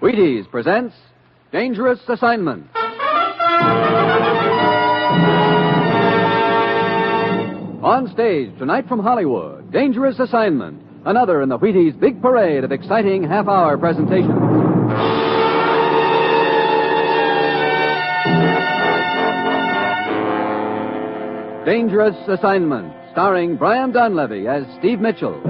Wheaties presents Dangerous Assignment. On stage tonight from Hollywood, Dangerous Assignment, another in the Wheaties' big parade of exciting half-hour presentations. Dangerous Assignment, starring Brian Donlevy as Steve Mitchell.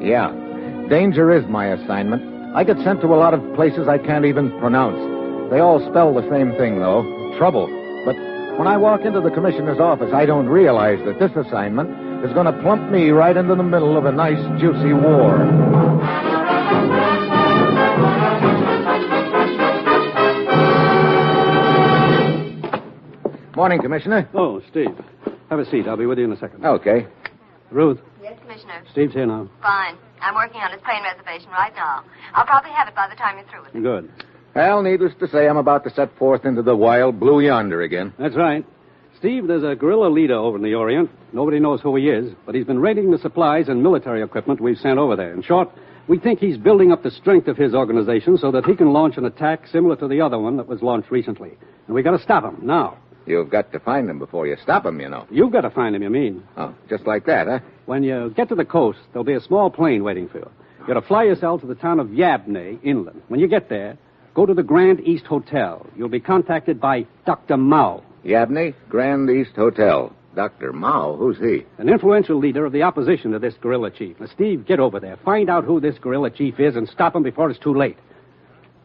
Yeah, danger is my assignment. I get sent to a lot of places I can't even pronounce. They all spell the same thing, though, trouble. But when I walk into the commissioner's office, I don't realize that this assignment is going to plump me right into the middle of a nice, juicy war. Morning, Commissioner. Oh, Steve. Have a seat. I'll be with you in a second. Okay. Ruth. Yes, Commissioner. Steve's here now. Fine. I'm working on his plane reservation right now. I'll probably have it by the time you're through with it. Good. Well, needless to say, I'm about to set forth into the wild blue yonder again. That's right. Steve, there's a guerrilla leader over in the Orient. Nobody knows who he is, but he's been raiding the supplies and military equipment we've sent over there. In short, we think he's building up the strength of his organization so that he can launch an attack similar to the other one that was launched recently. And we got to stop him now. You've got to find him before you stop him, you know. You've got to find him, you mean? Oh, just like that, huh? When you get to the coast, there'll be a small plane waiting for you. You're to fly yourself to the town of Yabne, inland. When you get there, go to the Grand East Hotel. You'll be contacted by Dr. Mao. Yabne, Grand East Hotel. Dr. Mao, who's he? An influential leader of the opposition to this guerrilla chief. Now, Steve, get over there. Find out who this guerrilla chief is and stop him before it's too late.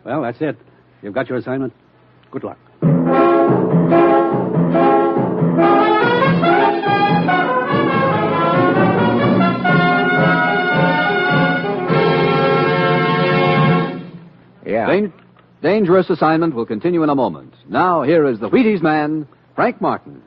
Well, that's it. You've got your assignment. Good luck. Yeah. Dangerous Assignment will continue in a moment. Now, here is the Wheaties man, Frank Martin.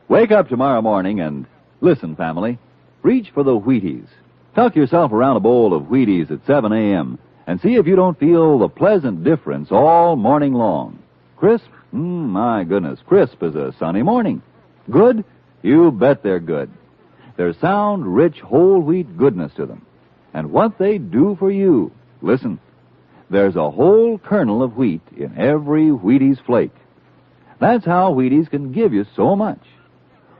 Wake up tomorrow morning and listen, family. Reach for the Wheaties. Tuck yourself around a bowl of Wheaties at 7 a.m. and see if you don't feel the pleasant difference all morning long. Crisp? My goodness, crisp as a sunny morning. Good? You bet they're good. There's sound, rich, whole wheat goodness to them. And what they do for you. Listen. There's a whole kernel of wheat in every Wheaties flake. That's how Wheaties can give you so much.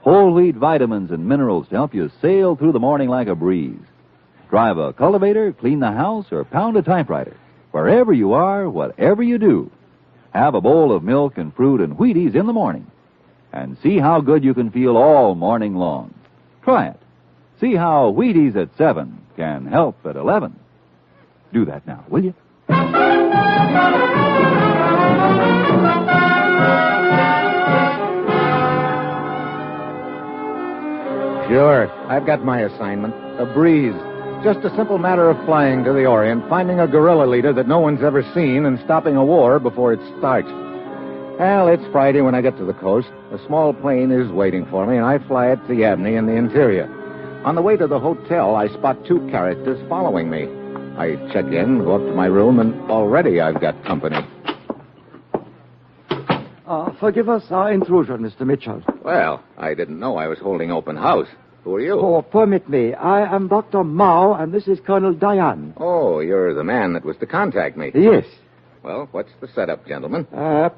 Whole wheat vitamins and minerals to help you sail through the morning like a breeze. Drive a cultivator, clean the house, or pound a typewriter. Wherever you are, whatever you do, have a bowl of milk and fruit and Wheaties in the morning. And see how good you can feel all morning long. Try it. See how Wheaties at 7 can help at 11. Do that now, will you? Sure. I've got my assignment. A breeze. Just a simple matter of flying to the Orient, finding a guerrilla leader that no one's ever seen, and stopping a war before it starts. Well, it's Friday when I get to the coast. A small plane is waiting for me, and I fly it to Yabne in the interior. On the way to the hotel, I spot two characters following me. I check in, go up to my room, and already I've got company. Forgive us our intrusion, Mr. Mitchell. Well, I didn't know I was holding open house. Who are you? Oh, permit me. I am Dr. Mao, and this is Colonel Diane. Oh, you're the man that was to contact me. Yes. Well, what's the setup, gentlemen?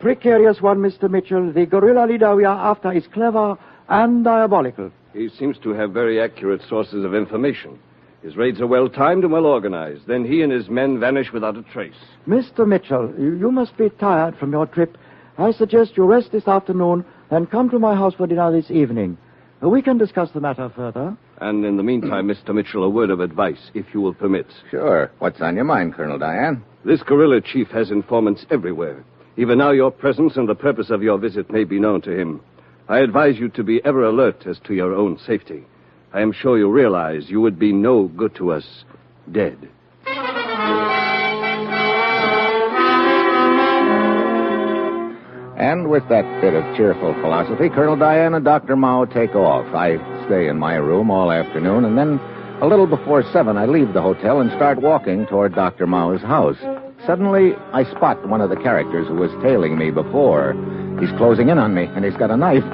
Precarious one, Mr. Mitchell. The guerrilla leader we are after is clever and diabolical. He seems to have very accurate sources of information. His raids are well-timed and well-organized. Then he and his men vanish without a trace. Mr. Mitchell, you must be tired from your trip. I suggest you rest this afternoon and come to my house for dinner this evening. We can discuss the matter further. And in the meantime, Mr. Mitchell, a word of advice, if you will permit. Sure. What's on your mind, Colonel Diane? This guerrilla chief has informants everywhere. Even now, your presence and the purpose of your visit may be known to him. I advise you to be ever alert as to your own safety. I am sure you realize you would be no good to us dead. And with that bit of cheerful philosophy, Colonel Diane and Dr. Mao take off. I stay in my room all afternoon, and then A little before 7, I leave the hotel and start walking toward Dr. Mao's house. Suddenly, I spot one of the characters who was tailing me before. He's closing in on me, and he's got a knife.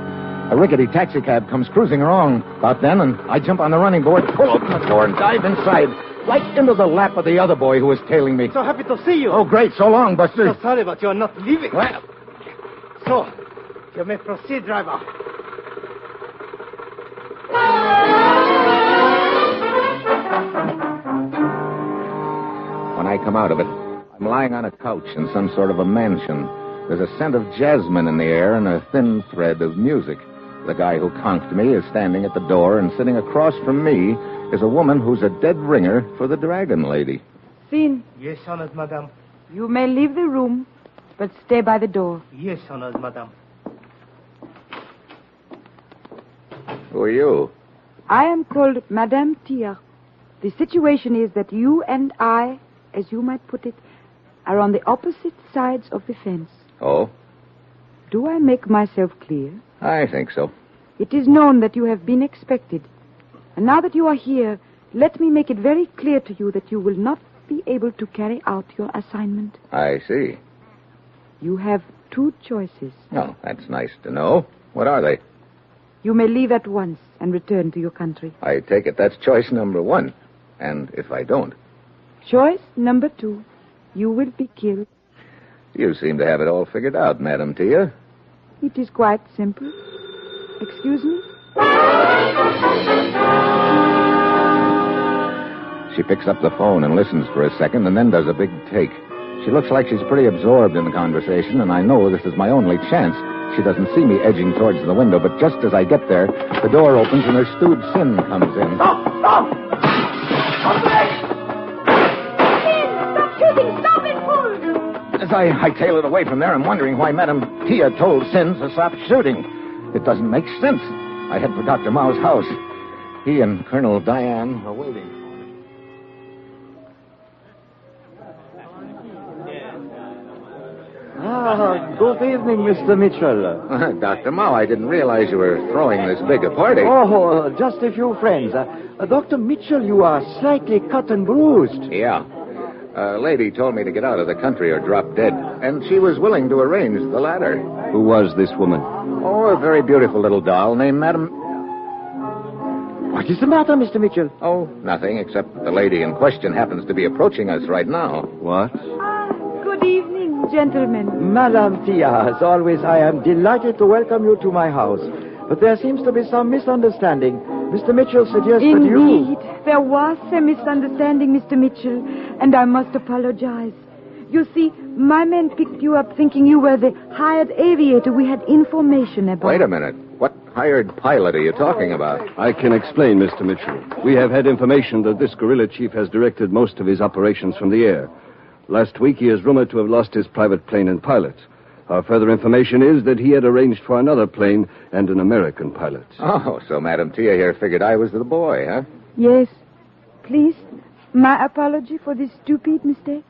A rickety taxicab comes cruising along about then, and I jump on the running board, pull open the door, and dive inside, right into the lap of the other boy who was tailing me. So happy to see you. Oh, great. So long, Buster. So sorry, but you're not leaving. Well, So, you may proceed, driver. when I come out of it, I'm lying on a couch in some sort of a mansion. There's a scent of jasmine in the air and a thin thread of music. The guy who conked me is standing at the door, and sitting across from me is a woman who's a dead ringer for the Dragon Lady. Finn. Yes, honored madame. You may leave the room, but stay by the door. Yes, honored madame. Who are you? I am called Madame Tia. The situation is that you and I, as you might put it, are on the opposite sides of the fence. Oh? Do I make myself clear? I think so. It is known that you have been expected. And now that you are here, let me make it very clear to you that you will not be able to carry out your assignment. I see. You have two choices. Oh, that's nice to know. What are they? You may leave at once and return to your country. I take it that's choice number 1. And if I don't? Choice number 2. You will be killed. You seem to have it all figured out, Madame Tia. It is quite simple. Excuse me? She picks up the phone and listens for a second and then does a big take. She looks like she's pretty absorbed in the conversation, and I know this is my only chance. She doesn't see me edging towards the window, but just as I get there, the door opens and her stewed Sin comes in. Stop! Stop! Stop it! Stop shooting! Stop it, fool! As I hightail it away from there, I'm wondering why Madame Tia told Sin to stop shooting. It doesn't make sense. I head for Dr. Mao's house. He and Colonel Diane are waiting. Good evening, Mr. Mitchell. Dr. Mao, I didn't realize you were throwing this big a party. Oh, just a few friends. Dr. Mitchell, you are slightly cut and bruised. Yeah. A lady told me to get out of the country or drop dead, and she was willing to arrange the latter. Who was this woman? Oh, a very beautiful little doll named Madame... What is the matter, Mr. Mitchell? Oh, nothing, except the lady in question happens to be approaching us right now. What? Good evening, gentlemen. Madame Tia, as always, I am delighted to welcome you to my house. But there seems to be some misunderstanding. Mr. Mitchell suggests that you... Indeed, there was a misunderstanding, Mr. Mitchell, and I must apologize. You see, my men picked you up thinking you were the hired aviator we had information about. Wait a minute. What hired pilot are you talking about? I can explain, Mr. Mitchell. We have had information that this guerrilla chief has directed most of his operations from the air. Last week, he is rumored to have lost his private plane and pilot. Our further information is that he had arranged for another plane and an American pilot. Oh, so Madame Tia here figured I was the boy, huh? Yes. Please, my apology for this stupid mistake.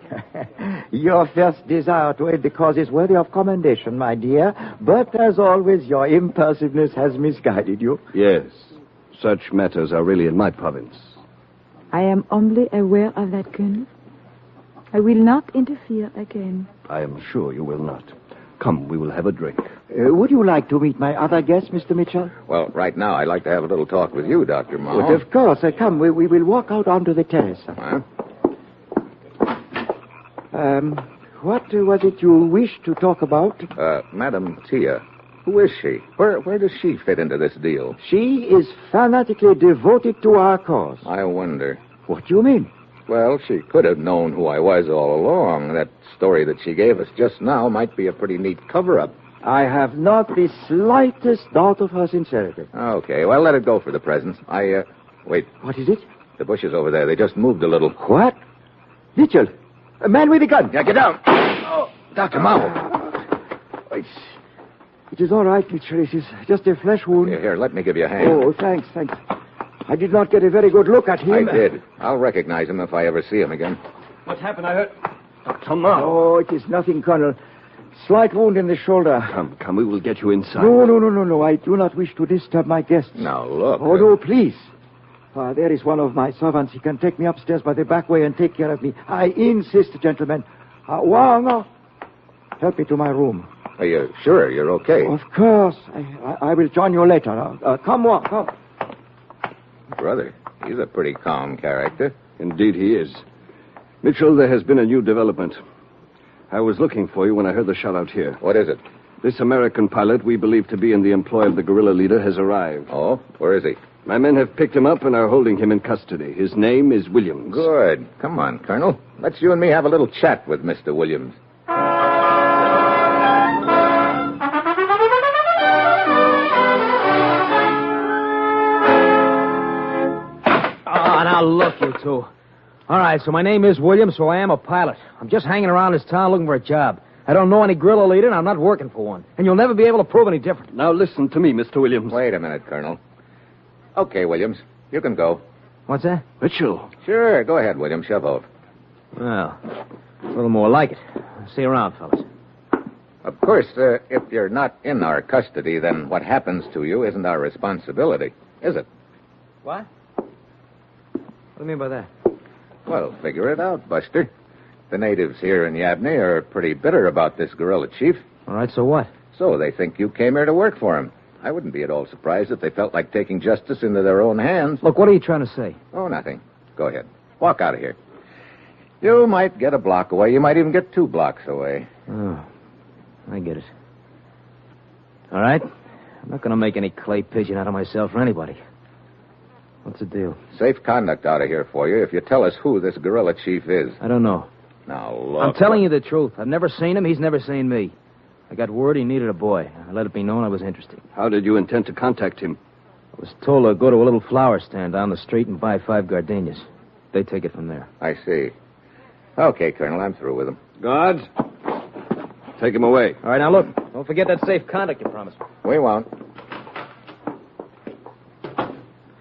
Your first desire to aid the cause is worthy of commendation, my dear. But, as always, your impulsiveness has misguided you. Yes. Such matters are really in my province. I am humbly aware of that, Colonel. I will not interfere again. I am sure you will not. Come, we will have a drink. Would you like to meet my other guests, Mr. Mitchell? Well, right now, I'd like to have a little talk with you, Dr. Mao. But of course. Come, we will walk out onto the terrace. Huh? What was it you wished to talk about? Madame Tia. Who is she? Where does she fit into this deal? She is fanatically devoted to our cause. I wonder. What do you mean? Well, she could have known who I was all along. That story that she gave us just now might be a pretty neat cover-up. I have not the slightest doubt of her sincerity. Okay, well, let it go for the present. Wait. What is it? The bushes over there, they just moved a little. What? Mitchell, a man with a gun. Yeah, get down. Oh, Dr. Mao. It is all right, Mitchell. It is just a flesh wound. Here, let me give you a hand. Oh, thanks. I did not get a very good look at him. I did. I'll recognize him if I ever see him again. What happened? I heard... Dr. Mao. Oh, it is nothing, Colonel. Slight wound in the shoulder. Come. We will get you inside. No. I do not wish to disturb my guests. Now, look. Oh, no, please. There is one of my servants. He can take me upstairs by the back way and take care of me. I insist, gentlemen. Wang, help me to my room. Are you sure you're okay? Of course. I will join you later. Come, Wang, come. Brother, he's a pretty calm character. Indeed he is. Mitchell, there has been a new development. I was looking for you when I heard the shot out here. What is it? This American pilot we believe to be in the employ of the guerrilla leader has arrived. Oh? Where is he? My men have picked him up and are holding him in custody. His name is Williams. Good. Come on, Colonel. Let's you and me have a little chat with Mr. Williams. Now look, you two. All right, so my name is Williams, so I am a pilot. I'm just hanging around this town looking for a job. I don't know any guerrilla leader, and I'm not working for one. And you'll never be able to prove any different. Now listen to me, Mr. Williams. Wait a minute, Colonel. Okay, Williams, you can go. What's that? Mitchell. Sure, go ahead, Williams. Shove off. Well, a little more like it. See you around, fellas. Of course, if you're not in our custody, then what happens to you isn't our responsibility, is it? What? What do you mean by that? Well, figure it out, Buster. The natives here in Yabney are pretty bitter about this guerrilla chief. All right, so what? So they think you came here to work for him. I wouldn't be at all surprised if they felt like taking justice into their own hands. Look, what are you trying to say? Oh, nothing. Go ahead. Walk out of here. You might get a block away. You might even get 2 blocks away. Oh, I get it. All right. I'm not going to make any clay pigeon out of myself for anybody. What's the deal? Safe conduct out of here for you if you tell us who this guerrilla chief is. I don't know. Now, look. I'm telling you the truth. I've never seen him. He's never seen me. I got word he needed a boy. I let it be known I was interested. How did you intend to contact him? I was told to go to a little flower stand down the street and buy 5 gardenias. They take it from there. I see. Okay, Colonel, I'm through with him. Guards, take him away. All right, now look. Don't forget that safe conduct you promised me. We won't.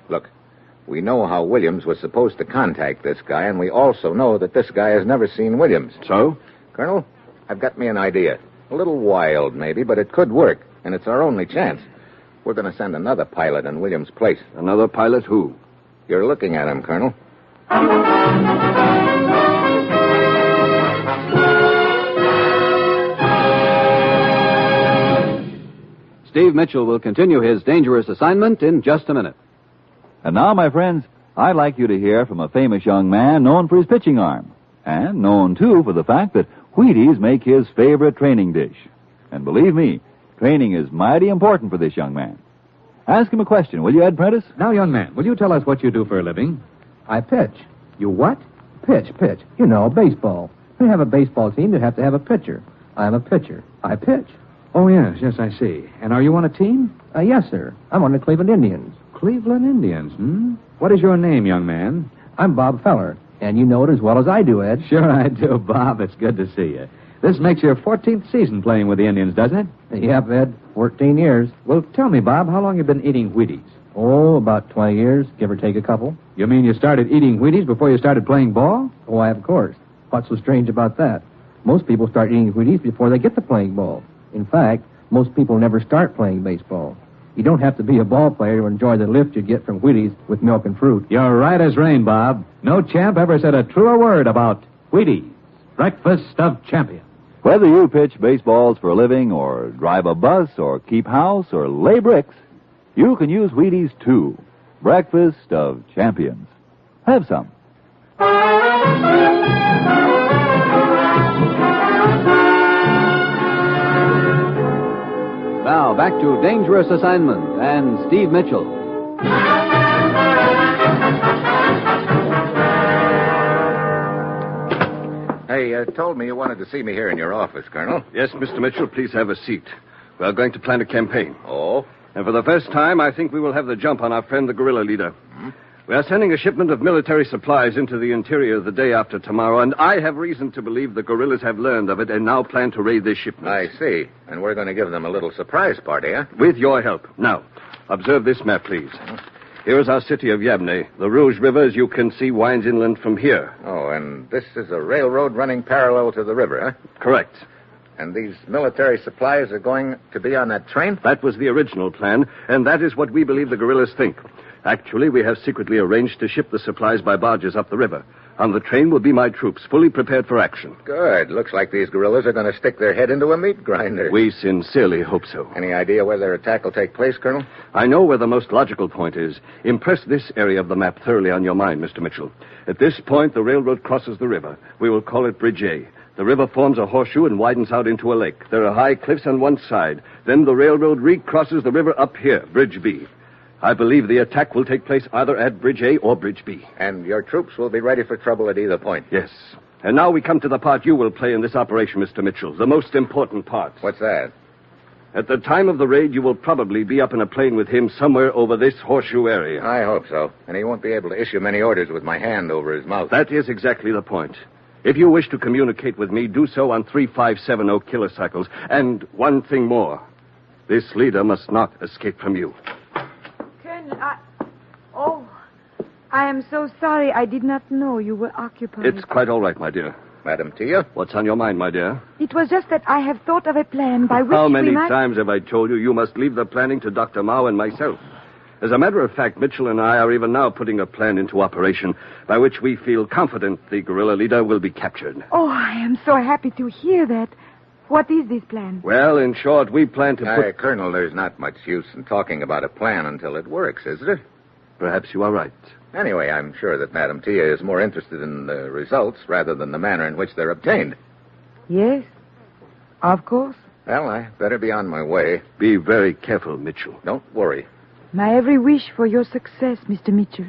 Look, we know how Williams was supposed to contact this guy, and we also know that this guy has never seen Williams. So? Colonel, I've got me an idea. A little wild, maybe, but it could work, and it's our only chance. We're going to send another pilot in Williams' place. Another pilot? Who? You're looking at him, Colonel. Steve Mitchell will continue his dangerous assignment in just a minute. And now, my friends, I'd like you to hear from a famous young man known for his pitching arm, and known, too, for the fact that Wheaties make his favorite training dish. And believe me, training is mighty important for this young man. Ask him a question, will you, Ed Prentice? Now, young man, will you tell us what you do for a living? I pitch. You what? Pitch. You know, baseball. We have a baseball team, you have to have a pitcher. I'm a pitcher. I pitch. Oh, yes, I see. And are you on a team? Yes, sir. I'm on the Cleveland Indians. Cleveland Indians, What is your name, young man? I'm Bob Feller. And you know it as well as I do, Ed. Sure I do, Bob. It's good to see you. This makes your 14th season playing with the Indians, doesn't it? Yep, Ed. 14 years. Well, tell me, Bob, how long have you been eating Wheaties? Oh, about 20 years, give or take a couple. You mean you started eating Wheaties before you started playing ball? Why, of course. What's so strange about that? Most people start eating Wheaties before they get to playing ball. In fact, most people never start playing baseball. You don't have to be a ball player to enjoy the lift you get from Wheaties with milk and fruit. You're right as rain, Bob. No champ ever said a truer word about Wheaties, breakfast of champions. Whether you pitch baseballs for a living, or drive a bus, or keep house, or lay bricks, you can use Wheaties, too. Breakfast of champions. Have some. Now, back to Dangerous Assignment and Steve Mitchell. Hey, told me you wanted to see me here in your office, Colonel. Yes, Mr. Mitchell, please have a seat. We are going to plan a campaign. Oh? And for the first time, I think we will have the jump on our friend, the guerrilla leader. We are sending a shipment of military supplies into the interior the day after tomorrow, and I have reason to believe the guerrillas have learned of it and now plan to raid this shipment. I see. And we're going to give them a little surprise party, huh? With your help. Now, observe this map, please. Here is our city of Yabney. The Rouge River, as you can see, winds inland from here. Oh, and this is a railroad running parallel to the river, huh? Correct. And these military supplies are going to be on that train? That was the original plan, and that is what we believe the guerrillas think. Actually, we have secretly arranged to ship the supplies by barges up the river. On the train will be my troops, fully prepared for action. Good. Looks like these guerrillas are going to stick their head into a meat grinder. We sincerely hope so. Any idea where their attack will take place, Colonel? I know where the most logical point is. Impress this area of the map thoroughly on your mind, Mr. Mitchell. At this point, the railroad crosses the river. We will call it Bridge A. The river forms a horseshoe and widens out into a lake. There are high cliffs on one side. Then the railroad recrosses the river up here, Bridge B. I believe the attack will take place either at Bridge A or Bridge B. And your troops will be ready for trouble at either point? Yes. And now we come to the part you will play in this operation, Mr. Mitchell, the most important part. What's that? At the time of the raid, you will probably be up in a plane with him somewhere over this horseshoe area. I hope so. And he won't be able to issue many orders with my hand over his mouth. That is exactly the point. If you wish to communicate with me, do so on 3570 kilocycles. And one thing more. This leader must not escape from you. Colonel, I am so sorry. I did not know you were occupied. It's quite all right, my dear. Madam Tia? What's on your mind, my dear? It was just that I have thought of a plan by which How many we might... times have I told you you must leave the planning to Dr. Mao and myself? As a matter of fact, Mitchell and I are even now putting a plan into operation by which we feel confident the guerrilla leader will be captured. Oh, I am so happy to hear that. What is this plan? Well, in short, we plan to put... Colonel, there's not much use in talking about a plan until it works, is there? Perhaps you are right. Anyway, I'm sure that Madam Tia is more interested in the results rather than the manner in which they're obtained. Yes, of course. Well, I better be on my way. Be very careful, Mitchell. Don't worry. My every wish for your success, Mr. Mitchell.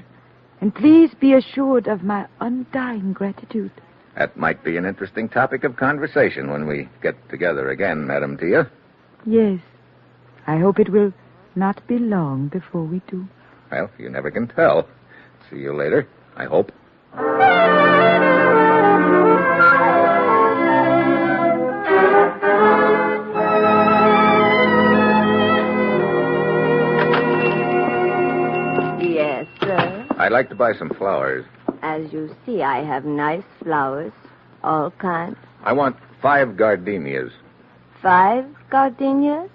And please be assured of my undying gratitude. That might be an interesting topic of conversation when we get together again, Madam Tia. Yes. I hope it will not be long before we do. Well, you never can tell. See you later, I hope. Yes, sir. I'd like to buy some flowers. As you see, I have nice flowers, all kinds. I want 5 gardenias. 5 gardenias?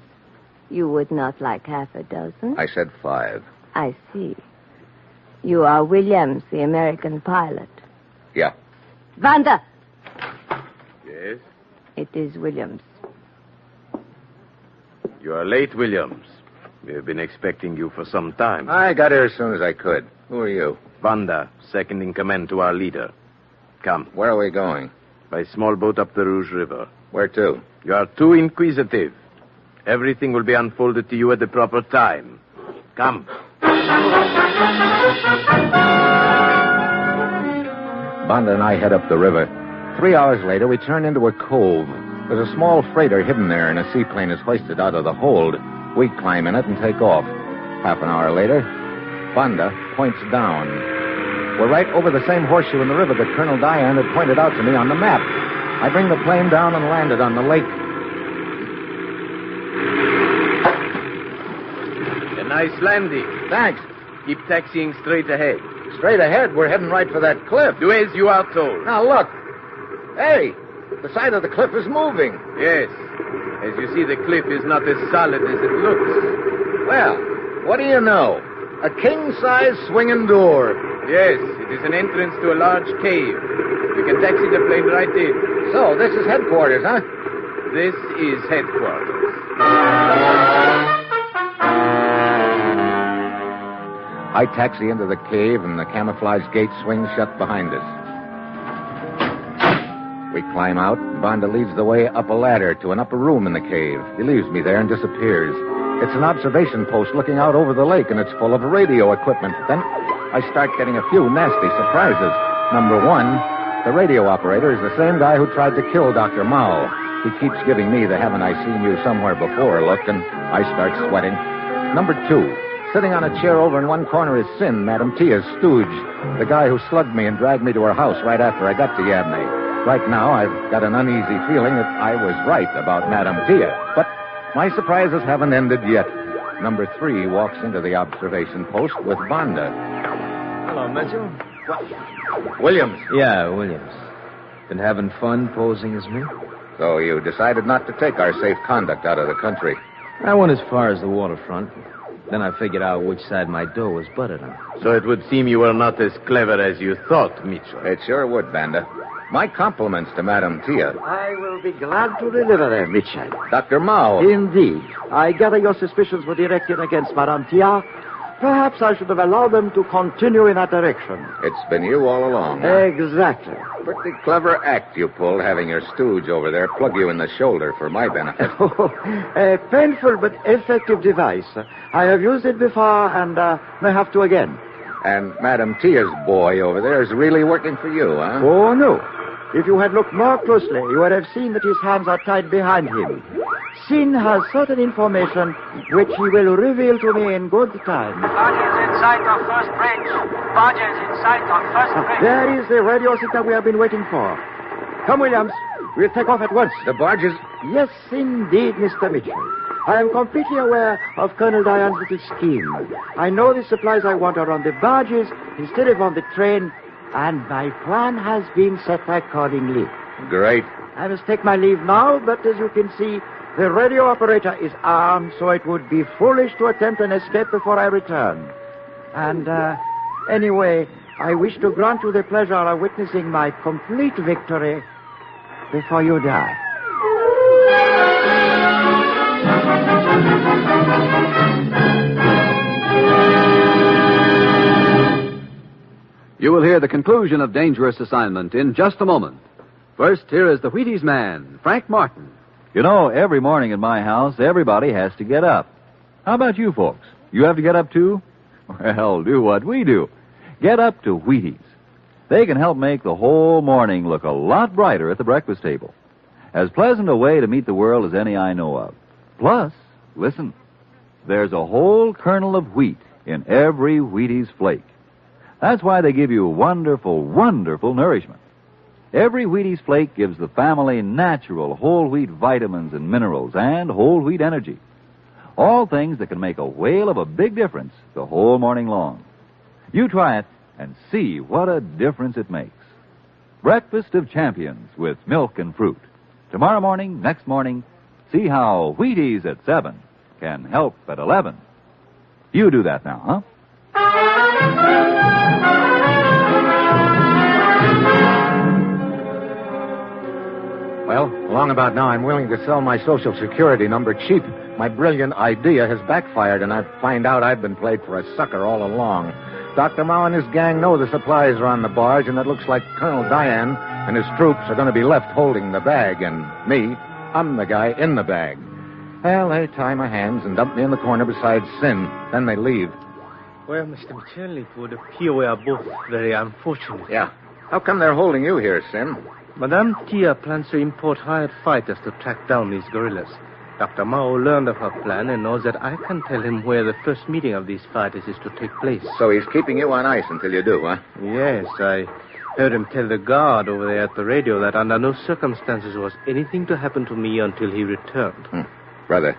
You would not like half a dozen? I said 5. I see. You are Williams, the American pilot. Yeah. Vanda! Yes? It is Williams. You are late, Williams. We have been expecting you for some time. I got here as soon as I could. Who are you? Vanda, second in command to our leader. Come. Where are we going? By small boat up the Rouge River. Where to? You are too inquisitive. Everything will be unfolded to you at the proper time. Come. Vanda and I head up the river. 3 hours later, we turn into a cove. There's a small freighter hidden there, and a seaplane is hoisted out of the hold. We climb in it and take off. Half an hour later, Vanda points down. We're right over the same horseshoe in the river that Colonel Diane had pointed out to me on the map. I bring the plane down and land it on the lake. A nice landing. Thanks. Keep taxiing straight ahead. Straight ahead, we're heading right for that cliff. Do as you are told. Now, look. Hey, the side of the cliff is moving. Yes. As you see, the cliff is not as solid as it looks. Well, what do you know? A king-size swinging door. Yes, it is an entrance to a large cave. You can taxi the plane right in. So, this is headquarters, huh? This is headquarters. I taxi into the cave, and the camouflage gate swings shut behind us. We climb out. Vanda leads the way up a ladder to an upper room in the cave. He leaves me there and disappears. It's an observation post looking out over the lake, and it's full of radio equipment. Then I start getting a few nasty surprises. Number 1, the radio operator is the same guy who tried to kill Dr. Mao. He keeps giving me the haven't I seen you somewhere before look, and I start sweating. Number 2, sitting on a chair over in one corner is Sin, Madam Tia's stooge, the guy who slugged me and dragged me to her house right after I got to Yabney. Right now, I've got an uneasy feeling that I was right about Madam Tia, but my surprises haven't ended yet. Number 3 walks into the observation post with Vanda. Hello, Mitchell. Williams. Yeah, Williams. Been having fun posing as me? So you decided not to take our safe conduct out of the country. I went as far as the waterfront. Then I figured out which side my dough was buttered on. So it would seem you were not as clever as you thought, Mitchell. It sure would, Banda. My compliments to Madame Tia. I will be glad to deliver them, Wieczek. Dr. Mao. Indeed. I gather your suspicions were directed against Madame Tia. Perhaps I should have allowed them to continue in that direction. It's been you all along. Exactly. Pretty clever act you pulled, having your stooge over there plug you in the shoulder for my benefit. A painful but effective device. I have used it before and may have to again. And Madame Tia's boy over there is really working for you, huh? Oh, no. If you had looked more closely, you would have seen that his hands are tied behind him. Sin has certain information which he will reveal to me in good time. Barges in sight of first bridge. Barges in sight of first bridge. There is the radio signal we have been waiting for. Come, Williams. We'll take off at once. The barges? Yes, indeed, Mr. Mitchell. I am completely aware of Colonel Diane's little scheme. I know the supplies I want are on the barges instead of on the train, and my plan has been set accordingly. Great. I must take my leave now, but as you can see, the radio operator is armed, so it would be foolish to attempt an escape before I return. And, anyway, I wish to grant you the pleasure of witnessing my complete victory before you die. You will hear the conclusion of Dangerous Assignment in just a moment. First, here is the Wheaties man, Frank Martin. You know, every morning in my house, everybody has to get up. How about you folks? You have to get up too? Well, do what we do. Get up to Wheaties. They can help make the whole morning look a lot brighter at the breakfast table. As pleasant a way to meet the world as any I know of. Plus, listen, there's a whole kernel of wheat in every Wheaties flake. That's why they give you wonderful, wonderful nourishment. Every Wheaties flake gives the family natural whole wheat vitamins and minerals and whole wheat energy. All things that can make a whale of a big difference the whole morning long. You try it and see what a difference it makes. Breakfast of Champions with milk and fruit. Tomorrow morning, next morning, see how Wheaties at 7 can help at 11. You do that now, huh? Well, along about now, I'm willing to sell my Social Security number cheap. My brilliant idea has backfired, and I find out I've been played for a sucker all along. Dr. Mao and his gang know the supplies are on the barge, and it looks like Colonel Diane and his troops are going to be left holding the bag, and me, I'm the guy in the bag. Well, they tie my hands and dump me in the corner beside Sin. Then they leave. Well, Mr. Mitchell, it would appear we are both very unfortunate. Yeah. How come they're holding you here, Sin? Madame Tia plans to import hired fighters to track down these guerrillas. Dr. Mao learned of her plan and knows that I can tell him where the first meeting of these fighters is to take place. So he's keeping you on ice until you do, huh? Yes, I heard him tell the guard over there at the radio that under no circumstances was anything to happen to me until he returned. Brother,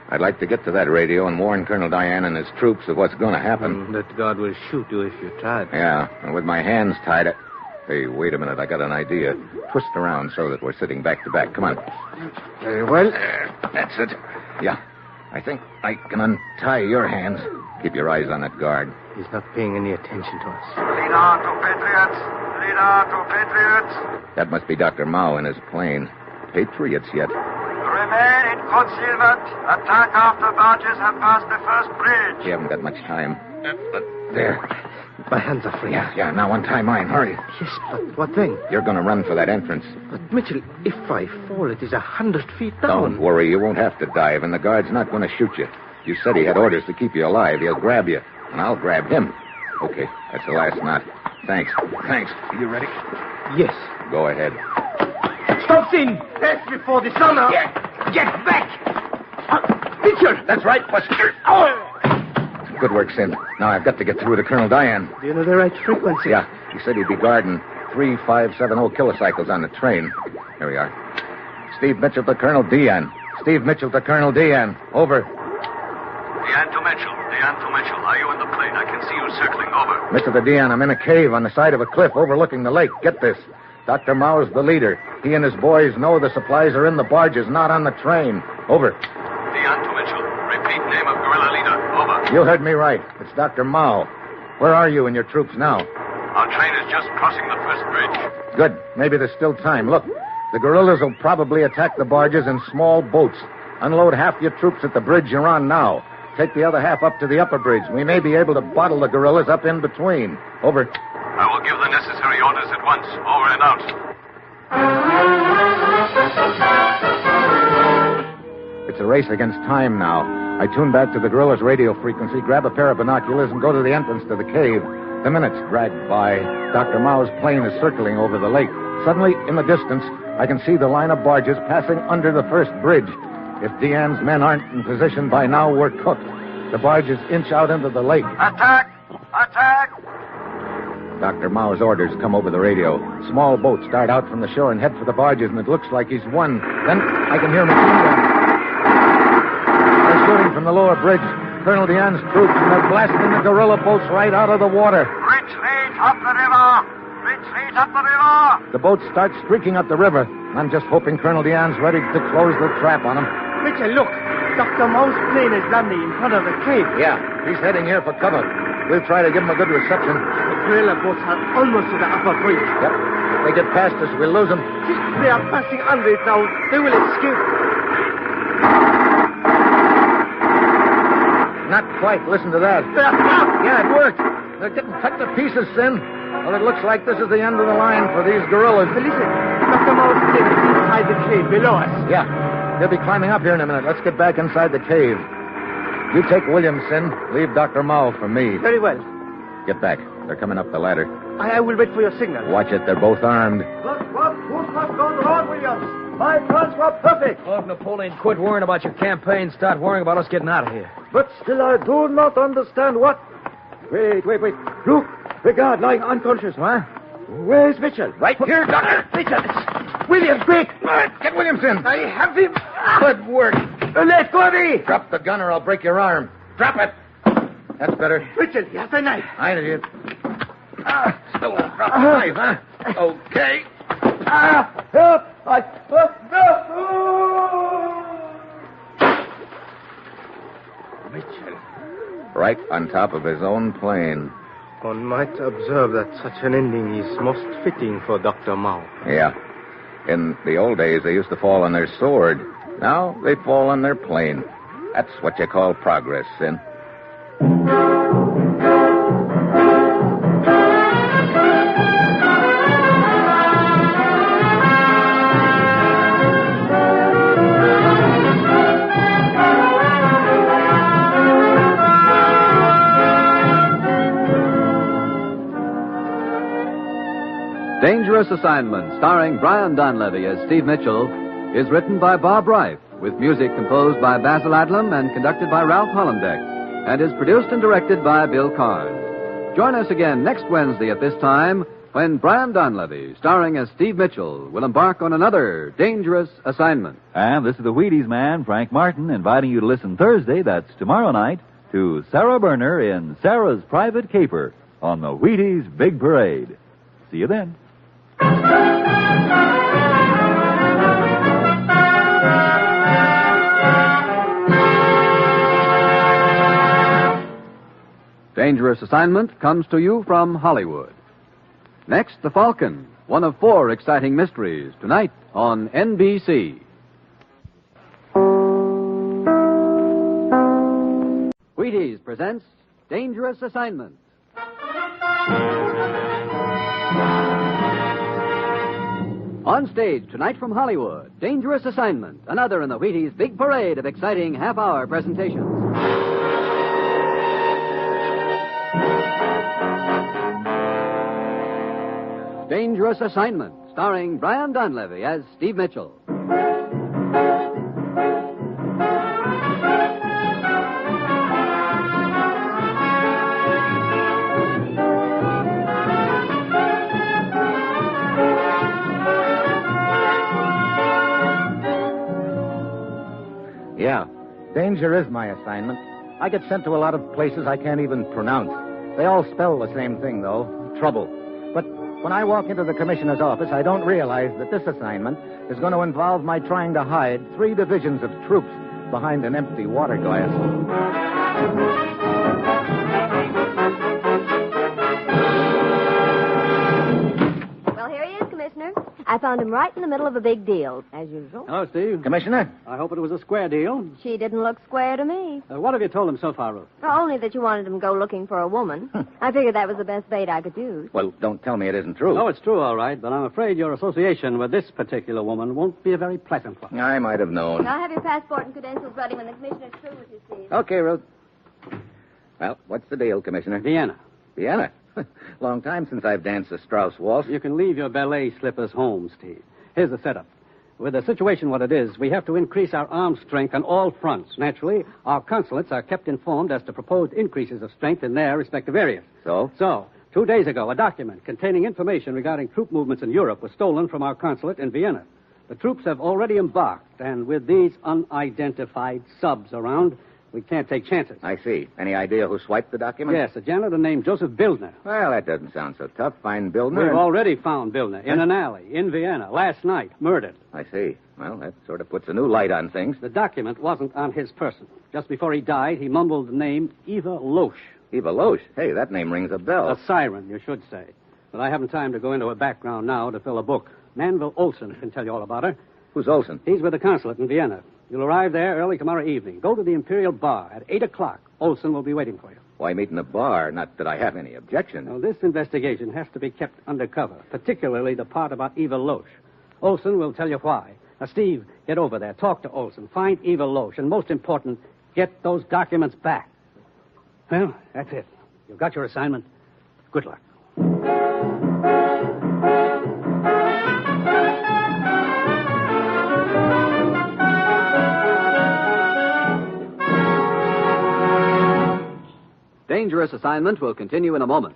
I'd like to get to that radio and warn Colonel Diane and his troops of what's going to happen. That guard will shoot you if you try. Yeah, and with my hands tied... Hey, wait a minute. I got an idea. Twist around so that we're sitting back to back. Come on. Very well. That's it. Yeah. I think I can untie your hands. Keep your eyes on that guard. He's not paying any attention to us. Leader to Patriots. Leader to Patriots. That must be Dr. Mao in his plane. Patriots yet. Remain in concealment. Attack after barges have passed the first bridge. We haven't got much time. There. My hands are free. Yeah, now untie mine. Hurry. Yes, but what then? You're going to run for that entrance. But, Mitchell, if I fall, it is 100 feet down. Don't worry. You won't have to dive, and the guard's not going to shoot you. You said he had orders to keep you alive. He'll grab you, and I'll grab him. Okay, that's the last knot. Thanks. Are you ready? Yes. Go ahead. Stop, Sin! Pass before the sun. Get back! Mitchell! That's right, Buster. Oh! Good work, Sin. Now I've got to get through to Colonel Diane. Do you know the right frequency? Yeah. He said he'd be guarding 3570 kilocycles on the train. Here we are. Steve Mitchell to Colonel Diane. Steve Mitchell to Colonel Diane. Over. Diane to Mitchell. Are you in the plane? I can see you circling. Over. Mitchell to Diane, I'm in a cave on the side of a cliff overlooking the lake. Get this. Dr. Mao's the leader. He and his boys know the supplies are in the barges, not on the train. Over. Diane to Mitchell. Repeat name of guerrilla leader. Over. You heard me right. It's Dr. Mao. Where are you and your troops now? Our train is just crossing the first bridge. Good. Maybe there's still time. Look, the guerrillas will probably attack the barges in small boats. Unload half your troops at the bridge you're on now. Take the other half up to the upper bridge. We may be able to bottle the guerrillas up in between. Over. I will give the necessary orders at once. Over and out. It's a race against time now. I tune back to the guerrillas' radio frequency, grab a pair of binoculars, and go to the entrance to the cave. The minutes drag by. Dr. Mao's plane is circling over the lake. Suddenly, in the distance, I can see the line of barges passing under the first bridge. If Deanne's men aren't in position by now, we're cooked. The barges inch out into the lake. Attack! Attack! Dr. Mao's orders come over the radio. Small boats start out from the shore and head for the barges, and it looks like he's won. Then I can hear machine guns. They're shooting from the lower bridge. Colonel Deanne's troops, and they're blasting the guerrilla boats right out of the water. Retreat up the river! Retreat up the river! The boats start streaking up the river. I'm just hoping Colonel Deanne's ready to close the trap on them. Richard, look. Dr. Mao's plane is landing in front of the cave. Yeah, he's heading here for cover. We'll try to give him a good reception. The guerrilla boats are almost to the upper bridge. Yep. If they get past us, we'll lose them. They are passing under it now. They will escape. Not quite. Listen to that. Yeah, it worked. They're getting cut to pieces, Sin. Well, it looks like this is the end of the line for these guerrillas. But listen, Dr. Mao's plane is inside the cave below us. Yeah. They'll be climbing up here in a minute. Let's get back inside the cave. You take William, Sin. Leave Dr. Mao for me. Very well. Get back. They're coming up the ladder. I will wait for your signal. Watch it. They're both armed. What's gone wrong, Williams? My plans were perfect. Oh, if Napoleon quit worrying about your campaign, start worrying about us getting out of here. But still, I do not understand what... Wait. Look, the guard lying unconscious. What? Where's Mitchell? Right here, Doctor. Mitchell. Williams, quick. Get Williams in. I have him. Good work. Let go of me. Drop the gun or I'll break your arm. Drop it. That's better. Mitchell, he has a knife. I did. Still drop the knife, huh? Okay. Help. Mitchell. Right on top of his own plane. One might observe that such an ending is most fitting for Dr. Mao. Yeah. In the old days, they used to fall on their sword. Now they fall on their plane. That's what you call progress, Sin. Dangerous Assignment, starring Brian Donlevy as Steve Mitchell, is written by Bob Reif, with music composed by Basil Adlam and conducted by Ralph Hollenbeck, and is produced and directed by Bill Karn. Join us again next Wednesday at this time when Brian Donlevy, starring as Steve Mitchell, will embark on another Dangerous Assignment. And this is the Wheaties man, Frank Martin, inviting you to listen Thursday, that's tomorrow night, to Sarah Berner in Sarah's Private Caper on the Wheaties Big Parade. See you then. Dangerous Assignment comes to you from Hollywood. Next, The Falcon, one of 4 exciting mysteries, tonight on NBC. Wheaties presents Dangerous Assignment. On stage tonight from Hollywood, Dangerous Assignment, another in the Wheaties' big parade of exciting half-hour presentations. Dangerous Assignment, starring Brian Donlevy as Steve Mitchell. Yeah, danger is my assignment. I get sent to a lot of places I can't even pronounce. They all spell the same thing, though, trouble. But when I walk into the commissioner's office, I don't realize that this assignment is going to involve my trying to hide 3 divisions of troops behind an empty water glass. I found him right in the middle of a big deal, as usual. Hello, Steve. Commissioner? I hope it was a square deal. She didn't look square to me. What have you told him so far, Ruth? Only that you wanted him to go looking for a woman. I figured that was the best bait I could use. Well, don't tell me it isn't true. Oh, it's true, all right, but I'm afraid your association with this particular woman won't be a very pleasant one. I might have known. I'll have your passport and credentials ready when the commissioner's through with you, Steve. Okay, Ruth. Well, what's the deal, Commissioner? Vienna. Vienna? Long time since I've danced the Strauss waltz. You can leave your ballet slippers home, Steve. Here's the setup. With the situation what it is, we have to increase our armed strength on all fronts. Naturally, our consulates are kept informed as to proposed increases of strength in their respective areas. So? So, 2 days ago, a document containing information regarding troop movements in Europe was stolen from our consulate in Vienna. The troops have already embarked, and with these unidentified subs around, we can't take chances. I see. Any idea who swiped the document? Yes, a janitor named Joseph Bildner. Well, that doesn't sound so tough. Find Bildner. We've already found Bildner in an alley in Vienna last night, murdered. I see. Well, that sort of puts a new light on things. The document wasn't on his person. Just before he died, he mumbled the name Eva Loesch. Eva Loesch? Hey, that name rings a bell. A siren, you should say. But I haven't time to go into her background now to fill a book. Manville Olson can tell you all about her. Who's Olson? He's with the consulate in Vienna. You'll arrive there early tomorrow evening. Go to the Imperial Bar at 8 o'clock. Olson will be waiting for you. Why meet in the bar? Not that I have any objection. Now, this investigation has to be kept undercover, particularly the part about Eva Loesch. Olson will tell you why. Now, Steve, get over there. Talk to Olson. Find Eva Loesch. And most important, get those documents back. Well, that's it. You've got your assignment. Good luck. Dangerous Assignment will continue in a moment.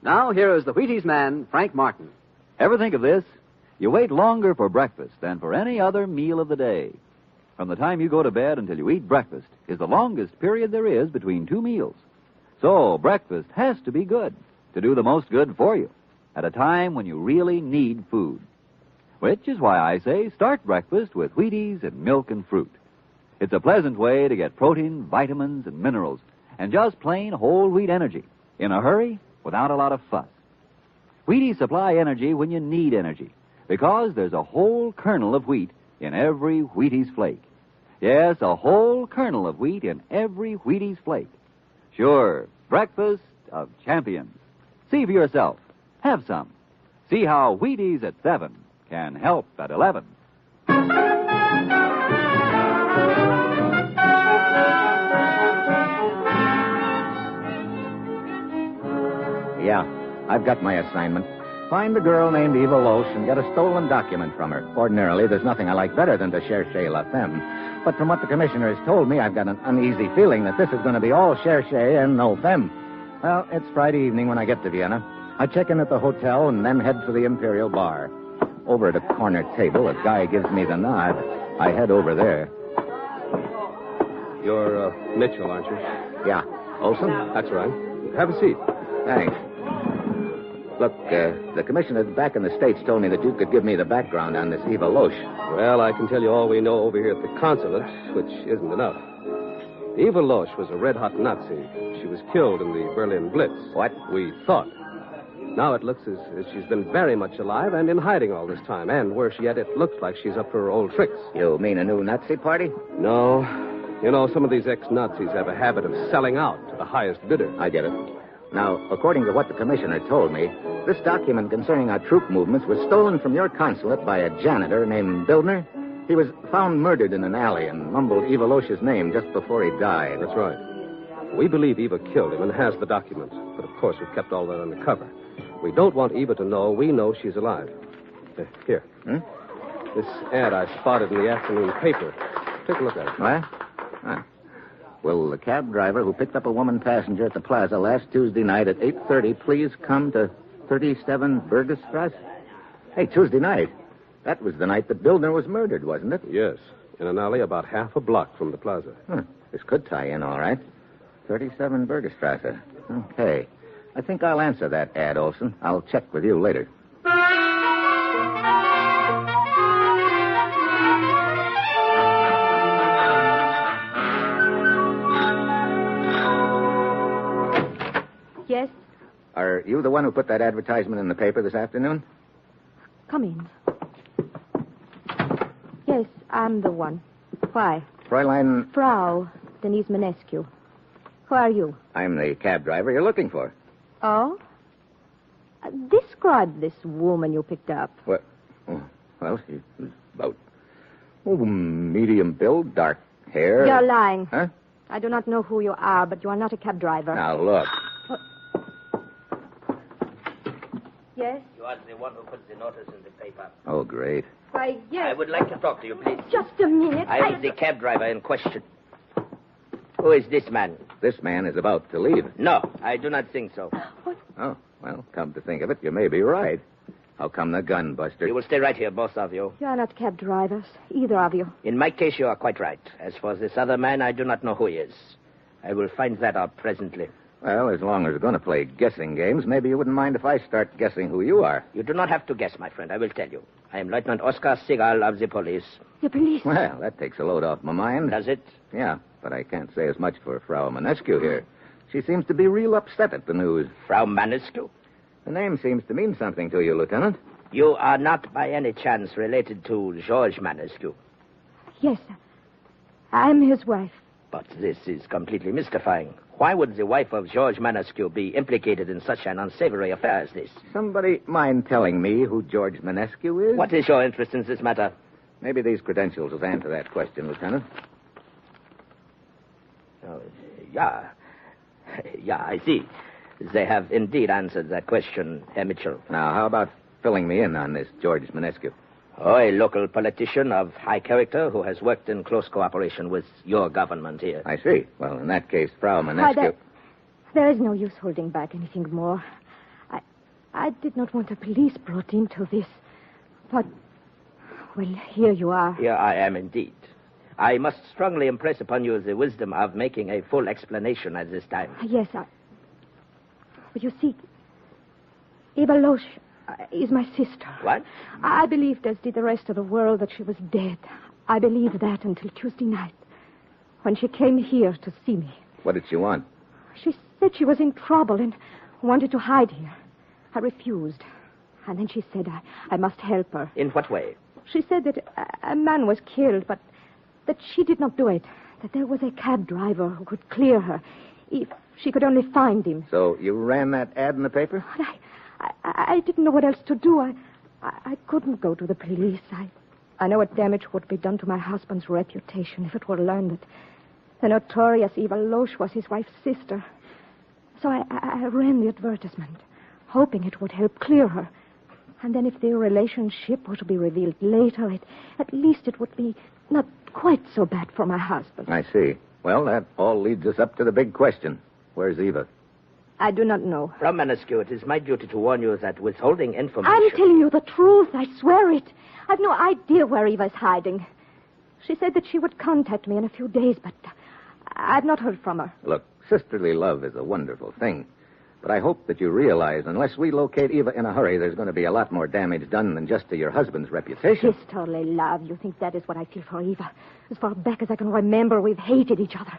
Now, here is the Wheaties man, Frank Martin. Ever think of this? You wait longer for breakfast than for any other meal of the day. From the time you go to bed until you eat breakfast is the longest period there is between two meals. So, breakfast has to be good to do the most good for you at a time when you really need food. Which is why I say start breakfast with Wheaties and milk and fruit. It's a pleasant way to get protein, vitamins, and minerals, and just plain whole wheat energy in a hurry without a lot of fuss. Wheaties supply energy when you need energy because there's a whole kernel of wheat in every Wheaties flake. Yes, a whole kernel of wheat in every Wheaties flake. Sure, breakfast of champions. See for yourself. Have some. See how Wheaties at 7 can help at 11. Yeah, I've got my assignment. Find a girl named Eva Loesch and get a stolen document from her. Ordinarily, there's nothing I like better than to chercher la femme. But from what the commissioner has told me, I've got an uneasy feeling that this is going to be all chercher and no femme. Well, it's Friday evening when I get to Vienna. I check in at the hotel and then head for the Imperial Bar. Over at a corner table, a guy gives me the nod. I head over there. You're Mitchell, aren't you? Yeah. Olson? That's right. Have a seat. Thanks. Look, the commissioner back in the States told me that you could give me the background on this Eva Loesch. Well, I can tell you all we know over here at the consulate, which isn't enough. Eva Loesch was a red-hot Nazi. She was killed in the Berlin Blitz. What? We thought. Now it looks as she's been very much alive and in hiding all this time. And worse yet, it looks like she's up for her old tricks. You mean a new Nazi party? No. You know, some of these ex-Nazis have a habit of selling out to the highest bidder. I get it. Now, according to what the commissioner told me, this document concerning our troop movements was stolen from your consulate by a janitor named Bildner. He was found murdered in an alley and mumbled Eva Loesch's name just before he died. That's right. We believe Eva killed him and has the document. But, of course, we've kept all that undercover. We don't want Eva to know we know she's alive. Here. This ad I spotted in the afternoon paper. Take a look at it. What? Huh. Will the cab driver who picked up a woman passenger at the plaza last Tuesday night at 8:30 please come to 37 Bergerstrasse? Hey, Tuesday night. That was the night that Bildner was murdered, wasn't it? Yes, in an alley about half a block from the plaza. This could tie in, all right. 37 Bergerstrasse. Okay. I think I'll answer that ad, Olson. I'll check with you later. Yes? Are you the one who put that advertisement in the paper this afternoon? Come in. Yes, I'm the one. Why? Fräulein... Frau Denise Manescu. Who are you? I'm the cab driver you're looking for. Oh? Describe this woman you picked up. Well, she's about medium build, dark hair. You're lying. Huh? I do not know who you are, but you are not a cab driver. Now, look. Yes? You are the one who put the notice in the paper. Oh, great. Why, yes. I would like to talk to you, please. Just a minute. I am the cab driver in question. Who is this man? This man is about to leave. No, I do not think so. Oh, well, come to think of it, you may be right. How come the gun, Buster? You will stay right here, both of you. You are not cab drivers, either of you. In my case, you are quite right. As for this other man, I do not know who he is. I will find that out presently. Well, as long as we're going to play guessing games, maybe you wouldn't mind if I start guessing who you are. You do not have to guess, my friend. I will tell you. I am Lieutenant Oscar Segal of the police. The police? Well, that takes a load off my mind. Does it? Yeah, but I can't say as much for Frau Manescu here. She seems to be real upset at the news. Frau Manescu? The name seems to mean something to you, Lieutenant. You are not by any chance related to George Manescu? Yes, I'm his wife. But this is completely mystifying. Why would the wife of George Manescu be implicated in such an unsavory affair as this? Somebody mind telling me who George Manescu is? What is your interest in this matter? Maybe these credentials will answer that question, Lieutenant. Oh, yeah. Yeah, I see. They have indeed answered that question, Herr Mitchell. Now, how about filling me in on this George Manescu? Oh, a local politician of high character who has worked in close cooperation with your government here. I see. Well, in that case, Frau Manescu... There is no use holding back anything more. I did not want the police brought into this. But, well, here you are. Here I am indeed. I must strongly impress upon you the wisdom of making a full explanation at this time. Yes, But you see, Eva Loesch is my sister. What? I believed, as did the rest of the world, that she was dead. I believed that until Tuesday night, when she came here to see me. What did she want? She said she was in trouble and wanted to hide here. I refused. And then she said I must help her. In what way? She said that a man was killed, but that she did not do it. That there was a cab driver who could clear her if she could only find him. So you ran that ad in the paper? But I didn't know what else to do. I couldn't go to the police. I know what damage would be done to my husband's reputation if it were learned that the notorious Eva Loesch was his wife's sister. So I ran the advertisement, hoping it would help clear her. And then if their relationship were to be revealed later, at least it would be not quite so bad for my husband. I see. Well, that all leads us up to the big question. Where's Eva? I do not know. Frau Manescu, it is my duty to warn you that withholding information... I'm telling you the truth. I swear it. I've no idea where Eva's hiding. She said that she would contact me in a few days, but I've not heard from her. Look, sisterly love is a wonderful thing. But I hope that you realize unless we locate Eva in a hurry, there's going to be a lot more damage done than just to your husband's reputation. Sisterly love. You think that is what I feel for Eva? As far back as I can remember, we've hated each other.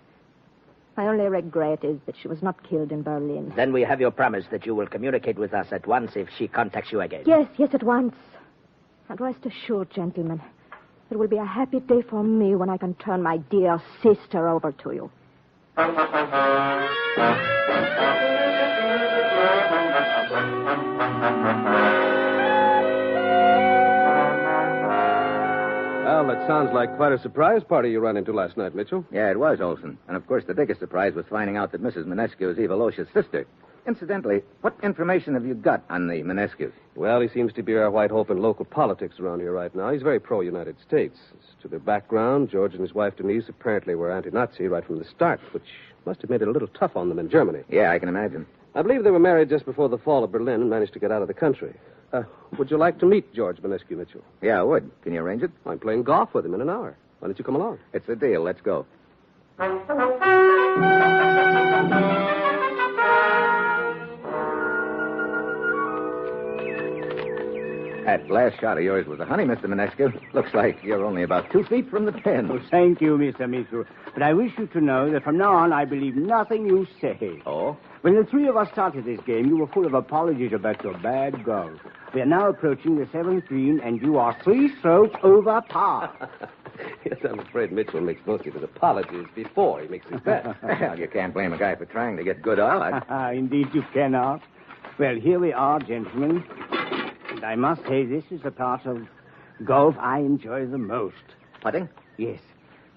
My only regret is that she was not killed in Berlin. Then we have your promise that you will communicate with us at once if she contacts you again. Yes, at once. And rest assured, gentlemen, it will be a happy day for me when I can turn my dear sister over to you. Well, that sounds like quite a surprise party you ran into last night, Mitchell. Yeah, it was, Olson. And, of course, the biggest surprise was finding out that Mrs. Manescu is Eva Loesch's sister. Incidentally, what information have you got on the Manescus? Well, he seems to be our white hope in local politics around here right now. He's very pro-United States. As to their background, George and his wife Denise apparently were anti-Nazi right from the start, which must have made it a little tough on them in Germany. Yeah, I can imagine. I believe they were married just before the fall of Berlin and managed to get out of the country. Would you like to meet George Manescu, Mitchell? Yeah, I would. Can you arrange it? I'm playing golf with him in an hour. Why don't you come along? It's a deal. Let's go. That last shot of yours was a honey, Mr. Manescu. Looks like you're only about 2 feet from the pin. Oh, thank you, Mr. Mitchell. But I wish you to know that from now on I believe nothing you say. Oh? When the three of us started this game, you were full of apologies about your bad golf. We are now approaching the 7th green, and you are 3 strokes over par. Yes, I'm afraid Mitchell makes most of his apologies before he makes his bet. Well, you can't blame a guy for trying to get good odds. Indeed you cannot. Well, here we are, gentlemen. And I must say this is the part of golf I enjoy the most. Putting? Yes.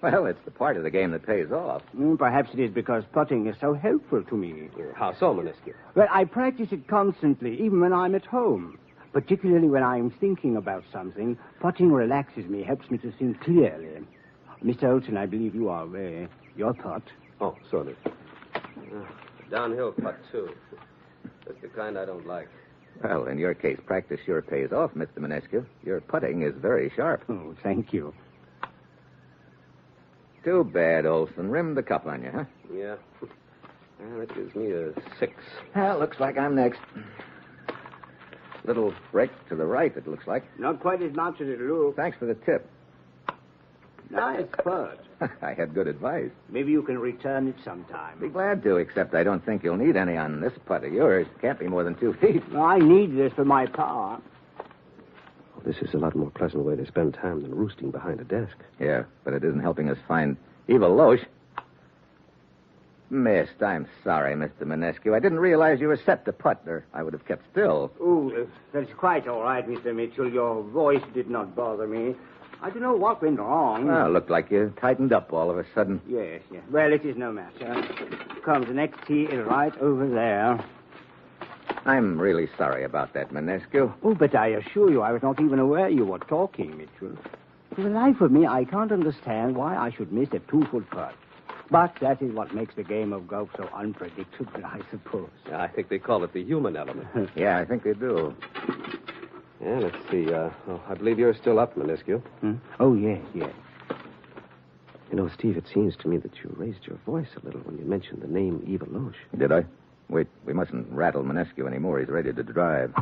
Well, it's the part of the game that pays off. Perhaps it is because putting is so helpful to me. How so, Menescu? Well, I practice it constantly, even when I'm at home. Particularly when I'm thinking about something, putting relaxes me, helps me to think clearly. Mr. Olson, I believe you are aware. Your putt. Oh, sorry. Downhill putt, too. That's the kind I don't like. Well, in your case, practice sure pays off, Mr. Menescu. Your putting is very sharp. Oh, thank you. Too bad, Olson. Rimmed the cup on you, huh? Yeah. Well, that gives me a 6. Well, looks like I'm next. Little break to the right, it looks like. Not quite as much as it looks. Thanks for the tip. Nice putt. I had good advice. Maybe you can return it sometime. Be glad to, except I don't think you'll need any on this putt of yours. Can't be more than 2 feet. Well, I need this for my par. This is a lot more pleasant way to spend time than roosting behind a desk. Yeah, but it isn't helping us find Eva Loesch. Missed. I'm sorry, Mr. Menescu. I didn't realize you were set to putt, or I would have kept still. Oh, that's quite all right, Mr. Mitchell. Your voice did not bother me. I don't know what went wrong. Well, looked like you tightened up all of a sudden. Yes. Well, it is no matter. Comes the next tee is right over there. I'm really sorry about that, Menescu. Oh, but I assure you I was not even aware you were talking, Mitchell. For the life of me, I can't understand why I should miss a 2-foot putt. But that is what makes the game of golf so unpredictable, I suppose. I think they call it the human element. Yeah, I think they do. Yeah, let's see. I believe you're still up, Menescu. Oh, yes. You know, Steve, it seems to me that you raised your voice a little when you mentioned the name Eva Loesch. Did I? Wait, we mustn't rattle Menescu anymore. He's ready to drive.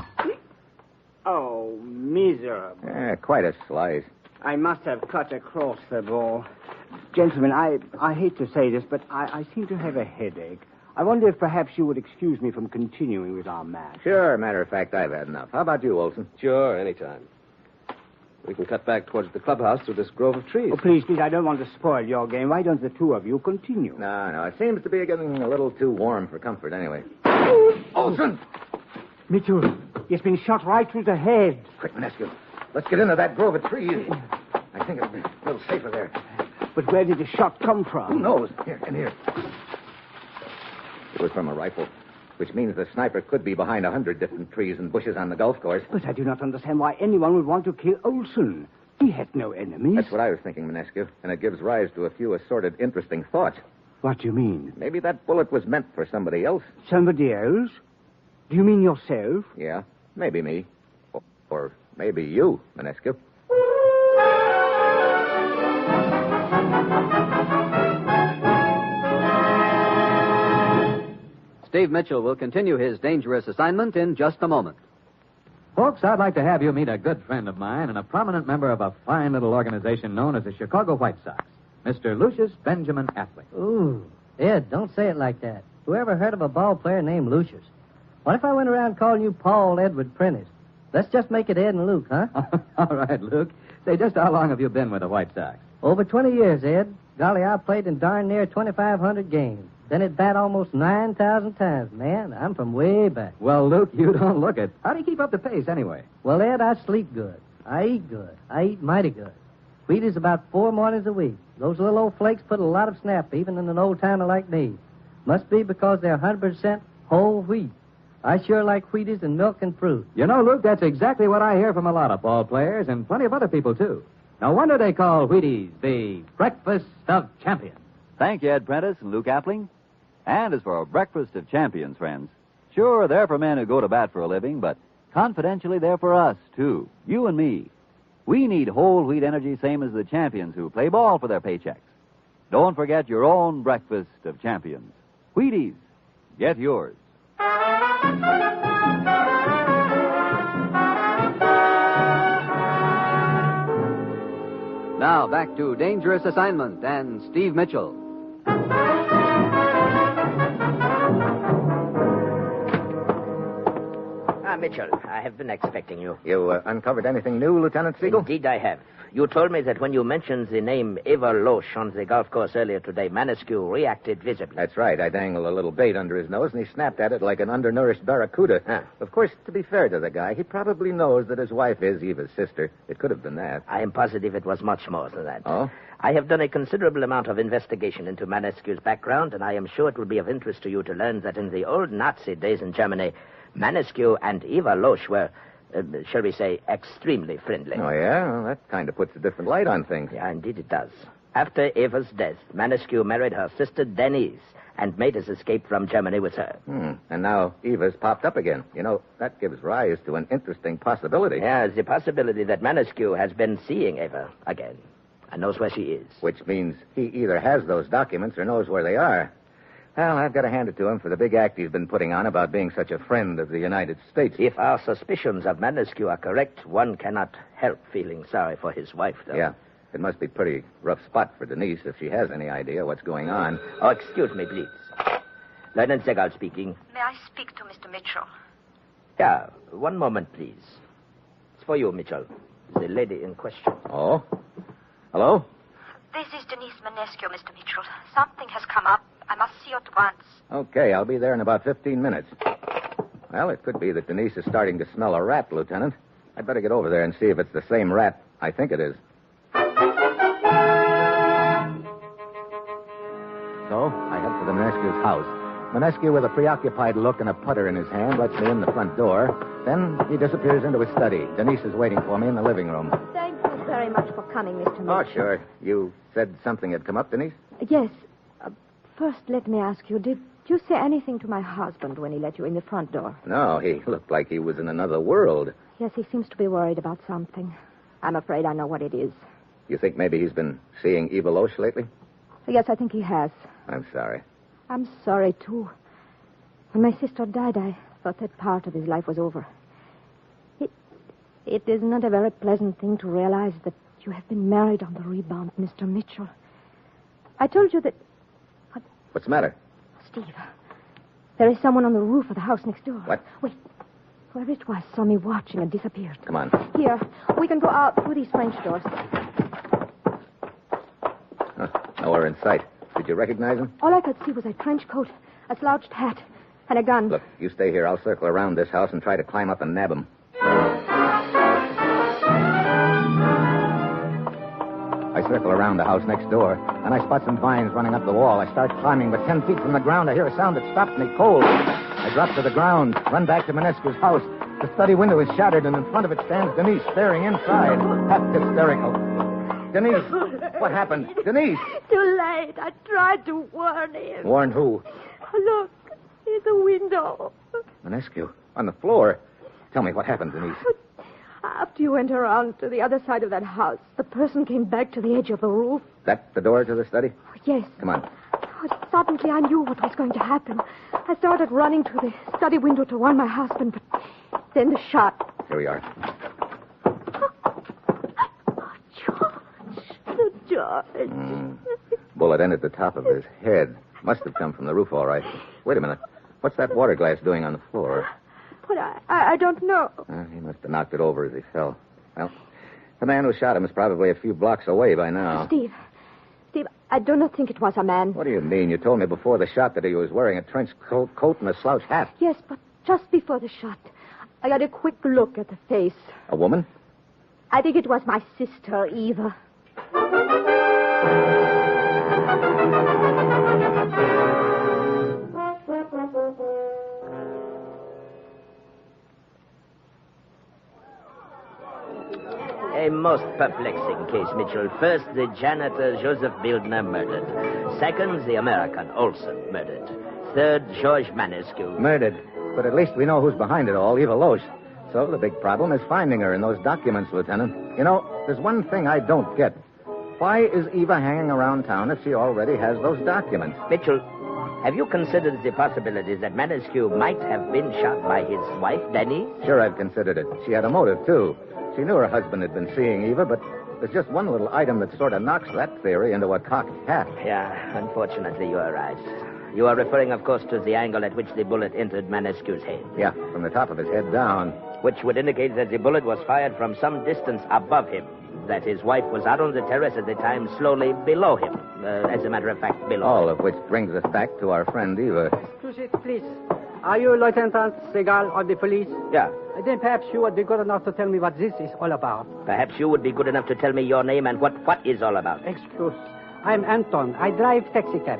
Oh, miserable. Yeah, quite a slice. I must have cut across the ball. Gentlemen, I hate to say this, but I seem to have a headache. I wonder if perhaps you would excuse me from continuing with our match. Sure, matter of fact, I've had enough. How about you, Olson? Sure, anytime. We can cut back towards the clubhouse through this grove of trees. Oh, please, I don't want to spoil your game. Why don't the two of you continue? No, it seems to be getting a little too warm for comfort anyway. Olson! Mitchell, he's been shot right through the head. Quick, Menescu. Let's get into that grove of trees. I think it'll be a little safer there. But where did the shot come from? Who knows? Here, in here. It was from a rifle, which means the sniper could be behind 100 different trees and bushes on the golf course. But I do not understand why anyone would want to kill Olson. He had no enemies. That's what I was thinking, Menescu, and it gives rise to a few assorted interesting thoughts. What do you mean? Maybe that bullet was meant for somebody else. Somebody else? Do you mean yourself? Yeah, maybe me. Or maybe you, Menescu. Steve Mitchell will continue his dangerous assignment in just a moment. Folks, I'd like to have you meet a good friend of mine and a prominent member of a fine little organization known as the Chicago White Sox, Mr. Lucius Benjamin Apley. Ooh, Ed, don't say it like that. Whoever heard of a ball player named Lucius? What if I went around calling you Paul Edward Prentice? Let's just make it Ed and Luke, huh? All right, Luke. Say, just how long have you been with the White Sox? Over 20 years, Ed. Golly, I played in darn near 2,500 games. Then at bat almost 9,000 times. Man, I'm from way back. Well, Luke, you don't look it. How do you keep up the pace, anyway? Well, Ed, I sleep good. I eat good. I eat mighty good. Wheat is about 4 mornings a week. Those little old flakes put a lot of snap, even in an old-timer like me. Must be because they're 100% whole wheat. I sure like Wheaties and milk and fruit. You know, Luke, that's exactly what I hear from a lot of ball players and plenty of other people, too. No wonder they call Wheaties the breakfast of champions. Thank you, Ed Prentice and Luke Appling. And as for our breakfast of champions, friends, sure, they're for men who go to bat for a living, but confidentially, they're for us, too. You and me. We need whole wheat energy, same as the champions who play ball for their paychecks. Don't forget your own breakfast of champions. Wheaties. Get yours. Now back to Dangerous Assignment and Steve Mitchell. Mitchell, I have been expecting you. You uncovered anything new, Lieutenant Siegel? Indeed, I have. You told me that when you mentioned the name Eva Loesch on the golf course earlier today, Manescu reacted visibly. That's right. I dangled a little bait under his nose, and he snapped at it like an undernourished barracuda. Huh. Of course, to be fair to the guy, he probably knows that his wife is Eva's sister. It could have been that. I am positive it was much more than that. Oh? I have done a considerable amount of investigation into Manescu's background, and I am sure it will be of interest to you to learn that in the old Nazi days in Germany, Manescu and Eva Loesch were, shall we say, extremely friendly. Oh, yeah? Well, that kind of puts a different light on things. Yeah, indeed it does. After Eva's death, Manescu married her sister Denise and made his escape from Germany with her. And now Eva's popped up again. You know, that gives rise to an interesting possibility. Yeah, the possibility that Manescu has been seeing Eva again and knows where she is. Which means he either has those documents or knows where they are. Well, I've got to hand it to him for the big act he's been putting on about being such a friend of the United States. If our suspicions of Manescu are correct, one cannot help feeling sorry for his wife, though. Yeah. It must be a pretty rough spot for Denise if she has any idea what's going on. Oh, excuse me, please. Lieutenant Segal speaking. May I speak to Mr. Mitchell? Yeah, one moment, please. It's for you, Mitchell. The lady in question. Oh? Hello? This is Denise Manescu, Mr. Mitchell. Something has come up. I must see you at once. Okay, I'll be there in about 15 minutes. Well, it could be that Denise is starting to smell a rat, Lieutenant. I'd better get over there and see if it's the same rat I think it is. So, I head for the Manescu's house. Manescu, with a preoccupied look and a putter in his hand, lets me in the front door. Then he disappears into his study. Denise is waiting for me in the living room. Thank you very much for coming, Mr. Mitchell. Oh, sure. You said something had come up, Denise? Yes. First, let me ask you, did you say anything to my husband when he let you in the front door? No, he looked like he was in another world. Yes, he seems to be worried about something. I'm afraid I know what it is. You think maybe he's been seeing Eva Loesch lately? Yes, I think he has. I'm sorry. I'm sorry, too. When my sister died, I thought that part of his life was over. It is not a very pleasant thing to realize that you have been married on the rebound, Mr. Mitchell. I told you that... What's the matter? Steve, there is someone on the roof of the house next door. What? Wait. Whoever it was saw me watching and disappeared. Come on. Here, we can go out through these French doors. Nowhere in sight. Did you recognize him? All I could see was a trench coat, a slouched hat, and a gun. Look, you stay here. I'll circle around this house and try to climb up and nab him. I circle around the house next door, and I spot some vines running up the wall. I start climbing, but 10 feet from the ground, I hear a sound that stops me cold. I drop to the ground, run back to Manescu's house. The study window is shattered, and in front of it stands Denise, staring inside, half hysterical. Denise, what happened? Denise! Too late. I tried to warn him. Warn who? Look, in the window. Manescu, on the floor. Tell me what happened, Denise. After you went around to the other side of that house, the person came back to the edge of the roof. That's the door to the study? Yes. Come on. Suddenly, I knew what was going to happen. I started running to the study window to warn my husband, but then the shot. Here we are. George. Bullet entered the top of his head. Must have come from the roof, all right. Wait a minute. What's that water glass doing on the floor? But I don't know. He must have knocked it over as he fell. Well, the man who shot him is probably a few blocks away by now. Steve, I do not think it was a man. What do you mean? You told me before the shot that he was wearing a trench coat and a slouch hat. Yes, but just before the shot, I got a quick look at the face. A woman? I think it was my sister, Eva. A most perplexing case, Mitchell. First, the janitor, Joseph Bildner, murdered. Second, the American, Olson, murdered. Third, George Manescu. Murdered. But at least we know who's behind it all, Eva Loesch. So the big problem is finding her in those documents, Lieutenant. You know, there's one thing I don't get. Why is Eva hanging around town if she already has those documents? Mitchell, have you considered the possibility that Manescu might have been shot by his wife, Denise? Sure, I've considered it. She had a motive, too. She knew her husband had been seeing Eva, but there's just one little item that sort of knocks that theory into a cocked hat. Yeah, unfortunately, you are right. You are referring, of course, to the angle at which the bullet entered Manescu's head. Yeah, from the top of his head down. Which would indicate that the bullet was fired from some distance above him. That his wife was out on the terrace at the time, slowly below him. As a matter of fact, below All him. of which brings us back to our friend Eva. Excuse me, please. Are you Lieutenant Segal of the police? Yeah. Then perhaps you would be good enough to tell me what this is all about. Perhaps you would be good enough to tell me your name and what is all about. Excuse. I'm Anton. I drive taxi cab.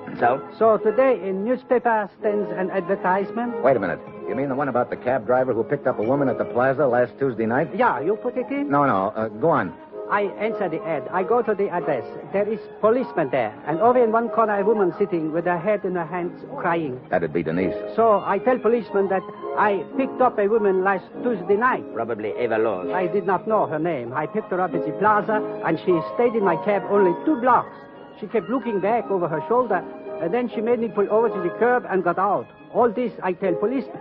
So today in newspaper stands an advertisement. Wait a minute. You mean the one about the cab driver who picked up a woman at the plaza last Tuesday night? Yeah, you put it in? No. Go on. I answer the ad. I go to the address. There is policeman there. And over in one corner, a woman sitting with her head in her hands, crying. That'd be Denise. So I tell policeman that I picked up a woman last Tuesday night. Probably Eva Lowe. I did not know her name. I picked her up at the plaza, and she stayed in my cab only 2 blocks. She kept looking back over her shoulder, and then she made me pull over to the curb and got out. All this I tell policeman.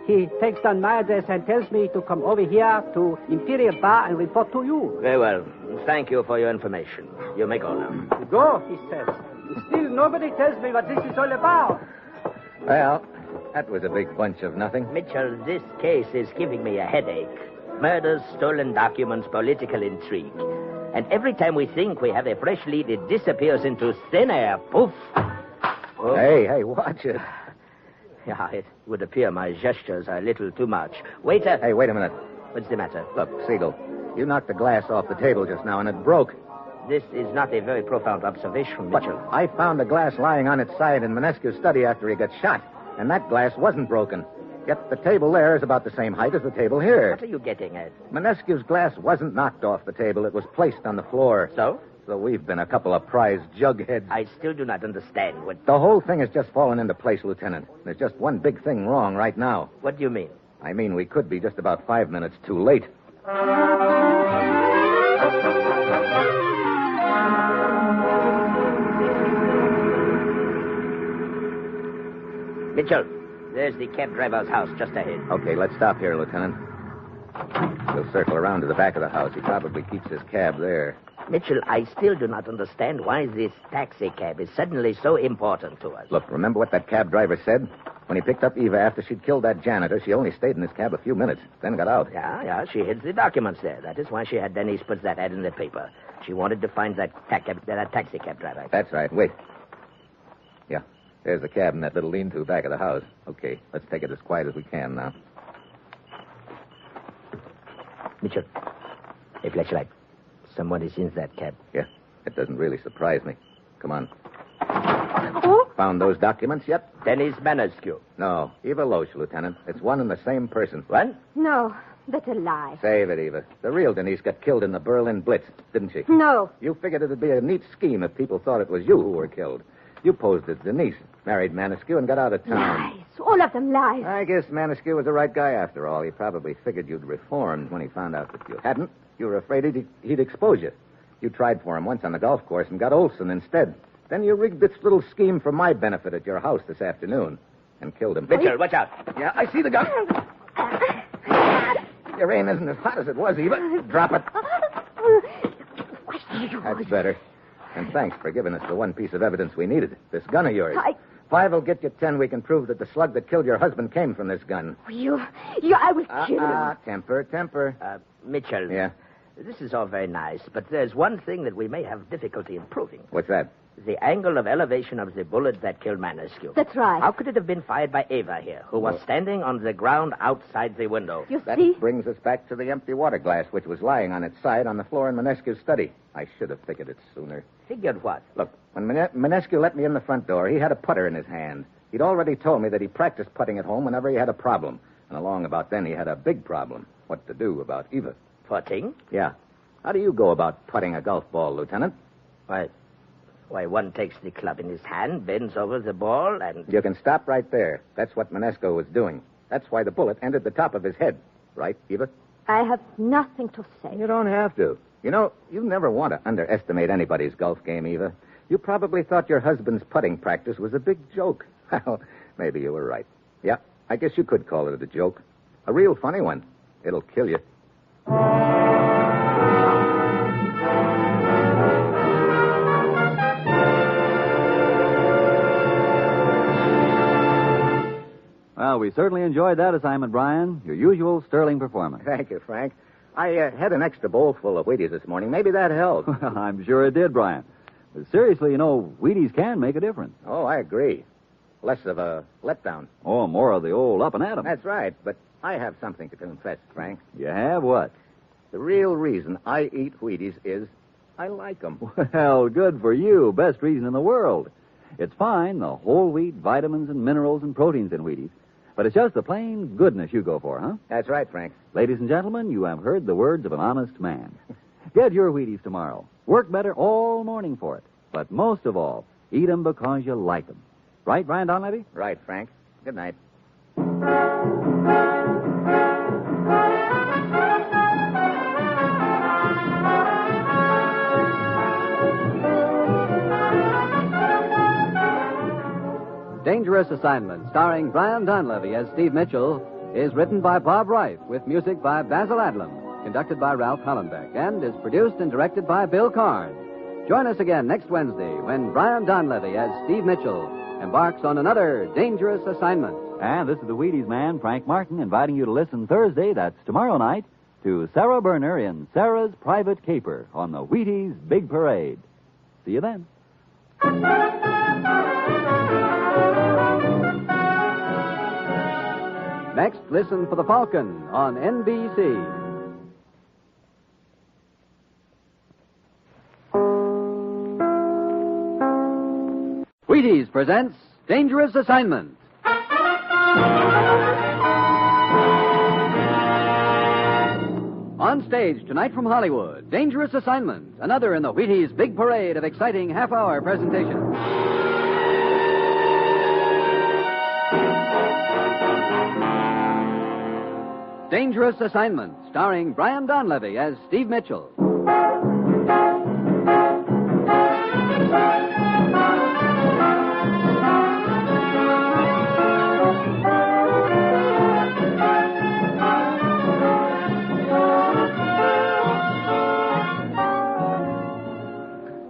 He takes down my address and tells me to come over here to Imperial Bar and report to you. Very well. Thank you for your information. You may go now. Go, he says. Still, nobody tells me what this is all about. Well, that was a big bunch of nothing. Mitchell, this case is giving me a headache. Murders, stolen documents, political intrigue. And every time we think we have a fresh lead, it disappears into thin air. Poof. Oh. Hey, watch it. Yeah, it would appear my gestures are a little too much. Waiter. Hey, wait a minute. What's the matter? Look, Siegel, you knocked the glass off the table just now and it broke. This is not a very profound observation, Mitchell. But I found the glass lying on its side in Manescu's study after he got shot, and that glass wasn't broken. Yet the table there is about the same height as the table here. What are you getting at? Manescu's glass wasn't knocked off the table. It was placed on the floor. So? So we've been a couple of prize jugheads. I still do not understand what... The whole thing has just fallen into place, Lieutenant. There's just one big thing wrong right now. What do you mean? I mean we could be just about 5 minutes too late. Mitchell, there's the cab driver's house just ahead. Okay, let's stop here, Lieutenant. We'll circle around to the back of the house. He probably keeps his cab there. Mitchell, I still do not understand why this taxi cab is suddenly so important to us. Look, remember what that cab driver said? When he picked up Eva after she'd killed that janitor, she only stayed in his cab a few minutes, then got out. Yeah, she hid the documents there. That is why she had Denise put that ad in the paper. She wanted to find that taxi cab driver. That's right. Wait. Yeah, there's the cab in that little lean-to back of the house. Okay, let's take it as quiet as we can now. Mitchell, a flashlight. Someone is in that cab. Yeah, it doesn't really surprise me. Come on. Oh? Found those documents yet? Denise Manescu. No, Eva Loesch, Lieutenant. It's one and the same person. What? No, that's a lie. Save it, Eva. The real Denise got killed in the Berlin Blitz, didn't she? No. You figured it'd be a neat scheme if people thought it was you who were killed. You posed as Denise, married Manescu, and got out of town. Lies. All of them lies. I guess Manescu was the right guy after all. He probably figured you'd reformed when he found out that you hadn't. You were afraid he'd expose you. You tried for him once on the golf course and got Olson instead. Then you rigged this little scheme for my benefit at your house this afternoon and killed him. Mitchell, watch out. Yeah, I see the gun. Your aim isn't as hot as it was, Eva. Drop it. That's better. And thanks for giving us the one piece of evidence we needed. This gun of yours. 5 will get you 10. We can prove that the slug that killed your husband came from this gun. I will kill you. Temper. Mitchell. Yeah? This is all very nice, but there's one thing that we may have difficulty in proving. What's that? The angle of elevation of the bullet that killed Manescu. That's right. How could it have been fired by Eva here, who was standing on the ground outside the window? That brings us back to the empty water glass, which was lying on its side on the floor in Manescu's study. I should have figured it sooner. Figured what? Look, when Manescu let me in the front door, he had a putter in his hand. He'd already told me that he practiced putting at home whenever he had a problem. And along about then, he had a big problem. What to do about Eva. Putting? Yeah. How do you go about putting a golf ball, Lieutenant? Why, one takes the club in his hand, bends over the ball, and... You can stop right there. That's what Manescu was doing. That's why the bullet entered the top of his head. Right, Eva? I have nothing to say. You don't have to. You know, you never want to underestimate anybody's golf game, Eva. You probably thought your husband's putting practice was a big joke. Well, maybe you were right. Yeah, I guess you could call it a joke. A real funny one. It'll kill you. Well, we certainly enjoyed that assignment, Brian. Your usual sterling performance. Thank you, Frank. I had an extra bowl full of Wheaties this morning. Maybe that helped. Well, I'm sure it did, Brian. But seriously, Wheaties can make a difference. Oh, I agree. Less of a letdown. Oh, more of the old up and at 'em. That's right, but I have something to confess, Frank. You have what? The real reason I eat Wheaties is I like them. Well, good for you. Best reason in the world. It's fine, the whole wheat, vitamins and minerals and proteins in Wheaties. But it's just the plain goodness you go for, huh? That's right, Frank. Ladies and gentlemen, you have heard the words of an honest man. Get your Wheaties tomorrow. Work better all morning for it. But most of all, eat 'em because you like 'em. Right, Brian Donlevy? Right, Frank. Good night. Dangerous Assignment, starring Brian Donlevy as Steve Mitchell, is written by Bob Reif with music by Basil Adlam, conducted by Ralph Hollenbeck, and is produced and directed by Bill Karn. Join us again next Wednesday when Brian Donlevy as Steve Mitchell embarks on another Dangerous Assignment. And this is the Wheaties man, Frank Martin, inviting you to listen Thursday, that's tomorrow night, to Sarah Berner in Sarah's Private Caper on the Wheaties Big Parade. See you then. Next, listen for The Falcon on NBC. Wheaties presents Dangerous Assignment. On stage tonight from Hollywood, Dangerous Assignment, another in the Wheaties big parade of exciting half-hour presentations. Dangerous Assignment, starring Brian Donlevy as Steve Mitchell.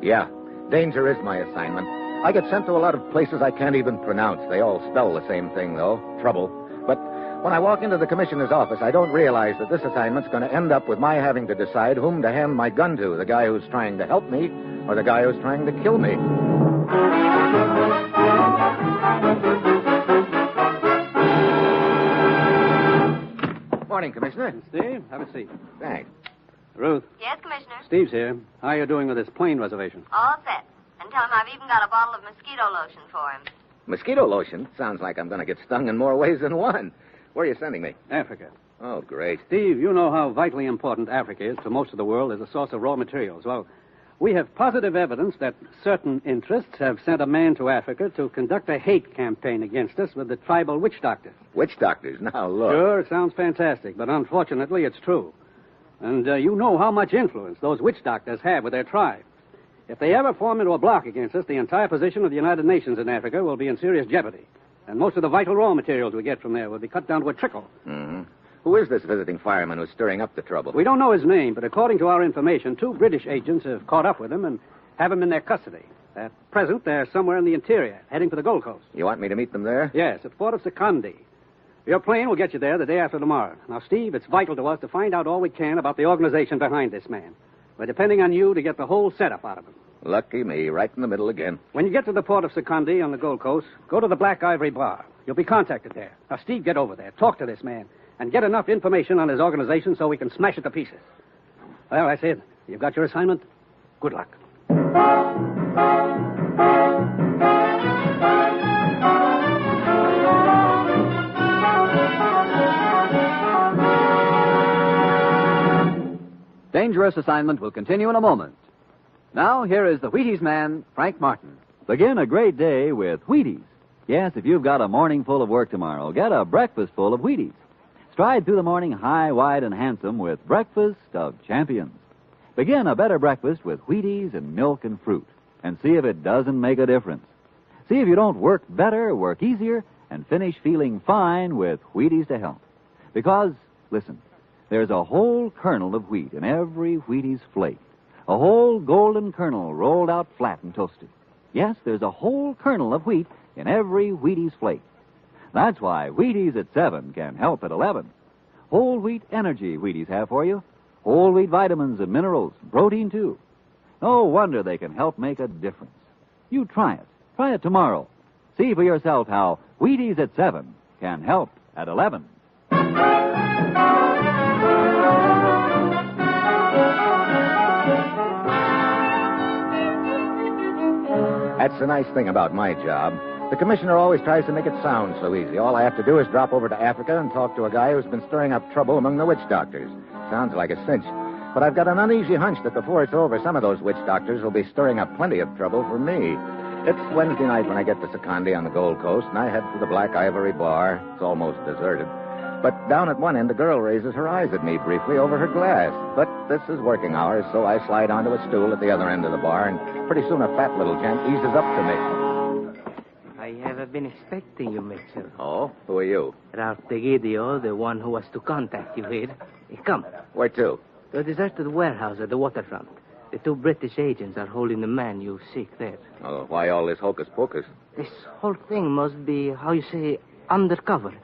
Yeah, danger is my assignment. I get sent to a lot of places I can't even pronounce. They all spell the same thing, though, trouble. But when I walk into the commissioner's office, I don't realize that this assignment's going to end up with my having to decide whom to hand my gun to, the guy who's trying to help me or the guy who's trying to kill me. Morning, Commissioner. Steve, have a seat. Thanks. Ruth. Yes, Commissioner? Steve's here. How are you doing with this plane reservation? All set. And tell him I've even got a bottle of mosquito lotion for him. Mosquito lotion? Sounds like I'm going to get stung in more ways than one. Where are you sending me? Africa. Oh, great. Steve, you know how vitally important Africa is to most of the world as a source of raw materials. Well, we have positive evidence that certain interests have sent a man to Africa to conduct a hate campaign against us with the tribal witch doctors. Witch doctors? Now, look. Sure, it sounds fantastic, but unfortunately it's true. And you know how much influence those witch doctors have with their tribe. If they ever form into a block against us, the entire position of the United Nations in Africa will be in serious jeopardy. And most of the vital raw materials we get from there will be cut down to a trickle. Mm-hmm. Who is this visiting fireman who's stirring up the trouble? We don't know his name, but according to our information, 2 British agents have caught up with him and have him in their custody. At present, they're somewhere in the interior, heading for the Gold Coast. You want me to meet them there? Yes, at Fort of Secondi. Your plane will get you there the day after tomorrow. Now, Steve, it's vital to us to find out all we can about the organization behind this man. We're depending on you to get the whole setup out of him. Lucky me, right in the middle again. When you get to the port of Secondi on the Gold Coast, go to the Black Ivory Bar. You'll be contacted there. Now, Steve, get over there. Talk to this man. And get enough information on his organization so we can smash it to pieces. Well, that's it. You've got your assignment. Good luck. Dangerous Assignment will continue in a moment. Now, here is the Wheaties man, Frank Martin. Begin a great day with Wheaties. Yes, if you've got a morning full of work tomorrow, get a breakfast full of Wheaties. Stride through the morning high, wide, and handsome with Breakfast of Champions. Begin a better breakfast with Wheaties and milk and fruit, and see if it doesn't make a difference. See if you don't work better, work easier, and finish feeling fine with Wheaties to help. Because, listen, there's a whole kernel of wheat in every Wheaties flake. A whole golden kernel rolled out flat and toasted. Yes, there's a whole kernel of wheat in every Wheaties flake. That's why Wheaties at 7 can help at 11. Whole wheat energy Wheaties have for you. Whole wheat vitamins and minerals, protein too. No wonder they can help make a difference. You try it. Try it tomorrow. See for yourself how Wheaties at 7 can help at 11. That's the nice thing about my job. The commissioner always tries to make it sound so easy. All I have to do is drop over to Africa and talk to a guy who's been stirring up trouble among the witch doctors. Sounds like a cinch. But I've got an uneasy hunch that before it's over, some of those witch doctors will be stirring up plenty of trouble for me. It's Wednesday night when I get to Secondi on the Gold Coast, and I head for the Black Ivory Bar. It's almost deserted. But down at one end, a girl raises her eyes at me briefly over her glass. But this is working hours, so I slide onto a stool at the other end of the bar, and pretty soon a fat little gent eases up to me. I have been expecting you, Mitchell. Oh? Who are you? Ralph DeGidio, the one who was to contact you here. Come. Where to? To a deserted warehouse at the waterfront. The 2 British agents are holding the man you seek there. Oh, why all this hocus pocus? This whole thing must be, how you say, undercover.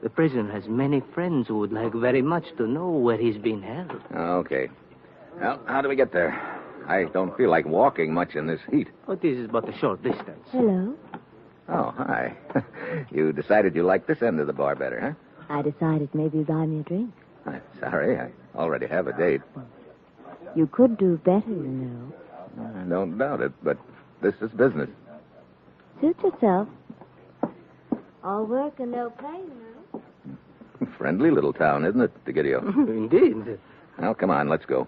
The prisoner has many friends who would like very much to know where he's being held. Okay. Well, how do we get there? I don't feel like walking much in this heat. Well, this is but a short distance. Hello. Oh, hi. You decided you liked this end of the bar better, huh? I decided maybe you'd buy me a drink. I'm sorry, I already have a date. You could do better, you know. I don't doubt it, but this is business. Suit yourself. All work and no play, you know. Friendly little town, isn't it, DeGidio? Indeed. Well, come on, let's go.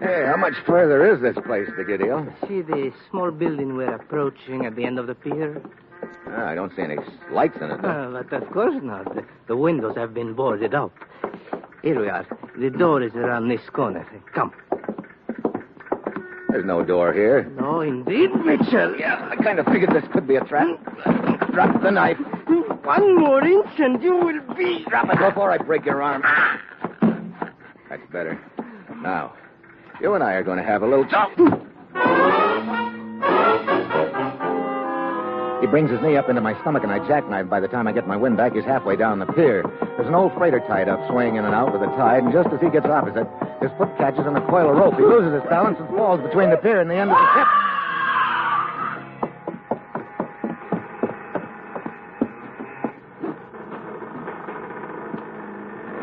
Hey, how much further is this place, DeGidio? See the small building we're approaching at the end of the pier? I don't see any lights in it. But of course not. The windows have been boarded up. Here we are. The door is around this corner. Come. There's no door here. No, indeed, Mitchell. Yeah, I kind of figured this could be a trap. Drop the knife. One more inch and you will be... Drop it before I break your arm. That's better. Now, you and I are going to have a little talk. He brings his knee up into my stomach, and I jackknife. By the time I get my wind back, he's halfway down the pier. There's an old freighter tied up, swaying in and out with the tide, and just as he gets opposite, his foot catches in a coil of rope. He loses his balance and falls between the pier and the end of the ship.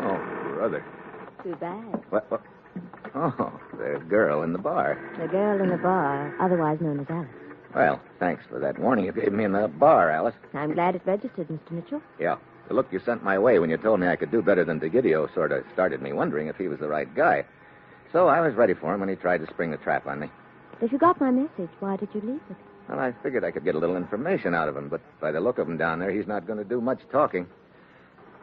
Oh, brother. Too bad. What? Oh, the girl in the bar. The girl in the bar, otherwise known as Alice. Well, thanks for that warning you gave me in the bar, Alice. I'm glad it registered, Mr. Mitchell. Yeah. The look you sent my way when you told me I could do better than DeGidio sort of started me wondering if he was the right guy. So I was ready for him when he tried to spring the trap on me. If you got my message, why did you leave it? Well, I figured I could get a little information out of him, but by the look of him down there, he's not going to do much talking.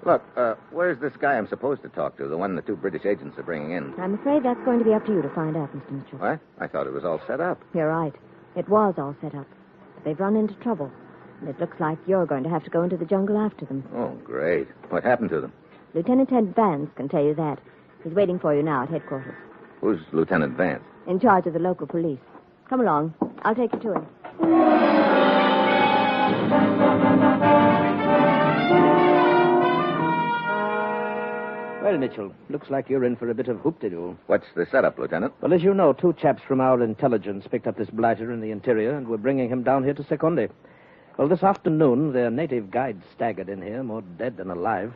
Look, where's this guy I'm supposed to talk to, the one the 2 British agents are bringing in? I'm afraid that's going to be up to you to find out, Mr. Mitchell. What? I thought it was all set up. You're right. It was all set up. But they've run into trouble. And it looks like you're going to have to go into the jungle after them. Oh, great. What happened to them? Lieutenant Ted Vance can tell you that. He's waiting for you now at headquarters. Who's Lieutenant Vance? In charge of the local police. Come along. I'll take you to him. Well, Mitchell, looks like you're in for a bit of hoop-de-doo. What's the setup, Lieutenant? Well, as you know, 2 chaps from our intelligence picked up this blighter in the interior and were bringing him down here to Secondi. Well, this afternoon, their native guide staggered in here, more dead than alive.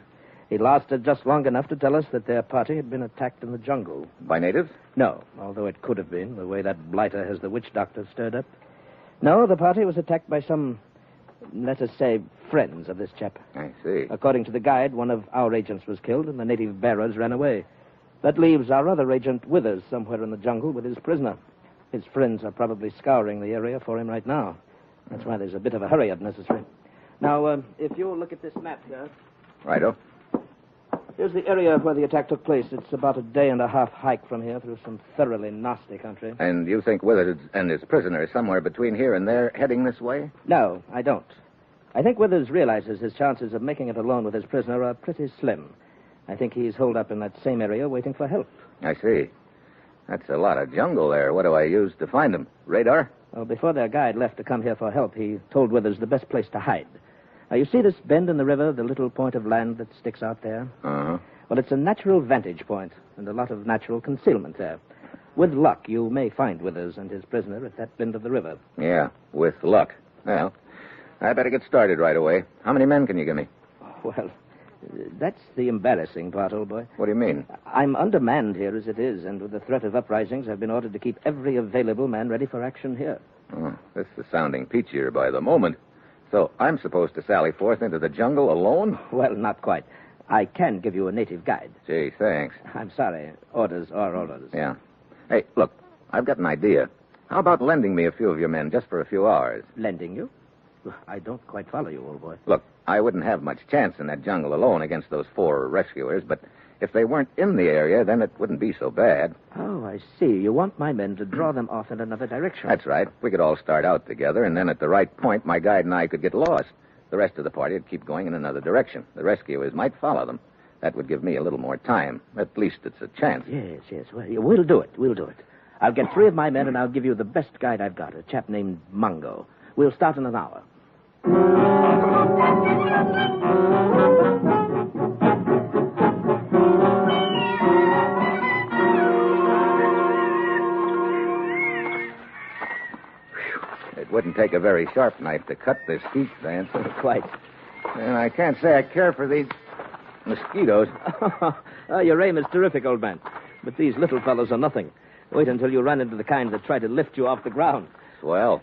He lasted just long enough to tell us that their party had been attacked in the jungle. By natives? No, although it could have been, the way that blighter has the witch doctor stirred up. No, the party was attacked by some, let us say, friends of this chap. I see. According to the guide, one of our agents was killed and the native bearers ran away. That leaves our other agent Withers somewhere in the jungle with his prisoner. His friends are probably scouring the area for him right now. That's why there's a bit of a hurry-up necessary. Now, if you'll look at this map here. Righto. Here's the area where the attack took place. It's about a day-and-a-half hike from here through some thoroughly nasty country. And you think Withers and his prisoner are somewhere between here and there, heading this way? No, I don't. I think Withers realizes his chances of making it alone with his prisoner are pretty slim. I think he's holed up in that same area waiting for help. I see. That's a lot of jungle there. What do I use to find him? Radar? Well, before their guide left to come here for help, he told Withers the best place to hide. Now, you see this bend in the river, the little point of land that sticks out there? Uh-huh. Well, it's a natural vantage point and a lot of natural concealment there. With luck, you may find Withers and his prisoner at that bend of the river. Yeah, with luck. Well, I better get started right away. How many men can you give me? Well, that's the embarrassing part, old boy. What do you mean? I'm undermanned here as it is, and with the threat of uprisings, I've been ordered to keep every available man ready for action here. Oh, this is sounding peachier by the moment. So I'm supposed to sally forth into the jungle alone? Well, not quite. I can give you a native guide. Gee, thanks. I'm sorry. Orders are orders. Yeah. Hey, look, I've got an idea. How about lending me a few of your men just for a few hours? Lending you? I don't quite follow you, old boy. Look, I wouldn't have much chance in that jungle alone against those 4 rescuers, but if they weren't in the area, then it wouldn't be so bad. Oh, I see. You want my men to draw them off in another direction. That's right. We could all start out together, and then at the right point, my guide and I could get lost. The rest of the party would keep going in another direction. The rescuers might follow them. That would give me a little more time. At least it's a chance. Yes. Well, we'll do it. I'll get 3 of my men, and I'll give you the best guide I've got, a chap named Mungo. We'll start in an hour. It wouldn't take a very sharp knife to cut this heat, Vance. Quite. And I can't say I care for these mosquitoes. Your aim is terrific, old man. But these little fellows are nothing. Wait until you run into the kind that try to lift you off the ground. Swell.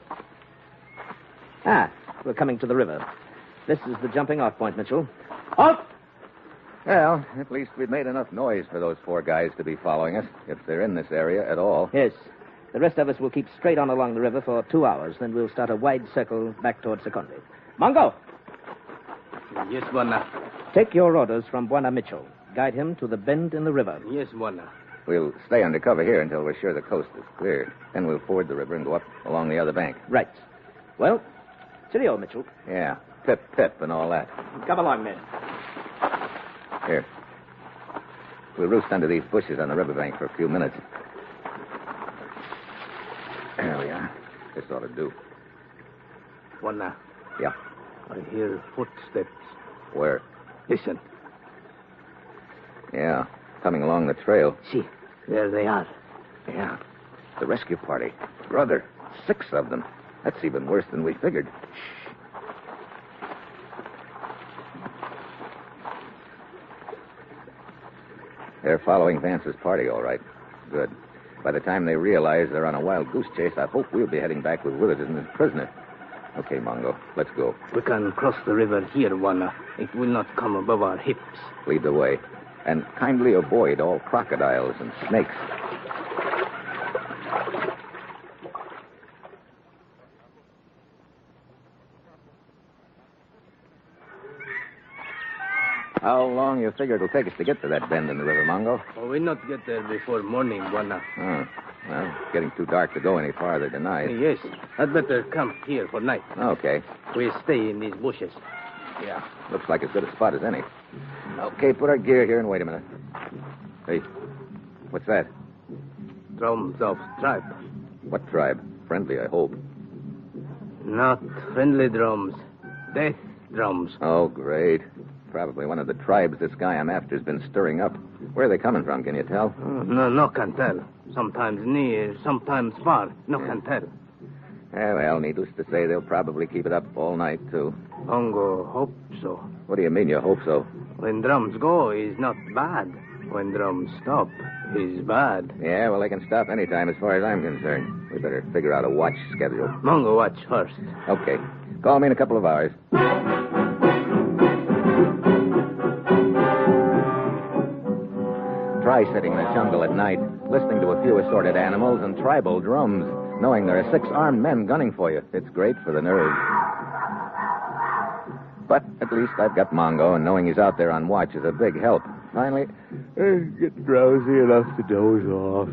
We're coming to the river. This is the jumping-off point, Mitchell. Up! Well, at least we've made enough noise for those 4 guys to be following us, if they're in this area at all. Yes. The rest of us will keep straight on along the river for 2 hours. Then we'll start a wide circle back towards Secondi. Mungo! Yes, Buona. Take your orders from Buona Mitchell. Guide him to the bend in the river. Yes, Buona. We'll stay under cover here until we're sure the coast is clear. Then we'll ford the river and go up along the other bank. Right. Well, cheerio, Mitchell. Yeah, pip, and all that. Come along, men. Here. We'll roost under these bushes on the riverbank for a few minutes. There we are. This ought to do. Buona. Yeah. I hear footsteps. Where? Listen. Yeah, coming along the trail. See, there they are. Yeah, the rescue party. Brother, 6 of them. That's even worse than we figured. They're following Vance's party, all right. Good. By the time they realize they're on a wild goose chase, I hope we'll be heading back with Willard and his prisoner. Okay, Mongo, let's go. We can cross the river here, Buona. It will not come above our hips. Lead the way. And kindly avoid all crocodiles and snakes. How long you figure it'll take us to get to that bend in the river, Mongo? Oh, we'll not get there before morning, Buona. Oh, well, it's getting too dark to go any farther tonight. Yes, I'd better camp here for night. Okay. We'll stay in these bushes. Yeah, looks like as good a spot as any. Okay, put our gear here and wait a minute. Hey, what's that? Drums of tribe. What tribe? Friendly, I hope. Not friendly drums. Death drums. Oh, great. Probably one of the tribes this guy I'm after has been stirring up. Where are they coming from, can you tell? No can tell. Sometimes near, sometimes far. No can tell. Well, needless to say, they'll probably keep it up all night, too. Ongo hope so. What do you mean you hope so? When drums go, is not bad. When drums stop, is bad. Yeah, well, they can stop any time as far as I'm concerned. We better figure out a watch schedule. Mongo watch first. Okay. Call me in a couple of hours. Try sitting in the jungle at night, listening to a few assorted animals and tribal drums, knowing there are 6 armed men gunning for you. It's great for the nerves. But at least I've got Mongo, and knowing he's out there on watch is a big help. Finally, I get drowsy enough to doze off.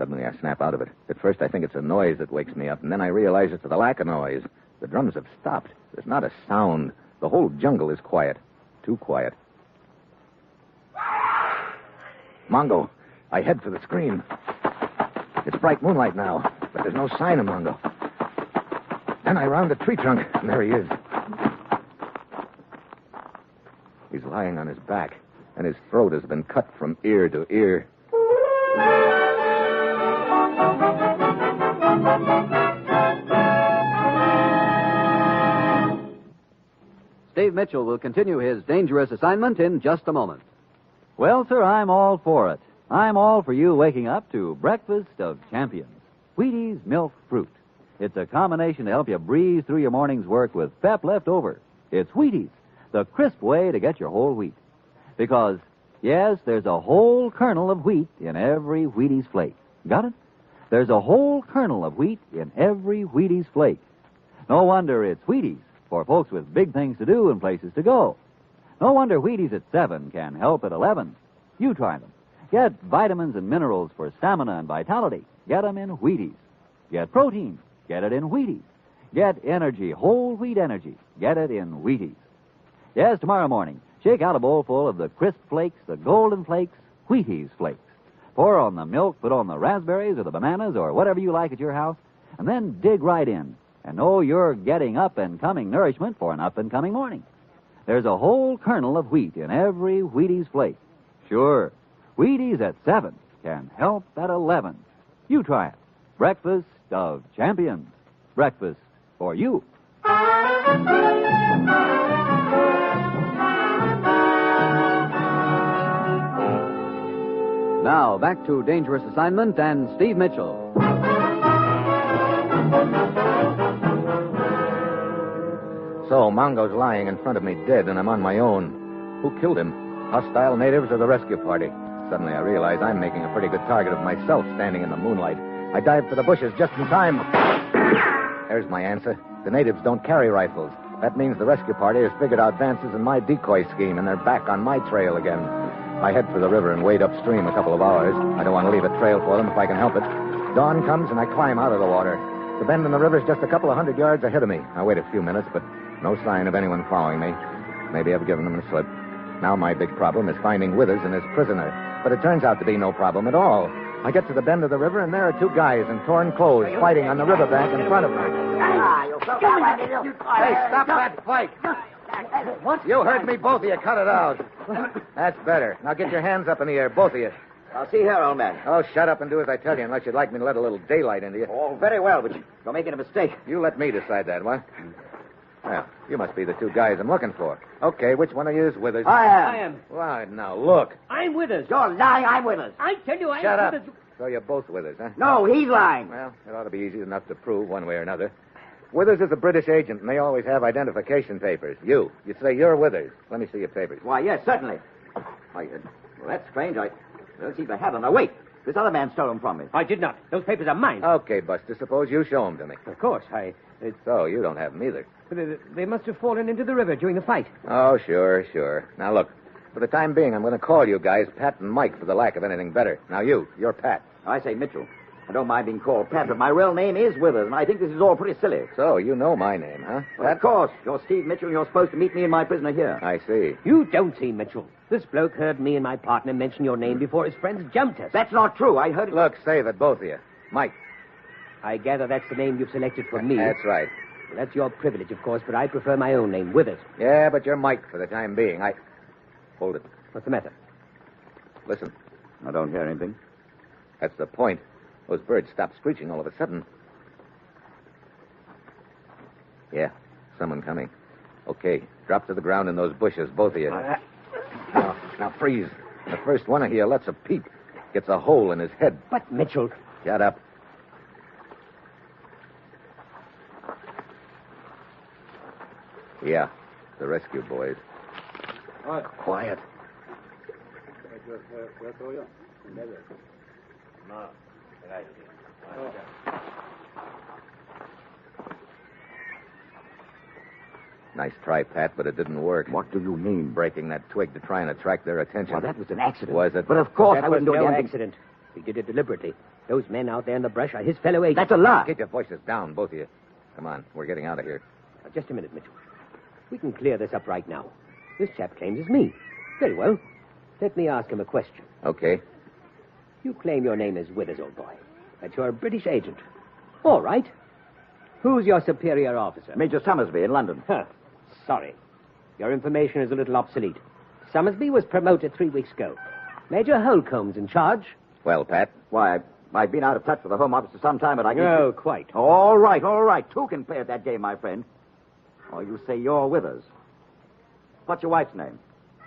Suddenly I snap out of it. At first I think it's a noise that wakes me up, and then I realize it's the lack of noise. The drums have stopped. There's not a sound. The whole jungle is quiet. Too quiet. Mongo. I head for the screen. It's bright moonlight now, but there's no sign of Mongo. Then I round a tree trunk, and there he is. He's lying on his back, and his throat has been cut from ear to ear. Steve Mitchell will continue his dangerous assignment in just a moment. Well, sir, I'm all for it. I'm all for you waking up to breakfast of champions. Wheaties Milk Fruit. It's a combination to help you breeze through your morning's work with pep left over. It's Wheaties, the crisp way to get your whole wheat. Because, yes, there's a whole kernel of wheat in every Wheaties flake. Got it? There's a whole kernel of wheat in every Wheaties flake. No wonder it's Wheaties for folks with big things to do and places to go. No wonder Wheaties at 7 can help at 11. You try them. Get vitamins and minerals for stamina and vitality. Get them in Wheaties. Get protein. Get it in Wheaties. Get energy, whole wheat energy. Get it in Wheaties. Yes, tomorrow morning, shake out a bowl full of the crisp flakes, the golden flakes, Wheaties flakes. Pour on the milk, put on the raspberries or the bananas or whatever you like at your house, and then dig right in and know you're getting up-and-coming nourishment for an up-and-coming morning. There's a whole kernel of wheat in every Wheaties flake. Sure, Wheaties at 7 can help at 11. You try it. Breakfast of champions. Breakfast for you. Now, back to Dangerous Assignment and Steve Mitchell. So, Mongo's lying in front of me dead, and I'm on my own. Who killed him? Hostile natives or the rescue party? Suddenly I realize I'm making a pretty good target of myself standing in the moonlight. I dive for the bushes just in time. There's my answer. The natives don't carry rifles. That means the rescue party has figured out advances in my decoy scheme, and they're back on my trail again. I head for the river and wade upstream a couple of hours. I don't want to leave a trail for them if I can help it. Dawn comes, and I climb out of the water. The bend in the river's just a couple of 100 yards ahead of me. I wait a few minutes, but no sign of anyone following me. Maybe I've given them the slip. Now my big problem is finding Withers and his prisoner. But it turns out to be no problem at all. I get to the bend of the river, and there are two guys in torn clothes fighting on the riverbank in front of me. Hey, stop that fight. What? You heard me, both of you. Cut it out. That's better. Now get your hands up in the air, both of you. I'll see here, old man. Oh, shut up and do as I tell you, unless you'd like me to let a little daylight into you. Oh, very well, but you're making a mistake. You let me decide that, what? Well, you must be the two guys I'm looking for. Okay, which one of you is Withers? I am. Well, now, look. I'm Withers. You're lying. I'm Withers. I tell you, I'm Shut up. Withers. So you're both Withers, huh? No, he's lying. Well, it ought to be easy enough to prove one way or another. Withers is a British agent, and they always have identification papers. You say you're Withers. Let me see your papers. Why, yes, certainly. Well, that's strange. I don't seem to have them. Now, wait. This other man stole them from me. I did not. Those papers are mine. Okay, Buster, suppose you show them to me. Of course, So you don't have them either. They must have fallen into the river during the fight. Oh, sure. Now, look. For the time being, I'm going to call you guys Pat and Mike for the lack of anything better. Now, you're Pat. I say Mitchell. I don't mind being called Pat, but my real name is Withers, and I think this is all pretty silly. So, you know my name, huh? Well, of course. You're Steve Mitchell, and you're supposed to meet me and my prisoner here. I see. You don't see Mitchell. This bloke heard me and my partner mention your name before his friends jumped us. That's not true. I heard it. Look, save it, both of you. Mike. I gather that's the name you've selected for me. That's right. Well, that's your privilege, of course, but I prefer my own name, Withers. Yeah, but you're Mike for the time being. Hold it. What's the matter? Listen. I don't hear anything. That's the point. Those birds stopped screeching all of a sudden. Yeah, someone coming. Okay, drop to the ground in those bushes, both of you. Now freeze. The first one of you lets a peep. Gets a hole in his head. But, Mitchell... Shut up. Yeah, the rescue boys. Quiet. Nice try, Pat, but it didn't work. What do you mean? Breaking that twig to try and attract their attention. Well, that was an accident. Was it? But of course that I wouldn't was do no anything. accident. We did it deliberately. Those men out there in the brush are his fellow agents. That's a lie. Keep your voices down, both of you. Come on, we're getting out of here. Just a minute, Mitchell. We can clear this up right now. This chap claims it's me. Very well. Let me ask him a question. Okay. You claim your name is Withers, old boy. That you're a British agent. All right. Who's your superior officer? Major Summersby in London. Huh. Sorry. Your information is a little obsolete. Summersby was promoted 3 weeks ago. Major Holcomb's in charge. Well, Pat? Why, I've been out of touch with the Home Office for some time, but I can... No, quite. All right. Two can play at that game, my friend. Oh, you say you're Withers. What's your wife's name?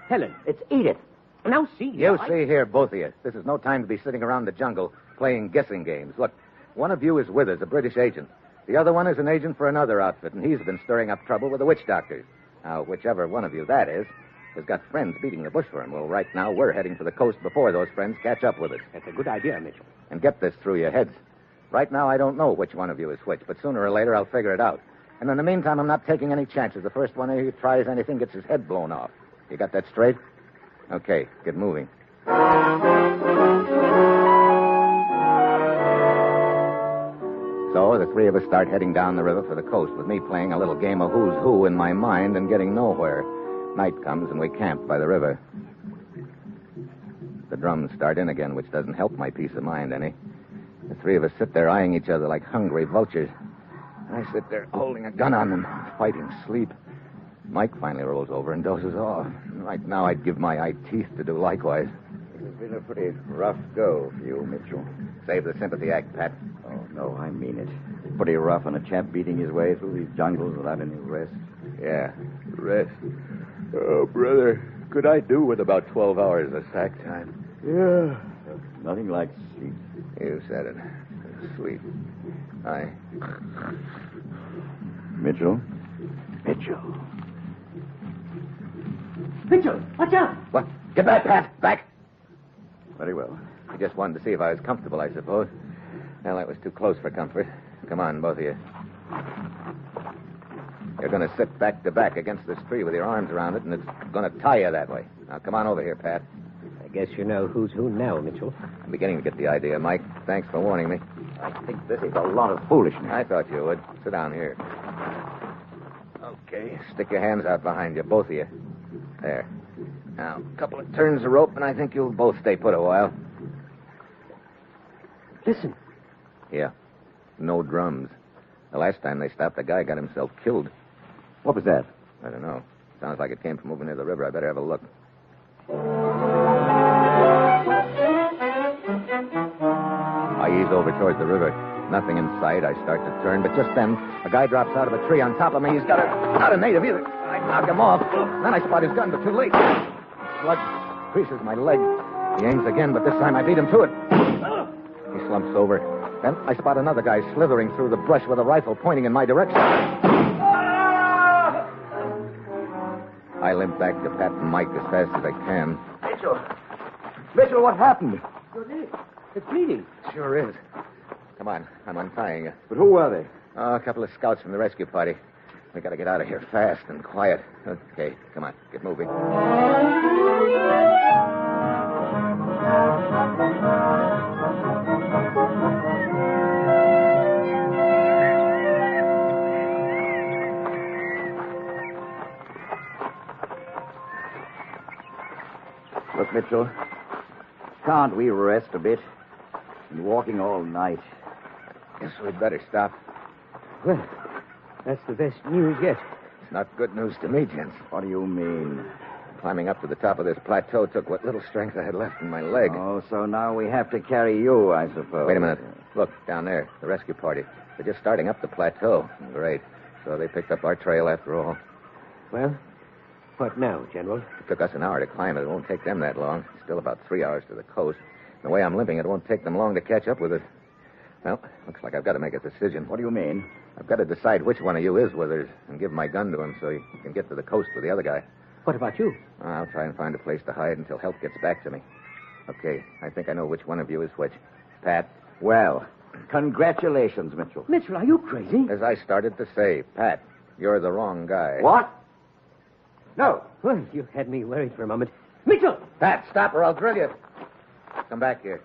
Helen. It's Edith. Now, see... You see here, both of you. This is no time to be sitting around the jungle playing guessing games. Look, one of you is Withers, a British agent. The other one is an agent for another outfit, and he's been stirring up trouble with the witch doctors. Now, whichever one of you that is, has got friends beating the bush for him. Well, right now, we're heading for the coast before those friends catch up with us. That's a good idea, Mitchell. And get this through your heads. Right now, I don't know which one of you is which, but sooner or later, I'll figure it out. And in the meantime, I'm not taking any chances. The first one of you tries anything gets his head blown off. You got that straight? Okay, get moving. So the three of us start heading down the river for the coast, with me playing a little game of who's who in my mind and getting nowhere. Night comes and we camp by the river. The drums start in again, which doesn't help my peace of mind any. The three of us sit there eyeing each other like hungry vultures. I sit there holding a gun on them, fighting sleep. Mike finally rolls over and dozes off. Right now, I'd give my eye teeth to do likewise. It's been a pretty rough go for you, Mitchell. Save the sympathy act, Pat. Oh, no, I mean it. Pretty rough on a chap beating his way through these jungles without any rest. Yeah, rest. Oh, brother, could I do with about 12 hours of sack time? Yeah. Nothing like sleep. You said it. Sleep. Mitchell? Mitchell, watch out! What? Get back, Pat. Back. Very well. I just wanted to see if I was comfortable, I suppose. Well, that was too close for comfort. Come on, both of you. You're going to sit back to back against this tree with your arms around it, and it's going to tie you that way. Now, come on over here, Pat. I guess you know who's who now, Mitchell. I'm beginning to get the idea, Mike. Thanks for warning me. I think this is a lot of foolishness. I thought you would. Sit down here. Okay, stick your hands out behind you, both of you. There. Now, a couple of turns of rope, and I think you'll both stay put a while. Listen. Yeah. No drums. The last time they stopped, the guy got himself killed. What was that? I don't know. Sounds like it came from over near the river. I better have a look. I ease over towards the river. Nothing in sight. I start to turn, but just then, a guy drops out of a tree on top of me. He's not a native either. I knock him off. Then I spot his gun, but too late. Blood creases my leg. He aims again, but this time I beat him to it. He slumps over. Then I spot another guy slithering through the brush with a rifle pointing in my direction. I limp back to Pat and Mike as fast as I can. Mitchell, what happened? It's bleeding. Sure is. Come on, I'm untying you. But who were they? Oh, a couple of scouts from the rescue party. We gotta get out of here fast and quiet. Okay, come on, get moving. Look, Mitchell, can't we rest a bit? Been walking all night. Guess we'd better stop. Well, that's the best news yet. It's not good news to me, gents. What do you mean? Climbing up to the top of this plateau took what little strength I had left in my leg. Oh, so now we have to carry you, I suppose. Wait a minute. Look, down there, the rescue party. They're just starting up the plateau. Great. So they picked up our trail after all. Well, what now, General? It took us an hour to climb it. It won't take them that long. Still about 3 hours to the coast. The way I'm limping, it won't take them long to catch up with us. Well, looks like I've got to make a decision. What do you mean? I've got to decide which one of you is Withers and give my gun to him so he can get to the coast with the other guy. What about you? I'll try and find a place to hide until help gets back to me. Okay, I think I know which one of you is which. Pat? Well, congratulations, Mitchell. Mitchell, are you crazy? As I started to say, Pat, you're the wrong guy. What? No. Well, you had me worried for a moment. Mitchell! Pat, stop or I'll drill you. Come back here.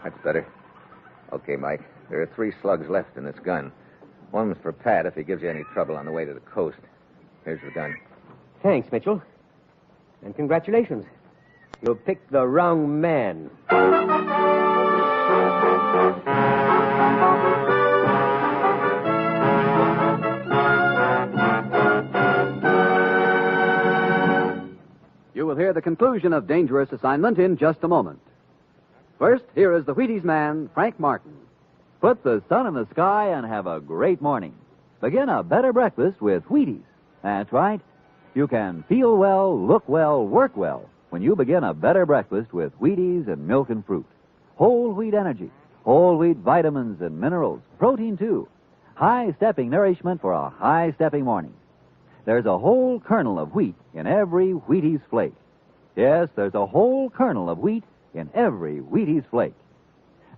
That's better. Okay, Mike. There are 3 slugs left in this gun. One's for Pat if he gives you any trouble on the way to the coast. Here's the gun. Thanks, Mitchell. And congratulations. You picked the wrong man. You will hear the conclusion of Dangerous Assignment in just a moment. First, here is the Wheaties man, Frank Martin. Put the sun in the sky and have a great morning. Begin a better breakfast with Wheaties. That's right. You can feel well, look well, work well when you begin a better breakfast with Wheaties and milk and fruit. Whole wheat energy, whole wheat vitamins and minerals, protein too. High-stepping nourishment for a high-stepping morning. There's a whole kernel of wheat in every Wheaties flake. Yes, there's a whole kernel of wheat in every Wheaties flake.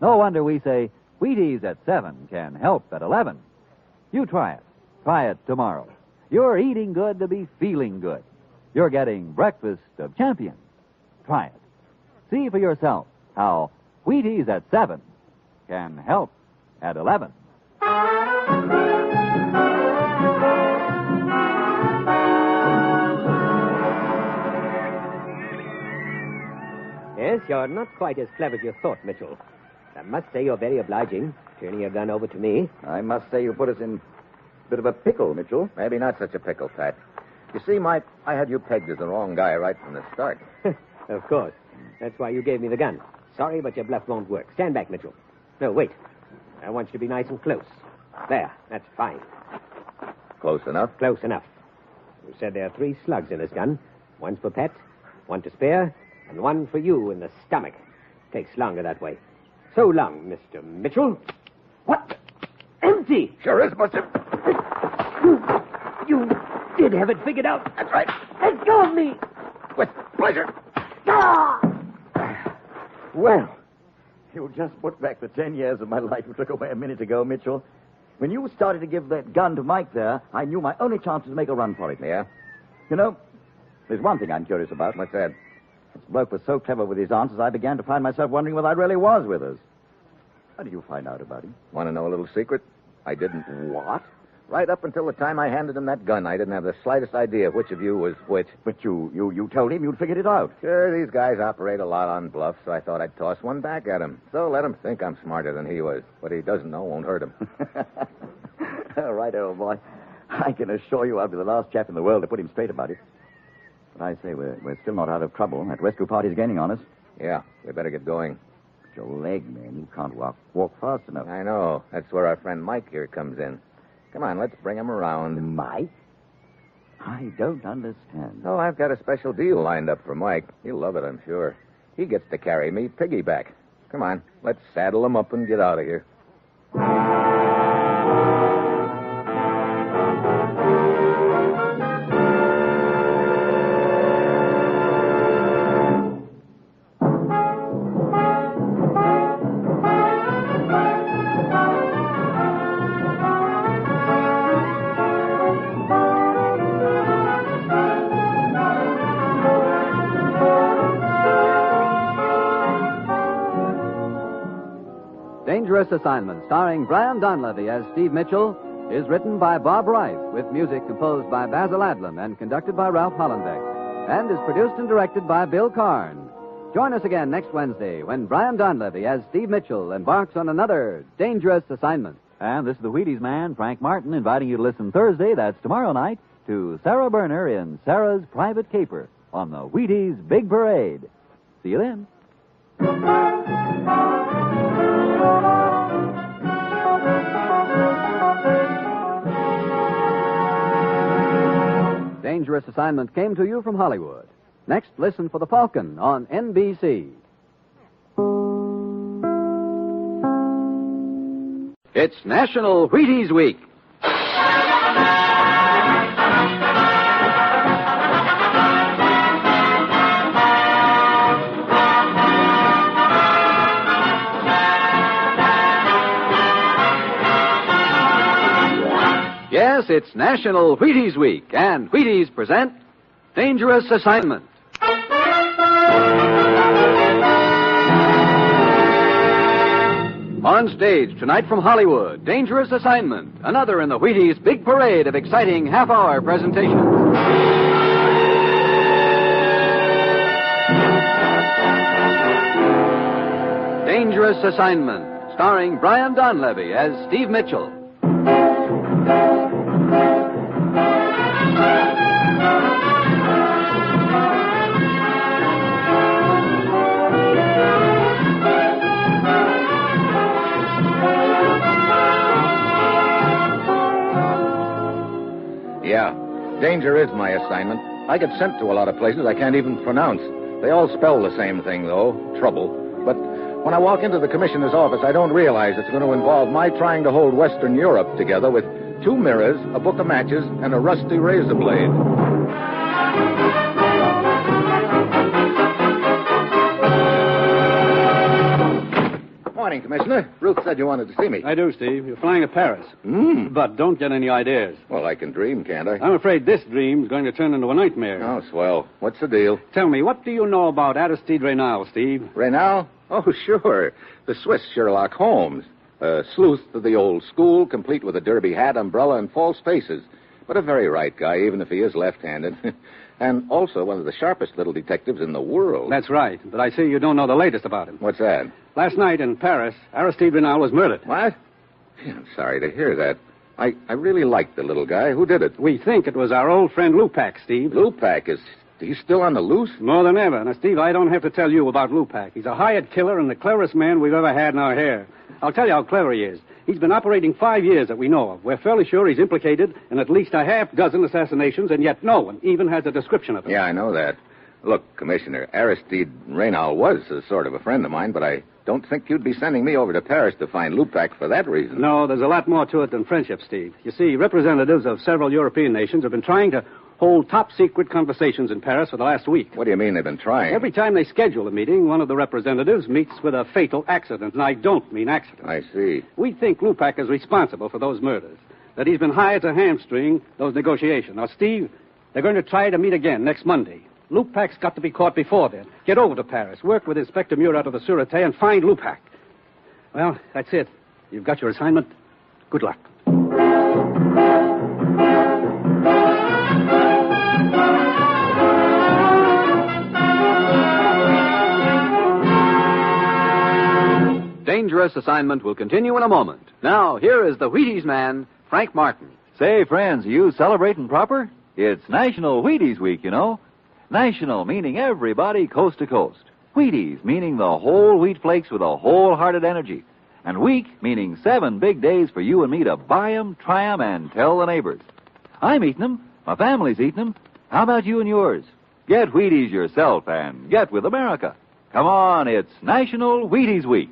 No wonder we say Wheaties at 7 can help at 11. You try it. Try it tomorrow. You're eating good to be feeling good. You're getting breakfast of champions. Try it. See for yourself how Wheaties at 7 can help at 11. Yes, you're not quite as clever as you thought, Mitchell. I must say you're very obliging, turning your gun over to me. I must say you put us in a bit of a pickle, Mitchell. Maybe not such a pickle, Pat. You see, Mike, I had you pegged as the wrong guy right from the start. Of course. That's why you gave me the gun. Sorry, but your bluff won't work. Stand back, Mitchell. No, wait. I want you to be nice and close. There, that's fine. Close enough? Close enough. You said there are 3 slugs in this gun. One's for Pat, one to spare, and one for you in the stomach. Takes longer that way. So long, Mr. Mitchell. What? Empty! Sure is, Buster. You did have it figured out. That's right. Let go of me. With pleasure. Ah! Well, you just put back the 10 years of my life you took away a minute ago, Mitchell. When you started to give that gun to Mike there, I knew my only chance was to make a run for it. Yeah? You know, there's one thing I'm curious about. What's that? This bloke was so clever with his answers, I began to find myself wondering whether I really was with us. How did you find out about him? Want to know a little secret? I didn't. What? Right up until the time I handed him that gun, I didn't have the slightest idea which of you was which. But you told him you'd figured it out. Sure, these guys operate a lot on bluff, so I thought I'd toss one back at him. So let him think I'm smarter than he was. What he doesn't know won't hurt him. All right, old boy. I can assure you I'll be the last chap in the world to put him straight about it. But I say, we're still not out of trouble. That rescue party's gaining on us. Yeah, we better get going. Your leg, man. You can't walk fast enough. I know. That's where our friend Mike here comes in. Come on, let's bring him around. Mike? I don't understand. Oh, I've got a special deal lined up for Mike. He'll love it, I'm sure. He gets to carry me piggyback. Come on, let's saddle him up and get out of here. Dangerous Assignment, starring Brian Donlevy as Steve Mitchell, is written by Bob Reif, with music composed by Basil Adlam and conducted by Ralph Hollenbeck, and is produced and directed by Bill Karn. Join us again next Wednesday when Brian Donlevy as Steve Mitchell embarks on another Dangerous Assignment. And this is the Wheaties man, Frank Martin, inviting you to listen Thursday, that's tomorrow night, to Sarah Berner in Sarah's Private Caper on the Wheaties Big Parade. See you then. Dangerous Assignment came to you from Hollywood. Next, listen for The Falcon on NBC. It's National Wheaties Week. Yes, it's National Wheaties Week, and Wheaties present Dangerous Assignment. On stage tonight from Hollywood, Dangerous Assignment, another in the Wheaties' big parade of exciting half-hour presentations. Dangerous Assignment, starring Brian Donlevy as Steve Mitchell. Yeah, danger is my assignment. I get sent to a lot of places I can't even pronounce. They all spell the same thing, though, trouble. But when I walk into the commissioner's office, I don't realize it's going to involve my trying to hold Western Europe together with 2 mirrors, a book of matches, and a rusty razor blade. Morning, Commissioner. Ruth said you wanted to see me. I do, Steve. You're flying to Paris. But don't get any ideas. Well, I can dream, can't I? I'm afraid this dream's going to turn into a nightmare. Oh, swell. What's the deal? Tell me, what do you know about Aristide Reynal, Steve? Reynal? Oh, sure. The Swiss Sherlock Holmes. A sleuth of the old school, complete with a derby hat, umbrella, and false faces. But a very right guy, even if he is left-handed. And also one of the sharpest little detectives in the world. That's right. But I see you don't know the latest about him. What's that? Last night in Paris, Aristide Reynal was murdered. What? Yeah, I'm sorry to hear that. I really liked the little guy. Who did it? We think it was our old friend Lupac, Steve. Lupac? Is he still on the loose? More than ever. Now, Steve, I don't have to tell you about Lupac. He's a hired killer and the cleverest man we've ever had in our hair. I'll tell you how clever he is. He's been operating 5 years that we know of. We're fairly sure he's implicated in at least a half dozen assassinations, and yet no one even has a description of him. Yeah, I know that. Look, Commissioner, Aristide Reynal was a sort of a friend of mine, but I don't think you'd be sending me over to Paris to find Lupac for that reason. No, there's a lot more to it than friendship, Steve. You see, representatives of several European nations have been trying to hold top-secret conversations in Paris for the last week. What do you mean they've been trying? Every time they schedule a meeting, one of the representatives meets with a fatal accident, and I don't mean accident. I see. We think Lupac is responsible for those murders, that he's been hired to hamstring those negotiations. Now, Steve, they're going to try to meet again next Monday. Lupac's got to be caught before then. Get over to Paris, work with Inspector Murat of the Sûreté, and find Lupac. Well, that's it. You've got your assignment. Good luck. Dangerous Assignment will continue in a moment. Now, here is the Wheaties man, Frank Martin. Say, friends, are you celebrating proper? It's National Wheaties Week, you know. National meaning everybody coast to coast. Wheaties meaning the whole wheat flakes with a wholehearted energy. And week meaning 7 big days for you and me to buy 'em, try 'em, and tell the neighbors. I'm eating 'em. My family's eating 'em. How about you and yours? Get Wheaties yourself and get with America. Come on, it's National Wheaties Week.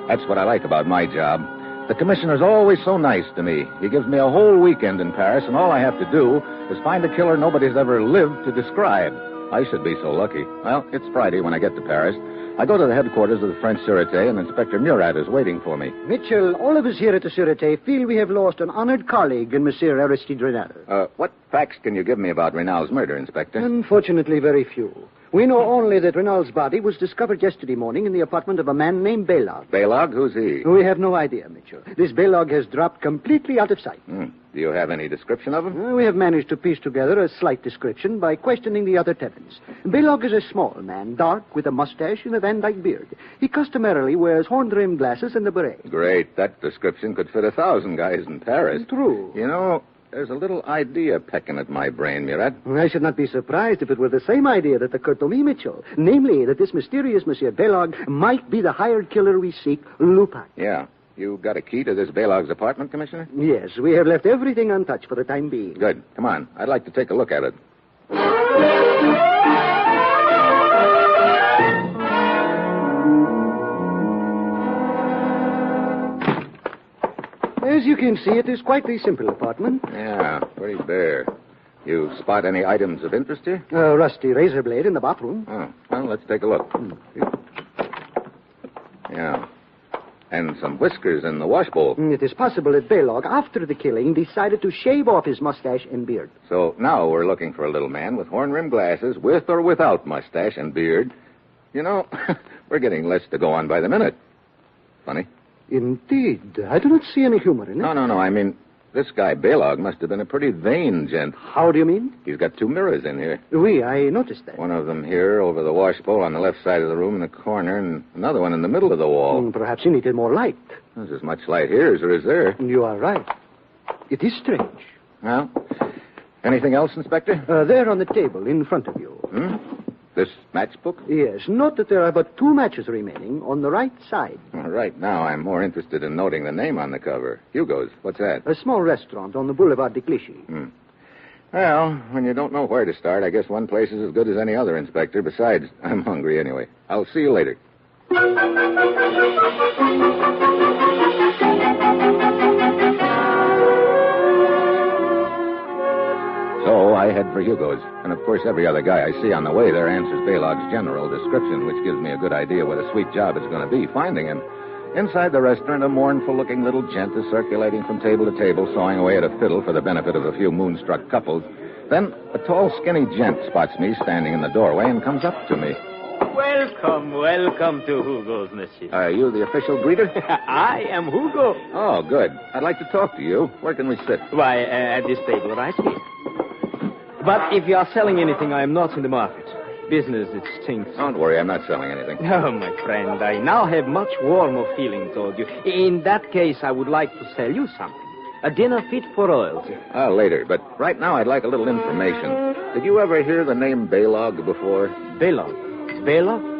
That's what I like about my job. The commissioner's always so nice to me. He gives me a whole weekend in Paris, and all I have to do is find a killer nobody's ever lived to describe. I should be so lucky. Well, it's Friday when I get to Paris. I go to the headquarters of the French Sûreté, and Inspector Murat is waiting for me. Mitchell, all of us here at the Sûreté feel we have lost an honored colleague in Monsieur Aristide Reynal. What facts can you give me about Reynal's murder, Inspector? Unfortunately, very few. We know only that Reynal's body was discovered yesterday morning in the apartment of a man named Belog. Belog? Who's he? We have no idea, Mitchell. This Belog has dropped completely out of sight. Do you have any description of him? We have managed to piece together a slight description by questioning the other tenants. Belog is a small man, dark, with a mustache and a Van Dyke beard. He customarily wears horn-rimmed glasses and a beret. Great. That description could fit 1,000 guys in Paris. True. You know, there's a little idea pecking at my brain, Murat. I should not be surprised if it were the same idea that occurred to me, Mitchell. Namely, that this mysterious Monsieur Belog might be the hired killer we seek, Lupac. Yeah. You got a key to this Belog's apartment, Commissioner? Yes, we have left everything untouched for the time being. Good. Come on. I'd like to take a look at it. As you can see, it is quite a simple apartment. Yeah, pretty bare. You spot any items of interest here? A rusty razor blade in the bathroom. Oh, well, let's take a look. Yeah. And some whiskers in the wash bowl. It is possible that Belog, after the killing, decided to shave off his mustache and beard. So now we're looking for a little man with horn-rimmed glasses, with or without mustache and beard. You know, we're getting less to go on by the minute. Funny? Indeed. I do not see any humor in it. No. I mean, this guy Belog must have been a pretty vain gent. How do you mean? He's got 2 mirrors in here. Oui, I noticed that. One of them here over the wash bowl on the left side of the room in the corner, and another one in the middle of the wall. Perhaps he needed more light. There's as much light here as there is there. You are right. It is strange. Well, anything else, Inspector? There on the table in front of you. This matchbook? Yes. Note that there are but 2 matches remaining on the right side. Right now, I'm more interested in noting the name on the cover. Hugo's. What's that? A small restaurant on the Boulevard de Clichy. Well, when you don't know where to start, I guess one place is as good as any other, Inspector. Besides, I'm hungry anyway. I'll see you later. So I head for Hugo's. And of course, every other guy I see on the way there answers Belog's general description, which gives me a good idea what a sweet job it's going to be finding him. Inside the restaurant, a mournful-looking little gent is circulating from table to table, sawing away at a fiddle for the benefit of a few moonstruck couples. Then a tall, skinny gent spots me standing in the doorway and comes up to me. Welcome to Hugo's, monsieur. Are you the official greeter? I am Hugo. Oh, good. I'd like to talk to you. Where can we sit? Why, at this table right here. But if you are selling anything, I am not in the market. Business, it stinks. Don't worry, I'm not selling anything. Oh, my friend, I now have much warmer feeling toward you. In that case, I would like to sell you something. A dinner fit for royalty. Later, but right now I'd like a little information. Did you ever hear the name Belog before? Belog? Belog?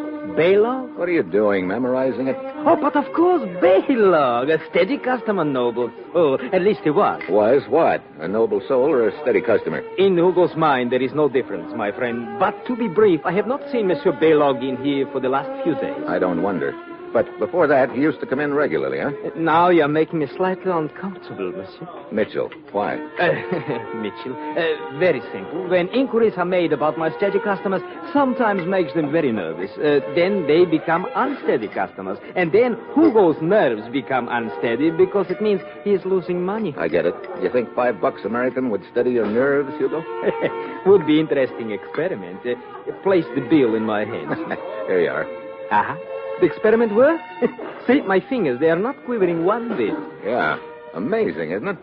What are you doing, memorizing it? Oh, but of course, Belog, a steady customer, noble. Oh, at least he was. Was what? A noble soul or a steady customer? In Hugo's mind, there is no difference, my friend. But to be brief, I have not seen Monsieur Belog in here for the last few days. I don't wonder. But before that, he used to come in regularly, huh? Now you're making me slightly uncomfortable, monsieur. Mitchell. Why? Mitchell. Very simple. When inquiries are made about my steady customers, sometimes makes them very nervous. Then they become unsteady customers. And then Hugo's nerves become unsteady because it means he is losing money. I get it. You think $5 American would steady your nerves, Hugo? Would be interesting experiment. Place the bill in my hands. Here you are. Uh-huh. The experiment worked? See, my fingers, they are not quivering one bit. Yeah. Amazing, isn't it?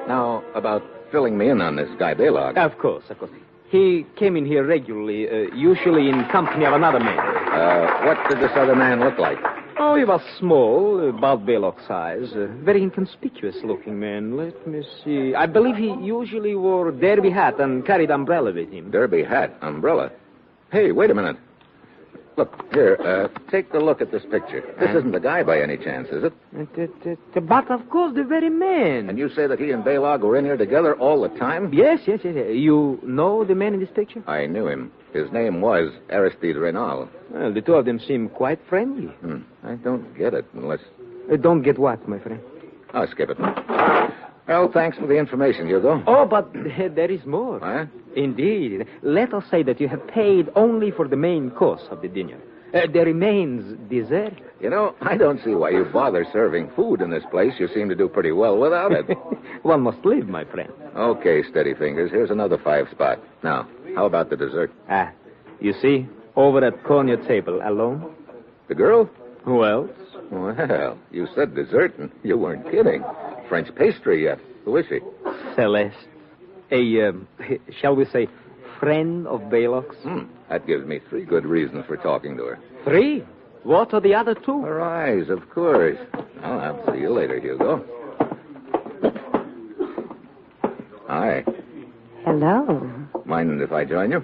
Now, about filling me in on this guy Belog. Of course. He came in here regularly, usually in company of another man. What did this other man look like? Oh, he was small, about Belog's size. Very inconspicuous-looking man. Let me see. I believe he usually wore derby hat and carried umbrella with him. Derby hat, umbrella? Hey, wait a minute. Look, here, take a look at this picture. This isn't the guy by any chance, is it? But, of course, the very man. And you say that he and Belog were in here together all the time? Yes. You know the man in this picture? I knew him. His name was Aristide Renal. Well, the two of them seem quite friendly. I don't get it unless... Don't get what, my friend? I'll skip it. Well, thanks for the information, Hugo. Oh, but there is more. Huh? Indeed. Let us say that you have paid only for the main course of the dinner. There remains dessert. You know, I don't see why you bother serving food in this place. You seem to do pretty well without it. One must live, my friend. Okay, steady fingers. Here's another 5 spot. Now, how about the dessert? You see, over that corner table, alone. The girl? Who else? Well, you said dessert, and you weren't kidding. French pastry yet. Who is she? Celeste. A, shall we say, friend of Belog's? That gives me 3 good reasons for talking to her. 3? What are the other 2? Her eyes, of course. Well, I'll see you later, Hugo. Hi. Hello. Mind if I join you?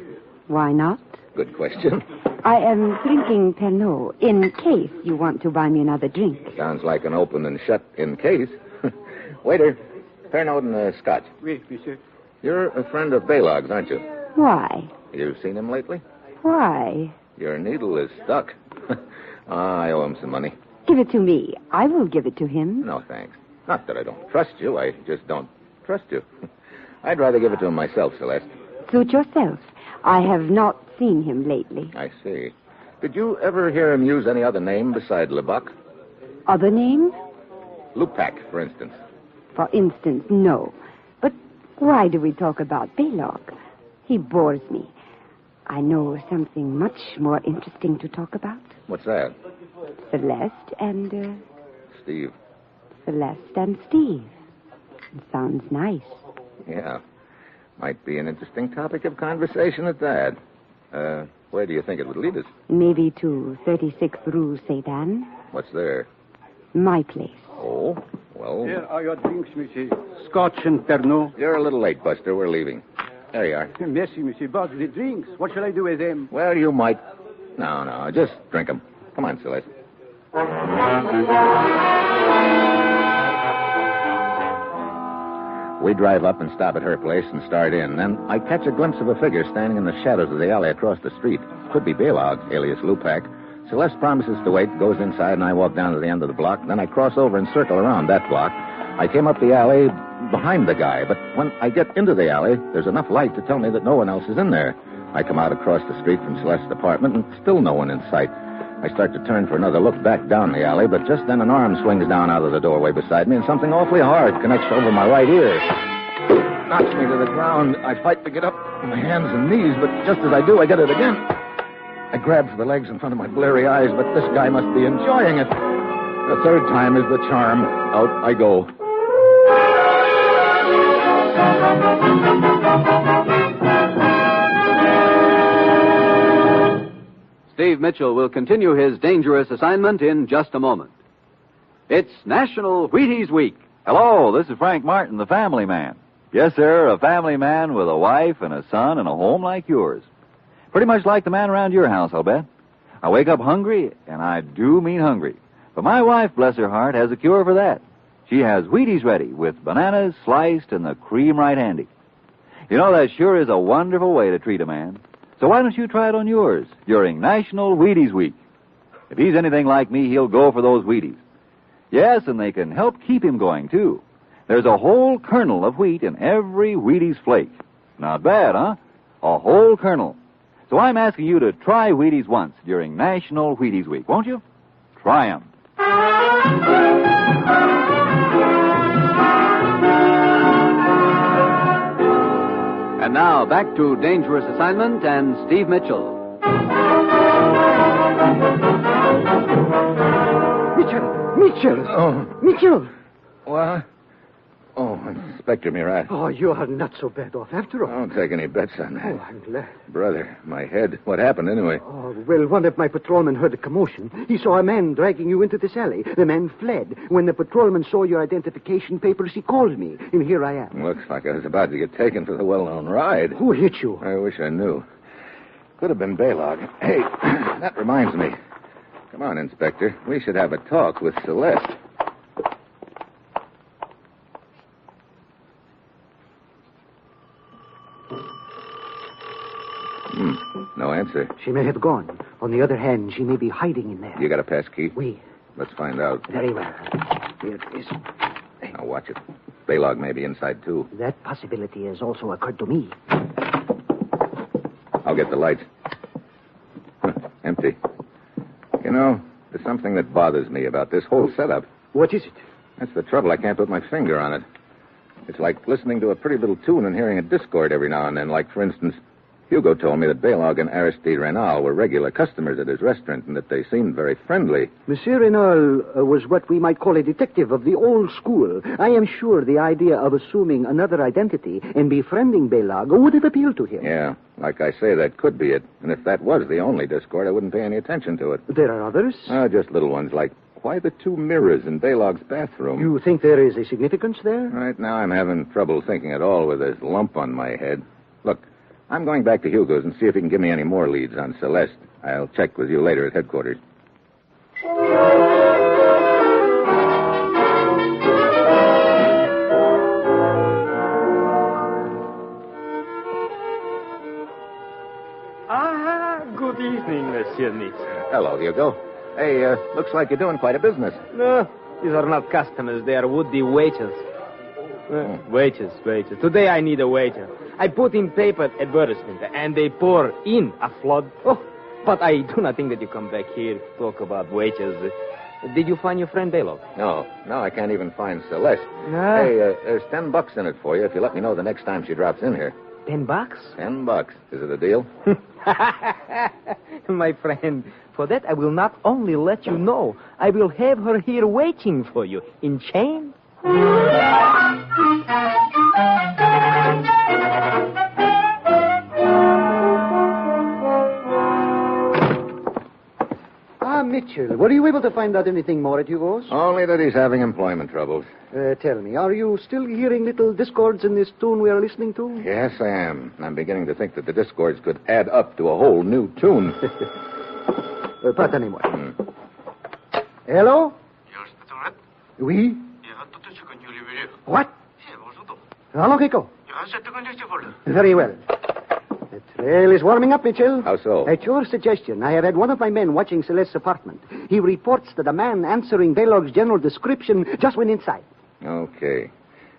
Why not? Good question. I am drinking Pernod in case you want to buy me another drink. Sounds like an open and shut in case. Waiter, Pernod and scotch. Oui, monsieur. You're a friend of Belog's, aren't you? Why? You've seen him lately? Why? Your needle is stuck. I owe him some money. Give it to me. I will give it to him. No, thanks. Not that I don't trust you. I just don't trust you. I'd rather give it to him myself, Celeste. Suit yourself. I have not seen him lately. I see. Did you ever hear him use any other name beside Lebuck? Other names? Lupac, for instance. For instance, no. But why do we talk about Belog? He bores me. I know something much more interesting to talk about. What's that? Celeste and, Steve. Celeste and Steve. It sounds nice. Yeah. Might be an interesting topic of conversation at that. Where do you think it would lead us? Maybe to 36th Rue Sedan. What's there? My place. Oh, well... Here are your drinks, monsieur. Scotch and Pernod. You're a little late, Buster. We're leaving. There you are. Merci, monsieur. But the drinks, what shall I do with them? Well, you might... No, just drink them. Come on, Celeste. We drive up and stop at her place and start in. Then I catch a glimpse of a figure standing in the shadows of the alley across the street. Could be Belog, alias Lupac. Celeste promises to wait, goes inside, and I walk down to the end of the block. Then I cross over and circle around that block. I came up the alley behind the guy, but when I get into the alley, there's enough light to tell me that no one else is in there. I come out across the street from Celeste's apartment, and still no one in sight. I start to turn for another look back down the alley, but just then an arm swings down out of the doorway beside me, and something awfully hard connects over my right ear. Knocks me to the ground. I fight to get up on my hands and knees, but just as I do, I get it again. I grab for the legs in front of my bleary eyes, but this guy must be enjoying it. The third time is the charm. Out I go. Steve Mitchell will continue his dangerous assignment in just a moment. It's National Wheaties Week. Hello, this is Frank Martin, the family man. Yes, sir, a family man with a wife and a son and a home like yours. Pretty much like the man around your house, I'll bet. I wake up hungry, and I do mean hungry. But my wife, bless her heart, has a cure for that. She has Wheaties ready with bananas sliced and the cream right handy. You know, that sure is a wonderful way to treat a man. So why don't you try it on yours during National Wheaties Week? If he's anything like me, he'll go for those Wheaties. Yes, and they can help keep him going, too. There's a whole kernel of wheat in every Wheaties flake. Not bad, huh? A whole kernel. So I'm asking you to try Wheaties once during National Wheaties Week, won't you? Try 'em. And now, back to Dangerous Assignment and Steve Mitchell. Mitchell! Oh. Mitchell! What? Oh, Inspector Murat. Oh, you are not so bad off after all. Don't take any bets on that. Oh, I'm glad. Brother, my head. What happened anyway? Oh, well, one of my patrolmen heard a commotion. He saw a man dragging you into this alley. The man fled. When the patrolman saw your identification papers, he called me, and here I am. Looks like I was about to get taken for the well-known ride. Who hit you? I wish I knew. Could have been Belog. Hey, that reminds me. Come on, Inspector. We should have a talk with Celeste. No answer. She may have gone. On the other hand, she may be hiding in there. You got a pass key? Oui. Let's find out. Very well. Here it is. Now, watch it. Belog may be inside, too. That possibility has also occurred to me. I'll get the lights. Empty. You know, there's something that bothers me about this whole setup. What is it? That's the trouble. I can't put my finger on it. It's like listening to a pretty little tune and hearing a discord every now and then. Like, for instance, Hugo told me that Belog and Aristide Renal were regular customers at his restaurant and that they seemed very friendly. Monsieur Renal was what we might call a detective of the old school. I am sure the idea of assuming another identity and befriending Belog would have appealed to him. Yeah, like I say, that could be it. And if that was the only discord, I wouldn't pay any attention to it. There are others? Just little ones, like why the two mirrors in Belog's bathroom. You think there is a significance there? Right now I'm having trouble thinking at all with this lump on my head. Look, I'm going back to Hugo's and see if he can give me any more leads on Celeste. I'll check with you later at headquarters. Good evening, Monsieur Mitchell. Hello, Hugo. Hey, looks like you're doing quite a business. No, these are not customers. They are would-be waiters. Waiters. Today I need a waiter. I put in paper advertisement, and they pour in a flood. Oh, but I do not think that you come back here to talk about waiters. Did you find your friend Belov? No, I can't even find Celeste. Nah. Hey, there's $10 in it for you if you let me know the next time she drops in here. $10? $10. Is it a deal? My friend, for that I will not only let you know, I will have her here waiting for you in chains. Mitchell, were you able to find out anything more at Hugo's? Only that he's having employment troubles. Tell me, are you still hearing little discords in this tune we are listening to? Yes, I am. I'm beginning to think that the discords could add up to a whole new tune. Pardonnez-moi. Hello? Oui? What? How long ago? Very well. The trail is warming up, Mitchell. How so? At your suggestion, I have had one of my men watching Celeste's apartment. He reports that a man answering Belog's general description just went inside. Okay.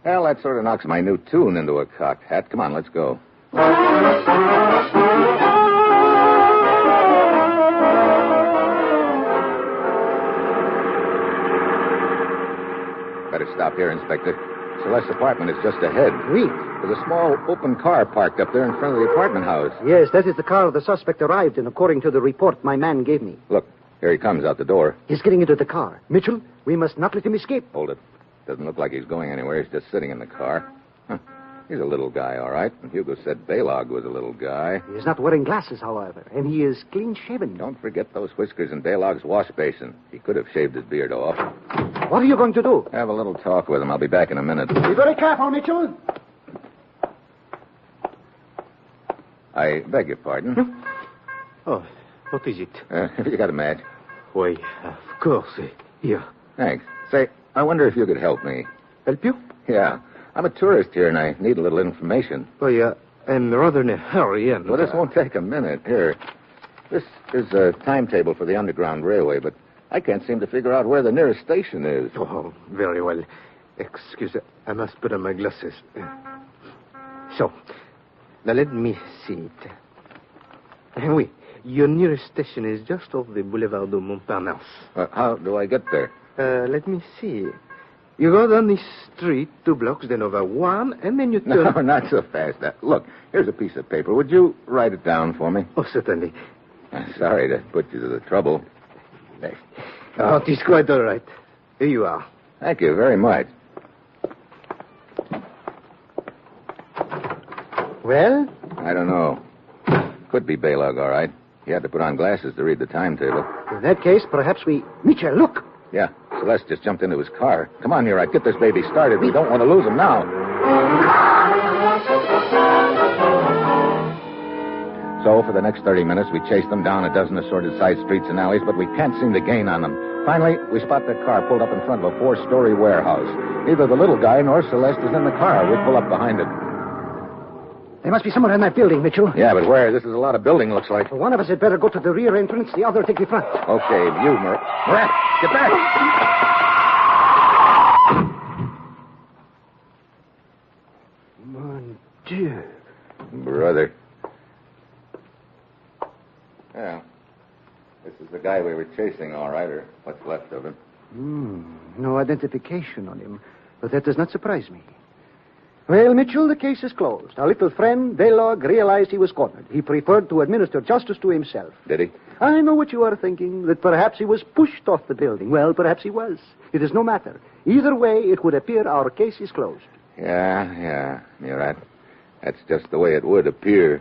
Well, that sort of knocks my new tune into a cocked hat. Come on, let's go. Better stop here, Inspector. Celeste's apartment is just ahead. Oui. There's a small open car parked up there in front of the apartment house. Yes, that is the car the suspect arrived in, according to the report my man gave me. Look, here he comes out the door. He's getting into the car. Mitchell, we must not let him escape. Hold it. Doesn't look like he's going anywhere. He's just sitting in the car. Huh. He's a little guy, all right. And Hugo said Belog was a little guy. He's not wearing glasses, however, and he is clean-shaven. Don't forget those whiskers in Belog's wash basin. He could have shaved his beard off. What are you going to do? Have a little talk with him. I'll be back in a minute. Be very careful, Mitchell. I beg your pardon. Oh, what is it? Have you got a match? Why, of course. Here. Thanks. Say, I wonder if you could help me. Help you? Yeah. I'm a tourist here, and I need a little information. Why, I'm rather in a hurry, and... Well, this won't take a minute. Here. This is a timetable for the Underground Railway, but I can't seem to figure out where the nearest station is. Oh, very well. Excuse me. I must put on my glasses. So, now let me see it. Oui, your nearest station is just off the Boulevard de Montparnasse. How do I get there? Let me see. You go down the street 2 blocks, then over 1, and then you turn... No, not so fast. Look, here's a piece of paper. Would you write it down for me? Oh, certainly. Sorry to put you to the trouble. There. Oh, it is quite all right. Here you are. Thank you very much. Well? I don't know. Could be Belog, all right. He had to put on glasses to read the timetable. In that case, perhaps we... Mitchell, look! Yeah, Celeste just jumped into his car. Come on, Murad, get this baby started. We don't want to lose him now. So, for the next 30 minutes, we chased them down a dozen assorted side streets and alleys, but we can't seem to gain on them. Finally, we spot their car pulled up in front of a 4-story warehouse. Neither the little guy nor Celeste is in the car. We pull up behind it. There must be someone in that building, Mitchell. Yeah, but where? This is a lot of building, looks like. One of us had better go to the rear entrance, the other take the front. Okay, you, Murat, get back! Mon Dieu. Brother. Yeah. This is the guy we were chasing, all right, or what's left of him. No identification on him, but that does not surprise me. Well, Mitchell, the case is closed. Our little friend, Belog, realized he was cornered. He preferred to administer justice to himself. Did he? I know what you are thinking, that perhaps he was pushed off the building. Well, perhaps he was. It is no matter. Either way, it would appear our case is closed. Yeah, Murat. That's just the way it would appear.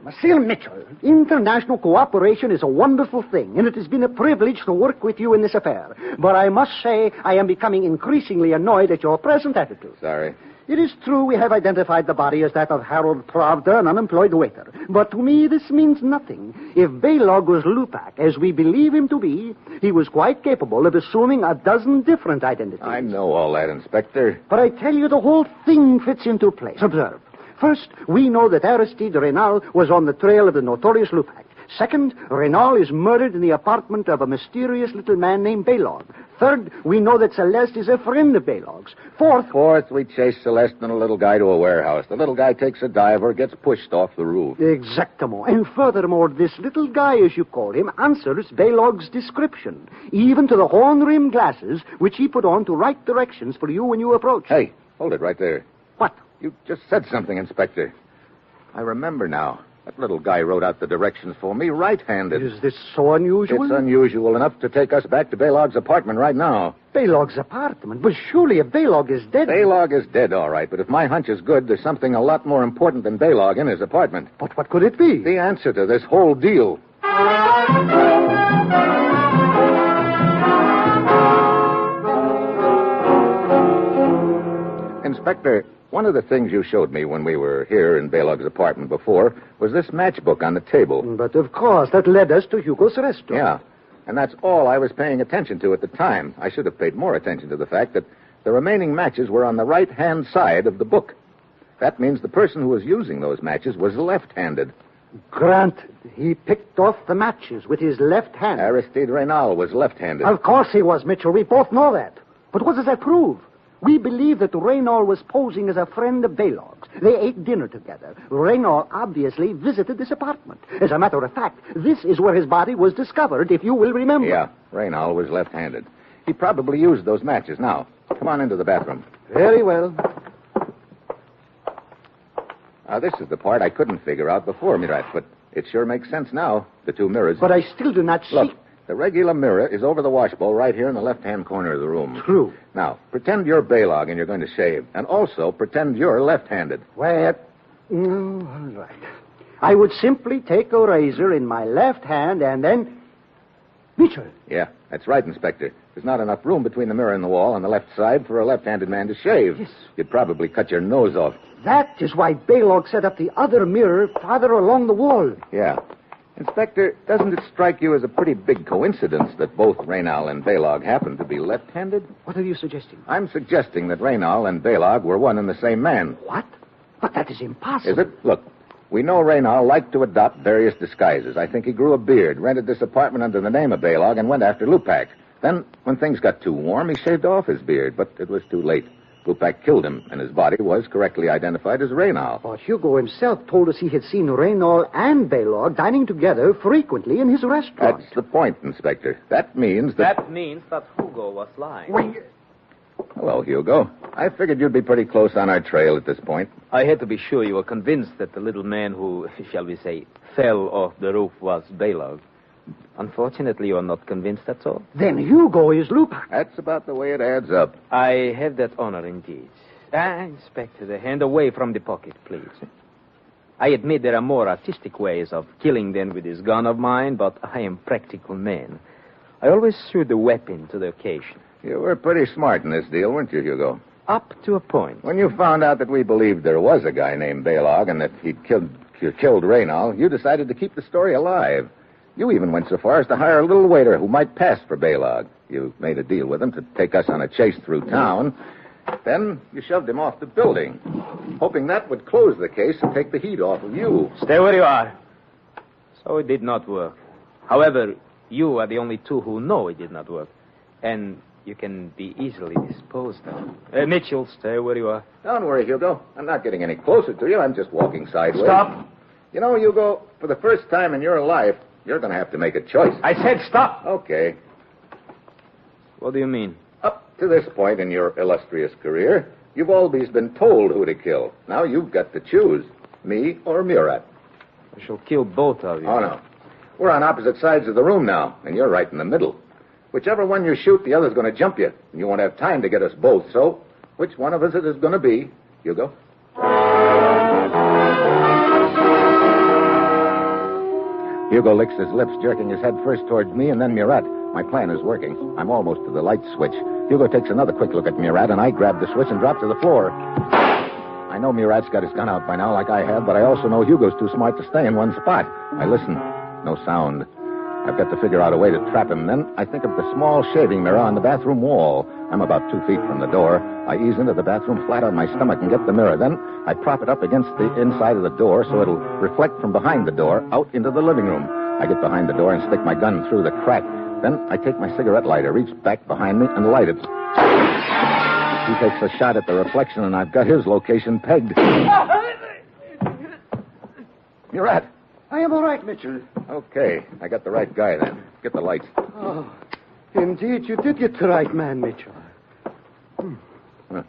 Monsieur Mitchell, international cooperation is a wonderful thing, and it has been a privilege to work with you in this affair. But I must say I am becoming increasingly annoyed at your present attitude. Sorry. It is true we have identified the body as that of Harold Pravda, an unemployed waiter. But to me, this means nothing. If Belog was Lupak, as we believe him to be, he was quite capable of assuming a dozen different identities. I know all that, Inspector. But I tell you, the whole thing fits into place. Observe. First, we know that Aristide Renal was on the trail of the notorious Lupak. Second, Reynal is murdered in the apartment of a mysterious little man named Baylog. Third, we know that Celeste is a friend of Baylog's. Fourth, we chase Celeste and a little guy to a warehouse. The little guy takes a dive or gets pushed off the roof. Exactement. And furthermore, this little guy, as you call him, answers Baylog's description, even to the horn-rimmed glasses, which he put on to write directions for you when you approach. Hey, hold it right there. What? You just said something, Inspector. I remember now. That little guy wrote out the directions for me right-handed. Is this so unusual? It's unusual enough to take us back to Baylog's apartment right now. Baylog's apartment? But surely if Baylog is dead... Baylog is dead, all right, but if my hunch is good, there's something a lot more important than Baylog in his apartment. But what could it be? The answer to this whole deal. Inspector, one of the things you showed me when we were here in Baylog's apartment before was this matchbook on the table. But of course, that led us to Hugo's restaurant. Yeah, and that's all I was paying attention to at the time. I should have paid more attention to the fact that the remaining matches were on the right-hand side of the book. That means the person who was using those matches was left-handed. Granted, he picked off the matches with his left hand. Aristide Reynal was left-handed. Of course he was, Mitchell. We both know that. But what does that prove? We believe that Reynal was posing as a friend of Baylog's. They ate dinner together. Reynal obviously visited this apartment. As a matter of fact, this is where his body was discovered, if you will remember. Yeah, Reynal was left-handed. He probably used those matches. Now, come on into the bathroom. Very well. Now, this is the part I couldn't figure out before, Mirat, but it sure makes sense now, the two mirrors. But I still do not see... Look, the regular mirror is over the washbowl right here in the left-hand corner of the room. True. Now, pretend you're Baylog and you're going to shave. And also pretend you're left-handed. Well, all right. I would simply take a razor in my left hand and then... Mitchell. Yeah, that's right, Inspector. There's not enough room between the mirror and the wall on the left side for a left-handed man to shave. Yes. You'd probably cut your nose off. That is why Baylog set up the other mirror farther along the wall. Yeah. Inspector, doesn't it strike you as a pretty big coincidence that both Reynal and Baylog happen to be left-handed? What are you suggesting? I'm suggesting that Reynal and Baylog were one and the same man. What? But that is impossible. Is it? Look, we know Reynal liked to adopt various disguises. I think he grew a beard, rented this apartment under the name of Baylog, and went after Lupak. Then, when things got too warm, he shaved off his beard, but it was too late. Lupak killed him, and his body was correctly identified as Reynal. But Hugo himself told us he had seen Reynal and Baylog dining together frequently in his restaurant. That's the point, Inspector. That means that... That means that Hugo was lying. Hello, Hugo. I figured you'd be pretty close on our trail at this point. I had to be sure you were convinced that the little man who, shall we say, fell off the roof was Baylog. Unfortunately, you are not convinced, that's all. Then Hugo is Lupak. That's about the way it adds up. I have that honor indeed. Inspector, the hand away from the pocket, please. I admit there are more artistic ways of killing than with this gun of mine, but I am a practical man. I always suit the weapon to the occasion. You were pretty smart in this deal, weren't you, Hugo? Up to a point. When you found out that we believed there was a guy named Baylog and that he'd killed Reynal, you decided to keep the story alive. You even went so far as to hire a little waiter who might pass for Baylog. You made a deal with him to take us on a chase through town. Then you shoved him off the building, hoping that would close the case and take the heat off of you. Stay where you are. So it did not work. However, you are the only two who know it did not work. And you can be easily disposed of. Mitchell, stay where you are. Don't worry, Hugo. I'm not getting any closer to you. I'm just walking sideways. Stop. You know, Hugo, for the first time in your life, you're going to have to make a choice. I said stop. Okay. What do you mean? Up to this point in your illustrious career, you've always been told who to kill. Now you've got to choose, me or Murat. I shall kill both of you. Oh, no. We're on opposite sides of the room now, and you're right in the middle. Whichever one you shoot, the other's going to jump you, and you won't have time to get us both. So, which one of us it is going to be, Hugo? Hugo licks his lips, jerking his head first towards me and then Murat. My plan is working. I'm almost to the light switch. Hugo takes another quick look at Murat, and I grab the switch and drop to the floor. I know Murat's got his gun out by now, like I have, but I also know Hugo's too smart to stay in one spot. I listen. No sound. I've got to figure out a way to trap him. Then I think of the small shaving mirror on the bathroom wall. I'm about 2 feet from the door. I ease into the bathroom flat on my stomach and get the mirror. Then I prop it up against the inside of the door so it'll reflect from behind the door out into the living room. I get behind the door and stick my gun through the crack. Then I take my cigarette lighter, reach back behind me, and light it. He takes a shot at the reflection, and I've got his location pegged. You're at. I am all right, Mitchell. Okay, I got the right guy then. Get the lights. Oh, indeed, you did get the right man, Mitchell. Huh.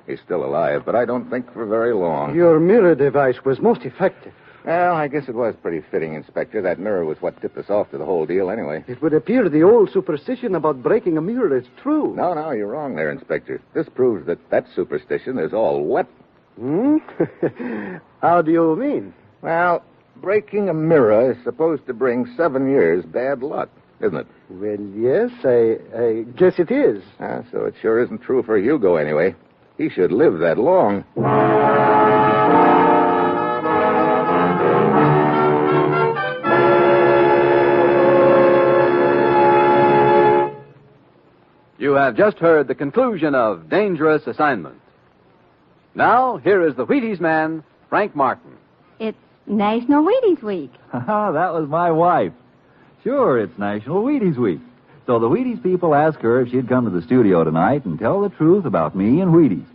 He's still alive, but I don't think for very long. Your mirror device was most effective. Well, I guess it was pretty fitting, Inspector. That mirror was what tipped us off to the whole deal anyway. It would appear the old superstition about breaking a mirror is true. No, you're wrong there, Inspector. This proves that superstition is all wet. Hmm? How do you mean? Well, breaking a mirror is supposed to bring 7 years bad luck, isn't it? Well, yes, I guess it is. So it sure isn't true for Hugo anyway. He should live that long. You have just heard the conclusion of Dangerous Assignment. Now, here is the Wheaties man, Frank Martin. It's National Wheaties Week. That was my wife. Sure, it's National Wheaties Week. So the Wheaties people asked her if she'd come to the studio tonight and tell the truth about me and Wheaties.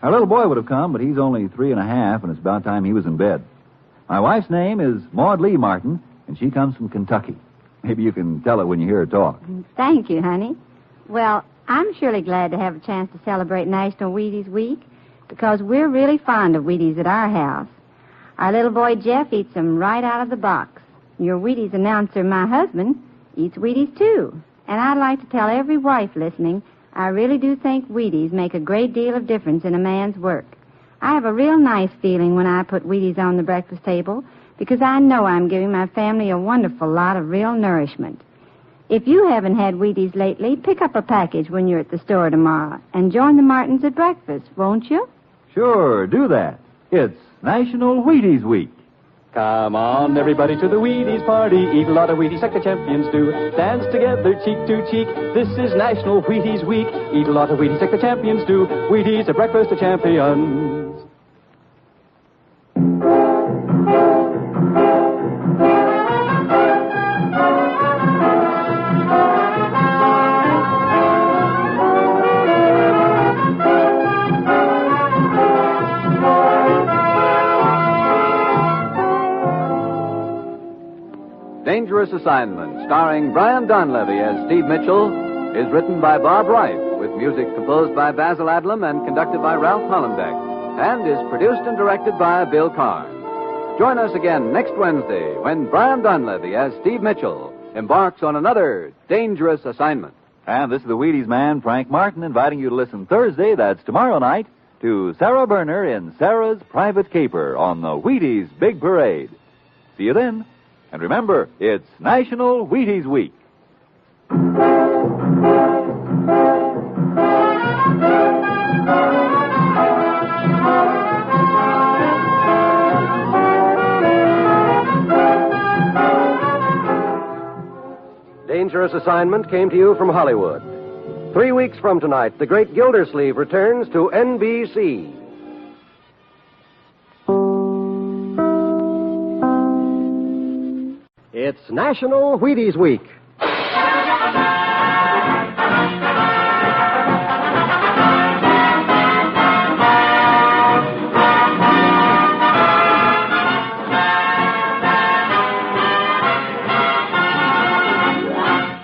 Our little boy would have come, but he's only 3.5, and it's about time he was in bed. My wife's name is Maud Lee Martin, and she comes from Kentucky. Maybe you can tell it when you hear her talk. Thank you, honey. Well, I'm surely glad to have a chance to celebrate National Wheaties Week because we're really fond of Wheaties at our house. Our little boy Jeff eats them right out of the box. Your Wheaties announcer, my husband, eats Wheaties too. And I'd like to tell every wife listening, I really do think Wheaties make a great deal of difference in a man's work. I have a real nice feeling when I put Wheaties on the breakfast table because I know I'm giving my family a wonderful lot of real nourishment. If you haven't had Wheaties lately, pick up a package when you're at the store tomorrow and join the Martins at breakfast, won't you? Sure, do that. It's National Wheaties Week. Come on, everybody, to the Wheaties party. Eat a lot of Wheaties like the champions do. Dance together, cheek to cheek. This is National Wheaties Week. Eat a lot of Wheaties like the champions do. Wheaties at breakfast of champions. Dangerous Assignment, starring Brian Donlevy as Steve Mitchell, is written by Bob Reif, with music composed by Basil Adlam and conducted by Ralph Hollenbeck, and is produced and directed by Bill Carr. Join us again next Wednesday when Brian Donlevy as Steve Mitchell embarks on another Dangerous Assignment. And this is the Wheaties man, Frank Martin, inviting you to listen Thursday, that's tomorrow night, to Sarah Berner in Sarah's Private Caper on the Wheaties Big Parade. See you then. And remember, it's National Wheaties Week. Dangerous Assignment came to you from Hollywood. 3 weeks from tonight, the great Gildersleeve returns to NBC. It's National Wheaties Week.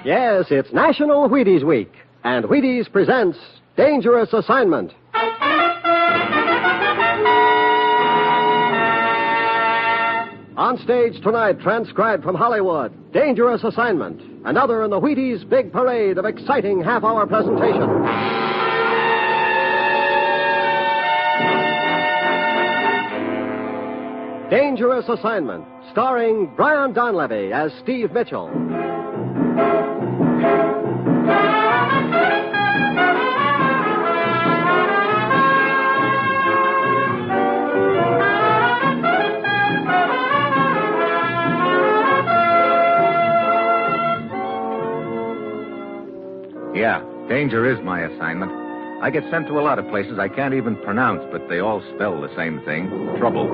Yes, it's National Wheaties Week, and Wheaties presents Dangerous Assignment. On stage tonight, transcribed from Hollywood, Dangerous Assignment, another in the Wheaties Big Parade of exciting half-hour presentation. Dangerous Assignment, starring Brian Donlevy as Steve Mitchell. Yeah, danger is my assignment. I get sent to a lot of places I can't even pronounce, but they all spell the same thing, trouble.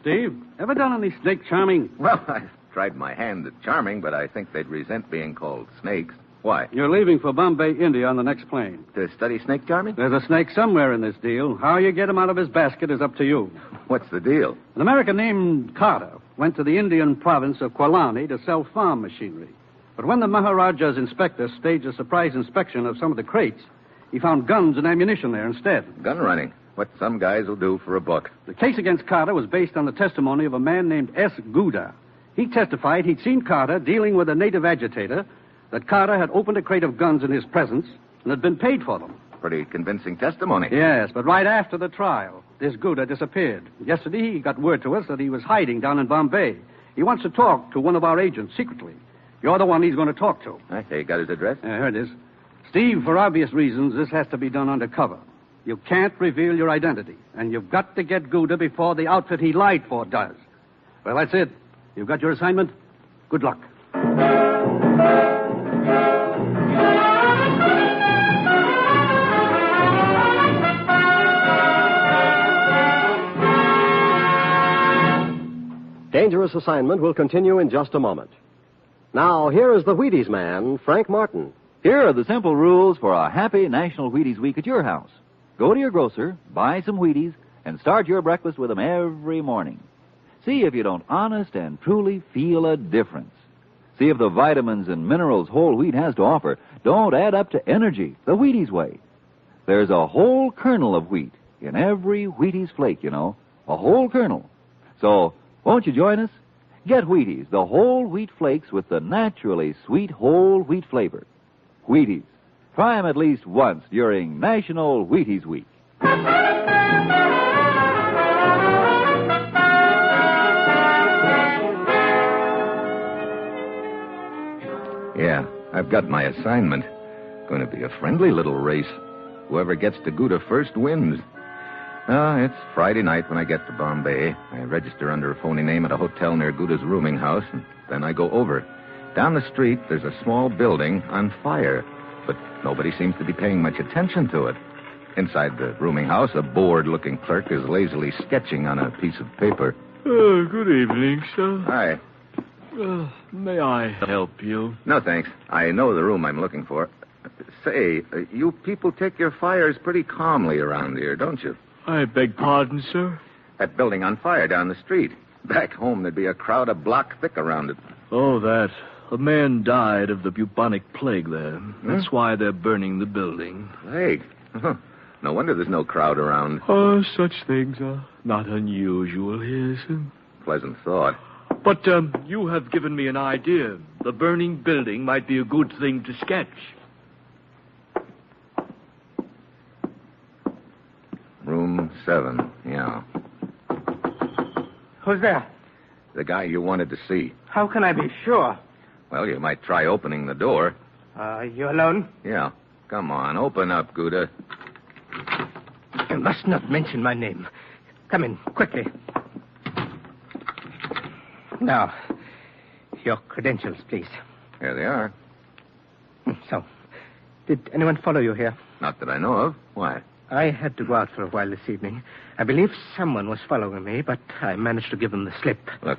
Steve, ever done any snake charming? Well, I've tried my hand at charming, but I think they'd resent being called snakes. Why? You're leaving for Bombay, India on the next plane. To study snake charming? There's a snake somewhere in this deal. How you get him out of his basket is up to you. What's the deal? An American named Carter went to the Indian province of Kwalani to sell farm machinery. But when the Maharaja's inspector staged a surprise inspection of some of the crates, he found guns and ammunition there instead. Gun running. What some guys will do for a buck. The case against Carter was based on the testimony of a man named S. Gouda. He testified he'd seen Carter dealing with a native agitator, that Carter had opened a crate of guns in his presence and had been paid for them. Pretty convincing testimony. Yes, but right after the trial, this Gouda disappeared. Yesterday, he got word to us that he was hiding down in Bombay. He wants to talk to one of our agents secretly. You're the one he's going to talk to. I say, you got his address? Here it is. Steve, for obvious reasons, this has to be done undercover. You can't reveal your identity, and you've got to get Gouda before the outfit he lied for does. Well, that's it. You've got your assignment. Good luck. Dangerous Assignment will continue in just a moment. Now, here is the Wheaties man, Frank Martin. Here are the simple rules for a happy National Wheaties Week at your house. Go to your grocer, buy some Wheaties, and start your breakfast with them every morning. See if you don't honest and truly feel a difference. See if the vitamins and minerals whole wheat has to offer don't add up to energy the Wheaties way. There's a whole kernel of wheat in every Wheaties flake, you know. A whole kernel. So, won't you join us? Get Wheaties, the whole wheat flakes with the naturally sweet whole wheat flavor. Wheaties. Try them at least once during National Wheaties Week. Yeah, I've got my assignment. Going to be a friendly little race. Whoever gets to Gouda first wins. It's Friday night when I get to Bombay. I register under a phony name at a hotel near Gouda's rooming house, and then I go over. Down the street, there's a small building on fire, but nobody seems to be paying much attention to it. Inside the rooming house, a bored-looking clerk is lazily sketching on a piece of paper. Good evening, sir. Hi. May I help you? No, thanks. I know the room I'm looking for. Say, you people take your fires pretty calmly around here, don't you? I beg pardon, sir? That building on fire down the street. Back home, there'd be a crowd a block thick around it. Oh, that. A man died of the bubonic plague there. That's why they're burning the building. Plague? No wonder there's no crowd around. Oh, such things are not unusual here, sir. Pleasant thought. But you have given me an idea. The burning building might be a good thing to sketch. Room 7, yeah. Who's there? The guy you wanted to see. How can I be sure? Well, you might try opening the door. You alone? Yeah. Come on, open up, Gouda. You must not mention my name. Come in, quickly. Now, your credentials, please. Here they are. So, did anyone follow you here? Not that I know of. Why? I had to go out for a while this evening. I believe someone was following me, but I managed to give them the slip. Look,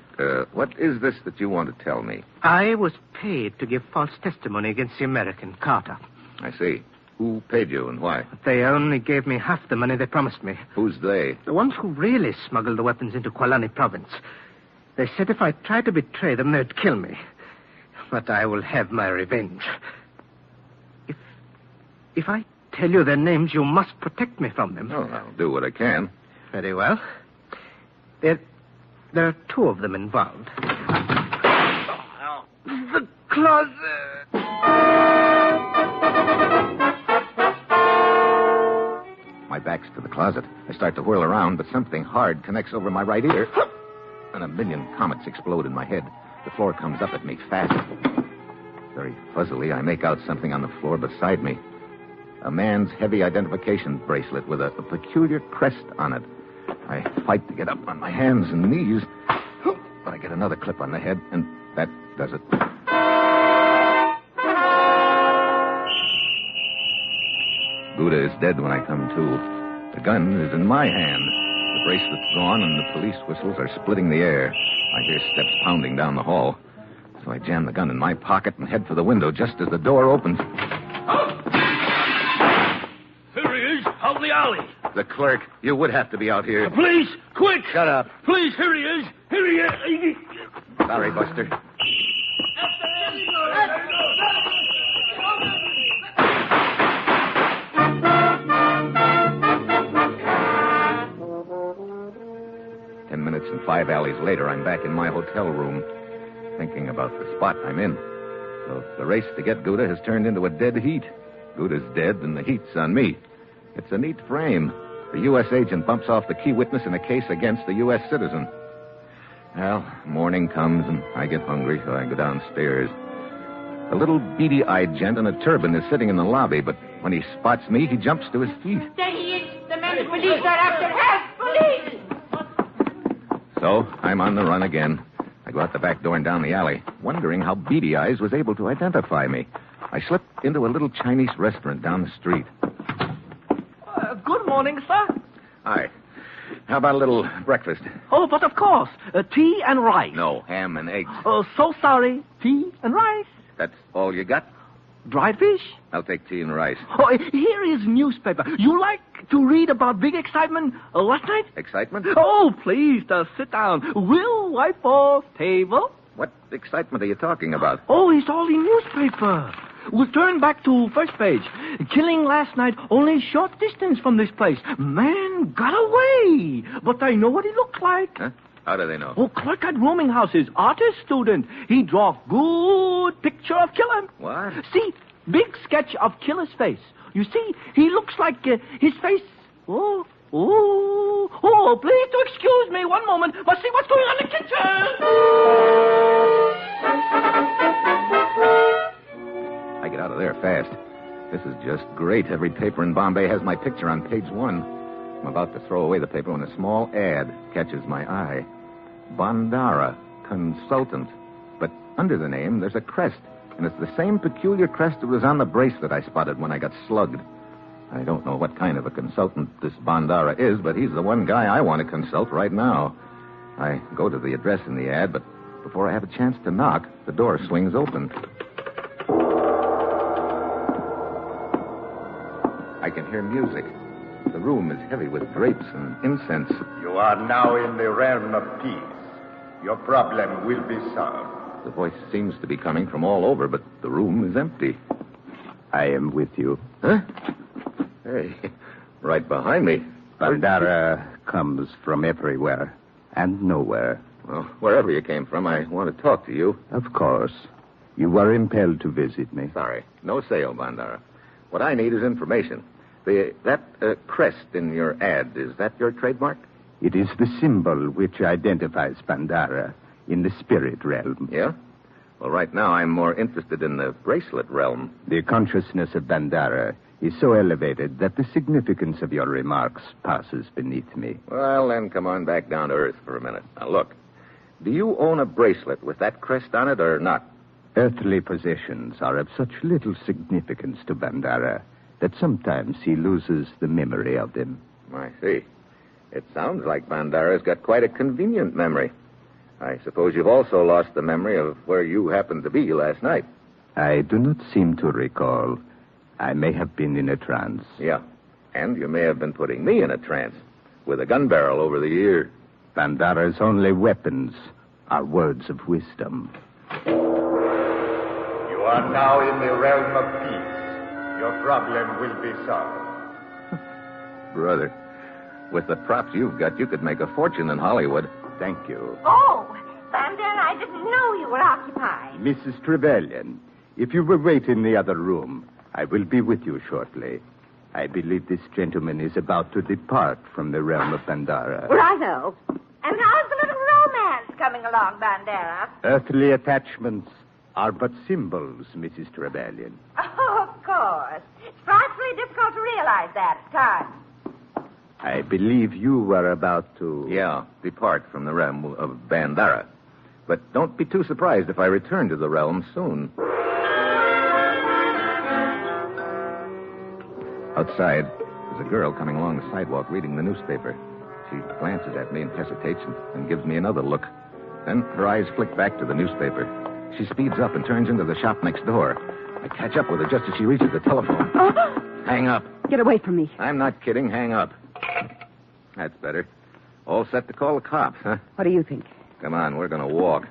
what is this that you want to tell me? I was paid to give false testimony against the American, Carter. I see. Who paid you and why? They only gave me half the money they promised me. Who's they? The ones who really smuggled the weapons into Kwalani province. They said if I tried to betray them, they'd kill me. But I will have my revenge. If I tell you their names, you must protect me from them. Oh, I'll do what I can. Very well. There are 2 of them involved. The closet! My back's to the closet. I start to whirl around, but something hard connects over my right ear. And a million comets explode in my head. The floor comes up at me fast. Very fuzzily, I make out something on the floor beside me. A man's heavy identification bracelet with a peculiar crest on it. I fight to get up on my hands and knees, but I get another clip on the head, and that does it. Gouda is dead when I come to. The gun is in my hand. The bracelet's gone, and the police whistles are splitting the air. I hear steps pounding down the hall. So I jam the gun in my pocket and head for the window just as the door opens. Here he is, out in the alley. The clerk, you would have to be out here. Police, quick! Shut up. Police, here he is. Here he is. Sorry, Buster. And 5 alleys later, I'm back in my hotel room, thinking about the spot I'm in. So the race to get Gouda has turned into a dead heat. Gouda's dead, and the heat's on me. It's a neat frame. The U.S. agent bumps off the key witness in a case against the U.S. citizen. Well, morning comes, and I get hungry, so I go downstairs. A little beady-eyed gent in a turban is sitting in the lobby, but when he spots me, he jumps to his feet. There he is. The men of police are after help. Police! So I'm on the run again. I go out the back door and down the alley, wondering how Beady Eyes was able to identify me. I slip into a little Chinese restaurant down the street. Good morning, sir. Hi. How about a little breakfast? Oh, but of course. Tea and rice. No, ham and eggs. Oh, so sorry. Tea and rice. That's all you got? Dried fish? I'll take tea and rice. Oh, here is newspaper. You like to read about big excitement last night? Excitement? Oh, please, sit down. We'll wipe off table. What excitement are you talking about? Oh, it's all in newspaper. We'll turn back to first page. Killing last night, only short distance from this place. Man got away. But I know what he looked like. Huh? How do they know? Oh, clerk at rooming houses, artist student. He draw good picture of killer. What? See, big sketch of killer's face. You see, he looks like his face. Oh, please do excuse me. One moment. Must see what's going on in the kitchen. I get out of there fast. This is just great. Every paper in Bombay has my picture on page 1. I'm about to throw away the paper when a small ad catches my eye. Bandara, consultant. But under the name, there's a crest. And it's the same peculiar crest that was on the bracelet I spotted when I got slugged. I don't know what kind of a consultant this Bandara is, but he's the one guy I want to consult right now. I go to the address in the ad, but before I have a chance to knock, the door swings open. I can hear music. The room is heavy with drapes and incense. You are now in the realm of peace. Your problem will be solved. The voice seems to be coming from all over, but the room is empty. I am with you. Huh? Hey, right behind me. Bandara comes from everywhere and nowhere. Well, wherever you came from, I want to talk to you. Of course. You were impelled to visit me. Sorry. No sale, Bandara. What I need is information. That crest in your ad, is that your trademark? It is the symbol which identifies Bandara in the spirit realm. Yeah? Well, right now I'm more interested in the bracelet realm. The consciousness of Bandara is so elevated that the significance of your remarks passes beneath me. Well, then come on back down to earth for a minute. Now, look. Do you own a bracelet with that crest on it or not? Earthly possessions are of such little significance to Bandara that sometimes he loses the memory of them. I see. It sounds like Bandara's got quite a convenient memory. I suppose you've also lost the memory of where you happened to be last night. I do not seem to recall. I may have been in a trance. Yeah, and you may have been putting me in a trance with a gun barrel over the ear. Bandara's only weapons are words of wisdom. You are now in the realm of peace. Your problem will be solved. Brother, with the props you've got, you could make a fortune in Hollywood. Thank you. Oh, Bandara, I didn't know you were occupied. Mrs. Trevelyan, if you will wait in the other room, I will be with you shortly. I believe this gentleman is about to depart from the realm of Bandara. Righto. And how's the little romance coming along, Bandara? Earthly attachments are but symbols, Mrs. Trevelyan. Oh, of course. It's frightfully difficult to realize that at times. I believe you were about to... Yeah, depart from the realm of Bandara. But don't be too surprised if I return to the realm soon. Outside, there's a girl coming along the sidewalk reading the newspaper. She glances at me in hesitation and gives me another look. Then her eyes flick back to the newspaper. She speeds up and turns into the shop next door. I catch up with her just as she reaches the telephone. Hang up. Get away from me. I'm not kidding. Hang up. That's better. All set to call the cops, huh? What do you think? Come on, we're going to walk.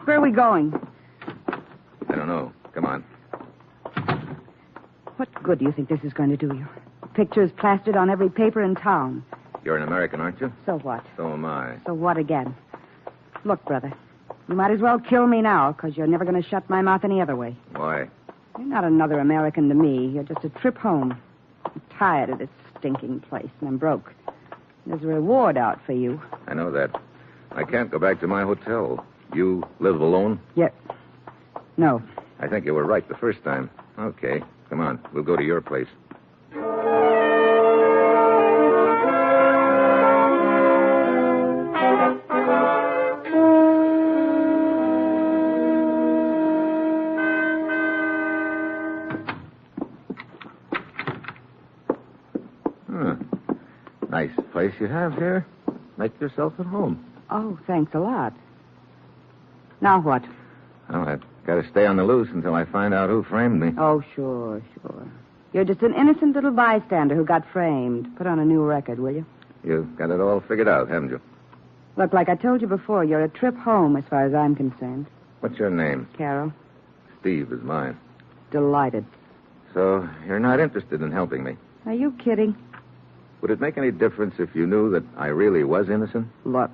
Where are we going? I don't know. Come on. What good do you think this is going to do you? Pictures plastered on every paper in town. You're an American, aren't you? So what? So am I. So what again? Look, brother, you might as well kill me now, because you're never going to shut my mouth any other way. Why? You're not another American to me. You're just a trip home. I'm tired of this stinking place, and I'm broke. There's a reward out for you. I know that. I can't go back to my hotel. You live alone? Yeah. No. I think you were right the first time. Okay, come on. We'll go to your place. Nice place you have here. Make yourself at home. Oh, thanks a lot. Now what? Well, I've got to stay on the loose until I find out who framed me. Oh, sure. You're just an innocent little bystander who got framed. Put on a new record, will you? You've got it all figured out, haven't you? Look, like I told you before, you're a trip home as far as I'm concerned. What's your name? Carol. Steve is mine. Delighted. So you're not interested in helping me? Are you kidding? Would it make any difference if you knew that I really was innocent? Look,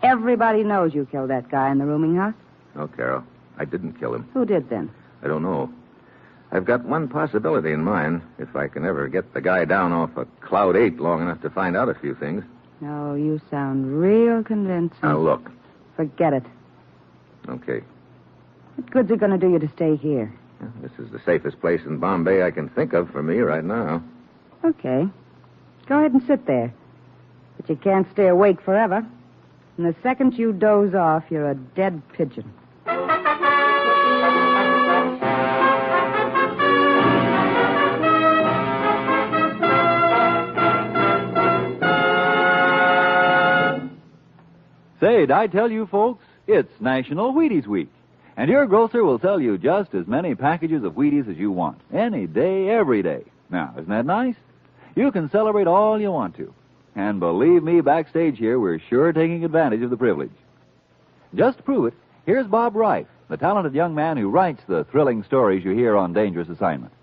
everybody knows you killed that guy in the rooming house. No, Carol. I didn't kill him. Who did then? I don't know. I've got one possibility in mind, if I can ever get the guy down off a Cloud 8 long enough to find out a few things. No, you sound real convincing. Now, look. Forget it. Okay. What good's it going to do you to stay here? Well, this is the safest place in Bombay I can think of for me right now. Okay. Go ahead and sit there. But you can't stay awake forever. And the second you doze off, you're a dead pigeon. Say, did I tell you folks, it's National Wheaties Week. And your grocer will sell you just as many packages of Wheaties as you want. Any day, every day. Now, isn't that nice? You can celebrate all you want to. And believe me, backstage here, we're sure taking advantage of the privilege. Just to prove it, here's Bob Reif, the talented young man who writes the thrilling stories you hear on Dangerous Assignment.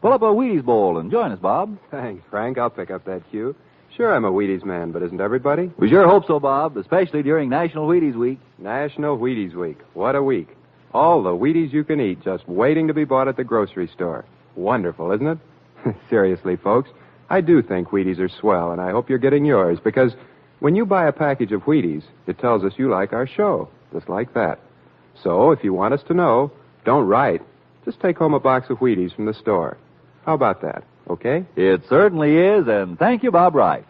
Pull up a Wheaties bowl and join us, Bob. Thanks, Frank. I'll pick up that cue. Sure, I'm a Wheaties man, but isn't everybody? We sure hope so, Bob, especially during National Wheaties Week. National Wheaties Week. What a week. All the Wheaties you can eat just waiting to be bought at the grocery store. Wonderful, isn't it? Seriously, folks, I do think Wheaties are swell, and I hope you're getting yours, because when you buy a package of Wheaties, it tells us you like our show, just like that. So, if you want us to know, don't write. Just take home a box of Wheaties from the store. How about that, okay? It certainly is, and thank you, Bob Reif.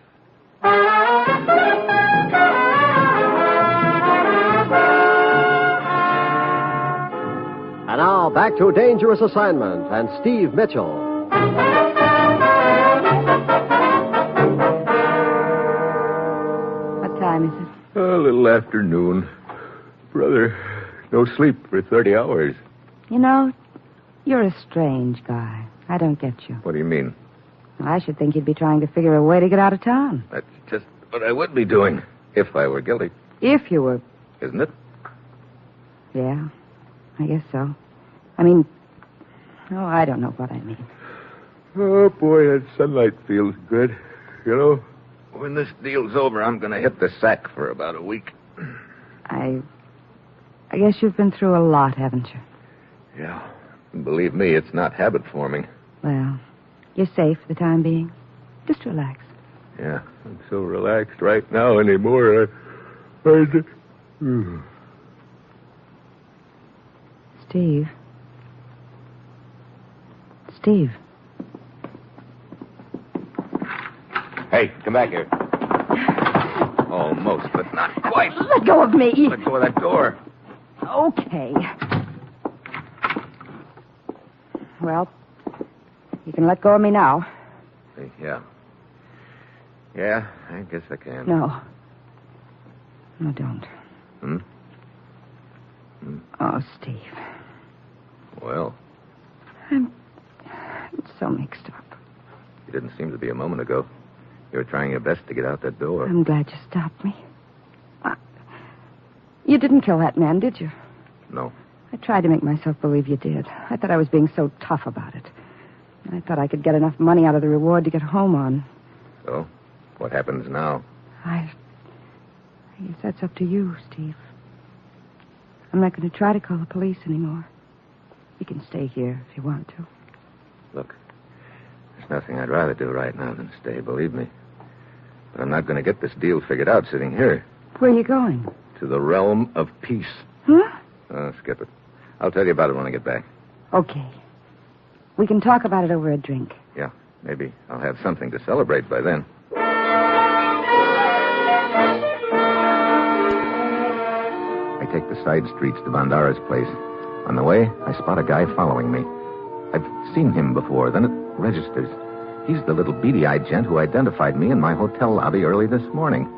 And now, back to Dangerous Assignment and Steve Mitchell. What time is it? A little after noon. Brother, no sleep for 30 hours. You know, you're a strange guy. I don't get you. What do you mean? I should think you'd be trying to figure a way to get out of town. That's just what I would be doing if I were guilty. If you were. Isn't it? Yeah, I guess so. I mean, I don't know what I mean. Oh, boy, that sunlight feels good. You know? When this deal's over, I'm going to hit the sack for about a week. I guess you've been through a lot, haven't you? Yeah. And believe me, it's not habit forming. Well, you're safe for the time being. Just relax. Yeah, I'm so relaxed right now anymore. Steve. Steve. Hey, come back here. Almost, but not quite. Let go of me. Let go of that door. Okay. Well, you can let go of me now. Yeah. Yeah, I guess I can. No. No, don't. Hmm? Oh, Steve. Well, I'm so mixed up. you didn't seem to be a moment ago. You were trying your best to get out that door. I'm glad you stopped me. You didn't kill that man, did you? No. I tried to make myself believe you did. I thought I was being so tough about it. I thought I could get enough money out of the reward to get home on. So, what happens now? I guess that's up to you, Steve. I'm not going to try to call the police anymore. You can stay here if you want to. Look, there's nothing I'd rather do right now than stay, believe me. But I'm not going to get this deal figured out sitting here. Where are you going? To the realm of peace. Huh? Skip it. I'll tell you about it when I get back. Okay. We can talk about it over a drink. Yeah, maybe I'll have something to celebrate by then. I take the side streets to Bandara's place. On the way, I spot a guy following me. I've seen him before, then it registers. He's the little beady-eyed gent who identified me in my hotel lobby early this morning.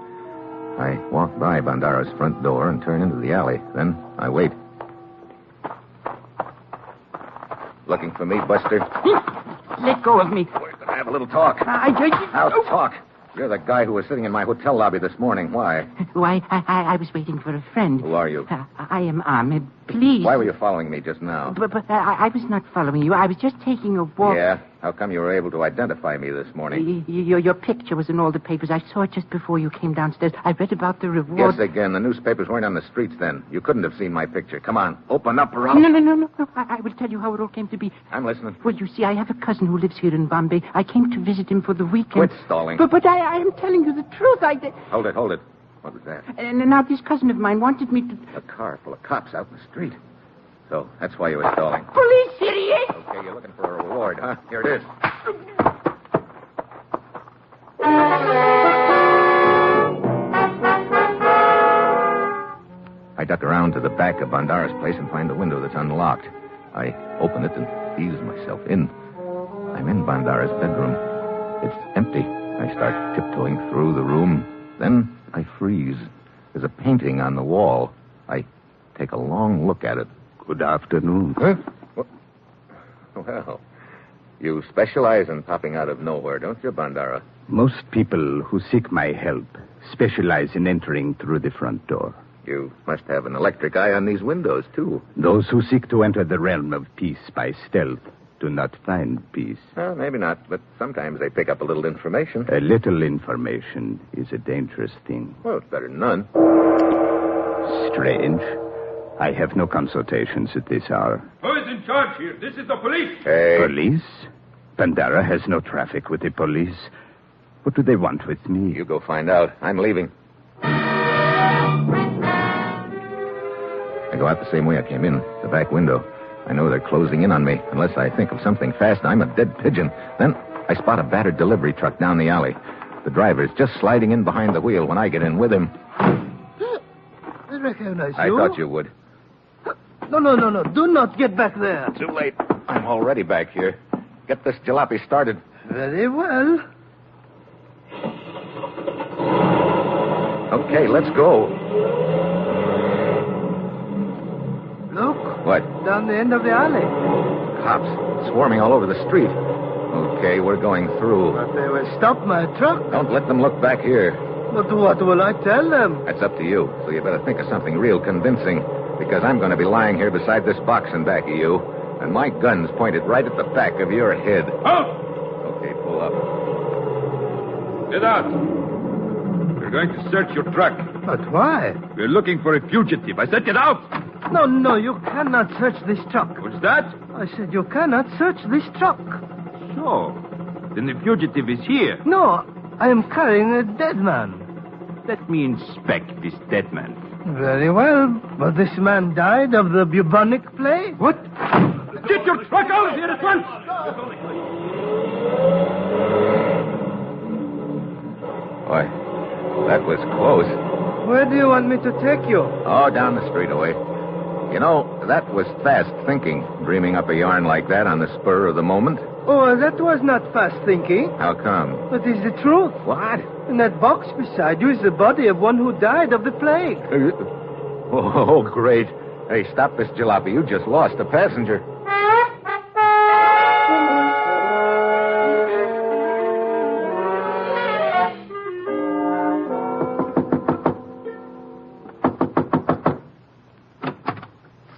I walk by Bandara's front door and turn into the alley. Then I wait. Looking for me, Buster? Let go of me. We're going to have a little talk. Now talk. You're the guy who was sitting in my hotel lobby this morning. Why? Why, I was waiting for a friend. Who are you? I am Ahmed. Please. Why were you following me just now? But I was not following you. I was just taking a walk. Yeah? How come you were able to identify me this morning? Your picture was in all the papers. I saw it just before you came downstairs. I read about the reward. Guess again. The newspapers weren't on the streets then. You couldn't have seen my picture. Come on. Open up or else... No. I will tell you how it all came to be. I'm listening. Well, you see, I have a cousin who lives here in Bombay. I came to visit him for the weekend. Quit stalling. But I am telling you the truth. Hold it. What was that? And now this cousin of mine wanted me to... A car full of cops out in the street. So, that's why you were stalling. Police, idiot! Okay, you're looking for a reward, huh? Here it is. I duck around to the back of Bandara's place and find the window that's unlocked. I open it and ease myself in. I'm in Bandara's bedroom. It's empty. I start tiptoeing through the room. Then I freeze. There's a painting on the wall. I take a long look at it. Good afternoon. Huh? Well, you specialize in popping out of nowhere, don't you, Bandara? Most people who seek my help specialize in entering through the front door. You must have an electric eye on these windows, too. Those who seek to enter the realm of peace by stealth do not find peace. Well, maybe not, but sometimes they pick up a little information. A little information is a dangerous thing. Well, it's better than none. Strange. I have no consultations at this hour. Who is in charge here? This is the police. Hey. Police? Bandara has no traffic with the police. What do they want with me? You go find out. I'm leaving. I go out the same way I came in, the back window. I know they're closing in on me. Unless I think of something fast, I'm a dead pigeon. Then I spot a battered delivery truck down the alley. The driver's just sliding in behind the wheel when I get in with him. I recognize you. I thought you would. No. Do not get back there. Too late. I'm already back here. Get this jalopy started. Very well. Okay, let's go. Look. What? Down the end of the alley. Cops swarming all over the street. Okay, we're going through. But they will stop my truck. Don't let them look back here. But what will I tell them? That's up to you. So you better think of something real convincing. Because I'm going to be lying here beside this box in back of you. And my gun's pointed right at the back of your head. Halt! Okay, pull up. Get out. We're going to search your truck. But why? We're looking for a fugitive. I said get out. No, you cannot search this truck. What's that? I said you cannot search this truck. So, then the fugitive is here. No, I am carrying a dead man. Let me inspect this dead man. Very well, but this man died of the bubonic plague. What? Get your truck out of here at once! Boy, that was close. Where do you want me to take you? Oh, down the street away. You know, that was fast thinking, dreaming up a yarn like that on the spur of the moment. Oh, that was not fast thinking. How come? But it's the truth. What? In that box beside you is the body of one who died of the plague. Oh, great. Hey, stop this jalopy. You just lost a passenger.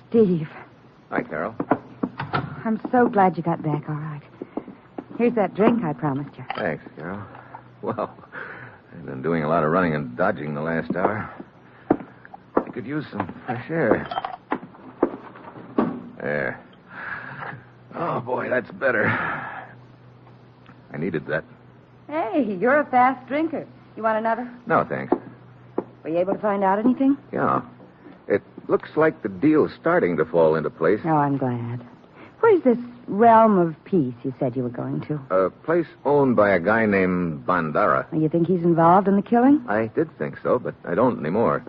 Steve, Hi, Carol. I'm so glad you got back all right. Here's that drink I promised you. Thanks, Carol. Well, I've been doing a lot of running and dodging the last hour. I could use some fresh air. There. Oh, boy, that's better. I needed that. Hey, you're a fast drinker. You want another? No, thanks. Were you able to find out anything? Yeah. It looks like the deal's starting to fall into place. Oh, I'm glad. Where's this realm of peace you said you were going to? A place owned by a guy named Bandara. You think he's involved in the killing? I did think so, but I don't anymore.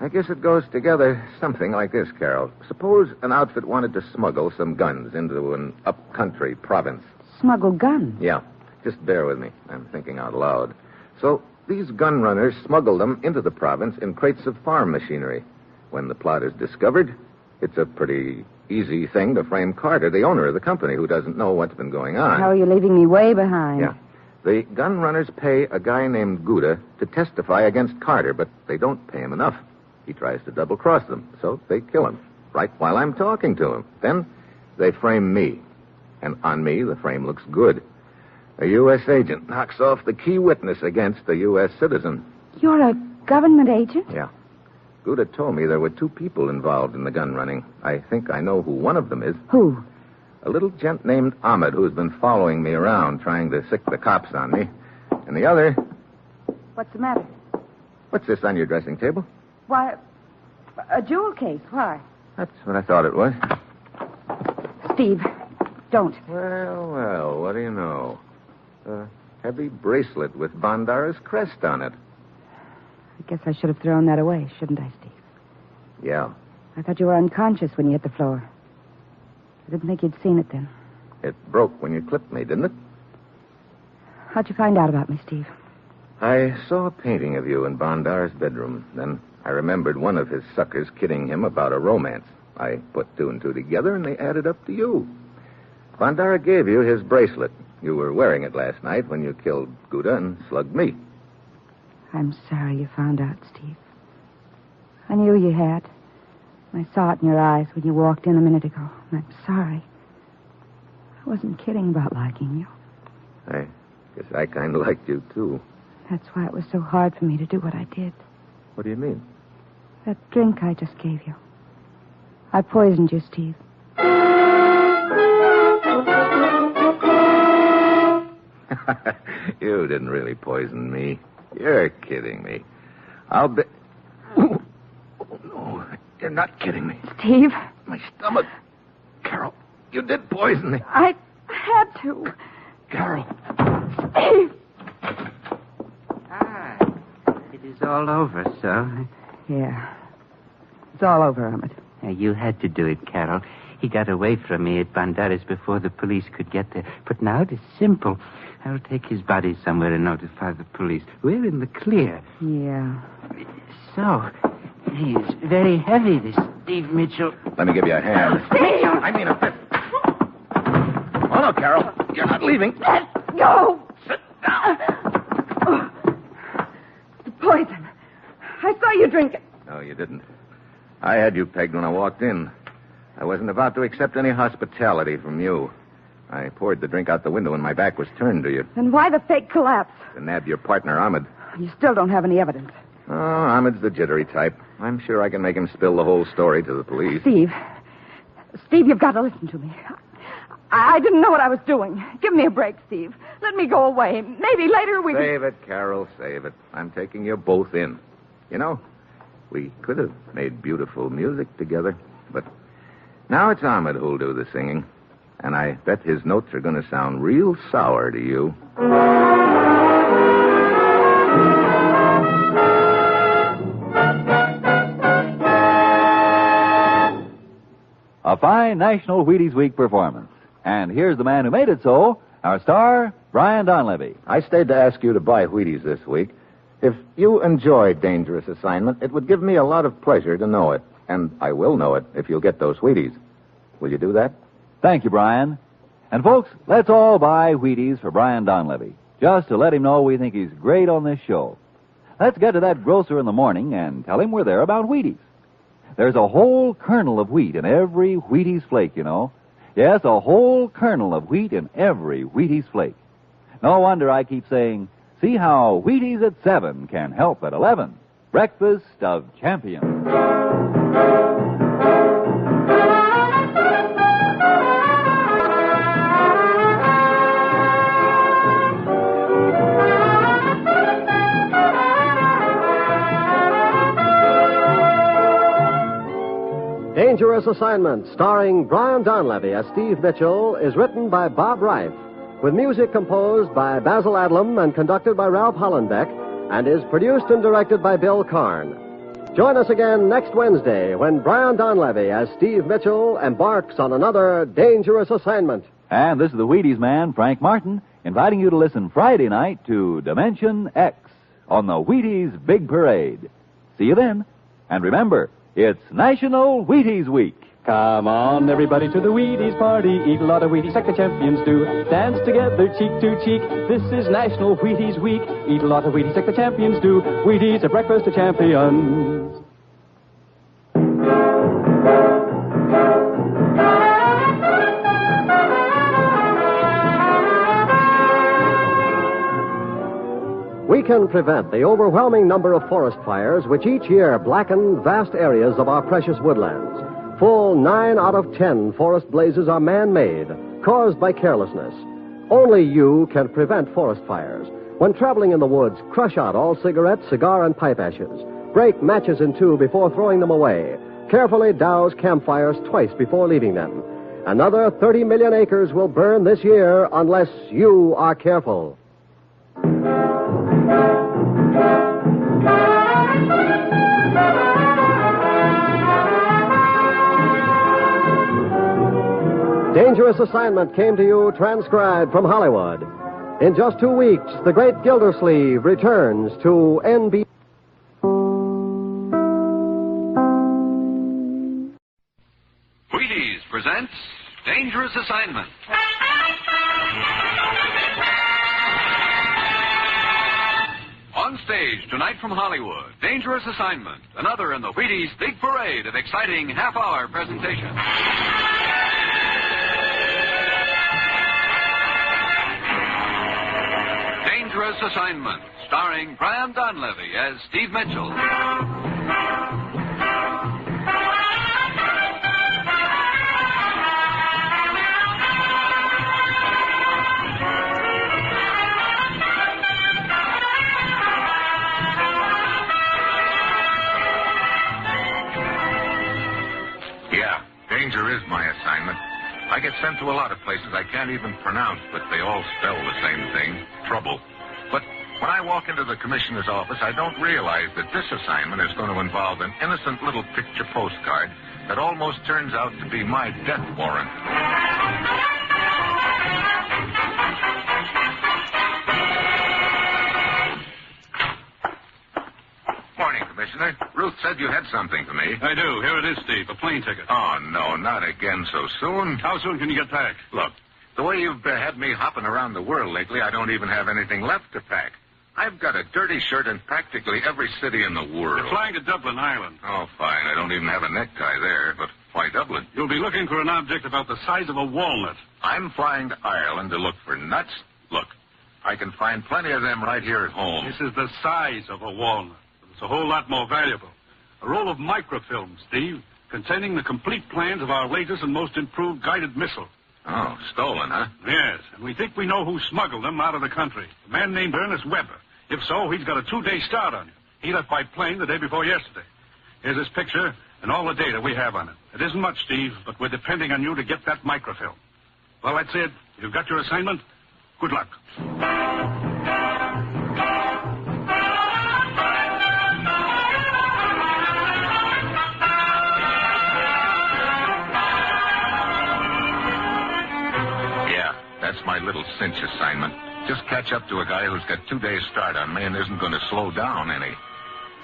I guess it goes together something like this, Carol. Suppose an outfit wanted to smuggle some guns into an up-country province. Smuggle guns? Yeah. Just bear with me. I'm thinking out loud. So these gun runners smuggle them into the province in crates of farm machinery. When the plot is discovered, it's a pretty easy thing to frame Carter, the owner of the company, who doesn't know what's been going on. How are you leaving me way behind? Yeah. The gun runners pay a guy named Gouda to testify against Carter, but they don't pay him enough. He tries to double-cross them, so they kill him, right while I'm talking to him. Then they frame me, and on me the frame looks good. A U.S. agent knocks off the key witness against a U.S. citizen. You're a government agent? Yeah. Gouda told me there were 2 people involved in the gun running. I think I know who one of them is. Who? A little gent named Ahmed who's been following me around trying to sick the cops on me. And the other... What's the matter? What's this on your dressing table? Why, a jewel case. Why? That's what I thought it was. Steve, don't. Well, what do you know? A heavy bracelet with Bandara's crest on it. I guess I should have thrown that away, shouldn't I, Steve? Yeah. I thought you were unconscious when you hit the floor. I didn't think you'd seen it then. It broke when you clipped me, didn't it? How'd you find out about me, Steve? I saw a painting of you in Bandara's bedroom. Then I remembered one of his suckers kidding him about a romance. I put 2 and 2 together, and they added up to you. Bandara gave you his bracelet. You were wearing it last night when you killed Gouda and slugged me. I'm sorry you found out, Steve. I knew you had. I saw it in your eyes when you walked in a minute ago. And I'm sorry. I wasn't kidding about liking you. I guess I kind of liked you, too. That's why it was so hard for me to do what I did. What do you mean? That drink I just gave you. I poisoned you, Steve. You didn't really poison me. You're kidding me. I'll bet... Oh, no. You're not kidding me. Steve? My stomach. Carol, you did poison me. I had to. Carol. Steve! It is all over, so. Yeah. It's all over, Ahmed. You had to do it, Carol. He got away from me at Bandara's before the police could get there. But now it is simple. I'll take his body somewhere and notify the police. We're in the clear. Yeah. So, he is very heavy, this Steve Mitchell. Let me give you a hand. Steve! I mean a fist. Oh, no, Carol. You're not leaving. Let go! Sit down. The poison. I saw you drink it. No, you didn't. I had you pegged when I walked in. I wasn't about to accept any hospitality from you. I poured the drink out the window when my back was turned to you. Then why the fake collapse? To nab your partner, Ahmed. You still don't have any evidence. Oh, Ahmed's the jittery type. I'm sure I can make him spill the whole story to the police. Steve, you've got to listen to me. I didn't know what I was doing. Give me a break, Steve. Let me go away. Maybe later we... Save it, Carol, save it. I'm taking you both in. You know, we could have made beautiful music together, but now it's Ahmed who'll do the singing. And I bet his notes are going to sound real sour to you. A fine National Wheaties Week performance. And here's the man who made it so, our star, Brian Donlevy. I stayed to ask you to buy Wheaties this week. If you enjoyed Dangerous Assignment, it would give me a lot of pleasure to know it. And I will know it if you'll get those Wheaties. Will you do that? Thank you, Brian. And folks, let's all buy Wheaties for Brian Donlevy, just to let him know we think he's great on this show. Let's get to that grocer in the morning and tell him we're there about Wheaties. There's a whole kernel of wheat in every Wheaties flake, you know. Yes, a whole kernel of wheat in every Wheaties flake. No wonder I keep saying, see how Wheaties at 7 can help at 11. Breakfast of Champions. Dangerous Assignment, starring Brian Donlevy as Steve Mitchell, is written by Bob Reif, with music composed by Basil Adlam and conducted by Ralph Hollenbeck, and is produced and directed by Bill Karn. Join us again next Wednesday when Brian Donlevy as Steve Mitchell embarks on another Dangerous Assignment. And this is the Wheaties man, Frank Martin, inviting you to listen Friday night to Dimension X on the Wheaties Big Parade. See you then. And remember, it's National Wheaties Week. Come on, everybody, to the Wheaties party. Eat a lot of Wheaties like the champions do. Dance together, cheek to cheek. This is National Wheaties Week. Eat a lot of Wheaties like the champions do. Wheaties, a breakfast of champions. We can prevent the overwhelming number of forest fires which each year blacken vast areas of our precious woodlands. Full 9 out of 10 forest blazes are man-made, caused by carelessness. Only you can prevent forest fires. When traveling in the woods, crush out all cigarette, cigar, and pipe ashes. Break matches in two before throwing them away. Carefully douse campfires twice before leaving them. Another 30 million acres will burn this year unless you are careful. Dangerous Assignment came to you transcribed from Hollywood. In just 2 weeks, the great Gildersleeve returns to NBC. Wheaties presents Dangerous Assignment. On stage tonight from Hollywood, Dangerous Assignment, another in the Wheaties Big Parade of exciting half-hour presentations. Dangerous Assignment, starring Brian Donlevy as Steve Mitchell. Yeah, danger is my assignment. I get sent to a lot of places I can't even pronounce, but they all spell the same thing, trouble. But when I walk into the commissioner's office, I don't realize that this assignment is going to involve an innocent little picture postcard that almost turns out to be my death warrant. Morning, Commissioner. Ruth said you had something for me. I do. Here it is, Steve. A plane ticket. Oh, no, not again so soon. How soon can you get back? Look, the way you've had me hopping around the world lately, I don't even have anything left to pack. I've got a dirty shirt in practically every city in the world. You're flying to Dublin, Ireland. Oh, fine. I don't even have a necktie there, but why Dublin? You'll be looking for an object about the size of a walnut. I'm flying to Ireland to look for nuts. Look, I can find plenty of them right here at home. This is the size of a walnut. It's a whole lot more valuable. A roll of microfilm, Steve, containing the complete plans of our latest and most improved guided missile. Oh, stolen, huh? Yes, and we think we know who smuggled them out of the country. A man named Ernest Weber. If so, he's got a 2-day start on you. He left by plane the day before yesterday. Here's his picture and all the data we have on it. It isn't much, Steve, but we're depending on you to get that microfilm. Well, that's it. You've got your assignment. Good luck. little cinch assignment. Just catch up to a guy who's got 2 days' start on me and isn't going to slow down any.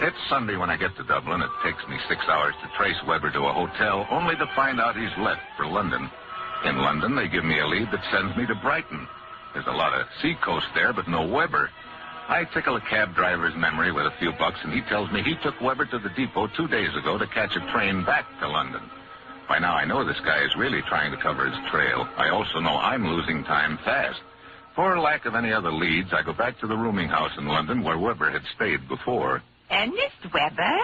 It's Sunday when I get to Dublin. It takes me 6 hours to trace Weber to a hotel, only to find out he's left for London. In London, they give me a lead that sends me to Brighton. There's a lot of seacoast there, but no Weber. I tickle a cab driver's memory with a few bucks, and he tells me he took Weber to the depot 2 days ago to catch a train back to London. By now, I know this guy is really trying to cover his trail. I also know I'm losing time fast. For lack of any other leads, I go back to the rooming house in London where Weber had stayed before. Ernest Weber?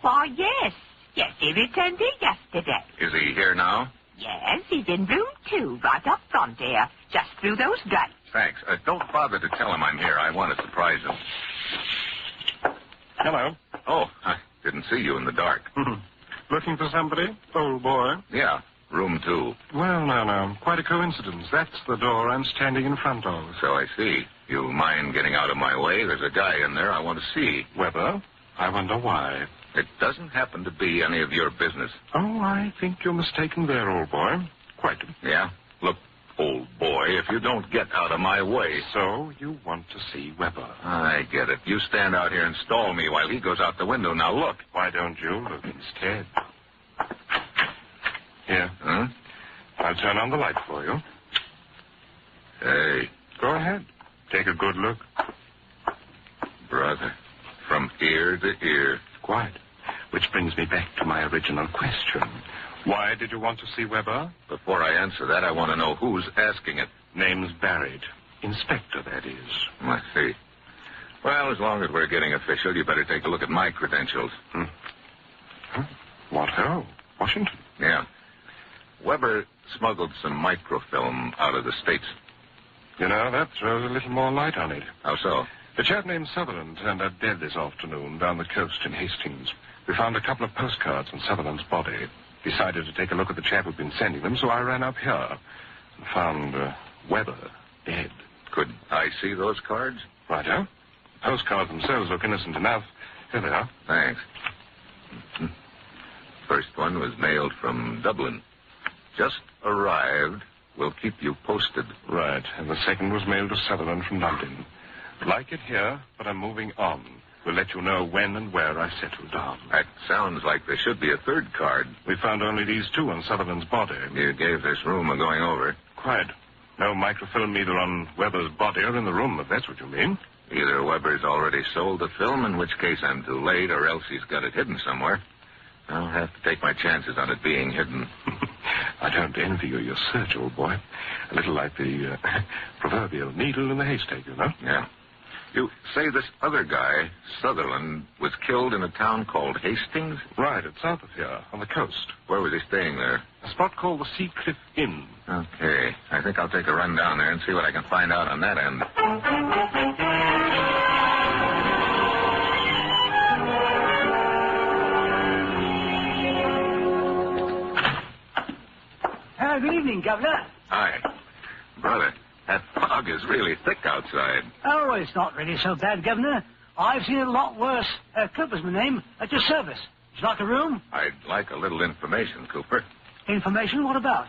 Why, yes. Yes, he returned here yesterday. Is he here now? Yes, he's in room 2, right up front here, just through those gates. Thanks. Don't bother to tell him I'm here. I want to surprise him. Hello. Oh, I didn't see you in the dark. Looking for somebody, old boy? Yeah, room 2. Well, no. Quite a coincidence. That's the door I'm standing in front of. So I see. You mind getting out of my way? There's a guy in there I want to see. Weber? I wonder why. It doesn't happen to be any of your business. Oh, I think you're mistaken there, old boy. Quite. Yeah? Look, old boy, if you don't get out of my way... So you want to see Weber? I get it. You stand out here and stall me while he goes out the window. Now, look. Why don't you look instead? Here. Huh? I'll turn on the light for you. Hey. Go ahead. Take a good look. Brother, from ear to ear. Quite. Which brings me back to my original question. Why did you want to see Weber? Before I answer that, I want to know who's asking it. Name's buried. Inspector, that is. I see. Well, as long as we're getting official, you better take a look at my credentials. What ho? Washington? Yeah. Weber smuggled some microfilm out of the States. You know, that throws a little more light on it. How so? A chap named Sutherland turned up dead this afternoon down the coast in Hastings. We found a couple of postcards on Sutherland's body. Decided to take a look at the chap who'd been sending them, so I ran up here and found Weber dead. Could I see those cards? Righto. The postcards themselves look innocent enough. Here they are. Thanks. First one was mailed from Dublin. Just arrived. We'll keep you posted. Right. And the second was mailed to Sutherland from London. Like it here, but I'm moving on. We'll let you know when and where I settle down. That sounds like there should be a third card. We found only these 2 on Sutherland's body. You gave this room a going over. Quite. No microfilm either on Weber's body or in the room, if that's what you mean. Either Weber's already sold the film, in which case I'm too late, or else he's got it hidden somewhere. I'll have to take my chances on it being hidden. I don't envy you your search, old boy. A little like the proverbial needle in the haystack, you know? Yeah. You say this other guy, Sutherland, was killed in a town called Hastings? Right, it's south of here, on the coast. Where was he staying there? A spot called the Sea Cliff Inn. Okay. I think I'll take a run down there and see what I can find out on that end. Good evening, Governor. Hi. Brother, that fog is really thick outside. Oh, it's not really so bad, Governor. I've seen it a lot worse. Cooper's my name. At your service. Would you like a room? I'd like a little information, Cooper. Information? What about?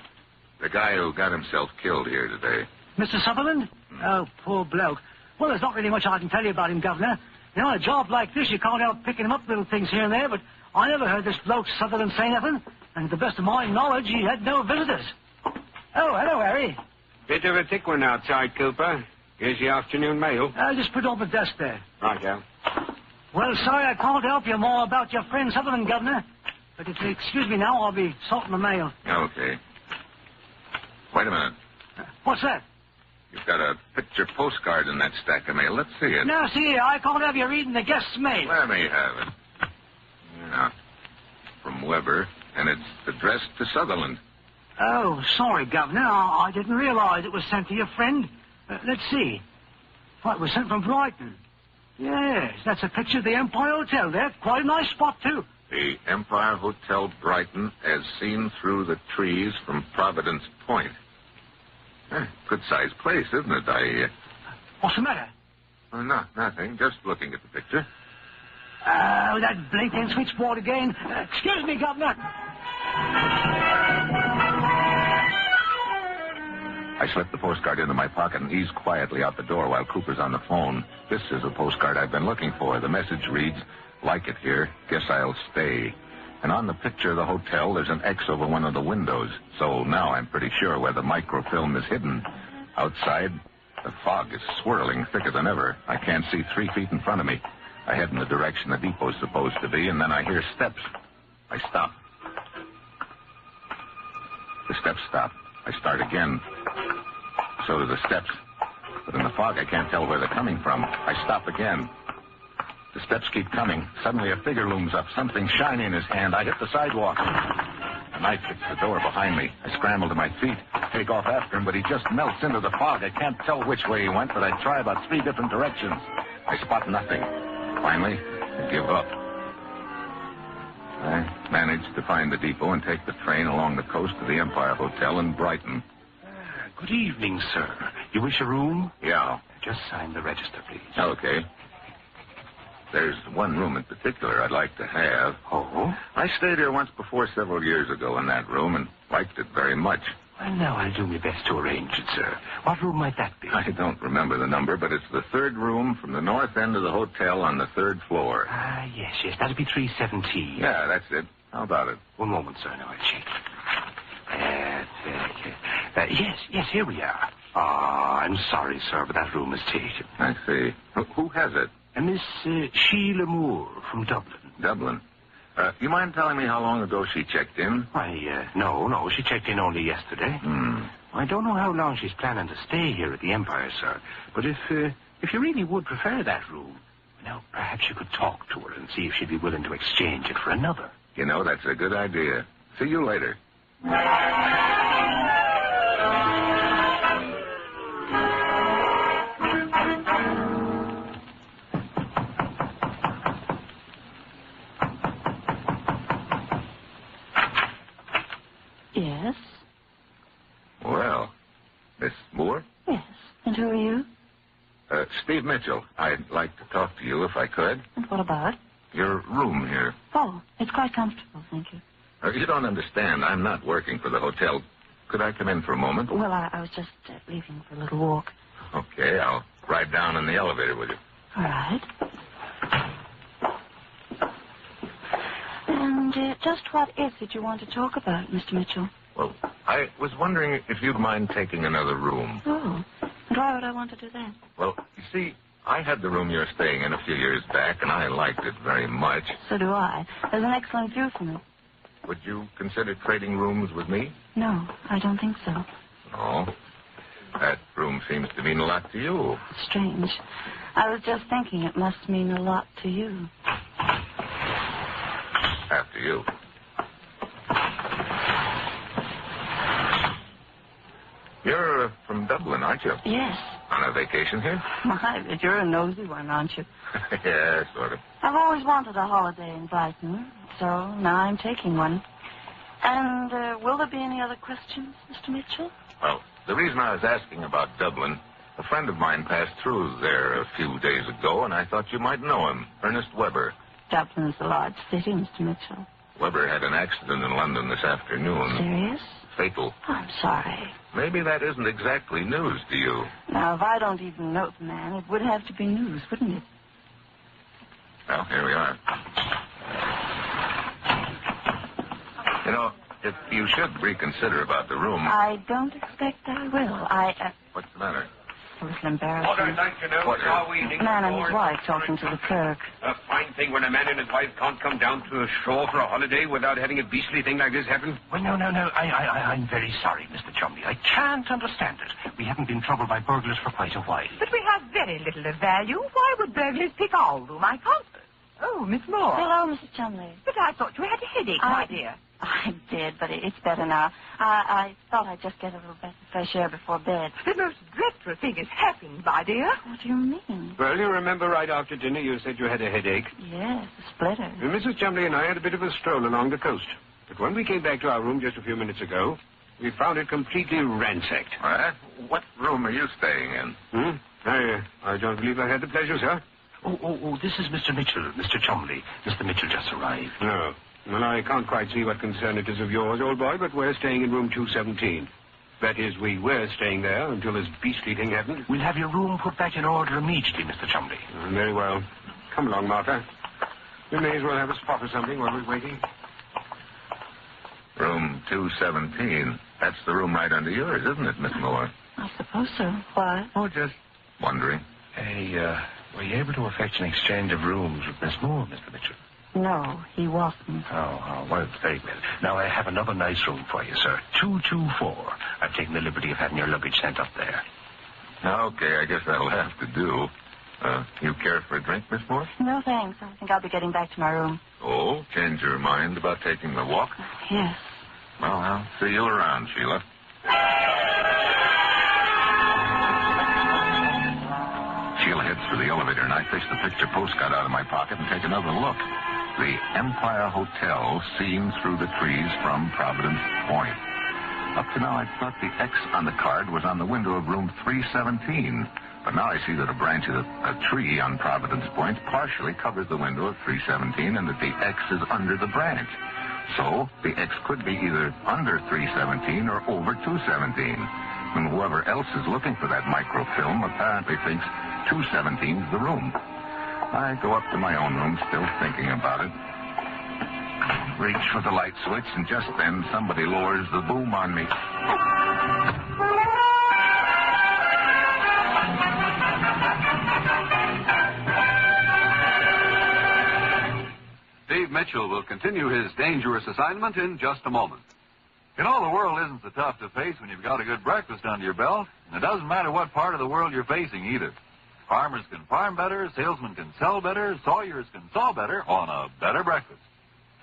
The guy who got himself killed here today. Mr. Sutherland? Oh, poor bloke. Well, there's not really much I can tell you about him, Governor. You know, on a job like this, you can't help picking him up little things here and there, but I never heard this bloke Sutherland say nothing. And to the best of my knowledge, he had no visitors. Oh, hello, Harry. Bit of a thick one outside, Cooper. Here's the afternoon mail. Just put it on the desk there. Righto. Well, sorry I can't help you more about your friend Sutherland, Governor. But if you excuse me now, I'll be sorting the mail. Okay. Wait a minute. What's that? You've got a picture postcard in that stack of mail. Let's see it. Now, see, I can't have you reading the guest's mail. Let me have it. Yeah. From Weber, and it's addressed to Sutherland. Oh, sorry, Governor. I didn't realize it was sent to your friend. Let's see. Well, it was sent from Brighton. Yes, that's a picture of the Empire Hotel there. Quite a nice spot, too. The Empire Hotel, Brighton, as seen through the trees from Providence Point. Good-sized place, isn't it? What's the matter? Oh, no, nothing. Just looking at the picture. Oh, that blinking switchboard again. Excuse me, Governor. I slipped the postcard into my pocket and eased quietly out the door while Cooper's on the phone. This is the postcard I've been looking for. The message reads, "Like it here. Guess I'll stay." And on the picture of the hotel, there's an X over one of the windows. So now I'm pretty sure where the microfilm is hidden. Outside, the fog is swirling thicker than ever. I can't see 3 feet in front of me. I head in the direction the depot's supposed to be, and then I hear steps. I stop. The steps stop. I start again. So do the steps. But in the fog, I can't tell where they're coming from. I stop again. The steps keep coming. Suddenly, a figure looms up, something shiny in his hand. I hit the sidewalk. A knife hits the door behind me. I scramble to my feet, take off after him, but he just melts into the fog. I can't tell which way he went, but I try about 3 different directions. I spot nothing. Finally, I give up. I managed to find the depot and take the train along the coast to the Empire Hotel in Brighton. Good evening, sir. You wish a room? Yeah. Just sign the register, please. Okay. There's one room in particular I'd like to have. Oh? I stayed here once before several years ago in that room and liked it very much. Well, now I'll do my best to arrange it, sir. What room might that be? I don't remember the number, but it's the 3rd room from the north end of the hotel on the 3rd floor. Yes, that'd be 317. Yeah, that's it. How about it? One moment, sir. Now I'll check. Yes, here we are. I'm sorry, sir, but that room is taken. I see. Who has it? Miss Sheila Moore from Dublin. Dublin? You mind telling me how long ago she checked in? Why, no. She checked in only yesterday. I don't know how long she's planning to stay here at the Empire, sir. But if you really would prefer that room, now, perhaps you could talk to her and see if she'd be willing to exchange it for another. You know, that's a good idea. See you later. Yes? Well, Miss Moore? Yes. And who are you? Steve Mitchell. I'd like to talk to you if I could. And what about? Your room here. Oh, it's quite comfortable, thank you. You don't understand. I'm not working for the hotel. Could I come in for a moment? Well, I was just leaving for a little walk. Okay, I'll ride down in the elevator with you. All right. And just what is it you want to talk about, Mr. Mitchell? Well, I was wondering if you'd mind taking another room. Oh, and why would I want to do that? Well, you see, I had the room you're staying in a few years back, and I liked it very much. So do I. There's an excellent view from it. Would you consider trading rooms with me? No, I don't think so. Oh, that room seems to mean a lot to you. Strange. I was just thinking it must mean a lot to you. After you. You're from Dublin, aren't you? Yes. On a vacation here? My, but you're a nosy one, aren't you? Yeah, sort of. I've always wanted a holiday in Brighton, so now I'm taking one. And will there be any other questions, Mr. Mitchell? Well, the reason I was asking about Dublin, a friend of mine passed through there a few days ago, and I thought you might know him, Ernest Weber. Dublin's a large city, Mr. Mitchell. Weber had an accident in London this afternoon. Serious? Fatal. Oh, I'm sorry. Maybe that isn't exactly news to you. Now, if I don't even know the man, it would have to be news, wouldn't it? Well, here we are. You know, if you should reconsider about the room... I don't expect I will. What's the matter? A little embarrassing. What I'd like to know is how we... A man and his wife talking to the clerk. A fine thing when a man and his wife can't come down to a shore for a holiday without having a beastly thing like this happen. Well, no. I'm very sorry, Mr. Chumley. I can't understand it. We haven't been troubled by burglars for quite a while. But we have very little of value. Why would burglars pick our room? I can't... Oh, Miss Moore. Hello, Mrs. Chumley. But I thought you had a headache, my dear. I did, but it's better now. I thought I'd just get a little bit of fresh air before bed. The most dreadful thing has happened, my dear. What do you mean? Well, you remember right after dinner you said you had a headache. Yes, a splitter. Mrs. Chumley and I had a bit of a stroll along the coast. But when we came back to our room just a few minutes ago, we found it completely ransacked. What room are you staying in? I don't believe I had the pleasure, sir. Oh, this is Mr. Mitchell, Mr. Chumley. Mr. Mitchell just arrived. No. Well, I can't quite see what concern it is of yours, old boy, but we're staying in room 217. That is, we were staying there until this beastly thing happened. We'll have your room put back in order immediately, Mr. Chumley. Very well. Come along, Marta. We may as well have a spot or something while we're waiting. Room 217. That's the room right under yours, isn't it, Miss Moore? I suppose so. Why? Oh, just wondering. Hey, were you able to effect an exchange of rooms with Miss Moore, Mr. Mitchell? No, he wasn't. Oh, well, very well. Now, I have another nice room for you, sir. 224. I've taken the liberty of having your luggage sent up there. Okay, I guess that'll have to do. You care for a drink, Miss Moore? No, thanks. I think I'll be getting back to my room. Oh, change your mind about taking the walk? Yes. Well, I'll see you around, Sheila. Sheila heads for the elevator, and I fish the picture postcard out of my pocket and take another look. The Empire Hotel seen through the trees from Providence Point. Up to now, I thought the X on the card was on the window of room 317. But now I see that a branch of a tree on Providence Point partially covers the window of 317 and that the X is under the branch. So the X could be either under 317 or over 217. And whoever else is looking for that microfilm apparently thinks 217's the room. I go up to my own room, still thinking about it. Reach for the light switch, and just then somebody lowers the boom on me. Steve Mitchell will continue his dangerous assignment in just a moment. You know, the world isn't so tough to face when you've got a good breakfast under your belt. And it doesn't matter what part of the world you're facing either. Farmers can farm better, salesmen can sell better, sawyers can saw better on a better breakfast.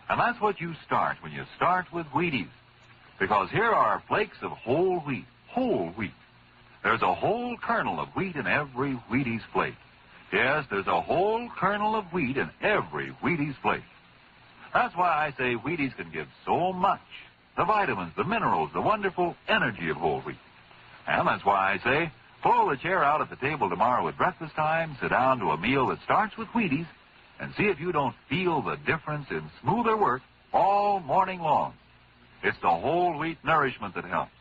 And that's what you start when you start with Wheaties. Because here are flakes of whole wheat. Whole wheat. There's a whole kernel of wheat in every Wheaties flake. Yes, there's a whole kernel of wheat in every Wheaties flake. That's why I say Wheaties can give so much. The vitamins, the minerals, the wonderful energy of whole wheat. And that's why I say, pull the chair out at the table tomorrow at breakfast time, sit down to a meal that starts with Wheaties, and see if you don't feel the difference in smoother work all morning long. It's the whole wheat nourishment that helps.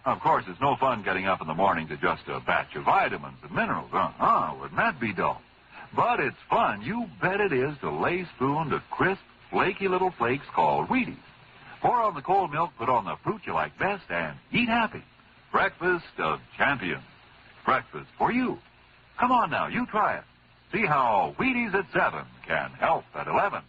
Of course, it's no fun getting up in the morning to just a batch of vitamins and minerals. Wouldn't that be dull? But it's fun, you bet it is, to lay spoon to crisp, flaky little flakes called Wheaties. Pour on the cold milk, put on the fruit you like best, and eat happy. Breakfast of champions. Breakfast for you. Come on now, you try it. See how Wheaties at 7 can help at 11.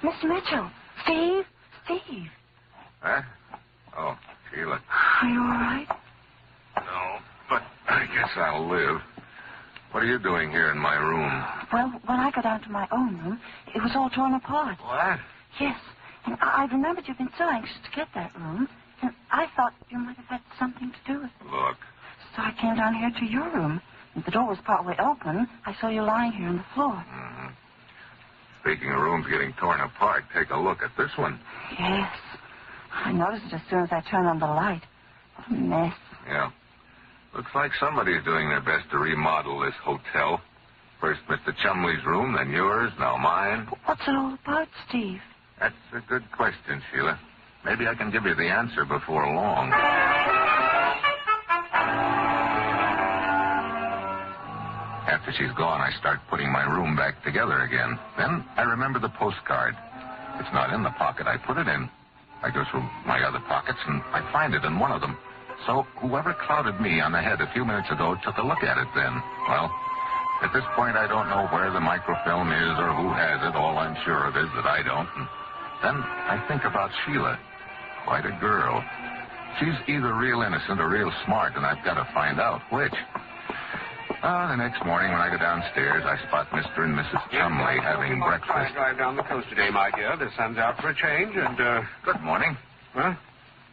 Mr. Mitchell. Steve. Huh? Oh, Sheila. Are you all right? No, but I guess I'll live. What are you doing here in my room? Well, when I got down to my own room, it was all torn apart. What? Yes. And I remembered you'd been so anxious to get that room, and I thought you might have had something to do with it. Look. So I came down here to your room. The door was partway open. I saw you lying here on the floor. Mm-hmm. Speaking of rooms getting torn apart, take a look at this one. Yes. I noticed it as soon as I turned on the light. What a mess. Yeah. Looks like somebody's doing their best to remodel this hotel. First Mr. Chumley's room, then yours, now mine. But what's it all about, Steve? That's a good question, Sheila. Maybe I can give you the answer before long. After she's gone, I start putting my room back together again. Then I remember the postcard. It's not in the pocket I put it in. I go through my other pockets, and I find it in one of them. So whoever clouded me on the head a few minutes ago took a look at it then. Well, at this point, I don't know where the microfilm is or who has it. All I'm sure of is that I don't. And then I think about Sheila. Quite a girl. She's either real innocent or real smart, and I've got to find out which. The next morning when I go downstairs, I spot Mr. and Mrs. Chumley having breakfast. I drive down the coast today, my dear. The sun's out for a change, and, Good morning. Huh?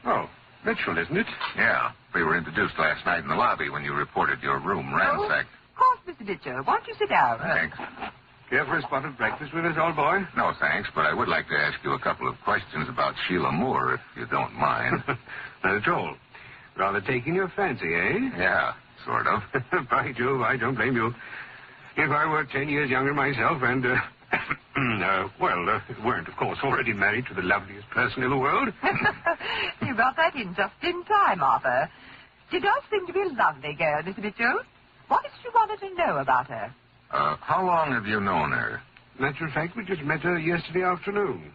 Oh, Mitchell, isn't it? Yeah. We were introduced last night in the lobby when you reported your room ransacked. Of course, Mr. Ditcher. Why don't you sit down? Thanks. Care for a spot of breakfast with us, old boy? No, thanks, but I would like to ask you a couple of questions about Sheila Moore, if you don't mind. Not at all. Rather taking your fancy, eh? Yeah, sort of. By Jove, I don't blame you. if I were 10 years younger myself and, weren't, of course, already married to the loveliest person in the world. You got that in just in time, Arthur. She does seem to be a lovely girl, Mr. Mitchell. What is it you wanted to know about her? How long have you known her? Matter of fact, we just met her yesterday afternoon.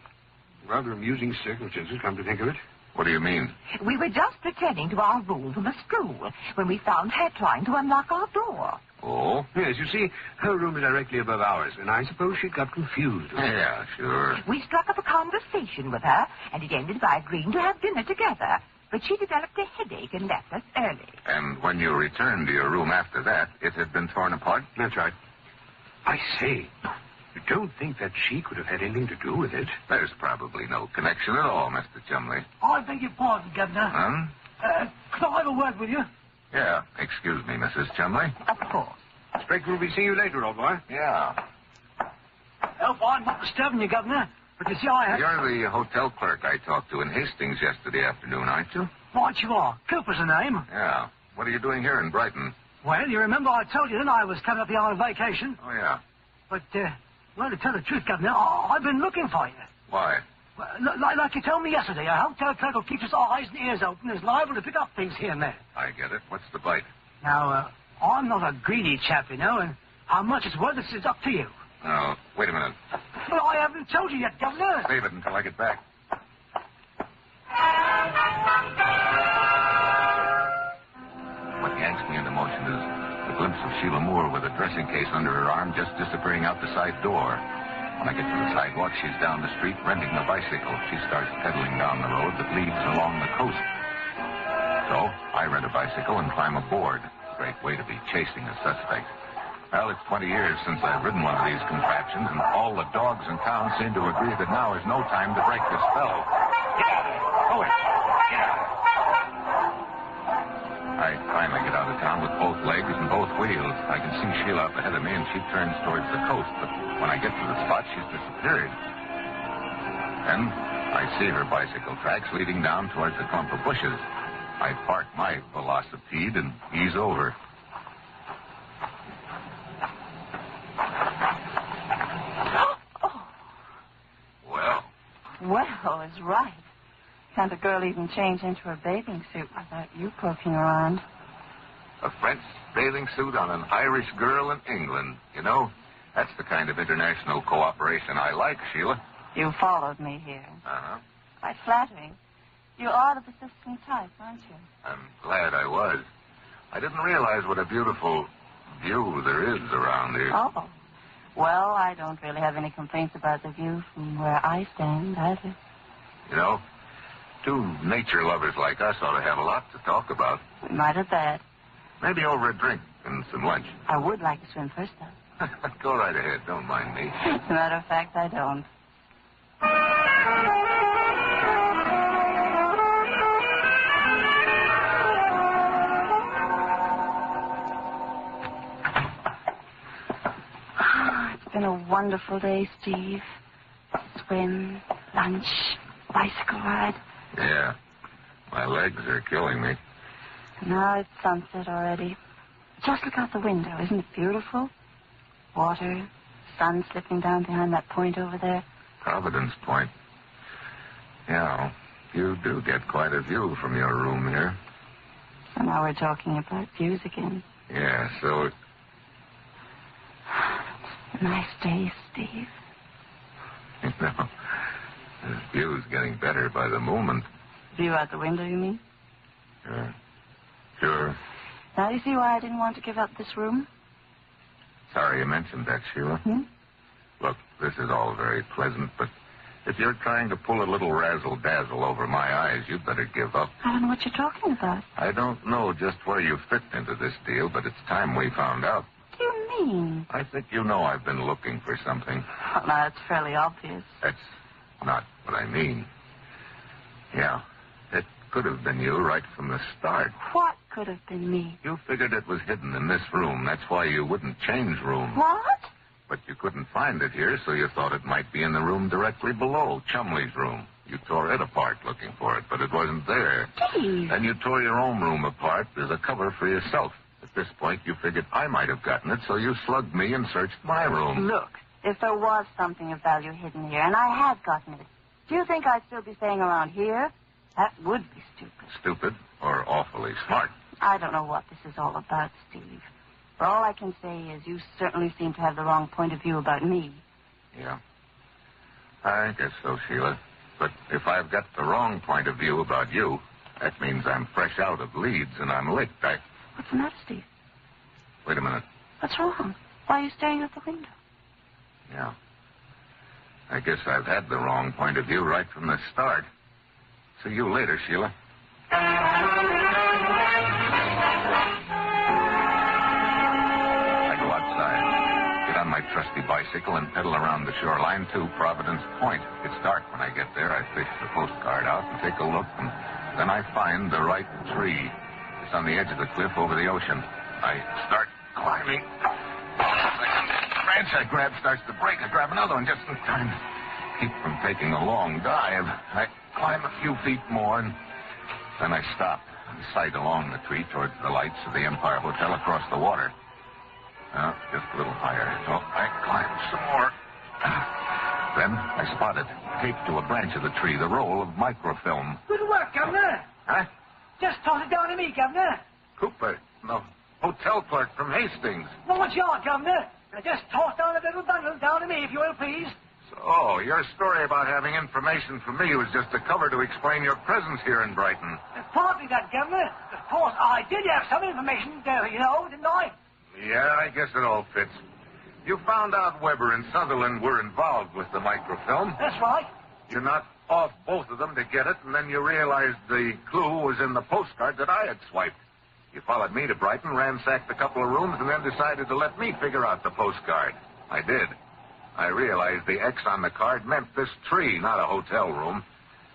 Rather amusing circumstances, come to think of it. What do you mean? We were just returning to our room from the school when we found her trying to unlock our door. Oh? Yes, you see, her room is directly above ours, and I suppose she got confused. Yeah, sure. We struck up a conversation with her, and it ended by agreeing to have dinner together. But she developed a headache and left us early. And when you returned to your room after that, it had been torn apart? That's right. I say, you don't think that she could have had anything to do with it? There's probably no connection at all, Mr. Chumley. I beg your pardon, Governor. Huh? Could I have a word with you? Yeah. Excuse me, Mrs. Chumley. Of course. Expect we'll be seeing you later, old boy. Yeah. Help, I'm not disturbing you, Governor. But you see, I have... You're the hotel clerk I talked to in Hastings yesterday afternoon, aren't you? Right you are. Cooper's the name. Yeah. What are you doing here in Brighton? Well, you remember I told you that I was coming up here on a vacation? Oh, yeah. But, well, to tell the truth, Governor, I've been looking for you. Why? Well, like you told me yesterday, a hotel clerk who keeps his eyes and ears open is liable to pick up things here and there. I get it. What's the bite? Now, I'm not a greedy chap, you know, and how much it's worth is up to you. Oh, wait a minute. Well, I haven't told you yet, Governor. Save it until I get back. What yanks me into motion is the glimpse of Sheila Moore with a dressing case under her arm just disappearing out the side door. When I get to the sidewalk, she's down the street renting a bicycle. She starts pedaling down the road that leads along the coast. So I rent a bicycle and climb aboard. Great way to be chasing a suspect. Well, it's 20 years since I've ridden one of these contraptions, and all the dogs in town seem to agree that now is no time to break the spell. Get out of here. Go it. Get out. I finally get out of town with both legs and both wheels. I can see Sheila up ahead of me, and she turns towards the coast. But when I get to the spot, she's disappeared. Then I see her bicycle tracks leading down towards a clump of bushes. I park my velocipede and ease over. Well, is right. Can't a girl even change into a bathing suit without you poking around? A French bathing suit on an Irish girl in England. You know, that's the kind of international cooperation I like, Sheila. You followed me here. Uh-huh. Quite flattering. You are the persistent type, aren't you? I'm glad I was. I didn't realize what a beautiful view there is around here. Oh. Well, I don't really have any complaints about the view from where I stand, either. You know, two nature lovers like us ought to have a lot to talk about. We might have that. Maybe over a drink and some lunch. I would like to swim first, though. Go right ahead. Don't mind me. As a matter of fact, I don't. It's been a wonderful day, Steve. Swim, lunch, bicycle ride. Yeah. My legs are killing me. Now it's sunset already. Just look out the window. Isn't it beautiful? Water, sun slipping down behind that point over there. Providence Point. Yeah, you do get quite a view from your room here. So now we're talking about views again. Yeah, so... Nice day, Steve. You know, this view's getting better by the moment. View out the window, you mean? Sure. Now you see why I didn't want to give up this room? Sorry you mentioned that, Sheila. Look, this is all very pleasant, but if you're trying to pull a little razzle-dazzle over my eyes, you'd better give up. I don't know what you're talking about. I don't know just where you fit into this deal, but it's time we found out. What do you mean? I think you know I've been looking for something. Well, now, it's fairly obvious. That's not what I mean. Yeah, it could have been you right from the start. What could have been me? You figured it was hidden in this room. That's why you wouldn't change rooms. What? But you couldn't find it here, so you thought it might be in the room directly below, Chumley's room. You tore it apart looking for it, but it wasn't there. Steve! Then you tore your own room apart as a cover for yourself. It this point, you figured I might have gotten it, so you slugged me and searched my room. Look, if there was something of value hidden here, and I had gotten it, do you think I'd still be staying around here? That would be stupid. Stupid or awfully smart? I don't know what this is all about, Steve. But all I can say is you certainly seem to have the wrong point of view about me. Yeah. I guess so, Sheila. But if I've got the wrong point of view about you, that means I'm fresh out of Leeds and I'm licked. What's the matter, Steve? Wait a minute. What's wrong? Why are you staring out the window? Yeah. I guess I've had the wrong point of view right from the start. See you later, Sheila. I go outside, get on my trusty bicycle, and pedal around the shoreline to Providence Point. It's dark when I get there. I fish the postcard out and take a look, and then I find the right tree. It's on the edge of the cliff over the ocean. I start climbing. The branch I grab starts to break. I grab another one just in time to keep from taking a long dive. I climb a few feet more, and then I stop and sight along the tree towards the lights of the Empire Hotel across the water. Just a little higher. So I climb some more. Then I spotted, taped to a branch of the tree, the roll of microfilm. Good work, Governor. Huh? Just toss it down to me, Governor. Cooper, no, hotel clerk from Hastings. No, it's your Governor. Now just toss down a little bundle down to me, if you will, please. So, your story about having information from me was just a cover to explain your presence here in Brighton. Partly that, Governor. Of course, I did have some information there, you know, didn't I? Yeah, I guess it all fits. You found out Weber and Sutherland were involved with the microfilm. That's right. You knocked off both of them to get it, and then you realized the clue was in the postcard that I had swiped. You followed me to Brighton, ransacked a couple of rooms, and then decided to let me figure out the postcard. I did. I realized the X on the card meant this tree, not a hotel room.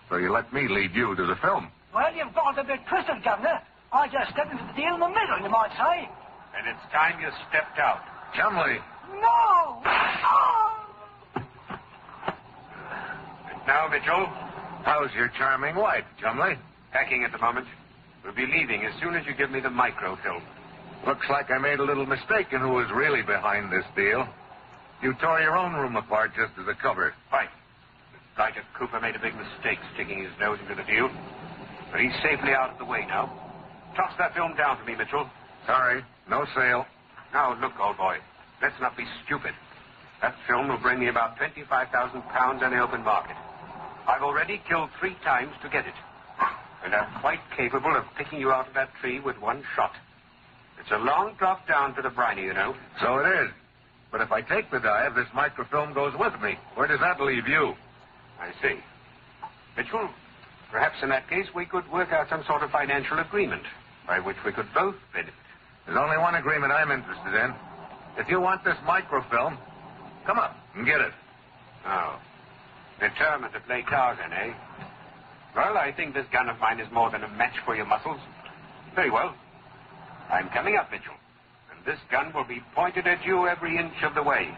So you let me lead you to the film. Well, you've got a bit twisted, Governor. I just stepped into the deal in the middle, you might say. And it's time you stepped out. Chumley. No! Oh! And now, Mitchell. How's your charming wife, Chumley? Packing at the moment. We'll be leaving as soon as you give me the microfilm. Looks like I made a little mistake in who was really behind this deal. You tore your own room apart just as a cover. Right. Sergeant Cooper made a big mistake sticking his nose into the deal. But he's safely out of the way now. Toss that film down to me, Mitchell. Sorry, no sale. Now, look, old boy. Let's not be stupid. That film will bring me about 25,000 pounds on the open market. I've already killed 3 times to get it. And I'm quite capable of picking you out of that tree with one shot. It's a long drop down to the briny, you know. So it is. But if I take the dive, this microfilm goes with me. Where does that leave you? I see. Mitchell, perhaps in that case we could work out some sort of financial agreement by which we could both benefit. There's only one agreement I'm interested in. If you want this microfilm, come up and get it. Oh. Determined to play Tarzan, eh? Well, I think this gun of mine is more than a match for your muscles. Very well. I'm coming up, Mitchell. And this gun will be pointed at you every inch of the way.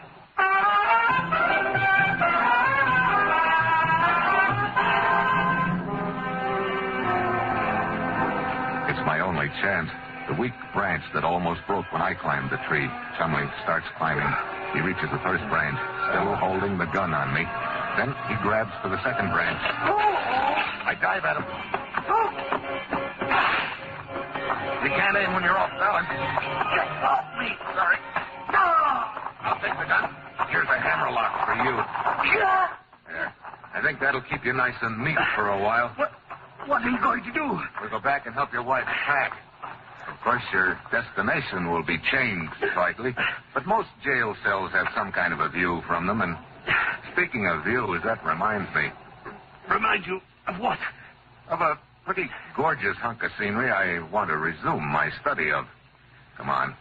It's my only chance. The weak branch that almost broke when I climbed the tree. Chumley starts climbing. He reaches the first branch, still holding the gun on me. Then he grabs for the second branch. I dive at him. You can't aim when you're off balance. Get off me. Sorry. I'll take the gun. Here's a hammerlock for you. There. I think that'll keep you nice and neat for a while. What are you going to do? We'll go back and help your wife pack. Of course, your destination will be changed slightly, but most jail cells have some kind of a view from them, and speaking of views, that reminds me. Remind you of what? Of a pretty gorgeous hunk of scenery I want to resume my study of. Come on.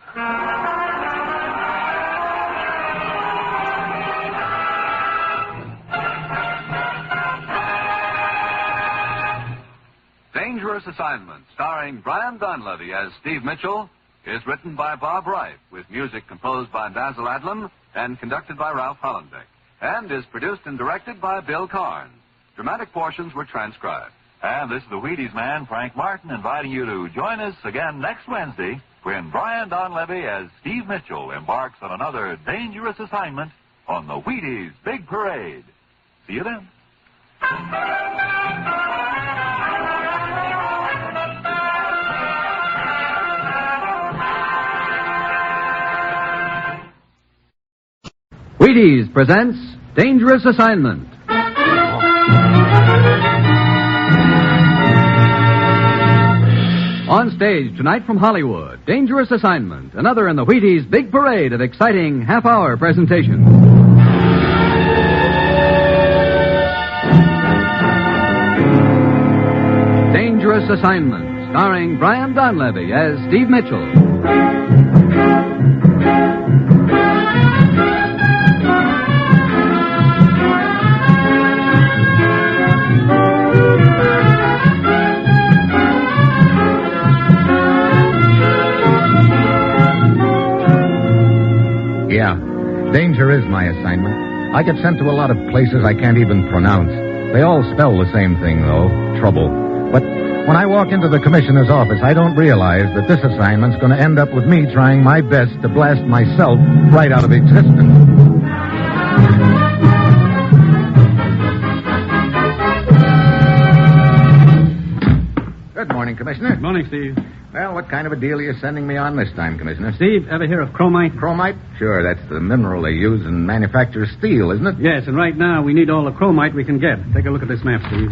Dangerous Assignment, starring Brian Donlevy as Steve Mitchell, is written by Bob Wright, with music composed by Basil Adlam and conducted by Ralph Hollenbeck, and is produced and directed by Bill Carnes. Dramatic portions were transcribed. And this is the Wheaties man, Frank Martin, inviting you to join us again next Wednesday when Brian Donlevy as Steve Mitchell embarks on another dangerous assignment on the Wheaties Big Parade. See you then. Wheaties presents Dangerous Assignment. On stage tonight from Hollywood, Dangerous Assignment, another in the Wheaties Big Parade of exciting half-hour presentations. Dangerous Assignment, starring Brian Donlevy as Steve Mitchell. Yeah, danger is my assignment. I get sent to a lot of places I can't even pronounce. They all spell the same thing, though, trouble. But when I walk into the commissioner's office, I don't realize that this assignment's going to end up with me trying my best to blast myself right out of existence. Good morning, Commissioner. Good morning, Steve. Well, what kind of a deal are you sending me on this time, Commissioner? Steve, ever hear of chromite? Chromite? Sure, that's the mineral they use in manufacture steel, isn't it? Yes, and right now we need all the chromite we can get. Take a look at this map, Steve.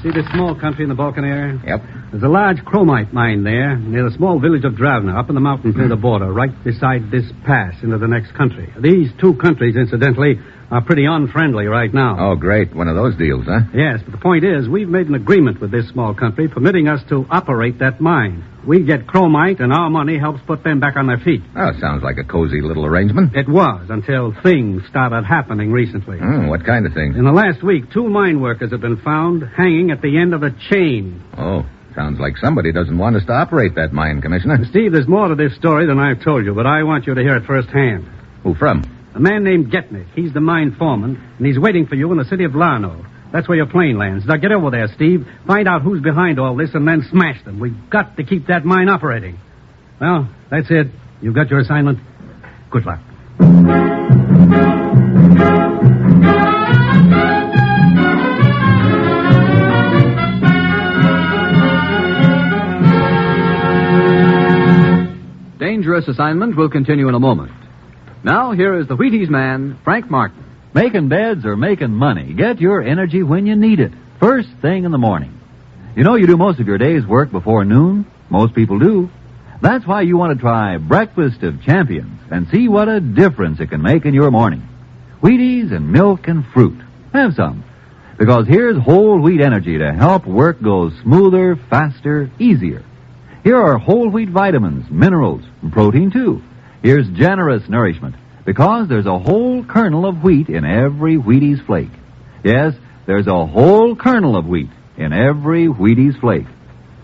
See this small country in the Balkan area? Yep. There's a large chromite mine there near the small village of Dravna, up in the mountains near the border, right beside this pass into the next country. These two countries, incidentally, are pretty unfriendly right now. Oh, great. One of those deals, huh? Yes, but the point is, we've made an agreement with this small country permitting us to operate that mine. We get chromite, and our money helps put them back on their feet. Oh, sounds like a cozy little arrangement. It was, until things started happening recently. What kind of things? In the last week, 2 mine workers have been found hanging at the end of a chain. Oh, sounds like somebody doesn't want us to operate that mine, Commissioner. Steve, there's more to this story than I've told you, but I want you to hear it firsthand. Who from? A man named Getnick. He's the mine foreman, and he's waiting for you in the city of Larno. That's where your plane lands. Now get over there, Steve. Find out who's behind all this and then smash them. We've got to keep that mine operating. Well, that's it. You've got your assignment. Good luck. Dangerous Assignment will continue in a moment. Now, here is the Wheaties man, Frank Martin. Making beds or making money, get your energy when you need it. First thing in the morning. You know you do most of your day's work before noon? Most people do. That's why you want to try Breakfast of Champions and see what a difference it can make in your morning. Wheaties and milk and fruit. Have some. Because here's whole wheat energy to help work go smoother, faster, easier. Here are whole wheat vitamins, minerals, and protein too. Here's generous nourishment, because there's a whole kernel of wheat in every Wheaties flake. Yes, there's a whole kernel of wheat in every Wheaties flake.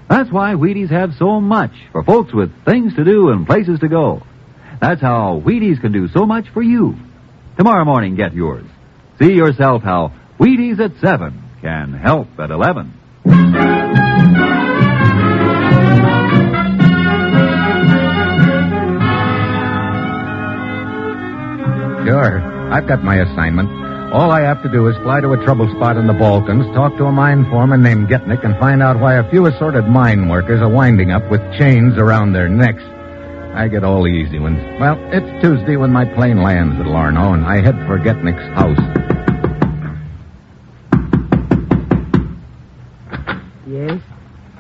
That's why Wheaties have so much for folks with things to do and places to go. That's how Wheaties can do so much for you. Tomorrow morning, get yours. See yourself how Wheaties at 7 can help at 11. Sure. I've got my assignment. All I have to do is fly to a trouble spot in the Balkans, talk to a mine foreman named Getnick, and find out why a few assorted mine workers are winding up with chains around their necks. I get all the easy ones. Well, it's Tuesday when my plane lands at Larno, and I head for Getnick's house. Yes?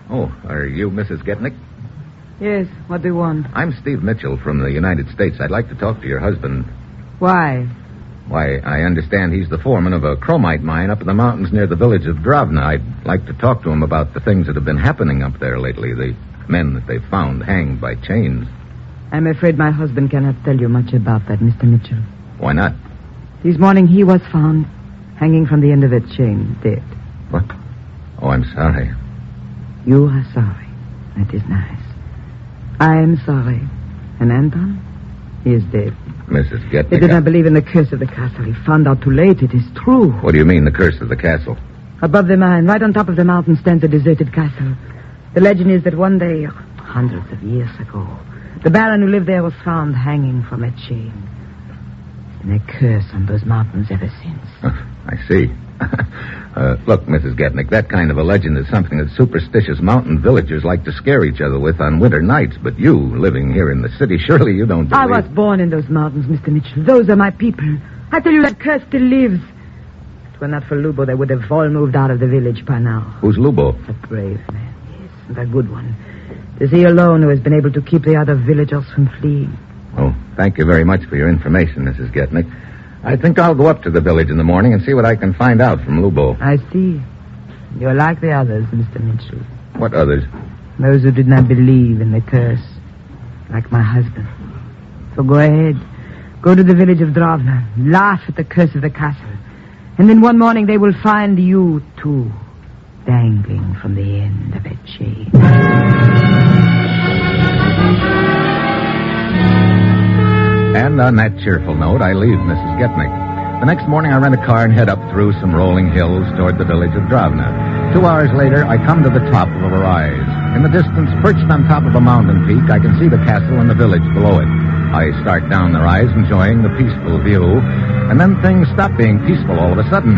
Oh, are you Mrs. Getnick? Yes, what do you want? I'm Steve Mitchell from the United States. I'd like to talk to your husband. Why? Why, I understand he's the foreman of a chromite mine up in the mountains near the village of Dravna. I'd like to talk to him about the things that have been happening up there lately, the men that they've found hanged by chains. I'm afraid my husband cannot tell you much about that, Mr. Mitchell. Why not? This morning he was found hanging from the end of a chain, dead. What? Oh, I'm sorry. You are sorry. That is nice. I am sorry. And Anton? He is dead. Mrs. Getnick. He did not believe in the curse of the castle. He found out too late. It is true. What do you mean, the curse of the castle? Above the mine, right on top of the mountain, stands a deserted castle. The legend is that one day, hundreds of years ago, the baron who lived there was found hanging from a chain. And a curse on those mountains ever since. I see. Look, Mrs. Getnick, that kind of a legend is something that superstitious mountain villagers like to scare each other with on winter nights. But you, living here in the city, surely you don't believe... I was born in those mountains, Mr. Mitchell. Those are my people. I tell you, that curse still lives. If it were not for Lubo, they would have all moved out of the village by now. Who's Lubo? A brave man, yes, and a good one. It is he alone who has been able to keep the other villagers from fleeing. Oh, thank you very much for your information, Mrs. Getnick. I think I'll go up to the village in the morning and see what I can find out from Lubo. I see. You're like the others, Mr. Mitchell. What others? Those who did not believe in the curse. Like my husband. So go ahead. Go to the village of Dravna. Laugh at the curse of the castle. And then one morning they will find you, too, dangling from the end of a chain. And on that cheerful note, I leave Mrs. Getnick. The next morning, I rent a car and head up through some rolling hills toward the village of Dravna. 2 hours later, I come to the top of a rise. In the distance, perched on top of a mountain peak, I can see the castle and the village below it. I start down the rise, enjoying the peaceful view, and then things stop being peaceful all of a sudden.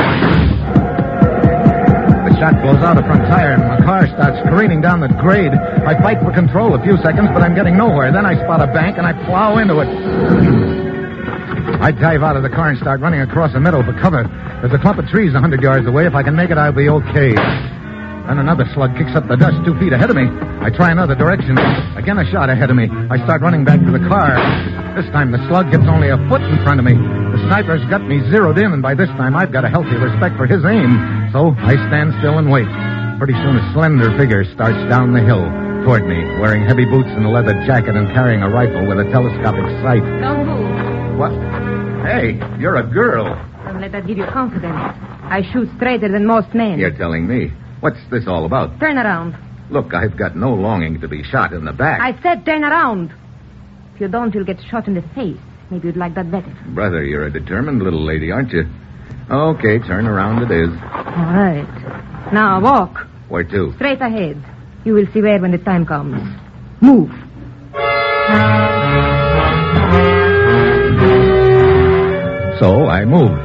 The shot blows out a front tire, and my car starts careening down the grade. I fight for control a few seconds, but I'm getting nowhere. Then I spot a bank, and I plow into it. I dive out of the car and start running across a meadow for cover. There's a clump of trees 100 yards away. If I can make it, I'll be okay. Then another slug kicks up the dust 2 feet ahead of me. I try another direction. Again, a shot ahead of me. I start running back to the car. This time, the slug gets only a foot in front of me. The sniper's got me zeroed in, and by this time, I've got a healthy respect for his aim. So I stand still and wait. Pretty soon, a slender figure starts down the hill toward me, wearing heavy boots and a leather jacket and carrying a rifle with a telescopic sight. Don't move. What? Hey, you're a girl. Don't let that give you confidence. I shoot straighter than most men. You're telling me. What's this all about? Turn around. Look, I've got no longing to be shot in the back. I said turn around. If you don't, you'll get shot in the face. Maybe you'd like that better. Brother, you're a determined little lady, aren't you? Okay, turn around it is. All right. Now, walk. Where to? Straight ahead. You will see where when the time comes. Move. So I moved.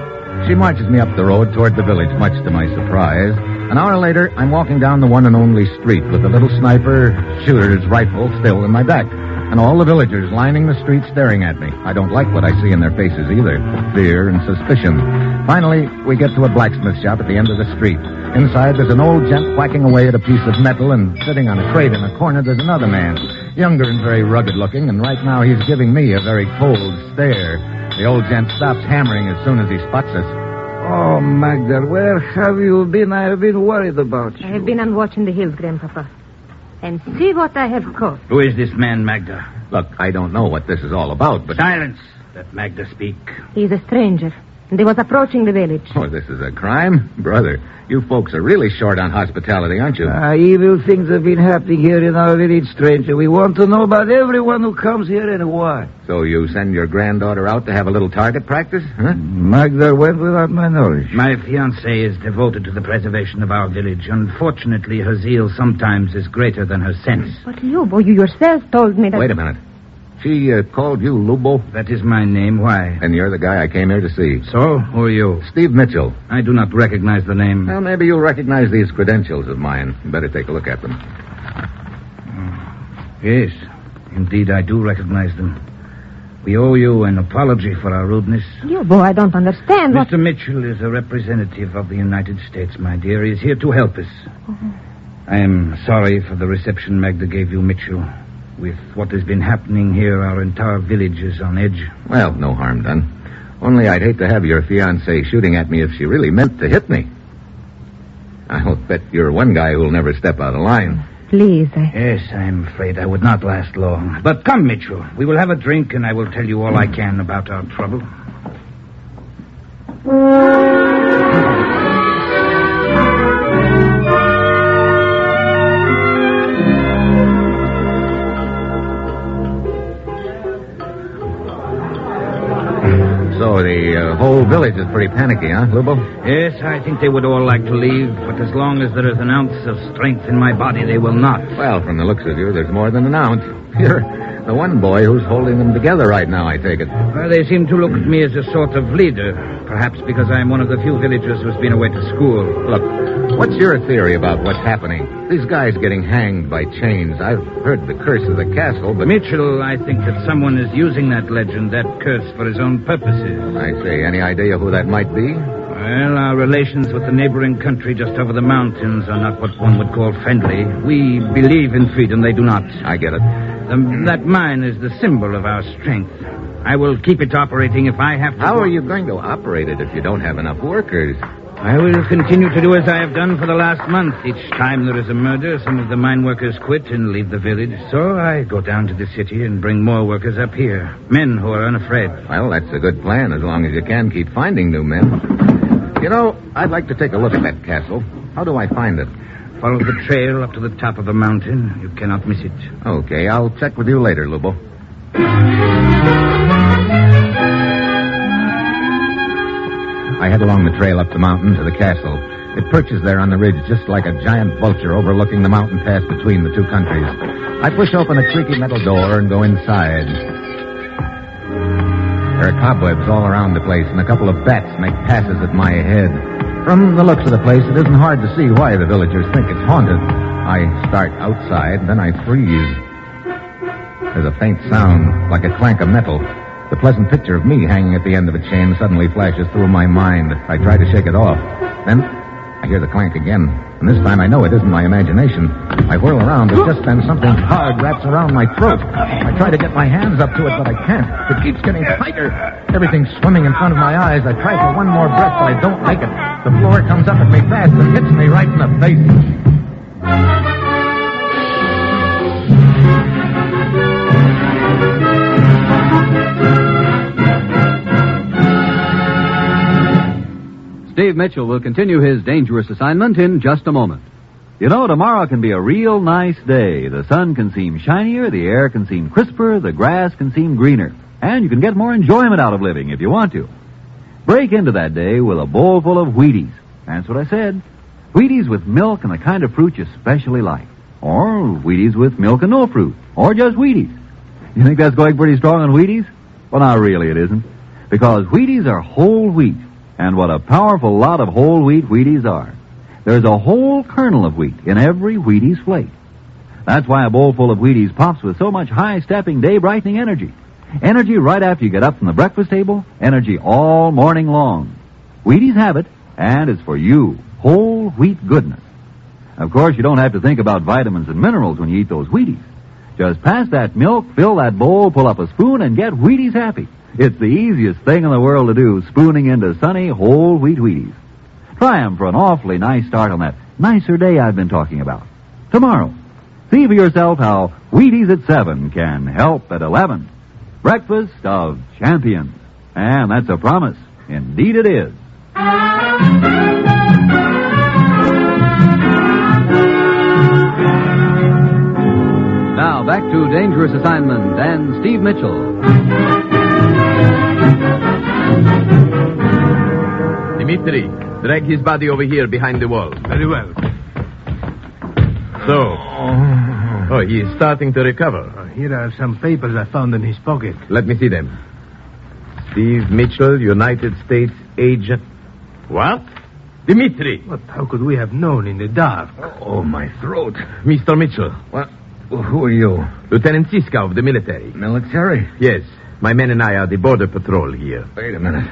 She marches me up the road toward the village, much to my surprise. An hour later, I'm walking down the one and only street with the little sniper shooter's rifle still in my back, and all the villagers lining the street staring at me. I don't like what I see in their faces either. Fear and suspicion. Finally, we get to a blacksmith shop at the end of the street. Inside, there's an old gent whacking away at a piece of metal, and sitting on a crate in a corner, there's another man, younger and very rugged looking, and right now he's giving me a very cold stare. The old gent stops hammering as soon as he spots us. Oh, Magda, where have you been? I have been worried about you. I have been on watch in the hills, Grandpapa. And see what I have caught. Who is this man, Magda? Look, I don't know what this is all about, but... Silence. Let Magda speak. He is a stranger, and he was approaching the village. Oh, this is a crime? Brother, you folks are really short on hospitality, aren't you? Evil things have been happening here in our village, stranger. We want to know about everyone who comes here and why. So you send your granddaughter out to have a little target practice, huh? Magda went without my knowledge. My fiancée is devoted to the preservation of our village. Unfortunately, her zeal sometimes is greater than her sense. But Lubo, you yourself told me that... Wait a minute. She called you Lubo? That is my name. Why? And you're the guy I came here to see. So? Who are you? Steve Mitchell. I do not recognize the name. Well, maybe you'll recognize these credentials of mine. You better take a look at them. Yes. Indeed, I do recognize them. We owe you an apology for our rudeness. Lubo, I don't understand what... Mr. Mitchell is a representative of the United States, my dear. He is here to help us. I am sorry for the reception Magda gave you, Mitchell. With what has been happening here, our entire village is on edge. Well, no harm done. Only I'd hate to have your fiancée shooting at me if she really meant to hit me. I'll bet you're one guy who'll never step out of line. Please, Yes, I'm afraid I would not last long. But come, Mitchell. We will have a drink, and I will tell you all I can about our trouble. So the The whole village is pretty panicky, huh, Lubo? Yes, I think they would all like to leave, but as long as there is an ounce of strength in my body, they will not. Well, from the looks of you, there's more than an ounce. You're the one boy who's holding them together right now, I take it. Well, they seem to look at me as a sort of leader, perhaps because I'm one of the few villagers who's been away to school. Look, what's your theory about what's happening? These guys getting hanged by chains. I've heard the curse of the castle, but... Mitchell, I think that someone is using that legend, that curse, for his own purposes. I see. Any idea who that might be? Well, our relations with the neighboring country just over the mountains are not what one would call friendly. We believe in freedom, they do not. I get it. That mine is the symbol of our strength. I will keep it operating if I have to... How are you going to operate it if you don't have enough workers? I will continue to do as I have done for the last month. Each time there is a murder, some of the mine workers quit and leave the village. So I go down to the city and bring more workers up here. Men who are unafraid. Well, that's a good plan, as long as you can keep finding new men. You know, I'd like to take a look at that castle. How do I find it? Follow the trail up to the top of a mountain. You cannot miss it. Okay, I'll check with you later, Lubo. I head along the trail up the mountain to the castle. It perches there on the ridge just like a giant vulture overlooking the mountain pass between the two countries. I push open a creaky metal door and go inside. There are cobwebs all around the place, and a couple of bats make passes at my head. From the looks of the place, it isn't hard to see why the villagers think it's haunted. I start outside, then I freeze. There's a faint sound, like a clank of metal. The pleasant picture of me hanging at the end of a chain suddenly flashes through my mind. I try to shake it off. Then I hear the clank again, and this time I know it isn't my imagination. I whirl around, but just then something hard wraps around my throat. I try to get my hands up to it, but I can't. It keeps getting tighter. Everything's swimming in front of my eyes. I try for one more breath, but I don't make it. The floor comes up at me fast and hits me right in the face. Steve Mitchell will continue his dangerous assignment in just a moment. You know, tomorrow can be a real nice day. The sun can seem shinier, the air can seem crisper, the grass can seem greener. And you can get more enjoyment out of living if you want to. Break into that day with a bowl full of Wheaties. That's what I said. Wheaties with milk and the kind of fruit you especially like. Or Wheaties with milk and no fruit. Or just Wheaties. You think that's going pretty strong on Wheaties? Well, not really, it isn't. Because Wheaties are whole wheat. And what a powerful lot of whole wheat Wheaties are. There's a whole kernel of wheat in every Wheaties flake. That's why a bowl full of Wheaties pops with so much high-stepping, day-brightening energy. Energy right after you get up from the breakfast table. Energy all morning long. Wheaties have it, and it's for you. Whole wheat goodness. Of course, you don't have to think about vitamins and minerals when you eat those Wheaties. Just pass that milk, fill that bowl, pull up a spoon, and get Wheaties happy. It's the easiest thing in the world to do, spooning into sunny, whole wheat Wheaties. Try them for an awfully nice start on that nicer day I've been talking about. Tomorrow, see for yourself how Wheaties at 7 can help at 11. Breakfast of champions. And that's a promise. Indeed it is. Now back to Dangerous Assignment and Steve Mitchell. Dimitri, drag his body over here behind the wall. Very well. So. Oh, he is starting to recover. Here are some papers I found in his pocket. Let me see them. Steve Mitchell, United States agent. What? Dimitri! What? How could we have known in the dark? Oh, my throat. Mr. Mitchell. What? Who are you? Lieutenant Siska of the military. Military? Yes. My men and I are the border patrol here. Wait a minute.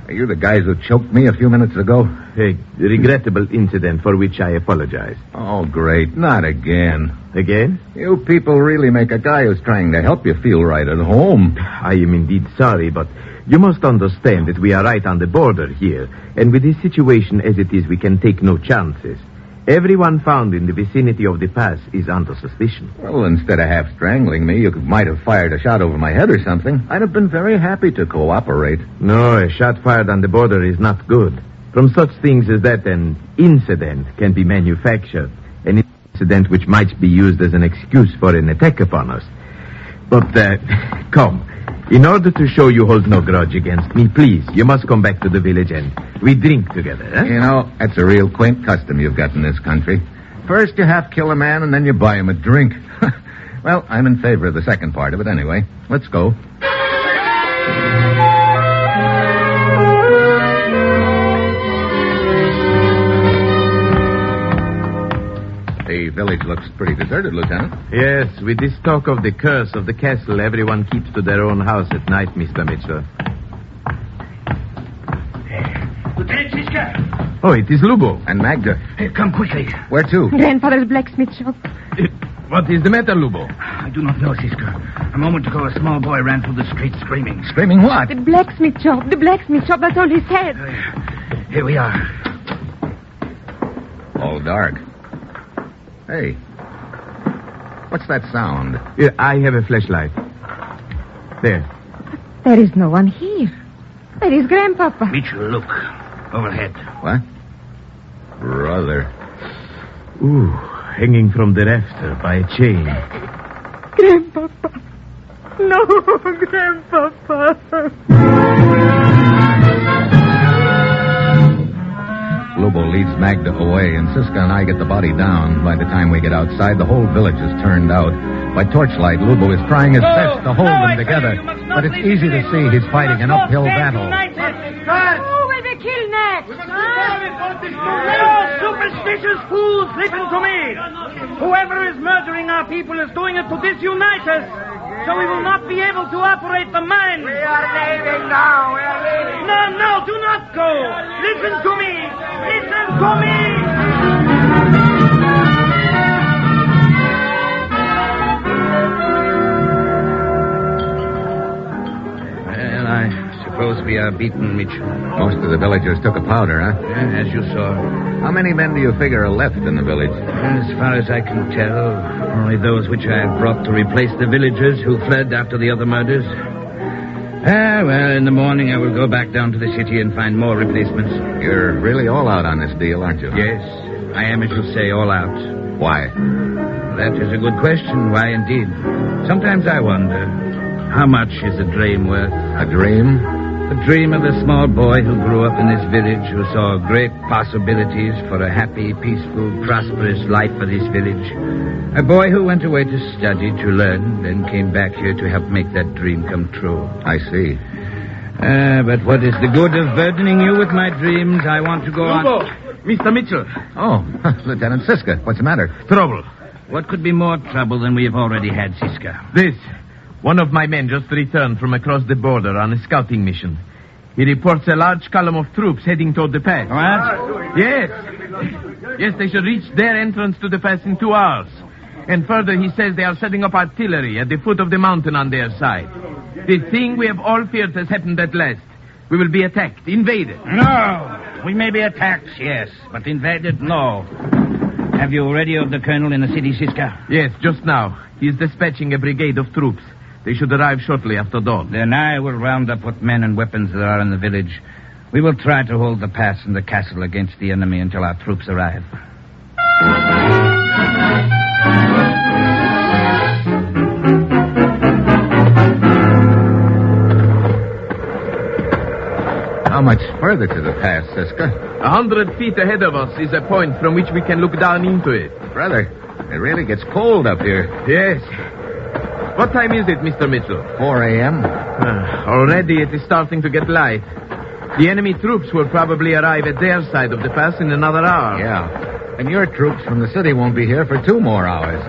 Are you the guys who choked me a few minutes ago? A regrettable incident for which I apologize. Oh, great. Not again. Again? You people really make a guy who's trying to help you feel right at home. I am indeed sorry, but you must understand that we are right on the border here. And with this situation as it is, we can take no chances. Everyone found in the vicinity of the pass is under suspicion. Well, instead of half strangling me, you might have fired a shot over my head or something. I'd have been very happy to cooperate. No, a shot fired on the border is not good. From such things as that, an incident can be manufactured. An incident which might be used as an excuse for an attack upon us. But, come. In order to show you hold no grudge against me, please, you must come back to the village and we drink together, eh? You know, that's a real quaint custom you've got in this country. First you half kill a man and then you buy him a drink. Well, I'm in favor of the second part of it anyway. Let's go. The village looks pretty deserted, Lieutenant. Yes, with this talk of the curse of the castle, everyone keeps to their own house at night, Mr. Mitchell. Lieutenant Siska! Oh, it is Lubo. And Magda. Hey, come quickly. Where to? Grandfather's blacksmith shop. What is the matter, Lubo? I do not know, Siska. A moment ago, a small boy ran through the street screaming. Screaming what? The blacksmith shop. The blacksmith shop. That's all he said. Here we are. All dark. Hey. What's that sound? I have a flashlight. There. There is no one here. That is Grandpapa. Mitchell, look. Overhead. What? Brother. Ooh, hanging from the rafter by a chain. Grandpapa. No, Grandpapa. Lubo leads Magda away, and Siska and I get the body down. By the time we get outside, the whole village is turned out. By torchlight, Lubo is trying his best to hold them together. But it's easy to see he's fighting an uphill battle. Who will we kill next? No superstitious fools, listen to me. Whoever is murdering our people is doing it to disunite us. So we will not be able to operate the mine. We are leaving now. We are leaving. No, do not go. Listen to me. Listen to me. Well, I suppose we are beaten, Mitchell. Most of the villagers took a powder, huh? Yeah, as you saw. How many men do you figure are left in the village? As far as I can tell, only those which I have brought to replace the villagers who fled after the other murders. Well, in the morning I will go back down to the city and find more replacements. You're really all out on this deal, aren't you? Yes, I am, as you say, all out. Why? That is a good question. Why, indeed? Sometimes I wonder, how much is a dream worth? A dream? The dream of a small boy who grew up in this village, who saw great possibilities for a happy, peaceful, prosperous life for this village. A boy who went away to study, to learn, then came back here to help make that dream come true. I see. But what is the good of burdening you with my dreams? I want to go Lubo! on... Mr. Mitchell. Oh, Lieutenant Siska. What's the matter? Trouble. What could be more trouble than we have already had, Siska? This. One of my men just returned from across the border on a scouting mission. He reports a large column of troops heading toward the pass. What? Yes. Yes, they should reach their entrance to the pass in 2 hours. And further, he says they are setting up artillery at the foot of the mountain on their side. The thing we have all feared has happened at last. We will be attacked, invaded. No. We may be attacked, yes, but invaded, no. Have you radioed the colonel in the city, Siska? Yes, just now. He is dispatching a brigade of troops. They should arrive shortly after dawn. Then I will round up what men and weapons there are in the village. We will try to hold the pass and the castle against the enemy until our troops arrive. How much further to the pass, Siska? 100 feet ahead of us is a point from which we can look down into it. Brother, it really gets cold up here. Yes. What time is it, Mr. Mitchell? 4 a.m. Already it is starting to get light. The enemy troops will probably arrive at their side of the pass in another hour. Yeah. And your troops from the city won't be here for 2 more hours.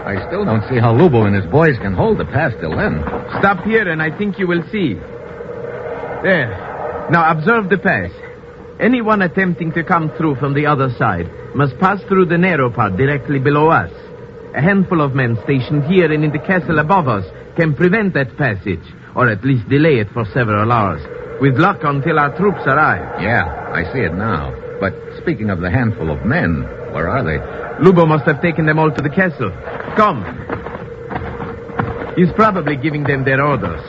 I still don't see how Lubo and his boys can hold the pass till then. Stop here and I think you will see. There. Now observe the pass. Anyone attempting to come through from the other side must pass through the narrow part directly below us. A handful of men stationed here and in the castle above us can prevent that passage, or at least delay it for several hours, with luck until our troops arrive. Yeah, I see it now. But speaking of the handful of men, where are they? Lubo must have taken them all to the castle. Come. He's probably giving them their orders.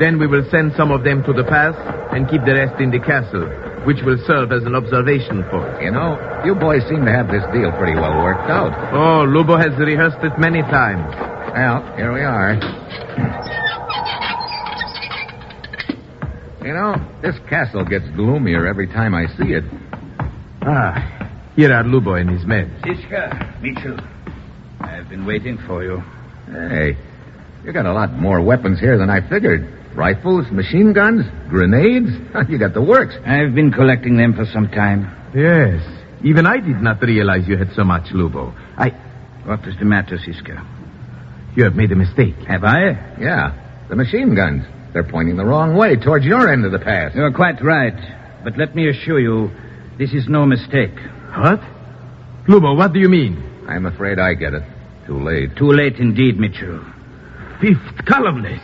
Then we will send some of them to the pass and keep the rest in the castle, which will serve as an observation post. You know, you boys seem to have this deal pretty well worked out. Oh, Lubo has rehearsed it many times. Well, here we are. You know, this castle gets gloomier every time I see it. Ah, here are Lubo and his men. Siska, Mitchell. I've been waiting for you. Hey, you got a lot more weapons here than I figured. Rifles, machine guns, grenades. You got the works. I've been collecting them for some time. Yes. Even I did not realize you had so much, Lubo. What is the matter, Siska? You have made a mistake. Have I? Yeah, the machine guns. They're pointing the wrong way, towards your end of the pass. You're quite right. But let me assure you, this is no mistake. What? Lubo, what do you mean? I'm afraid I get it. Too late. Too late indeed, Mitchell. Fifth columnist.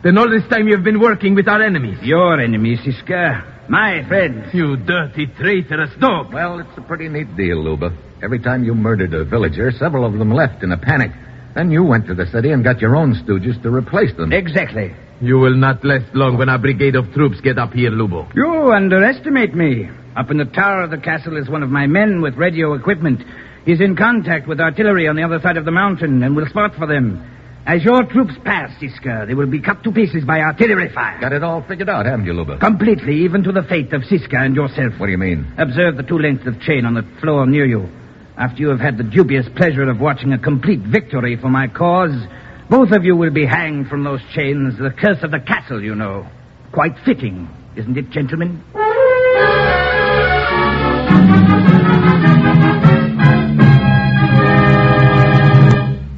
Then all this time you've been working with our enemies. Your enemies, Siska. My friends. You dirty, traitorous dog. Well, it's a pretty neat deal, Luba. Every time you murdered a villager, several of them left in a panic. Then you went to the city and got your own stooges to replace them. Exactly. You will not last long when our brigade of troops get up here, Lubo. You underestimate me. Up in the tower of the castle is one of my men with radio equipment. He's in contact with artillery on the other side of the mountain and will spot for them. As your troops pass, Siska, they will be cut to pieces by artillery fire. Got it all figured out, haven't you, Luba? Completely, even to the fate of Siska and yourself. What do you mean? Observe the 2 lengths of chain on the floor near you. After you have had the dubious pleasure of watching a complete victory for my cause, both of you will be hanged from those chains, the curse of the castle, you know. Quite fitting, isn't it, gentlemen?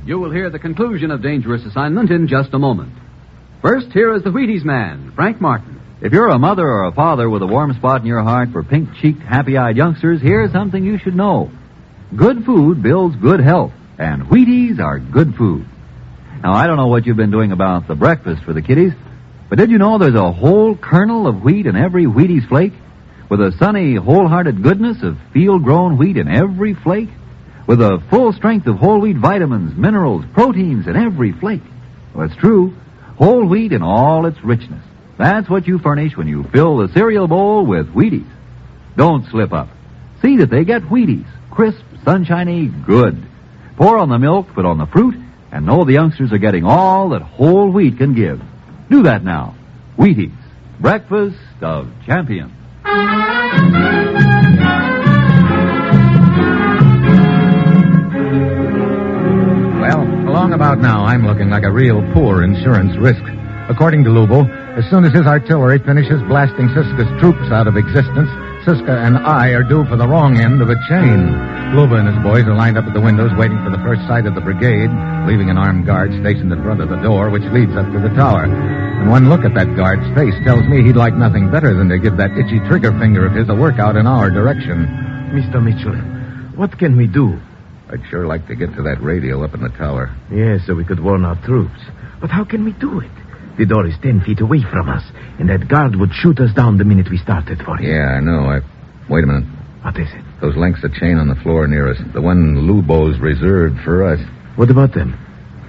You will hear the conclusion of Dangerous Assignment in just a moment. First, here is the Wheaties man, Frank Martin. If you're a mother or a father with a warm spot in your heart for pink-cheeked, happy-eyed youngsters, here's something you should know. Good food builds good health, and Wheaties are good food. Now, I don't know what you've been doing about the breakfast for the kiddies, but did you know there's a whole kernel of wheat in every Wheaties flake? With a sunny, wholehearted goodness of field-grown wheat in every flake? With a full strength of whole wheat vitamins, minerals, proteins in every flake? Well, it's true. Whole wheat in all its richness. That's what you furnish when you fill the cereal bowl with Wheaties. Don't slip up. See that they get Wheaties. Crisp, sunshiny, good. Pour on the milk, put on the fruit, and know the youngsters are getting all that whole wheat can give. Do that now. Wheaties. Breakfast of champions. Well, along about now, I'm looking like a real poor insurance risk. According to Lubo, as soon as his artillery finishes blasting Siska's troops out of existence, Siska and I are due for the wrong end of a chain. Luba and his boys are lined up at the windows waiting for the first sight of the brigade, leaving an armed guard stationed in front of the door, which leads up to the tower. And one look at that guard's face tells me he'd like nothing better than to give that itchy trigger finger of his a workout in our direction. Mr. Mitchell, what can we do? I'd sure like to get to that radio up in the tower. Yes, so we could warn our troops. But how can we do it? The door is 10 feet away from us, and that guard would shoot us down the minute we started for him. Yeah, I know. Wait a minute. What is it? Those lengths of chain on the floor near us. The one Lubo's reserved for us. What about them?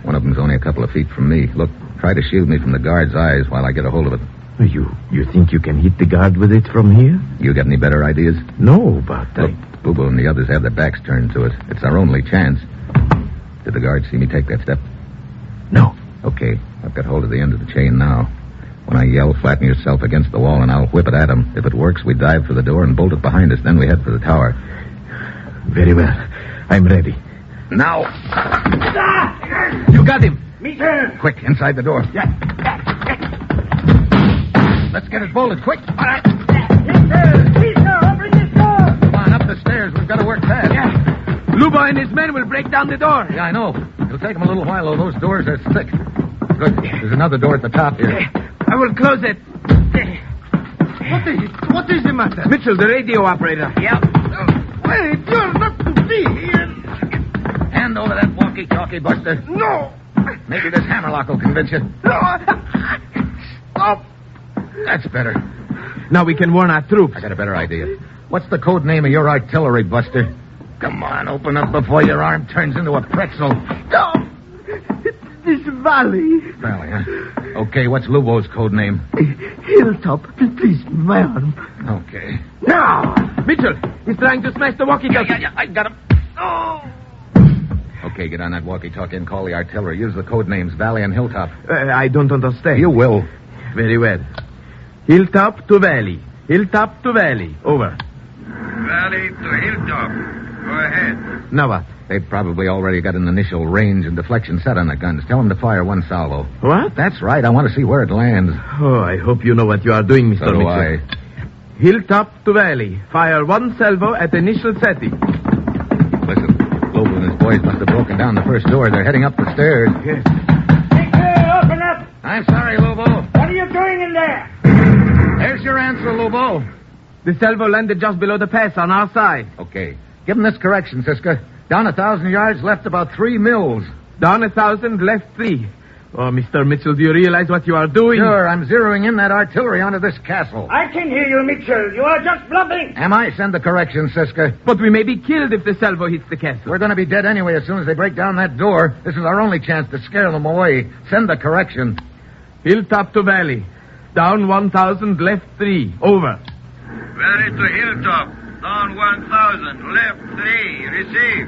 One of them's only a couple of feet from me. Look, try to shield me from the guard's eyes while I get a hold of it. You think you can hit the guard with it from here? You got any better ideas? No, but Look, Lubo and the others have their backs turned to us. It's our only chance. Did the guard see me take that step? No. Okay, I've got hold of the end of the chain now. When I yell, flatten yourself against the wall and I'll whip it at him. If it works, we dive for the door and bolt it behind us. Then we head for the tower. Very well. I'm ready. Now. You got him. Me too. Quick, inside the door. Yeah. Let's get it bolted, quick. All right. Please, open this door. Come on, up the stairs. We've got to work fast. Yeah. Lubo and his men will break down the door. Yeah, I know. It'll take them a little while, though. Those doors are thick. Good. There's another door at the top here. I will close it. What is the matter? Mitchell, the radio operator. Yeah. Wait, you're not to be here. Hand over that walkie-talkie, Buster. No. Maybe this hammerlock will convince you. No. Stop. That's better. Now we can warn our troops. I got a better idea. What's the code name of your artillery, Buster? Come on, open up before your arm turns into a pretzel. Stop. This valley. Valley, huh? Okay, what's Lubo's code name? Hilltop. Please, my arm. Okay. Now! Mitchell, he's trying to smash the walkie-talkie. Yeah, I got him. Oh! Okay, get on that walkie-talkie and call the artillery. Use the code names Valley and Hilltop. I don't understand. You will. Very well. Hilltop to valley. Hilltop to valley. Over. Valley to hilltop. Go ahead. Now what? They've probably already got an initial range and deflection set on the guns. Tell them to fire one salvo. What? That's right. I want to see where it lands. Oh, I hope you know what you are doing, Mr. So do Mitchell. I. Hilltop to valley. Fire one salvo at initial setting. Listen, Lobo and his boys must have broken down the first door. They're heading up the stairs. Yes. Take care, open up. I'm sorry, Lobo. What are you doing in there? There's your answer, Lobo. The salvo landed just below the pass on our side. Okay. Give him this correction, Siska. Down 1,000 yards, left about 3 mills. Down 1,000, left 3. Oh, Mr. Mitchell, do you realize what you are doing? Sure, I'm zeroing in that artillery onto this castle. I can hear you, Mitchell. You are just bluffing. Am I? Send the correction, Siska. But we may be killed if the salvo hits the castle. We're going to be dead anyway as soon as they break down that door. This is our only chance to scare them away. Send the correction. Hilltop to valley. Down 1,000, left 3. Over. Valley to hilltop. Down 1,000, left 3. Receive.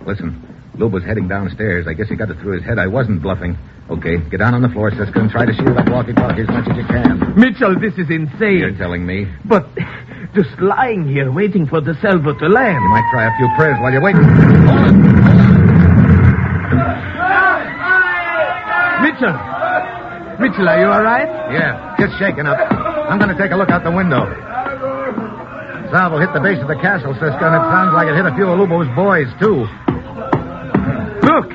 Listen, Lobo's heading downstairs. I guess he got it through his head. I wasn't bluffing. Okay, get down on the floor, Siska, and try to shield that walkie-talkie as much as you can. Mitchell, this is insane. You're telling me. But just lying here waiting for the salvo to land. You might try a few prayers while you're waiting. Hold it. Mitchell, are you all right? Yeah, just shaken up. I'm going to take a look out the window. Salvo hit the base of the castle, Siska, and it sounds like it hit a few of Lubo's boys, too. Look,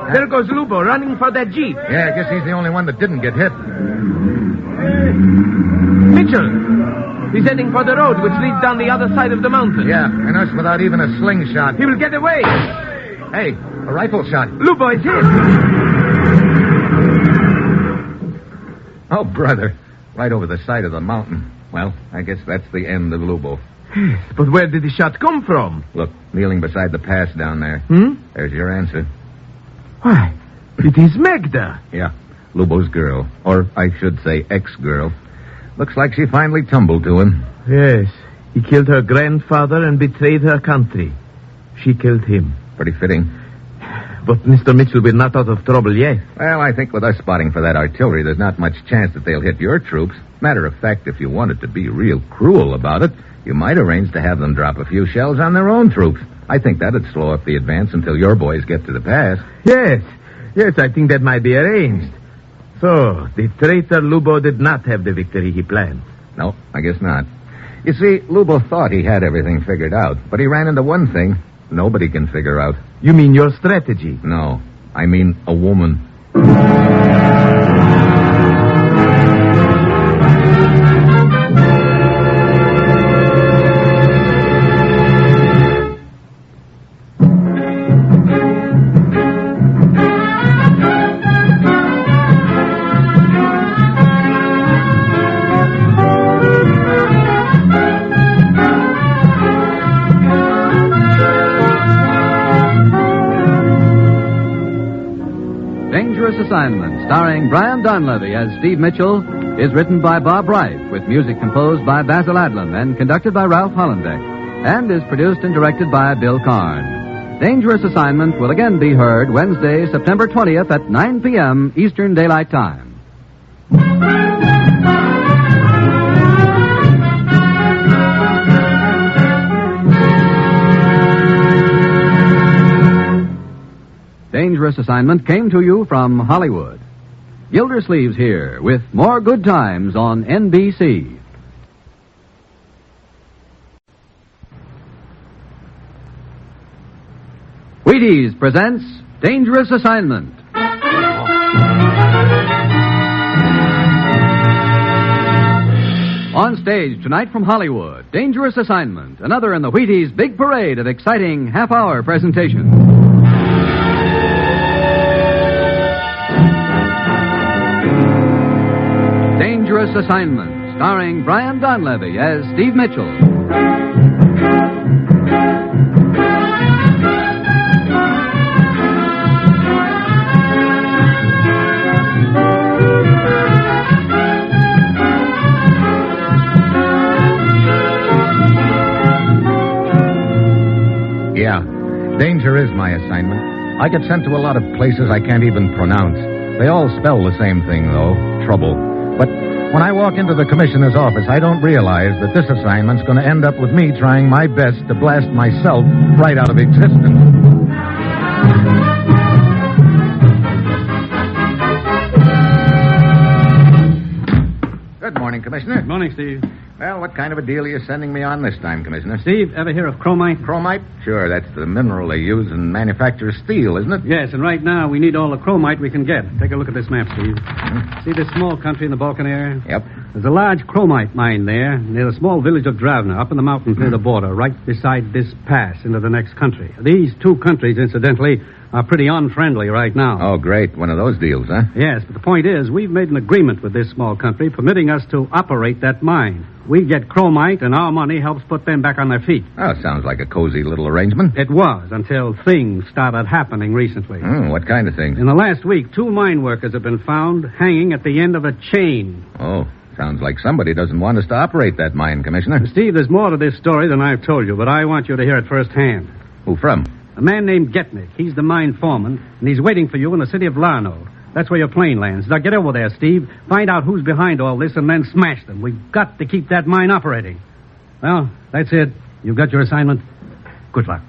there goes Lubo running for that jeep. Yeah, I guess he's the only one that didn't get hit. Mitchell, he's heading for the road which leads down the other side of the mountain. Yeah, and us without even a slingshot. He will get away. Hey, a rifle shot. Lubo is hit. Oh, brother. Right over the side of the mountain. Well, I guess that's the end of Lubo. Yes, but where did the shot come from? Look, kneeling beside the pass down there. There's your answer. Why, it is Magda. Yeah, Lubo's girl. Or I should say ex-girl. Looks like she finally tumbled to him. Yes, he killed her grandfather and betrayed her country. She killed him. Pretty fitting. But Mr. Mitchell, we're not out of trouble yet. Well, I think with us spotting for that artillery, there's not much chance that they'll hit your troops. Matter of fact, if you wanted to be real cruel about it, you might arrange to have them drop a few shells on their own troops. I think that'd slow up the advance until your boys get to the pass. Yes, I think that might be arranged. So, the traitor Lubo did not have the victory he planned. No, I guess not. You see, Lubo thought he had everything figured out, but he ran into one thing nobody can figure out. You mean your strategy? No, I mean a woman. Assignment, starring Brian Donlevy as Steve Mitchell, is written by Bob Wright, with music composed by Basil Adlam and conducted by Ralph Hollenbeck, and is produced and directed by Bill Karn. Dangerous Assignment will again be heard Wednesday, September 20th at 9 p.m. Eastern Daylight Time. Dangerous Assignment came to you from Hollywood. Gildersleeves here with more good times on NBC. Wheaties presents Dangerous Assignment. On stage tonight from Hollywood, Dangerous Assignment, another in the Wheaties' big parade of exciting half-hour presentations. Dangerous Assignment, starring Brian Donlevy as Steve Mitchell. Yeah, danger is my assignment. I get sent to a lot of places I can't even pronounce. They all spell the same thing, though. trouble. But when I walk into the commissioner's office, I don't realize that this assignment's going to end up with me trying my best to blast myself right out of existence. Good morning, Commissioner. Good morning, Steve. Well, what kind of a deal are you sending me on this time, Commissioner? Steve, ever hear of chromite? Chromite? Sure, that's the mineral they use in manufacture steel, isn't it? Yes, and right now we need all the chromite we can get. Take a look at this map, Steve. See this small country in the Balkan area? Yep. There's a large chromite mine there near the small village of Dravna, up in the mountains near the border, right beside this pass into the next country. These two countries, incidentally, are pretty unfriendly right now. Oh, great. One of those deals, huh? Yes, but the point is, we've made an agreement with this small country permitting us to operate that mine. We get chromite, and our money helps put them back on their feet. Oh, sounds like a cozy little arrangement. It was, until things started happening recently. What kind of things? In the last week, 2 mine workers have been found hanging at the end of a chain. Oh, sounds like somebody doesn't want us to operate that mine, Commissioner. Steve, there's more to this story than I've told you, but I want you to hear it firsthand. Who from? A man named Getnick. He's the mine foreman, and he's waiting for you in the city of Larno. That's where your plane lands. Now get over there, Steve. Find out who's behind all this and then smash them. We've got to keep that mine operating. Well, that's it. You've got your assignment. Good luck.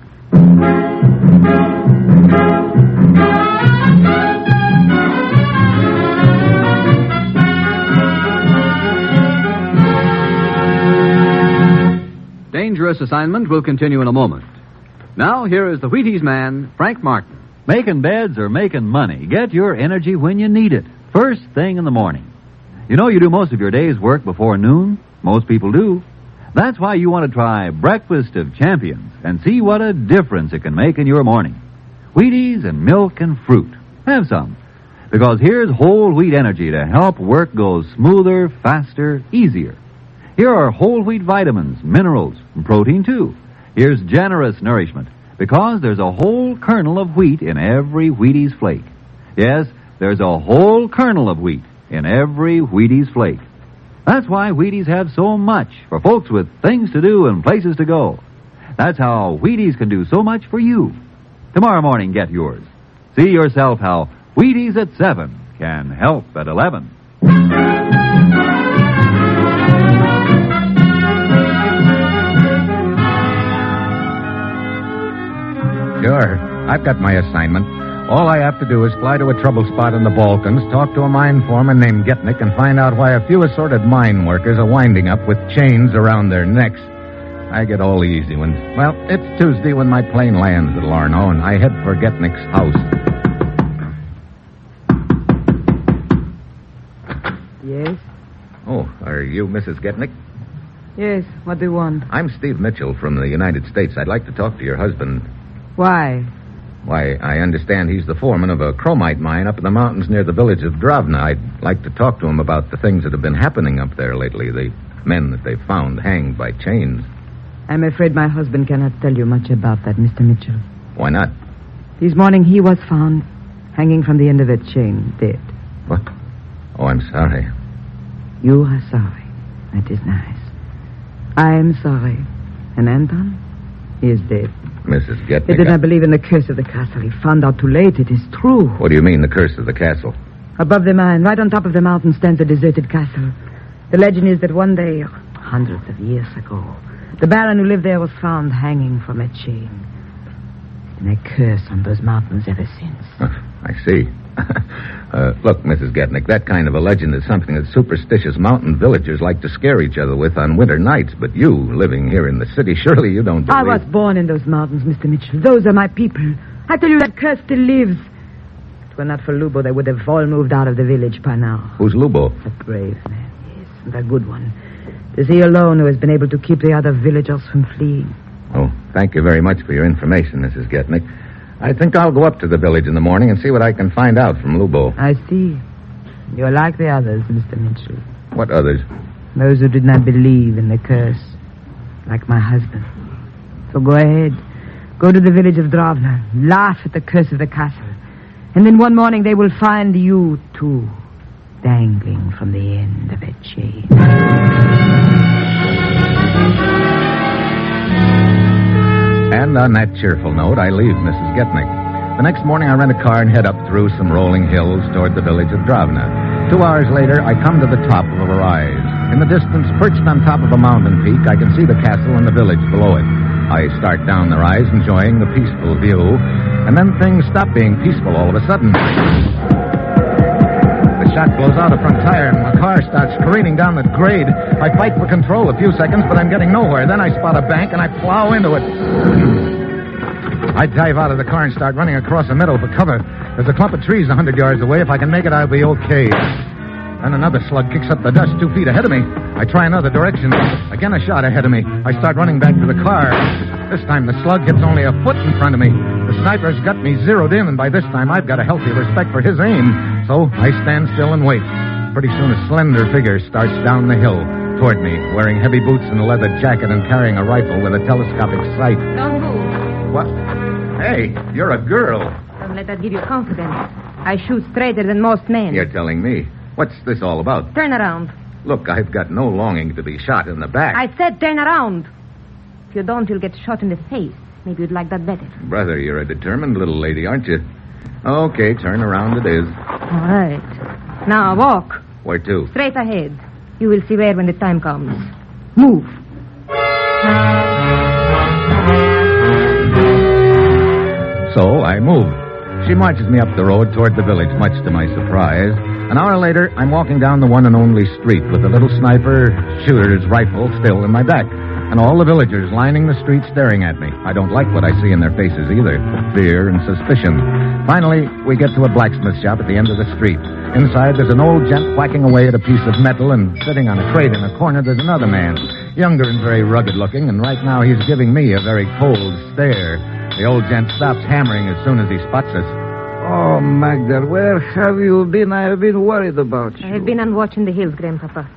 Dangerous assignment will continue in a moment. Now, here is the Wheaties man, Frank Martin. Making beds or making money, get your energy when you need it. First thing in the morning. You know you do most of your day's work before noon? Most people do. That's why you want to try Breakfast of Champions and see what a difference it can make in your morning. Wheaties and milk and fruit. Have some. Because here's whole wheat energy to help work go smoother, faster, easier. Here are whole wheat vitamins, minerals, and protein too. Here's generous nourishment, because there's a whole kernel of wheat in every Wheaties flake. Yes, there's a whole kernel of wheat in every Wheaties flake. That's why Wheaties have so much for folks with things to do and places to go. That's how Wheaties can do so much for you. Tomorrow morning, get yours. See yourself how Wheaties at 7 can help at 11. Sure. I've got my assignment. All I have to do is fly to a trouble spot in the Balkans, talk to a mine foreman named Getnick, and find out why a few assorted mine workers are winding up with chains around their necks. I get all the easy ones. Well, it's Tuesday when my plane lands at Larno, and I head for Getnick's house. Yes? Oh, are you Mrs. Getnick? Yes, what do you want? I'm Steve Mitchell from the United States. I'd like to talk to your husband. Why? Why, I understand he's the foreman of a chromite mine up in the mountains near the village of Dravna. I'd like to talk to him about the things that have been happening up there lately, the men that they've found hanged by chains. I'm afraid my husband cannot tell you much about that, Mr. Mitchell. Why not? This morning he was found hanging from the end of a chain, dead. What? Oh, I'm sorry. You are sorry. That is nice. I am sorry. And Anton? He is dead. Mrs. Getnick. He did not believe in the curse of the castle. He found out too late. It is true. What do you mean, the curse of the castle? Above the mine, right on top of the mountain, stands a deserted castle. The legend is that one day, hundreds of years ago, the baron who lived there was found hanging from a chain. And a curse on those mountains ever since. I see. Look, Mrs. Getnick, that kind of a legend is something that superstitious mountain villagers like to scare each other with on winter nights. But you, living here in the city, surely you don't believe... I was born in those mountains, Mr. Mitchell. Those are my people. I tell you, that curse still lives. If it were not for Lubo, they would have all moved out of the village by now. Who's Lubo? A brave man, yes, and a good one. It is he alone who has been able to keep the other villagers from fleeing. Oh, thank you very much for your information, Mrs. Getnick. I think I'll go up to the village in the morning and see what I can find out from Lubo. I see. You're like the others, Mr. Mitchell. What others? Those who did not believe in the curse. Like my husband. So go ahead. Go to the village of Dravna. Laugh at the curse of the castle. And then one morning they will find you, too, dangling from the end of a chain. And on that cheerful note, I leave Mrs. Getnick. The next morning, I rent a car and head up through some rolling hills toward the village of Dravna. 2 hours later, I come to the top of a rise. In the distance, perched on top of a mountain peak, I can see the castle and the village below it. I start down the rise, enjoying the peaceful view, and then things stop being peaceful all of a sudden. The shot blows out a front tire, and my car starts careening down the grade. I fight for control a few seconds, but I'm getting nowhere. Then I spot a bank, and I plow into it. I dive out of the car and start running across the meadow for cover. There's a clump of trees 100 yards away. If I can make it, I'll be okay. Then another slug kicks up the dust 2 feet ahead of me. I try another direction. Again, a shot ahead of me. I start running back to the car. This time, the slug hits only a foot in front of me. The sniper's got me zeroed in, and by this time, I've got a healthy respect for his aim. So I stand still and wait. Pretty soon, a slender figure starts down the hill toward me, wearing heavy boots and a leather jacket and carrying a rifle with a telescopic sight. Don't move. What? Hey, you're a girl. Don't let that give you confidence. I shoot straighter than most men. You're telling me. What's this all about? Turn around. Look, I've got no longing to be shot in the back. I said turn around. If you don't, you'll get shot in the face. Maybe you'd like that better. Brother, you're a determined little lady, aren't you? Okay, turn around it is. All right. Now, walk. Where to? Straight ahead. You will see where when the time comes. Move. So I move. She marches me up the road toward the village, much to my surprise. An hour later, I'm walking down the one and only street with the little sniper shooter's rifle still in my back, and all the villagers lining the street staring at me. I don't like what I see in their faces either, fear and suspicion. Finally, we get to a blacksmith shop at the end of the street. Inside, there's an old gent whacking away at a piece of metal, and sitting on a crate in a corner, there's another man, younger and very rugged looking, and right now he's giving me a very cold stare. The old gent stops hammering as soon as he spots us. Oh, Magda, where have you been? I have been worried about you. I have been on watch in the hills, Grandpapa.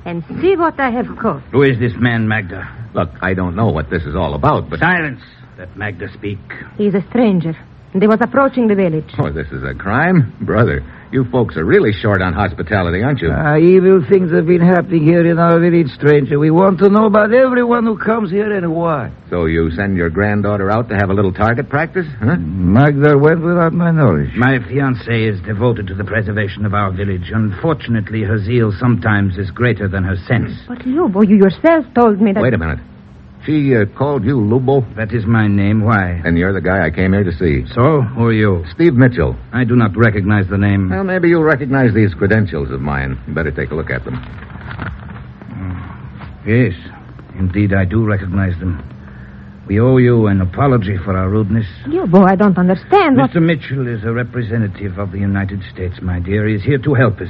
And see what I have caught. Who is this man, Magda? Look, I don't know what this is all about, but... Silence. Let Magda speak. He is a stranger, and he was approaching the village. Oh, this is a crime? Brother, you folks are really short on hospitality, aren't you? Evil things have been happening here in our village, stranger. We want to know about everyone who comes here and why. So you send your granddaughter out to have a little target practice, huh? Magda went without my knowledge. My fiancée is devoted to the preservation of our village. Unfortunately, her zeal sometimes is greater than her sense. But, Lubo, you yourself told me that... Wait a minute. She called you Lubo? That is my name. Why? And you're the guy I came here to see. So? Who are you? Steve Mitchell. I do not recognize the name. Well, maybe you'll recognize these credentials of mine. You better take a look at them. Yes. Indeed, I do recognize them. We owe you an apology for our rudeness. Lubo, I don't understand what... Mr. Mitchell is a representative of the United States, my dear. He is here to help us.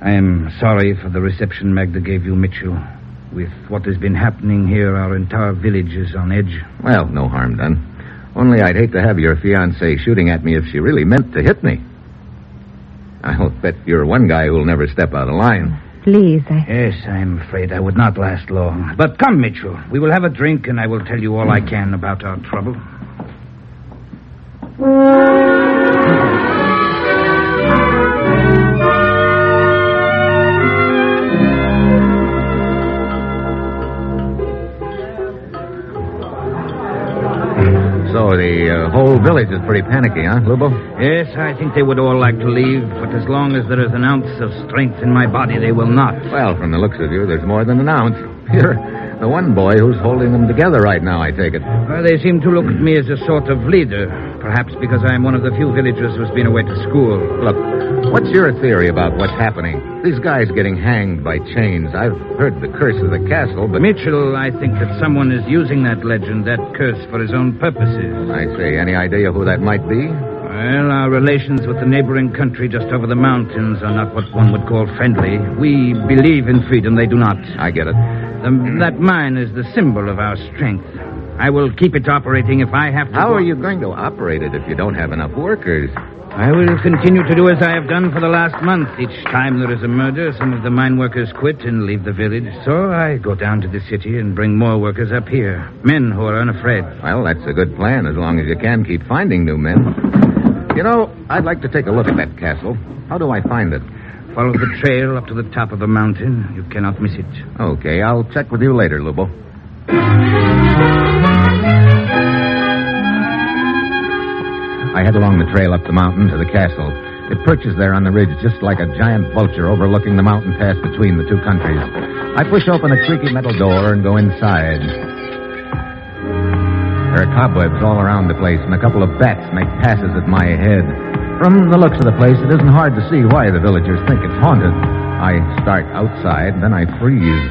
I am sorry for the reception Magda gave you, Mitchell. With what has been happening here, our entire village is on edge. Well, no harm done. Only I'd hate to have your fiancée shooting at me if she really meant to hit me. I'll bet you're one guy who'll never step out of line. Please, Yes, I'm afraid I would not last long. But come, Mitchell. We will have a drink, and I will tell you all I can about our trouble. So the whole village is pretty panicky, huh, Lubo? Yes, I think they would all like to leave, but as long as there is an ounce of strength in my body, they will not. Well, from the looks of you, there's more than an ounce. You're the one boy who's holding them together right now, I take it. Well, they seem to look at me as a sort of leader, perhaps because I am one of the few villagers who's been away to school. Look, what's your theory about what's happening? These guys getting hanged by chains. I've heard the curse of the castle, but... Mitchell, I think that someone is using that legend, that curse, for his own purposes. I see. Any idea who that might be? Well, our relations with the neighboring country just over the mountains are not what one would call friendly. We believe in freedom, they do not. I get it. That mine is the symbol of our strength. I will keep it operating if I have to. How are you going to operate it if you don't have enough workers? I will continue to do as I have done for the last month. Each time there is a murder, some of the mine workers quit and leave the village. So I go down to the city and bring more workers up here. Men who are unafraid. Well, that's a good plan, as long as you can keep finding new men. You know, I'd like to take a look at that castle. How do I find it? Follow the trail up to the top of the mountain. You cannot miss it. Okay, I'll check with you later, I head along the trail up the mountain to the castle. It perches there on the ridge just like a giant vulture overlooking the mountain pass between the two countries. I push open a creaky metal door and go inside. There are cobwebs all around the place, and a couple of bats make passes at my head. From the looks of the place, it isn't hard to see why the villagers think it's haunted. I start outside, then I freeze.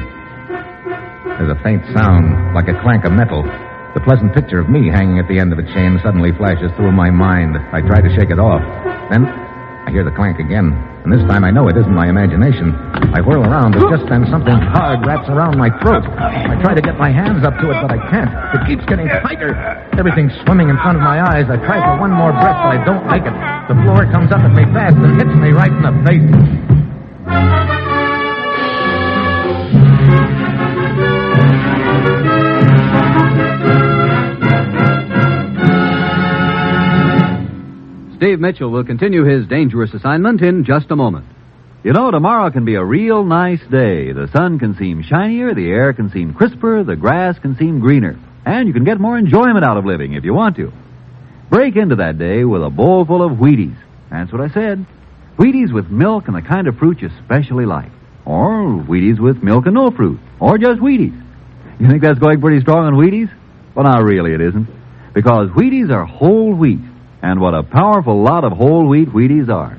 There's a faint sound, like a clank of metal. The pleasant picture of me hanging at the end of a chain suddenly flashes through my mind. I try to shake it off. Then I hear the clank again, and this time I know it isn't my imagination. I whirl around, and just then something hard wraps around my throat. I try to get my hands up to it, but I can't. It keeps getting tighter. Everything's swimming in front of my eyes. I try for one more breath, but I don't make it. The floor comes up at me fast and hits me right in the face. Steve Mitchell will continue his dangerous assignment in just a moment. You know, tomorrow can be a real nice day. The sun can seem shinier, the air can seem crisper, the grass can seem greener. And you can get more enjoyment out of living if you want to. Break into that day with a bowl full of Wheaties. That's what I said. Wheaties with milk and the kind of fruit you especially like. Or Wheaties with milk and no fruit. Or just Wheaties. You think that's going pretty strong on Wheaties? Well, now, really it isn't. Because Wheaties are whole wheat. And what a powerful lot of whole wheat Wheaties are.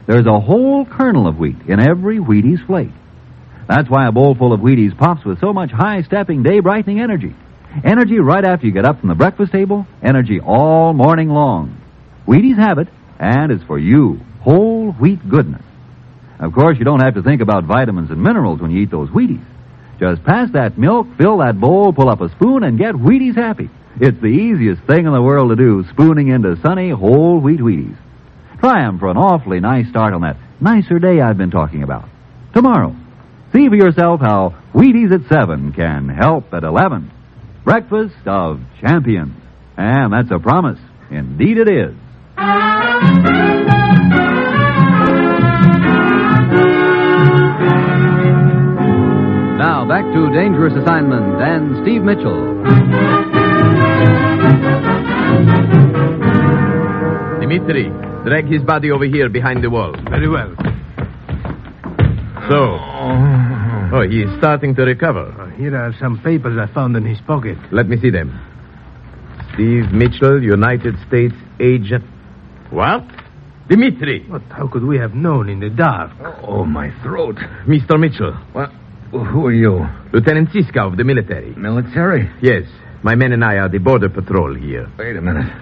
There's a whole kernel of wheat in every Wheaties flake. That's why a bowl full of Wheaties pops with so much high-stepping, day-brightening energy. Energy right after you get up from the breakfast table. Energy all morning long. Wheaties have it, and it's for you. Whole wheat goodness. Of course, you don't have to think about vitamins and minerals when you eat those Wheaties. Just pass that milk, fill that bowl, pull up a spoon, and get Wheaties happy. It's the easiest thing in the world to do, spooning into sunny, whole wheat Wheaties. Try them for an awfully nice start on that nicer day I've been talking about. Tomorrow, see for yourself how Wheaties at 7 can help at 11. Breakfast of champions. And that's a promise. Indeed it is. Now, back to Dangerous Assignment and Steve Mitchell. Dimitri, drag his body over here behind the wall. Very well. So. Oh, he is starting to recover. Here are some papers I found in his pocket. Let me see them. Steve Mitchell, United States agent. What? Dimitri! What? How could we have known in the dark? Oh, my throat. Mr. Mitchell. What? Who are you? Lieutenant Siska of the military. Military? Yes. My men and I are the border patrol here. Wait a minute.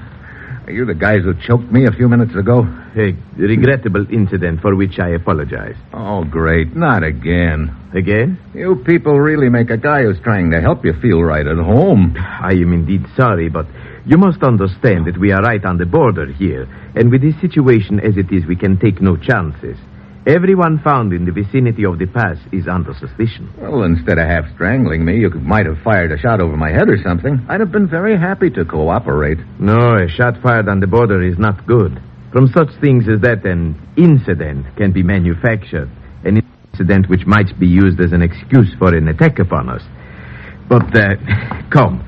Are you the guys who choked me a few minutes ago? A regrettable incident for which I apologize. Oh, great. Not again. Again? You people really make a guy who's trying to help you feel right at home. I am indeed sorry, but you must understand that we are right on the border here. And with this situation as it is, we can take no chances. Everyone found in the vicinity of the pass is under suspicion. Well, instead of half strangling me, you might have fired a shot over my head or something. I'd have been very happy to cooperate. No, a shot fired on the border is not good. From such things as that, an incident can be manufactured. An incident which might be used as an excuse for an attack upon us. But, come.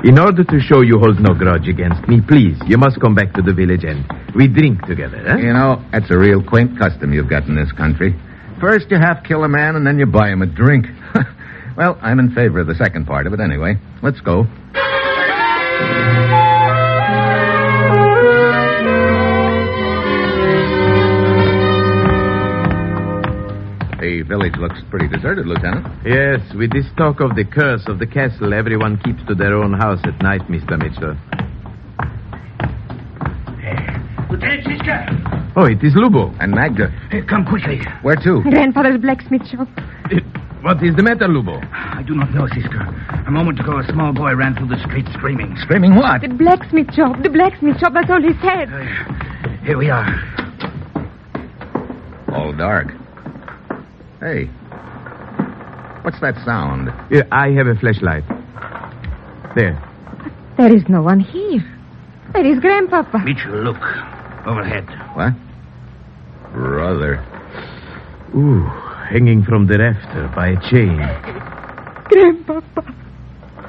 In order to show you hold no grudge against me, please, you must come back to the village and we drink together, eh? You know, that's a real quaint custom you've got in this country. First you half kill a man and then you buy him a drink. Well, I'm in favor of the second part of it anyway. Let's go. The village looks pretty deserted, Lieutenant. Yes, with this talk of the curse of the castle, everyone keeps to their own house at night, Mr. Mitchell. Lieutenant Siska! Oh, it is Lubo. And Magda. Come quickly. Where to? Grandfather's blacksmith shop. What is the matter, Lubo? I do not know, Siska. A moment ago, a small boy ran through the street screaming. Screaming what? The blacksmith shop. The blacksmith shop. That's all he said. Here we are. All dark. Hey, what's that sound? Yeah, I have a flashlight. There. There is no one here. There is Grandpapa. Mitchell, look. Overhead. What? Brother. Ooh, hanging from the rafter by a chain. Grandpapa.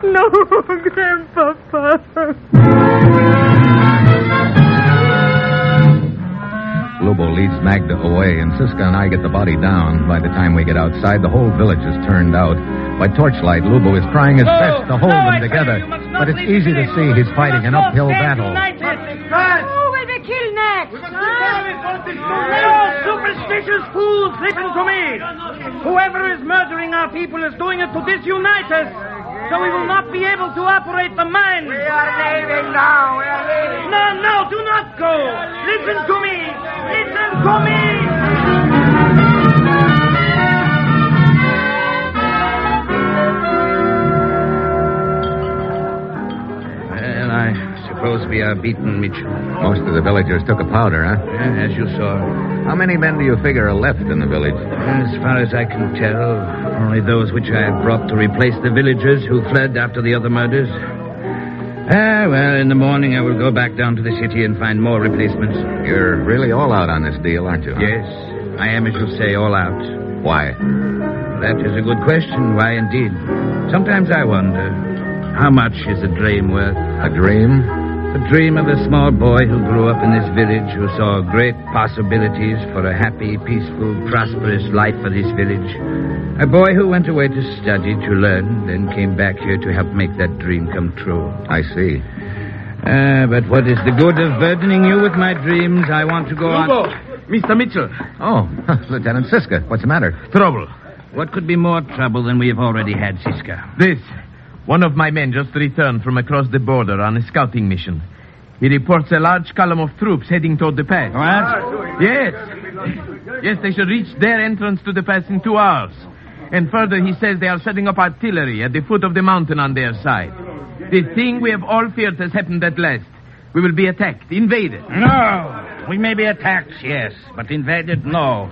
No, Grandpapa. leads Magda away, and Siska and I get the body down. By the time we get outside, the whole village is turned out. By torchlight, Lubo is trying his best to hold them together. But it's easy to see he's fighting an uphill battle. Who will be killed next? No superstitious fools, listen to me. Whoever is murdering our people is doing it to disunite us. So we will not be able to operate the mine. We are leaving now. We are leaving. No, do not go. Listen to me. Listen to me. Well, I suppose we are beaten, Mitchell. Most of the villagers took a powder, huh? Yeah, as you saw. How many men do you figure are left in the village? As far as I can tell, only those which I have brought to replace the villagers who fled after the other murders. Well, in the morning I will go back down to the city and find more replacements. You're really all out on this deal, aren't you? Yes, I am, as you say, all out. Why? That is a good question. Why, indeed. Sometimes I wonder, how much is a dream worth? A dream? The dream of a small boy who grew up in this village, who saw great possibilities for a happy, peaceful, prosperous life for this village. A boy who went away to study, to learn, then came back here to help make that dream come true. I see. But what is the good of burdening you with my dreams? I want to go Lubo, on... Mr. Mitchell. Oh, Lieutenant Siska. What's the matter? Trouble. What could be more trouble than we have already had, Siska? This. One of my men just returned from across the border on a scouting mission. He reports a large column of troops heading toward the pass. What? Yes. Yes, they should reach their entrance to the pass in 2 hours. And further, he says they are setting up artillery at the foot of the mountain on their side. The thing we have all feared has happened at last. We will be attacked, invaded. No. We may be attacked, yes, but invaded, no.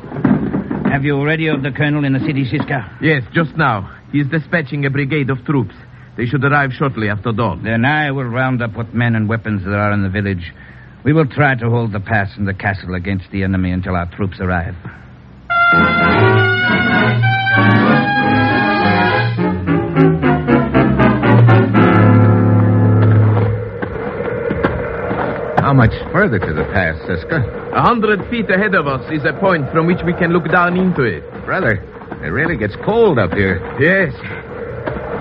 Have you radioed the colonel in the city, Siska? Yes, just now. He is dispatching a brigade of troops. They should arrive shortly after dawn. Then I will round up what men and weapons there are in the village. We will try to hold the pass and the castle against the enemy until our troops arrive. How much further to the pass, Siska? 100 feet ahead of us is a point from which we can look down into it. Brother, it really gets cold up here. Yes.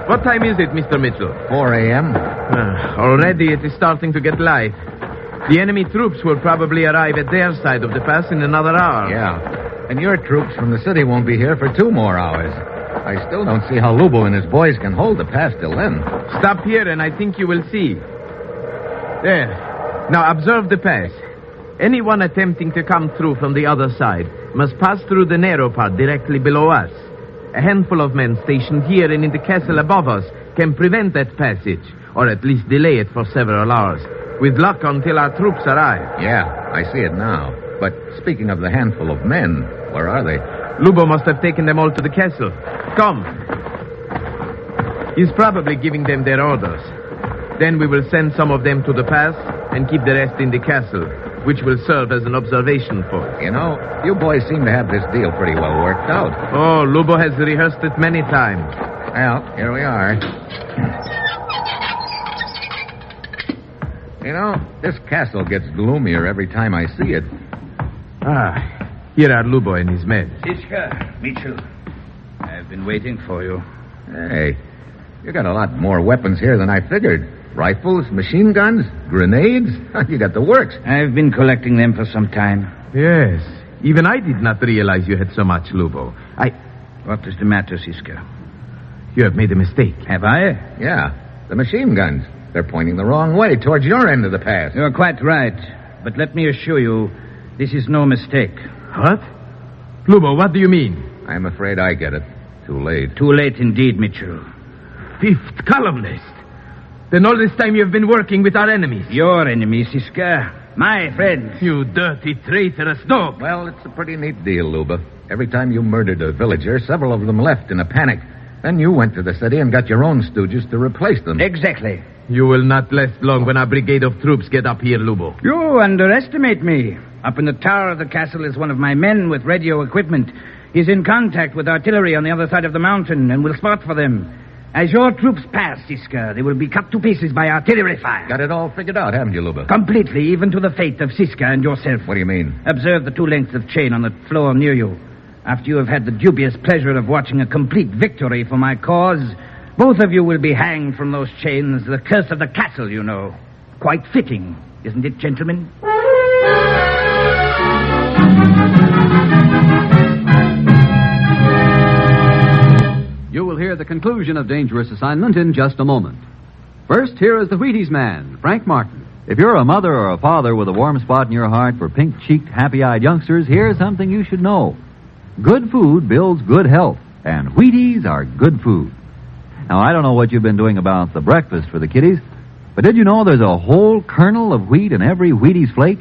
What time is it, Mr. Mitchell? 4 a.m. Already it is starting to get light. The enemy troops will probably arrive at their side of the pass in another hour. Yeah. And your troops from the city won't be here for 2 more hours. I still don't see how Lubo and his boys can hold the pass till then. Stop here and I think you will see. There. Now observe the pass. Anyone attempting to come through from the other side must pass through the narrow part directly below us. A handful of men stationed here and in the castle above us can prevent that passage, or at least delay it for several hours, with luck until our troops arrive. Yeah, I see it now. But speaking of the handful of men, where are they? Lubo must have taken them all to the castle. Come. He's probably giving them their orders. Then we will send some of them to the pass and keep the rest in the castle, which will serve as an observation post. You know, you boys seem to have this deal pretty well worked out. Oh, Lubo has rehearsed it many times. Well, here we are. You know, this castle gets gloomier every time I see it. Here are Lubo and his men. Siska, Mitchell, I've been waiting for you. Hey, you got a lot more weapons here than I figured. Rifles, machine guns, grenades. You got the works. I've been collecting them for some time. Yes. Even I did not realize you had so much, Lubo. What is the matter, Siska? You have made a mistake. Have I? Yeah. The machine guns. They're pointing the wrong way, towards your end of the pass. You're quite right. But let me assure you, this is no mistake. What? Lubo, what do you mean? I'm afraid I get it. Too late. Too late indeed, Mitchell. 5th columnist. Then all this time you've been working with our enemies. Your enemies, Siska. My friends. You dirty, traitorous dog. Well, it's a pretty neat deal, Luba. Every time you murdered a villager, several of them left in a panic. Then you went to the city and got your own stooges to replace them. Exactly. You will not last long when our brigade of troops get up here, Lubo. You underestimate me. Up in the tower of the castle is one of my men with radio equipment. He's in contact with artillery on the other side of the mountain and will spot for them. As your troops pass, Siska, they will be cut to pieces by artillery fire. Got it all figured out, haven't you, Luba? Completely, even to the fate of Siska and yourself. What do you mean? Observe the 2 lengths of chain on the floor near you. After you have had the dubious pleasure of watching a complete victory for my cause, both of you will be hanged from those chains. The curse of the castle, you know. Quite fitting, isn't it, gentlemen? You will hear the conclusion of Dangerous Assignment in just a moment. First, here is the Wheaties man, Frank Martin. If you're a mother or a father with a warm spot in your heart for pink-cheeked, happy-eyed youngsters, here's something you should know. Good food builds good health, and Wheaties are good food. Now, I don't know what you've been doing about the breakfast for the kiddies, but did you know there's a whole kernel of wheat in every Wheaties flake?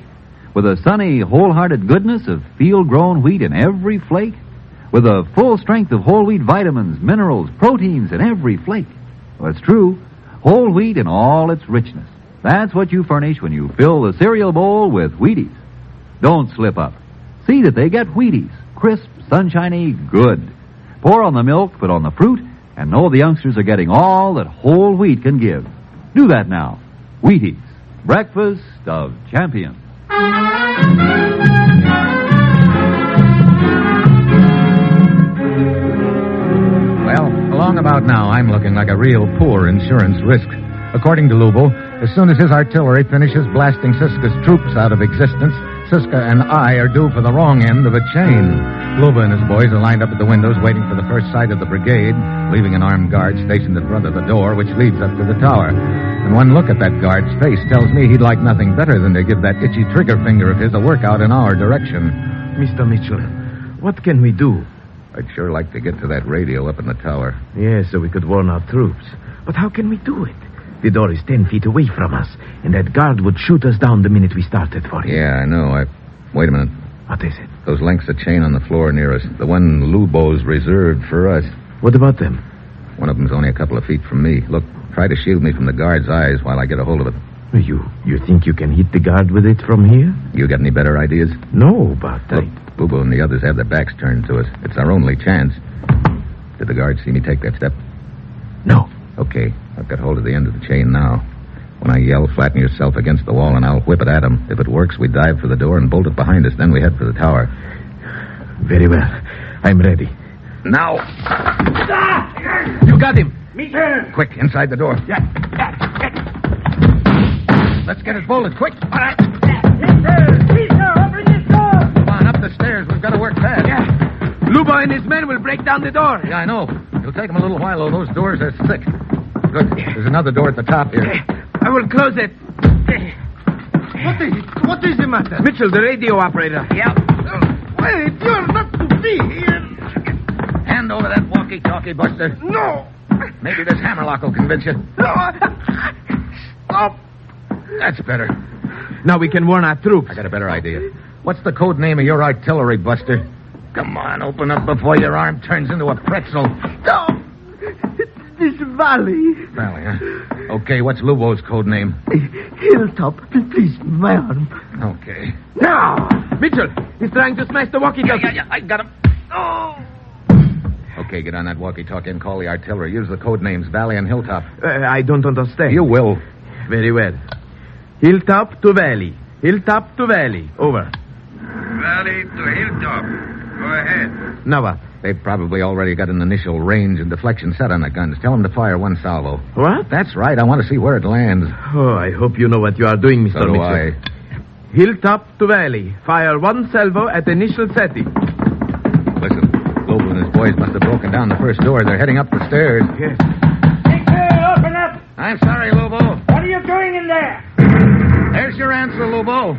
With a sunny, wholehearted goodness of field-grown wheat in every flake? With a full strength of whole wheat vitamins, minerals, proteins in every flake? Well, it's true. Whole wheat in all its richness. That's what you furnish when you fill the cereal bowl with Wheaties. Don't slip up. See that they get Wheaties. Crisp, sunshiny, good. Pour on the milk, put on the fruit, and know the youngsters are getting all that whole wheat can give. Do that now. Wheaties. Breakfast of champions. Well, along about now, I'm looking like a real poor insurance risk. According to Lubo, as soon as his artillery finishes blasting Siska's troops out of existence, Siska and I are due for the wrong end of a chain. Luba and his boys are lined up at the windows waiting for the first sight of the brigade, leaving an armed guard stationed in front of the door, which leads up to the tower. And one look at that guard's face tells me he'd like nothing better than to give that itchy trigger finger of his a workout in our direction. Mr. Mitchell, what can we do? I'd sure like to get to that radio up in the tower. Yes, so we could warn our troops. But how can we do it? The door is 10 feet away from us, and that guard would shoot us down the minute we started for it. Yeah, I know. Wait a minute. What is it? Those lengths of chain on the floor near us. The one Lubo's reserved for us. What about them? One of them's only a couple of feet from me. Look, try to shield me from the guard's eyes while I get a hold of it. You think you can hit the guard with it from here? You got any better ideas? No, but Look, Bubo and the others have their backs turned to us. It's our only chance. Did the guard see me take that step? No. Okay, I've got hold of the end of the chain now. When I yell, flatten yourself against the wall and I'll whip it at him. If it works, we dive for the door and bolt it behind us. Then we head for the tower. Very well. I'm ready. Now. You got him. Me turn. Quick, inside the door. Yeah. Let's get it bolted, quick. All right. Peter, open this door. Come on, up the stairs. We've got to work fast. Yeah. Luba and his men will break down the door. Yeah, I know. It'll take them a little while, though. Those doors are thick. Good. There's another door at the top here. I will close it. What is the matter? Mitchell, the radio operator. Yeah. Wait, you're not to be here. Hand over that walkie-talkie, Buster. No. Maybe this hammerlock will convince you. No. Stop. That's better. Now we can warn our troops. I got a better idea. What's the code name of your artillery, Buster? Come on, open up before your arm turns into a pretzel. Stop. This valley. Valley, huh? Okay, what's Lubo's code name? Hilltop. Please, my arm. Okay. Now. Mitchell, he's trying to smash the walkie-talkie. Yeah, I got him. Oh. Okay, get on that walkie-talkie and call the artillery. Use the code names Valley and Hilltop. I don't understand. You will. Very well. Hilltop to Valley. Hilltop to Valley. Over. Valley to Hilltop. Go ahead. Now what? They've probably already got an initial range and deflection set on the guns. Tell them to fire one salvo. What? That's right. I want to see where it lands. Oh, I hope you know what you are doing, Mr. So do Mitchell. I. Hilltop to Valley. Fire one salvo at initial setting. Listen, Lobo and his boys must have broken down the first door. They're heading up the stairs. Yes. Open up. I'm sorry, Lobo. What are you doing in there? There's your answer, Lobo.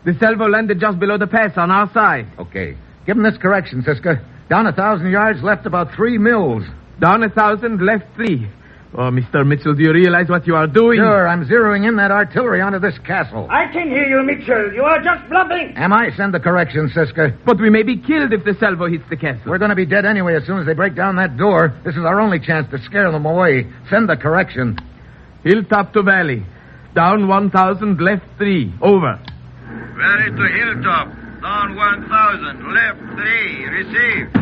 The salvo landed just below the pass on our side. Okay. Give him this correction, Siska. Down 1,000 yards, left about 3 mills. Down 1,000, left 3. Oh, Mr. Mitchell, do you realize what you are doing? Sure, I'm zeroing in that artillery onto this castle. I can hear you, Mitchell. You are just bluffing. Am I? Send the correction, Siska. But we may be killed if the salvo hits the castle. We're going to be dead anyway as soon as they break down that door. This is our only chance to scare them away. Send the correction. Hilltop to Valley. Down 1,000, left 3. Over. Valley to Hilltop. Down 1,000, left 3. Received.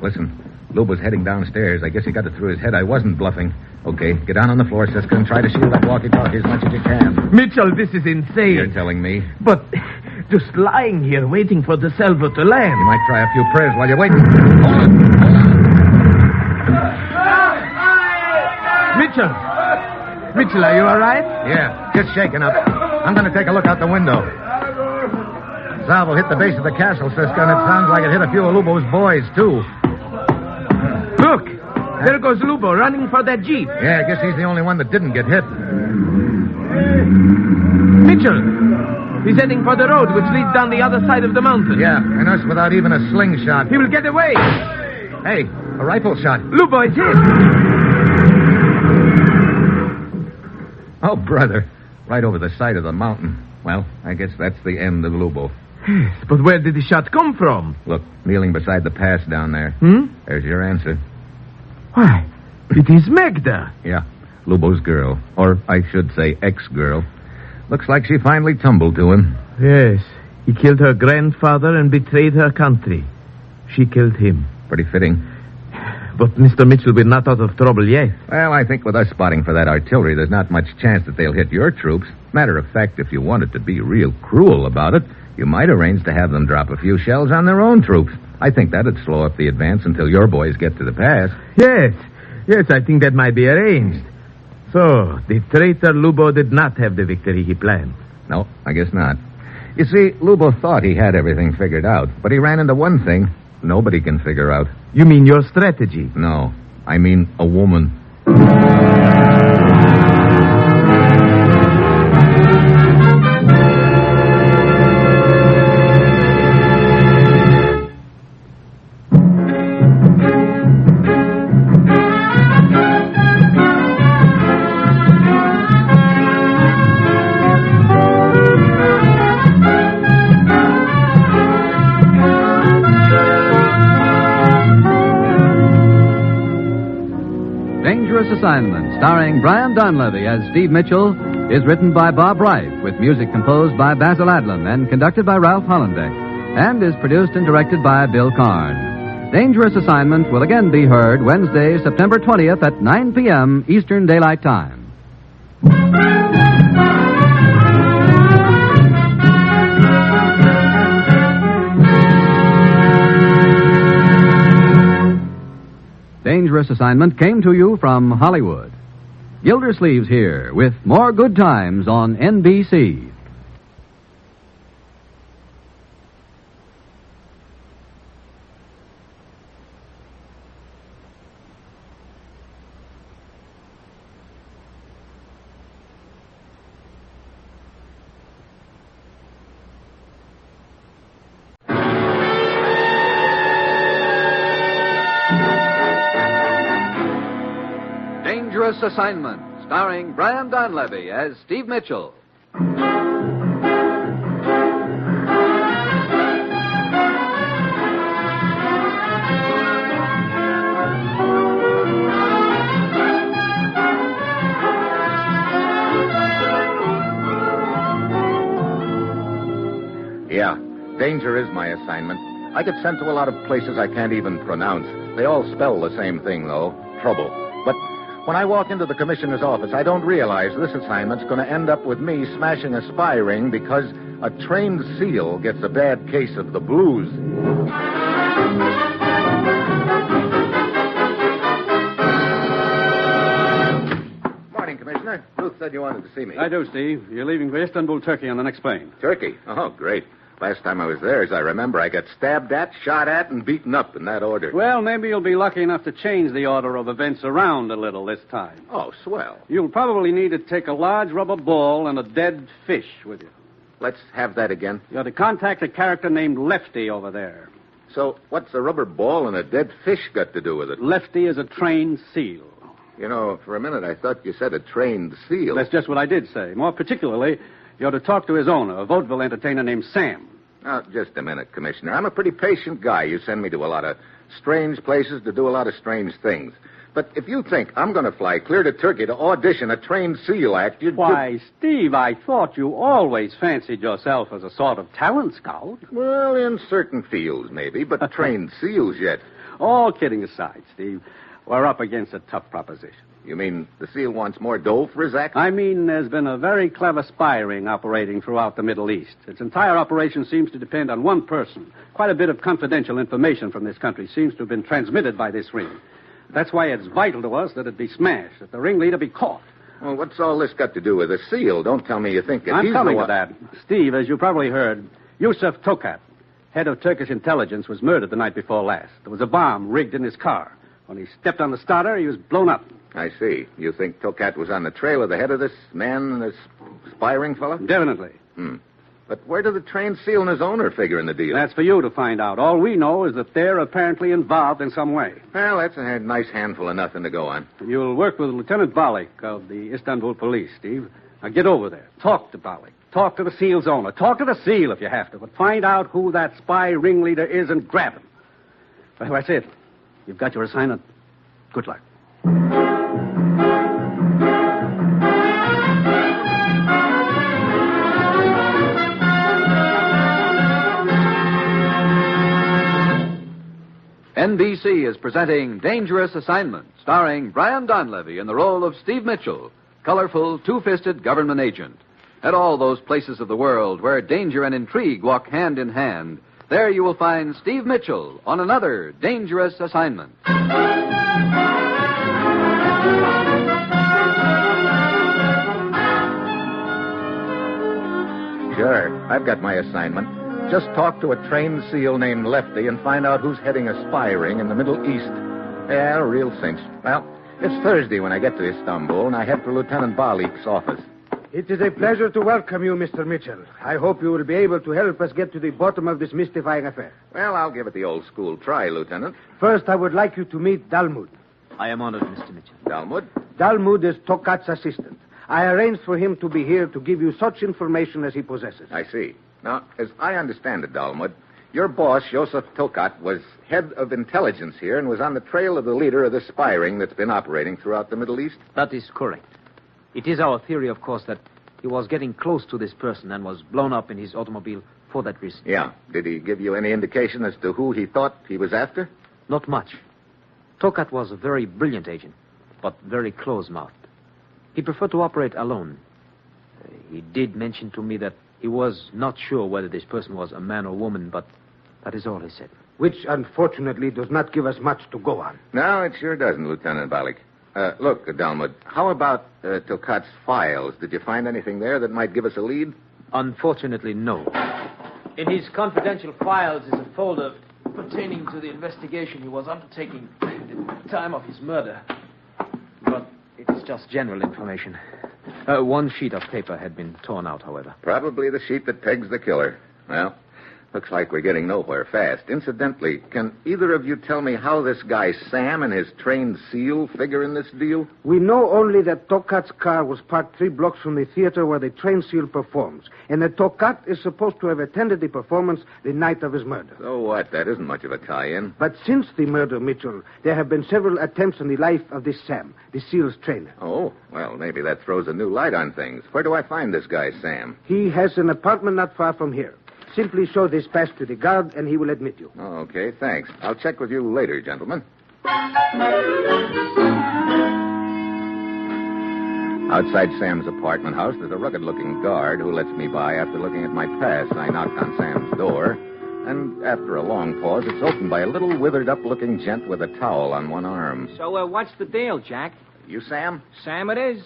Listen, Lubo's heading downstairs. I guess he got it through his head I wasn't bluffing. Okay, get down on the floor, Siska, and try to shield that walkie-talkie as much as you can. Mitchell, this is insane. You're telling me? But just lying here waiting for the salvo to land. You might try a few prayers while you wait. Hold it. Mitchell, are you all right? Yeah, just shaken up. I'm going to take a look out the window. Salvo hit the base of the castle, Siska, and it sounds like it hit a few of Lubo's boys, too. Look, there goes Lubo running for that jeep. Yeah, I guess he's the only one that didn't get hit. Mitchell, he's heading for the road which leads down the other side of the mountain. Yeah, and us without even a slingshot. He will get away. Hey, a rifle shot. Lubo is hit. Oh, brother. Right over the side of the mountain. Well, I guess that's the end of Lubo. Yes, but where did the shot come from? Look, kneeling beside the pass down there. There's your answer. Why, it is Magda. Yeah, Lubo's girl. Or I should say ex-girl. Looks like she finally tumbled to him. Yes, he killed her grandfather and betrayed her country. She killed him. Pretty fitting. But Mr. Mitchell, we're not out of trouble yet. Well, I think with us spotting for that artillery, there's not much chance that they'll hit your troops. Matter of fact, if you wanted to be real cruel about it, you might arrange to have them drop a few shells on their own troops. I think that'd slow up the advance until your boys get to the pass. Yes, I think that might be arranged. So, the traitor Lubo did not have the victory he planned. No, I guess not. You see, Lubo thought he had everything figured out, but he ran into one thing nobody can figure out. You mean your strategy? No, I mean a woman. Assignment, starring Brian Donlevy as Steve Mitchell, is written by Bob Wright, with music composed by Basil Adlam and conducted by Ralph Hollenbeck, and is produced and directed by Bill Karn. Dangerous Assignment will again be heard Wednesday, September 20th at 9 p.m. Eastern Daylight Time. Dangerous Assignment came to you from Hollywood. Gildersleeves here with more good times on NBC. Dangerous Assignment, starring Brian Donlevy as Steve Mitchell. Yeah, danger is my assignment. I get sent to a lot of places I can't even pronounce. They all spell the same thing, though, trouble. But when I walk into the commissioner's office, I don't realize this assignment's going to end up with me smashing a spy ring because a trained SEAL gets a bad case of the blues. Morning, Commissioner. Ruth said you wanted to see me. I do, Steve. You're leaving for Istanbul, Turkey on the next plane. Turkey? Oh, great. Last time I was there, as I remember, I got stabbed at, shot at, and beaten up in that order. Well, maybe you'll be lucky enough to change the order of events around a little this time. Oh, swell. You'll probably need to take a large rubber ball and a dead fish with you. Let's have that again. You're to contact a character named Lefty over there. So, what's a rubber ball and a dead fish got to do with it? Lefty is a trained SEAL. You know, for a minute I thought you said a trained SEAL. That's just what I did say. More particularly, you're to talk to his owner, a vaudeville entertainer named Sam. Now, just a minute, Commissioner. I'm a pretty patient guy. You send me to a lot of strange places to do a lot of strange things. But if you think I'm going to fly clear to Turkey to audition a trained SEAL act, you'd... Why, Steve, I thought you always fancied yourself as a sort of talent scout. Well, in certain fields, maybe, but trained SEALs yet. All kidding aside, Steve, we're up against a tough proposition. You mean the SEAL wants more dough for his act? I mean, there's been a very clever spy ring operating throughout the Middle East. Its entire operation seems to depend on one person. Quite a bit of confidential information from this country seems to have been transmitted by this ring. That's why it's vital to us that it be smashed, that the ringleader be caught. Well, what's all this got to do with the SEAL? Don't tell me you think I'm he's coming the to one... that. Steve, as you probably heard, Yusuf Tokat, head of Turkish intelligence, was murdered the night before last. There was a bomb rigged in his car. When he stepped on the starter, he was blown up. I see. You think Tokat was on the trail of the head of this man, this spy ring fellow? Definitely. But where do the trained SEAL and his owner figure in the deal? That's for you to find out. All we know is that they're apparently involved in some way. Well, that's a nice handful of nothing to go on. You'll work with Lieutenant Balik of the Istanbul police, Steve. Now get over there. Talk to Balik. Talk to the SEAL's owner. Talk to the SEAL if you have to. But find out who that spy ringleader is and grab him. Well, that's it. You've got your assignment. Good luck. NBC is presenting Dangerous Assignment, starring Brian Donlevy in the role of Steve Mitchell, colorful, two-fisted government agent. At all those places of the world where danger and intrigue walk hand in hand, there you will find Steve Mitchell on another Dangerous Assignment. Sure, I've got my assignment. Just talk to a trained SEAL named Lefty and find out who's heading a spy ring in the Middle East. Yeah, a real cinch. Well, it's Thursday when I get to Istanbul, and I head for Lieutenant Balik's office. It is a pleasure to welcome you, Mr. Mitchell. I hope you will be able to help us get to the bottom of this mystifying affair. Well, I'll give it the old school try, Lieutenant. First, I would like you to meet Dalmud. I am honored, Mr. Mitchell. Dalmud? Dalmud is Tokat's assistant. I arranged for him to be here to give you such information as he possesses. I see. Now, as I understand it, Dalmud, your boss, Joseph Tokat, was head of intelligence here and was on the trail of the leader of this spy ring that's been operating throughout the Middle East? That is correct. It is our theory, of course, that he was getting close to this person and was blown up in his automobile for that reason. Yeah. Did he give you any indication as to who he thought he was after? Not much. Tokat was a very brilliant agent, but very close-mouthed. He preferred to operate alone. He did mention to me that he was not sure whether this person was a man or woman, but that is all he said. Which, unfortunately, does not give us much to go on. No, it sure doesn't, Lieutenant Balik. Look, Dalmud, how about Tokat's files? Did you find anything there that might give us a lead? Unfortunately, no. In his confidential files is a folder pertaining to the investigation he was undertaking at the time of his murder. But it is just general information. One sheet of paper had been torn out, however. Probably the sheet that pegs the killer. Well, looks like we're getting nowhere fast. Incidentally, can either of you tell me how this guy Sam and his trained SEAL figure in this deal? We know only that Tokat's car was parked 3 blocks from the theater where the trained SEAL performs, and that Tokat is supposed to have attended the performance the night of his murder. So what? That isn't much of a tie-in. But since the murder, Mitchell, there have been several attempts on the life of this Sam, the SEAL's trainer. Oh, well, maybe that throws a new light on things. Where do I find this guy Sam? He has an apartment not far from here. Simply show this pass to the guard, and he will admit you. Oh, okay, thanks. I'll check with you later, gentlemen. Outside Sam's apartment house, there's a rugged-looking guard who lets me by after looking at my pass. I knocked on Sam's door, and after a long pause, it's opened by a little withered-up-looking gent with a towel on one arm. So, what's the deal, Jack? You Sam? Sam it is.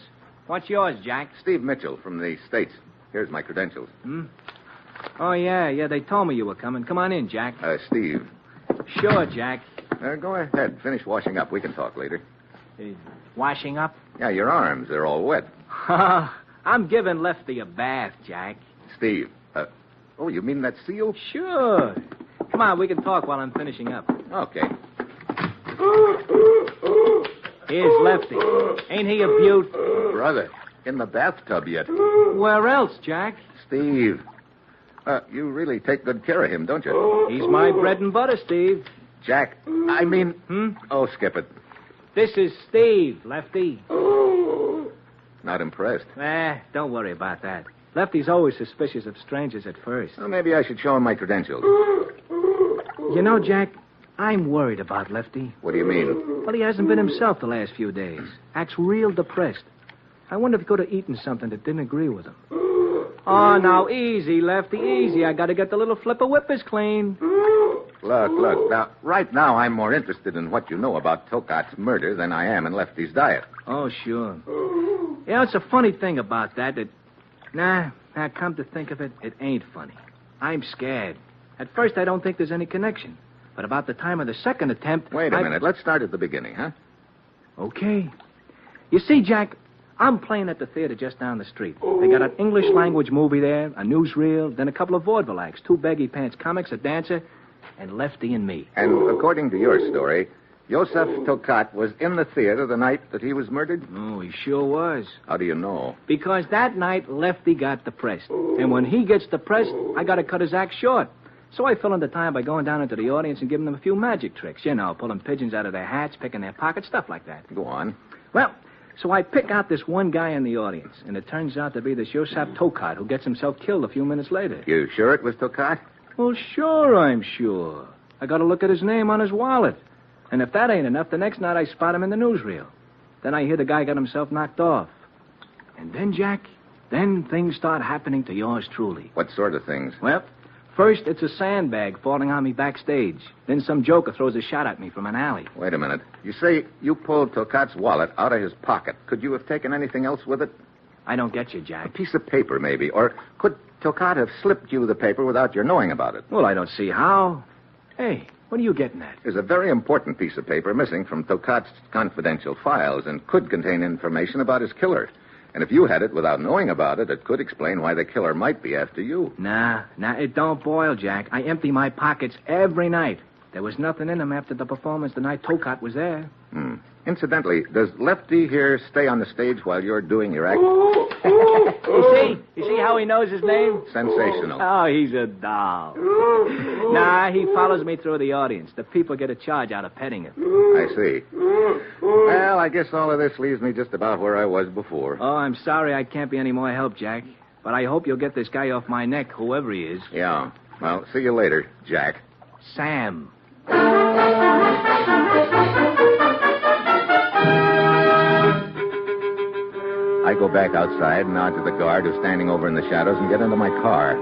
What's yours, Jack? Steve Mitchell from the States. Here's my credentials. Oh, yeah, they told me you were coming. Come on in, Jack. Steve. Sure, Jack. Go ahead. Finish washing up. We can talk later. Washing up? Yeah, your arms. They're all wet. I'm giving Lefty a bath, Jack. Steve. Oh, you mean that SEAL? Sure. Come on, we can talk while I'm finishing up. Okay. Here's Lefty. Ain't he a beaut? Brother, in the bathtub yet. Where else, Jack? Steve. You really take good care of him, don't you? He's my bread and butter, Steve. Jack, I mean... Oh, skip it. This is Steve, Lefty. Not impressed. Don't worry about that. Lefty's always suspicious of strangers at first. Well, maybe I should show him my credentials. You know, Jack, I'm worried about Lefty. What do you mean? Well, he hasn't been himself the last few days. Acts real depressed. I wonder if he could have eaten something that didn't agree with him. Oh, now, easy, Lefty, easy. I got to get the little flipper whippers clean. Look. Now, right now, I'm more interested in what you know about Tokat's murder than I am in Lefty's diet. Oh, sure. Yeah, it's a funny thing about that. Nah, come to think of it, it ain't funny. I'm scared. At first, I don't think there's any connection. But about the time of the second attempt... Wait a minute. Let's start at the beginning, huh? Okay. You see, Jack, I'm playing at the theater just down the street. They got an English-language movie there, a newsreel, then a couple of vaudeville acts, 2 baggy pants comics, a dancer, and Lefty and me. And according to your story, Josef Tokat was in the theater the night that he was murdered? Oh, he sure was. How do you know? Because that night, Lefty got depressed. And when he gets depressed, I got to cut his act short. So I fill in the time by going down into the audience and giving them a few magic tricks. You know, pulling pigeons out of their hats, picking their pockets, stuff like that. Go on. Well, so I pick out this one guy in the audience, and it turns out to be this Josef Tokat who gets himself killed a few minutes later. You sure it was Tokat? Well, sure I'm sure. I got to look at his name on his wallet. And if that ain't enough, the next night I spot him in the newsreel. Then I hear the guy got himself knocked off. And then, Jack, then things start happening to yours truly. What sort of things? Well, first it's a sandbag falling on me backstage. Then some joker throws a shot at me from an alley. Wait a minute. You say you pulled Tokat's wallet out of his pocket. Could you have taken anything else with it? I don't get you, Jack. A piece of paper, maybe. Or could Tokat have slipped you the paper without your knowing about it? Well, I don't see how. Hey, what are you getting at? There's a very important piece of paper missing from Tokat's confidential files and could contain information about his killer. And if you had it without knowing about it, it could explain why the killer might be after you. Nah, it don't boil, Jack. I empty my pockets every night. There was nothing in them after the performance the night Tokat was there. Incidentally, does Lefty here stay on the stage while you're doing your act? You see how he knows his name? Sensational. Oh, he's a doll. Nah, he follows me through the audience. The people get a charge out of petting him. I see. Well, I guess all of this leaves me just about where I was before. Oh, I'm sorry I can't be any more help, Jack. But I hope you'll get this guy off my neck, whoever he is. Yeah. Well, see you later, Jack. Sam. I go back outside and nod to the guard who's standing over in the shadows and get into my car.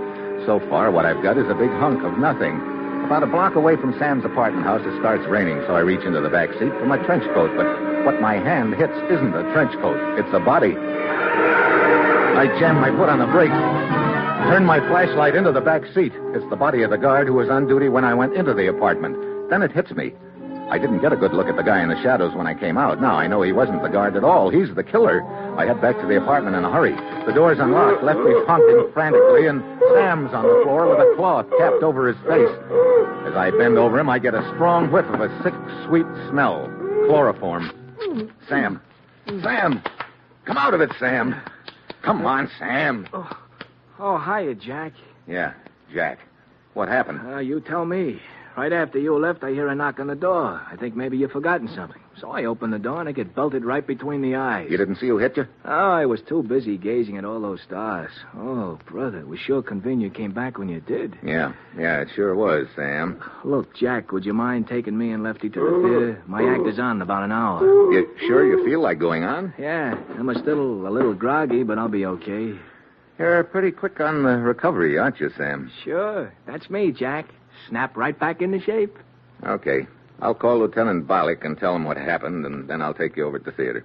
So far, what I've got is a big hunk of nothing. About a block away from Sam's apartment house, it starts raining, so I reach into the back seat for my trench coat. But what my hand hits isn't a trench coat. It's a body. I jam my foot on the brake. Turn my flashlight into the back seat. It's the body of the guard who was on duty when I went into the apartment. Then it hits me. I didn't get a good look at the guy in the shadows when I came out. Now I know he wasn't the guard at all. He's the killer. I head back to the apartment in a hurry. The door's unlocked, Lefty honking frantically, and Sam's on the floor with a cloth capped over his face. As I bend over him, I get a strong whiff of a sick, sweet smell. Chloroform. Sam. Sam! Come out of it, Sam. Come on, Sam. Oh, hiya, Jack. Yeah, Jack. What happened? You tell me. Right after you left, I hear a knock on the door. I think maybe you've forgotten something. So I open the door and I get belted right between the eyes. You didn't see who hit you? Oh, I was too busy gazing at all those stars. Oh, brother, it was sure convenient you came back when you did. Yeah, it sure was, Sam. Look, Jack, would you mind taking me and Lefty to the theater? My act is on in about an hour. You sure you feel like going on? Yeah, I'm still a little groggy, but I'll be okay. You're pretty quick on the recovery, aren't you, Sam? Sure. That's me, Jack. Snap right back into shape. Okay. I'll call Lieutenant Balik and tell him what happened, and then I'll take you over to the theater.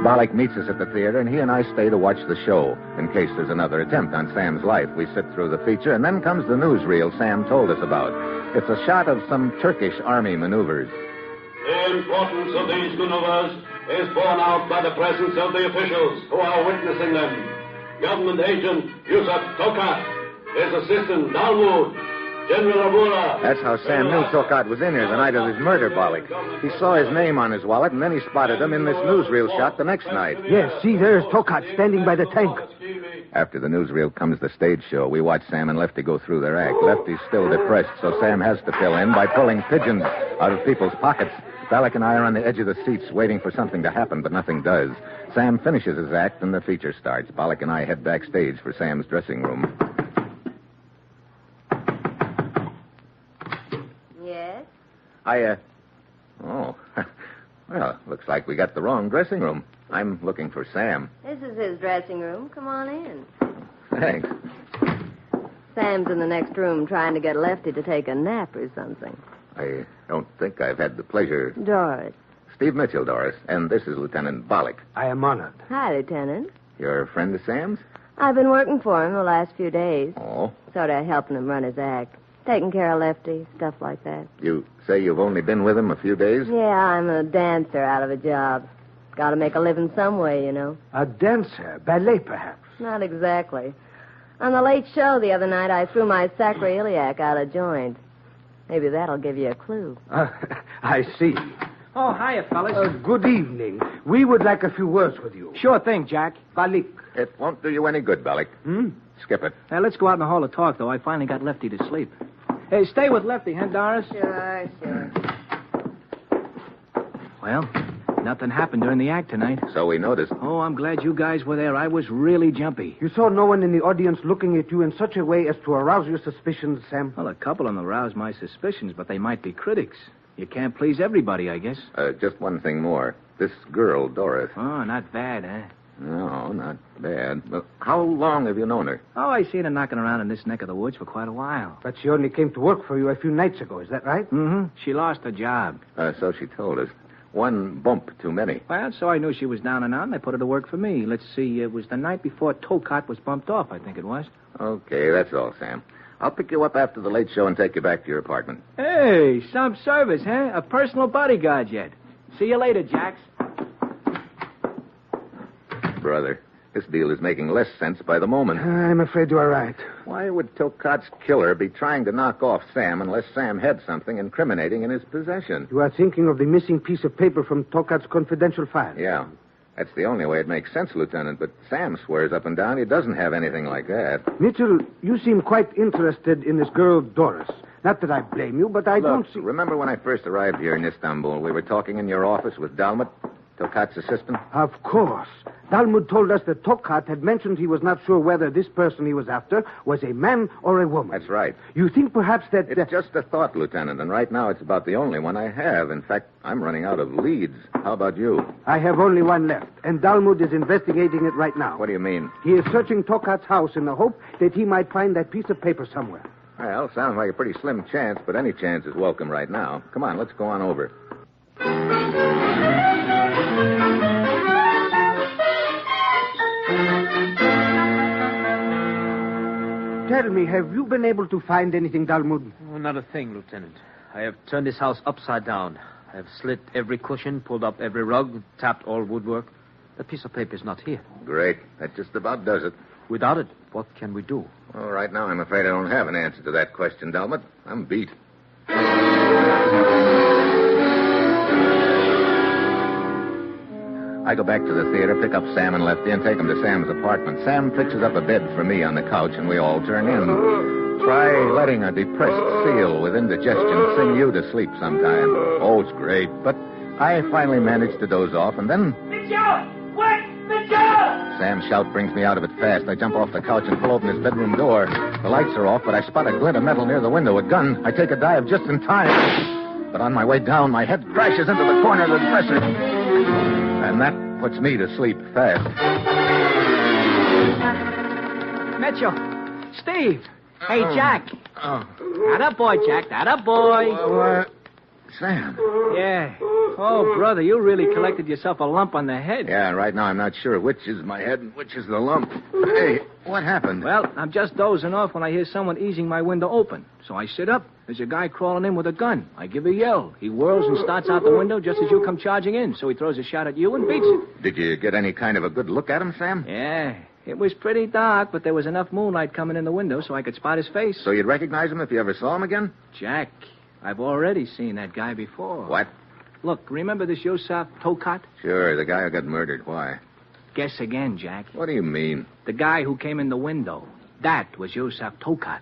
Balik meets us at the theater, and he and I stay to watch the show. In case there's another attempt on Sam's life, we sit through the feature, and then comes the newsreel Sam told us about. It's a shot of some Turkish army maneuvers. The importance of these maneuvers is borne out by the presence of the officials who are witnessing them. Government agent Yusuf Tokat, his assistant Dalmud, General Abula. That's how Sam knew Tokat was in here the night of his murder, Balik. He saw his name on his wallet, and then he spotted him in this newsreel shot the next night. Yes, see, there's Tokat standing by the tank. After the newsreel comes the stage show. We watch Sam and Lefty go through their act. Lefty's still depressed, so Sam has to fill in by pulling pigeons out of people's pockets. Balik and I are on the edge of the seats waiting for something to happen, but nothing does. Sam finishes his act and the feature starts. Balik and I head backstage for Sam's dressing room. Oh. Well, looks like we got the wrong dressing room. I'm looking for Sam. This is his dressing room. Come on in. Thanks. Sam's in the next room trying to get Lefty to take a nap or something. I don't think I've had the pleasure. Doris. Steve Mitchell, Doris, and this is Lieutenant Bollock. I am honored. Hi, Lieutenant. You're a friend of Sam's? I've been working for him the last few days. Oh. Sort of helping him run his act. Taking care of Lefty, stuff like that. You say you've only been with him a few days? Yeah, I'm a dancer out of a job. Got to make a living some way, you know. A dancer? Ballet, perhaps? Not exactly. On the late show the other night, I threw my sacroiliac out of joint. Maybe that'll give you a clue. I see. Oh, hiya, fellas. Good evening. We would like a few words with you. Sure thing, Jack. Balik. It won't do you any good, Bollock. Skip it. Let's go out in the hall and talk, though. I finally got Lefty to sleep. Hey, stay with Lefty, huh, Doris? Sure. Well, nothing happened during the act tonight. So we noticed. Oh, I'm glad you guys were there. I was really jumpy. You saw no one in the audience looking at you in such a way as to arouse your suspicions, Sam? Well, a couple of them aroused my suspicions, but they might be critics. You can't please everybody, I guess. Just one thing more. This girl, Doris. Oh, not bad, huh? No, not bad. Well, how long have you known her? Oh, I seen her knocking around in this neck of the woods for quite a while. But she only came to work for you a few nights ago, is that right? Mm-hmm. She lost her job. So she told us. One bump too many. Well, so I knew she was down and out, and I put her to work for me. Let's see, it was the night before Tocot was bumped off, I think it was. Okay, that's all, Sam. I'll pick you up after the late show and take you back to your apartment. Hey, some service, huh? A personal bodyguard yet. See you later, Jax. Brother, this deal is making less sense by the moment. I'm afraid you are right. Why would Tocat's killer be trying to knock off Sam unless Sam had something incriminating in his possession? You are thinking of the missing piece of paper from Tocat's confidential file. Yeah. That's the only way it makes sense, Lieutenant, but Sam swears up and down he doesn't have anything like that. Mitchell, you seem quite interested in this girl, Doris. Not that I blame you, but I don't see... Remember when I first arrived here in Istanbul, we were talking in your office with Dalmat, Tocat's assistant? Of course. Dalmud told us that Tokat had mentioned he was not sure whether this person he was after was a man or a woman. That's right. You think perhaps that... It's just a thought, Lieutenant, and right now it's about the only one I have. In fact, I'm running out of leads. How about you? I have only one left, and Dalmud is investigating it right now. What do you mean? He is searching Tokat's house in the hope that he might find that piece of paper somewhere. Well, sounds like a pretty slim chance, but any chance is welcome right now. Come on, let's go on over. Tell me, have you been able to find anything, Dalmud? Oh, not a thing, Lieutenant. I have turned this house upside down. I have slit every cushion, pulled up every rug, tapped all woodwork. The piece of paper is not here. Great. That just about does it. Without it, what can we do? Well, right now, I'm afraid I don't have an answer to that question, Dalmat. I'm beat. I go back to the theater, pick up Sam and Lefty, and take them to Sam's apartment. Sam fixes up a bed for me on the couch, and we all turn in. Try letting a depressed seal with indigestion sing you to sleep sometime. Oh, it's great. But I finally manage to doze off, and then... Mitchell! Wait! Mitchell! Sam's shout brings me out of it fast. I jump off the couch and pull open his bedroom door. The lights are off, but I spot a glint of metal near the window. A gun. I take a dive just in time. But on my way down, my head crashes into the corner of the dresser. And that puts me to sleep fast. Mitchell. Steve. Hey, Jack. That boy, Jack. That boy. Sam. Yeah. Oh, brother, you really collected yourself a lump on the head. Yeah, right now I'm not sure which is my head and which is the lump. Hey, what happened? Well, I'm just dozing off when I hear someone easing my window open. So I sit up. There's a guy crawling in with a gun. I give a yell. He whirls and starts out the window just as you come charging in. So he throws a shot at you and beats it. Did you get any kind of a good look at him, Sam? Yeah. It was pretty dark, but there was enough moonlight coming in the window so I could spot his face. So you'd recognize him if you ever saw him again? Jack, I've already seen that guy before. What? Look, remember this Yosef Tokat? Sure, the guy who got murdered. Why? Guess again, Jack. What do you mean? The guy who came in the window. That was Yosef Tokat.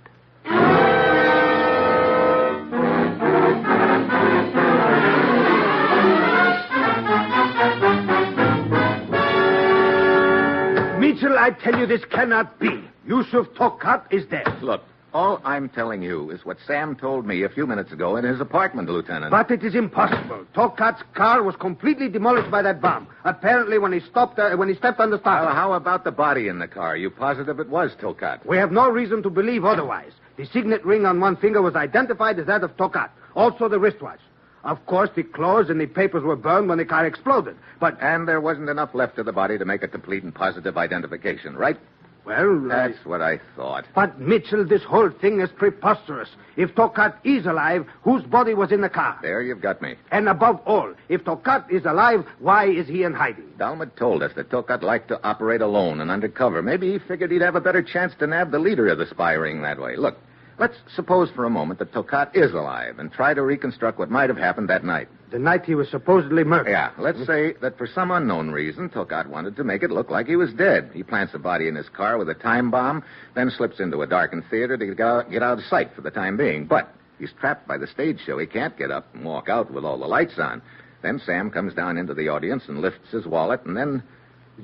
Mitchell, I tell you this cannot be. Yusuf Tokat is dead. Look, All I'm telling you is what Sam told me a few minutes ago in his apartment, Lieutenant. But it is impossible. Tokat's car was completely demolished by that bomb. Apparently, when he stepped on the starter. Well, how about the body in the car? You positive it was Tokat? We have no reason to believe otherwise. The signet ring on one finger was identified as that of Tokat. Also the wristwatch. Of course, the clothes and the papers were burned when the car exploded. And there wasn't enough left of the body to make a complete and positive identification, right? Well, that's what I thought. But, Mitchell, this whole thing is preposterous. If Tokat is alive, whose body was in the car? There you've got me. And above all, if Tokat is alive, why is he in hiding? Dalmat told us that Tokat liked to operate alone and undercover. Maybe he figured he'd have a better chance to nab the leader of the spy ring that way. Look, let's suppose for a moment that Tokat is alive and try to reconstruct what might have happened that night. The night he was supposedly murdered. Yeah, let's say that for some unknown reason, Tokat wanted to make it look like he was dead. He plants the body in his car with a time bomb, then slips into a darkened theater to get out of sight for the time being. But he's trapped by the stage show. He can't get up and walk out with all the lights on. Then Sam comes down into the audience and lifts his wallet, and then...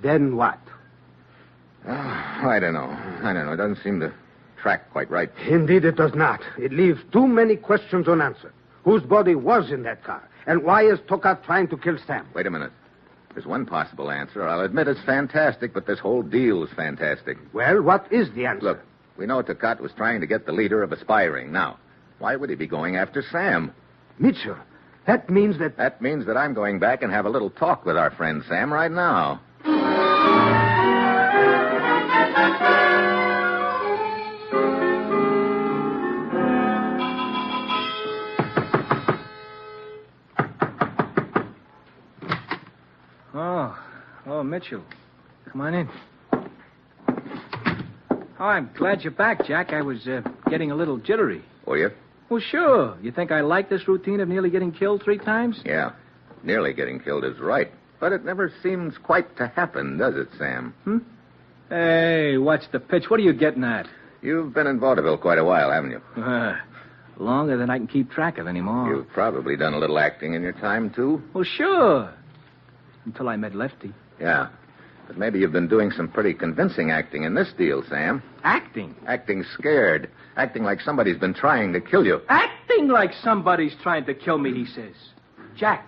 Then what? Oh, I don't know. It doesn't seem to track quite right. Indeed, it does not. It leaves too many questions unanswered. Whose body was in that car? And why is Tokat trying to kill Sam? Wait a minute. There's one possible answer. I'll admit it's fantastic, but this whole deal is fantastic. Well, what is the answer? Look, we know Tokat was trying to get the leader of a spy ring. Now, why would he be going after Sam? Mitchell, that means that... That means that I'm going back and have a little talk with our friend Sam right now. Oh, Mitchell. Come on in. Oh, I'm glad you're back, Jack. I was getting a little jittery. Were you? Well, sure. You think I like this routine of nearly getting killed 3 times? Yeah. Nearly getting killed is right. But it never seems quite to happen, does it, Sam? Hey, what's the pitch? What are you getting at? You've been in vaudeville quite a while, haven't you? Longer than I can keep track of anymore. You've probably done a little acting in your time, too. Well, sure. Until I met Lefty. Yeah. But maybe you've been doing some pretty convincing acting in this deal, Sam. Acting? Acting scared. Acting like somebody's been trying to kill you. Acting like somebody's trying to kill me, he says. Jack,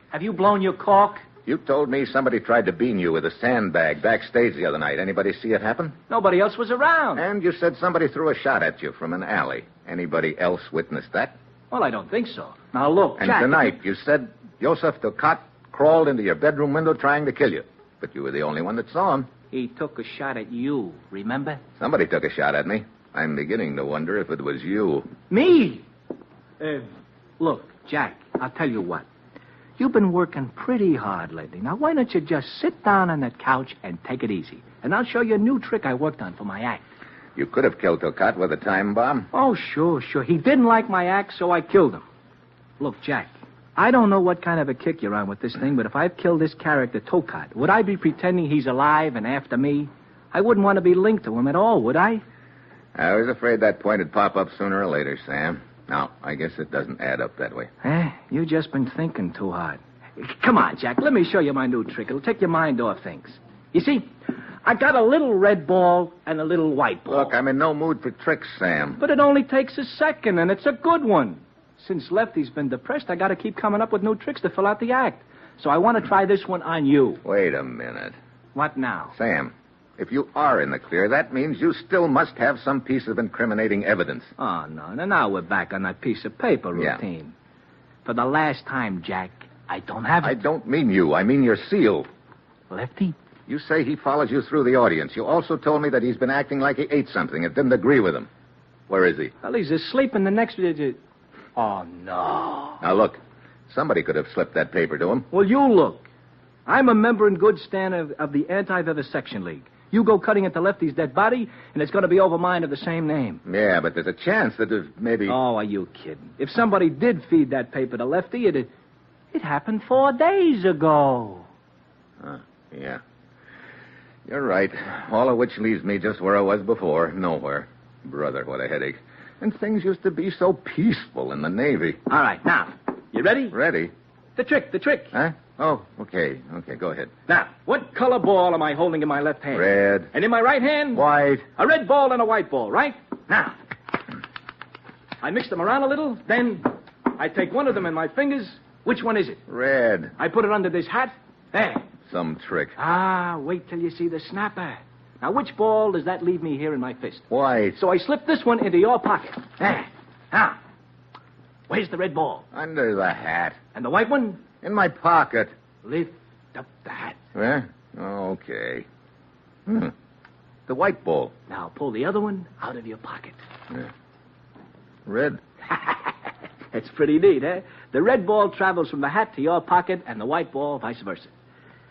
have you blown your cork? You told me somebody tried to bean you with a sandbag backstage the other night. Anybody see it happen? Nobody else was around. And you said somebody threw a shot at you from an alley. Anybody else witnessed that? Well, I don't think so. Now, look, and Jack... And tonight, you said Joseph Tokat crawled into your bedroom window trying to kill you. But you were the only one that saw him. He took a shot at you, remember? Somebody took a shot at me. I'm beginning to wonder if it was you. Me? Look, Jack, I'll tell you what. You've been working pretty hard lately. Now, why don't you just sit down on that couch and take it easy? And I'll show you a new trick I worked on for my act. You could have killed Tokat with a time bomb. Oh, sure. He didn't like my act, so I killed him. Look, Jack, I don't know what kind of a kick you're on with this thing, but if I've killed this character, Tokat, would I be pretending he's alive and after me? I wouldn't want to be linked to him at all, would I? I was afraid that point would pop up sooner or later, Sam. Now, I guess it doesn't add up that way. You've just been thinking too hard. Come on, Jack, let me show you my new trick. It'll take your mind off things. You see, I got a little red ball and a little white ball. Look, I'm in no mood for tricks, Sam. But it only takes a second, and it's a good one. Since Lefty's been depressed, I got to keep coming up with new tricks to fill out the act. So I want to try this one on you. Wait a minute. What now? Sam, if you are in the clear, that means you still must have some piece of incriminating evidence. Oh, no. Now we're back on that piece of paper routine. Yeah. For the last time, Jack, I don't have it. I don't mean you. I mean your seal. Lefty? You say he follows you through the audience. You also told me that he's been acting like he ate something and didn't agree with him. Where is he? Well, he's asleep in the next... Oh, no. Now, look. Somebody could have slipped that paper to him. Well, you look. I'm a member in good stand of the Anti-Vivisection League. You go cutting into Lefty's dead body, and it's going to be over mine of the same name. Yeah, but there's a chance that there's maybe... Oh, are you kidding? If somebody did feed that paper to Lefty, it happened 4 days ago. Yeah. You're right. All of which leaves me just where I was before. Nowhere. Brother, what a headache. And things used to be so peaceful in the Navy. All right, now, you ready? Ready. The trick. Huh? Oh, okay, go ahead. Now, what color ball am I holding in my left hand? Red. And in my right hand? White. A red ball and a white ball, right? Now, I mix them around a little, then I take one of them in my fingers. Which one is it? Red. I put it under this hat. There. Some trick. Wait till you see the snapper. Now, which ball does that leave me here in my fist? White. So I slip this one into your pocket. There. Now, where's the red ball? Under the hat. And the white one? In my pocket. Lift up the hat. Yeah? Okay. The white ball. Now, pull the other one out of your pocket. Yeah. Red. It's pretty neat, eh? The red ball travels from the hat to your pocket, and the white ball vice versa.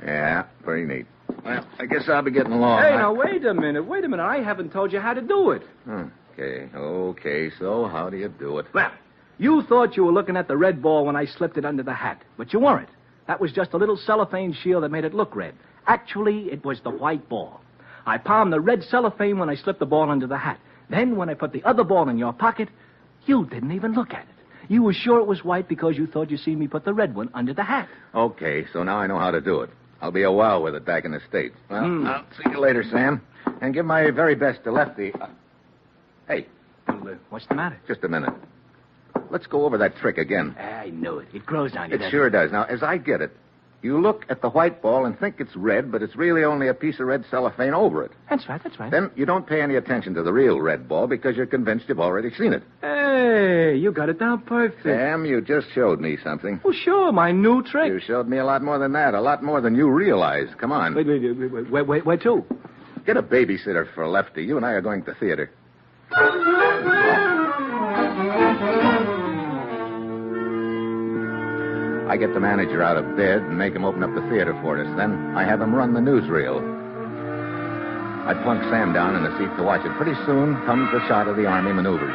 Yeah, pretty neat. Well, I guess I'll be getting along. Hey, now, wait a minute. I haven't told you how to do it. Okay, so how do you do it? Well, you thought you were looking at the red ball when I slipped it under the hat, but you weren't. That was just a little cellophane shield that made it look red. Actually, it was the white ball. I palmed the red cellophane when I slipped the ball under the hat. Then, when I put the other ball in your pocket, you didn't even look at it. You were sure it was white because you thought you seen me put the red one under the hat. Okay, so now I know how to do it. I'll be a while with it back in the States. Well, I'll see you later, Sam. And give my very best to Lefty. Hey. What's the matter? Just a minute. Let's go over that trick again. I know it. It grows on you. It sure does. Now, as I get it, you look at the white ball and think it's red, but it's really only a piece of red cellophane over it. That's right. Then you don't pay any attention to the real red ball because you're convinced you've already seen it. Hey, you got it down perfect. Sam, you just showed me something. Well, sure, my new trick. You showed me a lot more than that, a lot more than you realize. Come on. Wait, where to? Get a babysitter for Lefty. You and I are going to theater. I get the manager out of bed and make him open up the theater for us. Then I have him run the newsreel. I plunk Sam down in a seat to watch it. Pretty soon comes the shot of the Army maneuvers.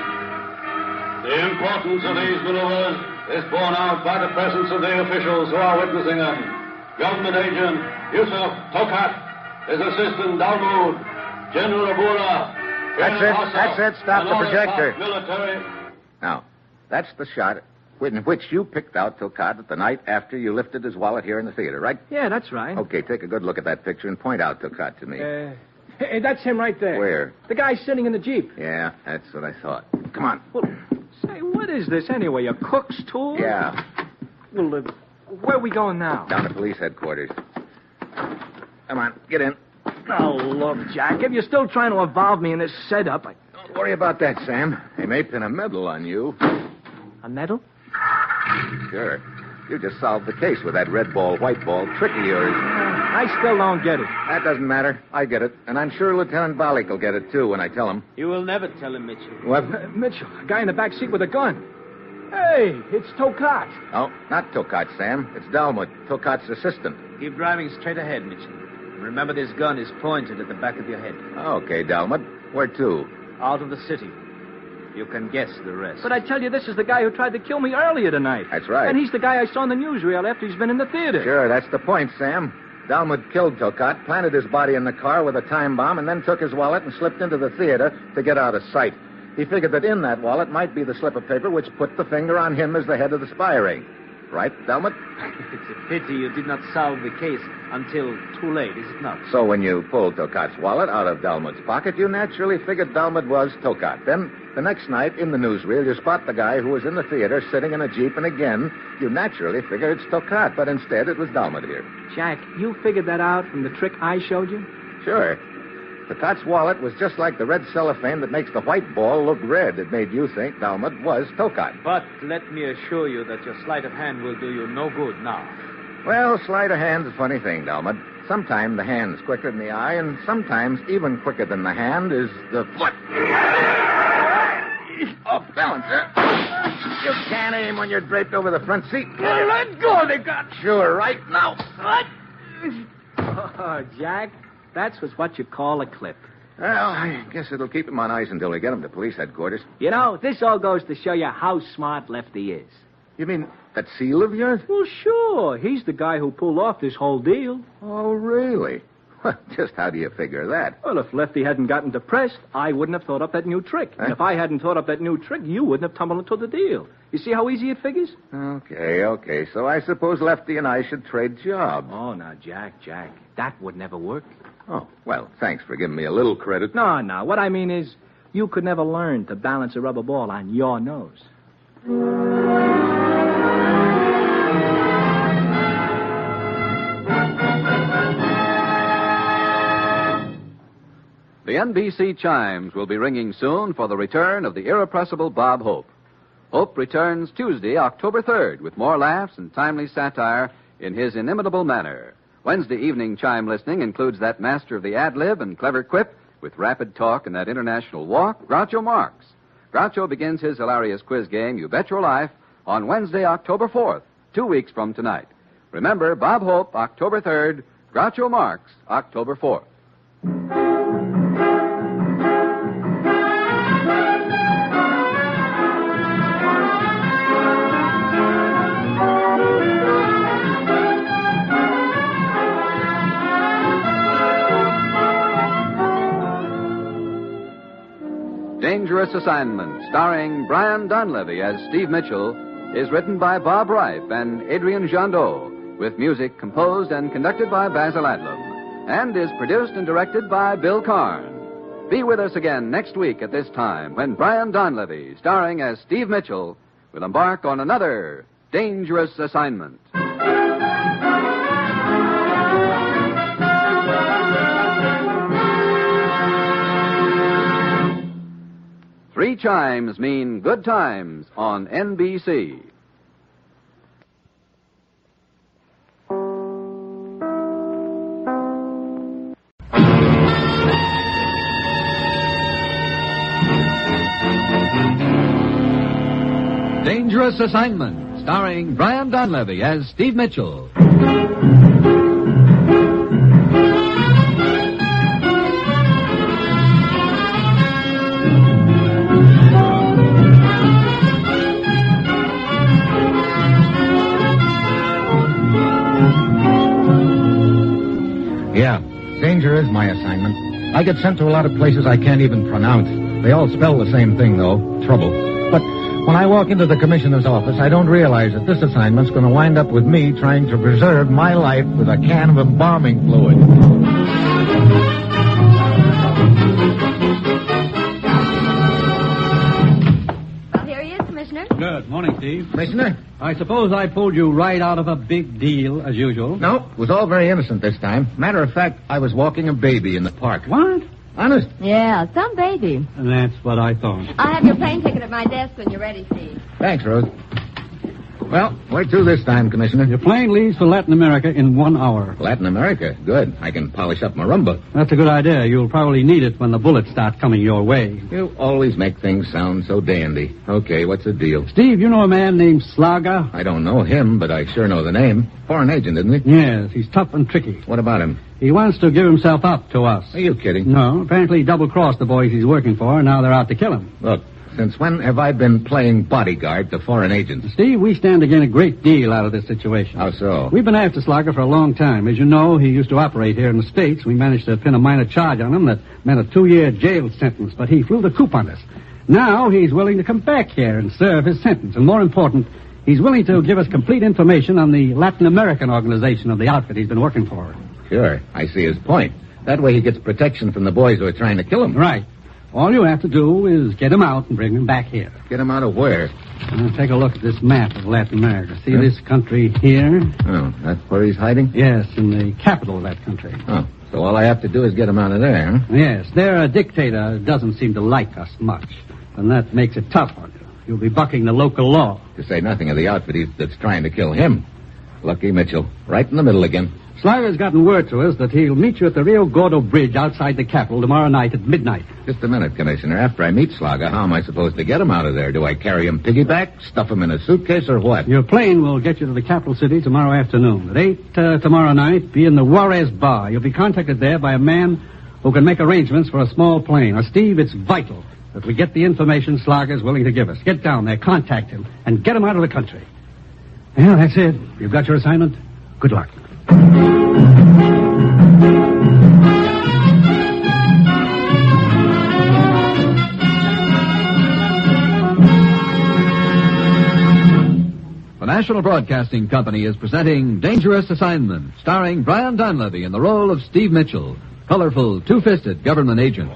The importance of these maneuvers is borne out by the presence of the officials who are witnessing them. Government agent Yusuf Tokat, his assistant Dalmud, General Abula. That's it. Stop the projector. Military. Now, that's the shot in which you picked out Tokat the night after you lifted his wallet here in the theater, right? Yeah, that's right. Okay, take a good look at that picture and point out Tokat to me. Hey, that's him right there. Where? The guy sitting in the Jeep. Yeah, that's what I thought. Come on. Well, say, what is this anyway? A cook's tool? Yeah. Well, where are we going now? Down to police headquarters. Come on, get in. Oh, look, Jack, if you're still trying to involve me in this setup, Don't worry about that, Sam. They may pin a medal on you. A medal? Sure. You just solved the case with that red ball, white ball trick of yours. I still don't get it. That doesn't matter. I get it. And I'm sure Lieutenant Balik will get it, too, when I tell him. You will never tell him, Mitchell. What? Mitchell, a guy in the back seat with a gun. Hey, it's Tokat. Oh, not Tokat, Sam. It's Dalmud, Tokat's assistant. Keep driving straight ahead, Mitchell. Remember, this gun is pointed at the back of your head. Okay, Dalmud. Where to? Out of the city. You can guess the rest. But I tell you, this is the guy who tried to kill me earlier tonight. That's right. And he's the guy I saw in the newsreel after he's been in the theater. Sure, that's the point, Sam. Dalmud killed Tokat, planted his body in the car with a time bomb, and then took his wallet and slipped into the theater to get out of sight. He figured that in that wallet might be the slip of paper which put the finger on him as the head of the spy ring. Right, Dalmud? It's a pity you did not solve the case until too late, is it not? So when you pulled Tokat's wallet out of Dalmud's pocket, you naturally figured Dalmud was Tokat. Then, the next night, in the newsreel, you spot the guy who was in the theater sitting in a Jeep, and again, you naturally figure it's Tokat, but instead it was Dalmud here. Jack, you figured that out from the trick I showed you? Sure. Tokat's wallet was just like the red cellophane that makes the white ball look red. It made you think Dalmud was Tokat. But let me assure you that your sleight of hand will do you no good now. Well, sleight of hand's a funny thing, Dalmud. Sometimes the hand's quicker than the eye, and sometimes even quicker than the hand is the foot. Off balance, huh? You can't aim when you're draped over the front seat. Let go, they got. Sure, right now. What? Oh, Jack, that's what you call a clip. Well, I guess it'll keep him on ice until we get him to police headquarters. You know, this all goes to show you how smart Lefty is. You mean that seal of yours? Well, sure. He's the guy who pulled off this whole deal. Oh, really? Well, just how do you figure that? Well, if Lefty hadn't gotten depressed, I wouldn't have thought up that new trick. Huh? And if I hadn't thought up that new trick, you wouldn't have tumbled into the deal. You see how easy it figures? Okay. So I suppose Lefty and I should trade jobs. Oh, now, Jack, that would never work. Oh, well, thanks for giving me a little credit. No. What I mean is, You could never learn to balance a rubber ball on your nose. The NBC chimes will be ringing soon for the return of the irrepressible Bob Hope. Hope returns Tuesday, October 3rd, with more laughs and timely satire in his inimitable manner. Wednesday evening chime listening includes that master of the ad-lib and clever quip with rapid talk and that international walk, Groucho Marx. Groucho begins his hilarious quiz game, You Bet Your Life, on Wednesday, October 4th, 2 weeks from tonight. Remember, Bob Hope, October 3rd, Groucho Marx, October 4th. Dangerous Assignment, starring Brian Donlevy as Steve Mitchell, is written by Bob Reif and Adrian Jandot, with music composed and conducted by Basil Adlam, and is produced and directed by Bill Karn. Be with us again next week at this time when Brian Donlevy, starring as Steve Mitchell, will embark on another Dangerous Assignment. 3 chimes mean good times on NBC. Dangerous Assignment, starring Brian Donlevy as Steve Mitchell. Yeah, danger is my assignment. I get sent to a lot of places I can't even pronounce. They all spell the same thing, though, trouble. But when I walk into the commissioner's office, I don't realize that this assignment's going to wind up with me trying to preserve my life with a can of embalming fluid. Well, here he is, Commissioner. Good morning, Steve. Commissioner? I suppose I pulled you right out of a big deal, as usual. No, it was all very innocent this time. Matter of fact, I was walking a baby in the park. What? Honest? Yeah, some baby. And that's what I thought. I'll have your plane ticket at my desk when you're ready, Steve. Thanks, Rose. Well, where to this time, Commissioner? Your plane leaves for Latin America in 1 hour. Latin America? Good. I can polish up my rumba. That's a good idea. You'll probably need it when the bullets start coming your way. You always make things sound so dandy. Okay, what's the deal? Steve, you know a man named Slarga? I don't know him, but I sure know the name. Foreign agent, isn't he? Yes, he's tough and tricky. What about him? He wants to give himself up to us. Are you kidding? No, apparently he double-crossed the boys he's working for, and now they're out to kill him. Look, since when have I been playing bodyguard to foreign agents? Steve, we stand to gain a great deal out of this situation. How so? We've been after Slarga for a long time. As you know, he used to operate here in the States. We managed to pin a minor charge on him that meant a 2-year jail sentence, but he flew the coop on us. Now he's willing to come back here and serve his sentence, and more important, he's willing to give us complete information on the Latin American organization of the outfit he's been working for. Sure, I see his point. That way he gets protection from the boys who are trying to kill him. Right. All you have to do is get him out and bring him back here. Get him out of where? Take a look at this map of Latin America. See this country here? Oh, that's where he's hiding? Yes, in the capital of that country. Oh, so all I have to do is get him out of there, huh? Yes, they're a dictator who doesn't seem to like us much. And that makes it tough on you. You'll be bucking the local law. To say nothing of the outfit that's trying to kill him. Lucky Mitchell. Right in the middle again. Slarga's gotten word to us that he'll meet you at the Rio Gordo Bridge outside the capital tomorrow night at midnight. Just a minute, Commissioner. After I meet Slarga, how am I supposed to get him out of there? Do I carry him piggyback, stuff him in a suitcase, or what? Your plane will get you to the capital city tomorrow afternoon. At 8 tomorrow night, be in the Juarez Bar. You'll be contacted there by a man who can make arrangements for a small plane. Now, Steve, it's vital that we get the information Slarga's willing to give us. Get down there, contact him, and get him out of the country. Well, that's it. You've got your assignment. Good luck. The National Broadcasting Company is presenting Dangerous Assignment, starring Brian Donlevy in the role of Steve Mitchell, colorful, two-fisted government agent.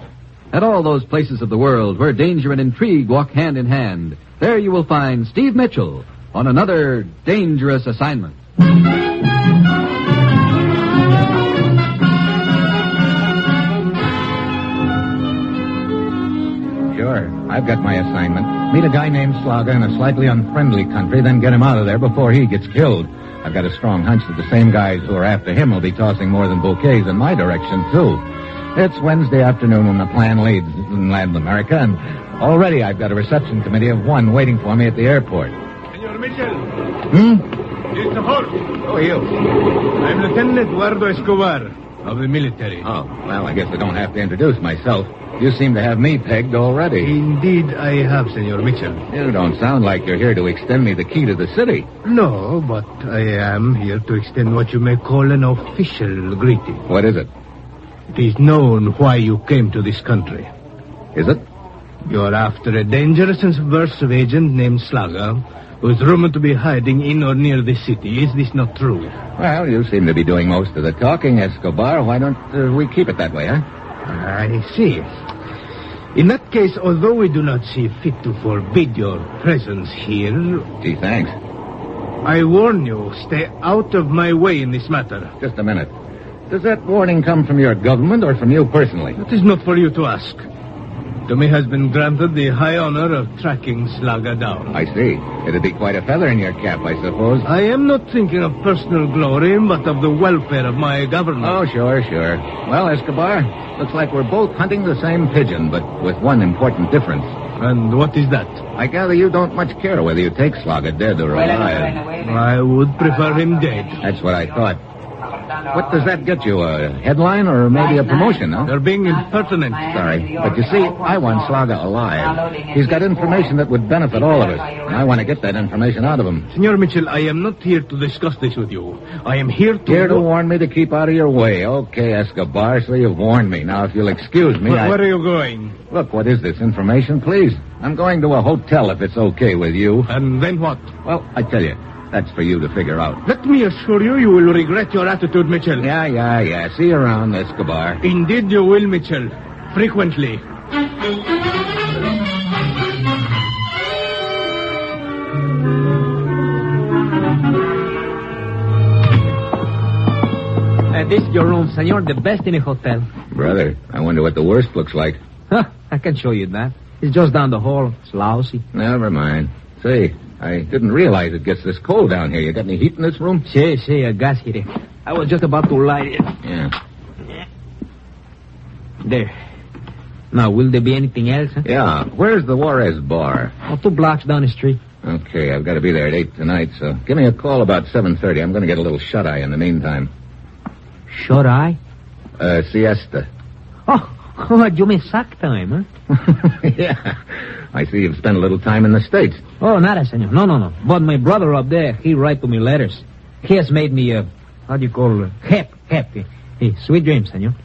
At all those places of the world where danger and intrigue walk hand in hand, there you will find Steve Mitchell on another dangerous assignment. Sure, I've got my assignment. Meet a guy named Slarga in a slightly unfriendly country, then get him out of there before he gets killed. I've got a strong hunch that the same guys who are after him will be tossing more than bouquets in my direction, too. It's Wednesday afternoon when the plan leaves in Latin America, and already I've got a reception committee of one waiting for me at the airport. Senor Mitchell. It's a horse. Who are you? I'm Lieutenant Eduardo Escobar of the military. Oh, well, I guess I don't have to introduce myself. You seem to have me pegged already. Indeed, I have, Senor Mitchell. You don't sound like you're here to extend me the key to the city. No, but I am here to extend what you may call an official greeting. What is it? It is known why you came to this country. Is it? You're after a dangerous and subversive agent named Slarga, who is rumored to be hiding in or near the city. Is this not true? Well, you seem to be doing most of the talking, Escobar. Why don't we keep it that way, huh? I see. In that case, although we do not see fit to forbid your presence here... Gee, thanks. I warn you, stay out of my way in this matter. Just a minute. Does that warning come from your government or from you personally? It is not for you to ask. To me has been granted the high honor of tracking Slarga down. I see. It'd be quite a feather in your cap, I suppose. I am not thinking of personal glory, but of the welfare of my government. Oh, sure. Well, Escobar, looks like we're both hunting the same pigeon, but with one important difference. And what is that? I gather you don't much care whether you take Slarga dead or alive. I would prefer him dead. That's what I thought. What does that get you? A headline or maybe a promotion, huh? You're being impertinent. Sorry. But you see, I want Slarga alive. He's got information that would benefit all of us. And I want to get that information out of him. Senor Mitchell, I am not here to discuss this with you. I am here to... Here to warn me to keep out of your way. Okay, Escobar, so you've warned me. Now, if you'll excuse me, Where are you going? Look, what is this information, please? I'm going to a hotel if it's okay with you. And then what? Well, I tell you, that's for you to figure out. Let me assure you, you will regret your attitude, Mitchell. Yeah. See you around, Escobar. Indeed you will, Mitchell. Frequently. This is your room, senor. The best in a hotel. Brother, I wonder what the worst looks like. I can show you that. It's just down the hall. It's lousy. Never mind. Say, I didn't realize it gets this cold down here. You got any heat in this room? See, a gas heater. I was just about to light it. Yeah. There. Now, will there be anything else? Huh? Yeah. Where's the Juarez bar? 2 blocks down the street. Okay, I've got to be there at 8 tonight, so give me a call about 7:30. I'm going to get a little shut-eye in the meantime. Shut-eye? Siesta. Oh, you mean sack time, huh? Yeah. I see you've spent a little time in the States. Oh, nada, senor. No. But my brother up there, he write to me letters. He has made me, how do you call it? Happy. Hey, sweet dreams, senor.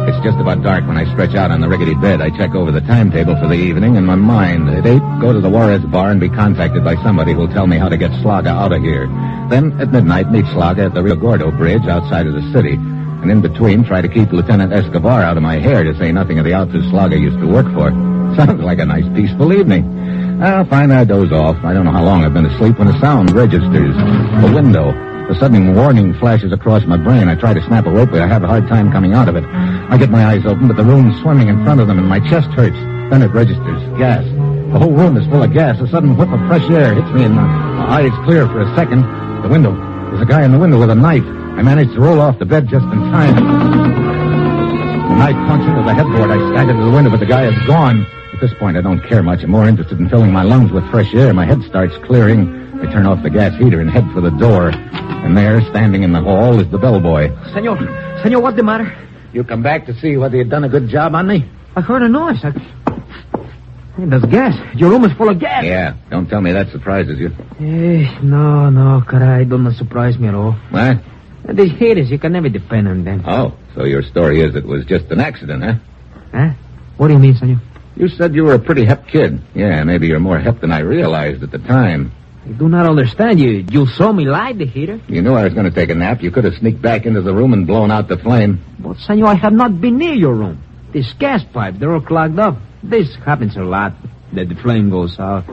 It's just about dark when I stretch out on the rickety bed. I check over the timetable for the evening in my mind. At 8, go to the Juarez bar and be contacted by somebody who'll tell me how to get Slarga out of here. Then, at midnight, meet Slarga at the Rio Gordo Bridge outside of the city. And in between, try to keep Lieutenant Escobar out of my hair, to say nothing of the outfit Slarga used to work for. Sounds like a nice, peaceful evening. Well, finally I doze off. I don't know how long I've been asleep when a sound registers. A window. A sudden warning flashes across my brain. I try to snap a rope, but I have a hard time coming out of it. I get my eyes open, but the room's swimming in front of them, and my chest hurts. Then it registers. Gas. The whole room is full of gas. A sudden whiff of fresh air hits me, and my eyes clear for a second. The window. There's a guy in the window with a knife. I managed to roll off the bed just in time. The knife clunks into the headboard. I stagger to the window, but the guy is gone. At this point, I don't care much. I'm more interested in filling my lungs with fresh air. My head starts clearing. I turn off the gas heater and head for the door. And there, standing in the hall, is the bellboy. Senor, what's the matter? You come back to see whether you'd done a good job on me? I heard a noise. Hey, there's gas. Your room is full of gas. Yeah, don't tell me that surprises you. No, caray, don't surprise me at all. What? These haters, you can never depend on them. Oh, so your story is it was just an accident, huh? Huh? What do you mean, senor? You said you were a pretty hep kid. Yeah, maybe you're more hep than I realized at the time. I do not understand. You saw me light the heater? You knew I was going to take a nap. You could have sneaked back into the room and blown out the flame. But, senor, I have not been near your room. These gas pipes, they're all clogged up. This happens a lot, that the flame goes out.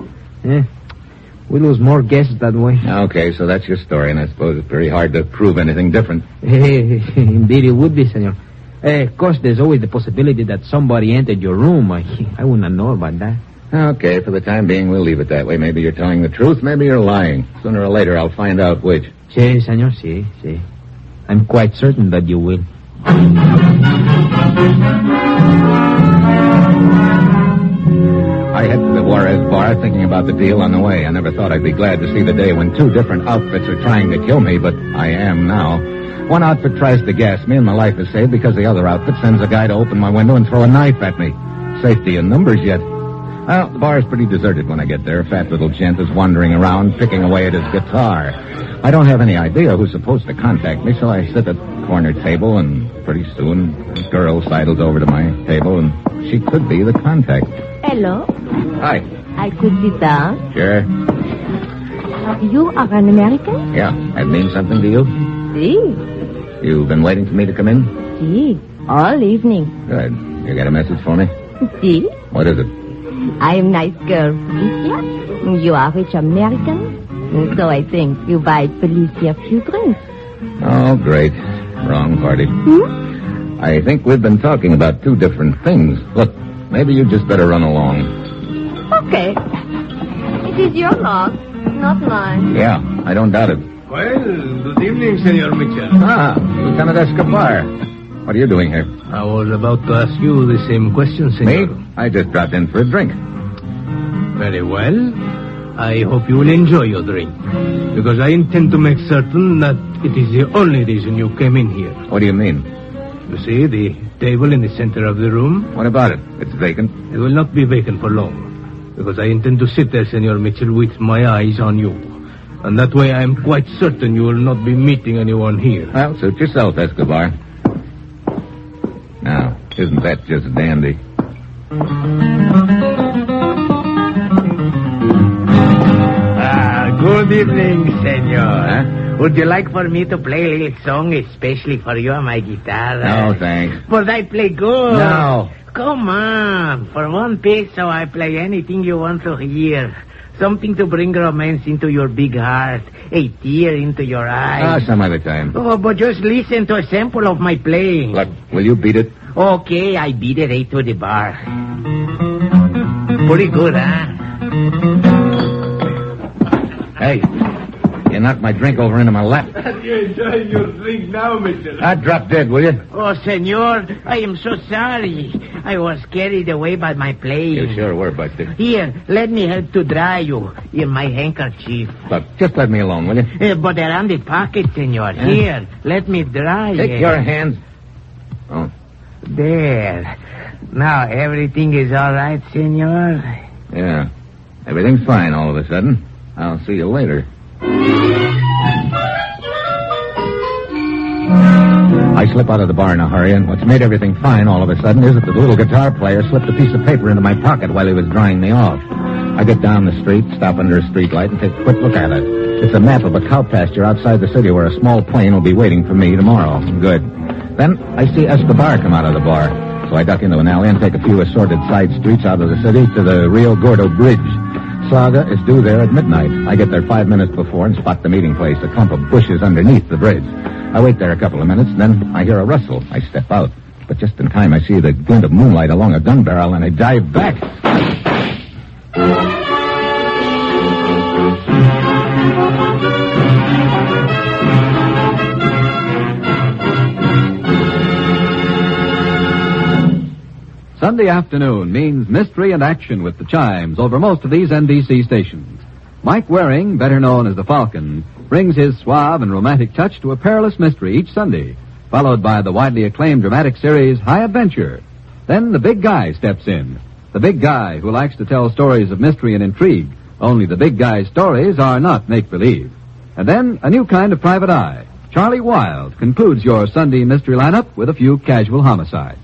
We lose more gas that way. Okay, so that's your story, and I suppose it's very hard to prove anything different. Indeed it would be, senor. Of course, there's always the possibility that somebody entered your room. I would not know about that. Okay, for the time being, we'll leave it that way. Maybe you're telling the truth, maybe you're lying. Sooner or later, I'll find out which. Si, senor, si. I'm quite certain that you will. I head to the Juarez bar thinking about the deal on the way. I never thought I'd be glad to see the day when two different outfits are trying to kill me, but I am now. One outfit tries to gas me and my life is saved because the other outfit sends a guy to open my window and throw a knife at me. Safety in numbers yet. Well, the bar is pretty deserted when I get there. A fat little gent is wandering around, picking away at his guitar. I don't have any idea who's supposed to contact me, so I sit at the corner table, and pretty soon a girl sidles over to my table, and she could be the contact. Hello. Hi. I could sit down. Sure. You are an American? Yeah. That means something to you? Si. You've been waiting for me to come in? Si. All evening. Good. You got a message for me? Si. What is it? I am nice girl, Felicia. You are rich American. So I think you buy Felicia a few drinks. Oh, great. Wrong party. I think we've been talking about two different things. Look, maybe you just better run along. Okay. It is your loss, not mine. Yeah, I don't doubt it. Well, good evening, Senor Mitchell. Lieutenant Escobar. What are you doing here? I was about to ask you the same question, Senor. Me? I just dropped in for a drink. Very well. I hope you will enjoy your drink. Because I intend to make certain that it is the only reason you came in here. What do you mean? You see, the table in the center of the room? What about it? It's vacant. It will not be vacant for long. Because I intend to sit there, Senor Mitchell, with my eyes on you. And that way I am quite certain you will not be meeting anyone here. Well, suit yourself, Escobar. Now, isn't that just dandy? Good evening, senor. Would you like for me to play a little song especially for you on my guitar? No, thanks. But I play good. No. Come on. For $1 I play anything you want to hear. Something to bring romance into your big heart. A tear into your eyes. Some other time. Oh, but just listen to a sample of my playing. Look, will you beat it? Okay, I beat it right to the bar. Pretty good, huh? Hey, you knocked my drink over into my lap. You're enjoying your drink now, Mitchell. Drop dead, will you? Oh, senor, I am so sorry. I was carried away by my playing. You sure were, Buster. Here, let me help to dry you in my handkerchief. Look, just let me alone, will you? But they're on the pocket, senor. Here, let me dry you. Take your hands. Oh. There. Now, everything is all right, senor? Yeah. Everything's fine all of a sudden. I'll see you later. I slip out of the bar in a hurry, and what's made everything fine all of a sudden is that the little guitar player slipped a piece of paper into my pocket while he was drying me off. I get down the street, stop under a streetlight, and take a quick look at it. It's a map of a cow pasture outside the city where a small plane will be waiting for me tomorrow. Good. Then I see Escobar come out of the bar, so I duck into an alley and take a few assorted side streets out of the city to the Rio Gordo Bridge. Slarga is due there at midnight. I get there 5 minutes before and spot the meeting place, a clump of bushes underneath the bridge. I wait there a couple of minutes, then I hear a rustle. I step out, but just in time I see the glint of moonlight along a gun barrel, and I dive back. Sunday afternoon means mystery and action with the chimes over most of these NBC stations. Mike Waring, better known as the Falcon, brings his suave and romantic touch to a perilous mystery each Sunday, followed by the widely acclaimed dramatic series High Adventure. Then the big guy steps in. The big guy who likes to tell stories of mystery and intrigue, only the big guy's stories are not make-believe. And then a new kind of private eye. Charlie Wilde concludes your Sunday mystery lineup with a few casual homicides.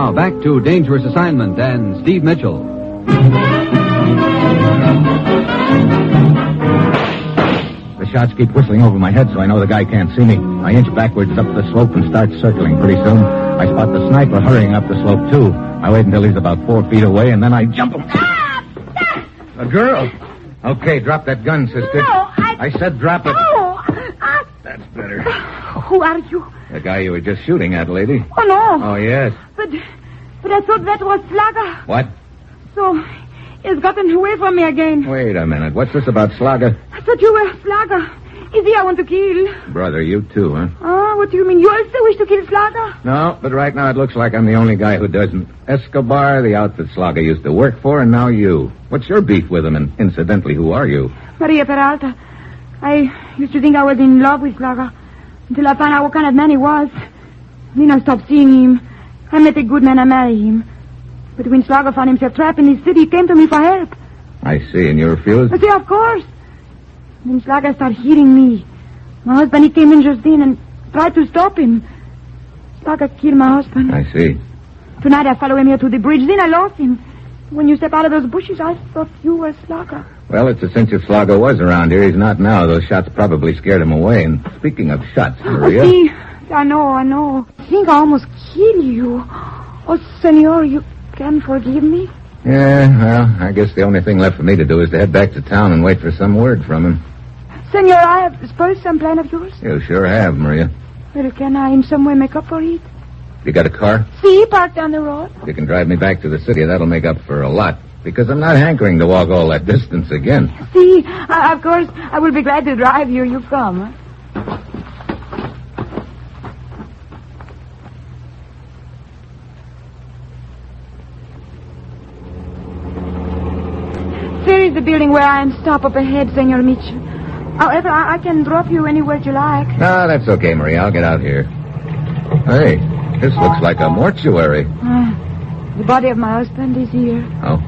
Now, back to Dangerous Assignment and Steve Mitchell. The shots keep whistling over my head, so I know the guy can't see me. I inch backwards up the slope and start circling. Pretty soon, I spot the sniper hurrying up the slope, too. I wait until he's about 4 feet away, and then I jump him. A girl. Okay, drop that gun, sister. No, I said drop it. Oh! That's better. Who are you? The guy you were just shooting at, lady. Oh, no. Oh, yes. But I thought that was Slarga. What? So, he's gotten away from me again. Wait a minute. What's this about Slarga? I thought you were Slarga. Is he I want to kill? Brother, you too, huh? Oh, what do you mean? You also wish to kill Slarga? No, but right now it looks like I'm the only guy who doesn't. Escobar, the outfit Slarga used to work for, and now you. What's your beef with him, and incidentally, who are you? Maria Peralta. I used to think I was in love with Slarga until I found out what kind of man he was. Then I stopped seeing him. I met a good man, I married him. But when Slarga found himself trapped in this city, he came to me for help. I see, and you refused? I say, of course. Then Slarga started hitting me. My husband, he came in just then and tried to stop him. Slarga killed my husband. I see. Tonight I followed him here to the bridge. Then I lost him. When you step out of those bushes, I thought you were Slarga. Well, it's a cinch if Slarga was around here. He's not now. Those shots probably scared him away. And speaking of shots, Maria... See, I know. I think I almost killed you. Oh, senor, you can forgive me? Yeah, well, I guess the only thing left for me to do is to head back to town and wait for some word from him. Senor, I have spoiled some plan of yours. You sure have, Maria. Well, can I in some way make up for it? You got a car? See, parked down the road. You can drive me back to the city. That'll make up for a lot. Because I'm not hankering to walk all that distance again. See, of course, I will be glad to drive you. You come, huh? There is the building where I am stop up ahead, Senor Mitchell. However, I can drop you anywhere you like. No, that's okay, Maria. I'll get out here. Hey, this looks like a mortuary. The body of my husband is here. Oh?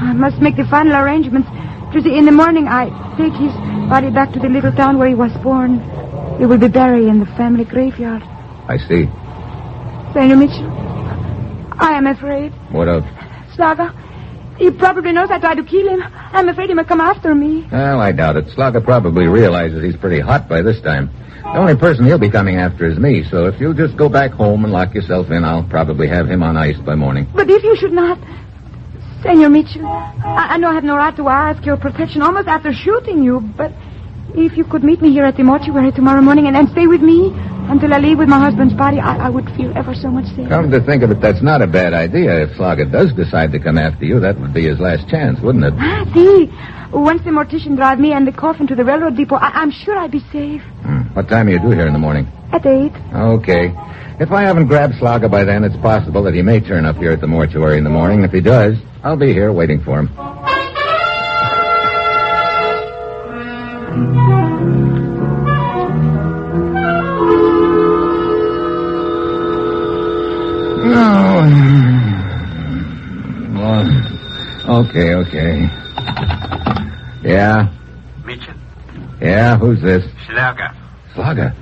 I must make the final arrangements. You see, in the morning, I take his body back to the little town where he was born. He will be buried in the family graveyard. I see. Senor Mitchell, I am afraid. What of? Slarga, he probably knows I tried to kill him. I'm afraid he may come after me. Well, I doubt it. Slarga probably realizes he's pretty hot by this time. The only person he'll be coming after is me, so if you'll just go back home and lock yourself in, I'll probably have him on ice by morning. But if you should not... Senor Mitchell, I know I have no right to ask your protection almost after shooting you, but if you could meet me here at the mortuary tomorrow morning and stay with me until I leave with my husband's body, I would feel ever so much safer. Come to think of it, that's not a bad idea. If Slarga does decide to come after you, that would be his last chance, wouldn't it? See, once the mortician drive me and the coffin to the railroad depot, I'm sure I'd be safe. What time are you due here in the morning? At 8. Okay. If I haven't grabbed Slarga by then, it's possible that he may turn up here at the mortuary in the morning. If he does, I'll be here waiting for him. Okay. Yeah? Mitchell? Yeah, who's this? Slarga. Slarga?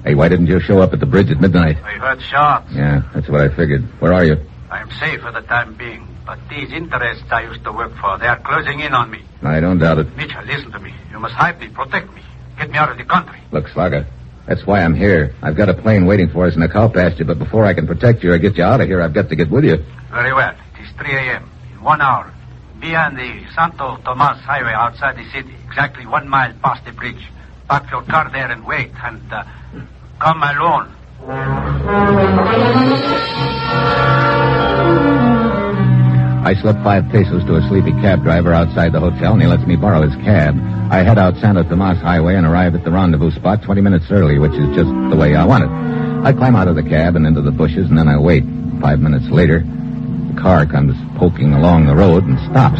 Hey, why didn't you show up at the bridge at midnight? I heard shots. Yeah, that's what I figured. Where are you? I am safe for the time being, but these interests I used to work for, they are closing in on me. I don't doubt it. Mitchell, listen to me. You must hide me, protect me. Get me out of the country. Look, Slarga, that's why I'm here. I've got a plane waiting for us in the cow pasture, but before I can protect you or get you out of here, I've got to get with you. Very well. It is 3 a.m. In 1 hour, be on the Santo Tomas Highway outside the city, exactly 1 mile past the bridge. Park your car there and wait, and come alone. I slip 5 pesos to a sleepy cab driver outside the hotel, and he lets me borrow his cab. I head out Santo Tomas Highway and arrive at the rendezvous spot 20 minutes early, which is just the way I want it. I climb out of the cab and into the bushes, and then I wait. 5 minutes later, the car comes poking along the road and stops.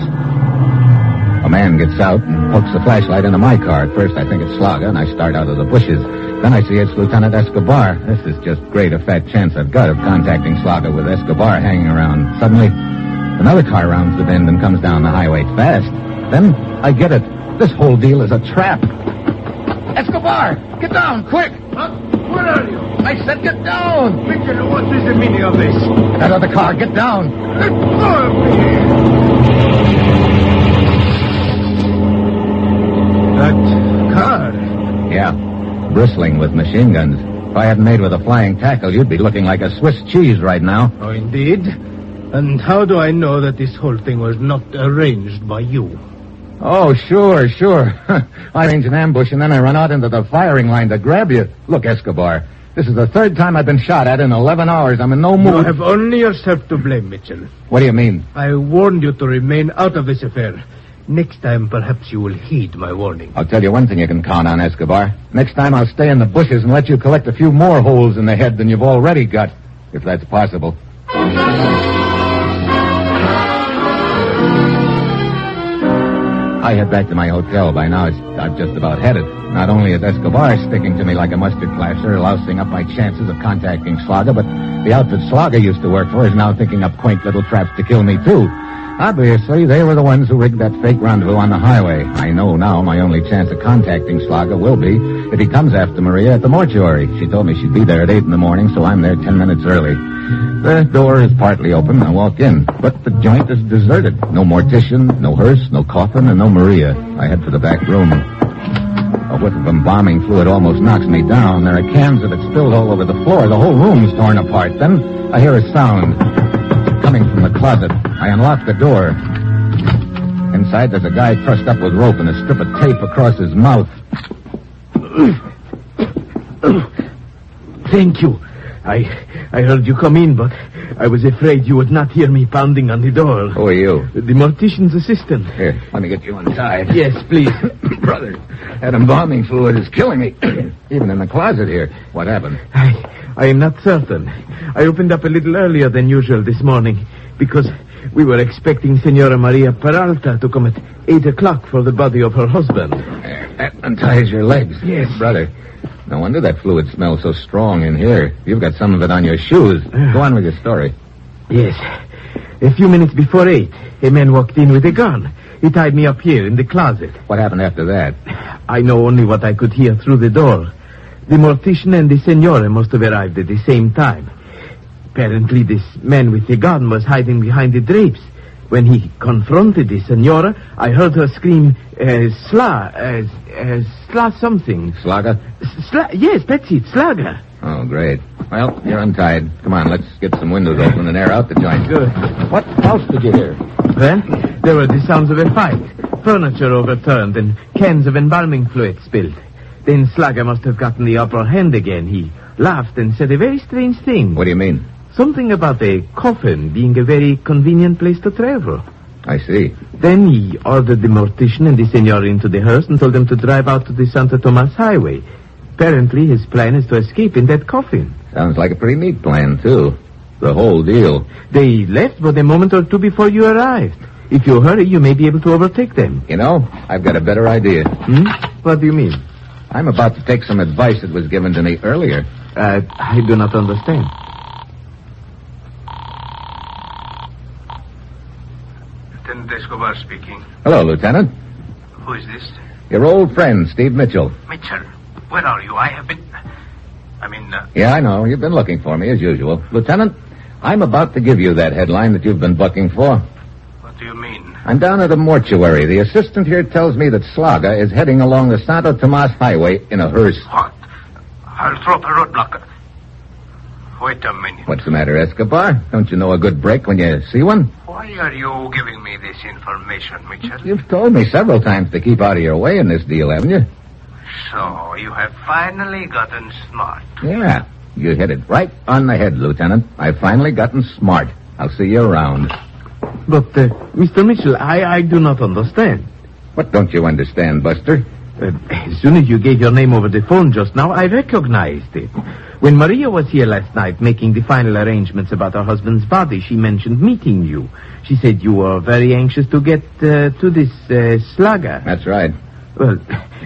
A man gets out and pokes a flashlight into my car. At first, I think it's Slarga, and I start out of the bushes. Then I see it's Lieutenant Escobar. This is just great, a fat chance I've got of contacting Slarga with Escobar hanging around. Suddenly, another car rounds the bend and comes down the highway fast. Then I get it. This whole deal is a trap. Escobar! Get down, quick! Huh? Where are you? I said get down! Mitchell, what is the meaning of this? Get out of the car. Get down. Let go of me! That car? Yeah, bristling with machine guns. If I hadn't made with a flying tackle, you'd be looking like a Swiss cheese right now. Oh, indeed? And how do I know that this whole thing was not arranged by you? Oh, sure. I arrange an ambush, and then I run out into the firing line to grab you. Look, Escobar, this is the third time I've been shot at in 11 hours. I'm in no mood. You have only yourself to blame, Mitchell. What do you mean? I warned you to remain out of this affair. Next time, perhaps you will heed my warning. I'll tell you one thing you can count on, Escobar. Next time I'll stay in the bushes and let you collect a few more holes in the head than you've already got, if that's possible. I head back to my hotel. By now, I've just about headed. Not only is Escobar sticking to me like a mustard plaster, lousing up my chances of contacting Slarga, but the outfit Slarga used to work for is now thinking up quaint little traps to kill me, too. Obviously, they were the ones who rigged that fake rendezvous on the highway. I know now my only chance of contacting Slarga will be if he comes after Maria at the mortuary. She told me she'd be there at 8 in the morning, so I'm there 10 minutes early. The door is partly open. I walk in, but the joint is deserted. No mortician, no hearse, no coffin, and no Maria. I head for the back room. A whiff of embalming fluid almost knocks me down. There are cans of it spilled all over the floor. The whole room's torn apart. Then I hear a sound coming from the closet. I unlock the door. Inside, there's a guy trussed up with rope and a strip of tape across his mouth. Thank you. I heard you come in, but I was afraid you would not hear me pounding on the door. Who are you? The mortician's assistant. Here, let me get you untied. Yes, please. Brother, that embalming fluid is killing me. Even in the closet here. What happened? I am not certain. I opened up a little earlier than usual this morning because we were expecting Senora Maria Peralta to come at 8 o'clock for the body of her husband. That unties your legs. Yes. Brother, no wonder that fluid smells so strong in here. You've got some of it on your shoes. Go on with your story. Yes. A few minutes before 8, a man walked in with a gun. He tied me up here in the closet. What happened after that? I know only what I could hear through the door. The mortician and the senora must have arrived at the same time. Apparently, this man with the gun was hiding behind the drapes. When he confronted the senora, I heard her scream, Sla something. Slarga? Yes, that's it, Slarga. Oh, great. Well, you're untied. Come on, let's get some windows open and air out the joint. Good. What else did you hear? Well, there were the sounds of a fight. Furniture overturned and cans of embalming fluid spilled. Then Slarga must have gotten the upper hand again. He laughed and said a very strange thing. What do you mean? Something about a coffin being a very convenient place to travel. I see. Then he ordered the mortician and the senora into the hearse and told them to drive out to the Santo Tomas highway. Apparently, his plan is to escape in that coffin. Sounds like a pretty neat plan, too. The whole deal. They left but a moment or two before you arrived. If you hurry, you may be able to overtake them. You know, I've got a better idea. What do you mean? I'm about to take some advice that was given to me earlier. I do not understand. Lieutenant Escobar speaking. Hello, Lieutenant. Who is this? Your old friend, Steve Mitchell. Mitchell, where are you? I have been... Yeah, I know. You've been looking for me, as usual. Lieutenant, I'm about to give you that headline that you've been bucking for. What do you mean? I'm down at the mortuary. The assistant here tells me that Slarga is heading along the Santo Tomas highway in a hearse. What? I'll throw up a roadblock. Wait a minute. What's the matter, Escobar? Don't you know a good break when you see one? Why are you giving me this information, Mitchell? You've told me several times to keep out of your way in this deal, haven't you? So, you have finally gotten smart. Yeah. You hit it right on the head, Lieutenant. I've finally gotten smart. I'll see you around. But, Mr. Mitchell, I do not understand. What don't you understand, Buster? As soon as you gave your name over the phone just now, I recognized it. When Maria was here last night making the final arrangements about her husband's body, she mentioned meeting you. She said you were very anxious to get to this Slarga. That's right. Well,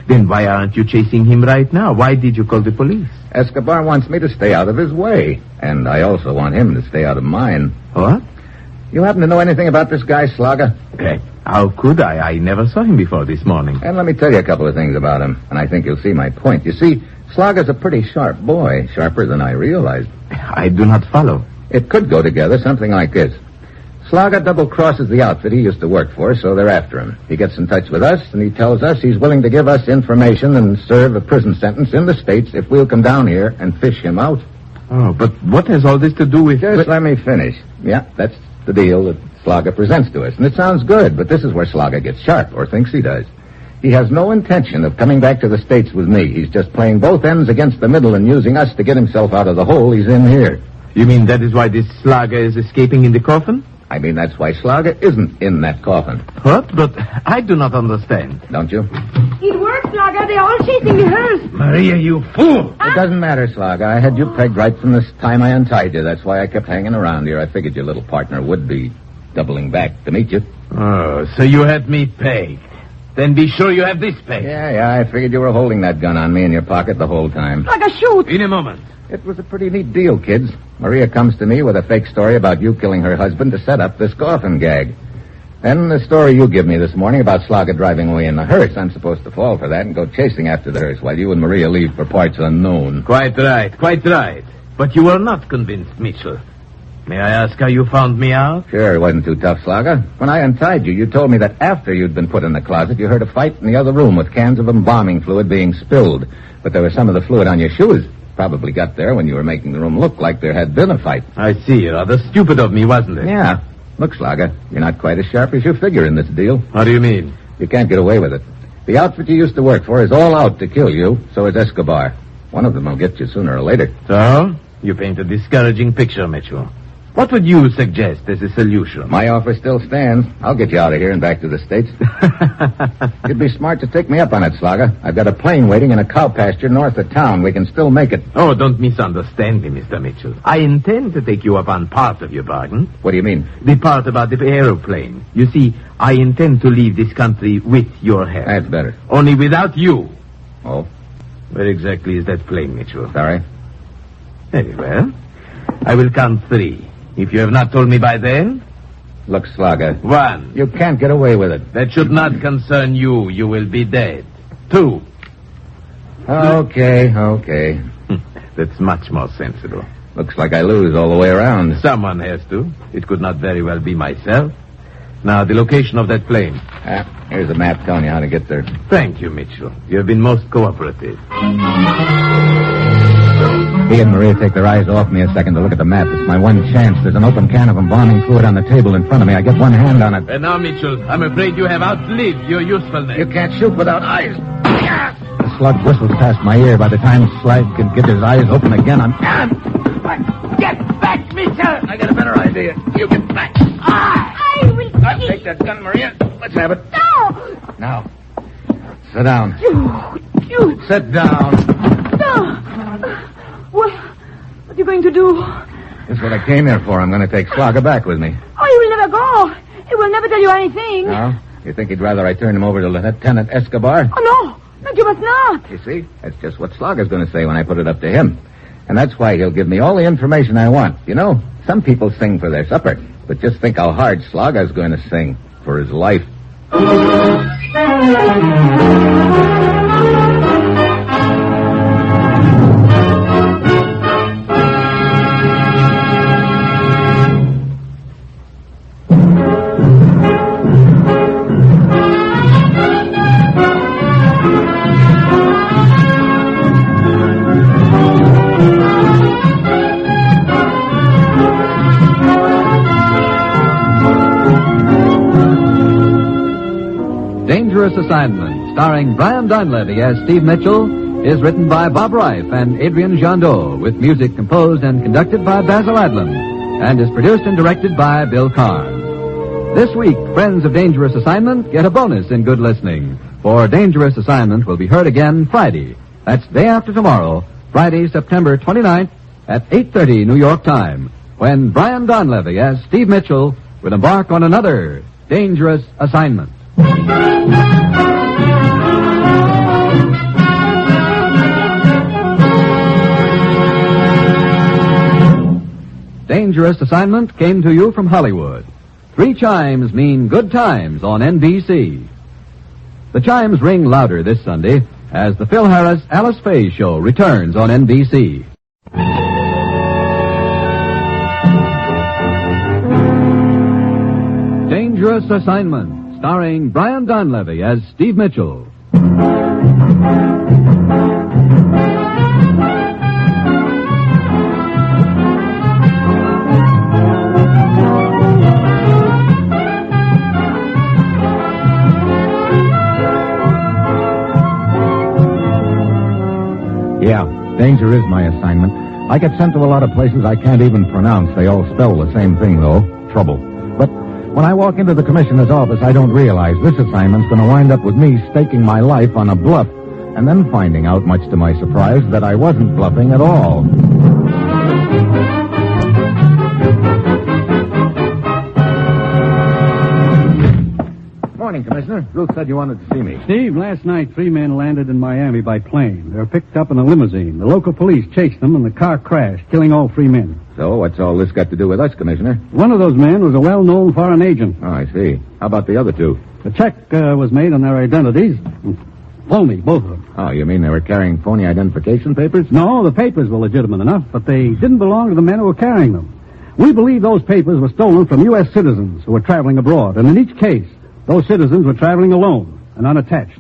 then why aren't you chasing him right now? Why did you call the police? Escobar wants me to stay out of his way. And I also want him to stay out of mine. What? You happen to know anything about this guy, Slarga? How could I? I never saw him before this morning. And let me tell you a couple of things about him, and I think you'll see my point. You see, Slarga's a pretty sharp boy, sharper than I realized. I do not follow. It could go together, something like this. Slarga double-crosses the outfit he used to work for, so they're after him. He gets in touch with us, and he tells us he's willing to give us information and serve a prison sentence in the States if we'll come down here and fish him out. Oh, but what has all this to do with... Just let me finish. Yeah, that's the deal that Slarga presents to us, and it sounds good, but this is where Slarga gets sharp, or thinks he does. He has no intention of coming back to the States with me. He's just playing both ends against the middle and using us to get himself out of the hole he's in here. You mean that is why this Slarga is escaping in the coffin? I mean, that's why Slarga isn't in that coffin. What? But I do not understand. Don't you? It worked, Slarga. They're all chasing the hearse. Maria, you fool! It doesn't matter, Slarga. I had you pegged right from the time I untied you. That's why I kept hanging around here. I figured your little partner would be doubling back to meet you. Oh, so you had me pegged. Then be sure you have this pegged. Yeah, I figured you were holding that gun on me in your pocket the whole time. Slarga, shoot! In a moment. It was a pretty neat deal, kids. Maria comes to me with a fake story about you killing her husband to set up this coffin gag. Then the story you give me this morning about Slarga driving away in the hearse. I'm supposed to fall for that and go chasing after the hearse while you and Maria leave for parts unknown. Quite right. But you were not convinced, Mitchell. May I ask how you found me out? Sure, it wasn't too tough, Slarga. When I untied you, you told me that after you'd been put in the closet, you heard a fight in the other room with cans of embalming fluid being spilled. But there was some of the fluid on your shoes. Probably got there when you were making the room look like there had been a fight. I see. Rather stupid of me, wasn't it? Yeah. Look, Slarga, you're not quite as sharp as you figure in this deal. How do you mean? You can't get away with it. The outfit you used to work for is all out to kill you, so is Escobar. One of them will get you sooner or later. So? You paint a discouraging picture, Mitchell. What would you suggest as a solution? My offer still stands. I'll get you out of here and back to the States. You'd be smart to take me up on it, Slarga. I've got a plane waiting in a cow pasture north of town. We can still make it. Oh, don't misunderstand me, Mr. Mitchell. I intend to take you up on part of your bargain. What do you mean? The part about the aeroplane. You see, I intend to leave this country with your help. That's better. Only without you. Oh? Where exactly is that plane, Mitchell? Sorry? Very well. I will count 3. If you have not told me by then... Look, Slarga. 1. You can't get away with it. That should not concern you. You will be dead. 2. Okay. That's much more sensible. Looks like I lose all the way around. Someone has to. It could not very well be myself. Now, the location of that plane. Here's a map telling you how to get there. Thank you, Mitchell. You have been most cooperative. He and Maria take their eyes off me a second to look at the map. It's my one chance. There's an open can of embalming fluid on the table in front of me. I get one hand on it. And now, Mitchell, I'm afraid you have outlived your usefulness. You can't shoot without eyes. The slug whistles past my ear. By the time Slug can get his eyes open again, I'm... Get back, Mitchell! I got a better idea. You get back. I will Take that gun, Maria. Let's have it. No! Now, sit down. You... Sit down. No! What are you going to do? This is what I came here for. I'm going to take Slarga back with me. Oh, he will never go. He will never tell you anything. No? You think he'd rather I turn him over to Lieutenant Escobar? Oh, no, you must not. You see? That's just what Slaga's going to say when I put it up to him. And that's why he'll give me all the information I want. You know, some people sing for their supper. But just think how hard Slaga's going to sing for his life. Dangerous Assignment, starring Brian Donlevy as Steve Mitchell, is written by Bob Reif and Adrian Jandot, with music composed and conducted by Basil Adlam, and is produced and directed by Bill Carn. This week, friends of Dangerous Assignment get a bonus in good listening, for Dangerous Assignment will be heard again Friday. That's day after tomorrow, Friday, September 29th at 8:30 New York time, when Brian Donlevy as Steve Mitchell will embark on another Dangerous Assignment. Dangerous Assignment came to you from Hollywood. 3 chimes mean good times on NBC. The chimes ring louder this Sunday as the Phil Harris Alice Faye Show returns on NBC. Dangerous Assignment, starring Brian Donlevy as Steve Mitchell. Yeah, danger is my assignment. I get sent to a lot of places I can't even pronounce. They all spell the same thing, though. Trouble. But when I walk into the commissioner's office, I don't realize this assignment's going to wind up with me staking my life on a bluff, and then finding out, much to my surprise, that I wasn't bluffing at all. Morning, Commissioner. Ruth said you wanted to see me. Steve, last night 3 men landed in Miami by plane. They were picked up in a limousine. The local police chased them and the car crashed, killing all 3 men. So what's all this got to do with us, Commissioner? One of those men was a well-known foreign agent. Oh, I see. How about the other 2? The check was made on their identities. Phony, both of them. Oh, you mean they were carrying phony identification papers? No, the papers were legitimate enough, but they didn't belong to the men who were carrying them. We believe those papers were stolen from U.S. citizens who were traveling abroad, and in each case, those citizens were traveling alone and unattached.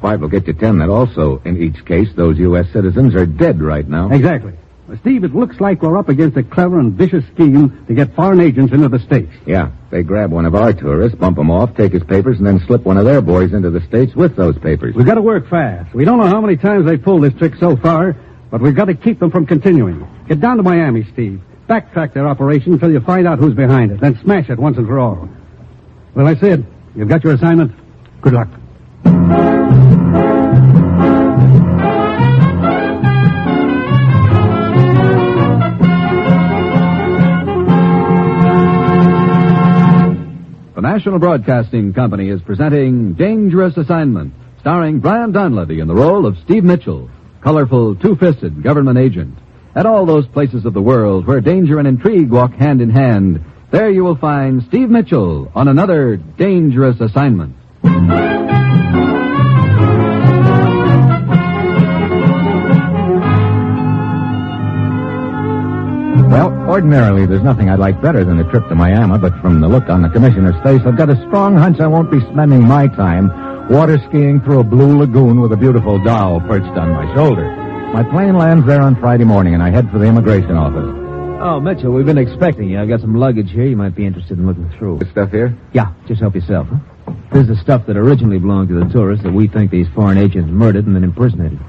5 will get you 10 that also, in each case, those U.S. citizens are dead right now. Exactly. Well, Steve, it looks like we're up against a clever and vicious scheme to get foreign agents into the States. Yeah, they grab one of our tourists, bump him off, take his papers, and then slip one of their boys into the States with those papers. We've got to work fast. We don't know how many times they've pulled this trick so far, but we've got to keep them from continuing. Get down to Miami, Steve. Backtrack their operation until you find out who's behind it, then smash it once and for all. Well, I said, you've got your assignment. Good luck. The National Broadcasting Company is presenting Dangerous Assignment, starring Brian Donlevy in the role of Steve Mitchell, colorful, two-fisted government agent. At all those places of the world where danger and intrigue walk hand in hand, there you will find Steve Mitchell on another dangerous assignment. Well, ordinarily, there's nothing I'd like better than a trip to Miami, but from the look on the commissioner's face, I've got a strong hunch I won't be spending my time water skiing through a blue lagoon with a beautiful doll perched on my shoulder. My plane lands there on Friday morning, and I head for the immigration office. Oh, Mitchell, we've been expecting you. I've got some luggage here you might be interested in looking through. This stuff here? Yeah, just help yourself, huh? This is the stuff that originally belonged to the tourists that we think these foreign agents murdered and then impersonated.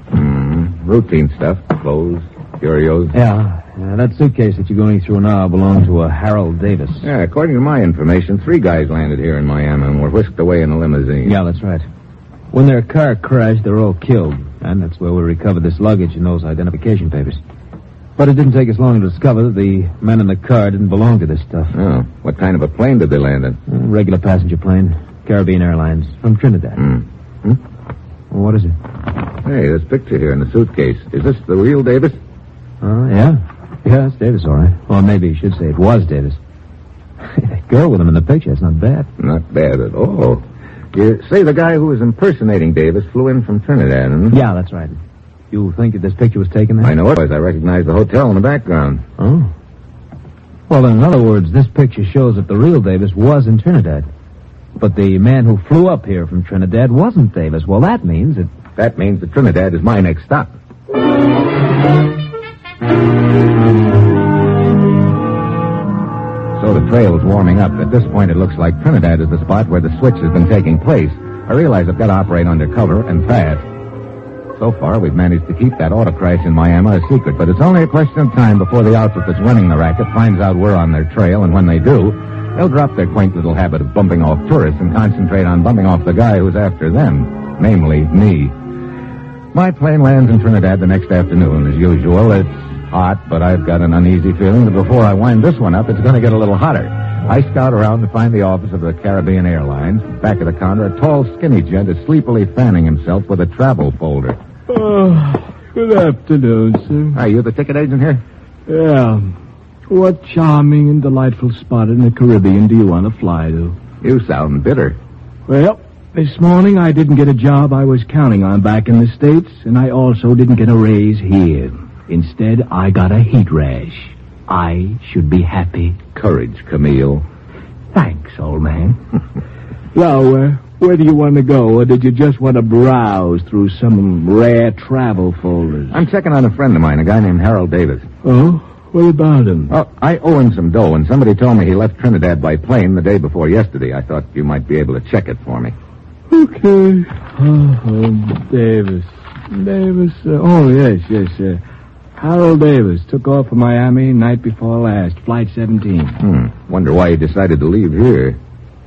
Routine stuff. Clothes, curios. Yeah, that suitcase that you're going through now belonged to a Harold Davis. Yeah, according to my information, 3 guys landed here in Miami and were whisked away in a limousine. Yeah, that's right. When their car crashed, they were all killed, and that's where we recovered this luggage and those identification papers. But it didn't take us long to discover that the men in the car didn't belong to this stuff. Oh, what kind of a plane did they land in? A regular passenger plane, Caribbean Airlines, from Trinidad. Well, what is it? Hey, this picture here in the suitcase. Is this the real Davis? Oh, yeah. Yeah, it's Davis, all right. Or maybe you should say it was Davis. That girl with him in the picture, it's not bad. Not bad at all. You say the guy who was impersonating Davis flew in from Trinidad, huh? Yeah, that's right. You think that this picture was taken there? I know it was. I recognize the hotel in the background. Oh. Well, then, in other words, this picture shows that the real Davis was in Trinidad. But the man who flew up here from Trinidad wasn't Davis. Well, that means that... That means that Trinidad is my next stop. So the trail's warming up. At this point, it looks like Trinidad is the spot where the switch has been taking place. I realize I've got to operate undercover and fast. So far, we've managed to keep that auto crash in Miami a secret, but it's only a question of time before the outfit that's running the racket finds out we're on their trail, and when they do, they'll drop their quaint little habit of bumping off tourists and concentrate on bumping off the guy who's after them, namely me. My plane lands in Trinidad the next afternoon, as usual. It's hot, but I've got an uneasy feeling that before I wind this one up, it's going to get a little hotter. I scout around to find the office of the Caribbean Airlines. Back of the counter, a tall, skinny gent is sleepily fanning himself with a travel folder. Oh, good afternoon, sir. Are you the ticket agent here? Yeah. What charming and delightful spot in the Caribbean do you want to fly to? You sound bitter. Well, this morning I didn't get a job I was counting on back in the States, and I also didn't get a raise here. Instead, I got a heat rash. I should be happy. Courage, Camille. Thanks, old man. Well, where do you want to go, or did you just want to browse through some rare travel folders? I'm checking on a friend of mine, a guy named Harold Davis. Oh? What about him? Oh, I owe him some dough, and somebody told me he left Trinidad by plane the day before yesterday. I thought you might be able to check it for me. Okay. Davis. Yes. Harold Davis took off for Miami night before last, flight 17. Wonder why he decided to leave here.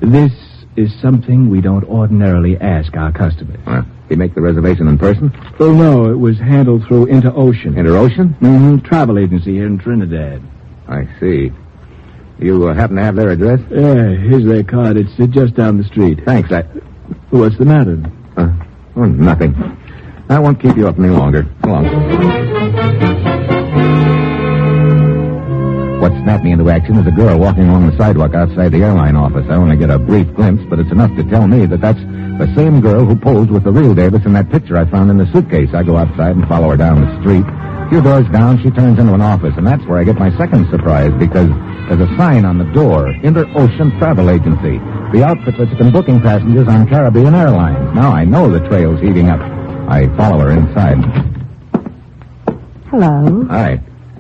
This is something we don't ordinarily ask our customers. He make the reservation in person? Oh, no, it was handled through Interocean. Interocean? Mm-hmm. Travel agency here in Trinidad. I see. You happen to have their address? Yeah, here's their card. It's just down the street. Thanks. What's the matter? Nothing. I won't keep you up any longer. So long. What snapped me into action is a girl walking along the sidewalk outside the airline office. I only get a brief glimpse, but it's enough to tell me that that's the same girl who posed with the real Davis in that picture I found in the suitcase. I go outside and follow her down the street. A few doors down, she turns into an office, and that's where I get my second surprise, because there's a sign on the door, Interocean Travel Agency, the outfit that's been booking passengers on Caribbean Airlines. Now I know the trail's heating up. I follow her inside. Hello. Hi.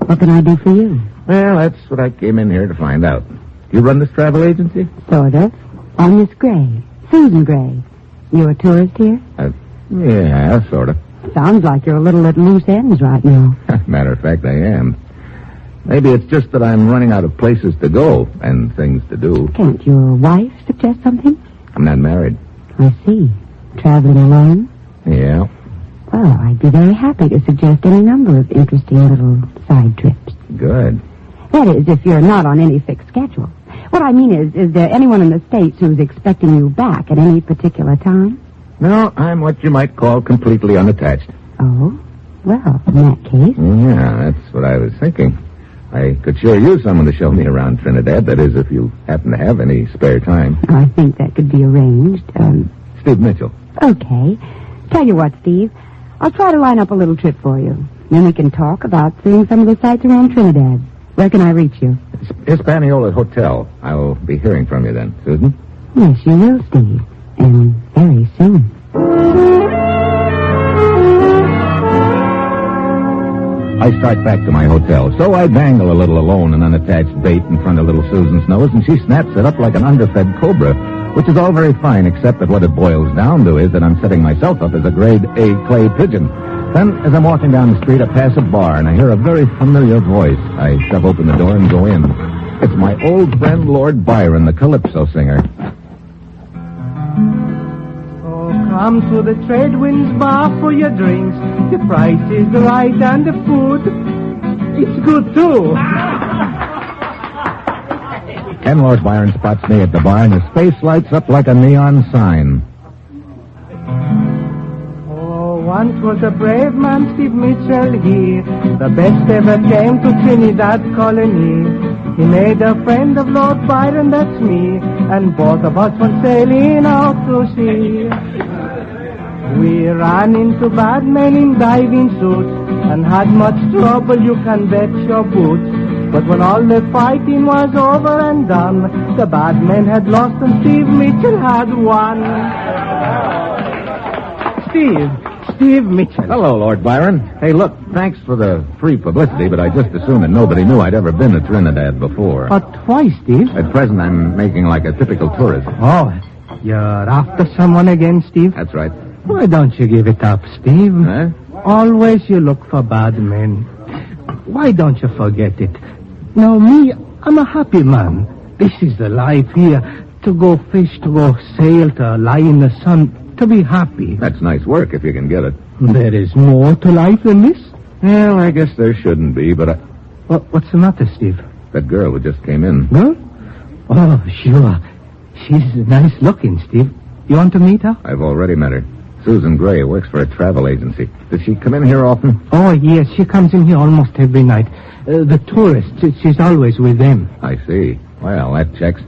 What can I do for you? Well, that's what I came in here to find out. You run this travel agency? Sort of. I'm Miss Gray. Susan Gray. You a tourist here? Yeah, sort of. Sounds like you're a little at loose ends right now. Matter of fact, I am. Maybe it's just that I'm running out of places to go and things to do. Can't your wife suggest something? I'm not married. I see. Traveling alone? Yeah. Well, I'd be very happy to suggest any number of interesting little side trips. Good. That is, if you're not on any fixed schedule. What I mean is there anyone in the States who's expecting you back at any particular time? No, I'm what you might call completely unattached. Oh? Well, in that case... Yeah, that's what I was thinking. I could sure use someone to show me around Trinidad, that is, if you happen to have any spare time. I think that could be arranged. Steve Mitchell. Okay. Tell you what, Steve. I'll try to line up a little trip for you. Then we can talk about seeing some of the sights around Trinidad. Where can I reach you? Hispaniola Hotel. I'll be hearing from you then, Susan. Yes, you will, Steve. And very soon. I start back to my hotel, so I dangle a little alone and unattached bait in front of little Susan's nose, and she snaps it up like an underfed cobra, which is all very fine, except that what it boils down to is that I'm setting myself up as a grade A clay pigeon. Then, as I'm walking down the street, I pass a bar, and I hear a very familiar voice. I shove open the door and go in. It's my old friend, Lord Byron, the Calypso singer. Come to the Trade Winds Bar for your drinks. The price is right and the food, it's good too. And Lord Byron spots me at the bar, and his face lights up like a neon sign. Oh, once was a brave man, Steve Mitchell, he, the best ever came to Trinidad colony. He made a friend of Lord Byron, that's me, and both of us went sailing out to sea. We ran into bad men in diving suits and had much trouble, you can bet your boots. But when all the fighting was over and done, the bad men had lost and Steve Mitchell had won. Steve Mitchell. Hello, Lord Byron. Hey, look, thanks for the free publicity, but I just assumed that nobody knew I'd ever been to Trinidad before. Twice, Steve. At present, I'm making like a typical tourist. Oh, you're after someone again, Steve? That's right. Why don't you give it up, Steve? Huh? Always you look for bad men. Why don't you forget it? Now, me, I'm a happy man. This is the life here. To go fish, to go sail, to lie in the sun, to be happy. That's nice work if you can get it. There is more to life than this? Well, I guess there shouldn't be, but What's the matter, Steve? that girl who just came in. Huh? Oh, sure. She's nice looking, Steve. You want to meet her? I've already met her. Susan Gray works for a travel agency. Does she come in here often? Oh, yes, she comes in here almost every night. The tourists, she's always with them. I see. Well, that checks.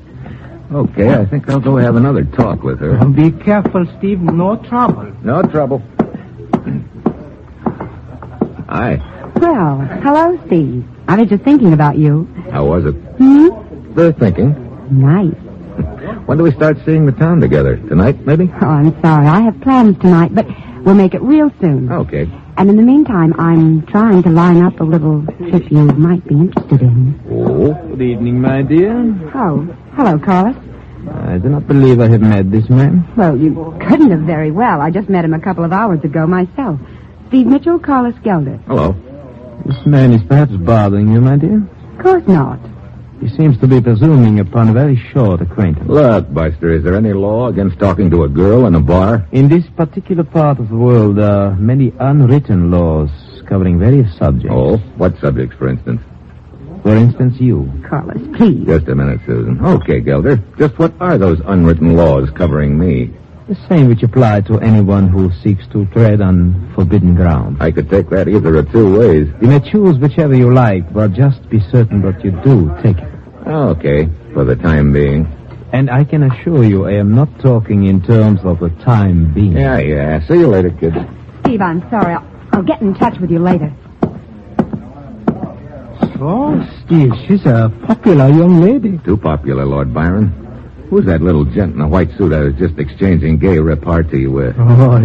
Okay, I think I'll go have another talk with her. Be careful, Steve. No trouble. No trouble. Hi. Well, hello, Steve. I was just thinking about you. How was it? Hmm? Thinking. Nice. When do we start seeing the town together? Tonight, maybe? Oh, I'm sorry. I have plans tonight, but we'll make it real soon. Okay. And in the meantime, I'm trying to line up a little trip you might be interested in. Oh. Good evening, my dear. Oh, hello, Carlos. I do not believe I have met this man. Well, you couldn't have very well. I just met him a couple of hours ago myself. Steve Mitchell, Carlos Gelber. Hello. This man is perhaps bothering you, my dear? Of course not. He seems to be presuming upon a very short acquaintance. Look, Buster, is there any law against talking to a girl in a bar? In this particular part of the world, there are many unwritten laws covering various subjects. Oh, what subjects, for instance? For instance, you. Carlos, please. Just a minute, Susan. Okay, Gelder. Just what are those unwritten laws covering me? The same which apply to anyone who seeks to tread on forbidden ground. I could take that either of two ways. You may choose whichever you like, but just be certain that you do take it. Okay, for the time being. And I can assure you I am not talking in terms of the time being. Yeah. See you later, kid. Steve, I'm sorry. I'll get in touch with you later. So, Steve, she's a popular young lady. Too popular, Lord Byron. Who's that little gent in a white suit I was just exchanging gay repartee with? Oh,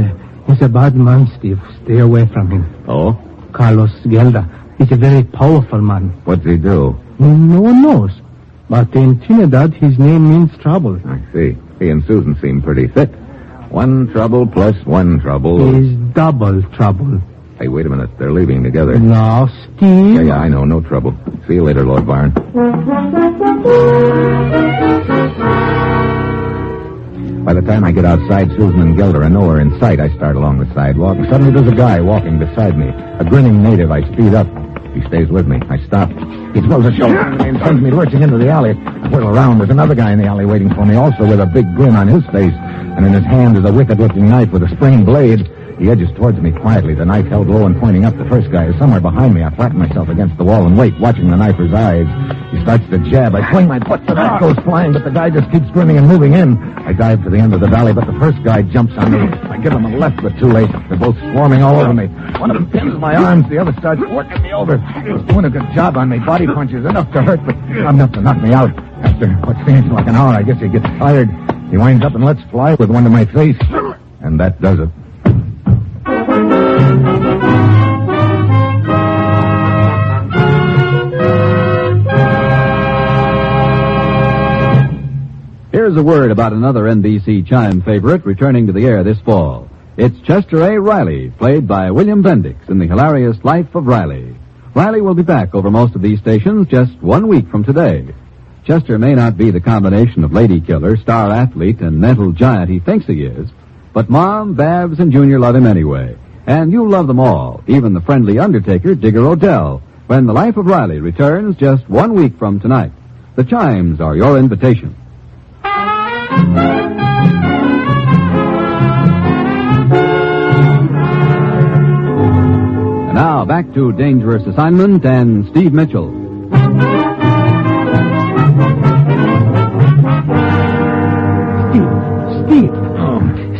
he's a bad man, Steve. Stay away from him. Oh? Carlos Gelder. He's a very powerful man. What's he do? No one knows. But in Trinidad, his name means trouble. I see. He and Susan seem pretty fit. One trouble plus one trouble. Is double trouble. Hey, wait a minute. They're leaving together. No, Steve. Yeah, I know. No trouble. See you later, Lord Byron. By the time I get outside, Susan and Gelder are nowhere in sight. I start along the sidewalk, and suddenly there's a guy walking beside me. A grinning native. I speed up. He stays with me. I stop. He throws a shoulder at me and sends me lurching into the alley. I whirl around. There's another guy in the alley waiting for me, also with a big grin on his face. And in his hand is a wicked-looking knife with a spring blade. He edges towards me quietly, the knife held low and pointing up. The first guy is somewhere behind me. I flatten myself against the wall and wait, watching the knifer's eyes. He starts to jab. I swing my butt, the knife goes flying, but the guy just keeps grinning and moving in. I dive to the end of the valley, but the first guy jumps on me. I give him a left, but too late. They're both swarming all over me. One of them pins my arms, the other starts working me over. He's doing a good job on me. Body punches, enough to hurt, but not enough to knock me out. After what seems like an hour, I guess he gets tired. He winds up and lets fly with one to my face. And that does it. Here's a word about another NBC Chime favorite returning to the air this fall. It's Chester A. Riley, played by William Bendix in the hilarious Life of Riley. Riley will be back over most of these stations just 1 week from today. Chester may not be the combination of lady killer, star athlete, and mental giant he thinks he is, but Mom, Babs, and Junior love him anyway. And you'll love them all, even the friendly undertaker, Digger Odell, when The Life of Riley returns just 1 week from tonight. The Chimes are your invitation. And now, back to Dangerous Assignment and Steve Mitchell.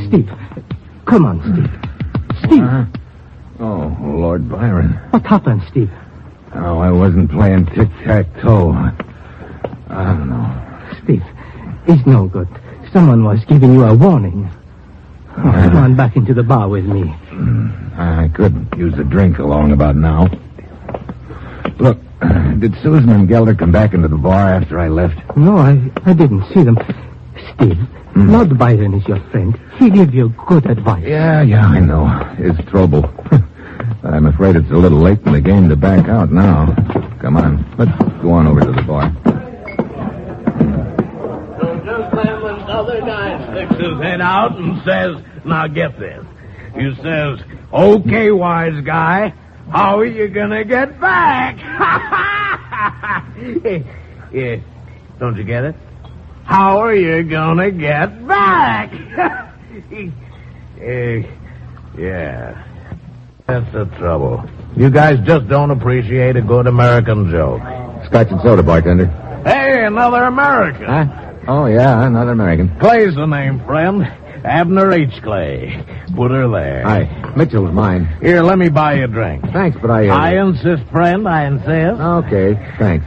Steve. Come on, Steve. Steve. Oh, Lord Byron. What happened, Steve? Oh, I wasn't playing tic-tac-toe. I don't know. Steve, it's no good. Someone was giving you a warning. Come on back into the bar with me. I could use a drink along about now. Look, did Susan and Gelder come back into the bar after I left? No, I didn't see them. Steve, Lord Byron is your friend. He gave you good advice. Yeah, I know. It's trouble. But I'm afraid it's a little late in the game to back out now. Come on, let's go on over to the bar. So just then another guy sticks his head out and says, now get this. He says, okay, wise guy, how are you gonna get back? Yeah, don't you get it? How are you gonna get back? Yeah. That's the trouble. You guys just don't appreciate a good American joke. Scotch and soda, bartender. Hey, another American. Huh? Oh, yeah, another American. Clay's the name, friend. Abner H. Clay. Put her there. Hi. Mitchell's mine. Here, let me buy you a drink. Thanks, but I insist, friend, I insist. Okay, thanks.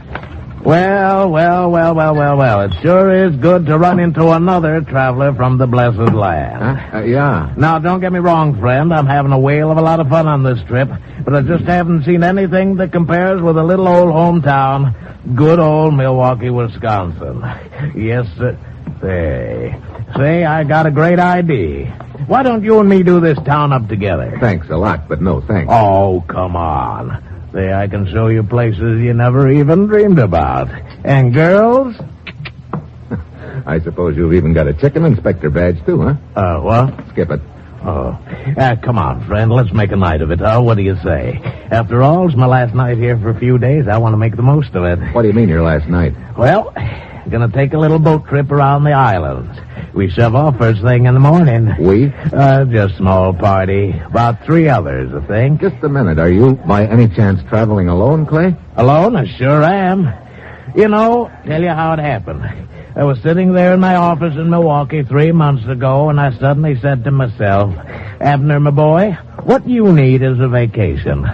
Well. It sure is good to run into another traveler from the blessed land. Yeah. Now, don't get me wrong, friend. I'm having a whale of a lot of fun on this trip, but I just haven't seen anything that compares with a little old hometown, good old Milwaukee, Wisconsin. Yes, sir. Say, I got a great idea. Why don't you and me do this town up together? Thanks a lot, but no thanks. Oh, come on. Say, I can show you places you never even dreamed about. And girls? I suppose you've even got a chicken inspector badge, too, huh? What? Skip it. Oh. Come on, friend. Let's make a night of it, huh? What do you say? After all, it's my last night here for a few days. I want to make the most of it. What do you mean your last night? Well, gonna take a little boat trip around the islands. We shove off first thing in the morning. We? Just small party. About 3 others, I think. Just a minute. Are you, by any chance, traveling alone, Clay? Alone? I sure am. You know, tell you how it happened. I was sitting there in my office in Milwaukee 3 months ago, and I suddenly said to myself, Abner, my boy, what you need is a vacation.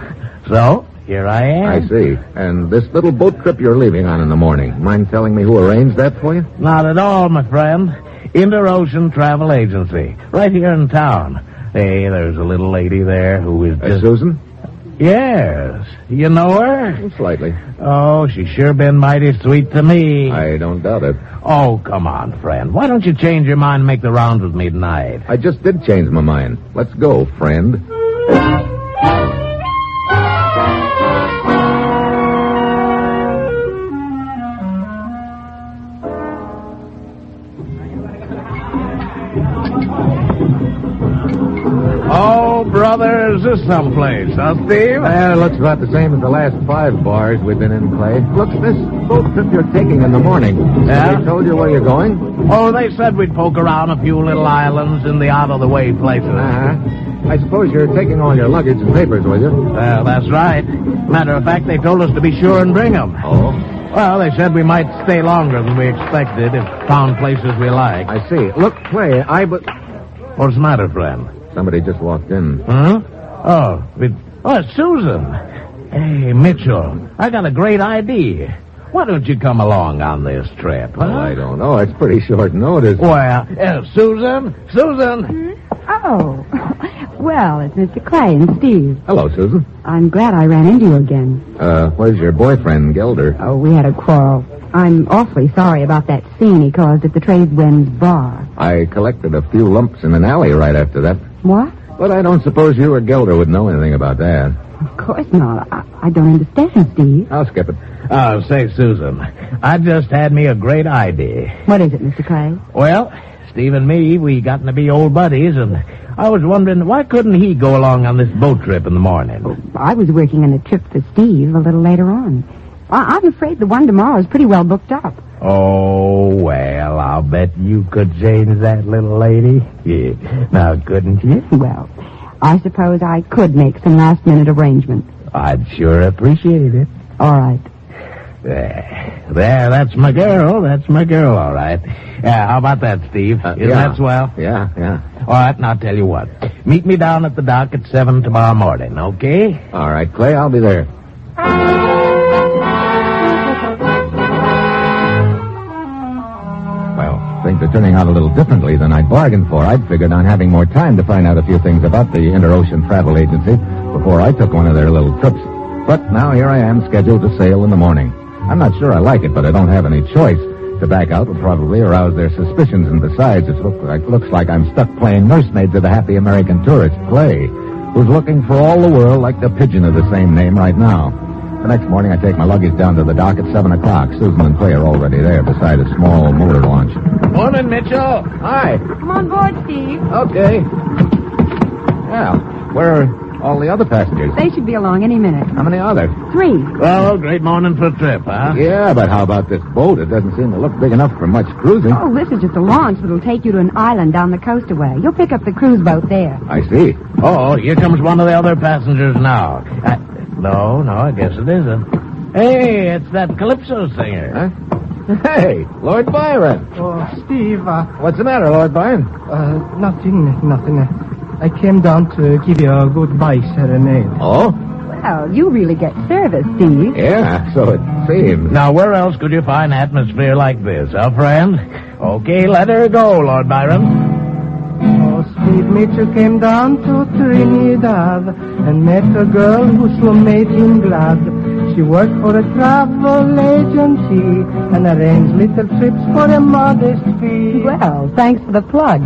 So, here I am. I see. And this little boat trip you're leaving on in the morning, mind telling me who arranged that for you? Not at all, my friend. Interocean Travel Agency, right here in town. Hey, there's a little lady there who is just... Susan? Yes. You know her? Slightly. Oh, she's sure been mighty sweet to me. I don't doubt it. Oh, come on, friend. Why don't you change your mind and make the rounds with me tonight? I just did change my mind. Let's go, friend. Oh, brother, is this someplace, huh, Steve? Well, looks about the same as the last 5 bars we've been in, Clay. Look, this boat trip you're taking in the morning. Yeah? They told you where you're going? Oh, they said we'd poke around a few little islands in the out-of-the-way places. I suppose you're taking all your luggage and papers with you? Well, that's right. Matter of fact, they told us to be sure and bring them. Oh? Well, they said we might stay longer than we expected if found places we like. I see. Look, Clay, What's the matter, friend? Somebody just walked in. Huh? Oh, it's Susan. Hey, Mitchell, I got a great idea. Why don't you come along on this trip, huh? Well, I don't know. It's pretty short notice. Well, Susan? Oh, well, it's Mr. Clay and Steve. Hello, Susan. I'm glad I ran into you again. Where's your boyfriend, Gelber? Oh, we had a quarrel. I'm awfully sorry about that scene he caused at the Tradesmen's Bar. I collected a few lumps in an alley right after that. What? But I don't suppose you or Gelber would know anything about that. Of course not. I don't understand, Steve. I'll skip it. Say, Susan, I just had me a great idea. What is it, Mr. Clay? Well, Steve and me, we gotten to be old buddies, and I was wondering, why couldn't he go along on this boat trip in the morning? Oh, I was working on a trip for Steve a little later on. I'm afraid the one tomorrow is pretty well booked up. Oh, well, I'll bet you could change that little lady. Yeah. Now, couldn't you? Well, I suppose I could make some last-minute arrangements. I'd sure appreciate it. All right. There, that's my girl. That's my girl, all right. How about that, Steve? Isn't that swell? Yeah. All right, now I'll tell you what. Meet me down at the dock at 7 tomorrow morning, okay? All right, Clay, I'll be there. Well, things are turning out a little differently than I'd bargained for. I'd figured on having more time to find out a few things about the Interocean Travel Agency before I took one of their little trips. But now here I am, scheduled to sail in the morning. I'm not sure I like it, but I don't have any choice. To back out would probably arouse their suspicions, and besides, it looks like I'm stuck playing nursemaid to the happy American tourist, Clay, who's looking for all the world like the pigeon of the same name right now. The next morning, I take my luggage down to the dock at 7 o'clock. Susan and Clay are already there beside a small motor launch. Morning, Mitchell. Hi. Come on board, Steve. Okay. Yeah, where All the other passengers. They should be along any minute. How many are there? 3. Well, great morning for a trip, huh? Yeah, but how about this boat? It doesn't seem to look big enough for much cruising. Oh, this is just a launch that'll take you to an island down the coast away. You'll pick up the cruise boat there. I see. Oh, here comes one of the other passengers now. No, I guess it isn't. Hey, it's that Calypso singer. Huh? Hey, Lord Byron. Oh, Steve, What's the matter, Lord Byron? Nothing. I came down to give you a goodbye serenade. Oh? Well, you really get service, Steve. Yeah, so it seems. Now, where else could you find atmosphere like this, huh, friend? Okay, let her go, Lord Byron. Oh, Steve Mitchell came down to Trinidad and met a girl who so made him glad. She worked for a travel agency and arranged little trips for a modest fee. Well, thanks for the plug.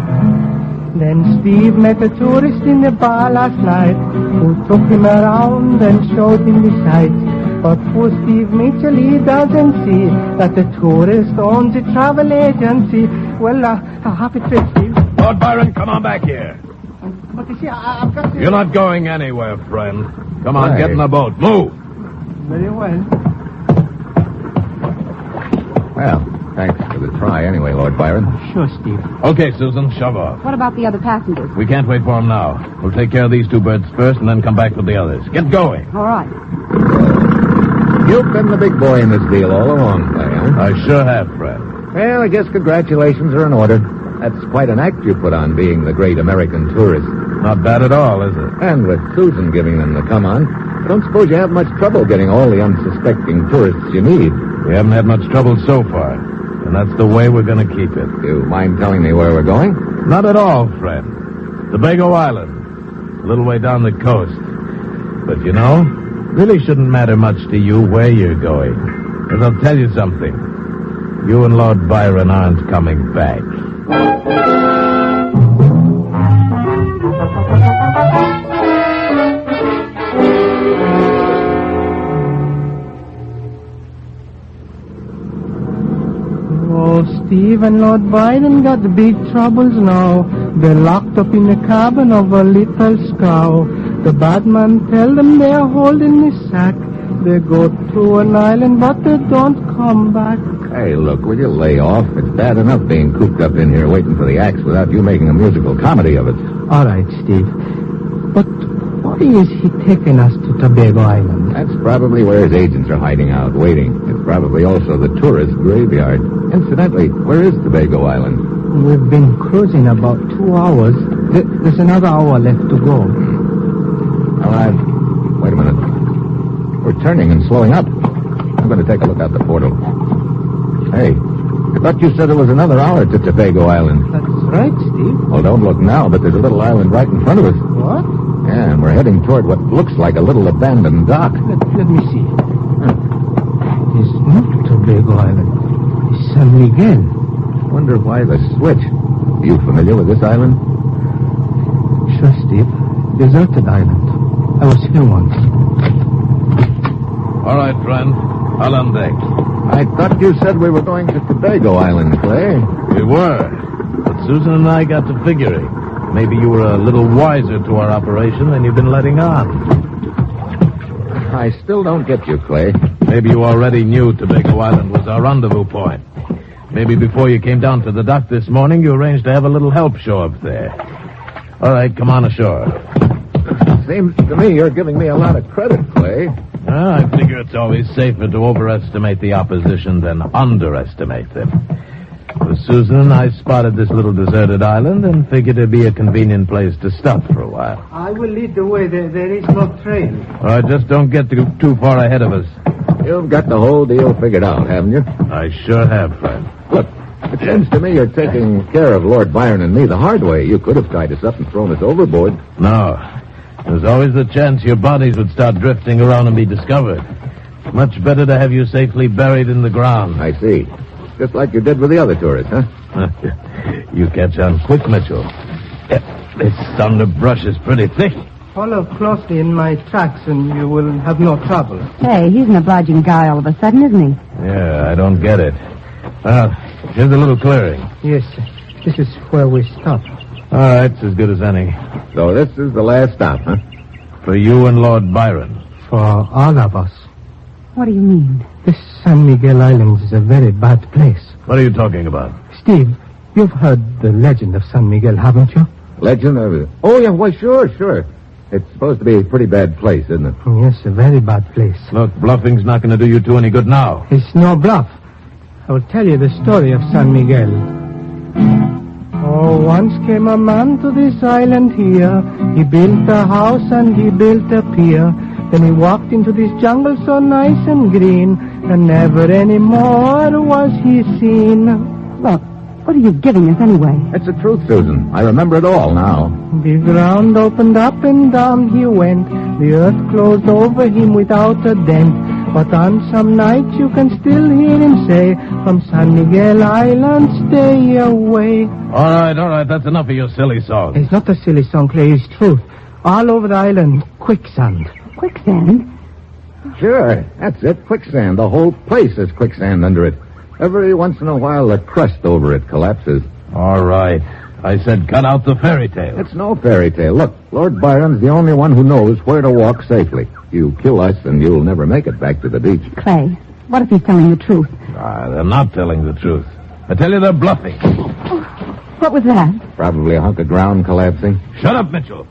Then Steve met a tourist in the bar last night who took him around and showed him the sights. But poor Steve Mitchell, he doesn't see that the tourist owns a travel agency. Well, a happy trip, Steve. Lord Byron, come on back here. But you see, I've got to... You're not going anywhere, friend. Come on, get in the boat. Move. Very well. Well, thanks for the try anyway, Lord Byron. Sure, Steve. Okay, Susan, shove off. What about the other passengers? We can't wait for them now. We'll take care of these 2 birds first and then come back with the others. Get going. All right. You've been the big boy in this deal all along, Clay, huh? I sure have, friend. Well, I guess congratulations are in order. That's quite an act you put on, being the great American tourist. Not bad at all, is it? And with Susan giving them the come-on, I don't suppose you have much trouble getting all the unsuspecting tourists you need. We haven't had much trouble so far, and that's the way we're going to keep it. Do you mind telling me where we're going? Not at all, friend. Tobago Island, a little way down the coast. But, you know, really shouldn't matter much to you where you're going. Because I'll tell you something. You and Lord Byron aren't coming back. Oh, Steve and Lord Byron got big troubles now. They're locked up in the cabin of a little scow. The bad man tell them they're holding the sack. They go to an island, but they don't come back. Hey, look, will you lay off? It's bad enough being cooped up in here waiting for the axe without you making a musical comedy of it. All right, Steve. But why is he taking us to Tobago Island? That's probably where his agents are hiding out, waiting. It's probably also the tourist graveyard. Incidentally, where is Tobago Island? We've been cruising about 2 hours. There's another hour left to go. All right. Wait a minute. We're turning and slowing up. I'm going to take a look out the portal. Hey, I thought you said it was another hour to Tobago Island. That's right, Steve. Well, don't look now, but there's a little island right in front of us. What? Yeah, and we're heading toward what looks like a little abandoned dock. Let me see. It's not Tobago Island. It's San Miguel. Wonder why the switch. Are you familiar with this island? Sure, Steve. Deserted island. I was here once. All right, friend. I'll on deck. I thought you said we were going to Tobago Island, Clay. We were. But Susan and I got to figuring. Maybe you were a little wiser to our operation than you've been letting on. I still don't get you, Clay. Maybe you already knew Tobago Island was our rendezvous point. Maybe before you came down to the dock this morning, you arranged to have a little help show up there. All right, come on ashore. Seems to me you're giving me a lot of credit, Clay. I figure it's always safer to overestimate the opposition than underestimate them. So Susan and I spotted this little deserted island and figured it'd be a convenient place to stop for a while. I will lead the way. There is no train. All right, just don't get too far ahead of us. You've got the whole deal figured out, haven't you? I sure have, friend. Look, it seems to me you're taking care of Lord Byron and me the hard way. You could have tied us up and thrown us overboard. No. There's always the chance your bodies would start drifting around and be discovered. Much better to have you safely buried in the ground. I see. Just like you did with the other tourists, huh? You catch on quick, Mitchell. This underbrush is pretty thick. Follow closely in my tracks and you will have no trouble. Hey, he's an obliging guy all of a sudden, isn't he? Yeah, I don't get it. Here's a little clearing. Yes, this is where we stop. All right, it's as good as any. So this is the last stop, huh? For you and Lord Byron. For all of us. What do you mean? This San Miguel Island is a very bad place. What are you talking about? Steve, you've heard the legend of San Miguel, haven't you? Legend of it? Oh, yeah, why, sure. It's supposed to be a pretty bad place, isn't it? Yes, a very bad place. Look, bluffing's not going to do you two any good now. It's no bluff. I will tell you the story of San Miguel. Oh, once came a man to this island here. He built a house and he built a pier. Then he walked into this jungle so nice and green, and never any more was he seen. Look, what are you giving us anyway? It's the truth, Susan. I remember it all now. The ground opened up and down he went. The earth closed over him without a dent. But on some nights you can still hear him say, from San Miguel Island, stay away. All right, that's enough of your silly song. It's not a silly song, Clay, it's truth. All over the island, quicksand. Quicksand? Sure, that's it, quicksand. The whole place is quicksand under it. Every once in a while, the crust over it collapses. All right. I said cut out the fairy tale. It's no fairy tale. Look, Lord Byron's the only one who knows where to walk safely. You kill us, and you'll never make it back to the beach. Clay, what if he's telling the truth? They're not telling the truth. I tell you, they're bluffing. What was that? Probably a hunk of ground collapsing. Shut up, Mitchell.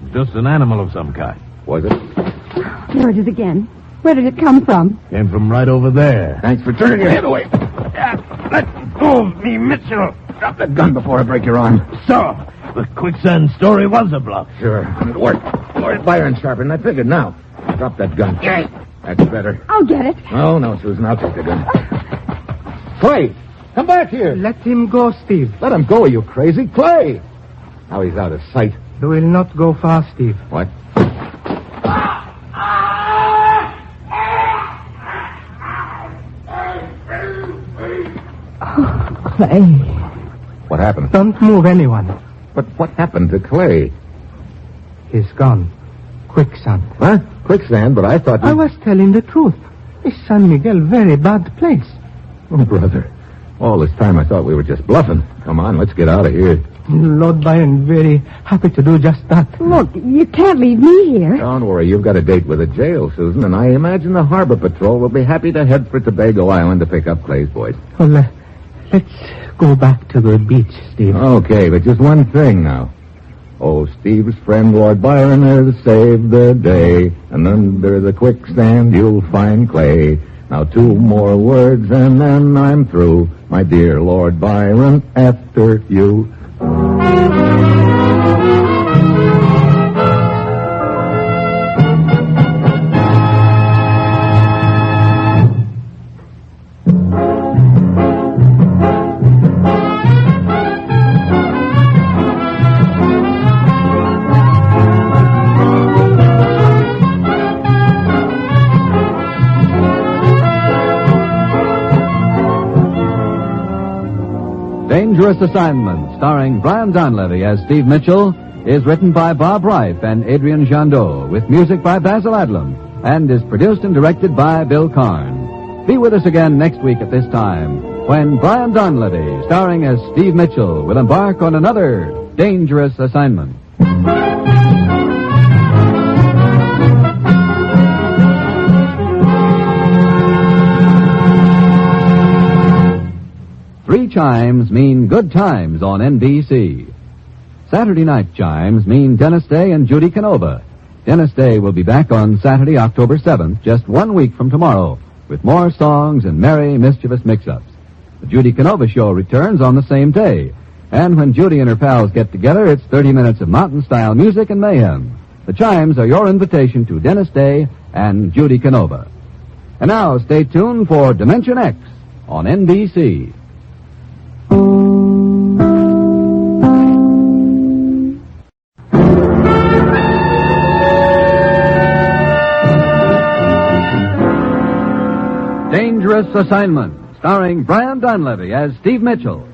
It's just an animal of some kind. Was it? There it is again. Where did it come from? Came from right over there. Thanks for turning your head away. Let go of me, Mitchell. Drop that gun before I break your arm. So, the quicksand story was a bluff. Sure, it worked. Lord Byron sharpened. I figured now. Drop that gun. That's better. I'll get it. Oh, no, Susan, I'll take the gun. Clay, come back here. Let him go, Steve. Let him go, are you crazy? Clay! Now he's out of sight. He will not go far, Steve. What? Clay. What happened? Don't move anyone. But what happened to Clay? He's gone. Quicksand. What? Quicksand, but I thought... I was telling the truth. Is San Miguel very bad place? Oh, brother. All this time I thought we were just bluffing. Come on, let's get out of here. Lord Byron, very happy to do just that. Look, you can't leave me here. Don't worry, you've got a date with the jail, Susan, and I imagine the Harbor Patrol will be happy to head for Tobago Island to pick up Clay's boys. Well, let's go back to the beach, Steve. Okay, but just one thing now. Oh, Steve's friend Lord Byron has saved the day, and under the quicksand you'll find Clay. Now 2 more words and then I'm through. My dear Lord Byron, after you. Dangerous Assignment, starring Brian Donlevy as Steve Mitchell, is written by Bob Reif and Adrian Jandot, with music by Basil Adlam, and is produced and directed by Bill Karn. Be with us again next week at this time, when Brian Donlevy, starring as Steve Mitchell, will embark on another Dangerous Assignment. Three chimes mean good times on NBC. Saturday night chimes mean Dennis Day and Judy Canova. Dennis Day will be back on Saturday, October 7th, just 1 week from tomorrow, with more songs and merry, mischievous mix-ups. The Judy Canova Show returns on the same day. And when Judy and her pals get together, it's 30 minutes of mountain-style music and mayhem. The chimes are your invitation to Dennis Day and Judy Canova. And now, stay tuned for Dimension X on NBC. Dangerous Assignment, starring Brian Donlevy as Steve Mitchell.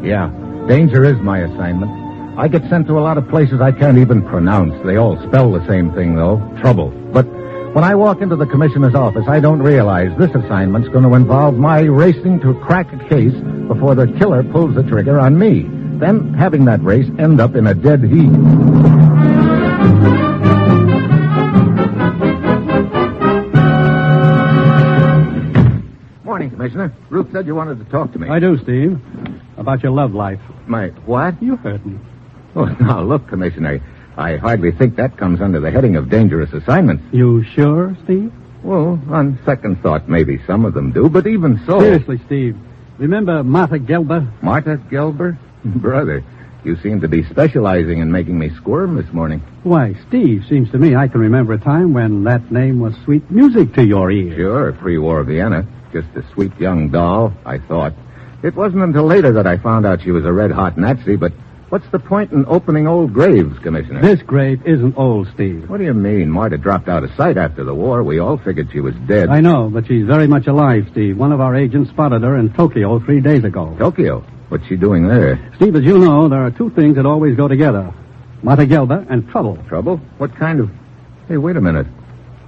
Yeah, danger is my assignment. I get sent to a lot of places I can't even pronounce. They all spell the same thing, though. Trouble. But when I walk into the commissioner's office, I don't realize this assignment's going to involve my racing to crack a case before the killer pulls the trigger on me. Then having that race end up in a dead heat. Morning, Commissioner. Ruth said you wanted to talk to me. I do, Steve. About your love life. My what? You heard me. Oh, now, look, Commissioner, I hardly think that comes under the heading of dangerous assignments. You sure, Steve? Well, on second thought, maybe some of them do, but even so... Seriously, Steve, remember Marta Gelber? Marta Gelber? Brother, you seem to be specializing in making me squirm this morning. Why, Steve, seems to me I can remember a time when that name was sweet music to your ears. Sure, pre-war Vienna. Just a sweet young doll, I thought. It wasn't until later that I found out she was a red-hot Nazi, but what's the point in opening old graves, Commissioner? This grave isn't old, Steve. What do you mean? Marta dropped out of sight after the war. We all figured she was dead. I know, but she's very much alive, Steve. One of our agents spotted her in Tokyo 3 days ago. Tokyo? What's she doing there? Steve, as you know, there are two things that always go together. Marta Gelber and trouble. Trouble? What kind of... Hey, wait a minute.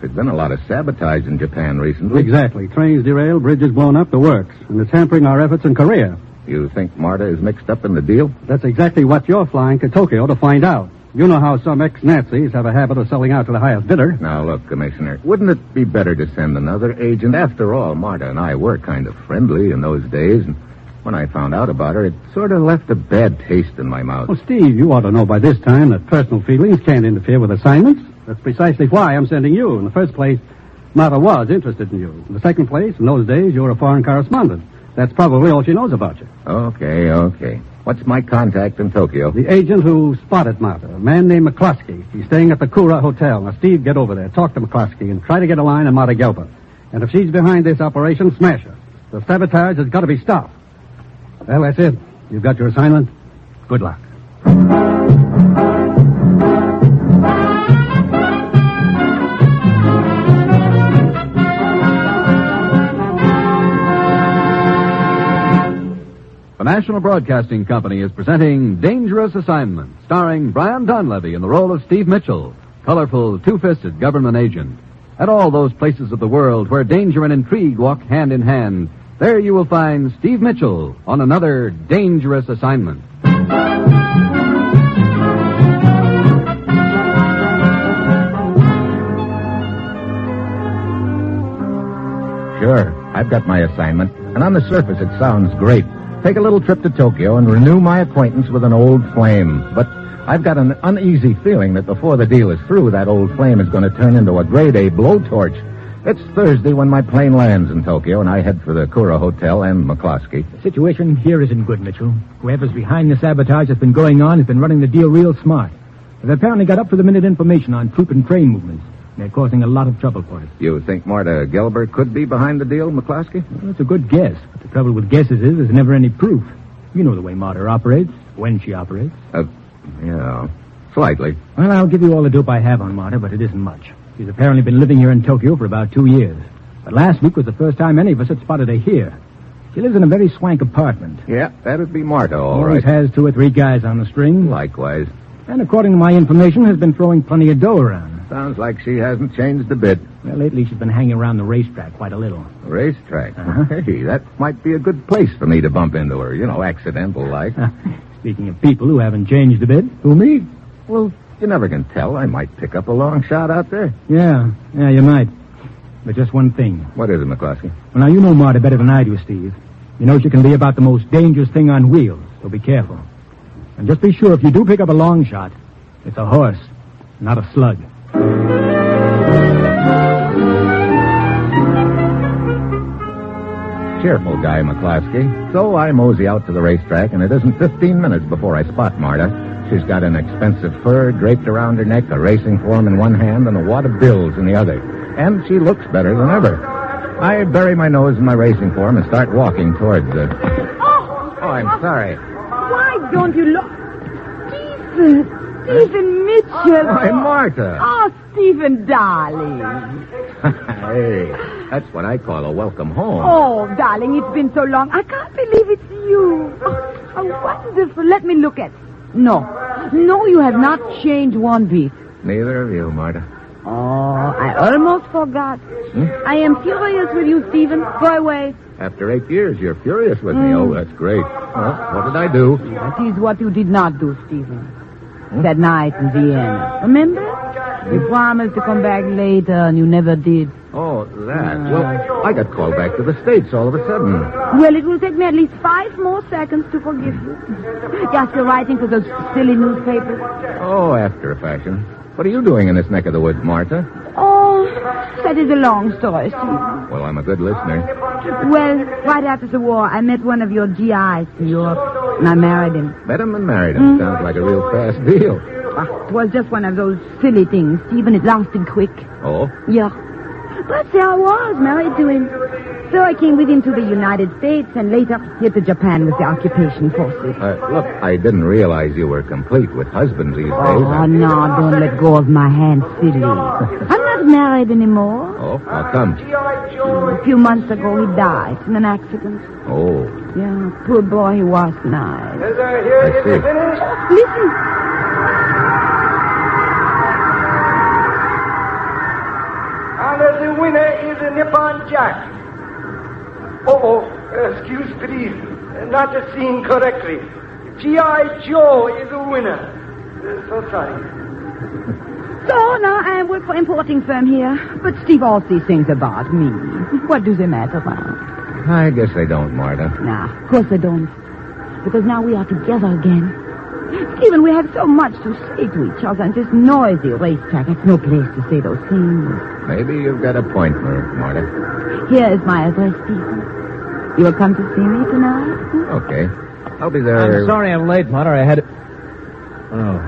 There's been a lot of sabotage in Japan recently. Exactly. Trains derailed, bridges blown up, the works. And it's hampering our efforts in Korea. You think Marta is mixed up in the deal? That's exactly what you're flying to Tokyo to find out. You know how some ex-Nazis have a habit of selling out to the highest bidder. Now, look, Commissioner, wouldn't it be better to send another agent? After all, Marta and I were kind of friendly in those days, and when I found out about her, it sort of left a bad taste in my mouth. Well, Steve, you ought to know by this time that personal feelings can't interfere with assignments. That's precisely why I'm sending you. In the first place, Marta was interested in you. In the second place, in those days, you were a foreign correspondent. That's probably all she knows about you. Okay. What's my contact in Tokyo? The agent who spotted Marta, a man named McCloskey. He's staying at the Kura Hotel. Now, Steve, get over there. Talk to McCloskey and try to get a line on Marta Gelber. And if she's behind this operation, smash her. The sabotage has got to be stopped. Well, that's it. You've got your assignment. Good luck. The National Broadcasting Company is presenting Dangerous Assignment, starring Brian Donlevy in the role of Steve Mitchell, colorful, two-fisted government agent. At all those places of the world where danger and intrigue walk hand in hand, there you will find Steve Mitchell on another Dangerous Assignment. Sure, I've got my assignment, and on the surface it sounds great. Take a little trip to Tokyo and renew my acquaintance with an old flame. But I've got an uneasy feeling that before the deal is through, that old flame is going to turn into a grade A blowtorch. It's Thursday when my plane lands in Tokyo, and I head for the Kura Hotel and McCloskey. The situation here isn't good, Mitchell. Whoever's behind the sabotage that's been going on has been running the deal real smart. They've apparently got up-to-the-minute information on troop and train movements. They're causing a lot of trouble for us. You think Marta Gelber could be behind the deal, McCloskey? Well, that's a good guess. But the trouble with guesses is there's never any proof. You know the way Marta operates, when she operates. Yeah, slightly. Well, I'll give you all the dope I have on Marta, but it isn't much. She's apparently been living here in Tokyo for about 2 years. But last week was the first time any of us had spotted her here. She lives in a very swank apartment. Yeah, that'd be Marta, all Always right. has 2 or 3 guys on the string. Likewise. And according to my information, has been throwing plenty of dough around. Sounds like she hasn't changed a bit. Well, lately she's been hanging around the racetrack quite a little. Racetrack? Uh-huh. Hey, that might be a good place for me to bump into her. You know, accidental-like. Speaking of people who haven't changed a bit. Who, me? Well, you never can tell. I might pick up a long shot out there. Yeah, you might. But just one thing. What is it, McCloskey? Well, now, you know Marta better than I do, Steve. You know she can be about the most dangerous thing on wheels, so be careful. And just be sure if you do pick up a long shot, it's a horse, not a slug. Cheerful guy, McCloskey. So I mosey out to the racetrack, and it isn't 15 minutes before I spot Marta. She's got an expensive fur draped around her neck, a racing form in one hand, and a wad of bills in the other. And she looks better than ever. I bury my nose in my racing form and start walking towards the... Oh, I'm sorry. Why don't you look? Stephen Mitchell. Why, Marta. Oh, Stephen, darling. Hey, that's what I call a welcome home. Oh, darling, it's been so long. I can't believe it's you. Oh, how wonderful. Let me look at... No, No, you have not changed one bit. Neither of you, Marta. Oh, I almost forgot. I am furious with you, Stephen. Go away. After 8 years, you're furious with me. Oh, that's great. Well, what did I do? That is what you did not do, Stephen. That night in Vienna. Remember? You promised to come back later, and you never did. Oh, that. Well, I got called back to the States all of a sudden. Well, it will take me at least 5 more seconds to forgive you. Just you're writing for those silly newspapers. Oh, after a fashion. What are you doing in this neck of the woods, Marta? Oh, that is a long story, Stephen. Well, I'm a good listener. Well, right after the war, I met one of your GIs in Europe, and I married him. Met him and married him. Sounds like a real fast deal. It was just one of those silly things, Stephen. It lasted quick. Oh? Yeah. But there I was, married to him. So I came with him to the United States and later here to Japan with the occupation forces. Look, I didn't realize you were complete with husbands these days. Oh, no, don't let go of my hand, silly. I'm not married anymore. Oh, how come? A few months ago, he died in an accident. Oh. Yeah, poor boy, he was nice. I see. Listen. And the winner is a Nippon Jack. Excuse please. Not seen correctly. G.I. Joe is a winner. So sorry. So now I work for importing firm here. But Steve, all these things about me. What do they matter about? I guess they don't, Marta. Nah, of course they don't. Because now we are together again. Stephen, we have so much to say to each other, and this noisy racetrack, it's no place to say those things. Maybe you've got a point, Marta. Here is my address, Stephen. You will come to see me tonight? Okay. I'll be there. I'm sorry I'm late, Marta. I had... Oh,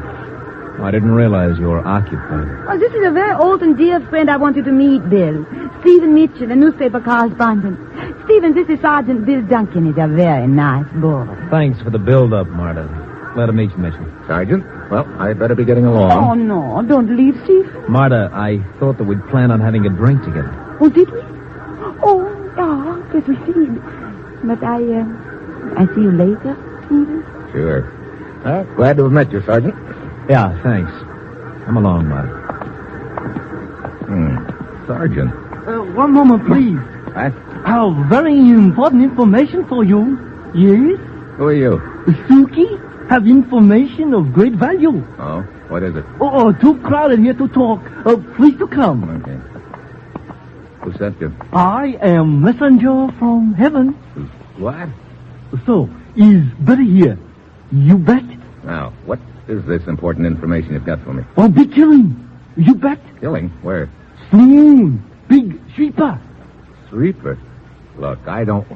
I didn't realize you were occupied. Oh, this is a very old and dear friend I want you to meet, Bill. Stephen Mitchell, a newspaper correspondent. Stephen, this is Sergeant Bill Duncan. He's a very nice boy. Thanks for the build-up, Marta. Glad to meet you, Mitchell. Sergeant, well, I'd better be getting along. Oh, no, don't leave, Steve. Marta, I thought that we'd plan on having a drink together. Oh, did we? Oh, yes, we did. But I see you later, Stephen. Sure. Glad to have met you, Sergeant. Yeah, thanks. Come along, Marta. Sergeant. One moment, please. What? I have very important information for you. Yes? Who are you? Suki have information of great value. Oh, what is it? Too crowded here to talk. Please to come. Okay. Who sent you? I am messenger from heaven. What? So, is Betty here? You bet. Now, what is this important information you've got for me? Oh, big killing. You bet. Killing? Where? Saloon. Big sweeper. Sleeper? Look, I don't...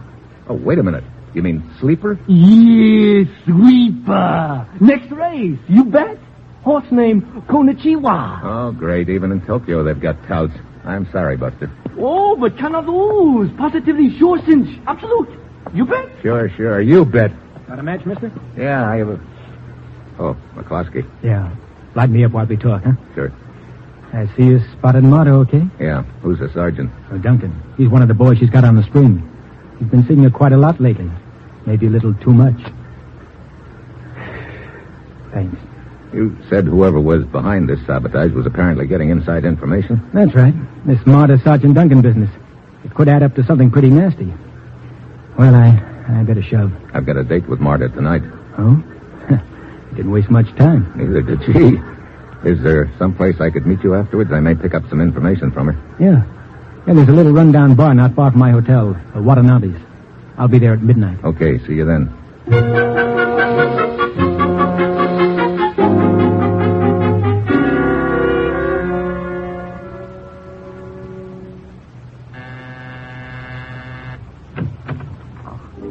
Oh, wait a minute. You mean sleeper? Yes, sweeper. Next race. You bet. Horse named Konichiwa. Oh, great. Even in Tokyo, they've got touts. I'm sorry, Buster. Oh, but cannot lose. Positively sure cinch. Absolute. You bet. Sure. You bet. Got a match, mister? Yeah, I have a... Oh, McCloskey. Yeah. Light me up while we talk, huh? Sure. I see you spotted Marta, okay? Yeah. Who's the sergeant? Duncan. He's one of the boys she's got on the string. He's been seeing her quite a lot lately. Maybe a little too much. Thanks. You said whoever was behind this sabotage was apparently getting inside information? That's right. This Marta Sergeant Duncan business. It could add up to something pretty nasty. Well, I better shove. I've got a date with Marta tonight. Oh? Didn't waste much time. Neither did she. Is there someplace I could meet you afterwards? I may pick up some information from her. Yeah, there's a little rundown bar not far from my hotel, Watanabe's. I'll be there at midnight. Okay, see you then.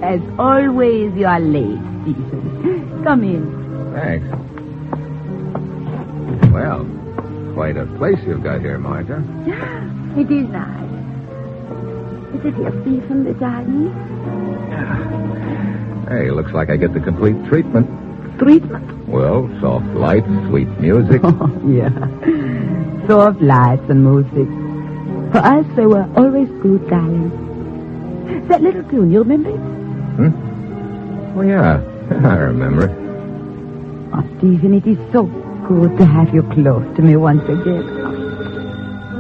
As always, you are late, Stephen. Come in. Thanks. Well, quite a place you've got here, Marta. It is nice. Is it here, Stephen, the Chinese? Hey, looks like I get the complete treatment. Treatment? Well, soft lights, sweet music. Oh, yeah. Soft lights and music. For us, they were always good, darling. That little tune, you remember it? Oh, yeah. I remember. Oh, Stephen, it is so good to have you close to me once again.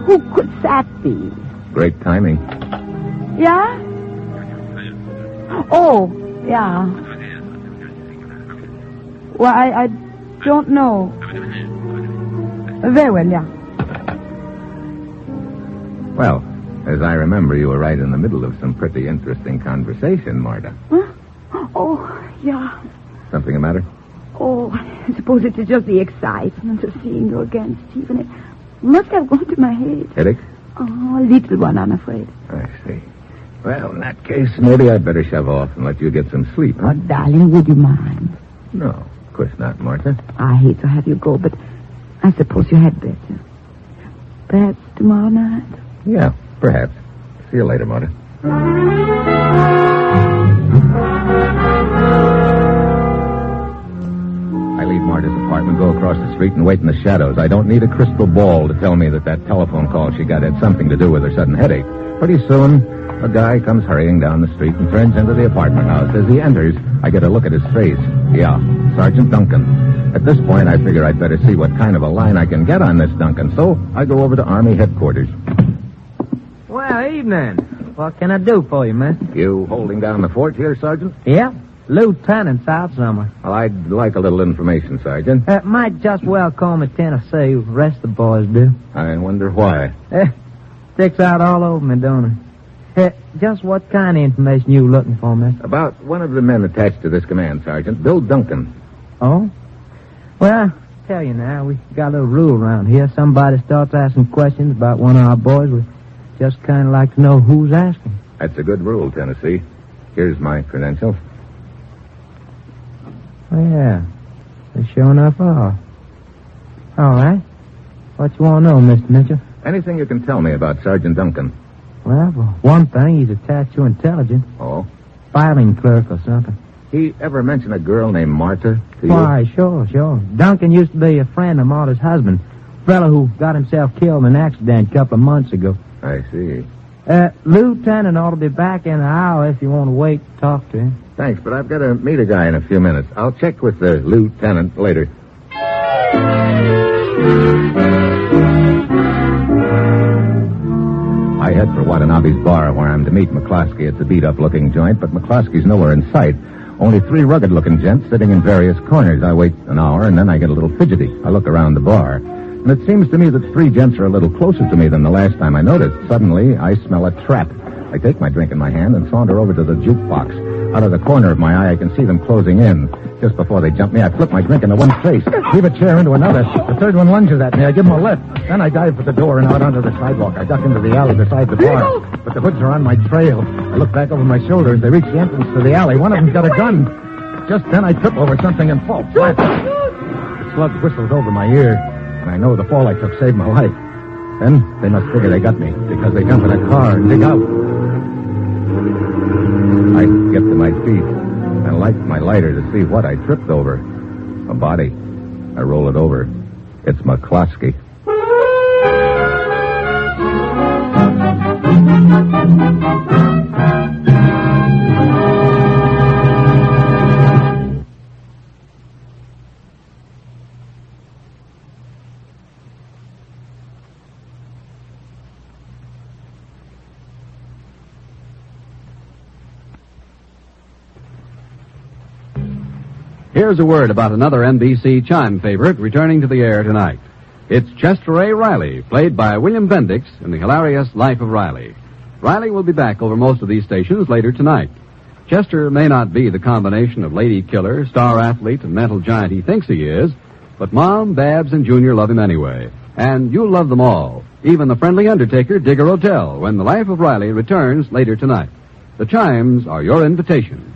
Who could that be? Great timing. Yeah? Oh, yeah. Well, I don't know. Very well, yeah. Well, as I remember, you were right in the middle of some pretty interesting conversation, Marta. Huh? Oh, yeah. Something the matter? Oh, I suppose it is just the excitement of seeing you again, Stephen. It must have gone to my head. Headache? Oh, a little one, I'm afraid. I see. Well, in that case, maybe I'd better shove off and let you get some sleep. Oh, darling, would you mind? No, of course not, Marta. I hate to have you go, but I suppose you had better. Perhaps tomorrow night? Yeah, perhaps. See you later, Marta. I leave Marta's apartment, go across the street, and wait in the shadows. I don't need a crystal ball to tell me that telephone call she got had something to do with her sudden headache. Pretty soon, a guy comes hurrying down the street and turns into the apartment house. As he enters, I get a look at his face. Yeah, Sergeant Duncan. At this point, I figure I'd better see what kind of a line I can get on this Duncan. So I go over to Army headquarters. Well, evening. What can I do for you, mister? You holding down the fort here, Sergeant? Yeah. Lieutenant's out somewhere. Well, I'd like a little information, Sergeant. Might just well call me Tennessee. The rest of the boys do. I wonder why. Sticks out all over me, don't it? Just what kind of information you looking for, mister? About one of the men attached to this command, Sergeant, Bill Duncan. Oh? Well, tell you now, we got a little rule around here. Somebody starts asking questions about one of our boys, we just kind of like to know who's asking. That's a good rule, Tennessee. Here's my credentials. Oh, yeah. They sure enough are. All right. What you want to know, Mr. Mitchell? Anything you can tell me about Sergeant Duncan? Well, for one thing, he's attached to intelligence. Oh? Filing clerk or something. He ever mention a girl named Marta to you? Why, sure. Duncan used to be a friend of Marta's husband. Fellow who got himself killed in an accident a couple of months ago. I see. Lieutenant ought to be back in an hour if you want to wait to talk to him. Thanks, but I've got to meet a guy in a few minutes. I'll check with the lieutenant later. I head for Watanabe's bar, where I'm to meet McCloskey. It's a beat-up-looking joint, but McCloskey's nowhere in sight. Only 3 rugged-looking gents sitting in various corners. I wait an hour, and then I get a little fidgety. I look around the bar, and it seems to me that 3 gents are a little closer to me than the last time I noticed. Suddenly, I smell a trap. I take my drink in my hand and saunter over to the jukebox. Out of the corner of my eye, I can see them closing in. Just before they jump me, I flip my drink into one face, heave a chair into another. The third one lunges at me. I give him a lift. Then I dive for the door and out onto the sidewalk. I duck into the alley beside the bar. But the hoods are on my trail. I look back over my shoulder as they reach the entrance to the alley. One of them's got a gun. Just then, I trip over something and fall flat. The slug whistles over my ear, and I know the fall I took saved my life. Then they must figure they got me, because they jump in a car and dig out. I get to my feet and light my lighter to see what I tripped over. A body. I roll it over. It's McCloskey. Here's a word about another NBC chime favorite returning to the air tonight. It's Chester A. Riley, played by William Bendix in the hilarious Life of Riley. Riley will be back over most of these stations later tonight. Chester may not be the combination of lady killer, star athlete, and mental giant he thinks he is, but Mom, Babs, and Junior love him anyway. And you'll love them all, even the friendly undertaker, Digger O'Tell, when the Life of Riley returns later tonight. The chimes are your invitation.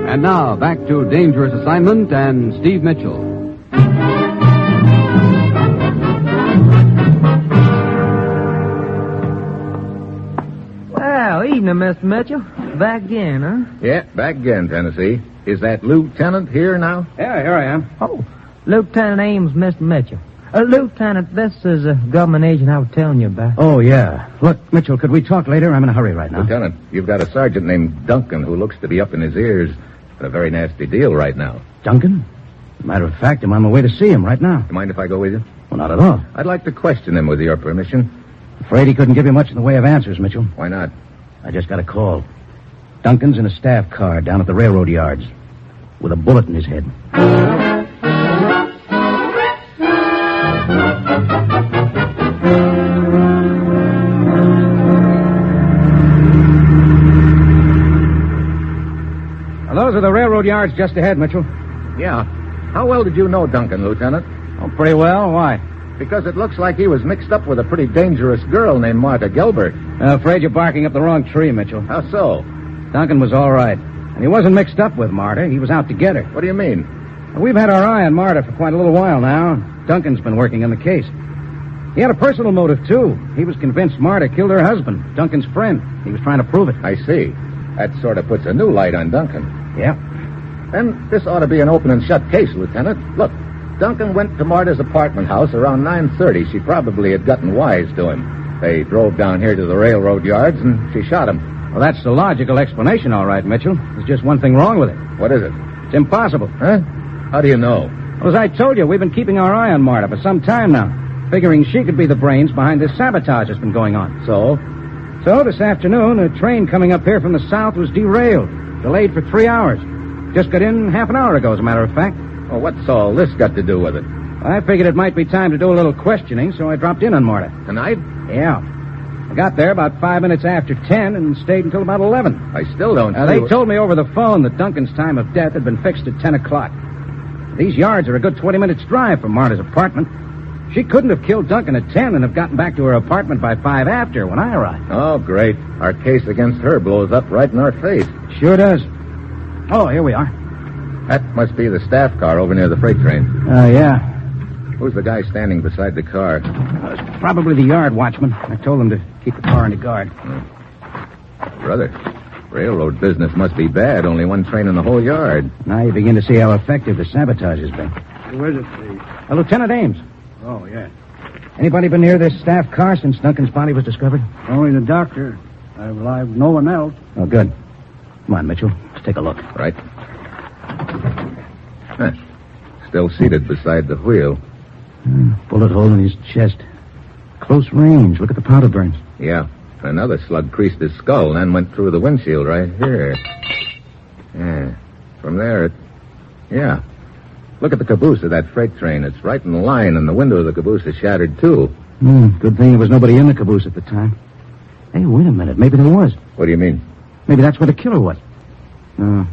And now, back to Dangerous Assignment and Steve Mitchell. Well, evening, Mr. Mitchell. Back again, huh? Yeah, back again, Tennessee. Is that lieutenant here now? Yeah, here I am. Oh, Lieutenant Ames, Mr. Mitchell. Lieutenant, this is a government agent I was telling you about. Oh, yeah. Look, Mitchell, could we talk later? I'm in a hurry right now. Lieutenant, you've got a sergeant named Duncan who looks to be up in his ears in a very nasty deal right now. Duncan? Matter of fact, I'm on my way to see him right now. You mind if I go with you? Well, not at all. I'd like to question him with your permission. Afraid he couldn't give you much in the way of answers, Mitchell. Why not? I just got a call. Duncan's in a staff car down at the railroad yards with a bullet in his head. Those are the railroad yards just ahead, Mitchell. Yeah. How well did you know Duncan, Lieutenant? Oh, pretty well. Why? Because it looks like he was mixed up with a pretty dangerous girl named Marta Gelber. Afraid you're barking up the wrong tree, Mitchell. How so? Duncan was all right. And he wasn't mixed up with Marta. He was out to get her. What do you mean? We've had our eye on Marta for quite a little while now. Duncan's been working on the case. He had a personal motive, too. He was convinced Marta killed her husband, Duncan's friend. He was trying to prove it. I see. That sort of puts a new light on Duncan. Yeah. Then this ought to be an open and shut case, Lieutenant. Look, Duncan went to Marta's apartment house around 9:30. She probably had gotten wise to him. They drove down here to the railroad yards, and she shot him. Well, that's the logical explanation, all right, Mitchell. There's just one thing wrong with it. What is it? It's impossible. Huh? How do you know? Well, as I told you, we've been keeping our eye on Marta for some time now, figuring she could be the brains behind this sabotage that's been going on. So this afternoon, a train coming up here from the south was derailed, delayed for 3 hours. Just got in half an hour ago, as a matter of fact. Well, what's all this got to do with it? I figured it might be time to do a little questioning, so I dropped in on Marta. Tonight? Yeah. I got there about 5 minutes after 10 and stayed until about 11. I still don't see They told me over the phone that Duncan's time of death had been fixed at 10 o'clock. These yards are a good 20 minutes drive from Marta's apartment. She couldn't have killed Duncan at 10 and have gotten back to her apartment by 5 after when I arrived. Oh, great. Our case against her blows up right in our face. Sure does. Oh, here we are. That must be the staff car over near the freight train. Yeah. Who's the guy standing beside the car? It's probably the yard watchman. I told him to keep the car under guard. Brother, railroad business must be bad. Only one train in the whole yard. Now you begin to see how effective the sabotage has been. Who is it, please? Lieutenant Ames. Oh, yeah. Anybody been near this staff car since Duncan's body was discovered? Only the doctor. I've no one else. Oh, good. Come on, Mitchell. Let's take a look. Right. Huh. Still seated beside the wheel. Bullet hole in his chest. Close range. Look at the powder burns. Yeah. Another slug creased his skull and then went through the windshield right here. Yeah. From there, yeah. Look at the caboose of that freight train. It's right in the line, and the window of the caboose is shattered, too. Good thing there was nobody in the caboose at the time. Hey, wait a minute. Maybe there was. What do you mean? Maybe that's where the killer was. No.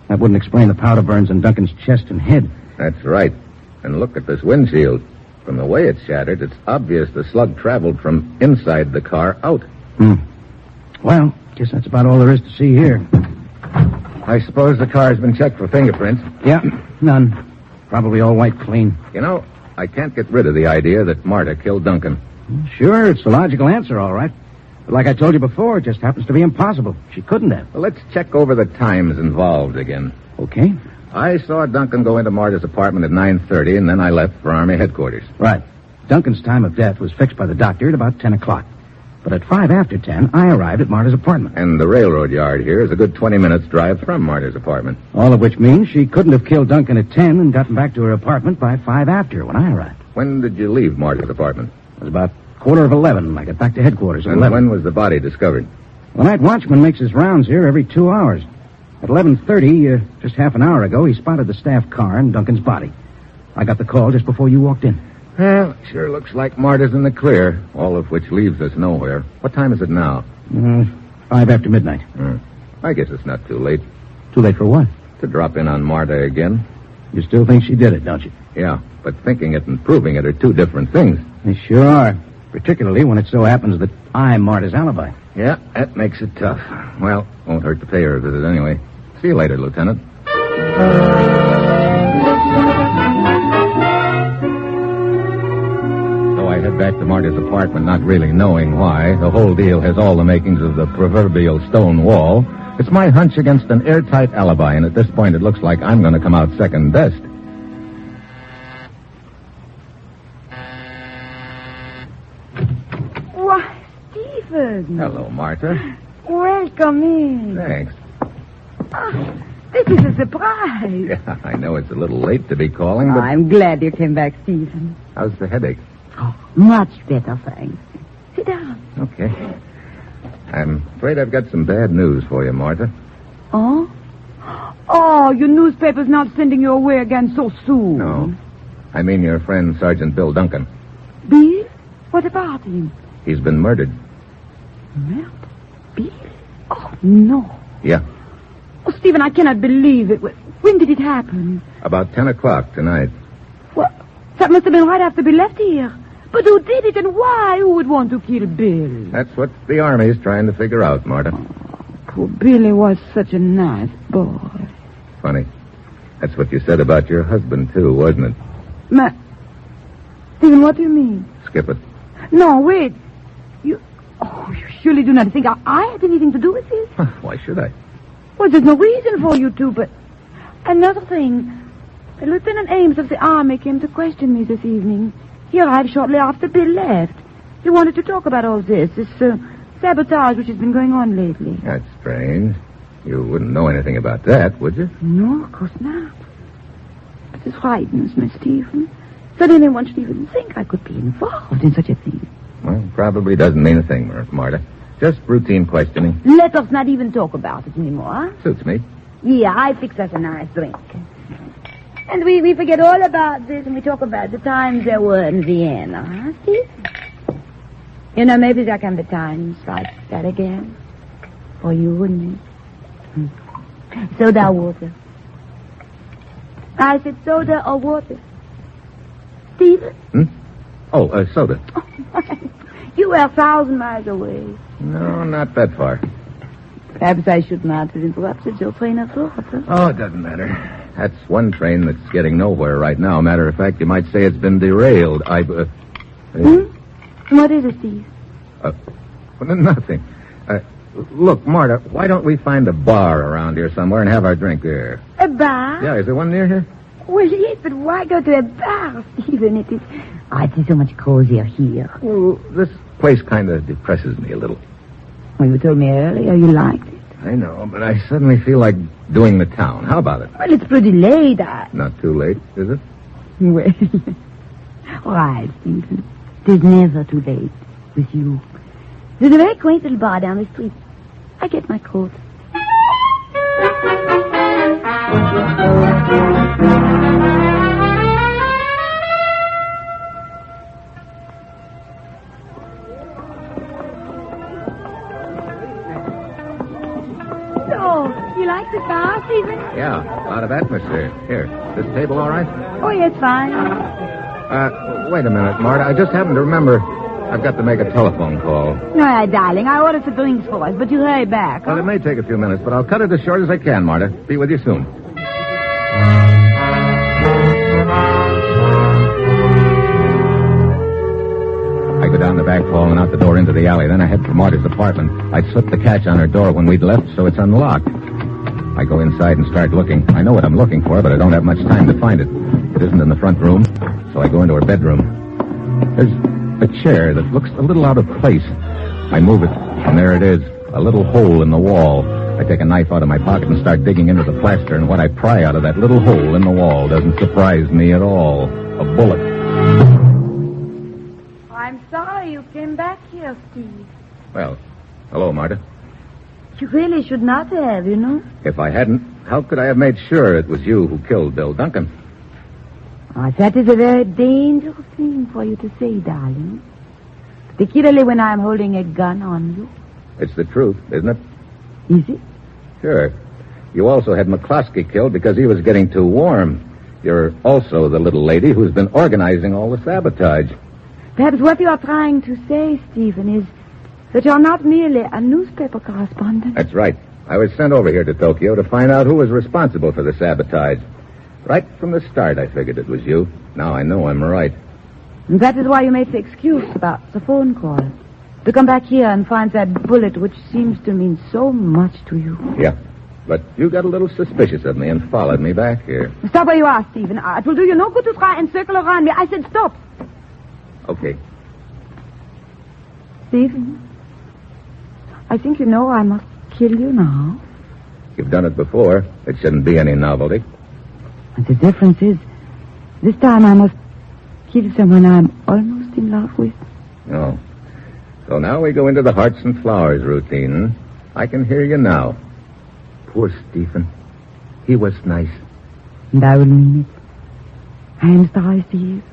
That wouldn't explain the powder burns on Duncan's chest and head. That's right. And look at this windshield. From the way it's shattered, it's obvious the slug traveled from inside the car out. Well, guess that's about all there is to see here. I suppose the car's been checked for fingerprints. Yeah, none. Probably all white clean. You know, I can't get rid of the idea that Marta killed Duncan. Sure, it's the logical answer, all right. But like I told you before, it just happens to be impossible. She couldn't have. Well, let's check over the times involved again. Okay. I saw Duncan go into Marta's apartment at 9:30, and then I left for Army headquarters. Right. Duncan's time of death was fixed by the doctor at about 10 o'clock. But at 5 after 10, I arrived at Marta's apartment. And the railroad yard here is a good 20 minutes drive from Marta's apartment. All of which means she couldn't have killed Duncan at 10 and gotten back to her apartment by 5 after when I arrived. When did you leave Marta's apartment? It was about 11:15. I got back to headquarters at 11. When was the body discovered? The night watchman makes his rounds here every 2 hours. At 11:30, just half an hour ago, he spotted the staff car and Duncan's body. I got the call just before you walked in. Well, sure looks like Marta's in the clear, all of which leaves us nowhere. What time is it now? 5 after midnight. I guess it's not too late. Too late for what? To drop in on Marta again. You still think she did it, don't you? Yeah, but thinking it and proving it are two different things. They sure are. Particularly when it so happens that I'm Marta's alibi. Yeah, that makes it tough. Well, won't hurt to pay her a visit anyway. See you later, Lieutenant. So I head back to Marta's apartment, not really knowing why. The whole deal has all the makings of the proverbial stone wall. It's my hunch against an airtight alibi, and at this point it looks like I'm going to come out second best. evening. Hello, Marta. Welcome in. Thanks. This is a surprise. Yeah, I know it's a little late to be calling, but... I'm glad you came back, Stephen. How's the headache? Much better, thanks. Sit down. Okay. I'm afraid I've got some bad news for you, Marta. Oh? Oh, your newspaper's not sending you away again so soon. No. I mean your friend, Sergeant Bill Duncan. Bill? What about him? He's been murdered. Murdered? Bill? Oh, no. Yeah. Oh, Stephen, I cannot believe it. When did it happen? About 10 o'clock tonight. What? That must have been right after we left here. But who did it and why? Who would want to kill Bill? That's what the Army's trying to figure out, Marta. Poor Billy was such a nice boy. Funny. That's what you said about your husband, too, wasn't it? Stephen, what do you mean? Skip it. No, wait. You surely do not think I had anything to do with this? Why should I? Well, there's no reason for you to, but... Another thing. Lieutenant Ames of the Army came to question me this evening. He arrived shortly after Bill left. He wanted to talk about all this sabotage which has been going on lately. That's strange. You wouldn't know anything about that, would you? No, of course not. But it frightens me, Stephen. That anyone should even think I could be involved in such a thing. Well, probably doesn't mean a thing, Marta. Just routine questioning. Let us not even talk about it anymore. Suits me. Yeah, I fix us a nice drink. And we forget all about this and we talk about the times there were in Vienna, huh, Steve? You know, maybe there can be times like that again. For you and me. Soda or water? I said soda or water. Stephen? Oh, soda. You were 1,000 miles away. No, not that far. Perhaps I should not have interrupted your train of thought. Huh? Oh, it doesn't matter. That's one train that's getting nowhere right now. Matter of fact, you might say it's been derailed. What is it, Steve? Nothing. Look, Marta, why don't we find a bar around here somewhere and have our drink there? A bar? Yeah, is there one near here? Well, yes, but why go to a bar, Stephen? It is so much cozier here. Well, this place kind of depresses me a little. Well, you told me earlier you liked it. I know, but I suddenly feel like doing the town. How about it? Well, it's pretty late. Not too late, is it? Well, all right, Stephen. It is never too late with you. There's a very quaint little bar down the street. I get my coat. You like the bar, Stephen? Yeah, a lot of atmosphere. Here, this table all right? Oh, yes, fine. Wait a minute, Marta. I just happened to remember I've got to make a telephone call. No, darling, I ordered some drinks for us, but you hurry back. Well, it may take a few minutes, but I'll cut it as short as I can, Marta. Be with you soon. I go down the back hall and out the door into the alley. Then I head for Marta's apartment. I slipped the catch on her door when we'd left, so it's unlocked. I go inside and start looking. I know what I'm looking for, but I don't have much time to find it. It isn't in the front room, so I go into her bedroom. There's a chair that looks a little out of place. I move it, and there it is, a little hole in the wall. I take a knife out of my pocket and start digging into the plaster, and what I pry out of that little hole in the wall doesn't surprise me at all. A bullet. I'm sorry you came back here, Steve. Well, hello, Marta. You really should not have, you know. If I hadn't, how could I have made sure it was you who killed Bill Duncan? Oh, that is a very dangerous thing for you to say, darling. Particularly when I'm holding a gun on you. It's the truth, isn't it? Is it? Sure. You also had McCloskey killed because he was getting too warm. You're also the little lady who's been organizing all the sabotage. Perhaps what you are trying to say, Stephen, is that you're not merely a newspaper correspondent. That's right. I was sent over here to Tokyo to find out who was responsible for the sabotage. Right from the start, I figured it was you. Now I know I'm right. And that is why you made the excuse about the phone call. To come back here and find that bullet which seems to mean so much to you. Yeah. But you got a little suspicious of me and followed me back here. Stop where you are, Stephen. It will do you no good to try and circle around me. I said stop. Okay. Stephen, I think you know I must kill you now. You've done it before. It shouldn't be any novelty. But the difference is, this time I must kill someone I'm almost in love with. Oh. So now we go into the hearts and flowers routine. I can hear you now. Poor Stephen. He was nice. And I will mean it. I am sorry, Steve.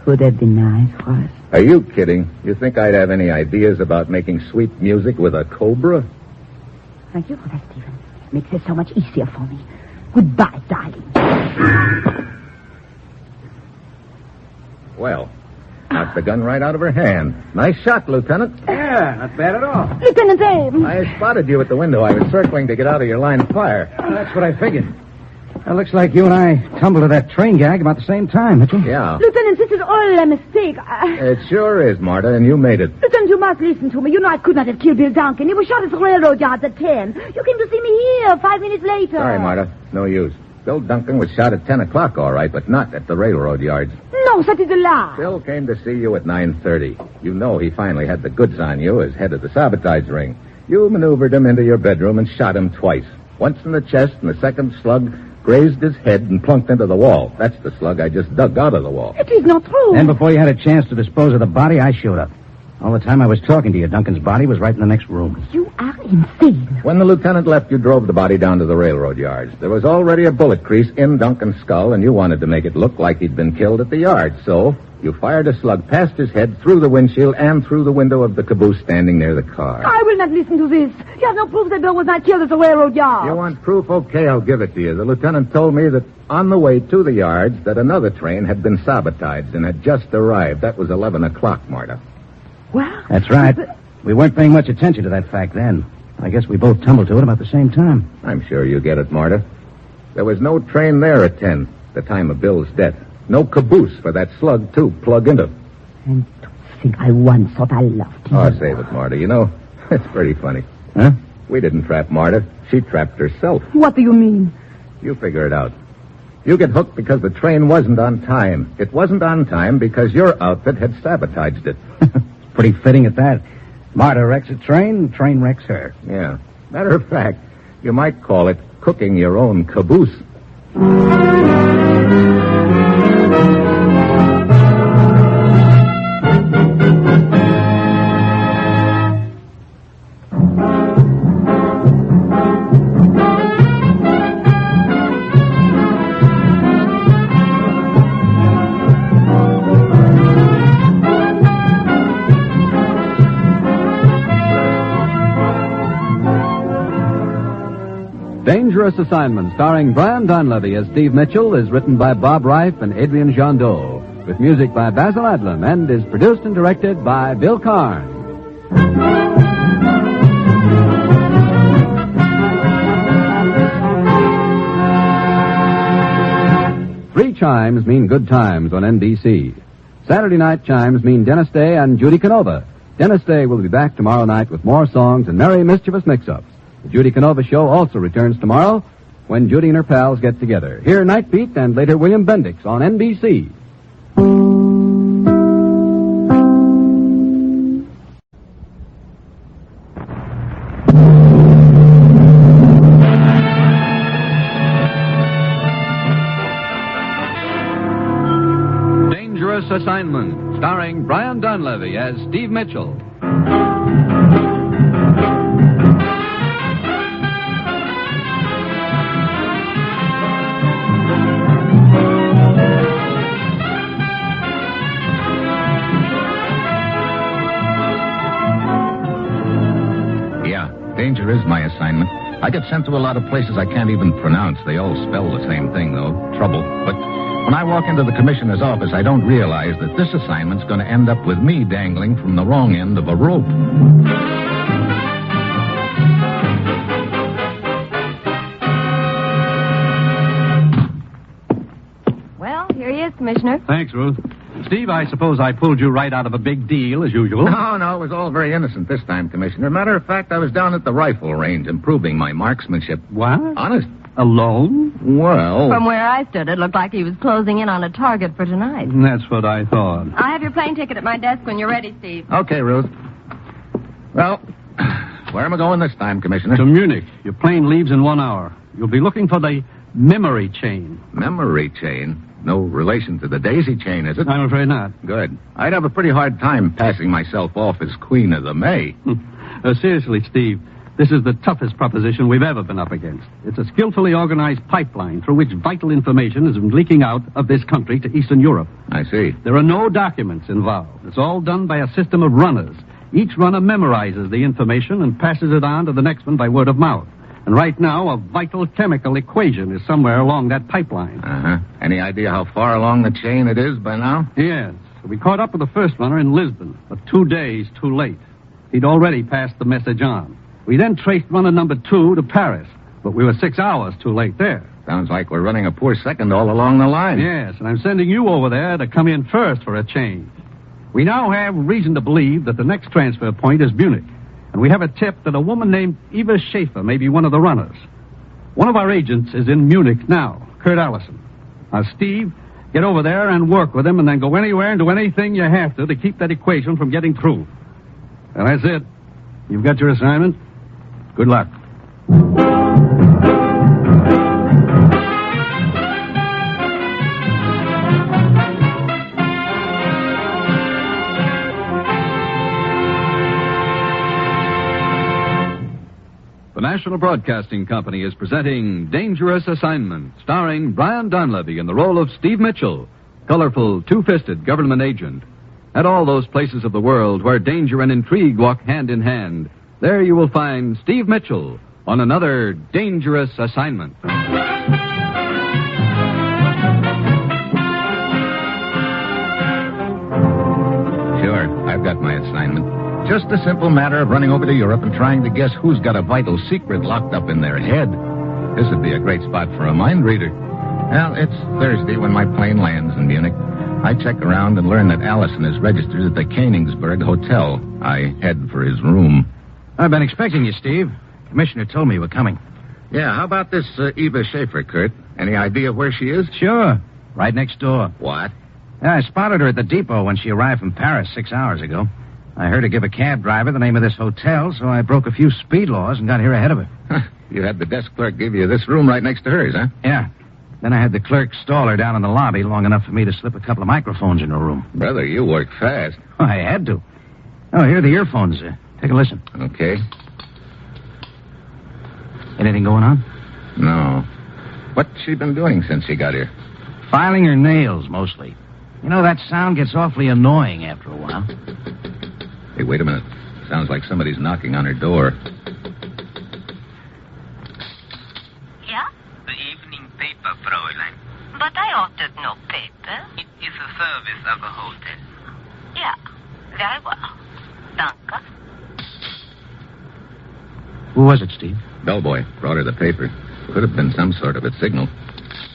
Would have been nice for us. Are you kidding? You think I'd have any ideas about making sweet music with a cobra? Thank you for that, Stephen. It makes it so much easier for me. Goodbye, darling. Well, knocked the gun right out of her hand. Nice shot, Lieutenant. Yeah, not bad at all. Lieutenant Abe. I spotted you at the window. I was circling to get out of your line of fire. Oh, that's what I figured. It looks like you and I tumbled to that train gag about the same time, Mitchell. Yeah. Lieutenant, this is all a mistake. It sure is, Marta, and you made it. Lieutenant, you must listen to me. You know I could not have killed Bill Duncan. He was shot at the railroad yards at 10. You came to see me here 5 minutes later. Sorry, Marta. No use. Bill Duncan was shot at 10 o'clock, all right, but not at the railroad yards. No, that is a lie. Bill came to see you at 9:30. You know he finally had the goods on you as head of the sabotage ring. You maneuvered him into your bedroom and shot him twice. Once in the chest, and the second slug grazed his head and plunked into the wall. That's the slug I just dug out of the wall. It is not true. And before you had a chance to dispose of the body, I showed up. All the time I was talking to you, Duncan's body was right in the next room. You are insane. When the lieutenant left, you drove the body down to the railroad yards. There was already a bullet crease in Duncan's skull, and you wanted to make it look like he'd been killed at the yard. So you fired a slug past his head, through the windshield, and through the window of the caboose standing near the car. I will not listen to this. You have no proof that Bill was not killed at the railroad yard. You want proof? Okay, I'll give it to you. The lieutenant told me that on the way to the yards that another train had been sabotaged and had just arrived. That was 11 o'clock, Marta. Well, that's right. We weren't paying much attention to that fact then. I guess we both tumbled to it about the same time. I'm sure you get it, Marta. There was no train there at 10, the time of Bill's death. No caboose for that slug to plug into. And to think I once thought I loved you. Oh, save it, Marta. You know, it's pretty funny. Huh? We didn't trap Marta. She trapped herself. What do you mean? You figure it out. You get hooked because the train wasn't on time. It wasn't on time because your outfit had sabotaged it. Pretty fitting at that. Marta wrecks a train wrecks her. Yeah. Matter of fact, you might call it cooking your own caboose. Dangerous Assignment, starring Brian Donlevy as Steve Mitchell, is written by Bob Reif and Adrian Jandot, with music by Basil Adlam, and is produced and directed by Bill Karn. 3 chimes mean good times on NBC. Saturday night chimes mean Dennis Day and Judy Canova. Dennis Day will be back tomorrow night with more songs and merry, mischievous mix-ups. The Judy Canova Show also returns tomorrow when Judy and her pals get together. Hear Night Beat and later William Bendix on NBC. Dangerous Assignment, starring Brian Donlevy as Steve Mitchell. Danger is my assignment. I get sent to a lot of places I can't even pronounce. They all spell the same thing, though. Trouble. But when I walk into the commissioner's office, I don't realize that this assignment's going to end up with me dangling from the wrong end of a rope. Well, here he is, Commissioner. Thanks, Ruth. Steve, I suppose I pulled you right out of a big deal, as usual. No, it was all very innocent this time, Commissioner. Matter of fact, I was down at the rifle range improving my marksmanship. What? Honest. Alone? Well... From where I stood, it looked like he was closing in on a target for tonight. That's what I thought. I have your plane ticket at my desk when you're ready, Steve. Okay, Ruth. Well, Where am I going this time, Commissioner? To Munich. Your plane leaves in 1 hour. You'll be looking for the memory chain. Memory chain? No relation to the daisy chain, is it? I'm afraid not. Good. I'd have a pretty hard time passing myself off as Queen of the May. Seriously, Steve, this is the toughest proposition we've ever been up against. It's a skillfully organized pipeline through which vital information is leaking out of this country to Eastern Europe. I see. There are no documents involved. It's all done by a system of runners. Each runner memorizes the information and passes it on to the next one by word of mouth. And right now, a vital chemical equation is somewhere along that pipeline. Uh-huh. Any idea how far along the chain it is by now? Yes. We caught up with the first runner in Lisbon, but 2 days too late. He'd already passed the message on. We then traced runner number 2 to Paris, but we were 6 hours too late there. Sounds like we're running a poor second all along the line. Yes, and I'm sending you over there to come in first for a change. We now have reason to believe that the next transfer point is Munich. And we have a tip that a woman named Eva Schaefer may be one of the runners. One of our agents is in Munich now, Kurt Allison. Now, Steve, get over there and work with him and then go anywhere and do anything you have to keep that equation from getting through. Well, that's it. You've got your assignment. Good luck. The National Broadcasting Company is presenting Dangerous Assignment, starring Brian Donlevy in the role of Steve Mitchell, colorful, two-fisted government agent. At all those places of the world where danger and intrigue walk hand in hand, there you will find Steve Mitchell on another Dangerous Assignment. Sure, I've got my assignment. Just a simple matter of running over to Europe and trying to guess who's got a vital secret locked up in their head. This would be a great spot for a mind reader. Well, it's Thursday when my plane lands in Munich. I check around and learn that Allison is registered at the Königsberg Hotel. I head for his room. I've been expecting you, Steve. Commissioner told me you were coming. Yeah, how about this Eva Schaefer, Kurt? Any idea where she is? Sure. Right next door. What? Yeah, I spotted her at the depot when she arrived from Paris 6 hours ago. I heard her give a cab driver the name of this hotel, so I broke a few speed laws and got here ahead of her. Huh. You had the desk clerk give you this room right next to hers, huh? Yeah. Then I had the clerk stall her down in the lobby long enough for me to slip a couple of microphones in her room. Brother, you work fast. Oh, I had to. Oh, here are the earphones. Take a listen. Okay. Anything going on? No. What's she been doing since she got here? Filing her nails, mostly. You know, that sound gets awfully annoying after a while. Hey, wait a minute. Sounds like somebody's knocking on her door. Yeah? The evening paper, Fräulein. But I ordered no paper. It is a service of a hotel. Yeah, very well. Danke. Who was it, Steve? Bellboy brought her the paper. Could have been some sort of a signal.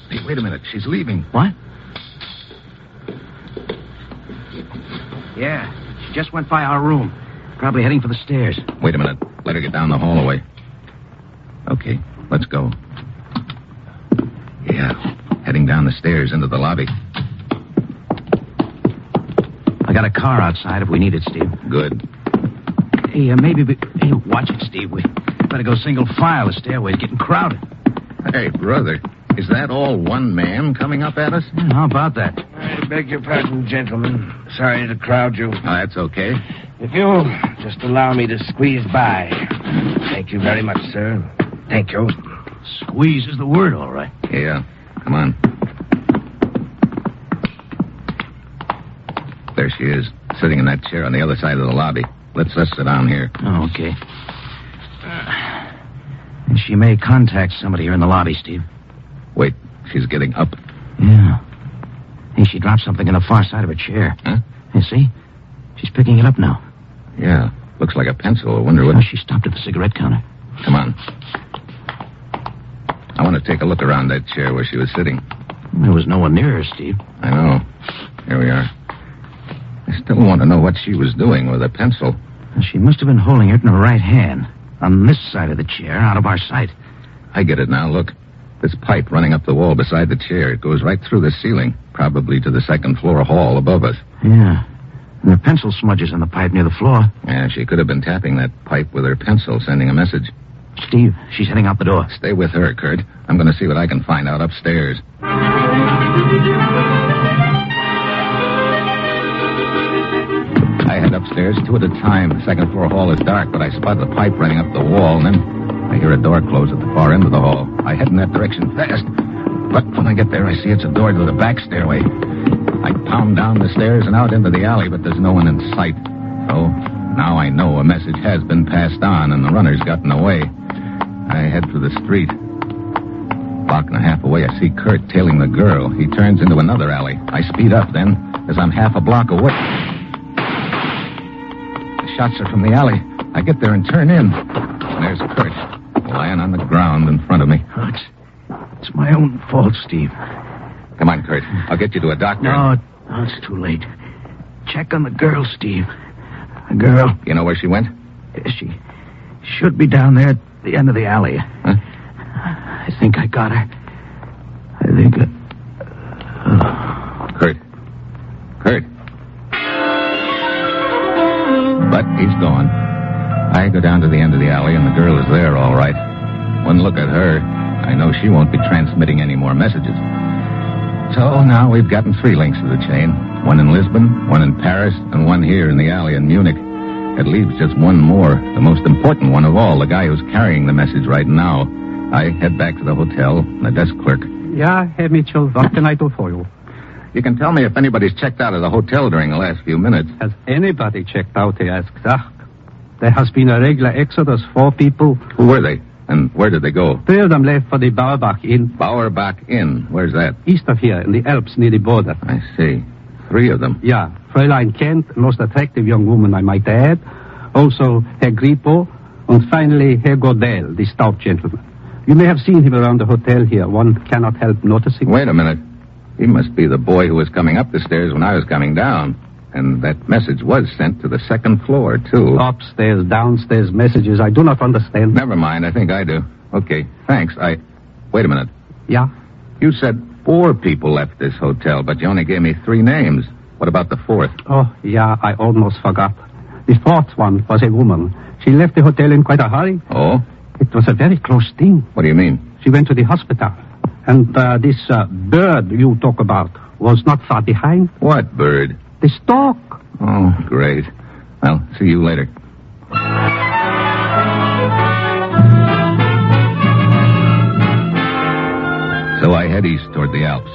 Hey, wait a minute. She's leaving. What? Yeah, she just went by our room. Probably heading for the stairs. Wait a minute. Let her get down the hallway. Okay, let's go. Yeah, heading down the stairs into the lobby. I got a car outside if we need it, Steve. Good. Hey, Hey, watch it, Steve. We better go single file. The stairway's getting crowded. Hey, brother, is that all one man coming up at us? Yeah, how about that? I beg your pardon, gentlemen. Sorry to crowd you. Oh, that's okay. If you'll just allow me to squeeze by. Thank you very much, sir. Thank you. Squeeze is the word, all right. Yeah, come on. There she is, sitting in that chair on the other side of the lobby. Let's just sit down here. Oh, okay. And she may contact somebody here in the lobby, Steve. Wait, she's getting up. Yeah. Hey, she dropped something on the far side of her chair. Huh? You see? She's picking it up now. Yeah, looks like a pencil. I wonder what... Oh, she stopped at the cigarette counter. Come on. I want to take a look around that chair where she was sitting. There was no one near her, Steve. I know. Here we are. I still want to know what she was doing with a pencil. She must have been holding it in her right hand, on this side of the chair, out of our sight. I get it now, look. This pipe running up the wall beside the chair, it goes right through the ceiling, probably to the second floor hall above us. Yeah. And there are pencil smudges on the pipe near the floor. Yeah, she could have been tapping that pipe with her pencil, sending a message. Steve, she's heading out the door. Stay with her, Kurt. I'm going to see what I can find out upstairs. I head upstairs 2 at a time. The second floor hall is dark, but I spot the pipe running up the wall, and then I hear a door close at the far end of the hall. I head in that direction fast. But when I get there, I see it's a door to the back stairway. I pound down the stairs and out into the alley, but there's no one in sight. So now I know a message has been passed on, and the runner's gotten away. I head for the street. Block and a half away, I see Kurt tailing the girl. He turns into another alley. I speed up then, as I'm half a block away. The shots are from the alley. I get there and turn in. And there's Kurt, lying on the ground in front of me. Oh, it's my own fault, Steve. Come on, Kurt. I'll get you to a doctor. No, it's too late. Check on the girl, Steve. The girl. You know where she went? She should be down there at the end of the alley. Huh? I think I got her. Kurt. But he's gone. I go down to the end of the alley, and the girl is there, all right. One look at her, I know she won't be transmitting any more messages. So now we've gotten 3 links to the chain. One in Lisbon, one in Paris, and one here in the alley in Munich. It leaves just one more, the most important one of all, the guy who's carrying the message right now. I head back to the hotel, and the desk clerk. Yeah, Herr Mitchell, what can I do for you? You can tell me if anybody's checked out of the hotel during the last few minutes. Has anybody checked out, he asks. There has been a regular exodus, 4 people. Who were they? And where did they go? 3 of them left for the Bauerbach Inn. Bauerbach Inn? Where's that? East of here, in the Alps, near the border. I see. 3 of them. Yeah. Fräulein Kent, most attractive young woman, I might add. Also, Herr Grippo. And finally, Herr Gordel, the stout gentleman. You may have seen him around the hotel here. One cannot help noticing. Wait a minute. He must be the boy who was coming up the stairs when I was coming down. And that message was sent to the 2nd floor, too. Upstairs, downstairs messages. I do not understand. Never mind. I think I do. Okay, thanks. Wait a minute. Yeah? You said 4 people left this hotel, but you only gave me 3 names. What about the 4th? Oh, yeah, I almost forgot. The 4th one was a woman. She left the hotel in quite a hurry. Oh? It was a very close thing. What do you mean? She went to the hospital. And this bird you talk about was not far behind. What bird? The stork. Oh, great. Well, see you later. So I head east toward the Alps.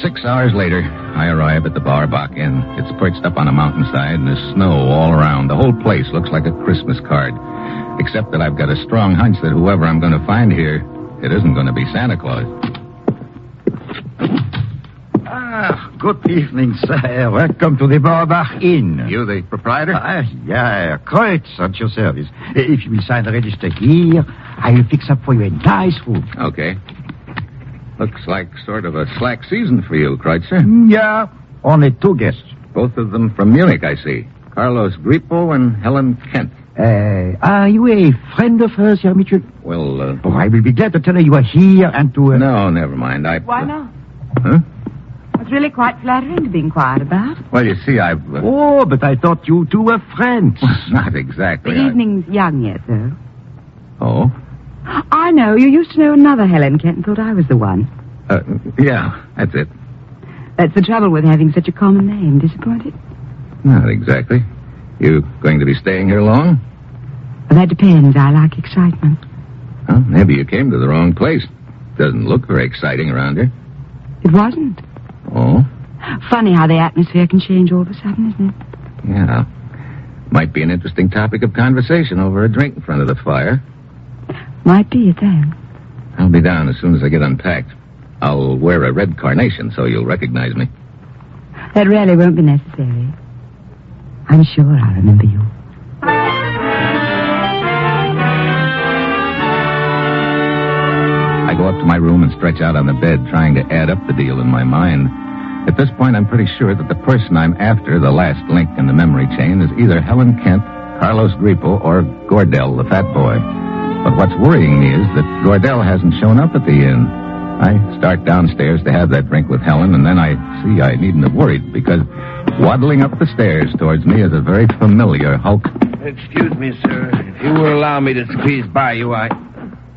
6 hours later, I arrive at the Bauerbach Inn. It's perched up on a mountainside, and there's snow all around. The whole place looks like a Christmas card. Except that I've got a strong hunch that whoever I'm going to find here, it isn't going to be Santa Claus. Good evening, sir. Welcome to the Bauerbach Inn. You the proprietor? Yeah, quite at your service. If you will sign the register here, I will fix up for you a nice room. Okay. Looks like sort of a slack season for you, Kreutzer. Yeah, only 2 guests. Both of them from Munich, I see. Carlos Grippo and Helen Kent. Are you a friend of hers, Herr Mitchell? Well, I will be glad to tell her you are here and to... No, never mind. Why not? Huh? It's really quite flattering to be inquired about. Well, you see, I've... Oh, but I thought you 2 were friends. Not exactly. The evening's young yet, though. Oh? I know. You used to know another Helen Kent and thought I was the one. Yeah, that's it. That's the trouble with having such a common name. Disappointed? Not exactly. You going to be staying here long? Well, that depends. I like excitement. Well, maybe you came to the wrong place. Doesn't look very exciting around here. It wasn't. Oh? Funny how the atmosphere can change all of a sudden, isn't it? Yeah. Might be an interesting topic of conversation over a drink in front of the fire. Might be at that. I'll be down as soon as I get unpacked. I'll wear a red carnation so you'll recognize me. That really won't be necessary. I'm sure I'll remember you. I go up to my room and stretch out on the bed, trying to add up the deal in my mind. At this point, I'm pretty sure that the person I'm after, the last link in the memory chain, is either Helen Kent, Carlos Grippo, or Gordel, the fat boy. But what's worrying me is that Gordel hasn't shown up at the inn. I start downstairs to have that drink with Helen, and then I see I needn't have worried, because Waddling up the stairs towards me is a very familiar hulk. Excuse me, sir. If you will allow me to squeeze by you,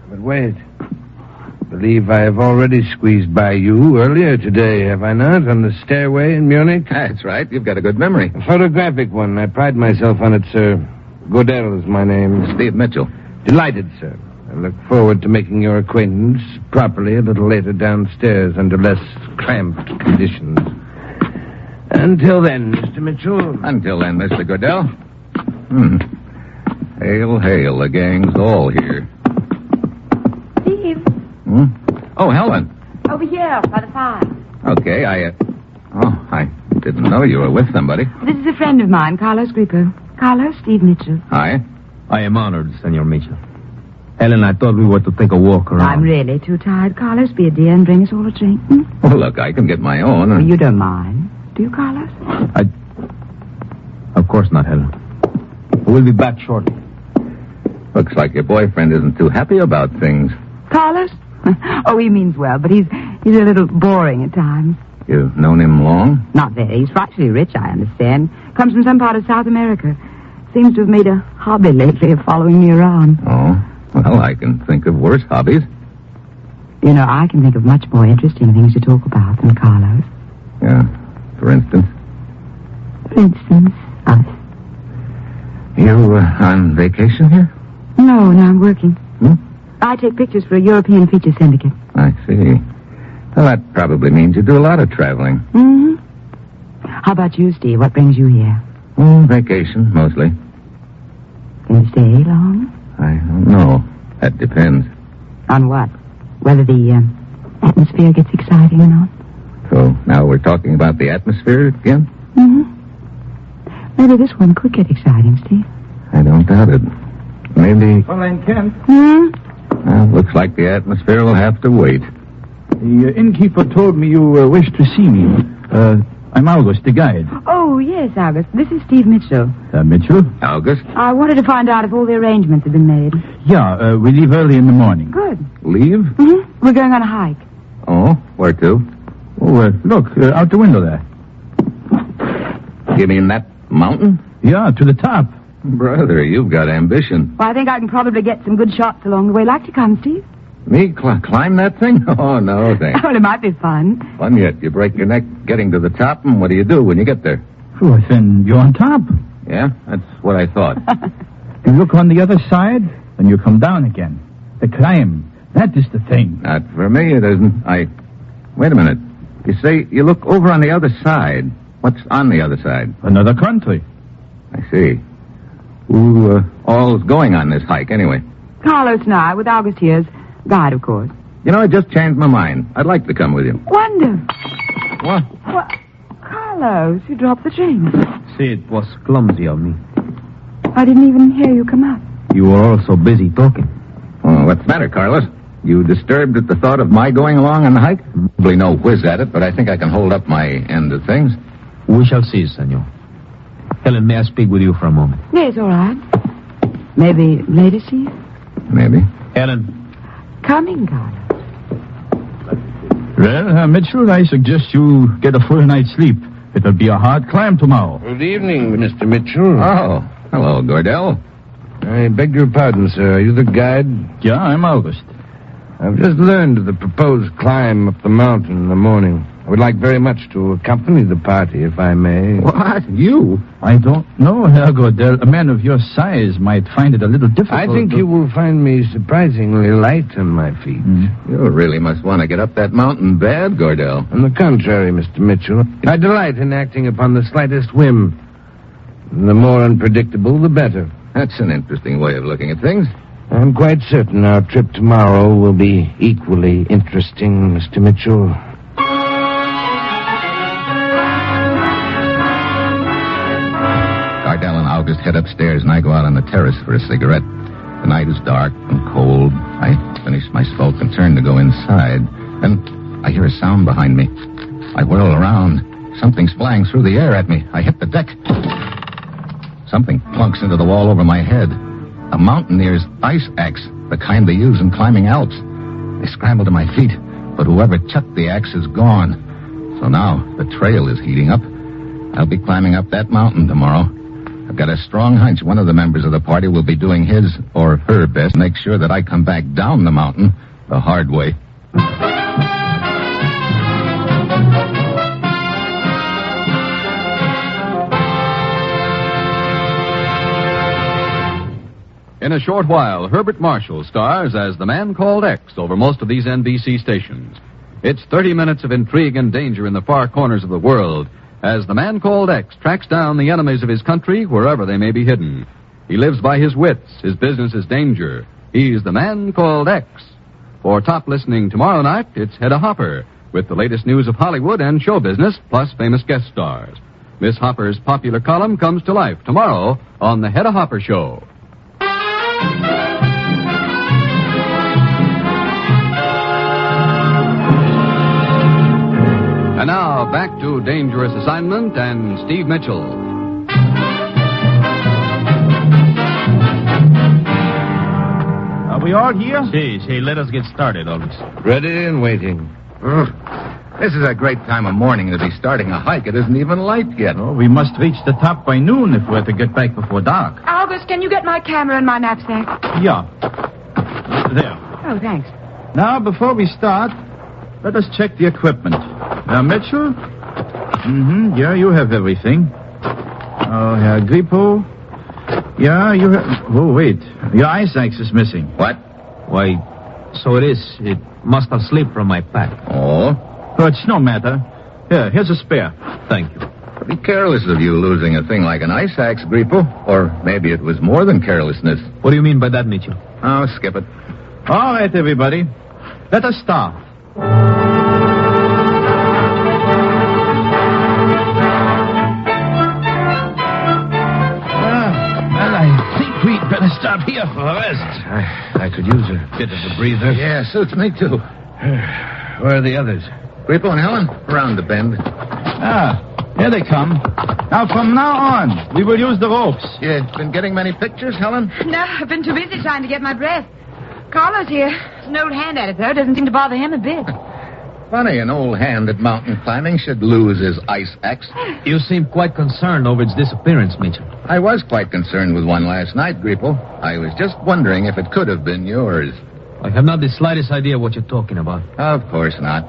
But wait. I believe I have already squeezed by you earlier today, have I not? On the stairway in Munich? That's right. You've got a good memory. A photographic one. I pride myself on it, sir. Godel is my name. Steve Mitchell. Delighted, sir. I look forward to making your acquaintance properly a little later downstairs under less cramped conditions. Until then, Mr. Mitchell. Until then, Mr. Godel. Hail, hail, the gang's all here. Steve. Oh, Helen. Over here, by the fire. Okay, I didn't know you were with somebody. This is a friend of mine, Carlos Grippo. Carlos, Steve Mitchell. Hi. I am honored, Senor Mitchell. Helen, I thought we were to take a walk around. I'm really too tired. Carlos, be a dear and bring us all a drink. Well, look, I can get my own. Well, you don't mind. Do you, Carlos? Of course not, Helen. We'll be back shortly. Looks like your boyfriend isn't too happy about things. Carlos? Oh, he means well, but he's a little boring at times. You've known him long? Not very. He's frightfully rich, I understand. Comes from some part of South America. Seems to have made a hobby lately of following me around. Oh, well, I can think of worse hobbies. You know, I can think of much more interesting things to talk about than Carlos. Yeah, for instance? For instance, us. You on vacation here? No, I'm working. I take pictures for a European feature syndicate. I see. Well, that probably means you do a lot of traveling. How about you, Steve? What brings you here? Vacation, mostly. Can you stay long? I don't know. That depends. On what? Whether the atmosphere gets exciting or not? So now we're talking about the atmosphere again? Maybe this one could get exciting, Steve. I don't doubt it. Maybe... Fräulein Kent. Well, looks like the atmosphere will have to wait. The innkeeper told me you wished to see me. I'm August, the guide. Oh, yes, August. This is Steve Mitchell. Mitchell? August? I wanted to find out if all the arrangements had been made. Yeah, we leave early in the morning. Good. Leave? We're going on a hike. Oh, where to? Oh, look, out the window there. You mean that mountain? Yeah, to the top. Brother, you've got ambition. Well, I think I can probably get some good shots along the way. Like to come, Steve? Me climb that thing? Oh, no, thanks. Well, it might be fun. Fun yet. You break your neck getting to the top, and what do you do when you get there? Oh, then you're on top. Yeah, that's what I thought. You look on the other side, and you come down again. The climb, that is the thing. Not for me, it isn't. Wait a minute. You say you look over on the other side. What's on the other side? Another country. I see. Who all's going on this hike, anyway? Carlos and I, with August here's guide, of course. You know, I just changed my mind. I'd like to come with you. Wonder. What? Carlos, you dropped the drink. See, it was clumsy of me. I didn't even hear you come up. You were all so busy talking. Oh, what's the matter, Carlos? You disturbed at the thought of my going along on the hike? Probably no whiz at it, but I think I can hold up my end of things. We shall see, senor. Helen, may I speak with you for a moment? Yes, all right. Maybe later, Steve? Maybe. Helen. Coming, Carlos. Well, Mitchell, I suggest you get a full night's sleep. It'll be a hard climb tomorrow. Good evening, Mr. Mitchell. Oh, hello, Gordell. I beg your pardon, sir. Are you the guide? Yeah, I'm August. I've just learned of the proposed climb up the mountain in the morning. I would like very much to accompany the party, if I may. What? You? I don't know, Herr Gordell. A man of your size might find it a little difficult. I think you will find me surprisingly light on my feet. You really must want to get up that mountain bad, Gordell. On the contrary, Mr. Mitchell. I delight in acting upon the slightest whim. The more unpredictable, the better. That's an interesting way of looking at things. I'm quite certain our trip tomorrow will be equally interesting, Mr. Mitchell. Gardell and August head upstairs, and I go out on the terrace for a cigarette. The night is dark and cold. I finish my smoke and turn to go inside. Then I hear a sound behind me. I whirl around. Something's flying through the air at me. I hit the deck. Something plunks into the wall over my head. A mountaineer's ice axe, the kind they use in climbing Alps. I scramble to my feet, but whoever chucked the axe is gone. So now the trail is heating up. I'll be climbing up that mountain tomorrow. I've got a strong hunch one of the members of the party will be doing his or her best to make sure that I come back down the mountain the hard way. In a short while, Herbert Marshall stars as the man called X over most of these NBC stations. It's 30 minutes of intrigue and danger in the far corners of the world as the man called X tracks down the enemies of his country wherever they may be hidden. He lives by his wits. His business is danger. He's the man called X. For top listening tomorrow night, it's Hedda Hopper with the latest news of Hollywood and show business, plus famous guest stars. Miss Hopper's popular column comes to life tomorrow on The Hedda Hopper Show. And now, back to Dangerous Assignment and Steve Mitchell. Are we all here? See, let us get started, Elvis. Ready and waiting. This is a great time of morning to be starting a hike. It isn't even light yet. Oh, we must reach the top by noon if we're to get back before dark. August, can you get my camera and my knapsack? Yeah. There. Oh, thanks. Now, before we start, let us check the equipment. Now, Mitchell? Yeah, you have everything. Oh, Herr Grippo? Yeah, you have... Oh, wait. Your ice axe is missing. What? Why, so it is. It must have slipped from my pack. Oh? Oh, it's no matter. Here's a spare. Thank you. Pretty careless of you losing a thing like an ice axe, Grippo. Or maybe it was more than carelessness. What do you mean by that, Mitchell? Oh, skip it. All right, everybody. Let us start. We'd better stop here for a rest. I could use a bit of a breather. Yeah, suits me too. Where are the others? Grippo and Helen, around the bend. Here they come. Now, from now on, we will use the ropes. You been getting many pictures, Helen? No, I've been too busy trying to get my breath. Carlo's here. He's an old hand at it, though. Doesn't seem to bother him a bit. Funny, an old hand at mountain climbing should lose his ice axe. You seem quite concerned over its disappearance, Mitchell. I was quite concerned with one last night, Grippo. I was just wondering if it could have been yours. I have not the slightest idea what you're talking about. Of course not.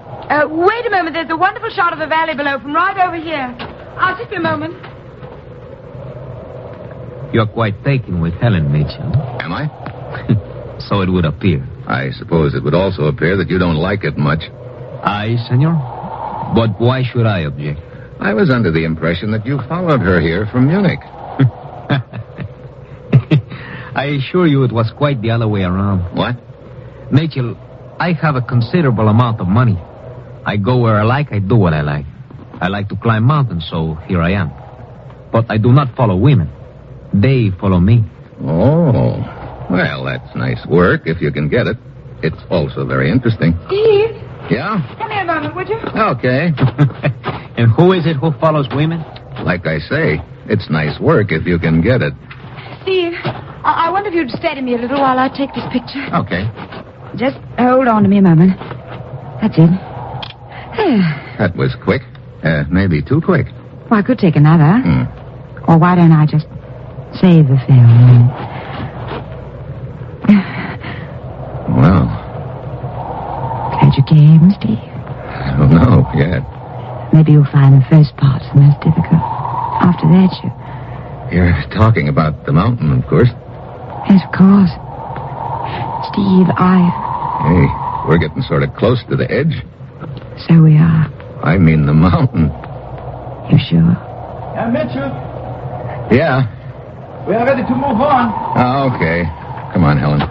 Wait a moment. There's a wonderful shot of the valley below from right over here. I'll just be a moment. You're quite taken with Helen, Mitchell. Am I? So it would appear. I suppose it would also appear that you don't like it much. I, senor? But why should I object? I was under the impression that you followed her here from Munich. I assure you it was quite the other way around. What? Mitchell, I have a considerable amount of money. I go where I like, I do what I like. I like to climb mountains, so here I am. But I do not follow women. They follow me. Oh. Well, that's nice work, if you can get it. It's also very interesting. Steve? Yeah? Come here a moment, would you? Okay. And who is it who follows women? Like I say, it's nice work if you can get it. Steve, I wonder if you'd steady me a little while I take this picture. Okay. Just hold on to me a moment. That's it. That was quick. Maybe too quick. Well, I could take another. Or why don't I just save the film? Well. Glad you came, Steve. I don't know yet. Maybe you'll find the first part's the most difficult. After that, You're talking about the mountain, of course. Yes, of course. Steve, Hey, we're getting sort of close to the edge. So we are. I mean the mountain. You sure? Yeah, Mitchell. Yeah. We are ready to move on. Okay. Come on, Helen.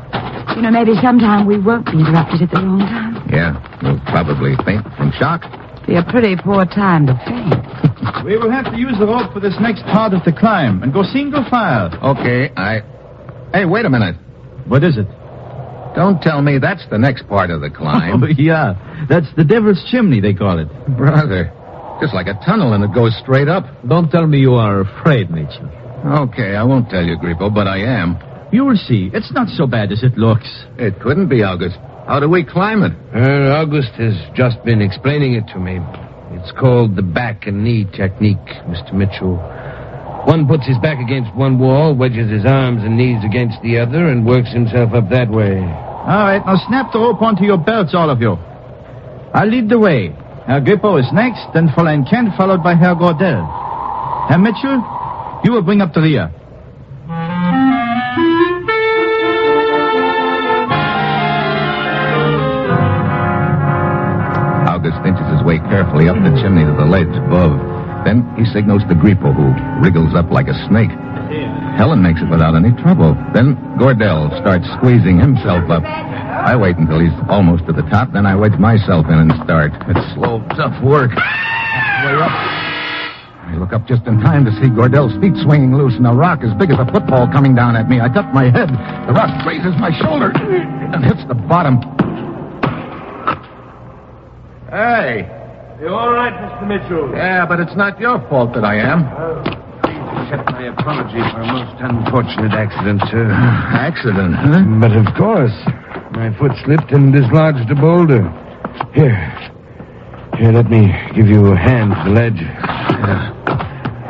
You know, maybe sometime we won't be interrupted at the wrong time. Yeah, we'll probably faint from shock. Be a pretty poor time to faint. We will have to use the rope for this next part of the climb and go single file. Okay, Hey, wait a minute. What is it? Don't tell me that's the next part of the climb. Oh, yeah. That's the Devil's Chimney, they call it. Brother, just like a tunnel and it goes straight up. Don't tell me you are afraid, Mitchell. Okay, I won't tell you, Grippo, but I am. You will see. It's not so bad as it looks. It couldn't be, August. How do we climb it? August has just been explaining it to me. It It's called the back and knee technique, Mr. Mitchell. One puts his back against one wall, wedges his arms and knees against the other, and works himself up that way. All right, now snap the rope onto your belts, all of you. I'll lead the way. Herr Grippo is next, then Fräulein Kent, followed by Herr Gordel. Herr Mitchell, you will bring up the rear. August inches his way carefully up the chimney to the ledge above. Then he signals to Grippo, who wriggles up like a snake. Helen makes it without any trouble. Then Gordel starts squeezing himself up. I wait until he's almost to the top, then I wedge myself in and start. It's slow, tough work. Way up. I look up just in time to see Gordel's feet swinging loose and a rock as big as a football coming down at me. I duck my head. The rock grazes my shoulder and hits the bottom. Hey. You all right, Mr. Mitchell? Yeah, but it's not your fault that I am. Please accept my apology for a most unfortunate accident, sir. Accident, huh? But of course. My foot slipped and dislodged a boulder. Here, let me give you a hand to the ledge.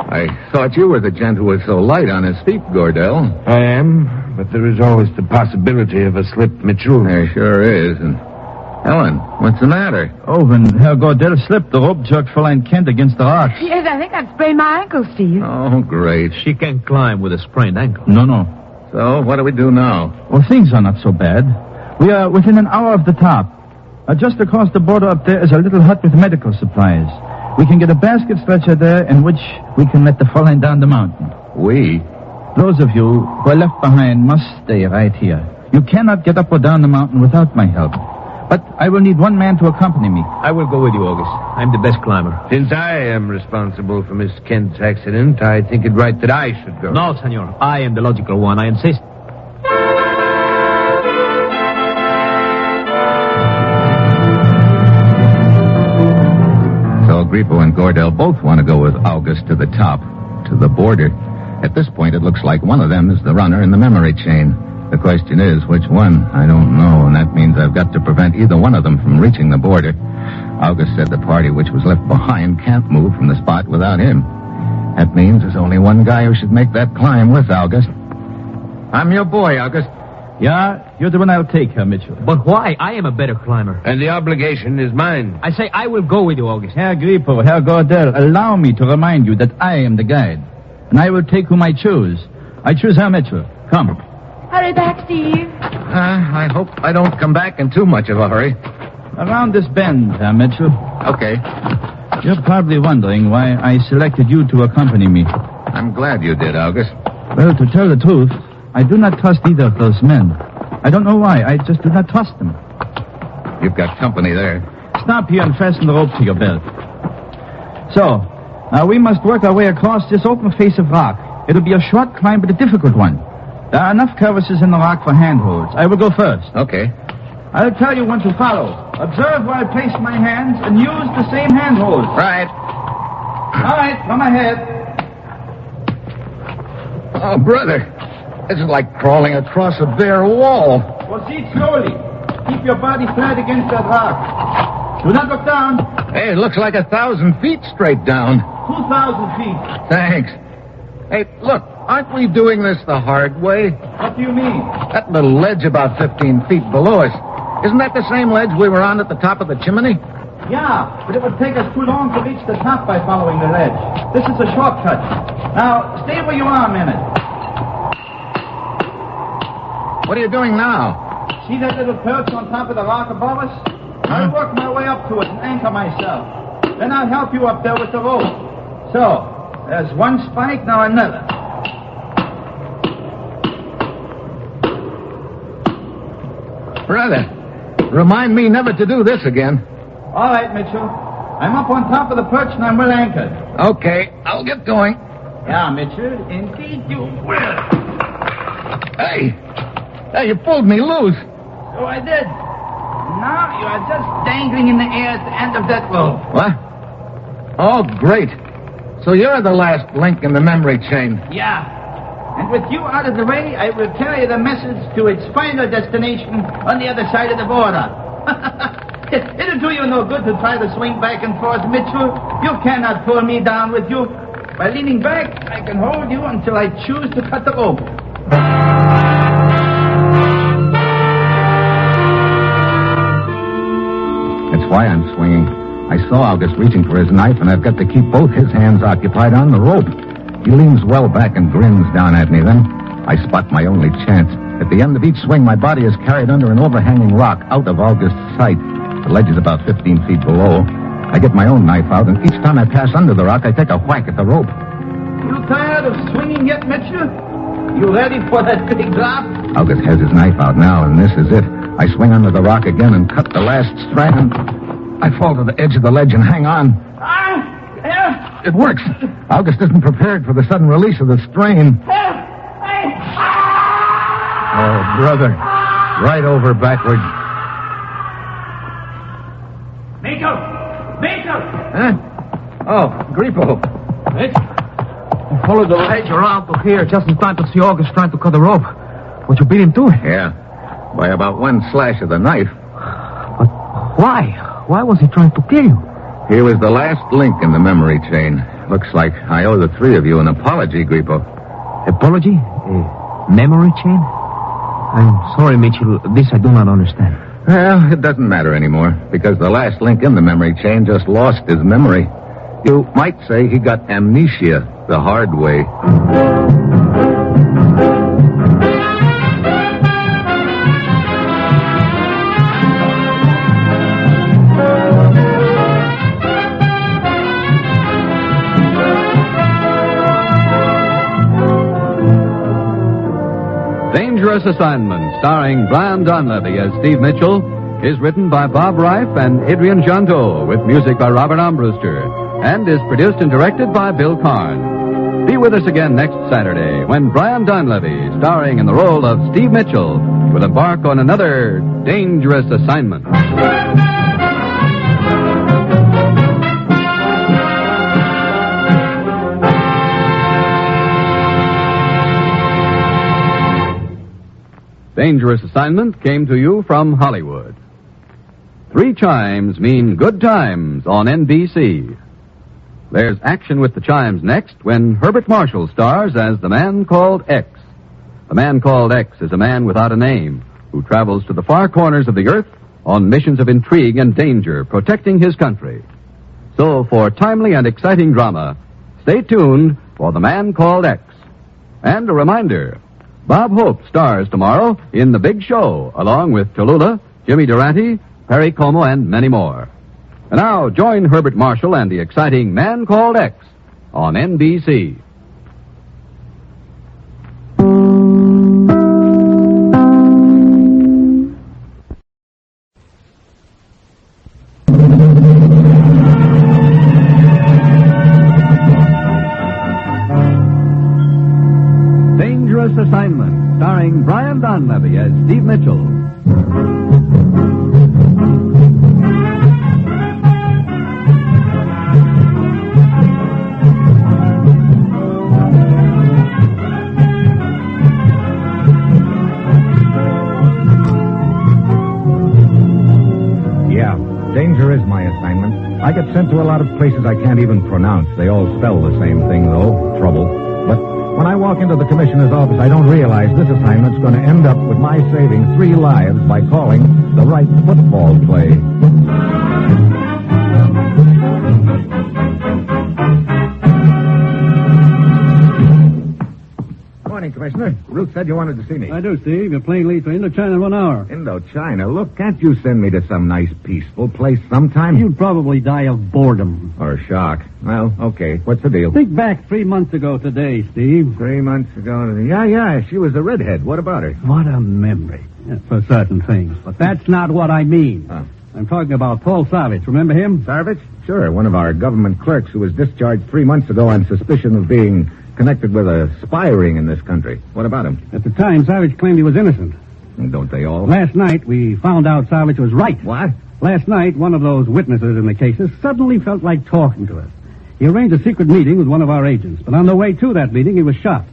I thought you were the gent who was so light on his feet, Gordel. I am, but there is always the possibility of a slip, Mitchell. There sure is. And Helen, what's the matter? Oh, when Herr Gordel slipped, the rope jerked Fräulein Kent against the rocks. Yes, I think I've sprained my ankle, Steve. Oh, great. She can't climb with a sprained ankle. No. So, what do we do now? Well, things are not so bad. We are within an hour of the top. Just across the border up there is a little hut with medical supplies. We can get a basket stretcher there in which we can let the Fräulein down the mountain. We? Those of you who are left behind must stay right here. You cannot get up or down the mountain without my help. But I will need one man to accompany me. I will go with you, August. I'm the best climber. Since I am responsible for Miss Kent's accident, I think it right that I should go. No, senor. I am the logical one. I insist. So Grippo and Gordel both want to go with August to the top, to the border. At this point, it looks like one of them is the runner in the memory chain. The question is, which one? I don't know, and that means I've got to prevent either one of them from reaching the border. August said the party which was left behind can't move from the spot without him. That means there's only one guy who should make that climb with August. I'm your boy, August. Yeah, you're the one I'll take, Herr Mitchell. But why? I am a better climber. And the obligation is mine. I say I will go with you, August. Herr Grippo, Herr Gordel, allow me to remind you that I am the guide. And I will take whom I choose. I choose Herr Mitchell. Come. Hurry back, Steve. I hope I don't come back in too much of a hurry. Around this bend, Herr Mitchell. Okay. You're probably wondering why I selected you to accompany me. I'm glad you did, August. Well, to tell the truth, I do not trust either of those men. I don't know why. I just do not trust them. You've got company there. Stop here and fasten the rope to your belt. So, we must work our way across this open face of rock. It'll be a short climb, but a difficult one. There are enough crevices in the rock for handholds. I will go first. Okay. I'll tell you when to follow. Observe where I place my hands and use the same handholds. Right. All right, come ahead. Oh, brother. This is like crawling across a bare wall. Proceed slowly. Keep your body flat against that rock. Do not look down. Hey, it looks like 1,000 feet straight down. 2,000 feet. Thanks. Hey, look, aren't we doing this the hard way? What do you mean? That little ledge about 15 feet below us. Isn't that the same ledge we were on at the top of the chimney? Yeah, but it would take us too long to reach the top by following the ledge. This is a shortcut. Now, stay where you are a minute. What are you doing now? See that little perch on top of the rock above us? I'll work my way up to it and anchor myself. Then I'll help you up there with the rope. So, there's one spike, now another. Brother, remind me never to do this again. All right, Mitchell. I'm up on top of the perch and I'm well anchored. Okay, I'll get going. Yeah, Mitchell, indeed you will. Hey, you pulled me loose. So I did. Now you are just dangling in the air at the end of that rope. What? Oh, great. So you're the last link in the memory chain. Yeah. And with you out of the way, I will carry the message to its final destination on the other side of the border. It'll do you no good to try to swing back and forth, Mitchell. You cannot pull me down with you. By leaning back, I can hold you until I choose to cut the rope. That's why I'm swinging. I saw August reaching for his knife, and I've got to keep both his hands occupied on the rope. He leans well back and grins down at me. Then I spot my only chance. At the end of each swing, my body is carried under an overhanging rock out of August's sight. The ledge is about 15 feet below. I get my own knife out, and each time I pass under the rock, I take a whack at the rope. You tired of swinging yet, Mitchell? You ready for that big drop? August has his knife out now, and this is it. I swing under the rock again and cut the last strand. I fall to the edge of the ledge and hang on. It works. August isn't prepared for the sudden release of the strain. Oh, brother. Right over backward. Mitchell! Huh? Oh, Grippo. You followed the ledge around to here just in time to see August trying to cut the rope. Would you beat him to it? Yeah. By about one slash of the knife. But why? Why was he trying to kill you? He was the last link in the memory chain. Looks like I owe the three of you an apology, Grippo. Apology? A memory chain? I'm sorry, Mitchell. This I do not understand. Well, it doesn't matter anymore, because the last link in the memory chain just lost his memory. You might say he got amnesia the hard way. Dangerous Assignment, starring Brian Donlevy as Steve Mitchell, is written by Bob Reif and Adrian Jonto, with music by Robert Armbruster, and is produced and directed by Bill Karn. Be with us again next Saturday when Brian Donlevy, starring in the role of Steve Mitchell, will embark on another dangerous assignment. Dangerous Assignment came to you from Hollywood. 3 chimes mean good times on NBC. There's action with the chimes next when Herbert Marshall stars as the Man Called X. The Man Called X is a man without a name who travels to the far corners of the earth on missions of intrigue and danger, protecting his country. So for timely and exciting drama, stay tuned for The Man Called X. And a reminder, Bob Hope stars tomorrow in The Big Show, along with Tallulah, Jimmy Durante, Perry Como, and many more. And now, join Herbert Marshall and the exciting Man Called X on NBC. Assignment, starring Brian Donlevy as Steve Mitchell. Yeah, danger is my assignment. I get sent to a lot of places I can't even pronounce. They all spell the same thing, though, trouble. But when I walk into the commissioner's office, I don't realize this assignment's going to end up with my saving 3 lives by calling the right football play. Morning, Commissioner. Ruth said you wanted to see me. I do, Steve. Your plane leaves for Indochina in 1 hour. Indochina? Look, can't you send me to some nice, peaceful place sometime? You'd probably die of boredom. Or shock. Well, okay. What's the deal? Think back 3 months ago today, Steve. 3 months ago? Yeah. She was a redhead. What about her? What a memory. Yeah, for certain things. But that's not what I mean. I'm talking about Paul Sarvich. Remember him? Sarvich? Sure. One of our government clerks who was discharged 3 months ago on suspicion of being connected with a spy ring in this country. What about him? At the time, Sarvich claimed he was innocent. Don't they all? Last night, we found out Sarvich was right. What? Last night, one of those witnesses in the cases suddenly felt like talking to us. He arranged a secret meeting with one of our agents, but on the way to that meeting, he was shot.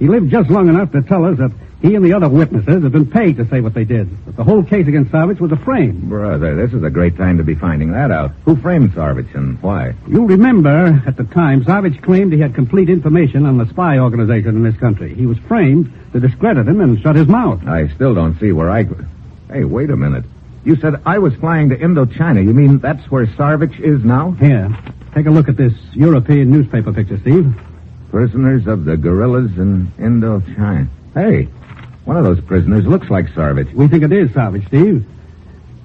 He lived just long enough to tell us that he and the other witnesses have been paid to say what they did. But the whole case against Sarvich was a frame. Brother, this is a great time to be finding that out. Who framed Sarvich and why? You'll remember, at the time, Sarvich claimed he had complete information on the spy organization in this country. He was framed to discredit him and shut his mouth. I still don't see where I could... Hey, wait a minute. You said I was flying to Indochina. You mean that's where Sarvich is now? Here, take a look at this European newspaper picture, Steve. Prisoners of the guerrillas in Indochina. Hey, one of those prisoners looks like Sarvich. We think it is Sarvich, Steve.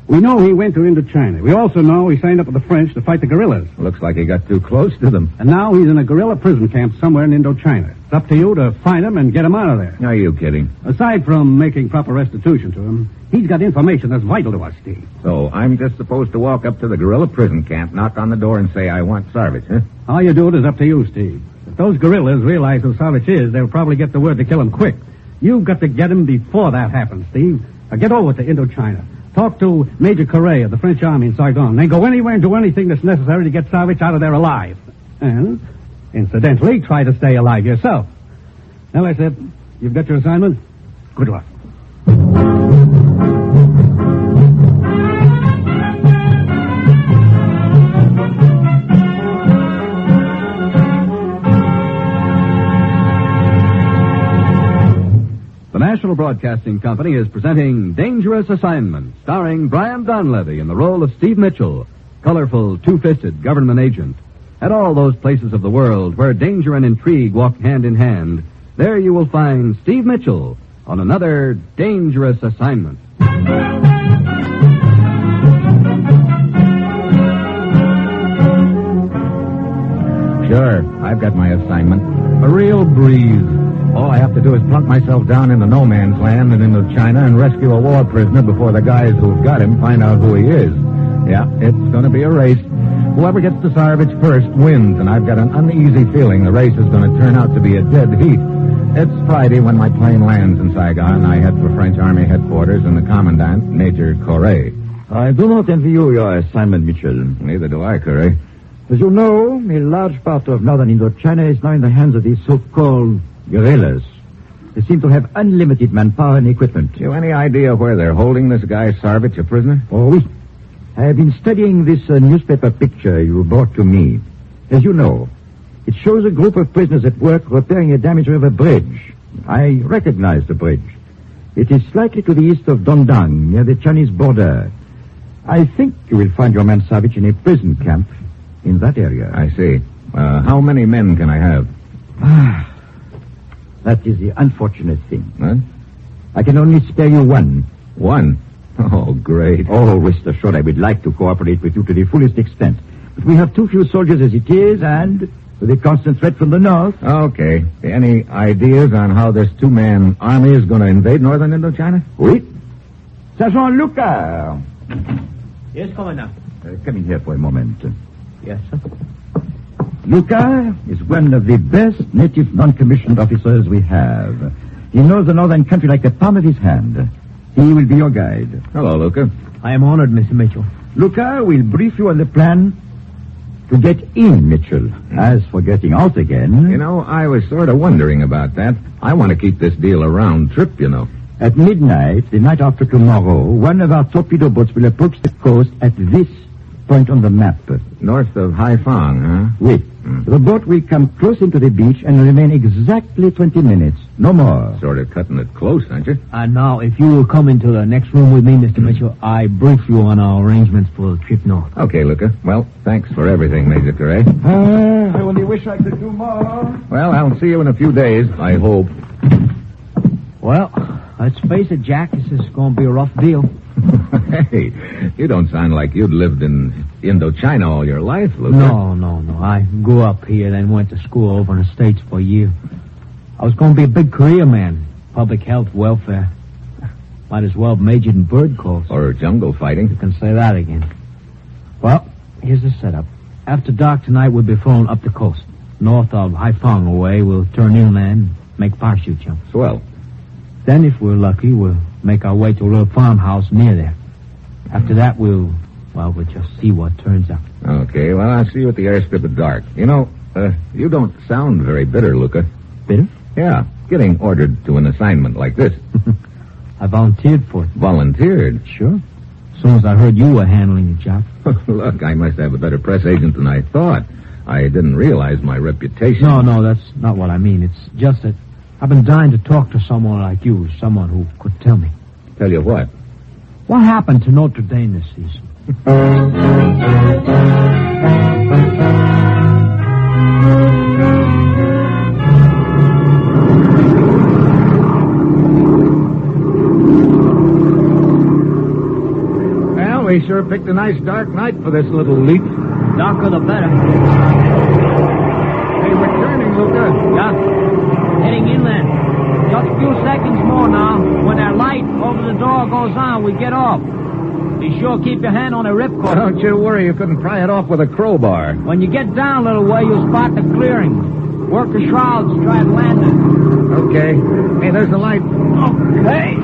We know he went to Indochina. We also know he signed up with the French to fight the guerrillas. Looks like he got too close to them. And now he's in a guerrilla prison camp somewhere in Indochina. It's up to you to find him and get him out of there. Are you kidding? Aside from making proper restitution to him, he's got information that's vital to us, Steve. So I'm just supposed to walk up to the guerrilla prison camp, knock on the door, and say I want Sarvich, huh? How you do it is up to you, Steve. If those guerrillas realize who Sarvich is, they'll probably get the word to kill him quick. You've got to get him before that happens, Steve. Now get over to Indochina. Talk to Major Correa of the French army in Saigon. Then go anywhere and do anything that's necessary to get Sarvich out of there alive. And, incidentally, try to stay alive yourself. Now, that's it. You've got your assignment. Good luck. The National Broadcasting Company is presenting Dangerous Assignment, starring Brian Donlevy in the role of Steve Mitchell, colorful, two-fisted government agent. At all those places of the world where danger and intrigue walk hand in hand, there you will find Steve Mitchell on another Dangerous Assignment. Sure, I've got my assignment. A real breeze. All I have to do is plunk myself down into no man's land and into China and rescue a war prisoner before the guys who've got him find out who he is. Yeah, it's going to be a race. Whoever gets to Sarvich first wins, and I've got an uneasy feeling the race is going to turn out to be a dead heat. It's Friday when my plane lands in Saigon. I head for French Army headquarters and the commandant, Major Correa. I do not envy you your assignment, Mitchell. Neither do I, Correa. As you know, a large part of northern Indochina is now in the hands of these so-called guerrillas. They seem to have unlimited manpower and equipment. You any idea where they're holding this guy Sarvich a prisoner? Oh, oui. I have been studying this newspaper picture you brought to me. As you know, it shows a group of prisoners at work repairing a damaged river bridge. I recognize the bridge. It is slightly to the east of Dondang, near the Chinese border. I think you will find your man Sarvich in a prison camp in that area. I see. How many men can I have? That is the unfortunate thing. Huh? I can only spare you one. One? Oh, great. Oh, rest assured, I would like to cooperate with you to the fullest extent. But we have too few soldiers as it is, and with a constant threat from the north. Okay. Any ideas on how this two-man army is going to invade northern Indochina? Oui. Sergeant Luca. Yes, Commandant. Come in here for a moment. Yes, sir. Luca is one of the best native non-commissioned officers we have. He knows the northern country like the palm of his hand. He will be your guide. Hello, Luca. I am honored, Mr. Mitchell. Luca will brief you on the plan to get in, Mitchell. As for getting out again... You know, I was sort of wondering about that. I want to keep this deal a round trip, you know. At midnight, the night after tomorrow, one of our torpedo boats will approach the coast at this point on the map. North of Haiphong, huh? Oui. The boat will come close into the beach and remain exactly 20 minutes. No more. Sort of cutting it close, aren't you? And now, if you will come into the next room with me, Mr. Mitchell, I brief you on our arrangements for the trip north. Okay, Luca. Well, thanks for everything, Major Correa. I only wish I could do more. Well, I'll see you in a few days, I hope. Well, let's face it, Jack. This is going to be a rough deal. Hey, you don't sound like you'd lived in Indochina all your life, Luca. No. I grew up here, then went to school over in the States for a year. I was going to be a big career man. Public health, welfare. Might as well have majored in bird calls. Or jungle fighting. You can say that again. Well, here's the setup. After dark tonight, we'll be flown up the coast. North of Haiphong away, we'll turn inland, make parachute jumps. Swell. Then, if we're lucky, we'll make our way to a little farmhouse near there. After that, we'll just see what turns up. Okay, well, I'll see you at the airstrip at dark. You know, you don't sound very bitter, Luca. Bitter? Yeah. getting ordered to an assignment like this. I volunteered for it. Volunteered? Sure. As soon as I heard you were handling the job. Look, I must have a better press agent than I thought. I didn't realize my reputation. No, that's not what I mean. It's just that I've been dying to talk to someone like you, someone who could tell me. Tell you what? What happened to Notre Dame this season? Well, we sure picked a nice dark night for this little leap. Darker the better. Hey, we're turning, Luca. Yeah. Heading inland. Just a few seconds more now. When that light over the door goes on, we get off. Be sure keep your hand on the ripcord. Don't you worry, you couldn't pry it off with a crowbar. When you get down a little way, you'll spot the clearing. Work the shrouds, try to land it. Okay. Hey, there's the light. Okay.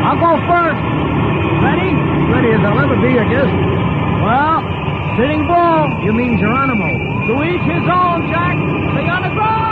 I'll go first. Ready? Ready as I'll ever be, I guess. Well, sitting bull. You mean Geronimo. To each his own, Jack. Stay on the ground.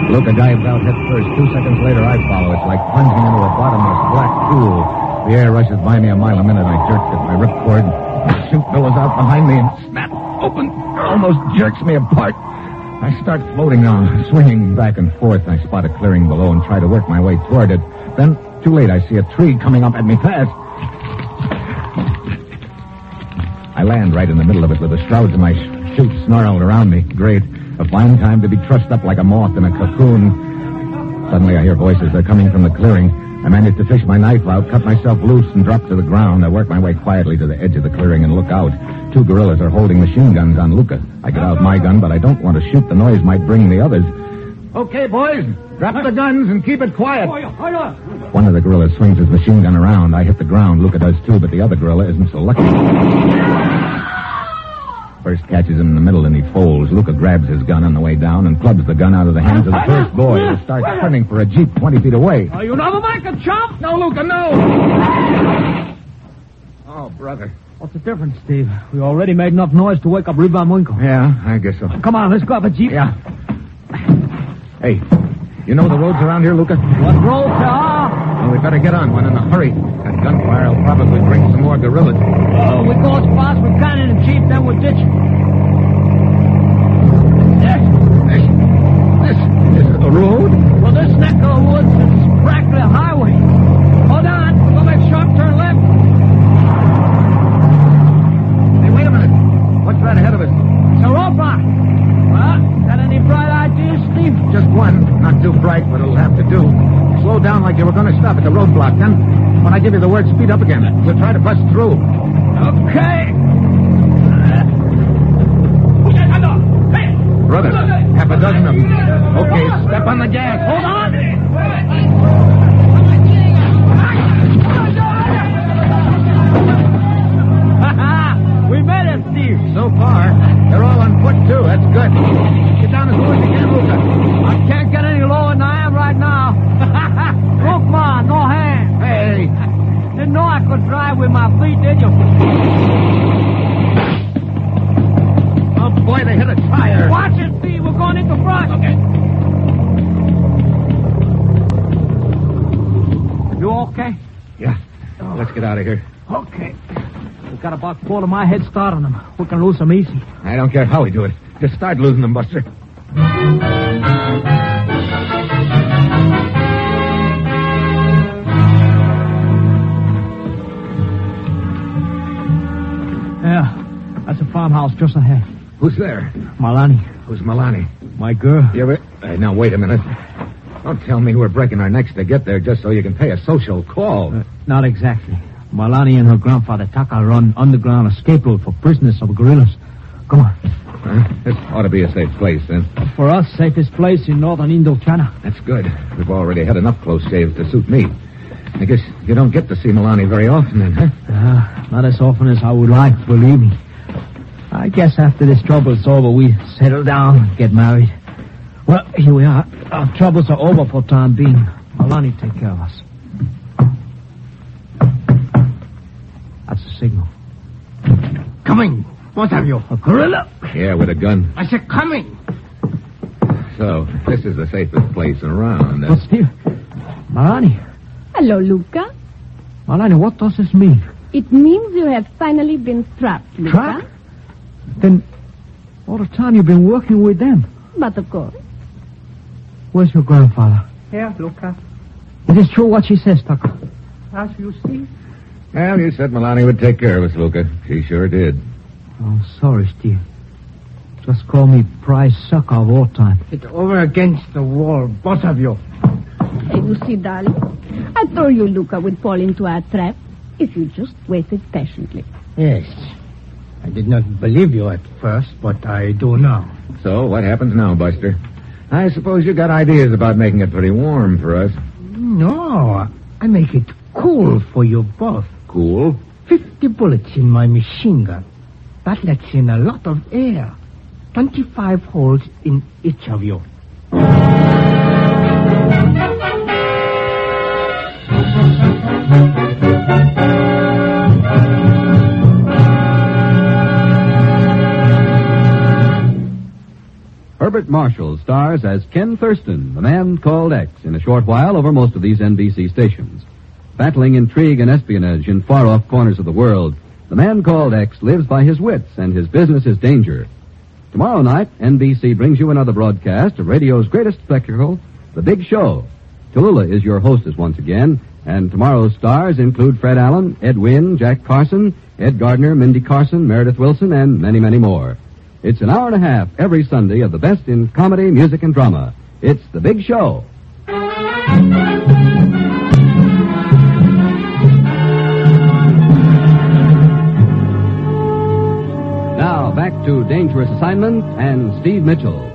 Luca dives out head first. 2 seconds later, I follow. It's like plunging into a bottomless black pool. The air rushes by me a mile a minute. I jerk at my ripcord. The chute billows out behind me and snap open. It almost jerks me apart. I start floating now, swinging back and forth. I spot a clearing below and try to work my way toward it. Then, too late, I see a tree coming up at me fast. I land right in the middle of it with the shrouds of my chute snarled around me. Great. A fine time to be trussed up like a moth in a cocoon. Suddenly I hear voices. They're coming from the clearing. I manage to fish my knife out, cut myself loose, and drop to the ground. I work my way quietly to the edge of the clearing and look out. 2 guerrillas are holding machine guns on Luca. I get out my gun, but I don't want to shoot. The noise might bring the others. Okay, boys. Drop the guns and keep it quiet. One of the guerrillas swings his machine gun around. I hit the ground. Luca does too, but the other guerrilla isn't so lucky. First catches him in the middle and he folds. Luca grabs his gun on the way down and clubs the gun out of the hands of the first boy who starts turning for a jeep 20 feet away. You never make a chump? No, Luca, no! Oh, brother. What's the difference, Steve? We already made enough noise to wake up Riva Munko. Yeah, I guess so. Come on, let's grab a jeep. Yeah. Hey, you know the roads around here, Luca? What roads there are? Well, we better get on one in a hurry. That gunfire will probably bring some more guerrillas. Oh, we go as fast as we can in the jeep, then we'll ditch it. This is a road? Well, this neck of the woods is practically a highway. Hold on, we'll make a sharp turn left. Hey, wait a minute. What's right ahead of us? It's a roadblock. Well, got any bright ideas, Steve? Just one. Not too bright, but it'll have to do. Slow down like you were going to stop at the roadblock. Then, when I give you the word, speed up again. We'll try to bust through. Okay. Brother, half a dozen of them. Okay, step on the gas. Hold on. We made it, Steve. So far, they're all on foot, too. That's good. Get down as low as you can, Luca. I can't get any lower than I am right now. Look, Ma, no hand. Hey. Didn't know I could drive with my feet, did you? Oh, boy, they hit a tire. Watch it, Steve. We're going into brush. Okay. You okay? Yeah. Let's get out of here. Okay. We've got about 4 of my head start on them. We can lose them easy. I don't care how we do it. Just start losing them, Buster. Yeah, that's a farmhouse just ahead. Who's there? Malani. Who's Malani? My girl. Yeah, now, wait a minute. Don't tell me we're breaking our necks to get there just so you can pay a social call. Not exactly. Malani and her grandfather Taka run underground escape route for prisoners of guerrillas. Come on. This ought to be a safe place, then. For us, safest place in northern Indochina. That's good. We've already had enough close shaves to suit me. I guess you don't get to see Malani very often, then, huh? Not as often as I would like, believe me. I guess after this trouble's over, we settle down, get married. Well, here we are. Our troubles are over for the time being. Malani take care of us. That's the signal. Coming. Both of you. A gorilla? Yeah, with a gun. I said coming. So, this is the safest place around. But Steve... Malani. Hello, Luca. Malani, what does this mean? It means you have finally been trapped, Luca. Trapped? Then, all the time you've been working with them. But of course. Where's your grandfather? Here, Luca. It is true what she says, Tucker. As you see. Well, you said Malani would take care of us, Luca. She sure did. Oh, sorry, Steve. Just call me prize sucker of all time. It's over against the wall, both of you. And you see, darling, I told you Luca would fall into our trap if you just waited patiently. Yes. I did not believe you at first, but I do now. So, what happens now, Buster? I suppose you got ideas about making it pretty warm for us. No, I make it cool for you both. Cool? 50 bullets in my machine gun. That lets in a lot of air. 25 holes in each of you. Herbert Marshall stars as Ken Thurston, the man called X, in a short while over most of these NBC stations. Battling intrigue and espionage in far-off corners of the world, the man called X lives by his wits, and his business is danger. Tomorrow night, NBC brings you another broadcast of radio's greatest spectacle, The Big Show. Tallulah is your hostess once again, and tomorrow's stars include Fred Allen, Ed Wynn, Jack Carson, Ed Gardner, Mindy Carson, Meredith Wilson, and many, many more. It's an hour and a half every Sunday of the best in comedy, music, and drama. It's The Big Show. Now, back to Dangerous Assignment and Steve Mitchell.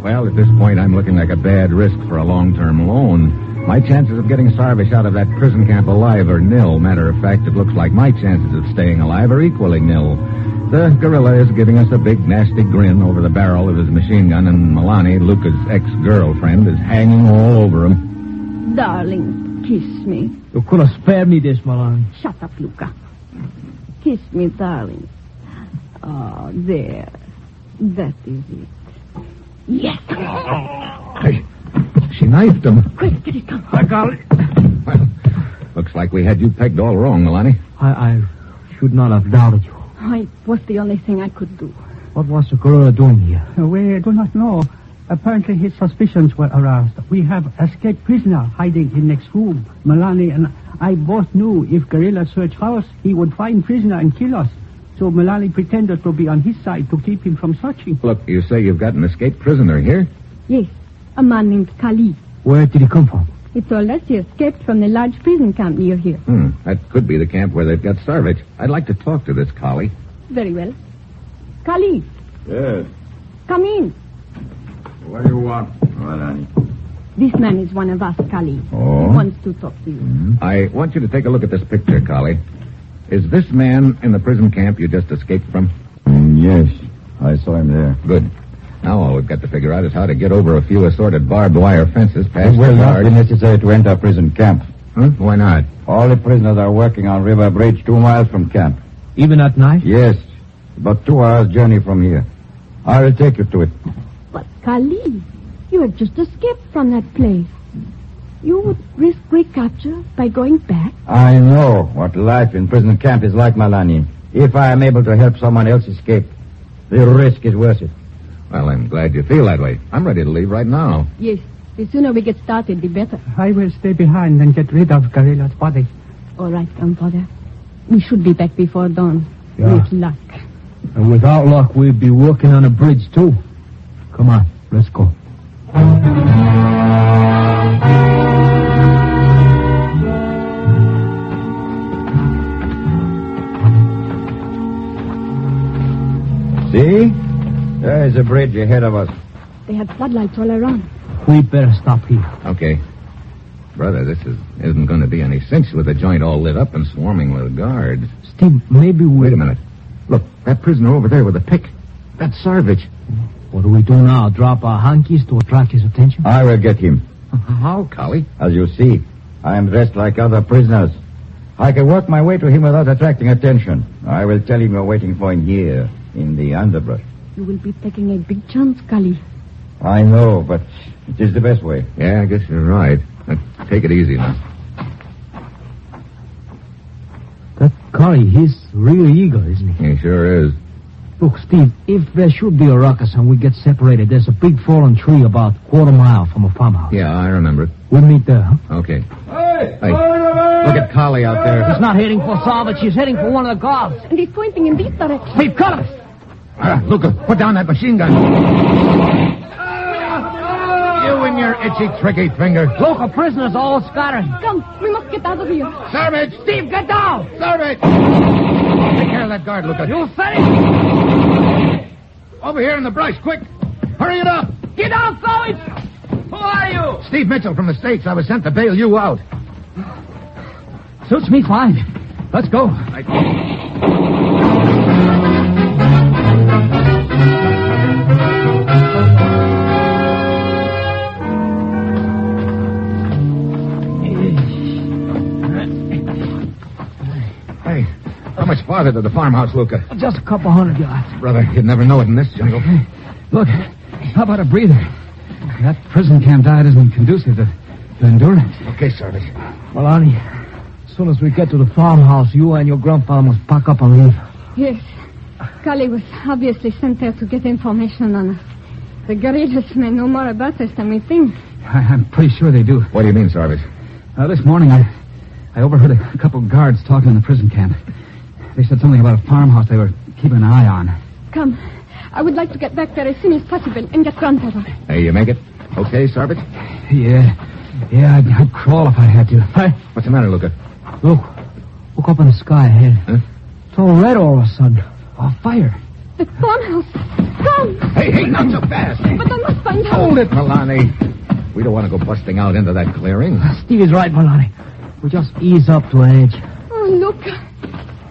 Well, at this point, I'm looking like a bad risk for a long-term loan. My chances of getting Sarvich out of that prison camp alive are nil. Matter of fact, it looks like my chances of staying alive are equally nil. The Guerilla is giving us a big, nasty grin over the barrel of his machine gun, and Malani, Luca's ex-girlfriend, is hanging all over him. Darling, kiss me. You could have spared me this, Malani. Shut up, Luca. Kiss me, darling. Oh, there. That is it. Yes! Hey, she knifed him. Quick, get it, come. I got it. Well, looks like we had you pegged all wrong, Malani. I should not have doubted you. It was the only thing I could do. What was the Guerilla doing here? We do not know. Apparently his suspicions were aroused. We have escaped prisoner hiding in next room. Malani and I both knew if Guerilla searched house, he would find prisoner and kill us. So Malani pretended to be on his side to keep him from searching. Look, you say you've got an escaped prisoner here? Yes, a man named Kali. Where did he come from? He told us he escaped from the large prison camp near here. That could be the camp where they've got Sarvich. I'd like to talk to this collie. Very well. Kali, Yes. come in. What do you want, Malani? This man is one of us, Kali. Oh? He wants to talk to you. I want you to take a look at this picture, collie. Is this man in the prison camp you just escaped from? Yes, I saw him there. Good. Now all we've got to figure out is how to get over a few assorted barbed wire fences past It will the not guards. be necessary to enter prison camp. Huh? Why not? All the prisoners are working on River Bridge 2 miles from camp. Even at night? Yes, about 2 hours journey from here. I will take you to it. But, Kali, you have just escaped from that place. You would risk recapture by going back? I know what life in prison camp is like, Malani. If I am able to help someone else escape, the risk is worth it. Well, I'm glad you feel that way. I'm ready to leave right now. Yes. The sooner we get started, the better. I will stay behind and get rid of Guerilla's body. All right, grandfather. We should be back before dawn. Yeah. With luck. And without luck, we'd be working on a bridge, too. Come on, let's go. See? There is a bridge ahead of us. They had floodlights all around. We'd better stop here. Okay. Brother, this isn't going to be any cinch with the joint all lit up and swarming with guards. Steve, maybe we... Wait a minute. Look, that prisoner over there with the pick. That's Sarvich. What do we do now? Drop our hankies to attract his attention? I will get him. How, Collie? As you see, I'm dressed like other prisoners. I can work my way to him without attracting attention. I will tell him you're waiting for him here, in the underbrush. You will be taking a big chance, Cully. I know, but it is the best way. Yeah, I guess you're right. Take it easy now. That Cully, he's really eager, isn't he? He sure is. Look, Steve, if there should be a ruckus and we get separated, there's a big fallen tree about a quarter mile from a farmhouse. Yeah, I remember it. We'll meet there, huh? Okay. Hey! Look at Collie out there. He's not heading for Sarvich. He's heading for one of the guards. And he's pointing in this direction. Steve, cut us! Luca, put down that machine gun. You and your itchy, tricky finger. Local prisoners all scattered. Come, we must get out of here. Sarvich! Steve, get down! Sarvich! Take care of that guard, Luca. You said it! Over here in the brush, quick! Hurry it up! Get down, Sarvich! Who are you? Steve Mitchell from the States. I was sent to bail you out. Suits me fine. Let's go. Hey, how much farther to the farmhouse, Luca? Just a couple 100 yards. Brother, you'd never know it in this jungle. Look, how about a breather? That prison camp diet isn't conducive to endurance. Okay, Sarvich. Malani, as soon as we get to the farmhouse, you and your grandfather must pack up and leave. Yes. Cully was obviously sent there to get information on us. The guerrillas may know more about us than we think. I'm pretty sure they do. What do you mean, Sarvich? This morning, I overheard a couple of guards talking in the prison camp. They said something about a farmhouse they were keeping an eye on. Come. I would like to get back there as soon as possible and get grandfather. Hey, you make it? Okay, Sarvich? Yeah, I'd crawl if I had to. What's the matter, Luca? Look up in the sky ahead. Huh? It's all red all of a sudden. A fire. The farmhouse. Come. Hey, not so fast. But I must find out. Hold it, Milani. We don't want to go busting out into that clearing. Stevie's right, Milani. We just ease up to an edge. Oh, look.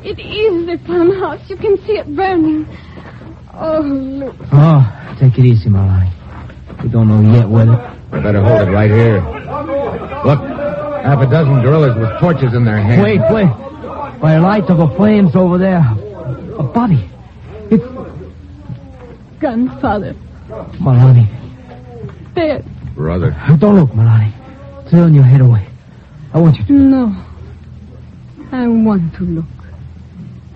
It is the farmhouse. You can see it burning. Oh, look. Oh, take it easy, Milani. We don't know yet whether... We better hold it right here. Look, half a dozen guerrillas with torches in their hands. Wait. By the light of the flames over there, a body. It's... Grandfather. Milani. There. Brother. Don't look, Milani. Turn your head away. I want you to... No. I want to look.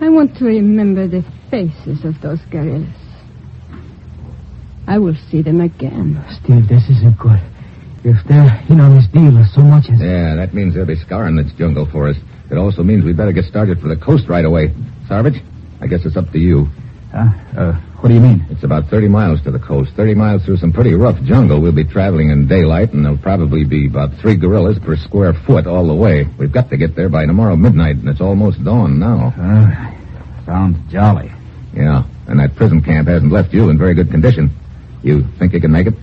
I want to remember the faces of those guerrillas. I will see them again. Steve, this isn't good. If they're in on this deal as so much as... Yeah, that means they'll be scouring this jungle for us. It also means we better get started for the coast right away. Sarvich, I guess it's up to you. What do you mean? It's about 30 miles to the coast. 30 miles through some pretty rough jungle. We'll be traveling in daylight, and there'll probably be about 3 guerrillas per square foot all the way. We've got to get there by tomorrow midnight, and it's almost dawn now. Sounds jolly. Yeah, and that prison camp hasn't left you in very good condition. You think you can make it?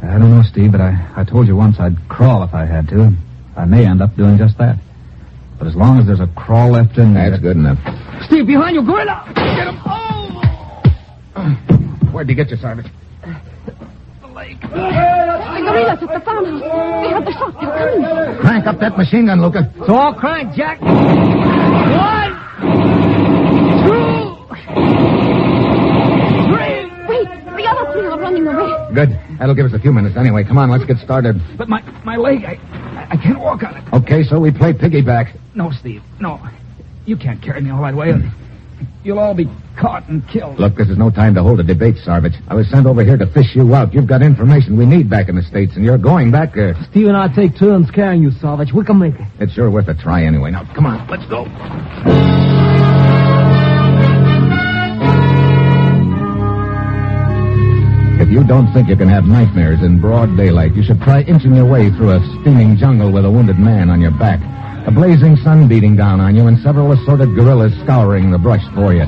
I don't know, Steve, but I told you once I'd crawl if I had to. I may end up doing just that. But as long as there's a crawl left in... That's good enough. Steve, behind you, Guerilla! Get him! Where'd he get you, Sarvich? The guerrillas at the farmhouse. They have the shot. They're coming. Crank up that machine gun, Luca. It's all cranked, Jack. 1, 2... The other 3 are running away. Good. That'll give us a few minutes anyway. Come on, let's get started. But my leg, I can't walk on it. Okay, so we play piggyback. No, Steve, no. You can't carry me all that way. You'll all be caught and killed. Look, this is no time to hold a debate, Sarvich. I was sent over here to fish you out. You've got information we need back in the States, and you're going back there. Steve and I take turns carrying you, Sarvich. We can make it. It's sure worth a try anyway. Now, come on, let's go. If you don't think you can have nightmares in broad daylight, you should try inching your way through a steaming jungle with a wounded man on your back, a blazing sun beating down on you, and several assorted guerrillas scouring the brush for you.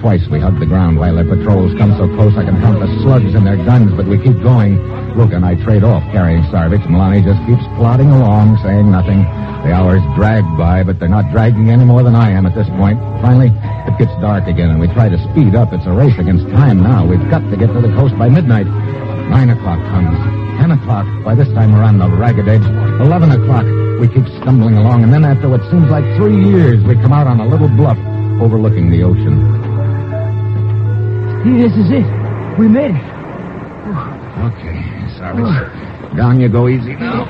Twice we hug the ground while their patrols come so close I can count the slugs in their guns, but we keep going. Luke and I trade off carrying Sarvich. Milani just keeps plodding along, saying nothing. The hours drag by, but they're not dragging any more than I am at this point. Finally, it gets dark again, and we try to speed up. It's a race against time now. We've got to get to the coast by midnight. 9 o'clock comes. 10 o'clock. By this time, we're on the ragged edge. 11 o'clock. We keep stumbling along, and then after what seems like 3 years, we come out on a little bluff overlooking the ocean. This is it. We made it. Okay, Sarvich. Down you go easy now.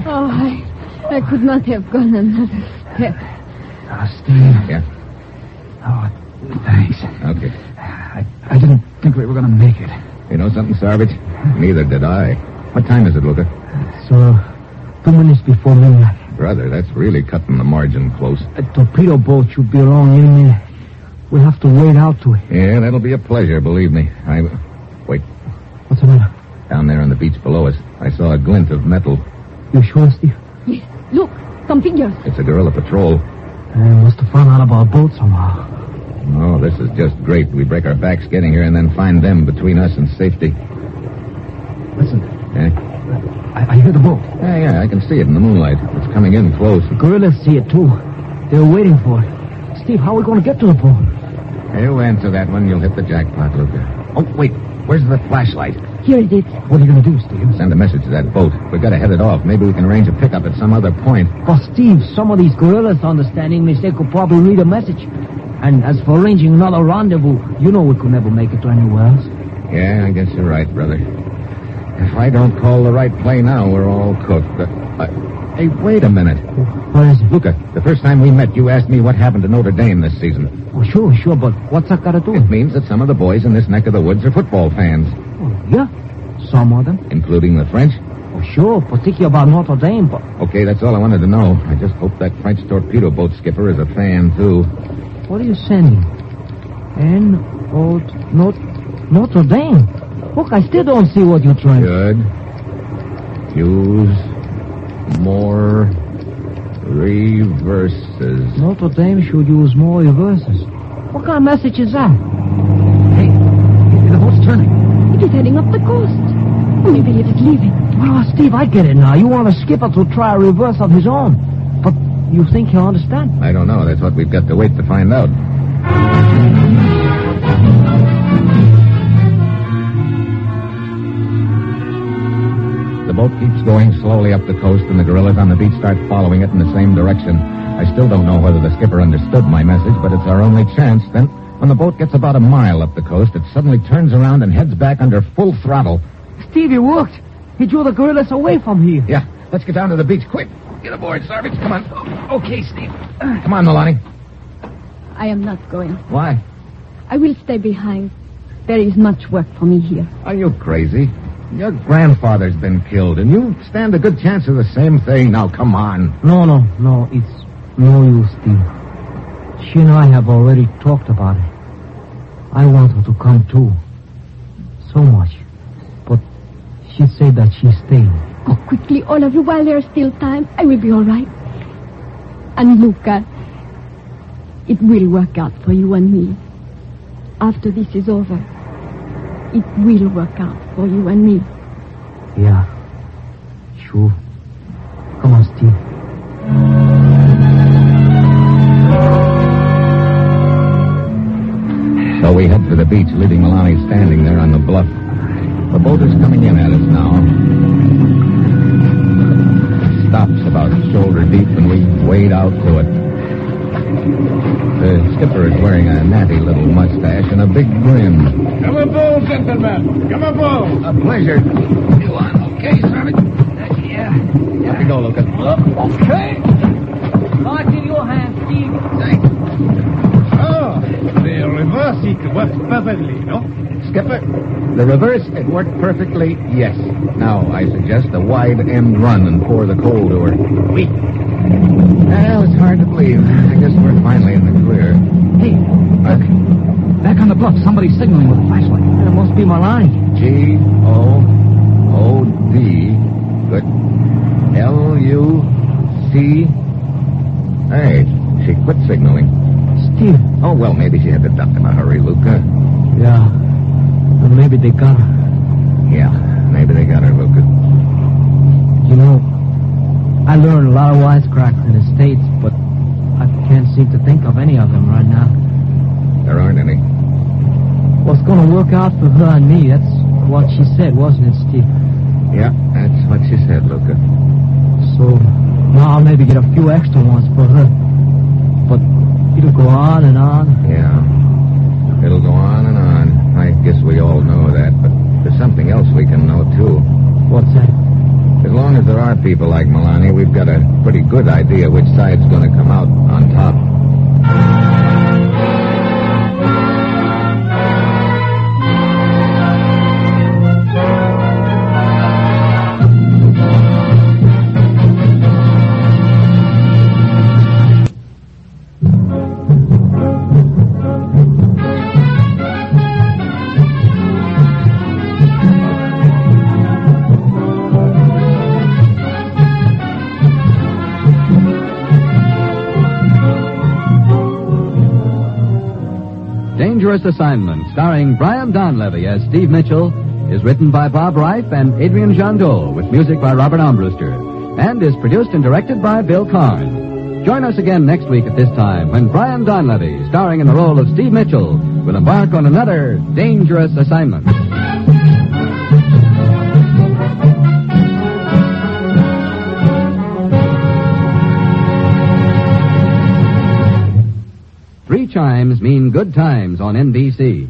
Oh, I could not have gone another step. Steve. Yeah? Oh, thanks. Okay. I didn't think we were going to make it. You know something, Sarvich? Neither did I. What time is it, Luca? So, 2 minutes before midnight. Brother, that's really cutting the margin close. A torpedo boat should be along any minute. We'll have to wade out to it. Yeah, that'll be a pleasure, believe me. Wait. What's the matter? Down there on the beach below us, I saw a glint of metal. You sure, Steve? Yes. Look, some figures. It's a guerrilla patrol. Must have found out about our boat somehow. No, this is just great. We break our backs getting here and then find them between us and safety. Listen. Yeah? I hear the boat. Yeah, I can see it in the moonlight. It's coming in close. The guerrillas see it, too. They're waiting for it. Steve, how are we going to get to the boat? You answer that one, you'll hit the jackpot, Luca. Oh, wait. Where's the flashlight? Here it is. What are you going to do, Steve? Send a message to that boat. We've got to head it off. Maybe we can arrange a pickup at some other point. But, Steve, some of these guerrillas understand English. They could probably read a message. And as for arranging another rendezvous, you know we could never make it to anywhere else. Yeah, I guess you're right, brother. If I don't call the right play now, we're all cooked. Hey, wait a minute. What is it? Luca, the first time we met, you asked me what happened to Notre Dame this season. Oh, sure, but what's that got to do? It means that some of the boys in this neck of the woods are football fans. Oh, yeah? Some of them? Including the French? Oh, sure, particularly about Notre Dame, but... Okay, that's all I wanted to know. I just hope that French torpedo boat skipper is a fan, too. What are you sending? Notre Dame? Look, I still don't see what you're trying to... Good. Use more reverses. Notre Dame should use more reverses. What kind of message is that? Hey, the boat's turning. It is heading up the coast. Maybe it is leaving. Oh, Steve, I get it now. You want a skipper to try a reverse of his own. But you think he'll understand? I don't know. That's what we've got to wait to find out. The boat keeps going slowly up the coast, and the guerrillas on the beach start following it in the same direction. I still don't know whether the skipper understood my message, but it's our only chance. Then, when the boat gets about a mile up the coast, it suddenly turns around and heads back under full throttle. Steve, it worked. He drew the guerrillas away from here. Yeah, let's get down to the beach, quick. Get aboard, Sarvich. Come on. Okay, Steve. Come on, Milani. I am not going. Why? I will stay behind. There is much work for me here. Are you crazy? Your grandfather's been killed, and you stand a good chance of the same thing. Now, come on. No. It's no use, Steve. She and I have already talked about it. I want her to come, too. So much. But she said that she's staying. Go quickly, all of you, while there's still time. I will be all right. And Luca, it will work out for you and me. After this is over, it will work out for you and me. Yeah, sure. Come on, Steve. So we head for the beach, leaving Milani standing there on the bluff. The boat is coming in at us now. It stops about shoulder deep, and we wade out to it. The skipper is wearing a natty little mustache and a big grin. Come aboard, gentlemen. Come aboard. A pleasure. You on okay, Sarvich? Yeah. Up you go, Luca. Okay. Lock in your hand, Steve. Thanks. Oh, the reverse, it works perfectly, no? Skipper, the reverse, it worked perfectly, yes. Now, I suggest a wide end run and pour the coal to her. Oui. Well, it's hard to believe. I guess we're finally in the clear. Hey, look. Back on the bluff, somebody's signaling with a flashlight. And it must be Milani. G-O-O-D. Good. L-U-C. Hey, she quit signaling. Steve. Oh, well, maybe she had to duck in a hurry, Luca. Yeah. Or maybe they got her. Yeah, maybe they got her, Luca. You know, I learned a lot of wisecracks in the States, but I can't seem to think of any of them right now. There aren't any. What's going to work out for her and me? That's what she said, wasn't it, Steve? Yeah, that's what she said, Luca. So, Now I'll maybe get a few extra ones for her. But it'll go on and on. Yeah. It'll go on and on. I guess we all know that, but there's something else we can know, too. What's that? As long as there are people like Milani, we've got a pretty good idea which side's going to come out on top. Dangerous Assignment, starring Brian Donlevy as Steve Mitchell, is written by Bob Reif and Adrian Jandot, with music by Robert Armbruster, and is produced and directed by Bill Karn. Join us again next week at this time when Brian Donlevy, starring in the role of Steve Mitchell, will embark on another Dangerous Assignment. Three chimes mean good times on NBC.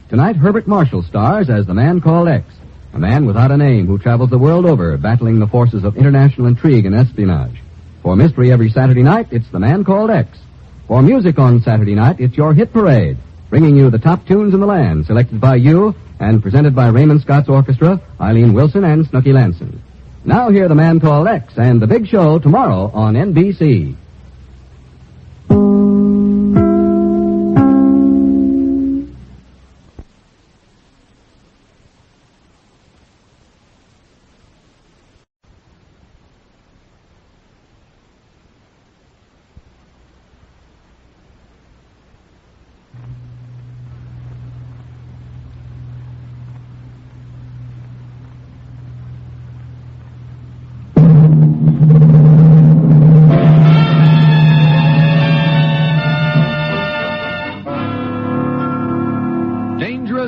Tonight, Herbert Marshall stars as the man called X, a man without a name who travels the world over battling the forces of international intrigue and espionage. For mystery every Saturday night, it's the man called X. For music on Saturday night, it's your hit parade, bringing you the top tunes in the land, selected by you and presented by Raymond Scott's orchestra, Eileen Wilson and Snooky Lanson. Now hear the man called X and the big show tomorrow on NBC.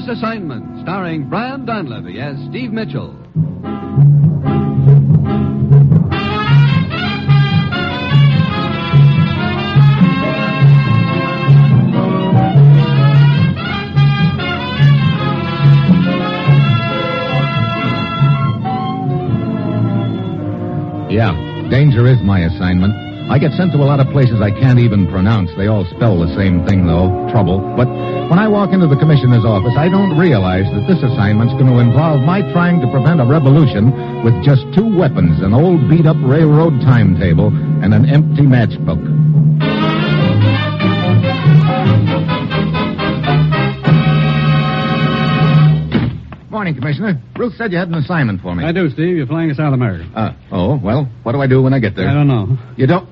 Assignment, starring Brian Donlevy as Steve Mitchell. Yeah, danger is my assignment. I get sent to a lot of places I can't even pronounce. They all spell the same thing, though, trouble. But when I walk into the commissioner's office, I don't realize that this assignment's going to involve my trying to prevent a revolution with just two weapons, an old beat-up railroad timetable and an empty matchbook. Morning, Commissioner. Ruth said you had an assignment for me. I do, Steve. You're flying to South America. Well, what do I do when I get there? I don't know. You don't?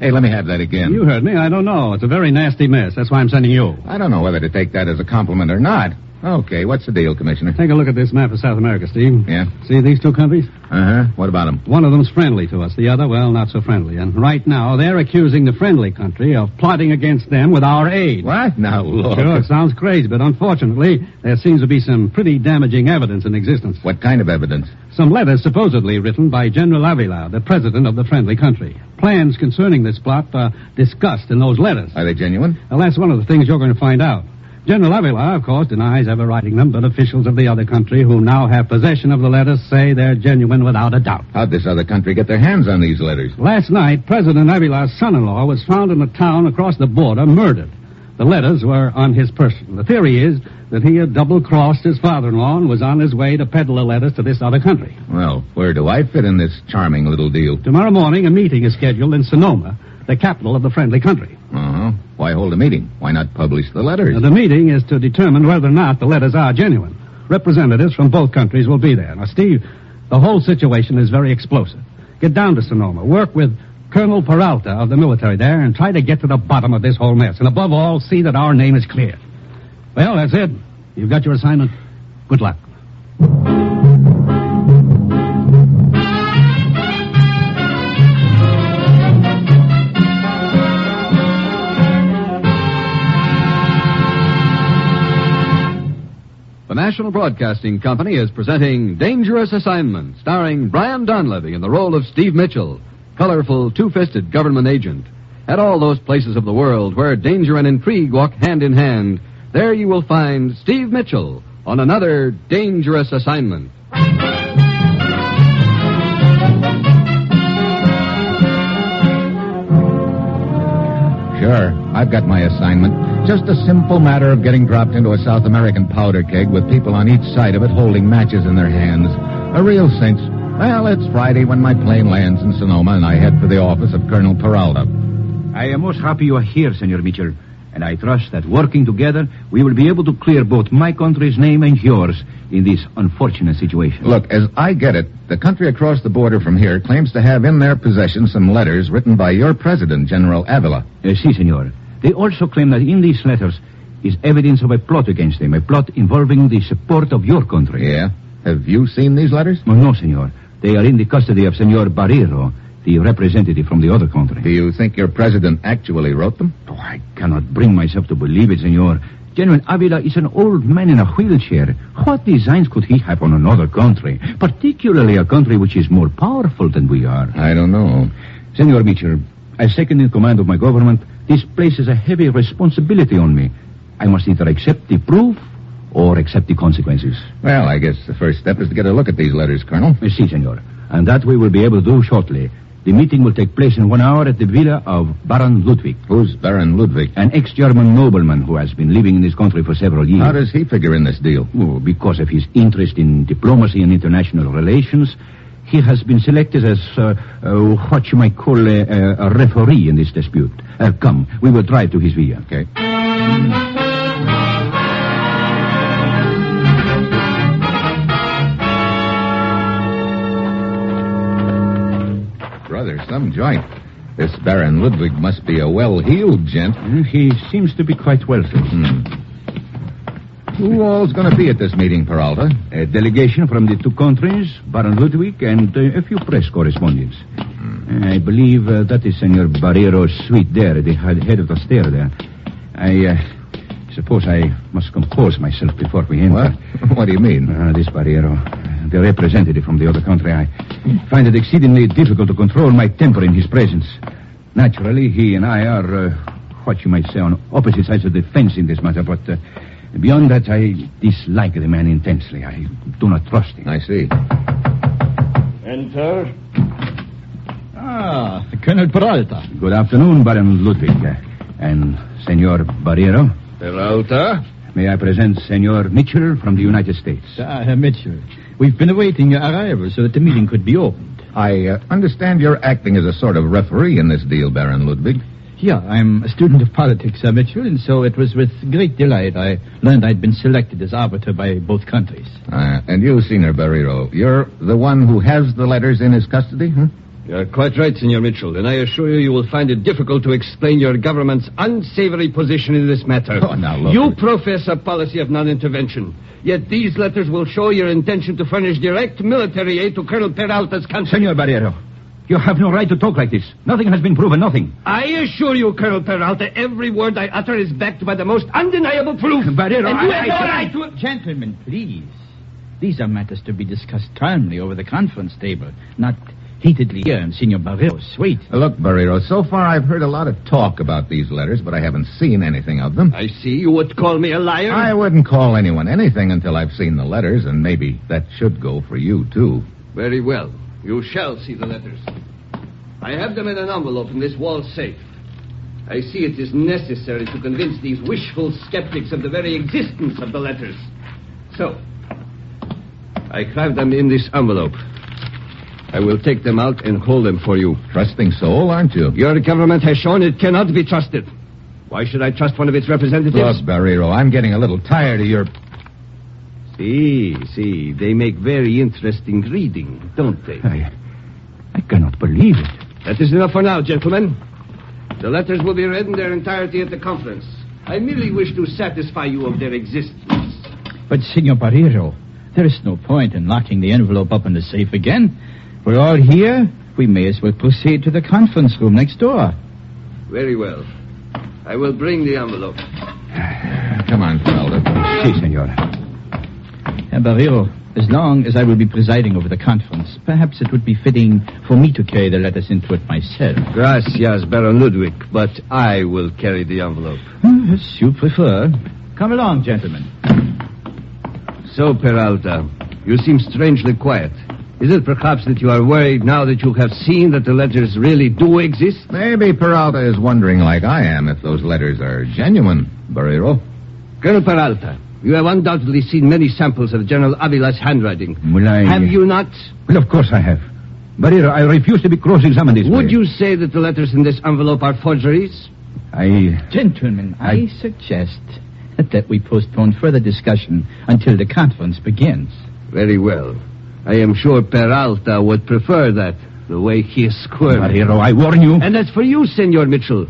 Hey, let me have that again. You heard me. I don't know. It's a very nasty mess. That's why I'm sending you. I don't know whether to take that as a compliment or not. Okay, what's the deal, Commissioner? Take a look at this map of South America, Steve. Yeah? See these two countries? Uh-huh. What about them? One of them's friendly to us. The other, well, not so friendly. And right now, they're accusing the friendly country of plotting against them with our aid. What? Now, look. Sure, it sounds crazy, but unfortunately, there seems to be some pretty damaging evidence in existence. What kind of evidence? Some letters supposedly written by General Avila, the president of the friendly country. Plans concerning this plot are discussed in those letters. Are they genuine? Well, that's one of the things you're going to find out. General Avila, of course, denies ever writing them, but officials of the other country who now have possession of the letters say they're genuine without a doubt. How'd this other country get their hands on these letters? Last night, President Avila's son-in-law was found in a town across the border, murdered. The letters were on his person. The theory is that he had double-crossed his father-in-law and was on his way to peddle the letters to this other country. Well, where do I fit in this charming little deal? Tomorrow morning, a meeting is scheduled in Sonoma, the capital of the friendly country. Uh-huh. Why hold a meeting? Why not publish the letters? Now, the meeting is to determine whether or not the letters are genuine. Representatives from both countries will be there. Now, Steve, the whole situation is very explosive. Get down to Sonoma. Work with Colonel Peralta of the military there and try to get to the bottom of this whole mess. And above all, see that our name is cleared. Well, that's it. You've got your assignment. Good luck. The National Broadcasting Company is presenting Dangerous Assignment, starring Brian Donlevy in the role of Steve Mitchell. colorful, two-fisted government agent. At all those places of the world where danger and intrigue walk hand in hand, there you will find Steve Mitchell on another dangerous assignment. Sure, I've got my assignment. Just a simple matter of getting dropped into a South American powder keg with people on each side of it holding matches in their hands. A real cinch. Well, it's Friday when my plane lands in Sonoma and I head for the office of Colonel Peralta. I am most happy you are here, Senor Mitchell. And I trust that working together, we will be able to clear both my country's name and yours in this unfortunate situation. Look, as I get it, the country across the border from here claims to have in their possession some letters written by your president, General Avila. Si, senor. They also claim that in these letters is evidence of a plot against them, a plot involving the support of your country. Yeah? Have you seen these letters? Well, no, senor. They are in the custody of Senor Barrero, the representative from the other country. Do you think your president actually wrote them? Oh, I cannot bring myself to believe it, senor. General Avila is an old man in a wheelchair. What designs could he have on another country, particularly a country which is more powerful than we are? I don't know. Senor Mitchell, as second in command of my government, this places a heavy responsibility on me. I must either accept the proof or accept the consequences. Well, I guess the first step is to get a look at these letters, Colonel. Si, senor. And that we will be able to do shortly. The meeting will take place in 1 hour at the villa of Baron Ludwig. Who's Baron Ludwig? An ex-German nobleman who has been living in this country for several years. How does he figure in this deal? Oh, because of his interest in diplomacy and international relations, he has been selected as what you might call a referee in this dispute. Come, we will drive to his villa. Okay. Brother, some joint. This Baron Ludwig must be a well-heeled gent. He seems to be quite wealthy. Who all's going to be at this meeting, Peralta? A delegation from the two countries, Baron Ludwig, and a few press correspondents. I believe that is Senor Barrero's suite there at the head of the stair there. I suppose I must compose myself before we enter. What do you mean? This Barrero, the representative from the other country, I find it exceedingly difficult to control my temper in his presence. Naturally, he and I are, what you might say, on opposite sides of the fence in this matter, but beyond that, I dislike the man intensely. I do not trust him. I see. Enter. Colonel Peralta. Good afternoon, Baron Ludwig. And Senor Barrero. Peralta. May I present Senor Mitchell from the United States. Herr Mitchell. We've been awaiting your arrival so that the meeting could be opened. I understand you're acting as a sort of referee in this deal, Baron Ludwig. Yeah, I'm a student of politics, Sir Mitchell, and so it was with great delight I learned I'd been selected as arbiter by both countries. And you, Senor Barrero, you're the one who has the letters in his custody, huh? You're quite right, Senor Mitchell, and I assure you will find it difficult to explain your government's unsavory position in this matter. Oh, now look. You profess a policy of non-intervention, yet these letters will show your intention to furnish direct military aid to Colonel Peralta's country. Senor Barrero, you have no right to talk like this. Nothing has been proven, nothing. I assure you, Colonel Peralta, every word I utter is backed by the most undeniable proof. Barrero, and you have no right to... Gentlemen, please. These are matters to be discussed calmly over the conference table, not heatedly here in Senor Barrero's suite. Look, Barrero, so far I've heard a lot of talk about these letters, but I haven't seen anything of them. I see. You would call me a liar? I wouldn't call anyone anything until I've seen the letters, and maybe that should go for you, too. Very well. You shall see the letters. I have them in an envelope in this wall safe. I see it is necessary to convince these wishful skeptics of the very existence of the letters. So, I carved them in this envelope. I will take them out and hold them for you. Trusting soul, aren't you? Your government has shown it cannot be trusted. Why should I trust one of its representatives? Look, Barrero, I'm getting a little tired of your... See, they make very interesting reading, don't they? I cannot believe it. That is enough for now, gentlemen. The letters will be read in their entirety at the conference. I merely wish to satisfy you of their existence. But, Senor Barrero, there is no point in locking the envelope up in the safe again. We're all here. We may as well proceed to the conference room next door. Very well. I will bring the envelope. Come on, Peralta. Si, senor. Herr Barrero, As long as I will be presiding over the conference, perhaps it would be fitting for me to carry the letters into it myself. Gracias, Baron Ludwig, but I will carry the envelope. As you prefer. Come along, gentlemen. So, Peralta, you seem strangely quiet. Is it perhaps that you are worried now that you have seen that the letters really do exist? Maybe Peralta is wondering, like I am, if those letters are genuine, Barrero. Colonel Peralta, you have undoubtedly seen many samples of General Avila's handwriting. Well, Have you not? Well, of course I have. Barrero, I refuse to be cross-examined this way. Would you say that the letters in this envelope are forgeries? Gentlemen, I suggest that we postpone further discussion until the conference begins. Very well. I am sure Peralta would prefer that, the way he is squirming. Barrero, I warn you. And as for you, Senor Mitchell,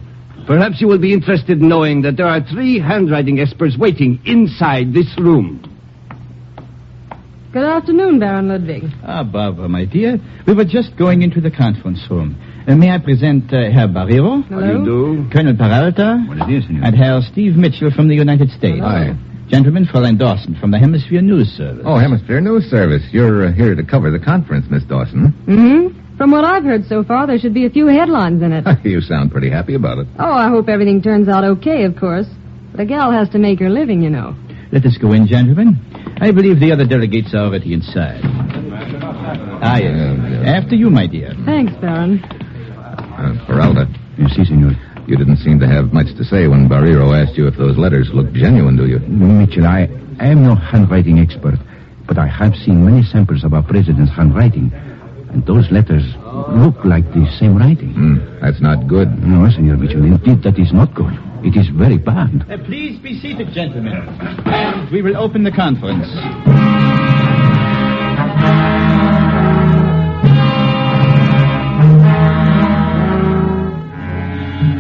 perhaps you will be interested in knowing that there are 3 handwriting experts waiting inside this room. Good afternoon, Baron Ludwig. Barbara, my dear. We were just going into the conference room. May I present Herr Barrero? Hello. How do you do? Colonel Peralta. What it is, senor? And Herr Steve Mitchell from the United States. Hi. Gentlemen, Fräulein Dawson from the Hemisphere News Service. Oh, Hemisphere News Service. You're here to cover the conference, Miss Dawson. Mm-hmm. From what I've heard so far, there should be a few headlines in it. You sound pretty happy about it. Oh, I hope everything turns out okay, of course. But a gal has to make her living, you know. Let us go in, gentlemen. I believe the other delegates are already inside. Yes. After you, my dear. Thanks, Baron. Peralta. Si, senor. You didn't seem to have much to say when Barrero asked you if those letters looked genuine, do you? Mitchell, I am no handwriting expert, but I have seen many samples of our president's handwriting, and those letters look like the same writing. That's not good. No, Senor Mitchell, indeed that is not good. It is very bad. Please be seated, gentlemen. And we will open the conference.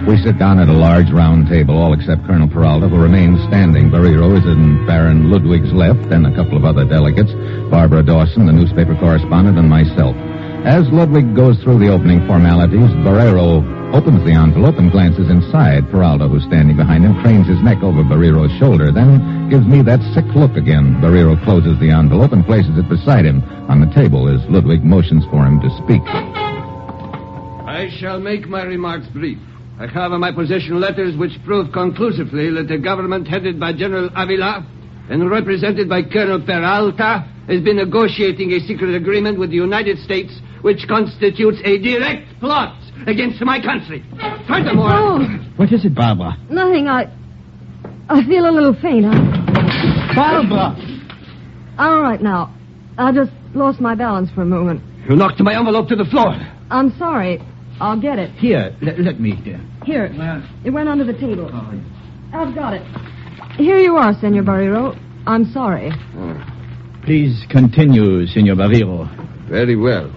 We sit down at a large round table, all except Colonel Peralta, who remains standing. Barrero is in Baron Ludwig's left, and a couple of other delegates, Barbara Dawson, the newspaper correspondent, and myself. As Ludwig goes through the opening formalities, Barrero opens the envelope and glances inside. Peralta, who's standing behind him, cranes his neck over Barrero's shoulder, then gives me that sick look again. Barrero closes the envelope and places it beside him on the table as Ludwig motions for him to speak. I shall make my remarks brief. I have in my possession letters which prove conclusively that the government headed by General Avila and represented by Colonel Peralta has been negotiating a secret agreement with the United States which constitutes a direct plot against my country. Furthermore... Oh, What is it, Barbara? nothing. I feel a little faint. Barbara! All right, now. I just lost my balance for a moment. You knocked my envelope to the floor. I'm sorry. I'll get it. Here, let me. Here. It went under the table. I've got it. Here you are, Senor Barrero. I'm sorry. Please continue, Senor Barrero. Very well.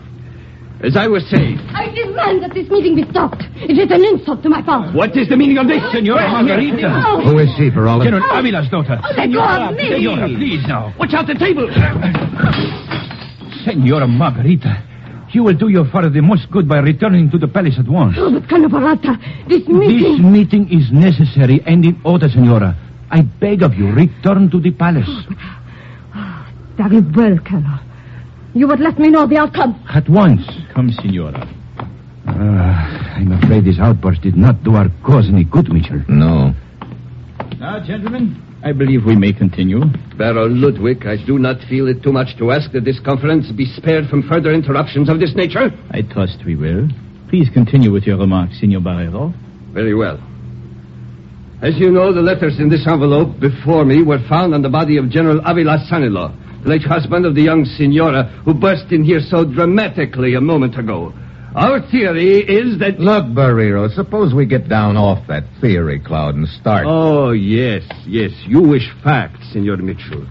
As I was saying... I demand that this meeting be stopped. It is an insult to my father. What is the meaning of this, Senora Margarita? No. Who is she, Peralta? General Avila's daughter. Oh, let go of me. Senora, please now. Watch out the table! Senora Margarita, you will do your father the most good by returning to the palace at once. Oh, but Colonel Peralta, this meeting... This meeting is necessary and in order, Senora. I beg of you, return to the palace. Very well, Colonel. You would let me know the outcome. At once. Come, Senora. I'm afraid this outburst did not do our cause any good, Mitchell. No. Now, gentlemen, I believe we may continue. Baron Ludwig, I do not feel it too much to ask that this conference be spared from further interruptions of this nature. I trust we will. Please continue with your remarks, Senor Barrero. Very well. As you know, the letters in this envelope before me were found on the body of General Avila's son-in-law, the late husband of the young senora who burst in here so dramatically a moment ago. Our theory is that... Look, Barrero, suppose we get down off that theory cloud and start... Oh, yes. You wish facts, Senor Mitchell.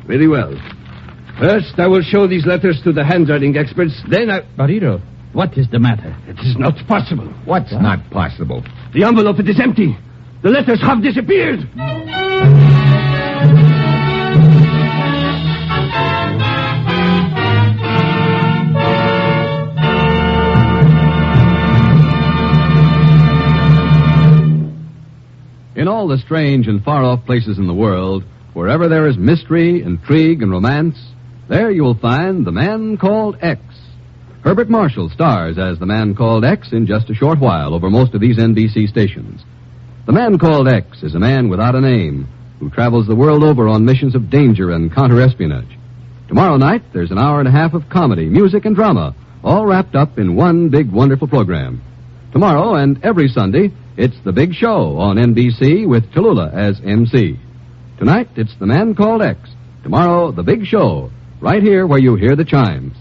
Very well. First, I will show these letters to the handwriting experts, then I... Barrero, what is the matter? It is not possible. What's not possible? The envelope, it is empty. The letters have disappeared. In all the strange and far-off places in the world, wherever there is mystery, intrigue, and romance, There you will find The Man Called X. Herbert Marshall stars as The Man Called X in just a short while over most of these NBC stations. The Man Called X is a man without a name who travels the world over on missions of danger and counter-espionage. Tomorrow night, there's an hour and a half of comedy, music, and drama, all wrapped up in one big, wonderful program. Tomorrow and every Sunday, it's The Big Show on NBC with Tallulah as MC. Tonight, it's The Man Called X. Tomorrow, The Big Show, right here where you hear the chimes.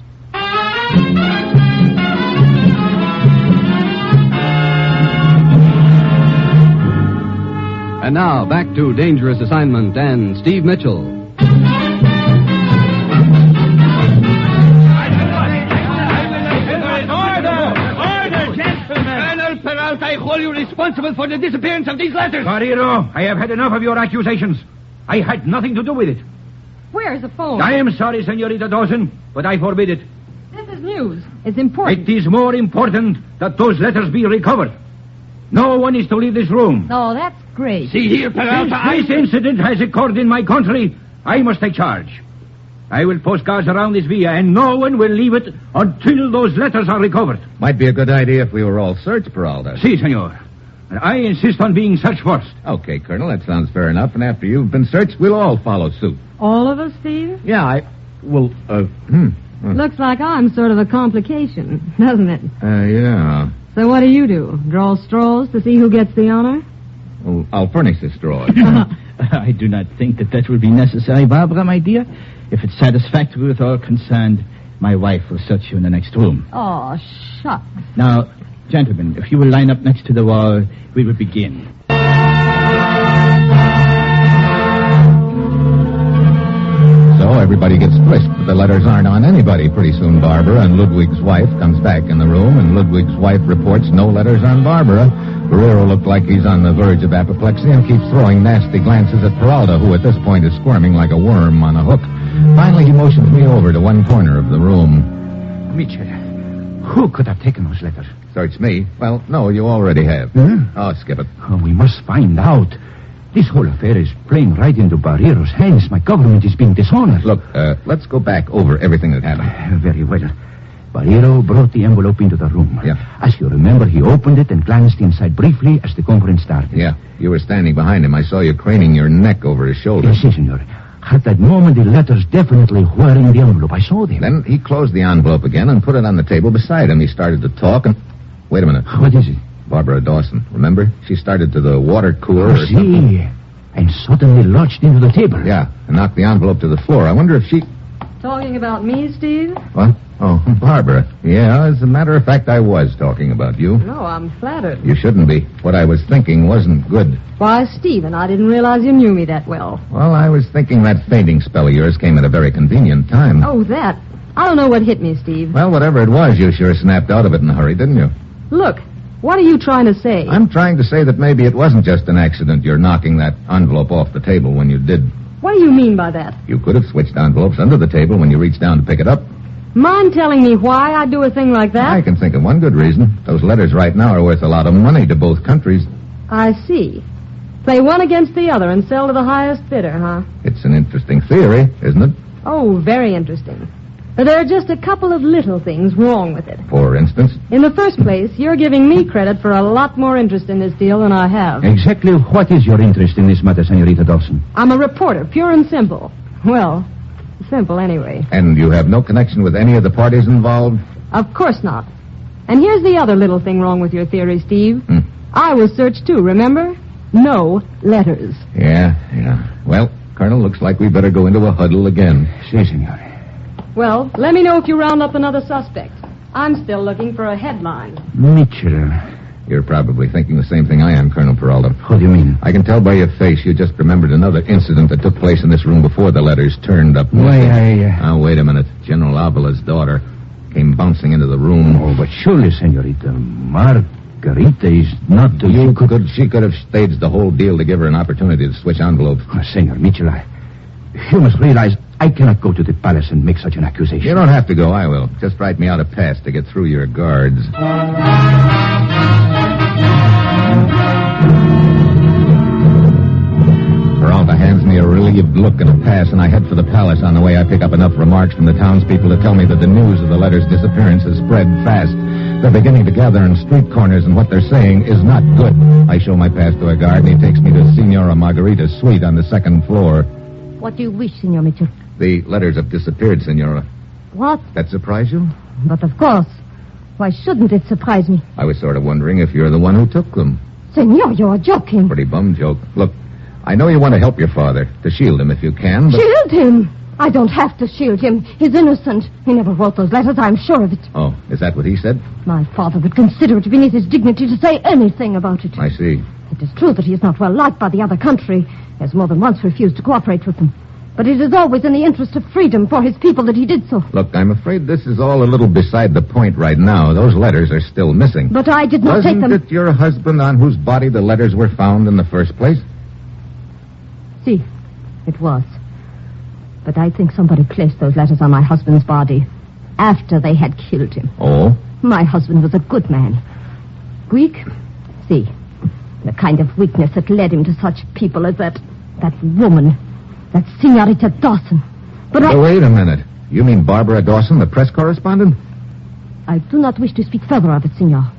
And now, back to Dangerous Assignment and Steve Mitchell. Order, gentlemen! Colonel Peralta, I hold you responsible for the disappearance of these letters. Barrero, I have had enough of your accusations. I had nothing to do with it. Where's the phone? I am sorry, Senorita Dawson, but I forbid it. This is news. It's important. It is more important that those letters be recovered. No one is to leave this room. Oh, that's great. See here, Peralta, Since this incident has occurred in my country, I must take charge. I will post guards around this villa, and no one will leave it until those letters are recovered. Might be a good idea if we were all searched, Peralta. Si, senor. And I insist on being searched first. Okay, Colonel, that sounds fair enough. And after you've been searched, we'll all follow suit. All of us, Steve? Yeah, Looks like I'm sort of a complication, doesn't it? Yeah. So what do? Draw straws to see who gets the honor? Well, I'll furnish the straws. I do not think that will be necessary, Barbara, my dear. If it's satisfactory with all concerned, my wife will search you in the next room. Oh, shucks. Now, gentlemen, if you will line up next to the wall, we will begin. So everybody gets frisked, but the letters aren't on anybody. Pretty soon Barbara and Ludwig's wife comes back in the room, and Ludwig's wife reports no letters on Barbara. Guerilla looked like he's on the verge of apoplexy and keeps throwing nasty glances at Peralta, who at this point is squirming like a worm on a hook. Finally, he motions me over to one corner of the room. Mitchell, who could have taken those letters? Search me? Well, no, you already have. Oh, skip it. Oh, we must find out. This whole affair is playing right into Barrero's hands. My government is being dishonored. Look, let's go back over everything that happened. Very well. Barrero brought the envelope into the room. Yeah. As you remember, he opened it and glanced inside briefly as the conference started. Yeah, you were standing behind him. I saw you craning your neck over his shoulder. Yes, senor. At that moment, the letters definitely were in the envelope. I saw them. Then he closed the envelope again and put it on the table beside him. He started to talk and... Wait a minute. What is it? Barbara Dawson, remember? She started to the water cooler or something. And suddenly lurched into the table. Yeah, and knocked the envelope to the floor. I wonder if she... Talking about me, Steve? What? Oh, Barbara. Yeah, as a matter of fact, I was talking about you. No, I'm flattered. You shouldn't be. What I was thinking wasn't good. Why, Stephen, I didn't realize you knew me that well. Well, I was thinking that fainting spell of yours came at a very convenient time. Oh, that. I don't know what hit me, Steve. Well, whatever it was, you sure snapped out of it in a hurry, didn't you? Look, what are you trying to say? I'm trying to say that maybe it wasn't just an accident, you're knocking that envelope off the table when you did. What do you mean by that? You could have switched envelopes under the table when you reached down to pick it up. Mind telling me why I'd do a thing like that? I can think of one good reason. Those letters right now are worth a lot of money to both countries. I see. Play one against the other and sell to the highest bidder, huh? It's an interesting theory, isn't it? Oh, very interesting. But there are just a couple of little things wrong with it. For instance? In the first place, you're giving me credit for a lot more interest in this deal than I have. Exactly what is your interest in this matter, Senorita Dawson? I'm a reporter, pure and simple. Well, simple anyway. And you have no connection with any of the parties involved? Of course not. And here's the other little thing wrong with your theory, Steve. I was searched too, remember? No letters. Yeah. Well, Colonel, looks like we better go into a huddle again. Si, senor. Well, let me know if you round up another suspect. I'm still looking for a headline. Mitchell. You're probably thinking the same thing I am, Colonel Peralta. What do you mean? I can tell by your face you just remembered another incident that took place in this room before the letters turned up. Why, Now, wait a minute. General Avila's daughter came bouncing into the room. Oh, but surely, Senorita, Margarita is not... She could have staged the whole deal to give her an opportunity to switch envelopes. Oh, Senor Mitchell, you must realize I cannot go to the palace and make such an accusation. You don't have to go, I will. Just write me out a pass to get through your guards. Peralta hands me a release relieved look and a pass, and I head for the palace. On the way, I pick up enough remarks from the townspeople to tell me that the news of the letter's disappearance has spread fast. They're beginning to gather in street corners, and what they're saying is not good. I show my pass to a guard, and he takes me to Signora Margarita's suite on the second floor. What do you wish, Signor Mitchell? The letters have disappeared, Signora. What? That surprise you? But of course. Why shouldn't it surprise me? I was sort of wondering if you're the one who took them. Senor, you're joking. Pretty bum joke. Look, I know you want to help your father, to shield him if you can, but... Shield him? I don't have to shield him. He's innocent. He never wrote those letters, I'm sure of it. Oh, is that what he said? My father would consider it beneath his dignity to say anything about it. I see. It is true that he is not well liked by the other country. He has more than once refused to cooperate with them. But it is always in the interest of freedom for his people that he did so. Look, I'm afraid this is all a little beside the point right now. Those letters are still missing. But I did not take them... Wasn't it your husband on whose body the letters were found in the first place? Si, it was. But I think somebody placed those letters on my husband's body after they had killed him. Oh? My husband was a good man. Weak? Si. The kind of weakness that led him to such people as that woman... That Senorita Dawson. But wait a minute. You mean Barbara Dawson, the press correspondent? I do not wish to speak further of it, Senor.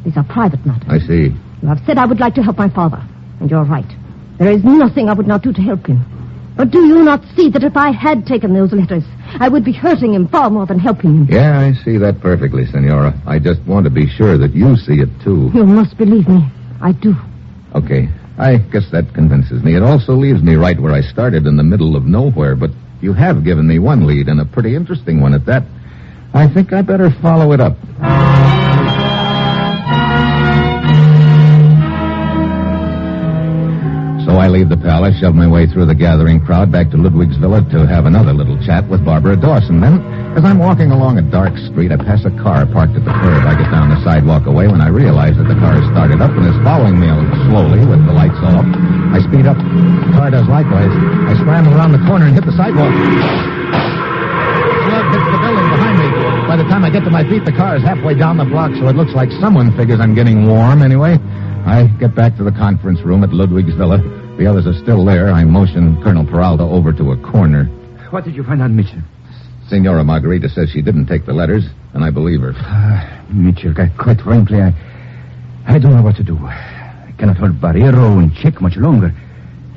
These are private matters. I see. You have said I would like to help my father. And you're right. There is nothing I would not do to help him. But do you not see that if I had taken those letters, I would be hurting him far more than helping him? Yeah, I see that perfectly, Senora. I just want to be sure that you see it, too. You must believe me. I do. Okay. I guess that convinces me. It also leaves me right where I started, in the middle of nowhere, but you have given me one lead, and a pretty interesting one at that. I think I better follow it up. So I leave the palace, shove my way through the gathering crowd back to Ludwig's villa to have another little chat with Barbara Dawson. Then, as I'm walking along a dark street, I pass a car parked at the curb. I get down the sidewalk away when I realize that the car has started up and is following me slowly with the lights off. I speed up. The car does likewise. I scramble around the corner and hit the sidewalk. Slug hits the building behind me. By the time I get to my feet, the car is halfway down the block, so it looks like someone figures I'm getting warm anyway. I get back to the conference room at Ludwig's villa. The others are still there. I motion Colonel Peralta over to a corner. What did you find out, Mitchell? Senora Margarita says she didn't take the letters, and I believe her. Mitchell, quite frankly, I don't know what to do. I cannot hold Barrero in check much longer.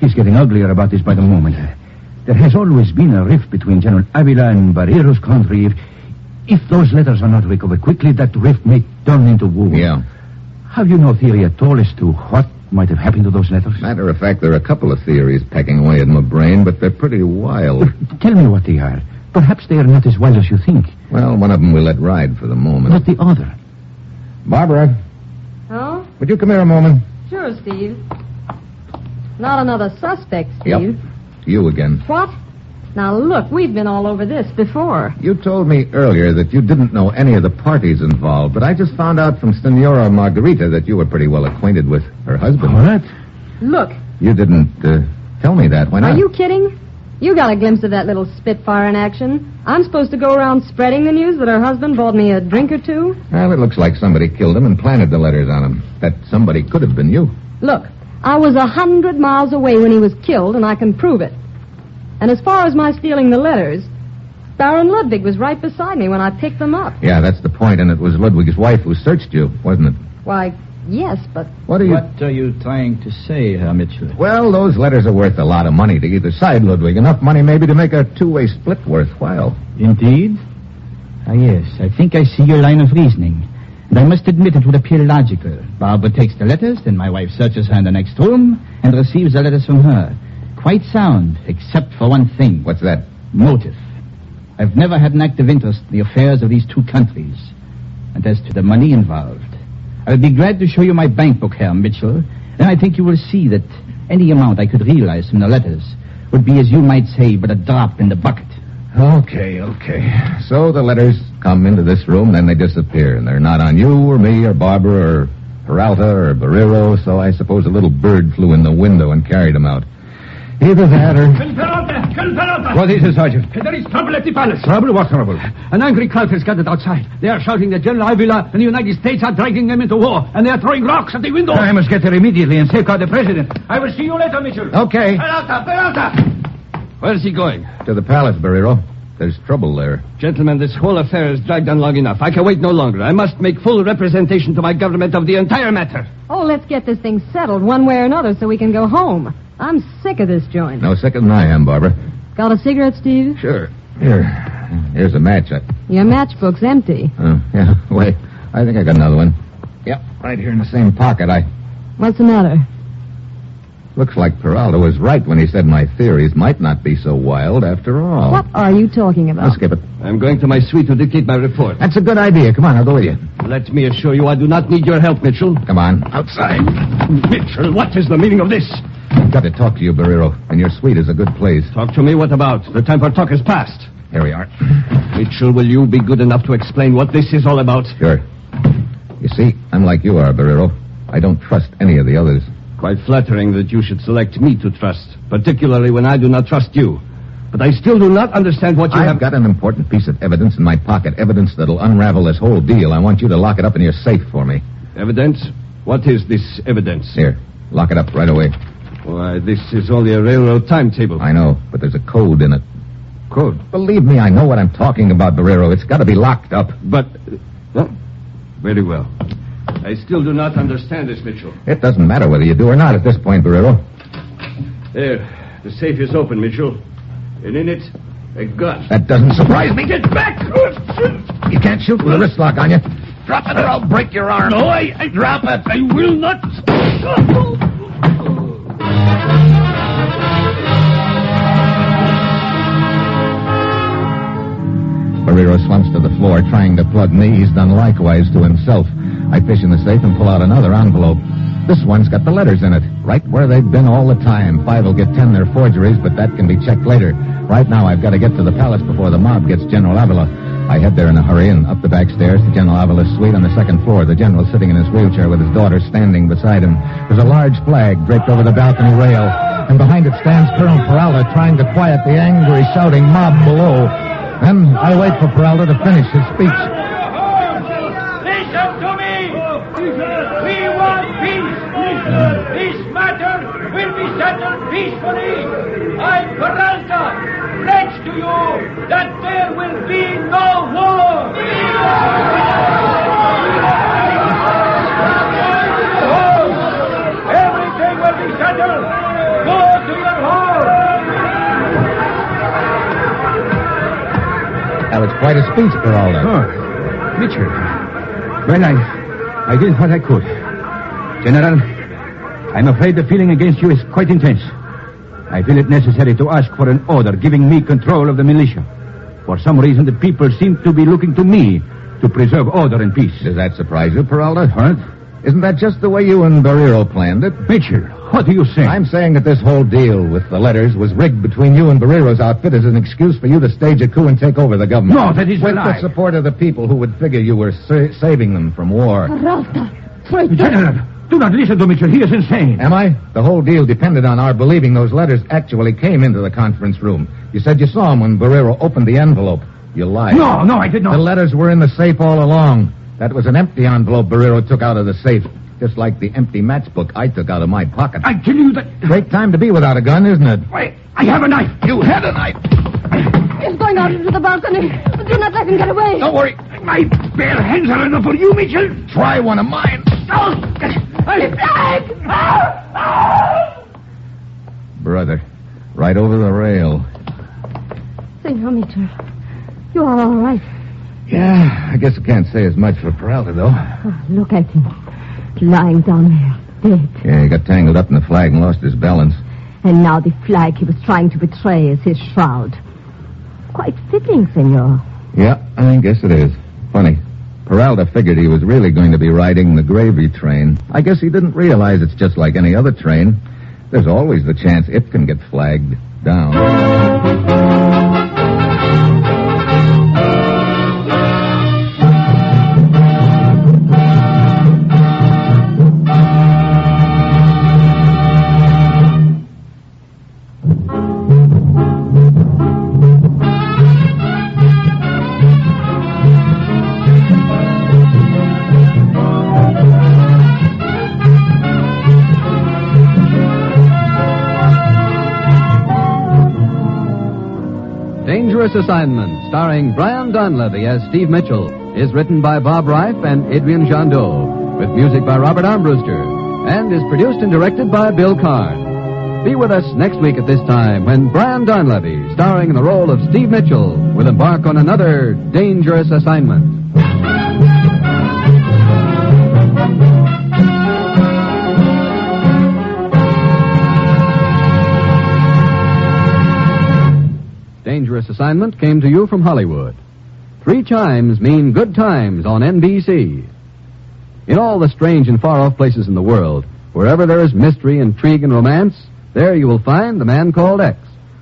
He's getting uglier about this by the moment. There has always been a rift between General Avila and Barrero's country. If those letters are not recovered quickly, that rift may turn into war. Yeah. Have you no theory at all as to what might have happened to those letters? Matter of fact, there are a couple of theories pecking away at my brain, but they're pretty wild. Tell me what they are. Perhaps they are not as wild as you think. Well, one of them we'll let ride for the moment. Not the other. Barbara. Oh? Would you come here a moment? Sure, Steve. Not another suspect, Steve. Yep. You again. What? Now, look, we've been all over this before. You told me earlier that you didn't know any of the parties involved, but I just found out from Senora Margarita that you were pretty well acquainted with her husband. What? Look. You didn't tell me that. Why not? Are you kidding? You got a glimpse of that little Spitfire in action. I'm supposed to go around spreading the news that her husband bought me a drink or two? Well, it looks like somebody killed him and planted the letters on him. That somebody could have been you. Look, I was 100 miles away when he was killed, and I can prove it. And as far as my stealing the letters, Baron Ludwig was right beside me when I picked them up. Yeah, that's the point, and it was Ludwig's wife who searched you, wasn't it? Why, yes, but... What are you trying to say, Herr Mitchell? Well, those letters are worth a lot of money to either side, Ludwig. Enough money maybe to make a two-way split worthwhile. Indeed? Ah, yes, I think I see your line of reasoning. And I must admit it would appear logical. Barbara takes the letters, then my wife searches her in the next room and receives the letters from her. Quite sound, except for one thing. What's that? Motive. I've never had an active interest in the affairs of these two countries. And as to the money involved, I would be glad to show you my bank book, Herr Mitchell. Then I think you will see that any amount I could realize from the letters would be, as you might say, but a drop in the bucket. Okay. So the letters come into this room, then they disappear, and they're not on you or me or Barbara or Peralta or Barrero, so I suppose a little bird flew in the window and carried them out. Either that or... Peralta! What is it, Sergeant? There is trouble at the palace. Trouble? What trouble? An angry crowd has gathered outside. They are shouting that General Avila and the United States are dragging them into war, and they are throwing rocks at the windows. I must get there immediately and safeguard the president. I will see you later, Mitchell. Okay. Peralta! Where's he going? To the palace, Barrero. There's trouble there. Gentlemen, this whole affair has dragged on long enough. I can wait no longer. I must make full representation to my government of the entire matter. Oh, let's get this thing settled one way or another so we can go home. I'm sick of this joint. No sicker than I am, Barbara. Got a cigarette, Steve? Sure. Here's a match. Your matchbook's empty. Oh, yeah. Wait. I think I got another one. Yep, right here in the same pocket. What's the matter? Looks like Peralta was right when he said my theories might not be so wild after all. What are you talking about? I'll skip it. I'm going to my suite to dictate my report. That's a good idea. Come on, I'll go with you. Let me assure you I do not need your help, Mitchell. Come on, outside. Mitchell, what is the meaning of this? I've got to talk to you, Barrero, and your suite is a good place. Talk to me? What about? The time for talk is past. Here we are. Mitchell, will you be good enough to explain what this is all about? Sure. You see, I'm like you are, Barrero. I don't trust any of the others. Quite flattering that you should select me to trust, particularly when I do not trust you. But I still do not understand what you have... I've got an important piece of evidence in my pocket, evidence that'll unravel this whole deal. I want you to lock it up in your safe for me. Evidence? What is this evidence? Here, lock it up right away. Why, this is only a railroad timetable. I know, but there's a code in it. Code? Believe me, I know what I'm talking about, Barrero. It's got to be locked up. But... very well. I still do not understand this, Mitchell. It doesn't matter whether you do or not at this point, Barrero. There. The safe is open, Mitchell. And in it, a gun. That doesn't surprise me. Get back! You can't shoot with a wrist lock on you. Drop it or I'll break your arm. No, I drop it. I will not. Barrero slumps to the floor, trying to plug me. He's done likewise to himself. I fish in the safe and pull out another envelope. This one's got the letters in it, right where they've been all the time. 5 will get 10 they're forgeries, but that can be checked later. Right now, I've got to get to the palace before the mob gets General Avila. I head there in a hurry and up the back stairs to General Avila's suite on the second floor. The general's sitting in his wheelchair with his daughter standing beside him. There's a large flag draped over the balcony rail, and behind it stands Colonel Peralta trying to quiet the angry, shouting mob below. Then I wait for Peralta to finish his speech. Listen to me! We want peace! This matter will be settled peacefully! I, Peralta, pledge to you that there will be no war! Everything will be settled! Go to your home! That was quite a speech, Peralta. Oh, Mitchell. Well, I did what I could. General, I'm afraid the feeling against you is quite intense. I feel it necessary to ask for an order giving me control of the militia. For some reason, the people seem to be looking to me to preserve order and peace. Does that surprise you, Peralta? What? Isn't that just the way you and Barrero planned it? Mitchell, what are you saying? I'm saying that this whole deal with the letters was rigged between you and Barrero's outfit as an excuse for you to stage a coup and take over the government. No, that is a with lie. the support of the people who would figure you were saving them from war. Peralta, General, do not listen to Mitchell. He is insane. Am I? The whole deal depended on our believing those letters actually came into the conference room. You said you saw them when Barrero opened the envelope. You lied. No, I did not. The letters were in the safe all along. That was an empty envelope Barrero took out of the safe. Just like the empty matchbook I took out of my pocket. I tell you that... Great time to be without a gun, isn't it? Wait, I have a knife. You had a knife. He's going out into the balcony. Do not let him get away. Don't worry. My bare hands are enough for you, Mitchell. Try one of mine. Brother, right over the rail. Senor Mitchell, you are all right. Yeah, I guess I can't say as much for Peralta, though. Oh, look at him. Lying down there, dead. Yeah, he got tangled up in the flag and lost his balance. And now the flag he was trying to betray is his shroud. Quite fitting, senor. Yeah, I guess it is. Funny. Peralta figured he was really going to be riding the gravy train. I guess he didn't realize it's just like any other train. There's always the chance it can get flagged down. Dangerous Assignment, starring Brian Donlevy as Steve Mitchell, is written by Bob Reif and Adrian Jandot, with music by Robert Armbruster, and is produced and directed by Bill Karn. Be with us next week at this time when Brian Donlevy, starring in the role of Steve Mitchell, will embark on another dangerous assignment. Dangerous Assignment came to you from Hollywood. 3 chimes mean good times on NBC. In all the strange and far-off places in the world, wherever there is mystery, intrigue, and romance, there you will find The Man Called X.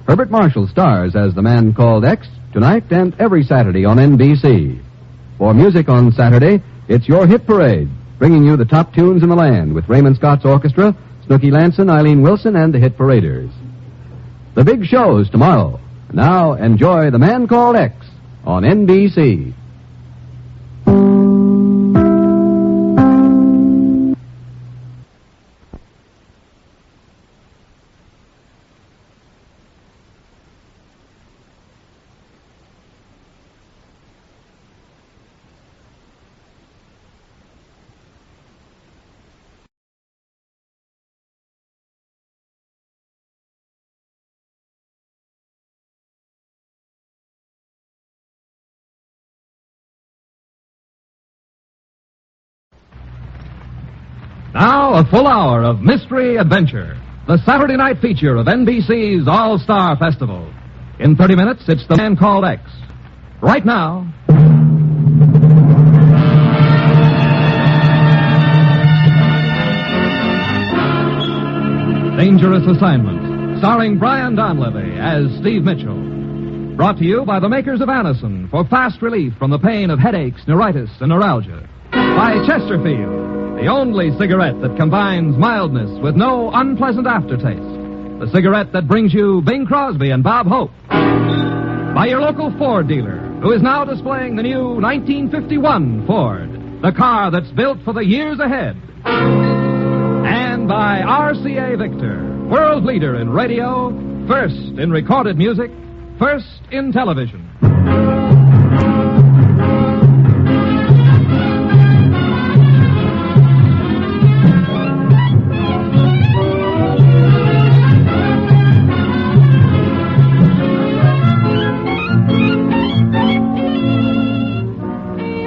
Herbert Marshall stars as The Man Called X tonight and every Saturday on NBC. For music on Saturday, it's your hit parade, bringing you the top tunes in the land with Raymond Scott's orchestra, Snooky Lanson, Eileen Wilson, and the Hit Paraders. The big show's tomorrow. Now enjoy The Man Called X on NBC. Now, a full hour of mystery adventure. The Saturday night feature of NBC's All-Star Festival. In 30 minutes, it's The Man Called X. Right now... Dangerous Assignment, starring Brian Donlevy as Steve Mitchell. Brought to you by the makers of Anacin for fast relief from the pain of headaches, neuritis, and neuralgia. By Chesterfield, the only cigarette that combines mildness with no unpleasant aftertaste. The cigarette that brings you Bing Crosby and Bob Hope. By your local Ford dealer, who is now displaying the new 1951 Ford, the car that's built for the years ahead. And by RCA Victor, world leader in radio, first in recorded music, first in television.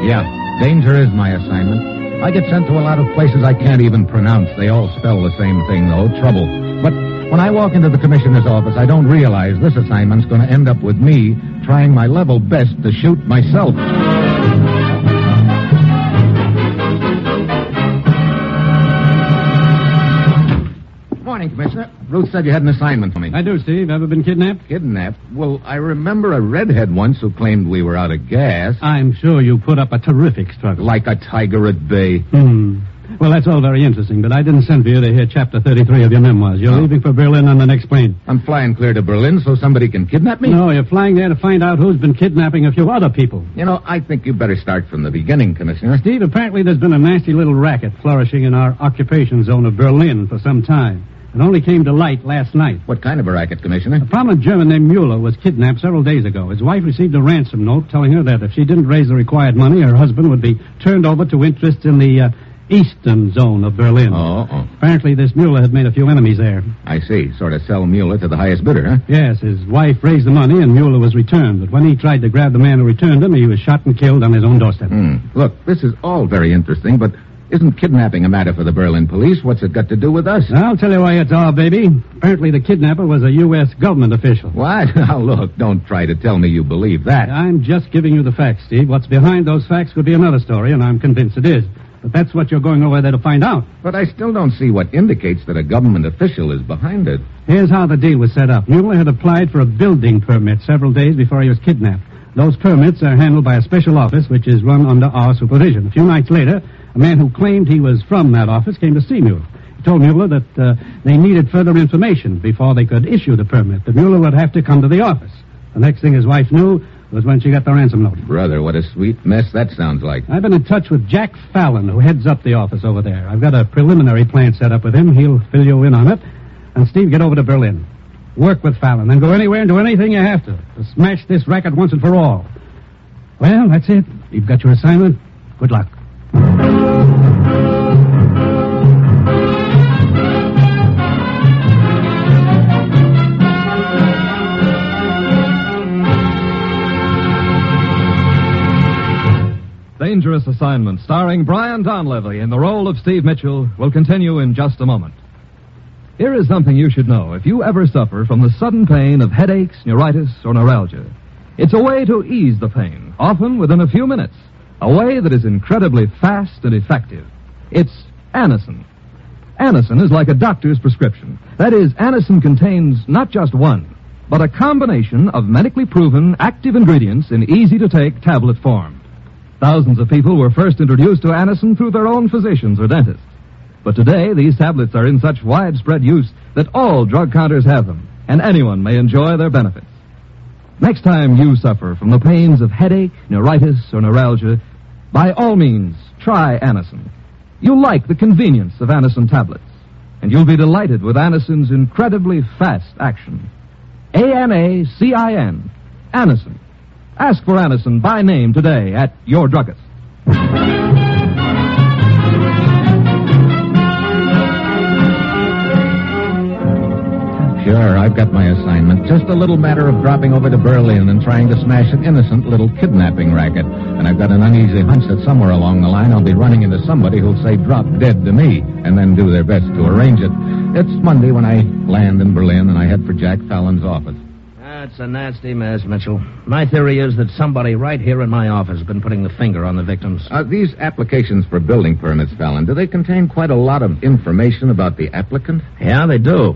Yeah, danger is my assignment. I get sent to a lot of places I can't even pronounce. They all spell the same thing, though, trouble. But when I walk into the commissioner's office, I don't realize this assignment's going to end up with me trying my level best to shoot myself. Morning, Commissioner. Ruth said you had an assignment for me. I do, Steve. Ever been kidnapped? Kidnapped? Well, I remember a redhead once who claimed we were out of gas. I'm sure you put up a terrific struggle. Like a tiger at bay. Well, that's all very interesting, but I didn't send for you to hear Chapter 33 of your memoirs. You're leaving for Berlin on the next plane. I'm flying clear to Berlin so somebody can kidnap me? No, you're flying there to find out who's been kidnapping a few other people. You know, I think you better start from the beginning, Commissioner. Steve, apparently there's been a nasty little racket flourishing in our occupation zone of Berlin for some time. It only came to light last night. What kind of a racket, Commissioner? A prominent German named Mueller was kidnapped several days ago. His wife received a ransom note telling her that if she didn't raise the required money, her husband would be turned over to interests in the eastern zone of Berlin. Apparently this Mueller had made a few enemies there. I see. Sort of sell Mueller to the highest bidder, huh? Yes, his wife raised the money and Mueller was returned. But when he tried to grab the man who returned him, he was shot and killed on his own doorstep. Look, this is all very interesting, but isn't kidnapping a matter for the Berlin police? What's it got to do with us? I'll tell you why it's all, baby. Apparently the kidnapper was a U.S. government official. What? Now, look, don't try to tell me you believe that. I'm just giving you the facts, Steve. What's behind those facts could be another story, and I'm convinced it is. But that's what you're going over there to find out. But I still don't see what indicates that a government official is behind it. Here's how the deal was set up. Mueller had applied for a building permit several days before he was kidnapped. Those permits are handled by a special office, which is run under our supervision. A few nights later, a man who claimed he was from that office came to see Mueller. He told Mueller that they needed further information before they could issue the permit, that Mueller would have to come to the office. The next thing his wife knew was when she got the ransom note. Brother, what a sweet mess that sounds like. I've been in touch with Jack Fallon, who heads up the office over there. I've got a preliminary plan set up with him. He'll fill you in on it. And, Steve, get over to Berlin. Work with Fallon, then go anywhere and do anything you have to smash this racket once and for all. Well, that's it. You've got your assignment. Good luck. Dangerous Assignment, starring Brian Donlevy in the role of Steve Mitchell, will continue in just a moment. Here is something you should know if you ever suffer from the sudden pain of headaches, neuritis, or neuralgia. It's a way to ease the pain, often within a few minutes. A way that is incredibly fast and effective. It's Anacin. Anacin is like a doctor's prescription. That is, Anacin contains not just one, but a combination of medically proven active ingredients in easy-to-take tablet form. Thousands of people were first introduced to Anacin through their own physicians or dentists. But today, these tablets are in such widespread use that all drug counters have them, and anyone may enjoy their benefits. Next time you suffer from the pains of headache, neuritis, or neuralgia, by all means, try Anacin. You'll like the convenience of Anacin tablets, and you'll be delighted with Anacin's incredibly fast action. Anacin. Anacin. Ask for Anacin by name today at your druggist. Sure, I've got my assignment. Just a little matter of dropping over to Berlin and trying to smash an innocent little kidnapping racket. And I've got an uneasy hunch that somewhere along the line I'll be running into somebody who'll say drop dead to me and then do their best to arrange it. It's Monday when I land in Berlin and I head for Jack Fallon's office. That's a nasty mess, Mitchell. My theory is that somebody right here in my office has been putting the finger on the victims. These applications for building permits, Fallon, do they contain quite a lot of information about the applicant? Yeah, they do.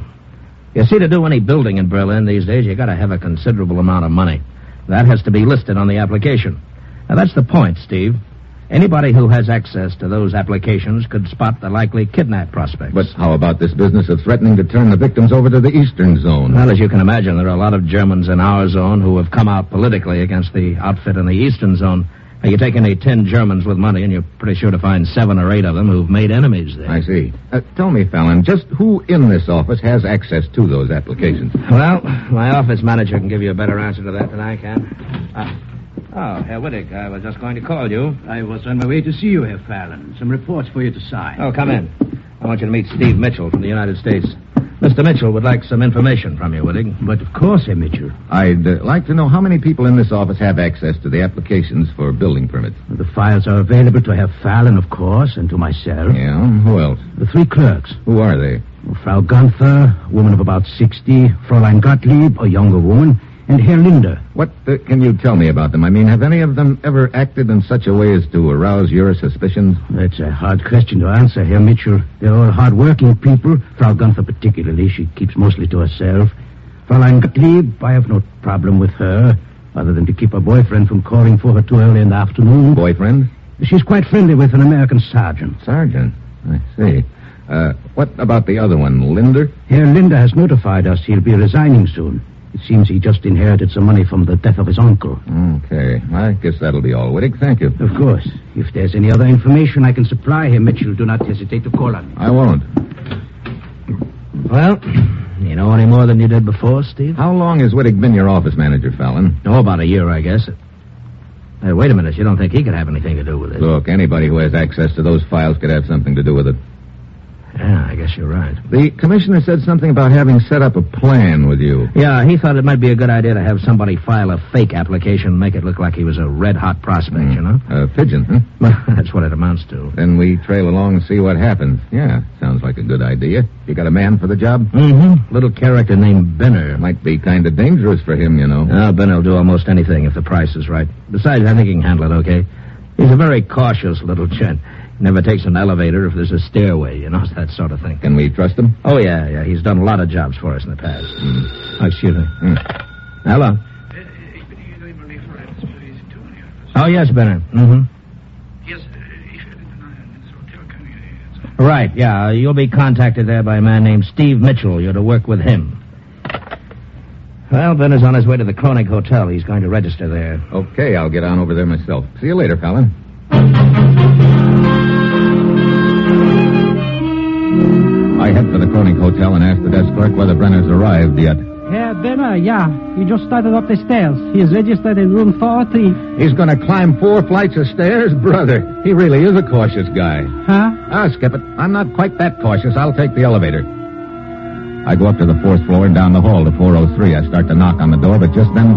You see, to do any building in Berlin these days, you got to have a considerable amount of money. That has to be listed on the application. Now, that's the point, Steve. Anybody who has access to those applications could spot the likely kidnap prospects. But how about this business of threatening to turn the victims over to the Eastern Zone? Well, as you can imagine, there are a lot of Germans in our zone who have come out politically against the outfit in the Eastern Zone. Now, you take any 10 Germans with money, and you're pretty sure to find 7 or 8 of them who've made enemies there. I see. Tell me, Fallon, just who in this office has access to those applications? Well, my office manager can give you a better answer to that than I can. Herr Wieczek, I was just going to call you. I was on my way to see you, Herr Fallon. Some reports for you to sign. Oh, come in. I want you to meet Steve Mitchell from the United States. Mr. Mitchell would like some information from you, Wieczek. But of course, Herr Mitchell. I'd like to know how many people in this office have access to the applications for building permits. The files are available to Herr Fallon, of course, and to myself. Yeah, who else? The 3 clerks. Who are they? Frau Gunther, a woman of about 60, Fräulein Gottlieb, a younger woman, and Herr Linder. What can you tell me about them? I mean, have any of them ever acted in such a way as to arouse your suspicions? That's a hard question to answer, Herr Mitchell. They're all hard-working people. Frau Gunther particularly. She keeps mostly to herself. Fräulein Gottlieb, I have no problem with her, other than to keep her boyfriend from calling for her too early in the afternoon. Boyfriend? She's quite friendly with an American sergeant. Sergeant? I see. What about the other one, Linder? Herr Linder has notified us he'll be resigning soon. It seems he just inherited some money from the death of his uncle. Okay. I guess that'll be all. Wieczek, thank you. Of course. If there's any other information I can supply him, Mitchell, do not hesitate to call on me. I won't. Well, you know any more than you did before, Steve? How long has Wieczek been your office manager, Fallon? Oh, about a year, I guess. Hey, wait a minute. You don't think he could have anything to do with it? Look, anybody who has access to those files could have something to do with it. Yeah, I guess you're right. The commissioner said something about having set up a plan with you. Yeah, he thought it might be a good idea to have somebody file a fake application and make it look like he was a red-hot prospect, you know? A pigeon, huh? Well, that's what it amounts to. Then we trail along and see what happens. Yeah, sounds like a good idea. You got a man for the job? Mm-hmm. Little character named Benner. Might be kind of dangerous for him, you know. Benner will do almost anything if the price is right. Besides, I think he can handle it okay. He's a very cautious little gent. Never takes an elevator if there's a stairway, you know, that sort of thing. Can we trust him? Oh, yeah. He's done a lot of jobs for us in the past. Oh, excuse me. Hello. Oh, yes, Benner. Mm-hmm. Right, yeah. You'll be contacted there by a man named Steve Mitchell. You're to work with him. Well, Benner's on his way to the Chromite Hotel. He's going to register there. Okay, I'll get on over there myself. See you later, Fallon. I head for the Chromite Hotel and ask the desk clerk whether Brenner's arrived yet. Yeah, Benner, yeah. He just started up the stairs. He's registered in room 403. He's going to climb 4 flights of stairs? Brother, he really is a cautious guy. Huh? Skip it. I'm not quite that cautious. I'll take the elevator. I go up to the 4th floor and down the hall to 403. I start to knock on the door, but just then...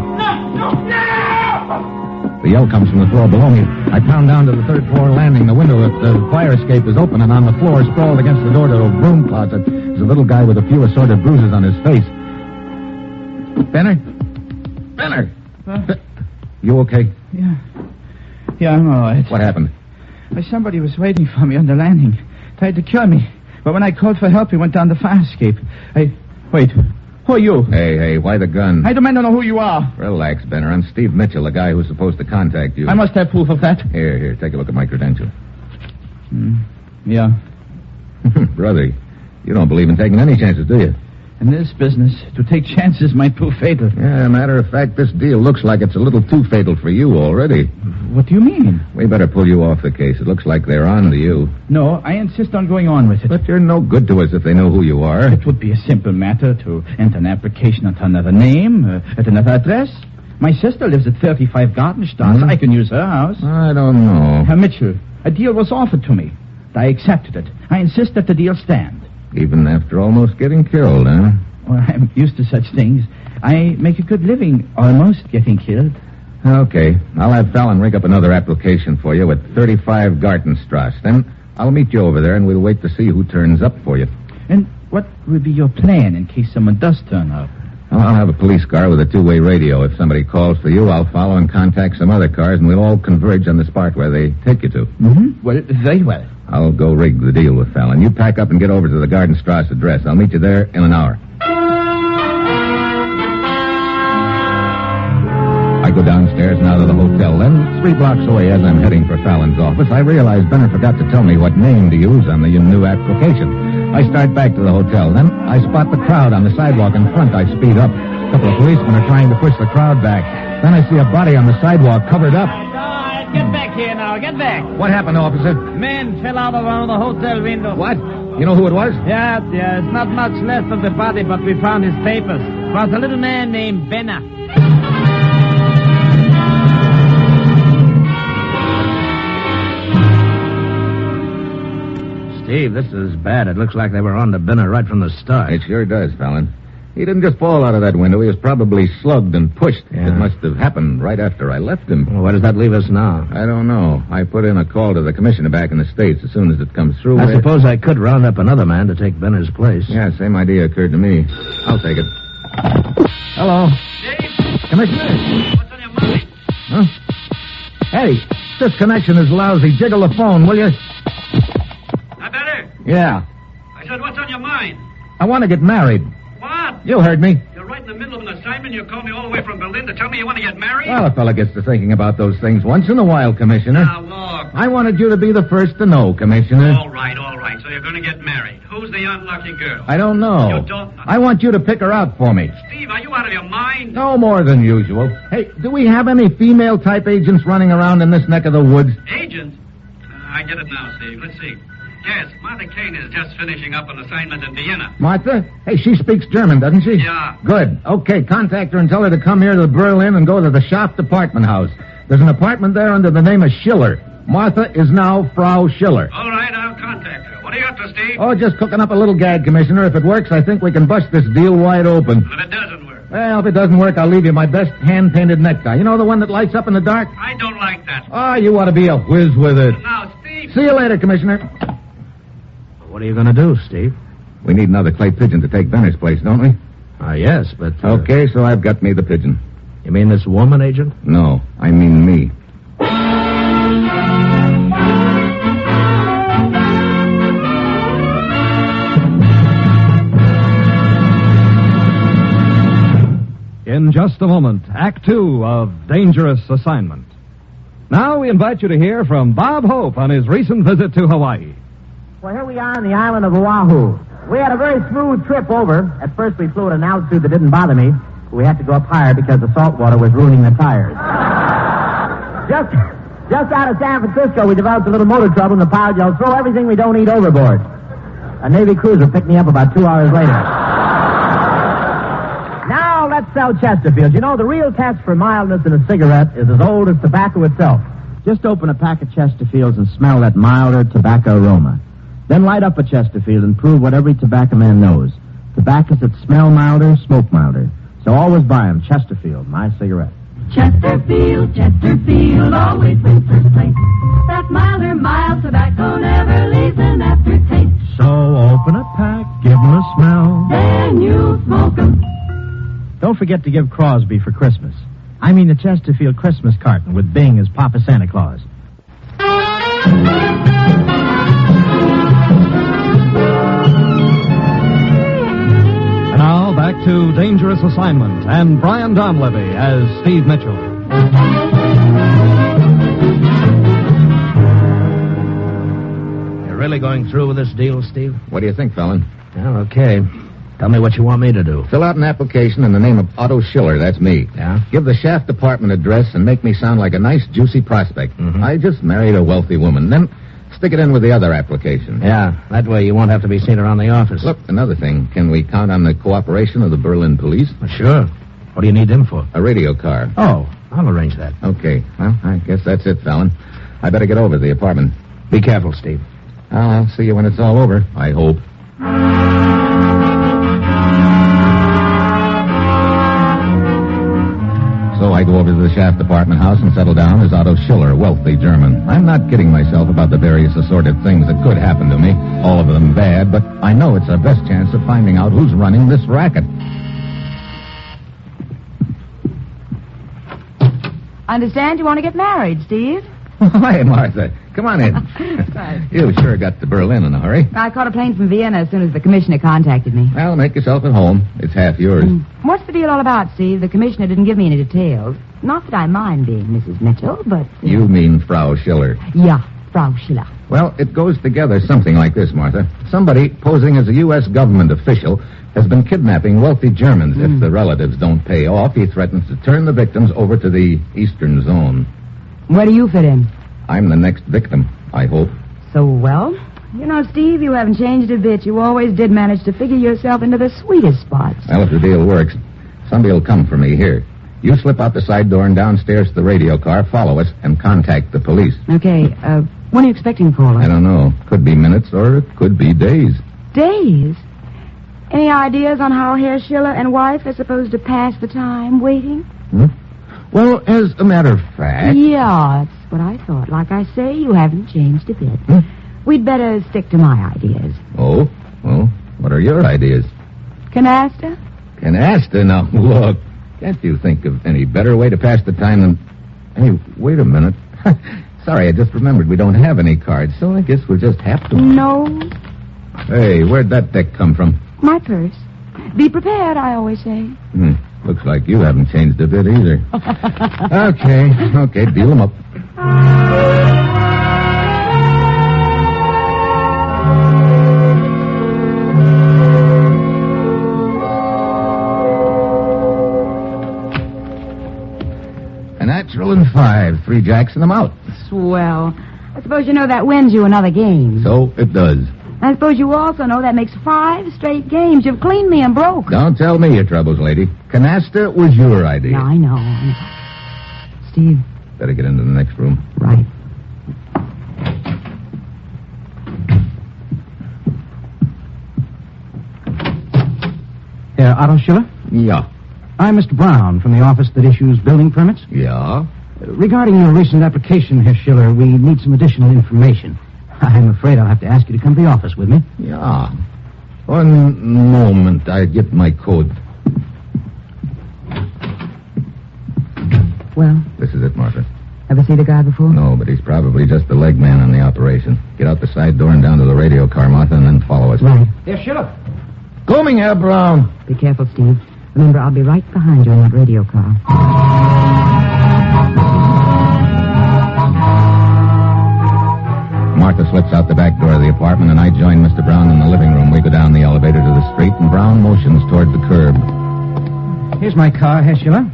The yell comes from the floor below me. I pound down to the 3rd floor landing. The window of the fire escape is open, and on the floor, sprawled against the door to a broom closet, is a little guy with a few assorted bruises on his face. Benner? Benner! You okay? Yeah, I'm all right. What happened? Somebody was waiting for me on the landing. Tried to kill me. But when I called for help, he went down the fire escape. Wait. Who are you? Hey, why the gun? I demand to know who you are. Relax, Benner. I'm Steve Mitchell, the guy who's supposed to contact you. I must have proof of that. Here, take a look at my credentials. Yeah. Brother, you don't believe in taking any chances, do you? In this business, to take chances might prove fatal. Yeah, matter of fact, this deal looks like it's a little too fatal for you already. What do you mean? We better pull you off the case. It looks like they're on to you. No, I insist on going on with it. But you're no good to us if they know who you are. It would be a simple matter to enter an application at another name, at another address. My sister lives at 35 Gartenstrasse. I can use her house. I don't know. Herr Mitchell, a deal was offered to me. I accepted it. I insist that the deal stand. Even after almost getting killed, huh? Well, I'm used to such things. I make a good living almost getting killed. Okay. I'll have Fallon rig up another application for you at 35 Gartenstrasse. Then I'll meet you over there, and we'll wait to see who turns up for you. And what will be your plan in case someone does turn up? I'll have a police car with a 2-way radio. If somebody calls for you, I'll follow and contact some other cars, and we'll all converge on the spot where they take you to. Well, very well. I'll go rig the deal with Fallon. You pack up and get over to the Gardenstrasse address. I'll meet you there in an hour. I go downstairs now to the hotel. Then, 3 blocks away as I'm heading for Fallon's office, I realize Benner forgot to tell me what name to use on the new application. I start back to the hotel. Then I spot the crowd on the sidewalk in front. I speed up. A couple of policemen are trying to push the crowd back. Then I see a body on the sidewalk covered up. Get back here now. Get back. What happened, officer? Man fell out of one of the hotel windows. What? You know who it was? Yeah. It's not much left of the body, but we found his papers. It was a little man named Benner. Steve, this is bad. It looks like they were on to Benner right from the start. It sure does, Fallon. He didn't just fall out of that window. He was probably slugged and pushed. Yeah. It must have happened right after I left him. Well, where does that leave us now? I don't know. I put in a call to the commissioner back in the States. As soon as it comes through... I suppose I could round up another man to take Benner's place. Yeah, same idea occurred to me. I'll take it. Hello. Dave? Commissioner? What's on your mind? Huh? Hey, this connection is lousy. Jiggle the phone, will you? That better? Yeah. I said, what's on your mind? I want to get married. What? You heard me. You're right in the middle of an assignment. You called me all the way from Berlin to tell me you want to get married? Well, a fella gets to thinking about those things once in a while, Commissioner. Now, look. I wanted you to be the first to know, Commissioner. All right. So you're going to get married. Who's the unlucky girl? I don't know. You don't know? I want you to pick her out for me. Steve, are you out of your mind? No more than usual. Hey, do we have any female-type agents running around in this neck of the woods? Agents? I get it now, Steve. Let's see. Yes, Marta Kane is just finishing up an assignment in Vienna. Martha? Hey, she speaks German, doesn't she? Yeah. Good. Okay, contact her and tell her to come here to Berlin and go to the Schaft apartment house. There's an apartment there under the name of Schiller. Martha is now Frau Schiller. All right, I'll contact her. What do you got to, Steve? Oh, just cooking up a little gag, Commissioner. If it works, I think we can bust this deal wide open. If it doesn't work. Well, if it doesn't work, I'll leave you my best hand-painted necktie. You know the one that lights up in the dark? I don't like that. Oh, you ought to be a whiz with it. Now, Steve. See you later, Commissioner. What are you going to do, Steve? We need another clay pigeon to take Benner's place, don't we? Yes, but... Okay, so I've got me the pigeon. You mean this woman, Agent? No, I mean me. In just a moment, Act 2 of Dangerous Assignment. Now we invite you to hear from Bob Hope on his recent visit to Hawaii. Well, here we are on the island of Oahu. We had a very smooth trip over. At first we flew at an altitude that didn't bother me. We had to go up higher because the salt water was ruining the tires. Just out of San Francisco, we developed a little motor trouble, and the pilot yelled, "Throw everything we don't eat overboard." A Navy cruiser picked me up about 2 hours later. Now let's sell Chesterfield. You know, the real test for mildness in a cigarette is as old as tobacco itself. Just open a pack of Chesterfields and smell that milder tobacco aroma. Then light up a Chesterfield and prove what every tobacco man knows. Tobaccos that smell milder, smoke milder. So always buy them. Chesterfield, my cigarette. Chesterfield, Chesterfield, always wins first place. That milder, mild tobacco never leaves an aftertaste. So open a pack, give 'em a smell. Then you smoke 'em. Don't forget to give Crosby for Christmas. I mean the Chesterfield Christmas carton with Bing as Papa Santa Claus. And now back to Dangerous Assignment and Brian Donlevy as Steve Mitchell. You're really going through with this deal, Steve? What do you think, Fallon? Well, okay. Tell me what you want me to do. Fill out an application in the name of Otto Schiller. That's me. Yeah? Give the Shaft Department address and make me sound like a nice, juicy prospect. Mm-hmm. I just married a wealthy woman. Then stick it in with the other application. Yeah, that way you won't have to be seen around the office. Look, another thing. Can we count on the cooperation of the Berlin police? Sure. What do you need them for? A radio car. Oh, I'll arrange that. Okay. Well, I guess that's it, Fallon. I better get over to the apartment. Be careful, Steve. I'll see you when it's all over, I hope. So I go over to the Shaft apartment house and settle down as Otto Schiller, wealthy German. I'm not kidding myself about the various assorted things that could happen to me, all of them bad, but I know it's our best chance of finding out who's running this racket. I understand you want to get married, Steve. Hi, Martha. Come on in. You sure got to Berlin in a hurry. I caught a plane from Vienna as soon as the commissioner contacted me. Well, make yourself at home. It's half yours. What's the deal all about, Steve? The commissioner didn't give me any details. Not that I mind being Mrs. Mitchell, but... You mean Frau Schiller. Yeah, Frau Schiller. Well, it goes together something like this, Martha. Somebody posing as a U.S. government official has been kidnapping wealthy Germans. If the relatives don't pay off, he threatens to turn the victims over to the Eastern Zone. Where do you fit in? I'm the next victim, I hope. So, well, you know, Steve, you haven't changed a bit. You always did manage to figure yourself into the sweetest spots. Well, if the deal works, somebody will come for me here. You slip out the side door and downstairs to the radio car, follow us, and contact the police. Okay, when are you expecting to call us? I don't know. Could be minutes or it could be days. Days? Any ideas on how Herr Schiller and wife are supposed to pass the time waiting? Well, as a matter of fact... Yeah, that's what I thought. Like I say, you haven't changed a bit. We'd better stick to my ideas. Oh? Well, what are your ideas? Canasta? Canasta? Now, look. Can't you think of any better way to pass the time than... Hey, wait a minute. Sorry, I just remembered we don't have any cards, so I guess we'll just have to... No. Hey, where'd that deck come from? My purse. Be prepared, I always say. Looks like you haven't changed a bit either. Okay, deal them up. A natural and 5. 3 jacks and I'm out. Swell. I suppose you know that wins you another game. So it does. I suppose you also know that makes 5 straight games. You've cleaned me and broke. Don't tell me your troubles, lady. Canasta was your idea. Yeah, I know. Steve. Better get into the next room. Right. Otto Schiller? Yeah. I'm Mr. Brown from the office that issues building permits. Yeah? Regarding your recent application, Herr Schiller, we need some additional information. I'm afraid I'll have to ask you to come to the office with me. Yeah. 1 moment. I get my code. Well? This is it, Martha. Ever see the guy before? No, but he's probably just the leg man on the operation. Get out the side door and down to the radio car, Martha, and then follow us. Right. Herr Schiller. Coming, Herr Brown. Be careful, Steve. Remember, I'll be right behind you in that radio car. Martha slips out the back door of the apartment, and I join Mr. Brown in the living room. We go down the elevator to the street, and Brown motions toward the curb. Here's my car, Herr Schiller.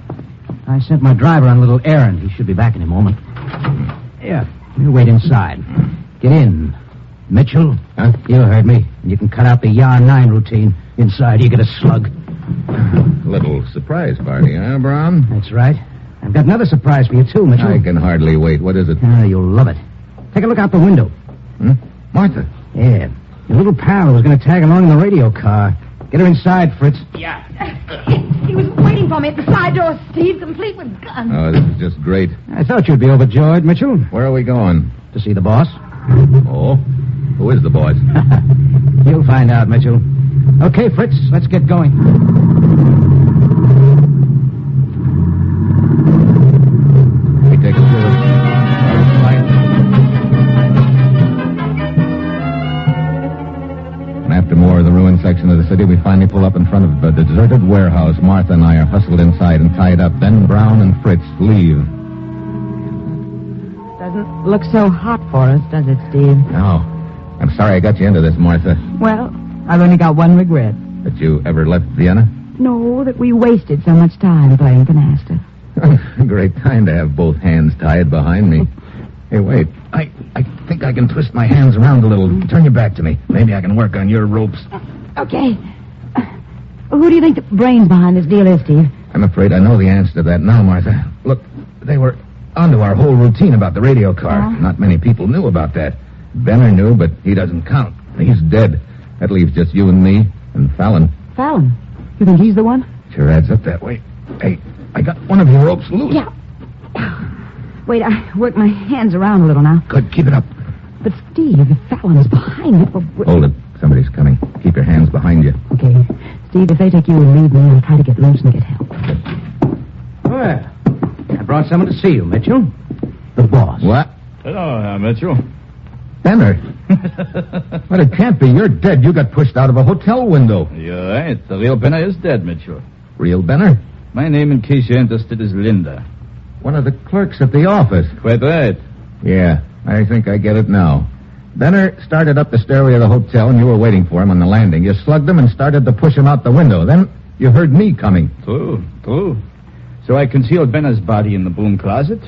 I sent my driver on a little errand. He should be back in a moment. Here, you wait inside. Get in. Mitchell, huh? You heard me. You can cut out the Yar 9 routine. Inside, you get a slug. Little surprise party, huh, Brown? That's right. I've got another surprise for you, too, Mitchell. I can hardly wait. What is it? You'll love it. Take a look out the window. Martha. Yeah. Your little pal was going to tag along in the radio car. Get her inside, Fritz. Yeah. He was waiting for me at the side door, Steve, complete with guns. Oh, this is just great. I thought you'd be overjoyed, Mitchell. Where are we going? To see the boss. Oh? Who is the boss? You'll find out, Mitchell. Okay, Fritz, let's get going. We take us through the And after more of the ruined section of the city, we finally pull up in front of a deserted warehouse. Martha and I are hustled inside and tied up. Then Brown and Fritz leave. Doesn't look so hot for us, does it, Steve? No. I'm sorry I got you into this, Martha. Well, I've only got one regret. That you ever left Vienna? No, that we wasted so much time playing canasta. Great time to have both hands tied behind me. Hey, wait. I think I can twist my hands around a little. Turn your back to me. Maybe I can work on your ropes. Okay. Who do you think the brains behind this deal is, Steve? I'm afraid I know the answer to that now, Martha. Look, they were onto our whole routine about the radio car. Oh. Not many people knew about that. Benner knew, but he doesn't count. He's dead. That leaves just you and me and Fallon. Fallon? You think he's the one? Sure adds up that way. Hey, I got one of your ropes loose. Yeah. Wait, I work my hands around a little now. Good, keep it up. But, Steve, if Fallon's behind it... Hold it. Somebody's coming. Keep your hands behind you. Okay. Steve, if they take you and leave me, I'll try to get loose and get help. Well, I brought someone to see you, Mitchell. The boss. What? Hello, Mitchell. Benner. But it can't be. You're dead. You got pushed out of a hotel window. You're right. The real Benner is dead, Mitchell. Real Benner? My name, in case you're interested, is Linda. One of the clerks at the office. Quite right. Yeah, I think I get it now. Benner started up the stairway of the hotel, and you were waiting for him on the landing. You slugged him and started to push him out the window. Then you heard me coming. True. So I concealed Benner's body in the Boone closet.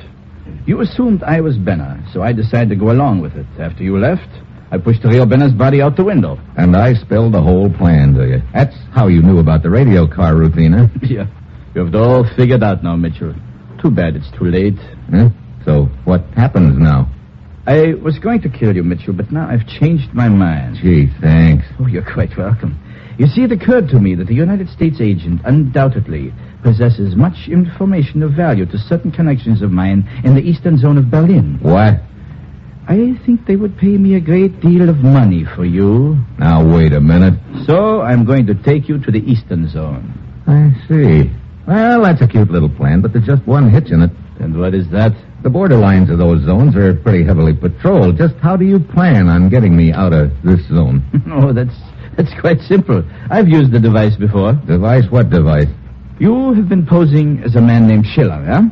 You assumed I was Benner, so I decided to go along with it. After you left, I pushed the real Benner's body out the window. And I spilled the whole plan to you. That's how you knew about the radio car routine, huh? Yeah. You have it all figured out now, Mitchell. Too bad it's too late. Huh? So what happens now? I was going to kill you, Mitchell, but now I've changed my mind. Gee, thanks. Oh, you're quite welcome. You see, it occurred to me that the United States agent undoubtedly possesses much information of value to certain connections of mine in the eastern zone of Berlin. What? I think they would pay me a great deal of money for you. Now, wait a minute. So I'm going to take you to the eastern zone. I see. Well, that's a cute little plan, but there's just one hitch in it. And what is that? The borderlines of those zones are pretty heavily patrolled. Just how do you plan on getting me out of this zone? Oh, that's quite simple. I've used the device before. Device? What device? You have been posing as a man named Schiller, huh?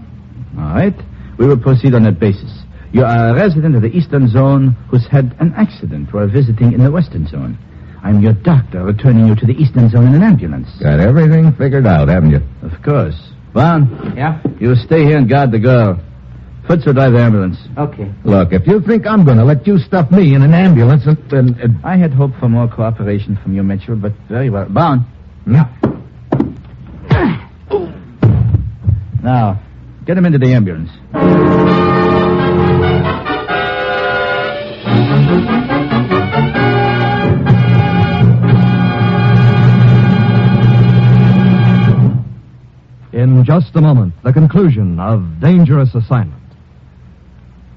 All right. We will proceed on that basis. You are a resident of the eastern zone who's had an accident while visiting in the western zone. I'm your doctor returning you to the eastern zone in an ambulance. Got everything figured out, haven't you? Of course. Vaughn? Yeah? You stay here and guard the girl. Fritz will drive the ambulance. Okay. Look, if you think I'm going to let you stuff me in an ambulance and... I had hoped for more cooperation from you, Mitchell, but very well. Vaughn? Yeah. Now, get him into the ambulance. In just a moment, the conclusion of Dangerous Assignment.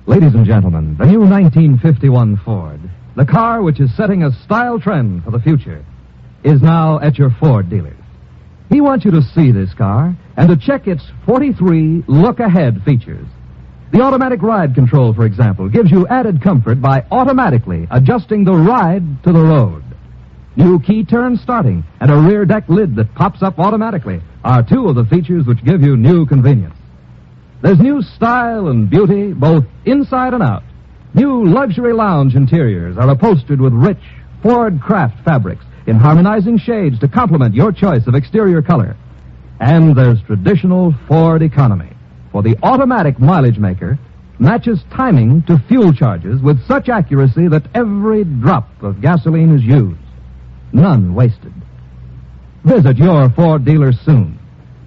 Ladies and gentlemen, the new 1951 Ford, the car which is setting a style trend for the future, is now at your Ford dealers. We want you to see this car and to check its 43 look-ahead features. The automatic ride control, for example, gives you added comfort by automatically adjusting the ride to the road. New key turn starting and a rear deck lid that pops up automatically are two of the features which give you new convenience. There's new style and beauty both inside and out. New luxury lounge interiors are upholstered with rich Ford craft fabrics in harmonizing shades to complement your choice of exterior color. And there's traditional Ford economy, for the automatic mileage maker matches timing to fuel charges with such accuracy that every drop of gasoline is used. None wasted. Visit your Ford dealer soon.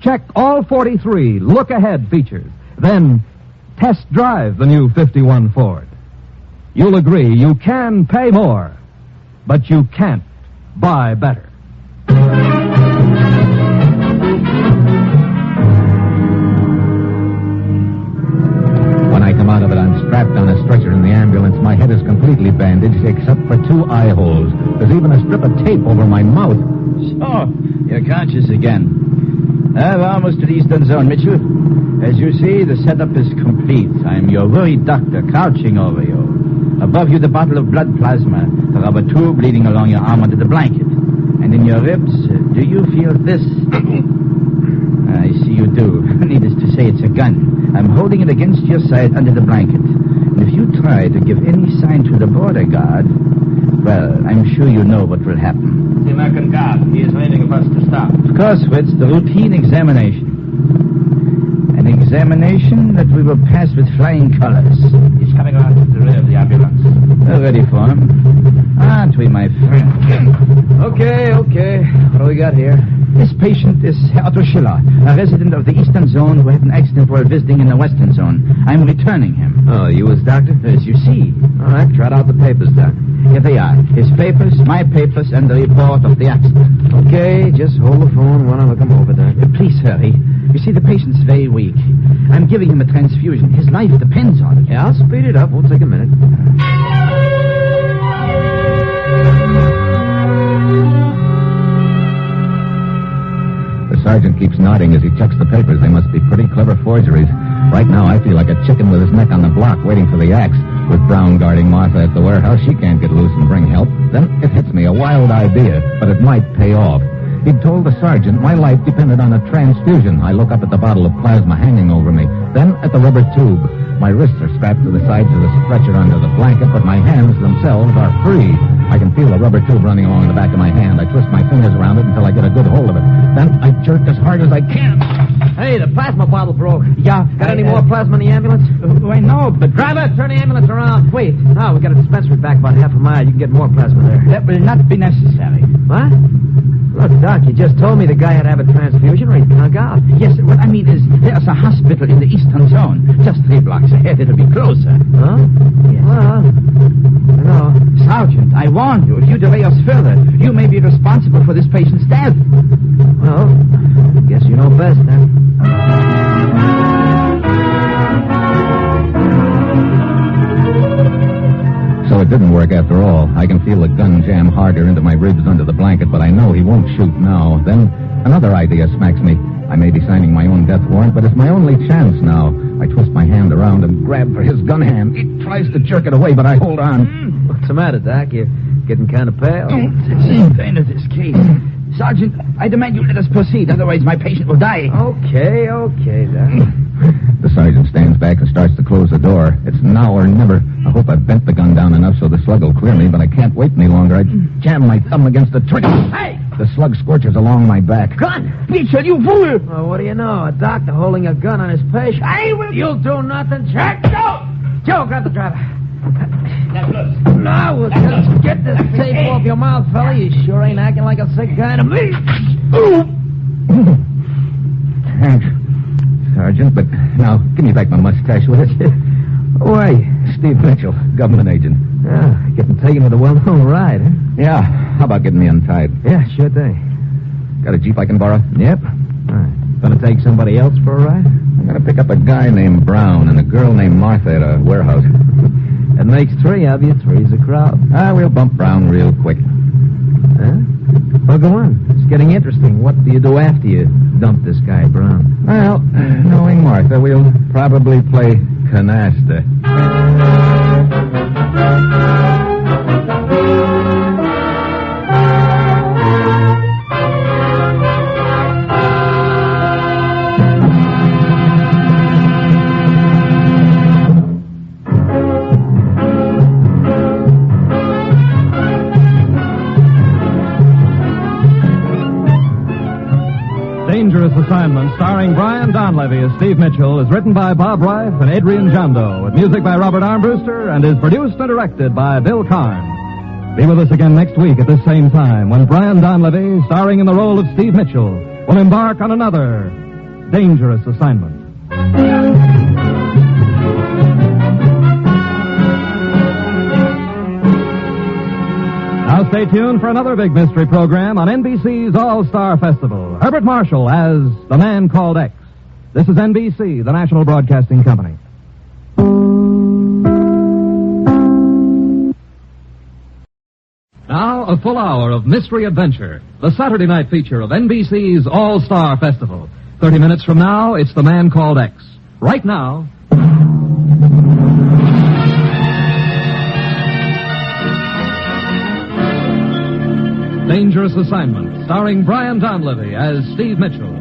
Check all 43 look-ahead features. Then test drive the new 51 Ford. You'll agree you can pay more, but you can't buy better. When I come out of it, I'm strapped on a stretcher in the ambulance. My head is completely bandaged except for 2 eye holes. There's even a strip of tape over my mouth. So, you're conscious again. We're almost to the Eastern Zone, Mitchell. As you see, the setup is complete. I'm your worried doctor, crouching over you. Above you, the bottle of blood plasma, the rubber tube leading along your arm under the blanket. And in your ribs, do you feel this? I see you do. Needless to say, it's a gun. I'm holding it against your side under the blanket. And if you try to give any sign to the border guard, well, I'm sure you know what will happen. The American guard. He is waiting for us to stop. Of course, Fritz, the routine examination. An examination that we will pass with flying colors. He's coming around to the rear of the ambulance. We're ready for him. Aren't we, my friend? Okay. What do we got here? This patient is Herr Otto Schiller, a resident of the Eastern Zone who had an accident while visiting in the Western Zone. I'm returning him. Oh, you as doctor? As you see. All right, trot out the papers, Doc. Here they are. His papers, my papers, and the report of the accident. Okay, just hold the phone while I look him over, Doc. Please hurry. You see, the patient's very weak. I'm giving him a transfusion. His life depends on it. Yeah, I'll speed it up. Won't take a minute. The sergeant keeps nodding as he checks the papers. They must be pretty clever forgeries. Right now, I feel like a chicken with his neck on the block waiting for the axe. With Brown guarding Marta at the warehouse, she can't get loose and bring help. Then it hits me, a wild idea, but it might pay off. He'd told the sergeant my life depended on a transfusion. I look up at the bottle of plasma hanging over me, then at the rubber tube. My wrists are strapped to the sides of the stretcher under the blanket, but my hands themselves are free. I can feel the rubber tube running along the back of my hand. I twist my fingers around it until I get a good hold of it. Then I jerk as hard as I can. Hey, the plasma bottle broke. Yeah. Got any more plasma in the ambulance? I know, but... Driver, turn the ambulance around. Wait. No, we got a dispensary back about half a mile. You can get more plasma there. That will not be necessary. What? Look, Doc, you just told me the guy had to have a transfusion or he'd conk out. Yes, what I mean is there's a hospital in the Eastern Zone. Just 3 blocks ahead. It'll be closer. Huh? Yes. Well, no. Sergeant, I warn you, if you delay us further, you may be responsible for this patient's death. Well, guess you know best, then. So it didn't work after all. I can feel the gun jam harder into my ribs under the blanket, but I know he won't shoot now. Then another idea smacks me. I may be signing my own death warrant, but it's my only chance now. I twist my hand around and grab for his gun hand. He tries to jerk it away, but I hold on. What's the matter, Doc? You're getting kind of pale. It's the pain of this case. Sergeant, I demand you let us proceed, otherwise my patient will die. Okay, Doc. The sergeant stands back and starts to close the door. It's now or never. I hope I've bent the gun down enough so the slug will clear me, but I can't wait any longer. I jam my thumb against the trigger. Hey! The slug scorches along my back. Gun! Mitchell, you fool! Well, what do you know? A doctor holding a gun on his patient. I will... You'll do nothing, Jack. Go! Joe, grab the driver. That's loose. No, we'll just get this tape off your mouth, fella. You sure ain't acting like a sick guy to me. Thanks, Sergeant, but now give me back my mustache, will you? Why? Steve Mitchell, government agent. Yeah, getting taken with a well-known ride, huh? Yeah, how about getting me untied? Yeah, sure thing. Got a Jeep I can borrow? Yep. All right. Gonna take somebody else for a ride? I'm gonna pick up a guy named Brown and a girl named Marta at a warehouse. That makes 3 of you. 3's a crowd. We'll bump Brown real quick. Huh? Well, go on. It's getting interesting. What do you do after you dump this guy, Brown? Well, knowing Martha, we'll probably play canasta. Dangerous Assignment, starring Brian Donlevy as Steve Mitchell, is written by Bob Reif and Adrian Jondo, with music by Robert Armbruster, and is produced and directed by Bill Karn. Be with us again next week at this same time when Brian Donlevy, starring in the role of Steve Mitchell, will embark on another dangerous assignment. Now stay tuned for another big mystery program on NBC's All-Star Festival. Herbert Marshall as The Man Called X. This is NBC, the national broadcasting company. Now, a full hour of mystery adventure. The Saturday night feature of NBC's All-Star Festival. 30 minutes from now, it's The Man Called X. Right now... Dangerous Assignment, starring Brian Donlevy as Steve Mitchell.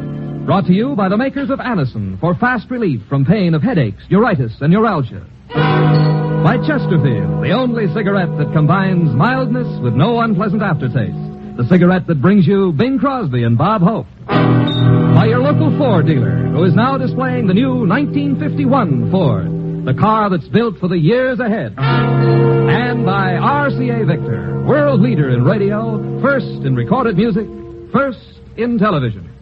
Brought to you by the makers of Anacin for fast relief from pain of headaches, neuritis, and neuralgia. By Chesterfield, the only cigarette that combines mildness with no unpleasant aftertaste. The cigarette that brings you Bing Crosby and Bob Hope. By your local Ford dealer, who is now displaying the new 1951 Ford, the car that's built for the years ahead. And by RCA Victor, world leader in radio, first in recorded music, first in television.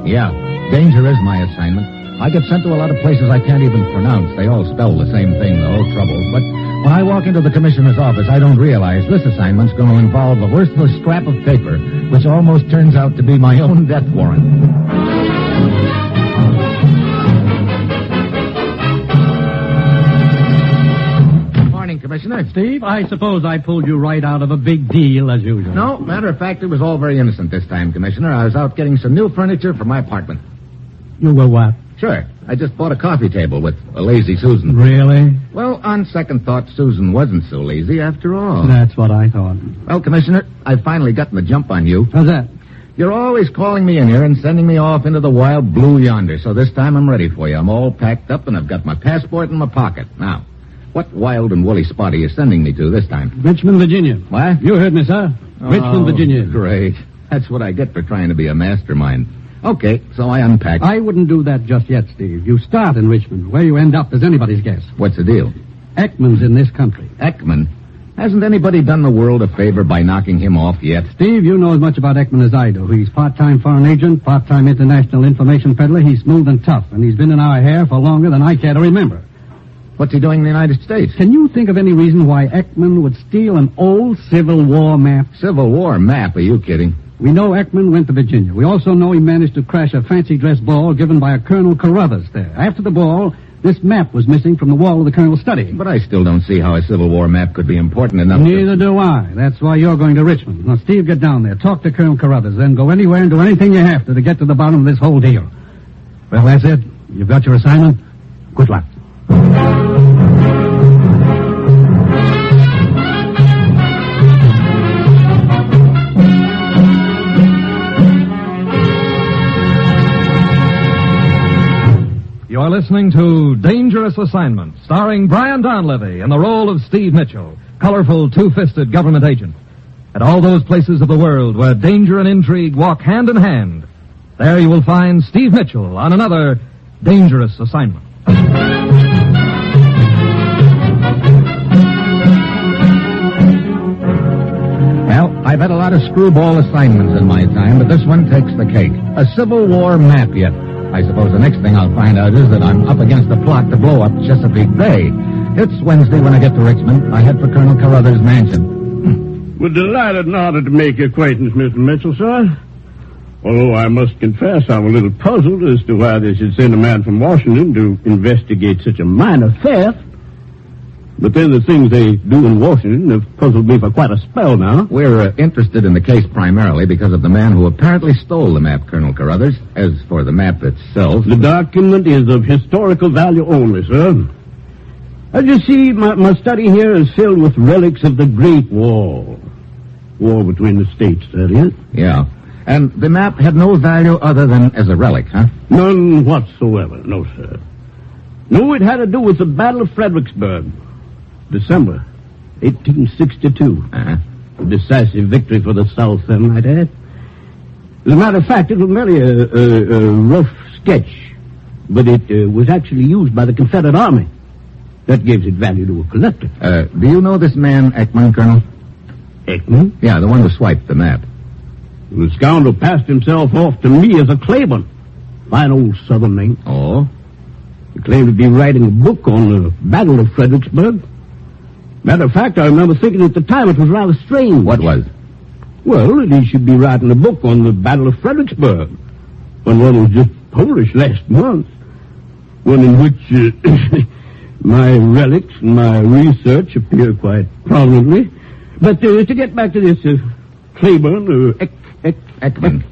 Yeah, danger is my assignment. I get sent to a lot of places I can't even pronounce. They all spell the same thing, though, trouble. But when I walk into the commissioner's office, I don't realize this assignment's going to involve a worthless scrap of paper, which almost turns out to be my own death warrant. Morning, Commissioner. Steve, I suppose I pulled you right out of a big deal, as usual. No, matter of fact, it was all very innocent this time, Commissioner. I was out getting some new furniture for my apartment. You were what? Sure. I just bought a coffee table with a lazy Susan. Really? Well, on second thought, Susan wasn't so lazy after all. That's what I thought. Well, Commissioner, I've finally gotten the jump on you. How's that? You're always calling me in here and sending me off into the wild blue yonder, so this time I'm ready for you. I'm all packed up and I've got my passport in my pocket. Now, what wild and woolly spot are you sending me to this time? Richmond, Virginia. What? You heard me, sir. Richmond, Virginia. Great. That's what I get for trying to be a mastermind. Okay, so I unpack. I wouldn't do that just yet, Steve. You start in Richmond. Where you end up is anybody's guess. What's the deal? Ekman's in this country. Ekman? Hasn't anybody done the world a favor by knocking him off yet? Steve, you know as much about Ekman as I do. He's part-time foreign agent, part-time international information peddler. He's smooth and tough, and he's been in our hair for longer than I care to remember. What's he doing in the United States? Can you think of any reason why Ekman would steal an old Civil War map? Civil War map? Are you kidding? We know Ekman went to Virginia. We also know he managed to crash a fancy dress ball given by a Colonel Carruthers there. After the ball, this map was missing from the wall of the Colonel's study. But I still don't see how a Civil War map could be important enough Neither do I. That's why you're going to Richmond. Now, Steve, get down there. Talk to Colonel Carruthers. Then go anywhere and do anything you have to get to the bottom of this whole deal. Well, that's it. You've got your assignment. Good luck. You're listening to Dangerous Assignment, starring Brian Donlevy in the role of Steve Mitchell, colorful, two-fisted government agent. At all those places of the world where danger and intrigue walk hand in hand, there you will find Steve Mitchell on another Dangerous Assignment. Well, I've had a lot of screwball assignments in my time, but this one takes the cake. A Civil War map yet. I suppose the next thing I'll find out is that I'm up against a plot to blow up Chesapeake Bay. It's Wednesday when I get to Richmond. I head for Colonel Carruthers' mansion. We're delighted in order to make your acquaintance, Mr. Mitchell, sir. Although I must confess I'm a little puzzled as to why they should send a man from Washington to investigate such a minor theft. But then the things they do in Washington have puzzled me for quite a spell now. We're interested in the case primarily because of the man who apparently stole the map, Colonel Carruthers. As for the map itself... The document is of historical value only, sir. As you see, my study here is filled with relics of the Great War. War between the states, that is. Yeah. And the map had no value other than as a relic, huh? None whatsoever, no, sir. No, it had to do with the Battle of Fredericksburg. December 1862. Uh-huh. A decisive victory for the South, I might add. As a matter of fact, it was merely a rough sketch, but it was actually used by the Confederate Army. That gives it value to a collector. Do you know this man, Ekman, Colonel? Ekman? Yeah, the one who swiped the map. The scoundrel passed himself off to me as a Claiborne. Fine old Southern name. Oh? He claimed to be writing a book on the Battle of Fredericksburg. Matter of fact, I remember thinking at the time it was rather strange. What was? Well, that he should be writing a book on the Battle of Fredericksburg, when one was just published last month. One in which my relics and my research appear quite prominently. But to get back to this, Claiborne, Ekman.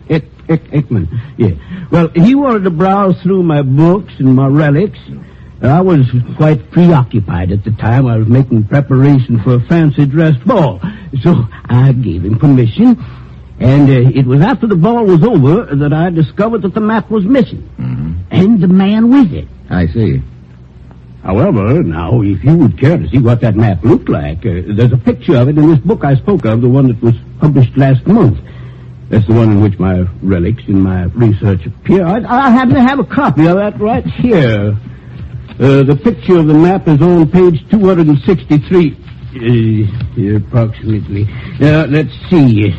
Ekman, yeah. Well, he wanted to browse through my books and my relics. I was quite preoccupied at the time. I was making preparation for a fancy dress ball. So I gave him permission. And it was after the ball was over that I discovered that the map was missing. Mm-hmm. And the man with it. I see. However, now, if you would care to see what that map looked like, there's a picture of it in this book I spoke of, the one that was published last month. That's the one in which my relics and my research appear. I happen to have a copy of that right here. The picture of the map is on page 263, approximately. Let's see.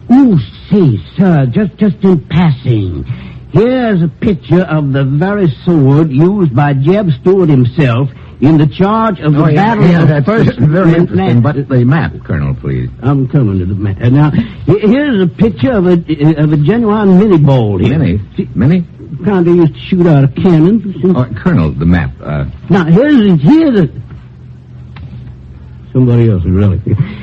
Oh, say, sir, just in passing, here's a picture of the very sword used by Jeb Stuart himself in the charge of the battle of that's First. Very interesting, but the map, Colonel, please. I'm coming to the map. Now, here's a picture of a genuine mini ball here. Mini? Kind of used to shoot out of cannons. Colonel, the map. Now, here's a... Somebody else's relic.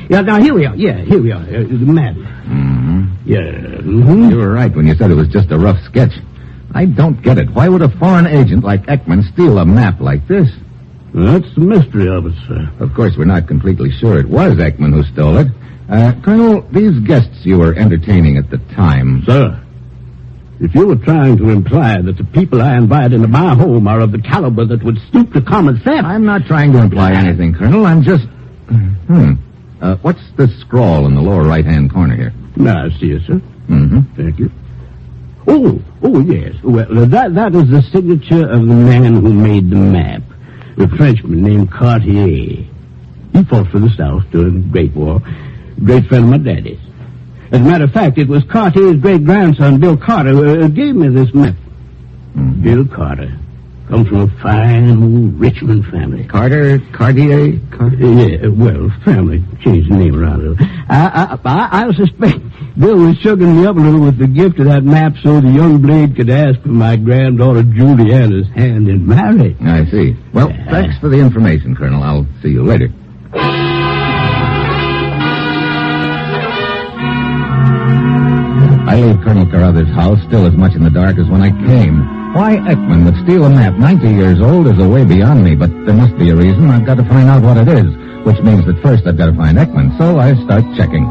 Yeah, now, here we are. Yeah, here we are. The map. Mm-hmm. Yeah. Mm-hmm. You were right when you said it was just a rough sketch. I don't get it. Why would a foreign agent like Ekman steal a map like this? Well, that's the mystery of it, sir. Of course, we're not completely sure it was Ekman who stole it. Colonel, these guests you were entertaining at the time... Sir, if you were trying to imply that the people I invite into my home are of the caliber that would stoop to common theft... I'm not trying to imply anything, Colonel. I'm just... what's this scrawl in the lower right-hand corner here? Now, I see it, sir. Mm-hmm. Thank you. Oh, yes. Well, that is the signature of the man who made the map. A Frenchman named Cartier. He fought for the South during the Great War. Great friend of my daddy's. As a matter of fact, it was Cartier's great-grandson, Bill Carter, who gave me this map. Mm-hmm. Bill Carter. Comes from a fine old Richmond family. Cartier? Yeah, well, family changed the name around a little. I suspect Bill was sugaring me up a little with the gift of that map so the young blade could ask for my granddaughter Juliana's hand in marriage. I see. Well, thanks for the information, Colonel. I'll see you later. I leave Colonel Carruthers' house still as much in the dark as when I came. Why Ekman would steal a map 90 years old is a way beyond me, but there must be a reason. I've got to find out what it is, which means that first I've got to find Ekman, so I start checking.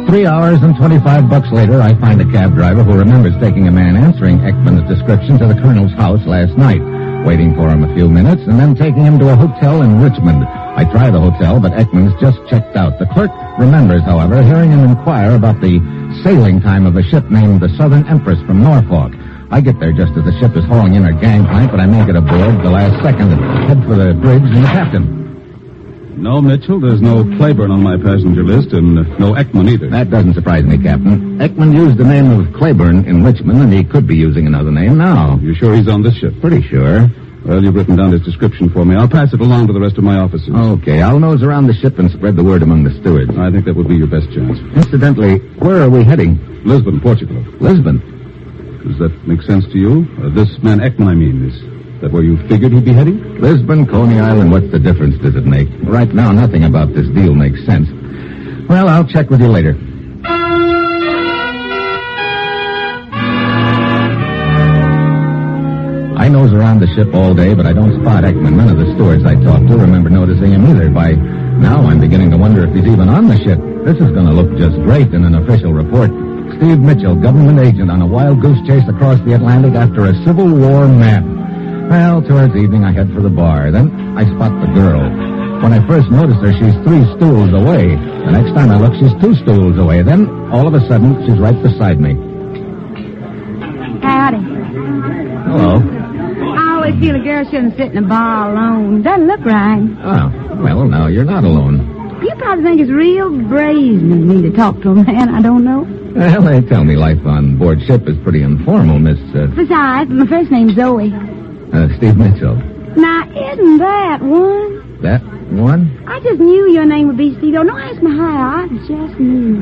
3 hours and $25 later, I find a cab driver who remembers taking a man answering Ekman's description to the Colonel's house last night, waiting for him a few minutes, and then taking him to a hotel in Richmond. I try the hotel, but Ekman's just checked out. The clerk remembers, however, hearing him inquire about the sailing time of a ship named the Southern Empress from Norfolk. I get there just as the ship is hauling in her gangplank, but I make it aboard the last second and head for the bridge and the captain. No, Mitchell, there's no Claiborne on my passenger list, and no Ekman either. That doesn't surprise me, Captain. Ekman used the name of Claiborne in Richmond, and he could be using another name now. You sure he's on this ship? Pretty sure. Well, you've written down his description for me. I'll pass it along to the rest of my officers. Okay, I'll nose around the ship and spread the word among the stewards. I think that would be your best chance. Incidentally, where are we heading? Lisbon, Portugal. Lisbon? Does that make sense to you? This man Ekman, I mean, is that where you figured he'd be heading? Lisbon, Coney Island, what's the difference does it make? Right now, nothing about this deal makes sense. Well, I'll check with you later. I nose around the ship all day, but I don't spot Ekman. None of the stewards I talked to remember noticing him either. By now, I'm beginning to wonder if he's even on the ship. This is going to look just great in an official report. Steve Mitchell, government agent on a wild goose chase across the Atlantic after a Civil War map. Well, towards evening, I head for the bar. Then I spot the girl. When I first noticed her, she's 3 stools away. The next time I look, she's 2 stools away. Then, all of a sudden, she's right beside me. Howdy. Hello. I always feel a girl shouldn't sit in a bar alone. Doesn't look right. Oh, well, now you're not alone. You probably think it's real brazen of me to talk to a man I don't know. Well, they tell me life on board ship is pretty informal, Miss... Besides, my first name's Zoe. Steve Mitchell. Now, isn't that one? That one? I just knew your name would be Steve. Oh, don't ask me how. I just knew.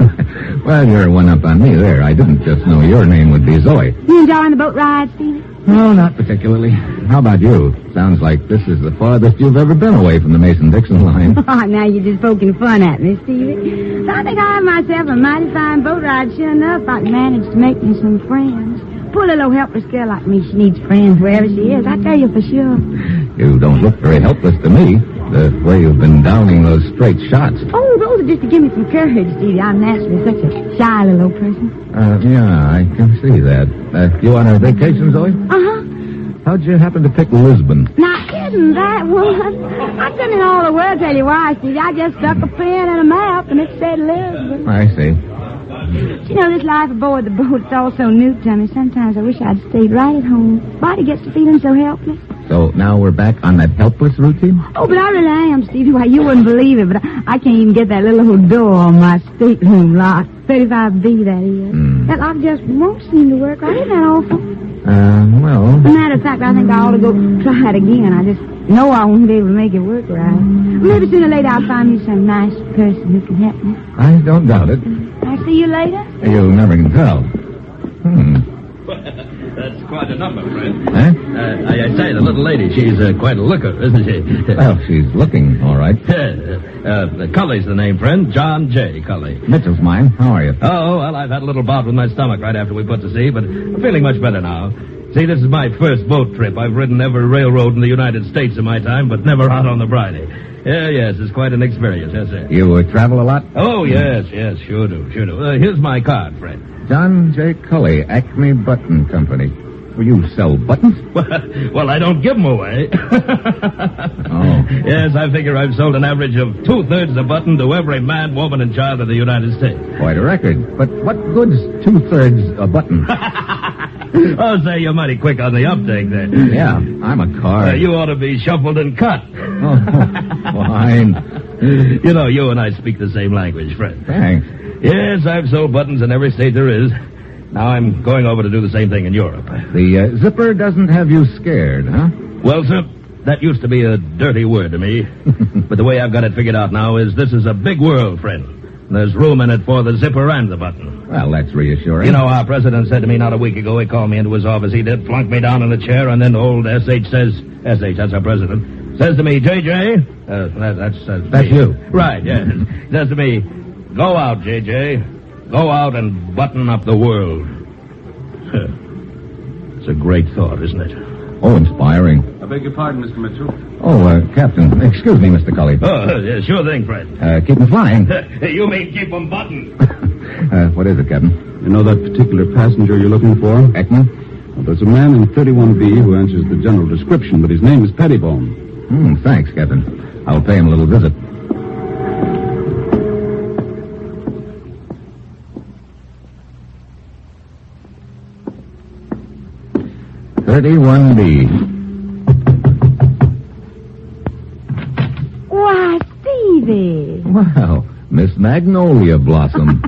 Well, you're one up on me there. I didn't just know your name would be Zoe. You enjoying the boat ride, Steve? No, not particularly. How about you? Sounds like this is the farthest you've ever been away from the Mason-Dixon line. Oh, now you're just poking fun at me, Stevie. So I think I have myself a mighty fine boat ride. Sure enough, I can manage to make me some friends. Poor little helpless girl like me, she needs friends wherever she is. I tell you for sure. You don't look very helpless to me. The way you've been downing those straight shots. Oh, those are just to give me some courage, Stevie. I'm naturally such a shy little old person. Yeah, I can see that. You on a vacation, Zoe? Uh-huh. How'd you happen to pick Lisbon? Now, isn't that one? I couldn't in all the world tell you why, Stevie. I just stuck a pen in a map and it said Lisbon. I see. You know, this life aboard the boat, it's all so new to me. Sometimes I wish I'd stayed right at home. Body gets to feeling so helpless. So now we're back on that helpless routine? Oh, but I really am, Stevie. Why, you wouldn't believe it, but I can't even get that little old door on my stateroom lock. 35B, that is. That lock just won't seem to work right. Isn't that awful? Well... As a matter of fact, I think I ought to go try it again. I just know I won't be able to make it work right. Maybe sooner or later I'll find me some nice person who can help me. I don't doubt it. I'll see you later. You never can tell. That's quite a number, friend. Huh? I say, the little lady, she's quite a looker, isn't she? Well, she's looking all right. Cully's the name, friend. John J. Cully. Mitchell's mine. How are you? Oh, well, I've had a little bout with my stomach right after we put to sea, but I'm feeling much better now. See, this is my first boat trip. I've ridden every railroad in the United States in my time, but never out on the Bridie. Yes, it's quite an experience, yes, sir. You travel a lot? Oh, yes, sure do. Here's my card, friend. John J. Cully, Acme Button Company. You sell buttons? Well, I don't give them away. Oh. Yes, I figure I've sold an average of 2/3 a button to every man, woman, and child of the United States. Quite a record. But what good's 2/3 a button? Oh, say, you're mighty quick on the uptake there. Yeah, I'm a car. You ought to be shuffled and cut. Oh, fine. You know, you and I speak the same language, friend. Thanks. Yes, I've sold buttons in every state there is. Now I'm going over to do the same thing in Europe. The zipper doesn't have you scared, huh? Well, sir, that used to be a dirty word to me. But the way I've got it figured out now is this is a big world, friend. There's room in it for the zipper and the button. Well, that's reassuring. You know, our president said to me not a week ago, he called me into his office, he did, flunked me down in the chair, and then old S.H. says, S.H., that's our president, says to me, J.J., that's you. Right, yes. Says to me, go out, J.J., go out and button up the world. It's a great thought, isn't it? Oh, inspiring. I beg your pardon, Mr. Mitchell. Oh, Captain. Excuse me, Mr. Cully. Oh, yeah, sure thing, Fred. Keep them flying. You mean keep them buttoned? What is it, Captain? You know that particular passenger you're looking for? Ekman? Well, there's a man in 31B who answers the general description, but his name is Pettibone. Thanks, Captain. I'll pay him a little visit. "31B. Why, Stevie. Wow, Miss Magnolia Blossom.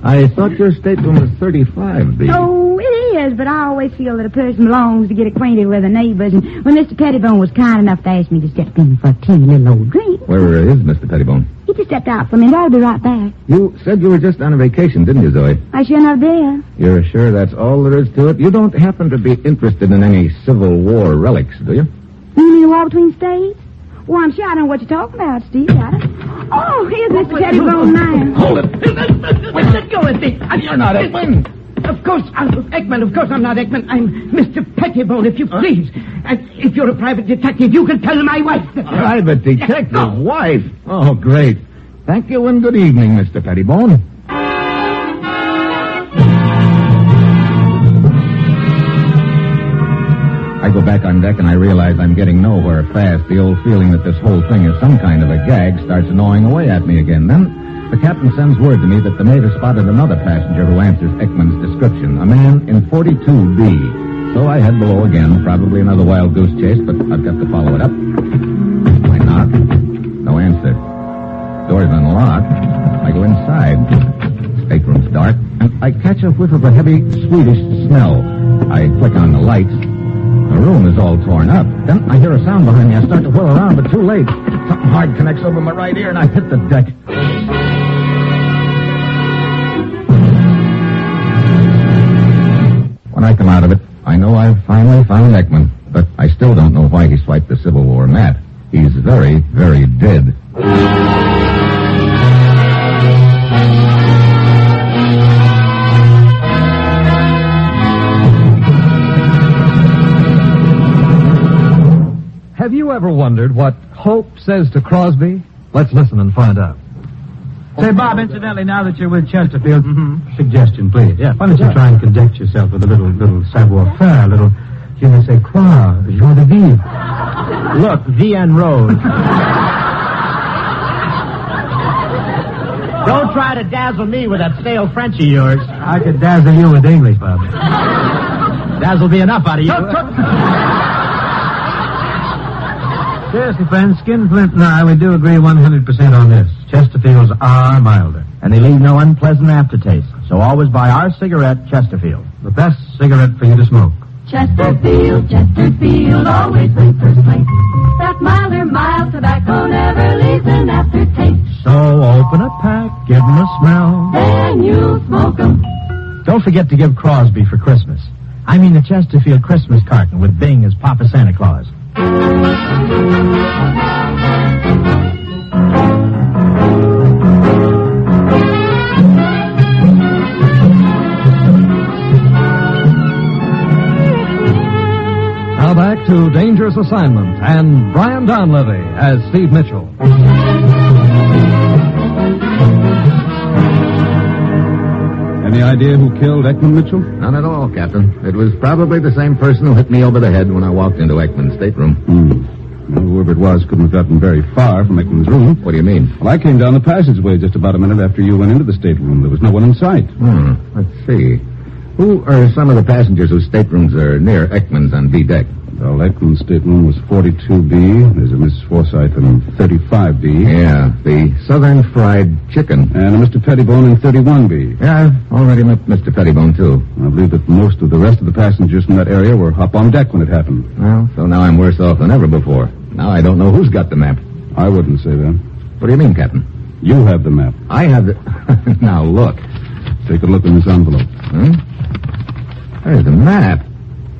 I thought your stateroom was 35B. Oh, it is, but I always feel that a person belongs to get acquainted with their neighbors. And when Mr. Pettibone was kind enough to ask me to step in for a teeny little old drink... Where is Mr. Pettibone? He just stepped out for me, and I'll be right back. You said you were just on a vacation, didn't you, Zoe? I sure enough did. You're sure that's all there is to it? You don't happen to be interested in any Civil War relics, do you? You mean the war between states? Well, I'm sure I know what you're talking about, Steve. Oh, here's Mr. Pettibone now. Hold it. Let go of me. You're not Ekman. Of course, Ekman. Of course I'm not Ekman. I'm Mr. Pettibone, if you please. And if you're a private detective, you can tell my wife. Private detective? Wife? Oh, great. Thank you and good evening, Mr. Pettibone. I go back on deck and I realize I'm getting nowhere fast, the old feeling that this whole thing is some kind of a gag starts gnawing away at me again. Then the captain sends word to me that the mate has spotted another passenger who answers Ekman's description, a man in 42B. So I head below again, probably another wild goose chase, but I've got to follow it up. I knock. No answer. Door's unlocked. I go inside. Stateroom's dark, and I catch a whiff of a heavy, Swedish smell. I flick on the lights. The room is all torn up. Then I hear a sound behind me. I start to whirl around, but too late. Something hard connects over my right ear, and I hit the deck. When I come out of it, I know I've finally found Ekman, but I still don't know why he swiped the Civil War map. He's very, very dead. Have you ever wondered what Hope says to Crosby? Let's listen and find out. Say, Bob, incidentally, now that you're with Chesterfield, suggestion, please. Yeah. Why don't you try and conduct yourself with a little savoir-faire, a little, je ne sais quoi, joie de vivre. Look, VN Road. Don't try to dazzle me with that stale French of yours. I could dazzle you with English, Bob. Dazzle'll be enough out of you. Seriously, friends, Skinflint and I, we do agree 100% on this. Chesterfields are milder. And they leave no unpleasant aftertaste. So always buy our cigarette, Chesterfield. The best cigarette for you to smoke. Chesterfield, Chesterfield, always in first place. That milder, mild tobacco never leaves an aftertaste. So open a pack, give 'em a smell. Then you'll smoke 'em. Don't forget to give Crosby for Christmas. I mean the Chesterfield Christmas carton with Bing as Papa Santa Claus. Now back to Dangerous Assignment and Brian Donlevy as Steve Mitchell. Any idea who killed Ekman, Mitchell? None at all, Captain. It was probably the same person who hit me over the head when I walked into Ekman's stateroom. Well, whoever it was couldn't have gotten very far from Ekman's room. What do you mean? Well, I came down the passageway just about a minute after you went into the stateroom. There was no one in sight. Let's see. Who are some of the passengers whose staterooms are near Ekman's on B deck? Well, Ekman's stateroom was 42B. There's a Miss Forsyth in 35B. Yeah, the Southern Fried Chicken. And a Mr. Pettibone in 31B. Yeah, I've already met Mr. Pettibone, too. I believe that most of the rest of the passengers from that area were up on deck when it happened. Well, so now I'm worse off than ever before. Now I don't know who's got the map. I wouldn't say that. What do you mean, Captain? You have the map. I have the... Now, look. Take a look in this envelope. There's the map.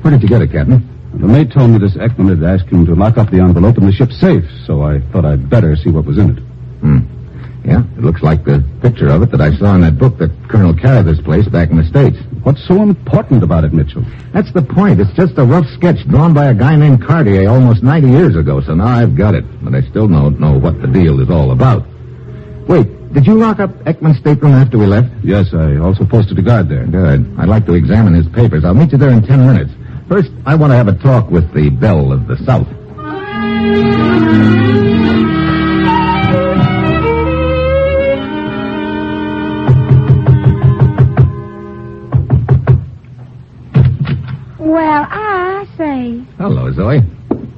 Where did you get it, Captain? The mate told me this Ekman had asked him to lock up the envelope in the ship's safe, so I thought I'd better see what was in it. Yeah, it looks like the picture of it that I saw in that book that Colonel Carather's placed back in the States. What's so important about it, Mitchell? That's the point. It's just a rough sketch drawn by a guy named Cartier almost 90 years ago, so now I've got it. But I still don't know what the deal is all about. Wait, did you lock up Ekman's stateroom after we left? Yes, I also posted a guard there. Good. I'd like to examine his papers. I'll meet you there in 10 minutes. First, I want to have a talk with the Belle of the South. Well, I say. Hello, Zoe.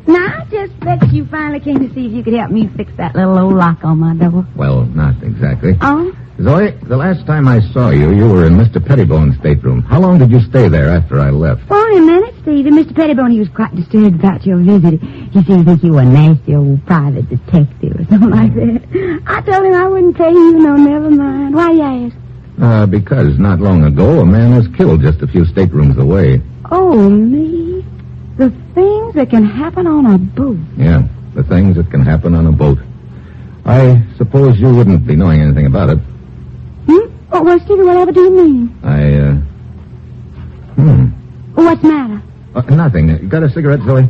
Now, I just bet you finally came to see if you could help me fix that little old lock on my door. Well, not exactly. Oh? Zoe, the last time I saw you, you were in Mr. Pettibone's stateroom. How long did you stay there after I left? Only a minute, Steve. And Mr. Pettibone, he was quite disturbed about your visit. He seemed to think you were a nasty old private detective or something like that. I told him I wouldn't tell you, no, never mind. Why you ask? Because not long ago, a man was killed just a few staterooms away. Oh, me. The things that can happen on a boat. Yeah, the things that can happen on a boat. I suppose you wouldn't be knowing anything about it. Oh, well, Stevie, whatever do you mean? What's the matter? Nothing. You got a cigarette, Zoe?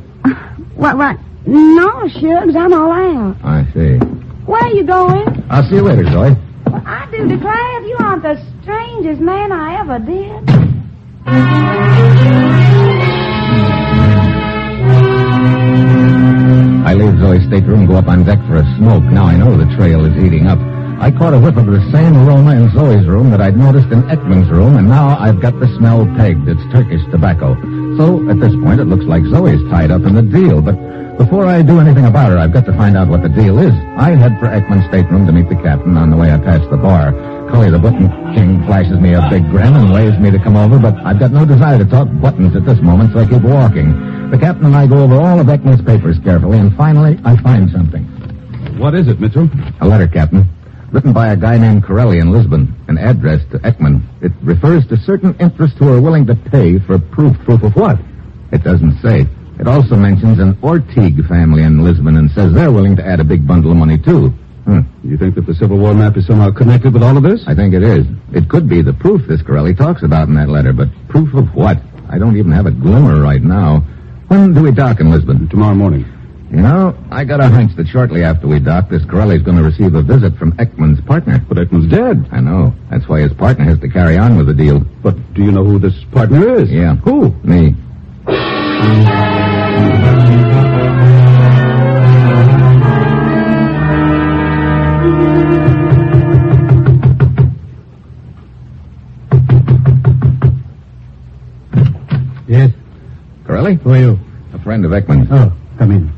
What? No, shucks, I'm all out. I see. Where are you going? I'll see you later, Zoe. Well, I do declare you aren't the strangest man I ever did. Zoe's stateroom, go up on deck for a smoke. Now I know the trail is heating up. I caught a whiff of the same aroma in Zoe's room that I'd noticed in Ekman's room, and now I've got the smell pegged. It's Turkish tobacco. So, at this point, it looks like Zoe's tied up in the deal. But before I do anything about her, I've got to find out what the deal is. I head for Ekman's stateroom to meet the captain. On the way, I pass the bar. Cully, the button king, flashes me a big grin and waves me to come over, but I've got no desire to talk buttons at this moment, so I keep walking. The captain and I go over all of Ekman's papers carefully, and finally, I find something. What is it, Mitchell? A letter, Captain. Written by a guy named Corelli in Lisbon, an address to Ekman. It refers to certain interests who are willing to pay for proof. Proof of what? It doesn't say. It also mentions an Ortigue family in Lisbon and says they're willing to add a big bundle of money, too. You think that the Civil War map is somehow connected with all of this? I think it is. It could be the proof this Corelli talks about in that letter, but proof of what? I don't even have a glimmer right now. When do we dock in Lisbon? Tomorrow morning. You know, I got a hunch that shortly after we dock, this Corelli's going to receive a visit from Ekman's partner. But Ekman's dead. I know. That's why his partner has to carry on with the deal. But do you know who this partner is? Yeah. Who? Me. Yes? Corelli? Who are you? A friend of Ekman's. Oh, come in.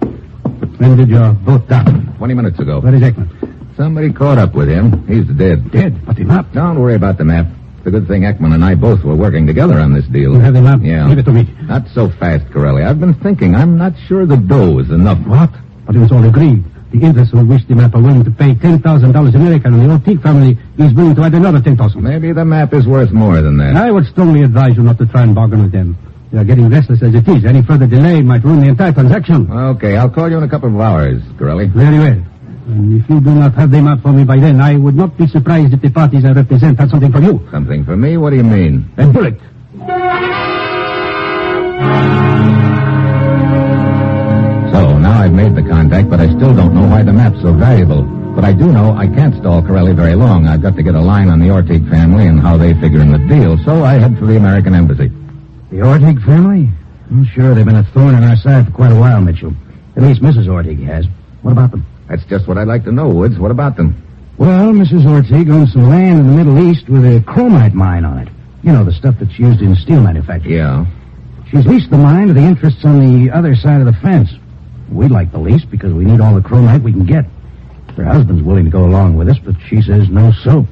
When did your boat dock? 20 minutes ago. Where is Ekman? Somebody caught up with him. He's dead. Dead? But the map? Don't worry about the map. It's a good thing Ekman and I both were working together on this deal. You have the map? Yeah. Give it to me. Not so fast, Corelli. I've been thinking. I'm not sure the dough is enough. What? But it was all agreed. The interests who wish the map are willing to pay $10,000 American, and the Ortigue family is willing to add another $10,000. Maybe the map is worth more than that. I would strongly advise you not to try and bargain with them. They are getting restless as it is. Any further delay might ruin the entire transaction. Okay, I'll call you in a couple of hours, Corelli. Very well. And if you do not have the map for me by then, I would not be surprised if the parties I represent had something for you. Something for me? What do you mean? A bullet. So, now I've made the contact, but I still don't know why the map's so valuable. But I do know I can't stall Corelli very long. I've got to get a line on the Ortigue family and how they figure in the deal, so I head for the American embassy. The Ortigue family? Well, sure, they've been a thorn in our side for quite a while, Mitchell. At least Mrs. Ortigue has. What about them? That's just what I'd like to know, Woods. What about them? Well, Mrs. Ortigue owns some land in the Middle East with a Chromite mine on it. You know, the stuff that's used in steel manufacturing. Yeah. She's leased the mine to the interests on the other side of the fence. We'd like the lease because we need all the chromite we can get. Her husband's willing to go along with us, but she says no soap.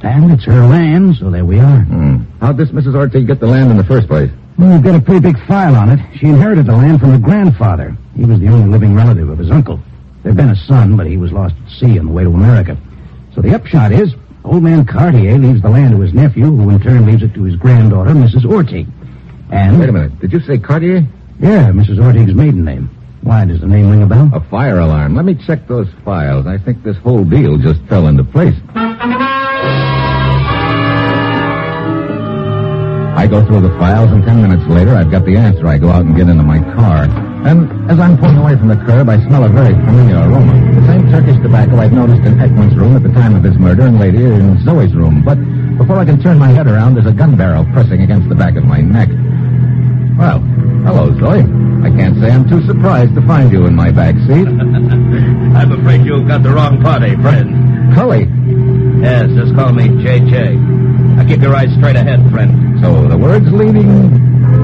And it's her land, so there we are. How'd this Mrs. Ortigue get the land in the first place? Well, we've got a pretty big file on it. She inherited the land from her grandfather. He was the only living relative of his uncle. There'd been a son, but he was lost at sea on the way to America. So the upshot is, old man Cartier leaves the land to his nephew, who in turn leaves it to his granddaughter, Mrs. Ortigue. And... Wait a minute. Did you say Cartier? Yeah, Mrs. Ortigue's maiden name. Why, does the name ring a bell? A fire alarm. Let me check those files. I think this whole deal just fell into place. I go through the files, and 10 minutes later, I've got the answer. I go out and get into my car. And as I'm pulling away from the curb, I smell a very familiar aroma. The same Turkish tobacco I'd noticed in Ekman's room at the time of his murder, and later in Zoe's room. But before I can turn my head around, there's a gun barrel pressing against the back of my neck. Well, hello, Zoe. I can't say I'm too surprised to find you in my back seat. I'm afraid you've got the wrong party, friend. Cully. Yes, just call me J.J. Now keep your eyes straight ahead, friend. So the world's leading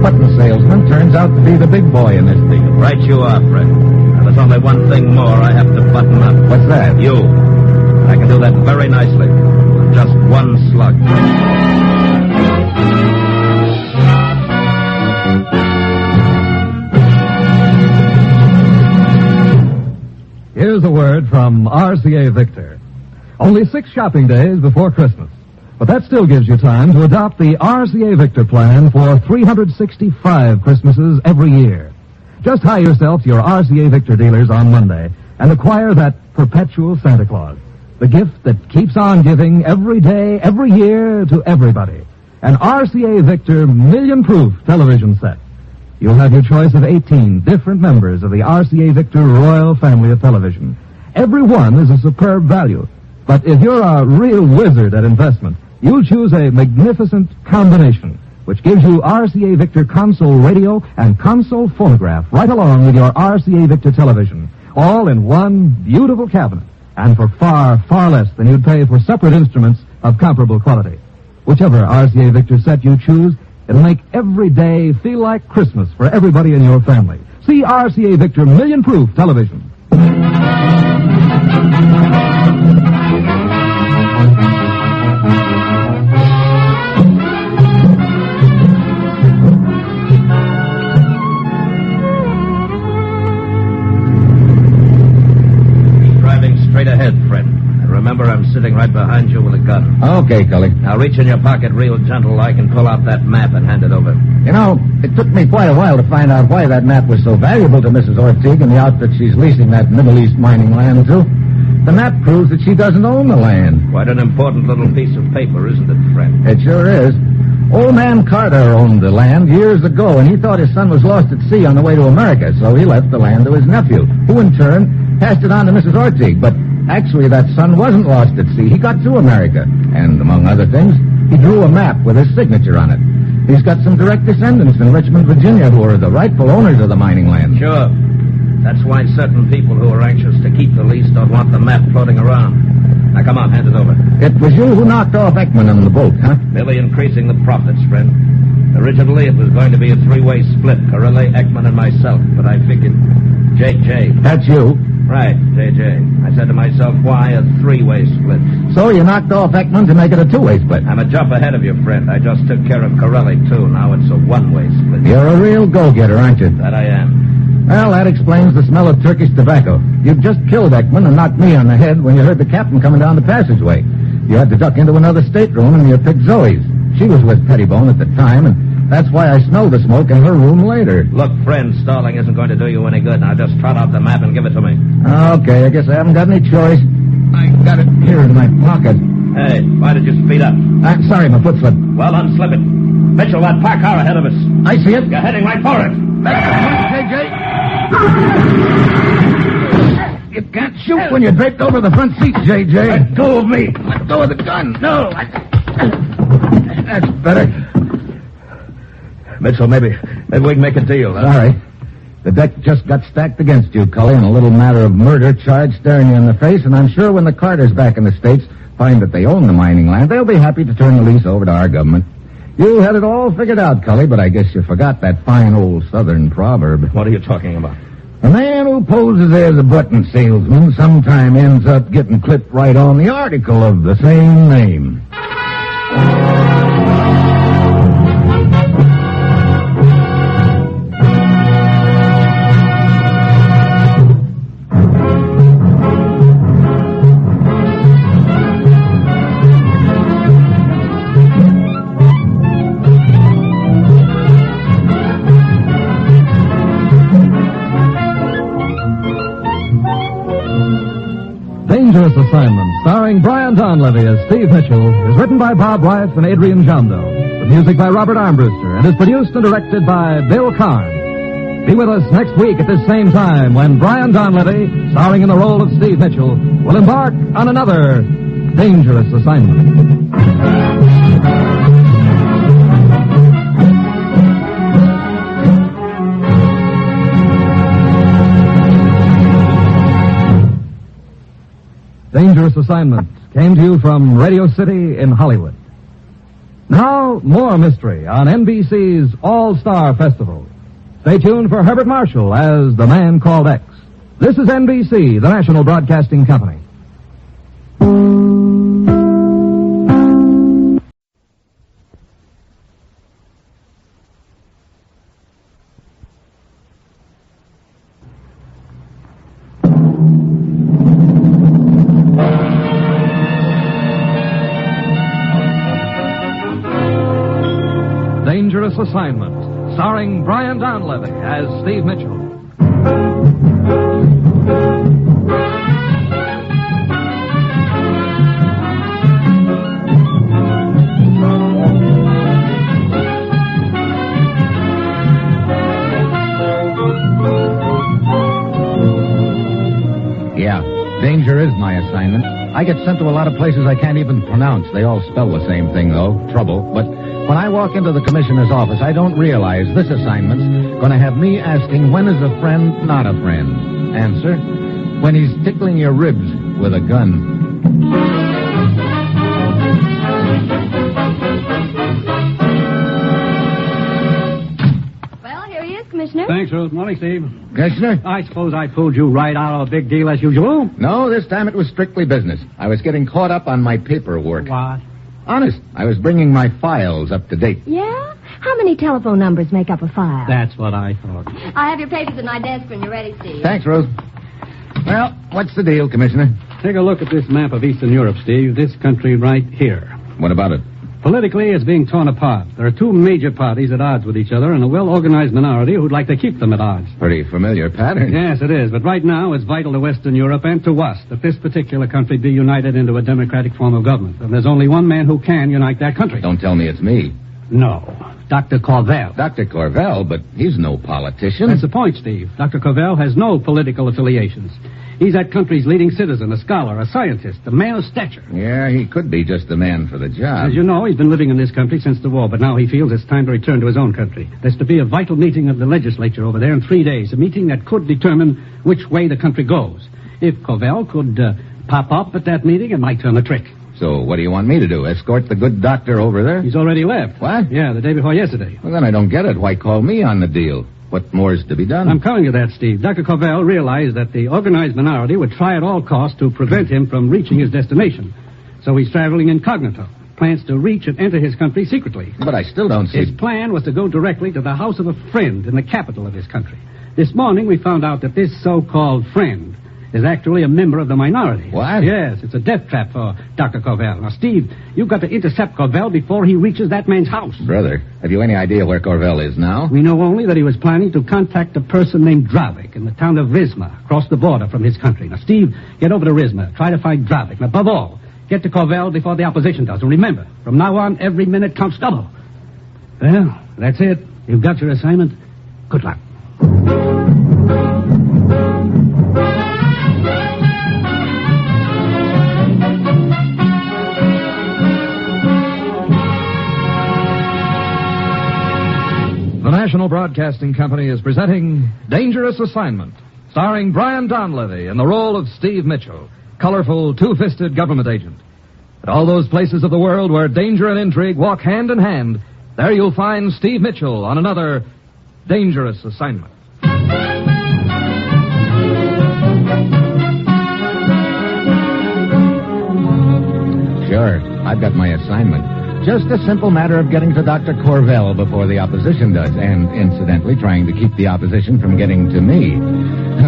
button salesman turns out to be the big boy in this deal. Right you are, friend. Now, there's only one thing more I have to button up. What's that? You. I can do that very nicely. With just one slug. Here's a word from RCA Victor. Only 6 shopping days before Christmas. But that still gives you time to adopt the RCA Victor plan for 365 Christmases every year. Just hie yourself to your RCA Victor dealers on Monday and acquire that perpetual Santa Claus, the gift that keeps on giving every day, every year to everybody. An RCA Victor million-proof television set. You'll have your choice of 18 different members of the RCA Victor Royal Family of Television. Every one is a superb value. But if you're a real wizard at investment, you'll choose a magnificent combination, which gives you RCA Victor console radio and console phonograph right along with your RCA Victor television, all in one beautiful cabinet, and for far, far less than you'd pay for separate instruments of comparable quality. Whichever RCA Victor set you choose, it'll make every day feel like Christmas for everybody in your family. See RCA Victor Million Proof Television. Straight ahead, friend. And remember, I'm sitting right behind you with a gun. Okay, Cully. Now reach in your pocket real gentle-like and pull out that map and hand it over. You know, it took me quite a while to find out why that map was so valuable to Mrs. Ortig and the outfit she's leasing that Middle East mining land to. The map proves that she doesn't own the land. Quite an important little piece of paper, isn't it, friend? It sure is. Old man Carter owned the land years ago, and he thought his son was lost at sea on the way to America, so he left the land to his nephew, who in turn passed it on to Mrs. Ortig. But actually, that son wasn't lost at sea. He got to America, and among other things, he drew a map with his signature on it. He's got some direct descendants in Richmond, Virginia, who are the rightful owners of the mining land. Sure. That's why certain people who are anxious to keep the lease don't want the map floating around. Now, come on, hand it over. It was you who knocked off Ekman on the boat, huh? Merely increasing the profits, friend. Originally, it was going to be a three-way split, Guerilla, Ekman, and myself, but I figured J.J. That's you? Right, J.J. I said to myself, why a three-way split? So you knocked off Ekman to make it a two-way split? I'm a jump ahead of you, friend. I just took care of Corelli, too. Now it's a one-way split. You're a real go-getter, aren't you? That I am. Well, that explains the smell of Turkish tobacco. You just killed Ekman and knocked me on the head when you heard the captain coming down the passageway. You had to duck into another stateroom and you picked Zoe's. She was with Pettibone at the time, and that's why I smelled the smoke in her room later. Look, friend, stalling isn't going to do you any good. Now just trot out the map and give it to me. Okay, I guess I haven't got any choice. I got it here in my pocket. Hey, why did you speed up? I'm sorry, my foot slipped. Well, unslip it. Mitchell, that parked car ahead of us. I see it. You're heading right for it. That's the point, J.J. You can't shoot when you're draped over the front seat, J.J. Let go of me. Let go of the gun. No. That's better. Mitchell, maybe we can make a deal. Huh? Sorry. The deck just got stacked against you, Cully, and a little matter of murder charge staring you in the face, and I'm sure when the Carters back in the States find that they own the mining land, they'll be happy to turn the lease over to our government. You had it all figured out, Cully, but I guess you forgot that fine old Southern proverb. What are you talking about? A man who poses as a button salesman sometime ends up getting clipped right on the article of the same name. Dangerous Assignment, starring Brian Donlevy as Steve Mitchell, is written by Bob Wyeth and Adrian Jondo. The music by Robert Armbruster and is produced and directed by Bill Karn. Be with us next week at this same time when Brian Donlevy, starring in the role of Steve Mitchell, will embark on another Dangerous Assignment. Dangerous Assignment came to you from Radio City in Hollywood. Now, more mystery on NBC's All-Star Festival. Stay tuned for Herbert Marshall as The Man Called X. This is NBC, the national broadcasting company. Dangerous Assignment, starring Brian Donlevy as Steve Mitchell. Yeah, danger is my assignment. I get sent to a lot of places I can't even pronounce. They all spell the same thing, though, trouble. But when I walk into the commissioner's office, I don't realize this assignment's going to have me asking, when is a friend not a friend? Answer, when he's tickling your ribs with a gun. Well, here he is, Commissioner. Thanks, Ruth. Morning, Steve. Commissioner? I suppose I pulled you right out of a big deal as usual. No, this time it was strictly business. I was getting caught up on my paperwork. What? Honest, I was bringing my files up to date. Yeah? How many telephone numbers make up a file? That's what I thought. I have your papers at my desk when you're ready, Steve. Thanks, Rose. Well, what's the deal, Commissioner? Take a look at this map of Eastern Europe, Steve. This country right here. What about it? Politically, it's being torn apart. There are two major parties at odds with each other and a well-organized minority who'd like to keep them at odds. Pretty familiar pattern. Yes, it is. But right now, it's vital to Western Europe and to us that this particular country be united into a democratic form of government. And there's only one man who can unite that country. Don't tell me it's me. No. Dr. Korvel. Dr. Korvel, but he's no politician. That's the point, Steve. Dr. Korvel has no political affiliations. He's that country's leading citizen, a scholar, a scientist, a man of stature. Yeah, he could be just the man for the job. As you know, he's been living in this country since the war, but now he feels it's time to return to his own country. There's to be a vital meeting of the legislature over there in 3 days, a meeting that could determine which way the country goes. If Korvel could pop up at that meeting, it might turn the trick. So what do you want me to do, escort the good doctor over there? He's already left. What? Yeah, the day before yesterday. Well, then I don't get it. Why call me on the deal? What more is to be done? I'm coming to that, Steve. Dr. Korvel realized that the organized minority would try at all costs to prevent him from reaching his destination. So he's traveling incognito. Plans to reach and enter his country secretly. But I still don't see... His plan was to go directly to the house of a friend in the capital of his country. This morning we found out that this so-called friend is actually a member of the minority. What? Yes, it's a death trap for Dr. Korvel. Now, Steve, you've got to intercept Korvel before he reaches that man's house. Brother, have you any idea where Korvel is now? We know only that he was planning to contact a person named Dravik in the town of Rizma, across the border from his country. Now, Steve, get over to Rizma. Try to find Dravik. And above all, get to Korvel before the opposition does. And remember, from now on, every minute counts double. Well, that's it. You've got your assignment. Good luck. The National Broadcasting Company is presenting Dangerous Assignment, starring Brian Donlevy in the role of Steve Mitchell, colorful, two-fisted government agent. At all those places of the world where danger and intrigue walk hand in hand, there you'll find Steve Mitchell on another Dangerous Assignment. Sure, I've got my assignment. Just a simple matter of getting to Dr. Korvel before the opposition does, and incidentally trying to keep the opposition from getting to me.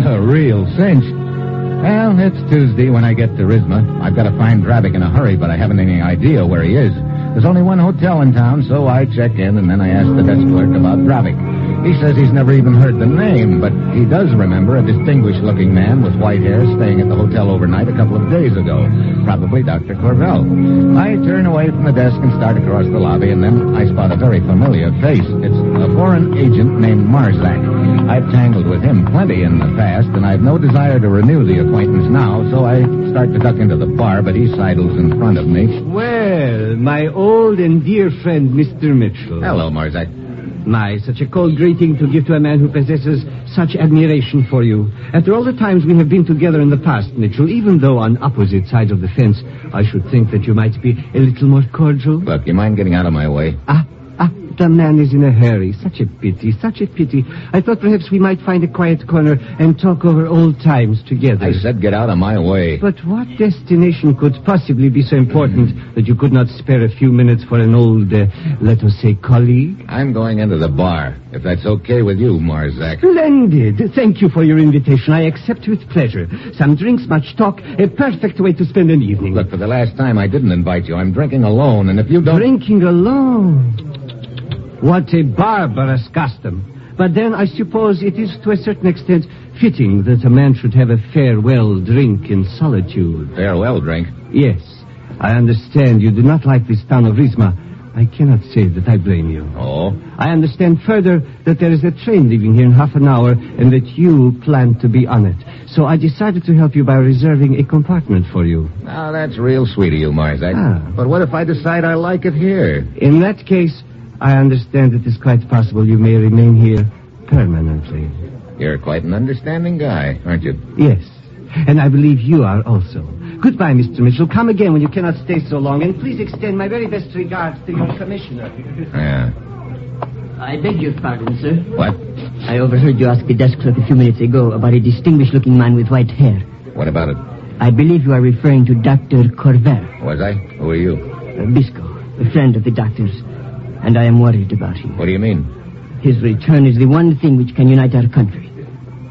A real cinch. Well, it's Tuesday when I get to Rizma. I've got to find Dravik in a hurry, but I haven't any idea where he is. There's only one hotel in town, so I check in, and then I ask the desk clerk about Dravik. He says he's never even heard the name, but he does remember a distinguished-looking man with white hair staying at the hotel overnight a couple of days ago. Probably Dr. Korvel. I turn away from the desk and start across the lobby, and then I spot a very familiar face. It's a foreign agent named Marzak. I've tangled with him plenty in the past, and I've no desire to renew the acquaintance now, so I start to duck into the bar, but he sidles in front of me. Well, my old and dear friend, Mr. Mitchell. Hello, Marzak. My, such a cold greeting to give to a man who possesses such admiration for you. After all the times we have been together in the past, Mitchell, even though on opposite sides of the fence, I should think that you might be a little more cordial. Look, you mind getting out of my way? The man is in a hurry. Such a pity, such a pity. I thought perhaps we might find a quiet corner and talk over old times together. I said get out of my way. But what destination could possibly be so important that you could not spare a few minutes for an old, let us say, colleague? I'm going into the bar, if that's okay with you, Marzak. Splendid. Thank you for your invitation. I accept with pleasure. Some drinks, much talk, a perfect way to spend an evening. Look, for the last time, I didn't invite you. I'm drinking alone, and if you don't... Drinking alone? What a barbarous custom. But then I suppose it is to a certain extent fitting that a man should have a farewell drink in solitude. Farewell drink? Yes. I understand you do not like this town of Rizma. I cannot say that I blame you. Oh? I understand further that there is a train leaving here in half an hour and that you plan to be on it. So I decided to help you by reserving a compartment for you. Now, that's real sweet of you, Marzak. But what if I decide I like it here? In that case, I understand it is quite possible you may remain here permanently. You're quite an understanding guy, aren't you? Yes. And I believe you are also. Goodbye, Mr. Mitchell. Come again when you cannot stay so long. And please extend my very best regards to your commissioner. Yeah. I beg your pardon, sir. What? I overheard you ask the desk clerk a few minutes ago about a distinguished-looking man with white hair. What about it? I believe you are referring to Dr. Korvel. Was I? Who are you? Bisco, a friend of the doctor's. And I am worried about him. What do you mean? His return is the one thing which can unite our country.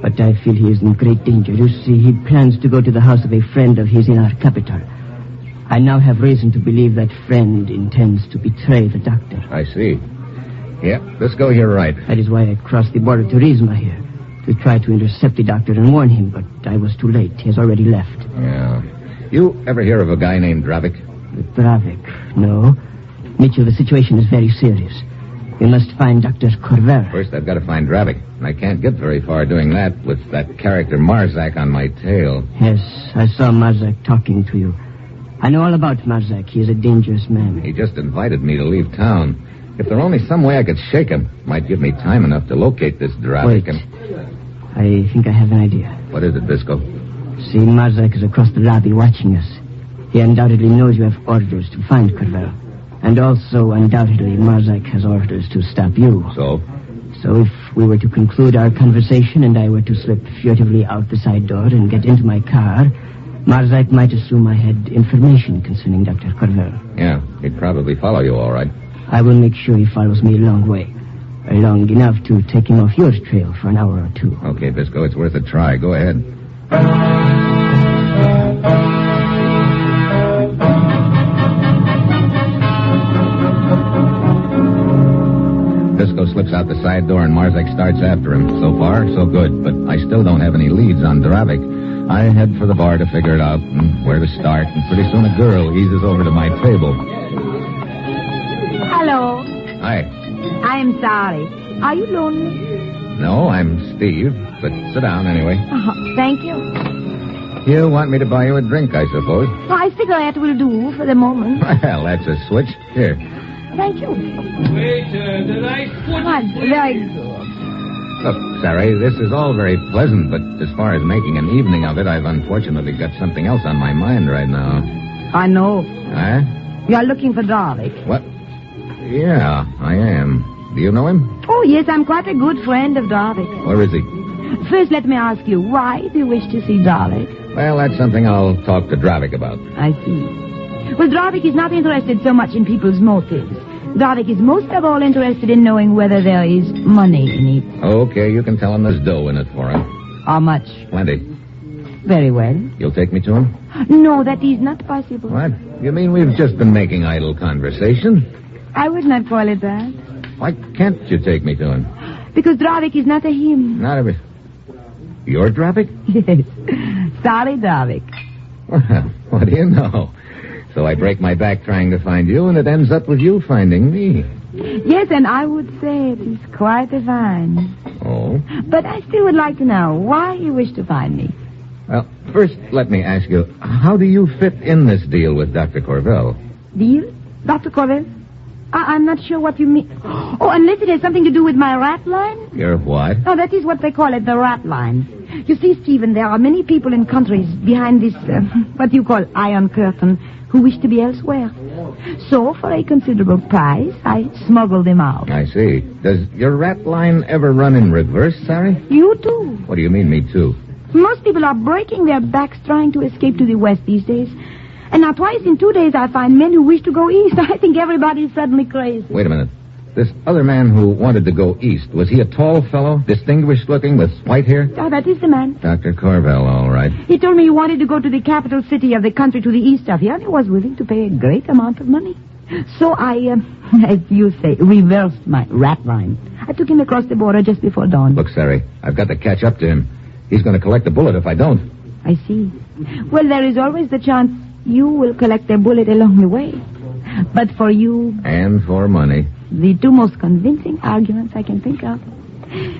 But I feel he is in great danger. You see, he plans to go to the house of a friend of his in our capital. I now have reason to believe that friend intends to betray the doctor. I see. Yeah, Bisco, you're right. That is why I crossed the border to Rizma here, to try to intercept the doctor and warn him, but I was too late. He has already left. Yeah. You ever hear of a guy named Dravik? Dravik? No. Mitchell, the situation is very serious. We must find Dr. Korvel. First, I've got to find Dravik. And I can't get very far doing that with that character Marzak on my tail. Yes, I saw Marzak talking to you. I know all about Marzak. He is a dangerous man. He just invited me to leave town. If there were only some way I could shake him, it might give me time enough to locate this Dravik. Wait. I think I have an idea. What is it, Bisco? See, Marzak is across the lobby watching us. He undoubtedly knows you have orders to find Korvel. And also, undoubtedly, Marzak has orders to stop you. So? So if we were to conclude our conversation and I were to slip furtively out the side door and get into my car, Marzak might assume I had information concerning Dr. Korvel. Yeah, he'd probably follow you, all right. I will make sure he follows me a long way. Long enough to take him off your trail for an hour or two. Okay, Bisco, it's worth a try. Go ahead. Bisco slips out the side door and Marzak starts after him. So far, so good, but I still don't have any leads on Dravik. I head for the bar to figure it out and where to start, and pretty soon a girl eases over to my table. Hello. Hi. I am sorry. Are you lonely? No, I'm Steve, but sit down anyway. Thank you. You want me to buy you a drink, I suppose? My cigarette will do for the moment. Well, that's a switch. Here. Thank you. Waiter, the nice pudding. Very good. Look, Sarah, this is all very pleasant, but as far as making an evening of it, I've unfortunately got something else on my mind right now. I know. Huh? You are looking for Dravik. What? Yeah, I am. Do you know him? Oh, yes, I'm quite a good friend of Dravik. Where is he? First, let me ask you, why do you wish to see Dravik? Well, that's something I'll talk to Dravik about. I see. Well, Dravik is not interested so much in people's motives. Dravik is most of all interested in knowing whether there is money in it. Okay, you can tell him there's dough in it for him. How much? Plenty. Very well. You'll take me to him? No, that is not possible. What? You mean we've just been making idle conversation? I would not call it that. Why can't you take me to him? Because Dravik is not a him. Not a... You're Dravik? Yes. Sorry, Dravik. Well, what do you know? So I break my back trying to find you, and it ends up with you finding me. Yes, and I would say it is quite a find. Oh? But I still would like to know why you wish to find me. Well, first, let me ask you, how do you fit in this deal with Dr. Korvel? Deal? Dr. Korvel? I'm not sure what you mean. Oh, unless it has something to do with my rat line? Your what? Oh, that is what they call it, the rat line. You see, Stephen, there are many people in countries behind this, what you call iron curtain, who wish to be elsewhere. So, for a considerable price, I smuggle them out. I see. Does your rat line ever run in reverse, Sari? You too. What do you mean, me too? Most people are breaking their backs trying to escape to the west these days. And now twice in 2 days I find men who wish to go east. I think everybody's suddenly crazy. Wait a minute. This other man who wanted to go east, was he a tall fellow, distinguished looking, with white hair? Oh, that is the man. Dr. Korvel, all right. He told me he wanted to go to the capital city of the country to the east of here, and he was willing to pay a great amount of money. So I, as you say, reversed my rat line. I took him across the border just before dawn. Look, Sari, I've got to catch up to him. He's going to collect a bullet if I don't. I see. Well, there is always the chance you will collect a bullet along the way. But for you... And for money. The two most convincing arguments I can think of.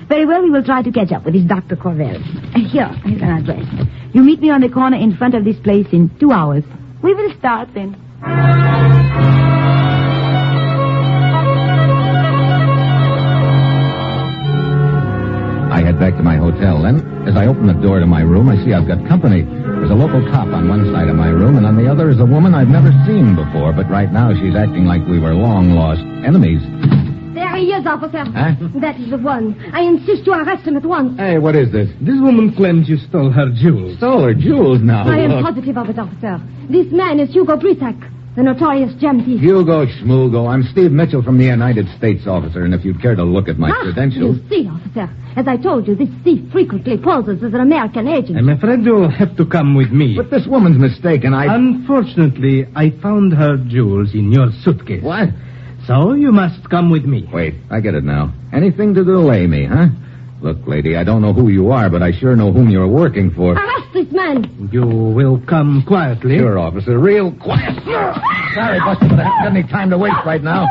Very well, we will try to catch up with this Dr. Korvel. Here's an address. You meet me on the corner in front of this place in 2 hours. We will start then. I head back to my hotel. Then, as I open the door to my room, I see I've got company. There's a local cop on one side of my room, and on the other is a woman I've never seen before. But right now, she's acting like we were long-lost enemies. There he is, officer. Huh? That is the one. I insist you arrest him at once. Hey, what is this? This woman claims you stole her jewels. Stole her jewels now? I am positive of it, officer. This man is Hugo Wieczek, the notorious gem thief. Hugo Schmulgo. I'm Steve Mitchell from the United States, officer, and if you'd care to look at my credentials... You see, officer, as I told you, this thief frequently poses as an American agent. I'm afraid you'll have to come with me. But this woman's mistaken. Unfortunately, I found her jewels in your suitcase. What? So you must come with me. Wait, I get it now. Anything to delay me, huh? Look, lady, I don't know who you are, but I sure know whom you're working for. Arrest this man. You will come quietly. Sure, officer. Real quiet. Sorry, Buster, but I haven't got any time to waste right now.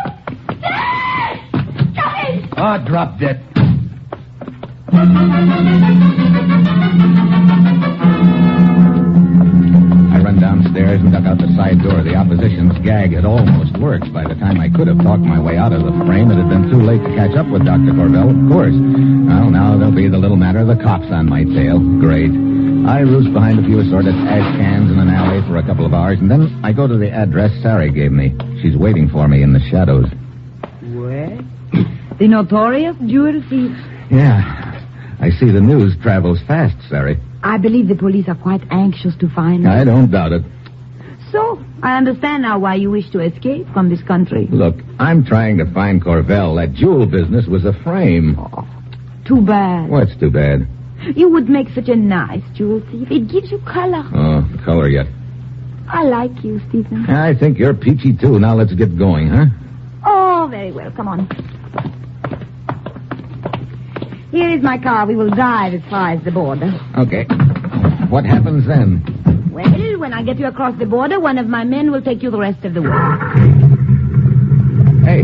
Oh, drop dead. I run downstairs and duck out the side door. The opposition's gag had almost worked. By the time I could have talked my way out of the frame, it had been too late to catch up with Dr. Korvel, of course. Well, now there'll be the little matter of the cops on my tail. Great. I roost behind a few assorted ash cans in an alley for a couple of hours, and then I go to the address Sari gave me. She's waiting for me in the shadows. What? The notorious jewel thief? Yeah. I see the news travels fast, Sari. I believe the police are quite anxious to find him. I don't doubt it. So, I understand now why you wish to escape from this country. Look, I'm trying to find Korvel. That jewel business was a frame. Oh, too bad. What's too bad? You would make such a nice jewel thief. It gives you color. Oh, color yet. I like you, Stephen. I think you're peachy, too. Now let's get going, huh? Oh, very well. Come on. Here is my car. We will drive as far as the border. Okay. What happens then? Well, when I get you across the border, one of my men will take you the rest of the way. Hey.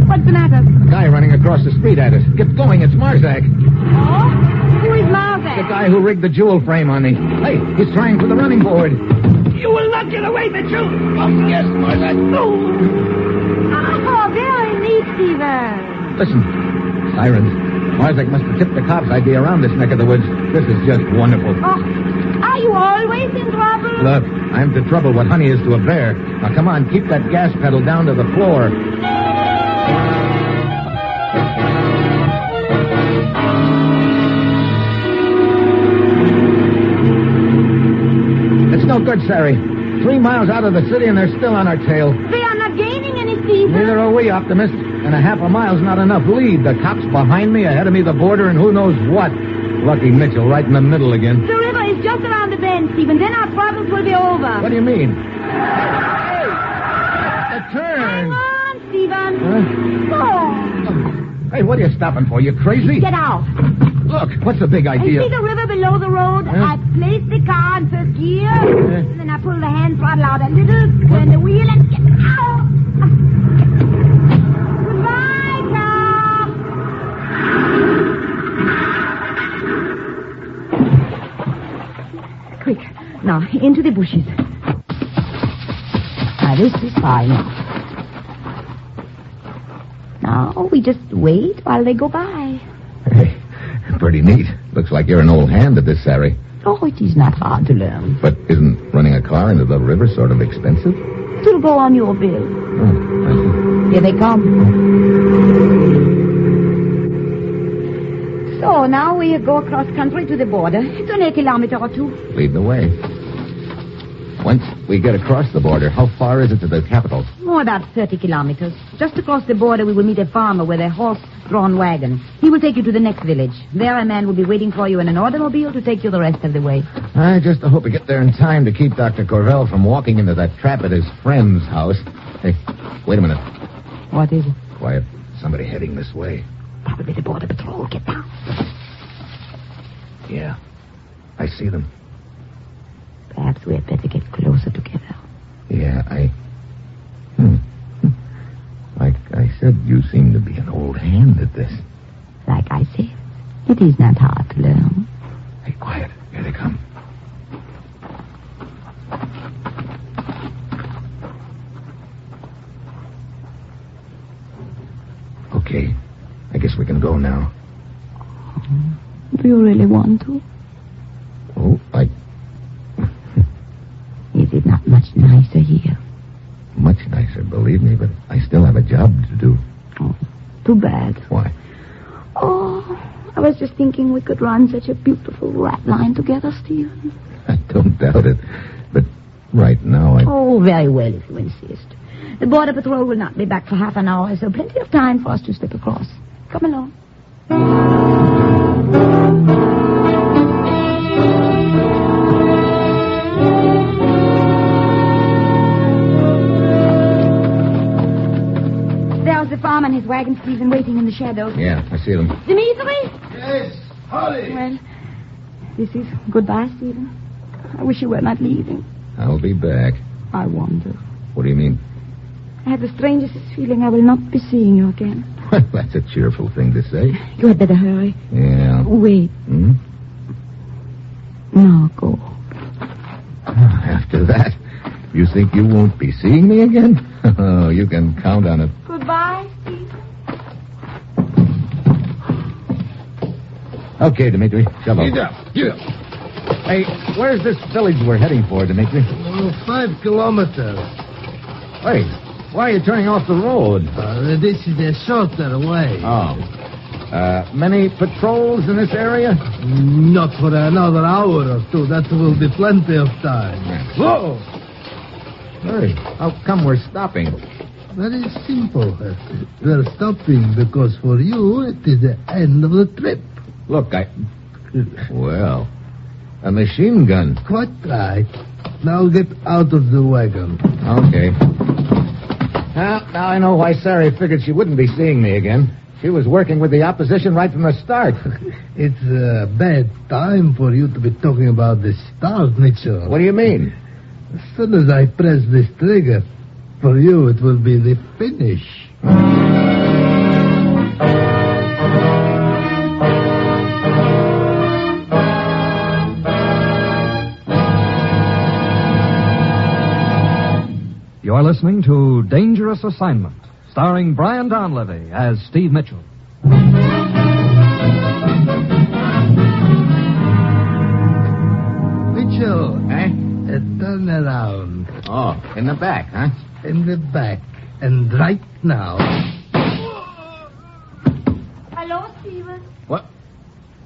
What's the matter? A guy running across the street at us. Get going. It's Marzak. Oh? Who is Marzak? The guy who rigged the jewel frame on me. Hey, he's trying for the running board. You will not get away, Mitchell. Oh, yes, Marzak. Oh, very neat, Stephen. Listen. Sirens. Marzak must have tipped the cops I'd be around this neck of the woods. This is just wonderful. Oh, are you always in trouble? Look, I'm to trouble what honey is to a bear. Now, come on, keep that gas pedal down to the floor. It's no good, Sari. 3 miles out of the city and they're still on our tail. They are not gaining any speed. Neither are we, Optimist. And a half a mile's not enough lead. The cops behind me, ahead of me, the border, and who knows what. Lucky Mitchell, right in the middle again. The river is just around the bend, Stephen. Then our problems will be over. What do you mean? Hey! A turn! Come on, Stephen. Huh? Hey, what are you stopping for? You crazy? Get out. Look, what's the big idea? I see the river below the road. Huh? I place the car in first gear. And then I pull the hand throttle out a little, turn the wheel, and get out. Quick. Now, into the bushes. Now, this is fine. Now, we just wait while they go by. Hey, pretty neat. Looks like you're an old hand at this, Sari. Oh, it is not hard to learn. But isn't running a car into the river sort of expensive? It'll go on your bill. Oh, I see. Here they come. So, now we go across country to the border. It's only a kilometer or two. Lead the way. Once we get across the border, how far is it to the capital? Oh, about 30 kilometers. Just across the border, we will meet a farmer with a horse-drawn wagon. He will take you to the next village. There, a man will be waiting for you in an automobile to take you the rest of the way. I just hope we get there in time to keep Dr. Korvel from walking into that trap at his friend's house. Hey, wait a minute. What is it? Quiet. Somebody heading this way. Probably the border patrol. Get down. Yeah, I see them. Perhaps we had better get closer together. Yeah, Like I said, you seem to be an old hand at this. Like I said, it is not hard to learn. Hey, quiet. Here they come. Okay. I guess we can go now. Do you really want to? Oh, Is it not much nicer here? Much nicer, believe me, but I still have a job to do. Oh, too bad. Why? Oh, I was just thinking we could run such a beautiful rat line together, Stephen. I don't doubt it. But right now Oh, very well, if you insist. The border patrol will not be back for half an hour, so plenty of time for us to slip across. Come along. There's the farm and his wagon, Stephen, waiting in the shadow. Yeah, I see them. Dimitri? Yes, Holly. Well, this is goodbye, Stephen. I wish you were not leaving. I'll be back. I wonder. What do you mean? I have the strangest feeling I will not be seeing you again. Well, that's a cheerful thing to say. You had better hurry. Yeah. Wait. Hmm? No, go. After that, you think you won't be seeing me again? Oh, you can count on it. Goodbye, Steve. Okay, Dimitri. Shove Get up. up. Get up. Hey, where's this village we're heading for, Dimitri? 5 kilometers. Hey, why are you turning off the road? This is a shorter way. Oh. Many patrols in this area? Not for another hour or two. That will be plenty of time. Whoa! Hey, how come we're stopping? Very simple. We're stopping because for you it is the end of the trip. Look, Well, a machine gun. Quite right. Now get out of the wagon. Okay. Now I know why Sari figured she wouldn't be seeing me again. She was working with the opposition right from the start. It's a bad time for you to be talking about the stars, Mitchell. What do you mean? As soon as I press this trigger, for you it will be the finish. You're listening to Dangerous Assignment, starring Brian Donlevy as Steve Mitchell. Mitchell, turn around. Oh, in the back, huh? In the back. And right now. Hello, Stephen. What?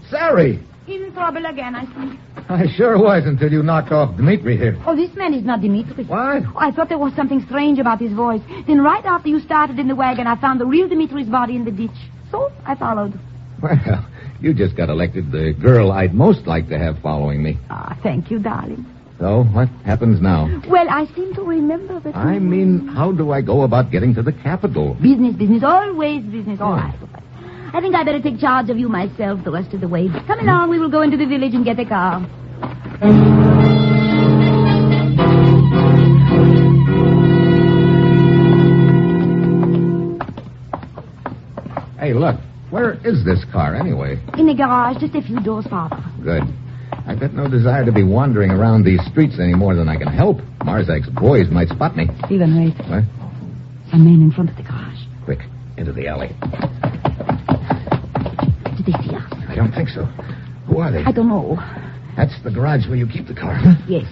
Sari! In trouble again, I think. I sure was until you knocked off Dimitri here. Oh, this man is not Dimitri. What? Oh, I thought there was something strange about his voice. Then right after you started in the wagon, I found the real Dimitri's body in the ditch. So I followed. Well, you just got elected the girl I'd most like to have following me. Ah, thank you, darling. So, what happens now? Well, I seem to remember that... I mean, how do I go about getting to the capital? Business, always business. All right. I think I better take charge of you myself the rest of the way. Come along, we will go into the village and get a car. Hey, look, where is this car anyway? In the garage, just a few doors farther. Good. I've got no desire to be wandering around these streets any more than I can help. Marzak's boys might spot me. Stephen, wait. What? Some men in front of the garage. Quick, into the alley. Did they see us? I don't think so. Who are they? I don't know. That's the garage where you keep the car, huh? Yes.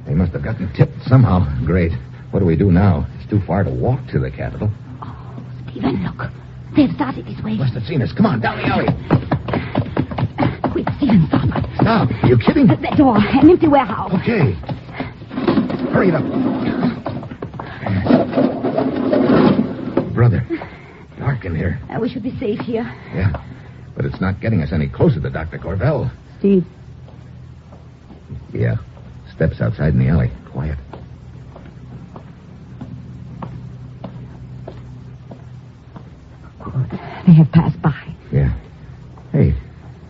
They must have gotten tipped somehow. Great. What do we do now? It's too far to walk to the capital. Oh, Stephen, look. They've started this way. Must have seen us. Come on, down the alley. Quick, Stephen, stop. Stop. Are you kidding? That door, an empty warehouse. Okay. Hurry it up. Brother, dark in here. We should be safe here. Yeah, but it's not getting us any closer to Dr. Korvel. Steve. Yeah, steps outside in the alley. Quiet. Good. They have passed by. Yeah. Hey,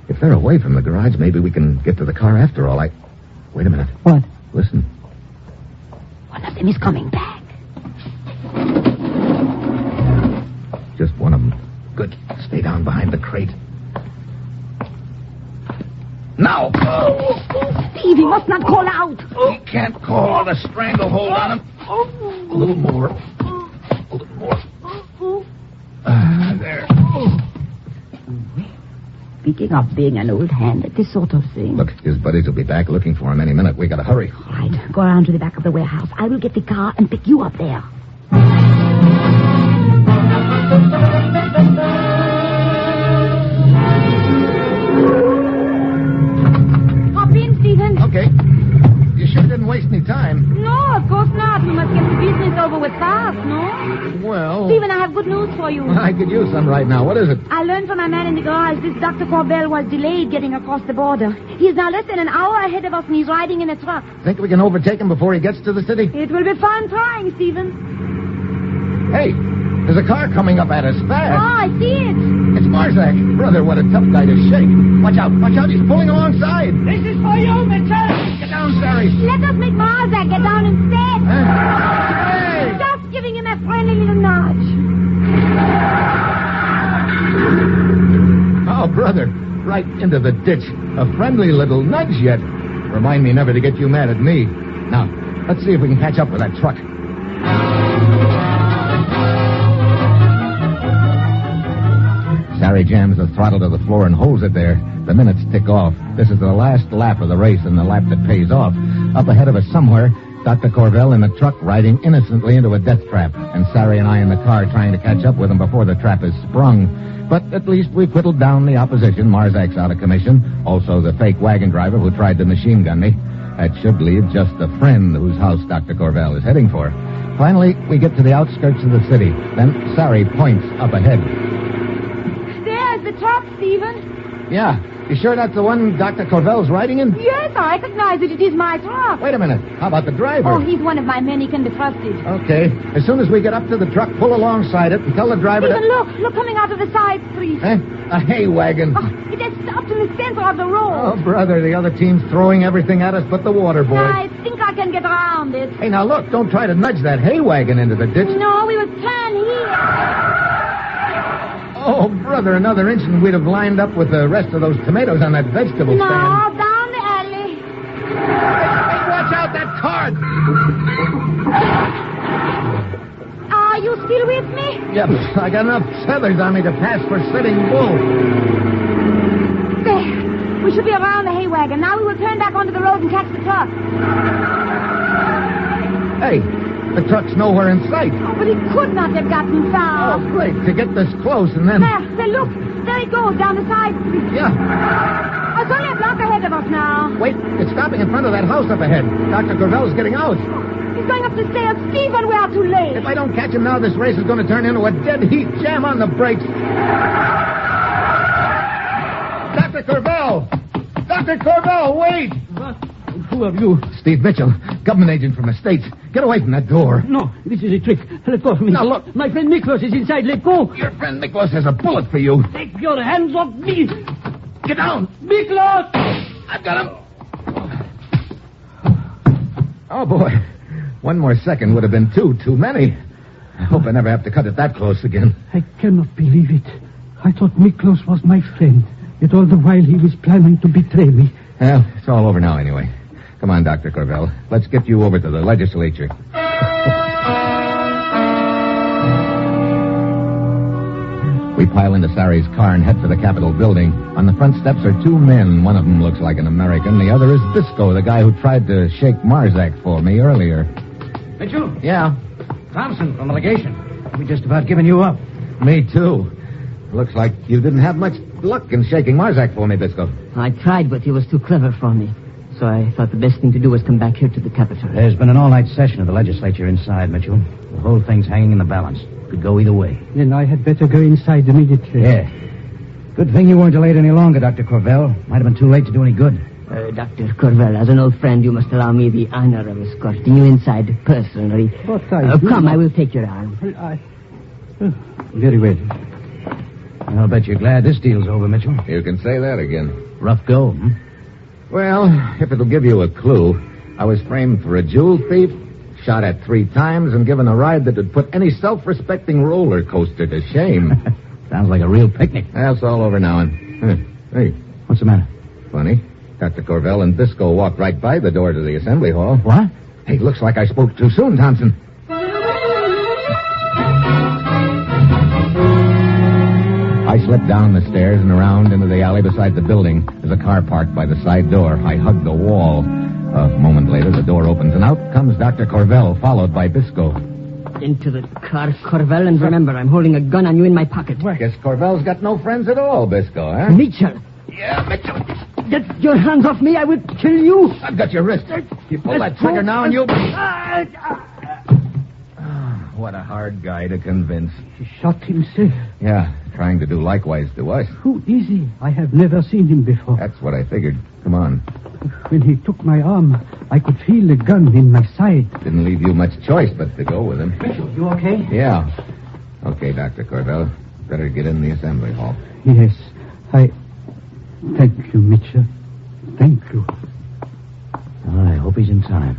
if they're away from the garage, maybe we can get to the car after all. Wait a minute. What? Listen. One of them is coming back. Just one of them. Good. Stay down behind the crate. Now! Steve, he must not call out. He can't call. The stranglehold on him. A little more. A little more. There. speaking of being an old hand at this sort of thing. Look, his buddies will be back looking for him any minute. We gotta hurry. All right, go around to the back of the warehouse. I will get the car and pick you up there. Hop in, Stephen. Okay. You sure didn't waste any time. No, of course not. We must get the business over with fast, no? Well... Stephen, I have good news for you. I could use some right now. What is it? I learned from my man in the garage this Dr. Korvel was delayed getting across the border. He is now less than an hour ahead of us, and he's riding in a truck. Think we can overtake him before he gets to the city? It will be fun trying, Stephen. Hey, there's a car coming up at us fast. Oh, I see it. It's Marzak. Brother, what a tough guy to shake. Watch out, he's pulling alongside. This is for you, Mitchell. Get down, Sarvich. Let us make Marzak get down instead. Hey! Just giving him a friendly little nudge. Oh, brother, right into the ditch. A friendly little nudge yet. Remind me never to get you mad at me. Now, let's see if we can catch up with that truck. Sari jams the throttle to the floor and holds it there. The minutes tick off. This is the last lap of the race and the lap that pays off. Up ahead of us somewhere, Dr. Korvel in the truck riding innocently into a death trap, and Sari and I in the car trying to catch up with him before the trap is sprung. But at least we've whittled down the opposition. Marzak's out of commission. Also the fake wagon driver who tried to machine gun me. That should leave just a friend whose house Dr. Korvel is heading for. Finally, we get to the outskirts of the city. Then Sari points up ahead. There's the truck, Stephen. Yeah. You sure that's the one Dr. Korvel's riding in? Yes, I recognize it. It is my truck. Wait a minute. How about the driver? Oh, he's one of my men. He can be trusted. Okay. As soon as we get up to the truck, pull alongside it and tell the driver Stephen, look coming out of the side street. A hay wagon. Oh, it has stopped in the center of the road. Oh, brother, the other team's throwing everything at us but the water boy. I think I can get around it. Hey, now look, don't try to nudge that hay wagon into the ditch. No, we will turn here. Oh, brother, another inch and we'd have lined up with the rest of those tomatoes on that vegetable stand. No, down the alley. Hey, watch out, that car! Are you still with me? Yep, I got enough feathers on me to pass for Sitting Bull. There. We should be around the hay wagon. Now we will turn back onto the road and catch the truck. Hey, the truck's nowhere in sight. Oh, but it could not have gotten far. Oh, great, to get this close and then... There, look. There it goes, down the side street. Yeah. Oh, it's only a block ahead of us now. Wait, it's stopping in front of that house up ahead. Dr. Korvel's getting out. He's going up the stairs. Stephen, we are too late. If I don't catch him now, this race is going to turn into a dead heat. Jam on the brakes. Dr. Korvel! Dr. Korvel, wait! Who are you? Steve Mitchell, government agent from the States. Get away from that door. No, this is a trick. Let go of me. Now, look. My friend Miklos is inside. Let go. Your friend Miklos has a bullet for you. Take your hands off me. Get down. Miklos! I've got him. Oh, boy. One more second would have been too many. I hope I never have to cut it that close again. I cannot believe it. I thought Miklos was my friend. Yet all the while he was planning to betray me. Well, it's all over now anyway. Come on, Dr. Korvel. Let's get you over to the legislature. We pile into Sari's car and head for the Capitol building. On the front steps are two men. One of them looks like an American. The other is Bisco, the guy who tried to shake Marzak for me earlier. Mitchell? Yeah? Thompson from the legation. We just about given you up. Me too. Looks like you didn't have much luck in shaking Marzak for me, Bisco. I tried, but he was too clever for me. So I thought the best thing to do was come back here to the Capitol. There's been an all-night session of the legislature inside, Mitchell. The whole thing's hanging in the balance. Could go either way. Then I had better go inside immediately. Yeah. Good thing you weren't delayed any longer, Dr. Korvel. Might have been too late to do any good. Dr. Korvel, as an old friend, you must allow me the honor of escorting you inside personally. But I come, I will take your arm. Very well. I'll bet you're glad this deal's over, Mitchell. You can say that again. Rough go, hmm? Well, if it'll give you a clue, I was framed for a jewel thief, shot at 3 times, and given a ride that would put any self-respecting roller coaster to shame. Sounds like a real picnic. That's all over now. Hey. What's the matter? Funny. Dr. Korvel and Bisco walked right by the door to the assembly hall. What? Hey, looks like I spoke too soon, Thompson. I slip down the stairs and around into the alley beside the building. There's a car parked by the side door. I hug the wall. A moment later, the door opens, and out comes Dr. Korvel, followed by Bisco. Into the car, Korvel, and remember, I'm holding a gun on you in my pocket. Guess Korvel's got no friends at all, Bisco, huh? Mitchell! Yeah, Mitchell. Get your hands off me, I will kill you! I've got your wrist. You pull that trigger now and you'll... What a hard guy to convince. He shot himself. Yeah, trying to do likewise to us. Who is he? I have never seen him before. That's what I figured. Come on. When he took my arm, I could feel the gun in my side. Didn't leave you much choice but to go with him. Mitchell, you okay? Yeah. Okay, Dr. Korvel. Better get in the assembly hall. Yes, Thank you, Mitchell. Thank you. I hope he's in time.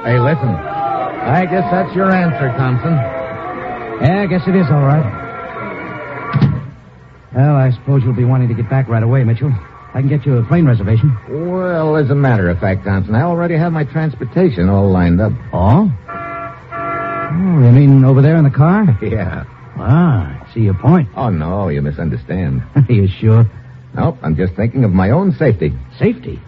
Hey, listen. I guess that's your answer, Thompson. Yeah, I guess it is all right. Well, I suppose you'll be wanting to get back right away, Mitchell. I can get you a plane reservation. Well, as a matter of fact, Thompson, I already have my transportation all lined up. Oh? Oh, you mean over there in the car? Yeah. Ah, I see your point. Oh, no, you misunderstand. Are you sure? Nope, I'm just thinking of my own safety. Safety?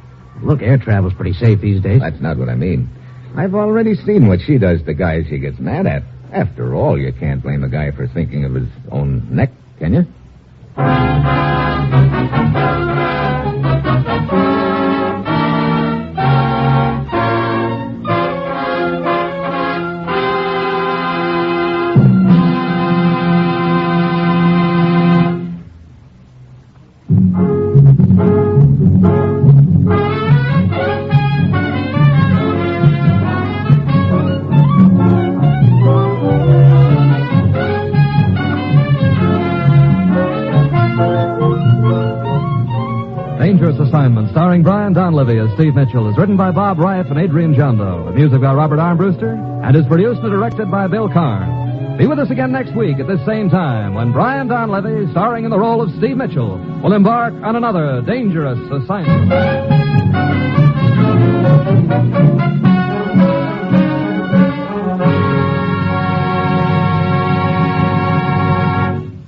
Look, air travel's pretty safe these days. That's not what I mean. I've already seen what she does to guys she gets mad at. After all, you can't blame a guy for thinking of his own neck, can you? Assignment, starring Brian Donlevy as Steve Mitchell, is written by Bob Reif and Adrian Jondo. The music by Robert Armbruster, and is produced and directed by Bill Karn. Be with us again next week at this same time when Brian Donlevy, starring in the role of Steve Mitchell, will embark on another dangerous assignment.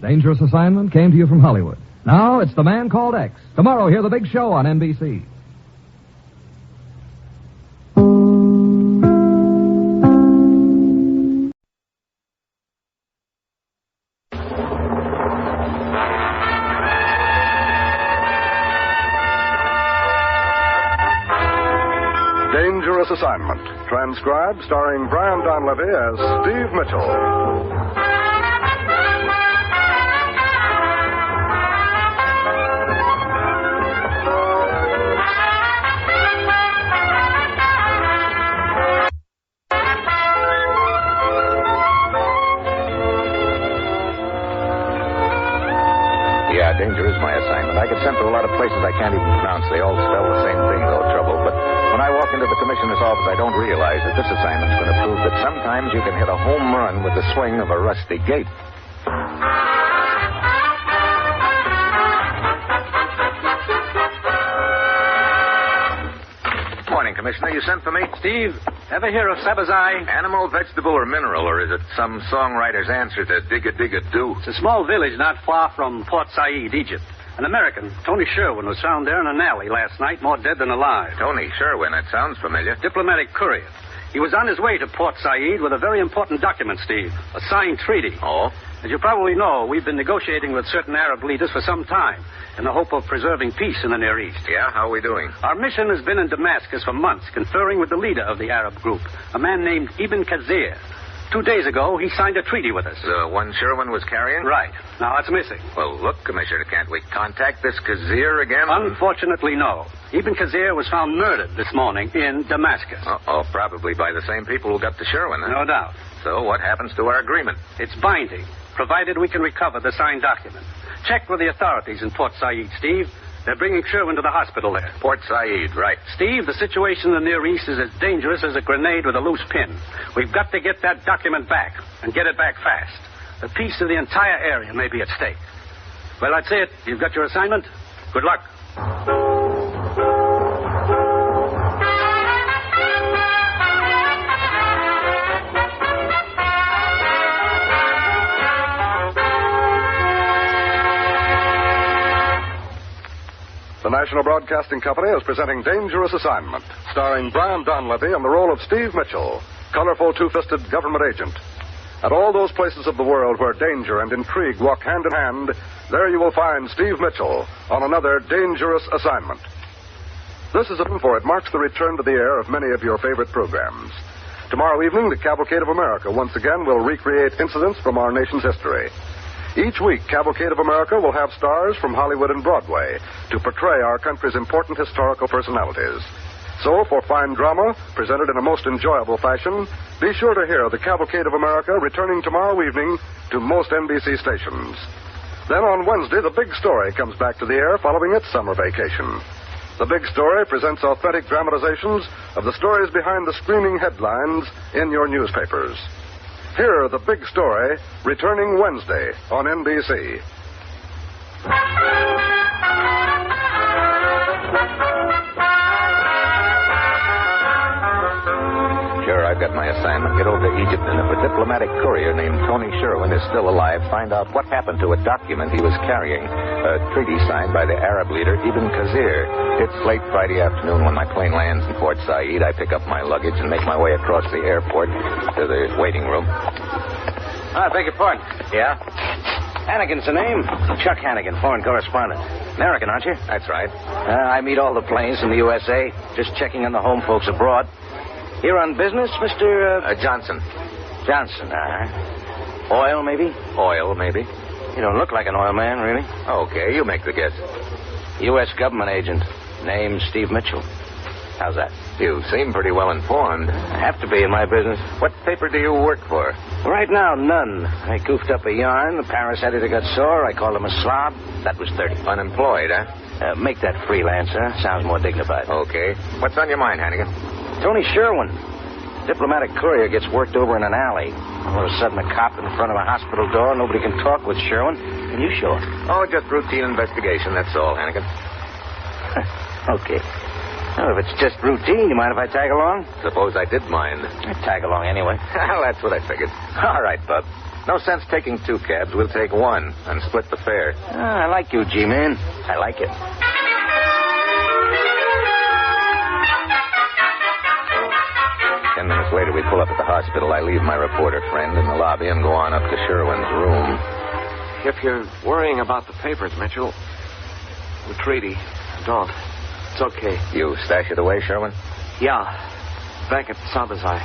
Dangerous Assignment came to you from Hollywood. Now it's The Man Called X. Tomorrow, hear the big show on NBC. Dangerous Assignment. Transcribed, starring Brian Donlevy as Steve Mitchell. Danger is my assignment. I get sent to a lot of places I can't even pronounce. They all spell the same thing, no trouble. But when I walk into the commissioner's office, I don't realize that this assignment's going to prove that sometimes you can hit a home run with the swing of a rusty gate. Morning, Commissioner. You sent for me? Steve, ever hear of Sabazai? Animal, vegetable, or mineral, or is it some songwriter's answer to Dig-a-Dig-a-Doo? It's a small village not far from Port Said, Egypt. An American, Tony Sherwin, was found there in an alley last night, more dead than alive. Tony Sherwin, that sounds familiar. Diplomatic courier. He was on his way to Port Said with a very important document, Steve. A signed treaty. Oh? As you probably know, we've been negotiating with certain Arab leaders for some time in the hope of preserving peace in the Near East. Yeah? How are we doing? Our mission has been in Damascus for months, conferring with the leader of the Arab group, a man named Ibn Khazir. 2 days ago, he signed a treaty with us. The one Sherwin was carrying? Right. Now, that's missing. Well, look, Commissioner, can't we contact this Khazir again? Unfortunately, no. Ibn Khazir was found murdered this morning in Damascus. Oh, probably by the same people who got the Sherwin, huh? No doubt. So what happens to our agreement? It's binding, provided we can recover the signed document. Check with the authorities in Port Said, Steve. They're bringing Sherwin to the hospital there. Port Said, right. Steve, the situation in the Near East is as dangerous as a grenade with a loose pin. We've got to get that document back, and get it back fast. The peace of the entire area may be at stake. Well, that's it. You've got your assignment. Good luck. The National Broadcasting Company is presenting Dangerous Assignment, starring Brian Donlevy in the role of Steve Mitchell, colorful two-fisted government agent. At all those places of the world where danger and intrigue walk hand in hand, there you will find Steve Mitchell on another Dangerous Assignment. This is for it marks the return to the air of many of your favorite programs. Tomorrow evening, the Cavalcade of America once again will recreate incidents from our nation's history. Each week, Cavalcade of America will have stars from Hollywood and Broadway to portray our country's important historical personalities. So, for fine drama, presented in a most enjoyable fashion, be sure to hear the Cavalcade of America returning tomorrow evening to most NBC stations. Then on Wednesday, The Big Story comes back to the air following its summer vacation. The Big Story presents authentic dramatizations of the stories behind the screaming headlines in your newspapers. Hear The Big Story returning Wednesday on NBC. Sure, I've got my assignment. Get over to Egypt, and if a diplomatic courier named Tony Sherwin is still alive, find out what happened to a document he was carrying, a treaty signed by the Arab leader Ibn Khazir. It's late Friday afternoon when my plane lands in Port Said. I pick up my luggage and make my way across the airport to the waiting room. I beg your pardon. Yeah? Hannigan's the name. Chuck Hannigan, foreign correspondent. American, aren't you? That's right. I meet all the planes from the USA. Just checking on the home folks abroad. Here on business, Mr. Johnson. Johnson, Oil, maybe? Oil, maybe. You don't look like an oil man, really. Okay, you make the guess. U.S. government agent. Name Steve Mitchell. How's that? You seem pretty well informed. I have to be in my business. What paper do you work for? Right now, none. I goofed up a yarn. The Paris editor got sore. I called him a slob. That was 30. Unemployed, huh? Make that freelance, huh? Sounds more dignified. Okay. What's on your mind, Hannigan? Tony Sherwin. Diplomatic courier gets worked over in an alley. All of a sudden, a cop in front of a hospital door. Nobody can talk with Sherwin. Can you show it? Oh, just routine investigation, that's all, Hannigan. Okay. Well, if it's just routine, you mind if I tag along? Suppose I did mind. I'd tag along anyway. Well, that's what I figured. All right, Bub. No sense taking two cabs. We'll take one and split the fare. I like you, G-Man. I like it. 10 minutes later, we pull up at the hospital. I leave my reporter friend in the lobby and go on up to Sherwin's room. If you're worrying about the papers, Mitchell, the treaty, don't. It's okay. You stash it away, Sherwin? Yeah, back at Sabazai.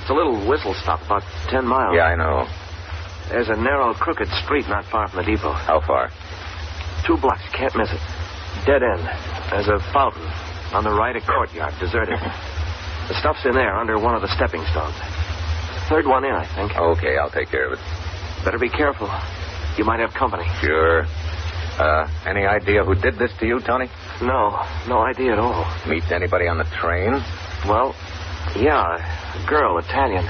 It's a little whistle stop, about 10 miles. Yeah, I know. There's a narrow, crooked street not far from the depot. How far? 2 blocks, can't miss it. Dead end. There's a fountain. On the right, a courtyard, deserted. The stuff's in there, under one of the stepping stones. Third one in, I think. Okay, I'll take care of it. Better be careful. You might have company. Sure. Any idea who did this to you, Tony? No idea at all. Meet anybody on the train? Well, yeah, a girl, Italian.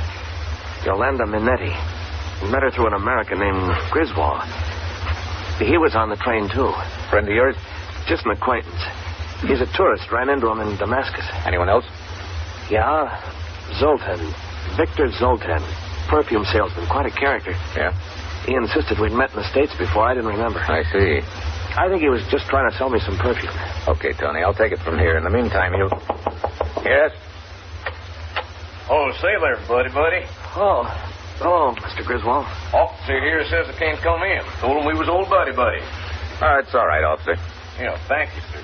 Yolanda Minetti. Met her through an American named Griswold. He was on the train, too. Friend of yours? Just an acquaintance. He's a tourist. Ran into him in Damascus. Anyone else? Yeah, Zoltan. Victor Zoltan. Perfume salesman. Quite a character. Yeah? He insisted we'd met in the States before. I didn't remember. I see. I think he was just trying to sell me some perfume. Okay, Tony, I'll take it from here. In the meantime, you... Yes? Oh, say there, buddy. Oh, hello, Mr. Griswold. Officer here says I can't come in. Told him we was old buddy. It's all right, officer. Yeah, thank you, sir.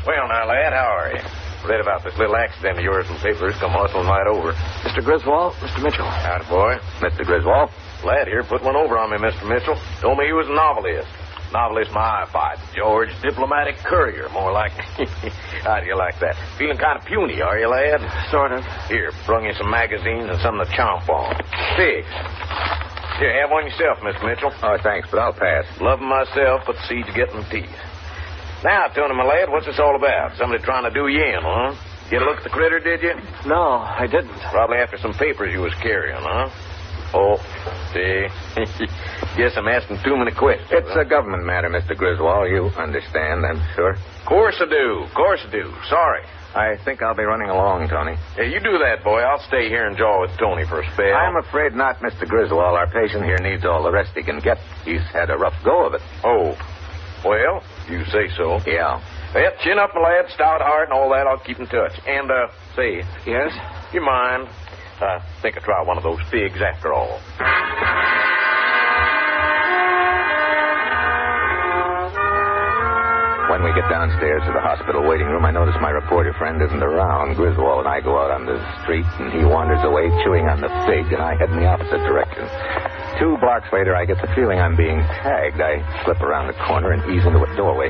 Well, now, lad, how are you? Read about this little accident of yours in the papers. Come hustling right over. Mr. Griswold, Mr. Mitchell. Howdy, boy. Mr. Griswold? Lad here put one over on me, Mr. Mitchell. Told me he was a novelist. Novelist myified. George, diplomatic courier, more like. How do you like that? Feeling kind of puny, are you, lad? Sort of. Here, brung you some magazines and something to chomp on. Figs. Here, have one yourself, Mr. Mitchell. Oh, thanks, but I'll pass. Love 'em myself, but the seeds get in the teeth. Now, Tony, my lad, what's this all about? Somebody trying to do you in, huh? Get a look at the critter, did you? No, I didn't. Probably after some papers you was carrying, huh? Oh, see. Guess I'm asking too many questions. It's a government matter, Mr. Griswold. You understand, I'm sure. Course I do. Sorry. I think I'll be running along, Tony. Hey, you do that, boy. I'll stay here and jaw with Tony for a spell. I'm afraid not, Mr. Griswold. Our patient here needs all the rest he can get. He's had a rough go of it. Oh. Well, you say so. Yeah. Well, chin up, my lad, stout heart and all that. I'll keep in touch. And, say. Yes? You mind? I think I'll try one of those figs after all. When we get downstairs to the hospital waiting room, I notice my reporter friend isn't around. Griswold and I go out on the street, and he wanders away chewing on the fig, and I head in the opposite direction. 2 blocks later, I get the feeling I'm being tagged. I slip around the corner and ease into a doorway.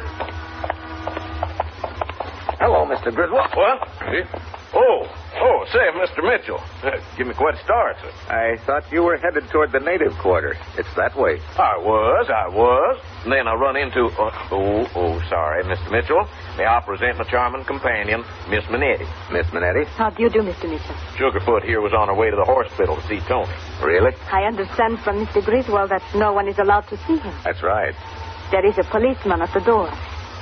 Hello, Mr. Griswold. What? Oh, say, Mr. Mitchell. Give me quite a start, sir. I thought you were headed toward the native quarter. It's that way. I was. And then I run into... sorry, Mr. Mitchell. May I present my charming companion, Miss Minetti. Miss Minetti? How do you do, Mr. Mitchell? Sugarfoot here was on her way to the hospital to see Tony. Really? I understand from Mr. Griswold that no one is allowed to see him. That's right. There is a policeman at the door.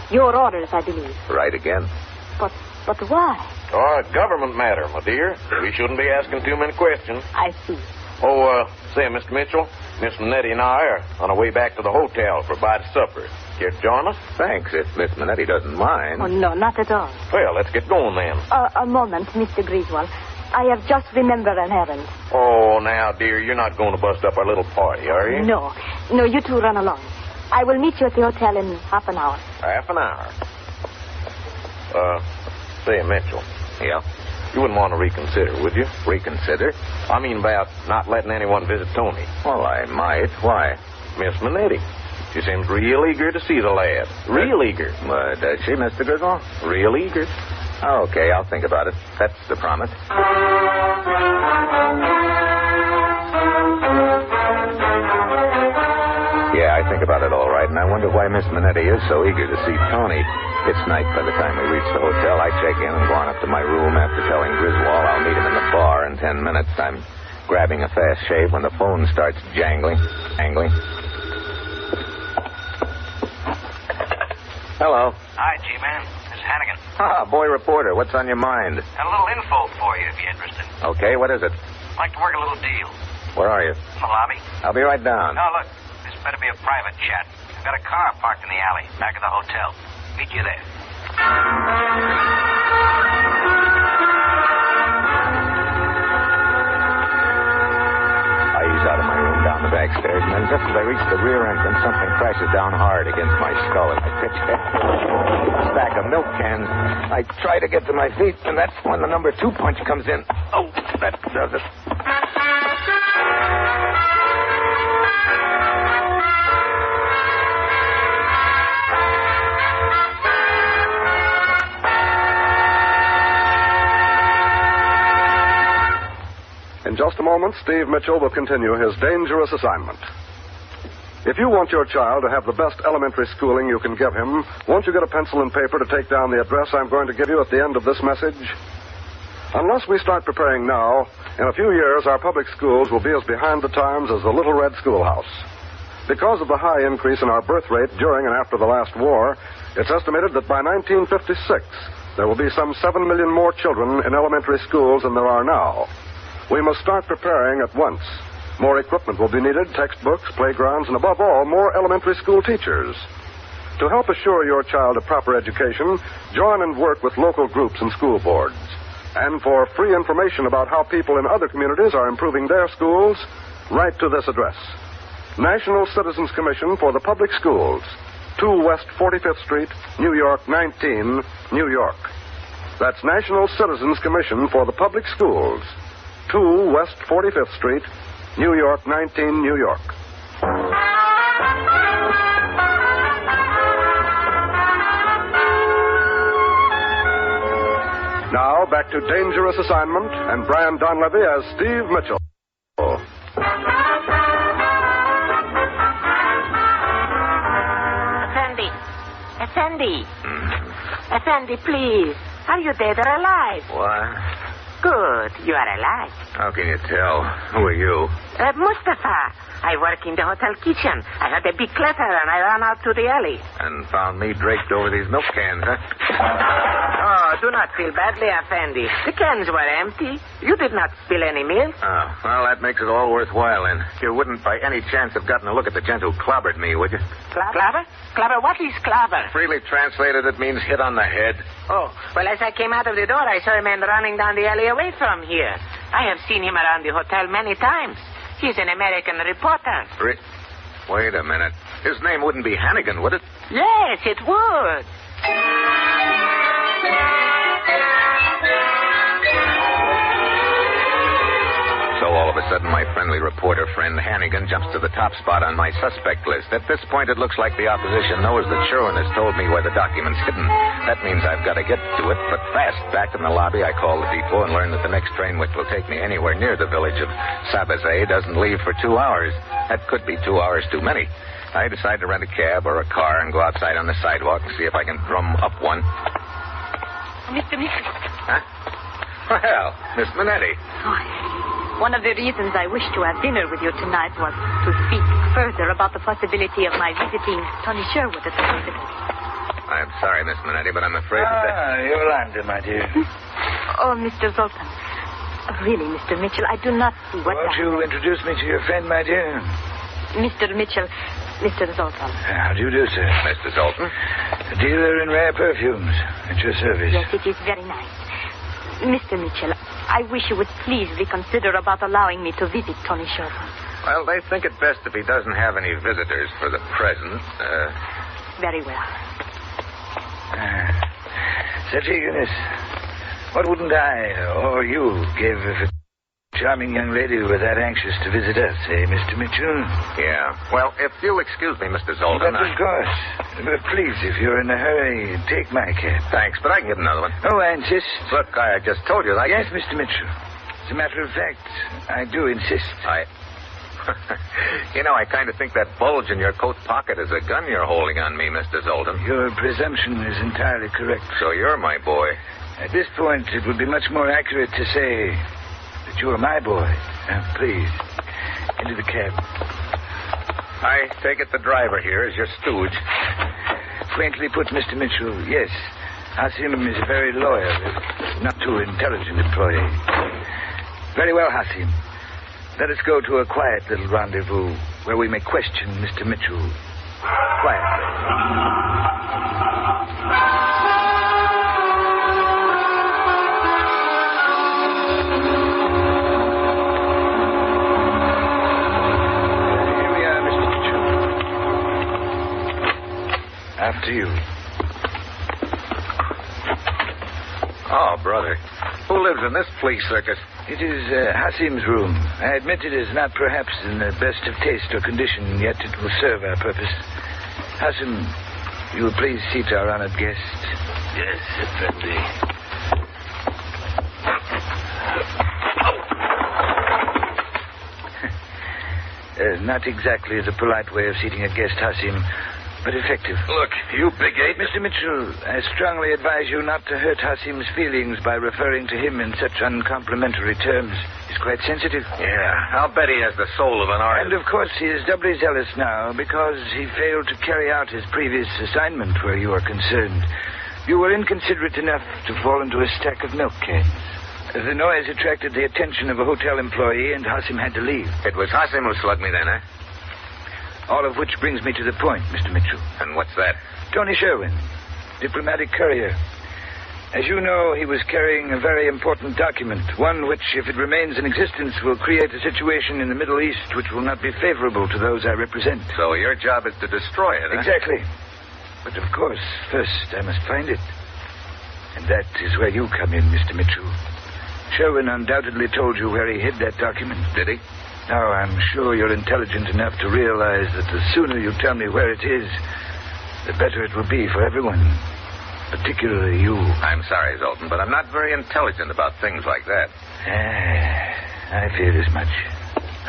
Your orders, I believe. Right again. But why? Oh, a government matter, my dear. We shouldn't be asking too many questions. I see. Say, Mr. Mitchell, Miss Minetti and I are on our way back to the hotel for a bite of supper. Care to join us? Thanks, if Miss Minetti doesn't mind. Oh, no, not at all. Well, let's get going then. A moment, Mr. Griswold. I have just remembered an errand. Oh, now, dear, you're not going to bust up our little party, are you? No, you two run along. I will meet you at the hotel in half an hour. Half an hour? Say, Mitchell. Yeah? You wouldn't want to reconsider, would you? Reconsider? I mean about not letting anyone visit Tony. Well, I might. Why? Miss Minetti. She seems real eager to see the lad. Real eager. Does she, Mr. Griswold? Real eager. Okay, I'll think about it. That's the promise. Yeah, I think about it all right, and I wonder why Miss Minetti is so eager to see Tony. It's night by the time we reach the hotel. I check in and go on up to my room after telling Griswold I'll meet him in the bar in 10 minutes. I'm grabbing a fast shave when the phone starts jangling. Hello. Hi, G-Man. This is Hannigan. Boy reporter, what's on your mind? Got a little info for you if you're interested. Okay, what is it? I'd like to work a little deal. Where are you? In the lobby. I'll be right down. No, look. This better be a private chat. I've got a car parked in the alley, back of the hotel. Meet you there. I ease out of my room down the back stairs, and then just as I reach the rear entrance, something crashes down hard against my skull, and I pitch head first into a stack of milk cans. I try to get to my feet, and that's when the number 2 punch comes in. Oh, that does it. In just a moment, Steve Mitchell will continue his dangerous assignment. If you want your child to have the best elementary schooling you can give him, won't you get a pencil and paper to take down the address I'm going to give you at the end of this message? Unless we start preparing now, in a few years our public schools will be as behind the times as the Little Red Schoolhouse. Because of the high increase in our birth rate during and after the last war, it's estimated that by 1956 there will be some 7 million more children in elementary schools than there are now. We must start preparing at once. More equipment will be needed, textbooks, playgrounds, and above all, more elementary school teachers. To help assure your child a proper education, join and work with local groups and school boards. And for free information about how people in other communities are improving their schools, write to this address. National Citizens Commission for the Public Schools, 2 West 45th Street, New York 19, New York. That's National Citizens Commission for the Public Schools, 2 West 45th Street, New York 19, New York. Now, back to Dangerous Assignment and Brian Donlevy as Steve Mitchell. Effendi, please. Are you dead or alive? What? Good. You are alive. How can you tell? Who are you? Mustafa. I work in the hotel kitchen. I heard a big clatter and I ran out to the alley. And found me draped over these milk cans, huh? do not feel badly, Effendi. The cans were empty. You did not spill any milk. Oh, well, that makes it all worthwhile, then. You wouldn't by any chance have gotten a look at the gent who clobbered me, would you? Clobber? Clobber? What is clobber? Freely translated, it means hit on the head. Oh, well, as I came out of the door, I saw a man running down the alley away from here. I have seen him around the hotel many times. He's an American reporter. Wait a minute. His name wouldn't be Hannigan, would it? Yes, it would. So all of a sudden, my friendly reporter friend Hannigan jumps to the top spot on my suspect list. At this point, it looks like the opposition knows that Sherwin has told me where the document's hidden. That means I've got to get to it, but fast. Back in the lobby, I call the depot and learn that the next train, which will take me anywhere near the village of Sabazay, doesn't leave for 2 hours. That could be 2 hours too many. I decide to rent a cab or a car and go outside on the sidewalk and see if I can drum up one. Mr. Mitchell. Huh? Well, Miss Minetti. One of the reasons I wished to have dinner with you tonight was to speak further about the possibility of my visiting Tony Sherwood at the hospital. I'm sorry, Miss Minetti, but I'm afraid that... Yolanda, my dear. Oh, Mr. Zoltan. Really, Mr. Mitchell, I do not see what... Won't you introduce me to your friend, my dear? Mr. Mitchell, Mr. Zoltan. How do you do, sir? Mr. Zoltan. A dealer in rare perfumes. At your service. Yes, it is very nice. Mr. Mitchell, I wish you would please reconsider about allowing me to visit Tony Sherwood. Well, they think it best if he doesn't have any visitors for the present. Very well. Such eagerness. What wouldn't I, or you, give if a charming young lady were that anxious to visit us, eh, Mr. Mitchell? Yeah. Well, if you'll excuse me, Mr. Zoltan... But of course. But please, if you're in a hurry, take my cab. Thanks, but I can get another one. Oh, I insist. Look, I just told you that... Yes, Mr. Mitchell. As a matter of fact, I do insist. You know, I kind of think that bulge in your coat pocket is a gun you're holding on me, Mr. Zoltan. Your presumption is entirely correct. So you're my boy. At this point, it would be much more accurate to say that you are my boy. Now, please, into the cab. I take it the driver here is your stooge. Quaintly put, Mr. Mitchell, yes. Hasim is a very loyal, if not too intelligent employee. Very well, Hasim. Let us go to a quiet little rendezvous where we may question Mr. Mitchell quietly. Here we are, Mr. Mitchell. After you. Oh, brother. Who lives in this flea circus? It is Hasim's room. I admit it is not perhaps in the best of taste or condition, yet it will serve our purpose. Hasim, you will please seat our honored guest. Yes, Effendi. Not exactly the polite way of seating a guest, Hasim, but effective. Look, you big ape. Mr. Mitchell, I strongly advise you not to hurt Hasim's feelings by referring to him in such uncomplimentary terms. He's quite sensitive. Yeah, I'll bet he has the soul of an artist. And, of course, he is doubly zealous now because he failed to carry out his previous assignment where you are concerned. You were inconsiderate enough to fall into a stack of milk cans. The noise attracted the attention of a hotel employee, and Hasim had to leave. It was Hasim who slugged me then, eh? All of which brings me to the point, Mr. Mitchell. And what's that? Tony Sherwin, diplomatic courier. As you know, he was carrying a very important document, one which, if it remains in existence, will create a situation in the Middle East which will not be favorable to those I represent. So your job is to destroy it, huh? Exactly. But, of course, first I must find it. And that is where you come in, Mr. Mitchell. Sherwin undoubtedly told you where he hid that document. Did he? Now, I'm sure you're intelligent enough to realize that the sooner you tell me where it is, the better it will be for everyone. Particularly you. I'm sorry, Zoltan, but I'm not very intelligent about things like that. I feared as much.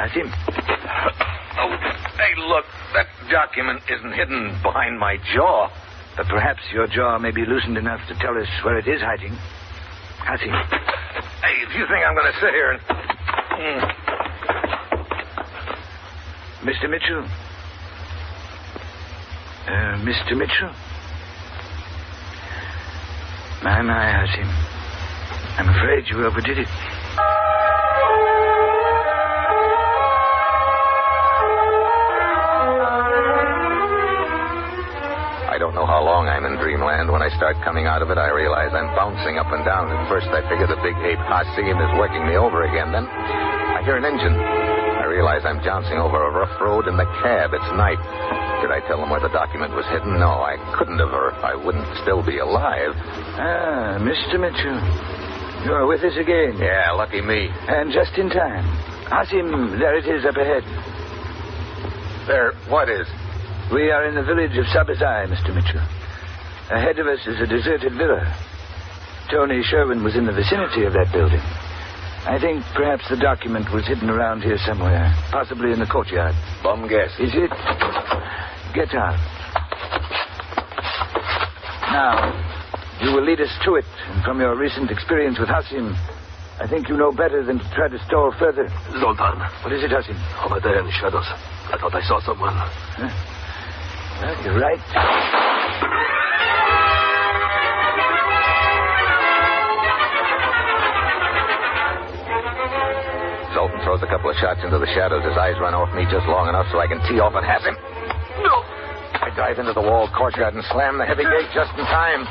Hasim. Oh, hey, look. That document isn't hidden behind my jaw. But perhaps your jaw may be loosened enough to tell us where it is hiding. Hasim. Hey, if you think I'm going to sit here and... Mr. Mitchell? Mr. Mitchell? My, Hasim. I'm afraid you overdid it. I don't know how long I'm in dreamland. When I start coming out of it, I realize I'm bouncing up and down. At first, I figure the big ape Hasim is working me over again. Then I hear an engine. I realize I'm jouncing over a rough road in the cab. It's night. Did I tell them where the document was hidden? No, I couldn't have, or I wouldn't still be alive. Ah, Mr. Mitchell. You're with us again. Yeah, lucky me. And just in time. Hasim, there it is up ahead. There, what is? We are in the village of Sabazai, Mr. Mitchell. Ahead of us is a deserted villa. Tony Sherwin was in the vicinity of that building. I think perhaps the document was hidden around here somewhere, possibly in the courtyard. Bum guess. Is it? Get out. Now, you will lead us to it, and from your recent experience with Hasim, I think you know better than to try to stall further. Zoltan. What is it, Hasim? Over there in the shadows. I thought I saw someone. Huh? Well, you're right. Zoltan throws a couple of shots into the shadows. His eyes run off me just long enough so I can tee off and has him. No! I dive into the walled courtyard and slam the heavy gate just in time.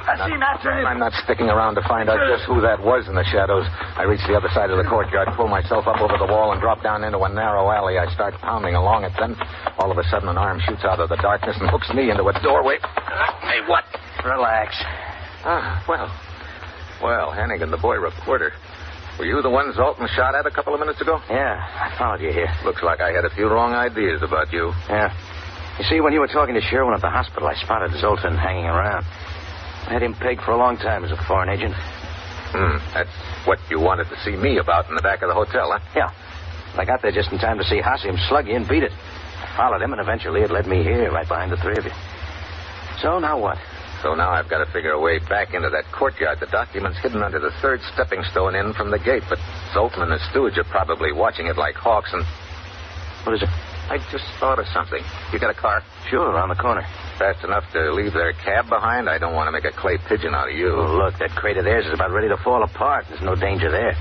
I'm not sticking around to find out just who that was in the shadows. I reach the other side of the courtyard, pull myself up over the wall, and drop down into a narrow alley. I start pounding along it. Then, all of a sudden, an arm shoots out of the darkness and hooks me into a doorway. Hey, what? Relax. Well, Hannigan, the boy reporter. Were you the one Zoltan shot at a couple of minutes ago? Yeah, I followed you here. Looks like I had a few wrong ideas about you. Yeah. You see, when you were talking to Sherwin at the hospital, I spotted Zoltan hanging around. I had him pegged for a long time as a foreign agent. That's what you wanted to see me about in the back of the hotel, huh? Yeah. I got there just in time to see Hasim slug you and beat it. I followed him, and eventually it led me here, right behind the three of you. So now what? So now I've got to figure a way back into that courtyard. The document's hidden under the third stepping stone in from the gate, but Zoltan and his steward are probably watching it like hawks, and... What is it? I just thought of something. You got a car? Sure, around the corner. Fast enough to leave their cab behind? I don't want to make a clay pigeon out of you. Oh, look, that crate of theirs is about ready to fall apart. There's no danger there.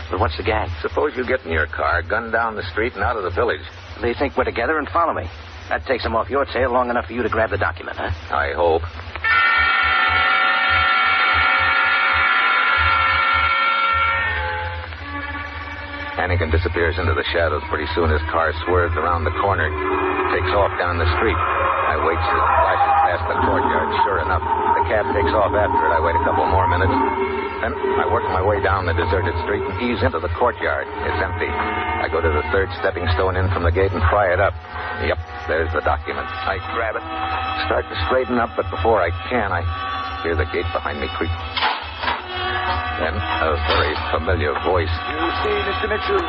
But what's the gang? Suppose you get in your car, gun down the street, and out of the village. They think we're together and follow me. That takes them off your tail long enough for you to grab the document, huh? I hope. Hannigan disappears into the shadows. Pretty soon his car swerves around the corner, takes off down the street. I wait till it flashes past the courtyard. Sure enough, the cab takes off after it. I wait a couple more minutes. Then I work my way down the deserted street and ease into the courtyard. It's empty. I go to the third stepping stone in from the gate and pry it up. Yep, there's the document. I grab it, start to straighten up, but before I can, I hear the gate behind me creak. Then a very familiar voice. You see, Mr. Mitchell,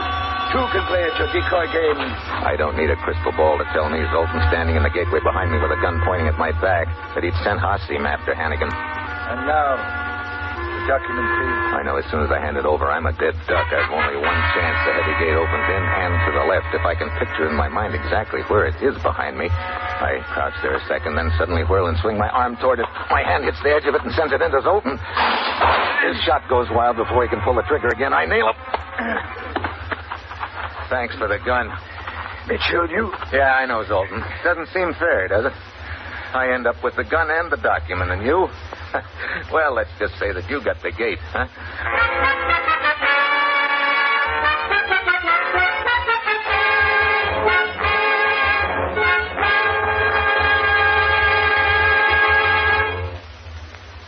two can play at your decoy game. I don't need a crystal ball to tell me Zoltan standing in the gateway behind me with a gun pointing at my back that he'd sent Hasim after Hannigan. And now, the document, please. I know as soon as I hand it over, I'm a dead duck. I've only one chance. The heavy gate opens in and to the left. If I can picture in my mind exactly where it is behind me, I crouch there a second, then suddenly whirl and swing my arm toward it. My hand hits the edge of it and sends it into Zoltan. His shot goes wild before he can pull the trigger again. I nail him. Thanks for the gun. Mitchell, you... Yeah, I know, Zoltan. Doesn't seem fair, does it? I end up with the gun and the document, and you? Well, let's just say that you got the gate, huh?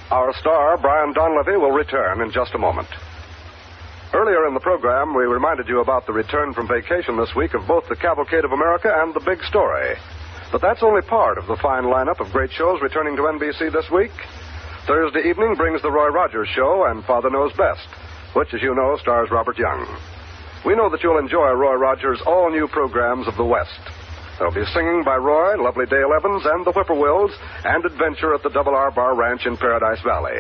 Our star, Brian Donlevy, will return in just a moment. Earlier in the program, we reminded you about the return from vacation this week of both the Cavalcade of America and The Big Story. But that's only part of the fine lineup of great shows returning to NBC this week. Thursday evening brings The Roy Rogers Show and Father Knows Best, which, as you know, stars Robert Young. We know that you'll enjoy Roy Rogers' all-new programs of the West. There'll be singing by Roy, lovely Dale Evans, and the Whippoorwills, and adventure at the Double R Bar Ranch in Paradise Valley.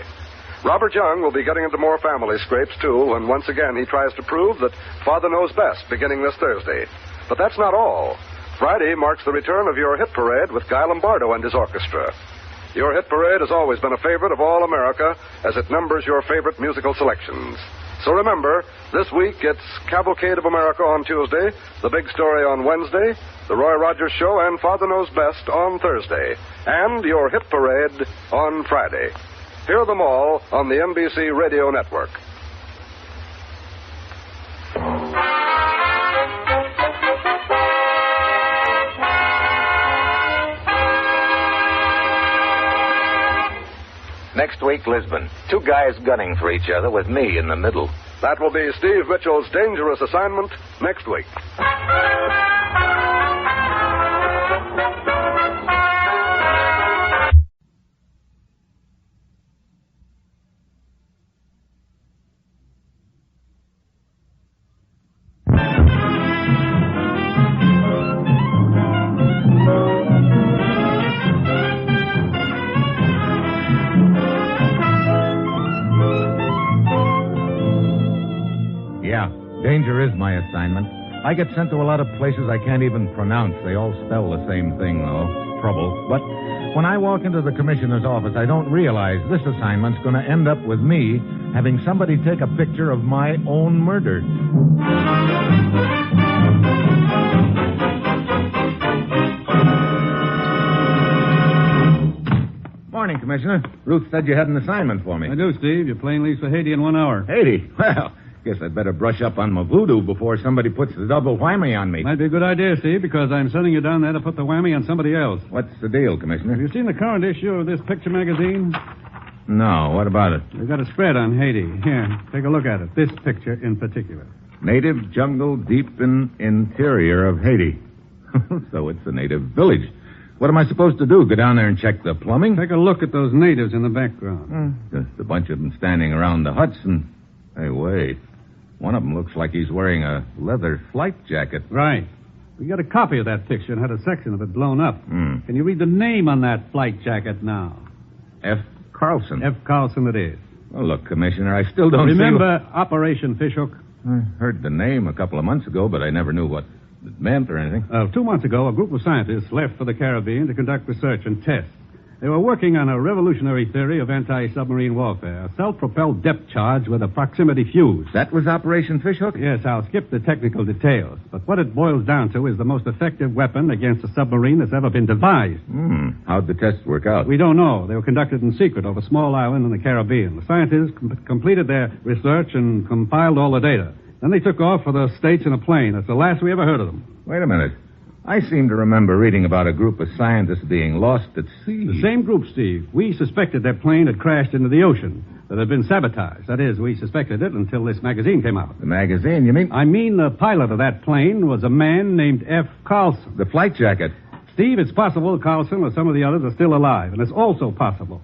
Robert Young will be getting into more family scrapes, too, and once again he tries to prove that Father Knows Best beginning this Thursday. But that's not all. Friday marks the return of your hit parade with Guy Lombardo and his orchestra. Your hit parade has always been a favorite of all America as it numbers your favorite musical selections. So remember, this week it's Cavalcade of America on Tuesday, The Big Story on Wednesday, The Roy Rogers Show and Father Knows Best on Thursday, and your hit parade on Friday. Hear them all on the NBC Radio Network. Next week, Lisbon. 2 guys gunning for each other with me in the middle. That will be Steve Mitchell's Dangerous Assignment next week. Danger is my assignment. I get sent to a lot of places I can't even pronounce. They all spell the same thing, though. Trouble. But when I walk into the commissioner's office, I don't realize this assignment's going to end up with me having somebody take a picture of my own murder. Morning, Commissioner. Ruth said you had an assignment for me. I do, Steve. Your plane leaves for Haiti in 1 hour. Haiti? Well, guess I'd better brush up on my voodoo before somebody puts the double whammy on me. Might be a good idea, Steve, because I'm sending you down there to put the whammy on somebody else. What's the deal, Commissioner? Have you seen the current issue of this picture magazine? No, what about it? They've got a spread on Haiti. Here, take a look at it. This picture in particular. Native jungle deep in interior of Haiti. So it's a native village. What am I supposed to do? Go down there and check the plumbing? Take a look at those natives in the background. Just a bunch of them standing around the huts and... Hey, wait. One of them looks like he's wearing a leather flight jacket. Right. We got a copy of that picture and had a section of it blown up. Can you read the name on that flight jacket now? F. Carlson. F. Carlson it is. Well, look, Commissioner, I still don't Remember Operation Fishhook? I heard the name a couple of months ago, but I never knew what it meant or anything. 2 months ago, a group of scientists left for the Caribbean to conduct research and tests. They were working on a revolutionary theory of anti-submarine warfare, a self-propelled depth charge with a proximity fuse. That was Operation Fishhook? Yes, I'll skip the technical details. But what it boils down to is the most effective weapon against a submarine that's ever been devised. How'd the tests work out? We don't know. They were conducted in secret over a small island in the Caribbean. The scientists completed their research and compiled all the data. Then they took off for the States in a plane. That's the last we ever heard of them. Wait a minute. I seem to remember reading about a group of scientists being lost at sea. The same group, Steve. We suspected their plane had crashed into the ocean, that it had been sabotaged. That is, we suspected it until this magazine came out. The magazine, you mean? I mean the pilot of that plane was a man named F. Carlson. The flight jacket. Steve, it's possible Carlson or some of the others are still alive, and it's also possible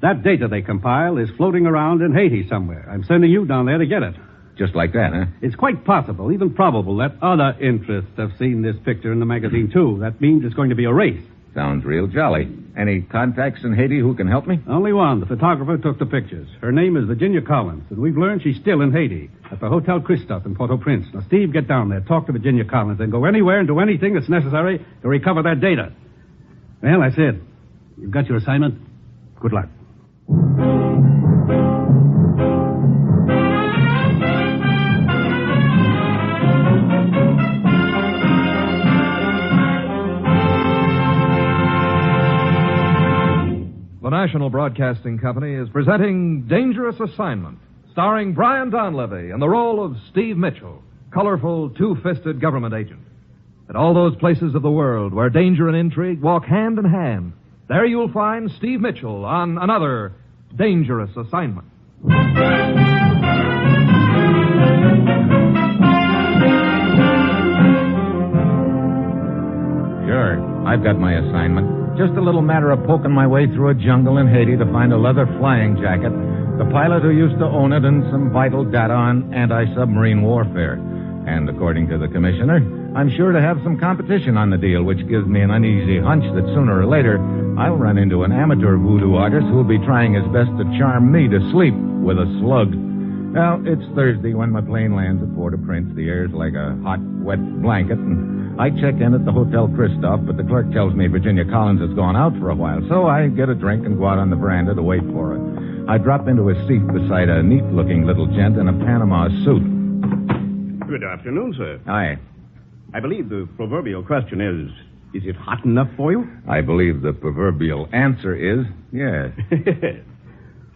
that data they compile is floating around in Haiti somewhere. I'm sending you down there to get it. Just like that, huh? It's quite possible, even probable, that other interests have seen this picture in the magazine, too. That means it's going to be a race. Sounds real jolly. Any contacts in Haiti who can help me? Only one. The photographer took the pictures. Her name is Virginia Collins, and we've learned she's still in Haiti at the Hotel Christophe in Port-au-Prince. Now, Steve, get down there, talk to Virginia Collins, and go anywhere and do anything that's necessary to recover that data. Well, that's it. You've got your assignment. Good luck. The National Broadcasting Company is presenting Dangerous Assignment, starring Brian Donlevy in the role of Steve Mitchell, colorful, two-fisted government agent. At all those places of the world where danger and intrigue walk hand in hand, there you'll find Steve Mitchell on another Dangerous Assignment. Sure, I've got my assignment. Just a little matter of poking my way through a jungle in Haiti to find a leather flying jacket, the pilot who used to own it, and some vital data on anti-submarine warfare. And according to the commissioner, I'm sure to have some competition on the deal, which gives me an uneasy hunch that sooner or later I'll run into an amateur voodoo artist who'll be trying his best to charm me to sleep with a slug. Well, it's Thursday when my plane lands at Port-au-Prince. The air's like a hot, wet blanket, and I check in at the Hotel Christoph, but the clerk tells me Virginia Collins has gone out for a while, so I get a drink and go out on the veranda to wait for her. I drop into a seat beside a neat-looking little gent in a Panama suit. Good afternoon, sir. Hi. I believe the proverbial question is it hot enough for you? I believe the proverbial answer is yes.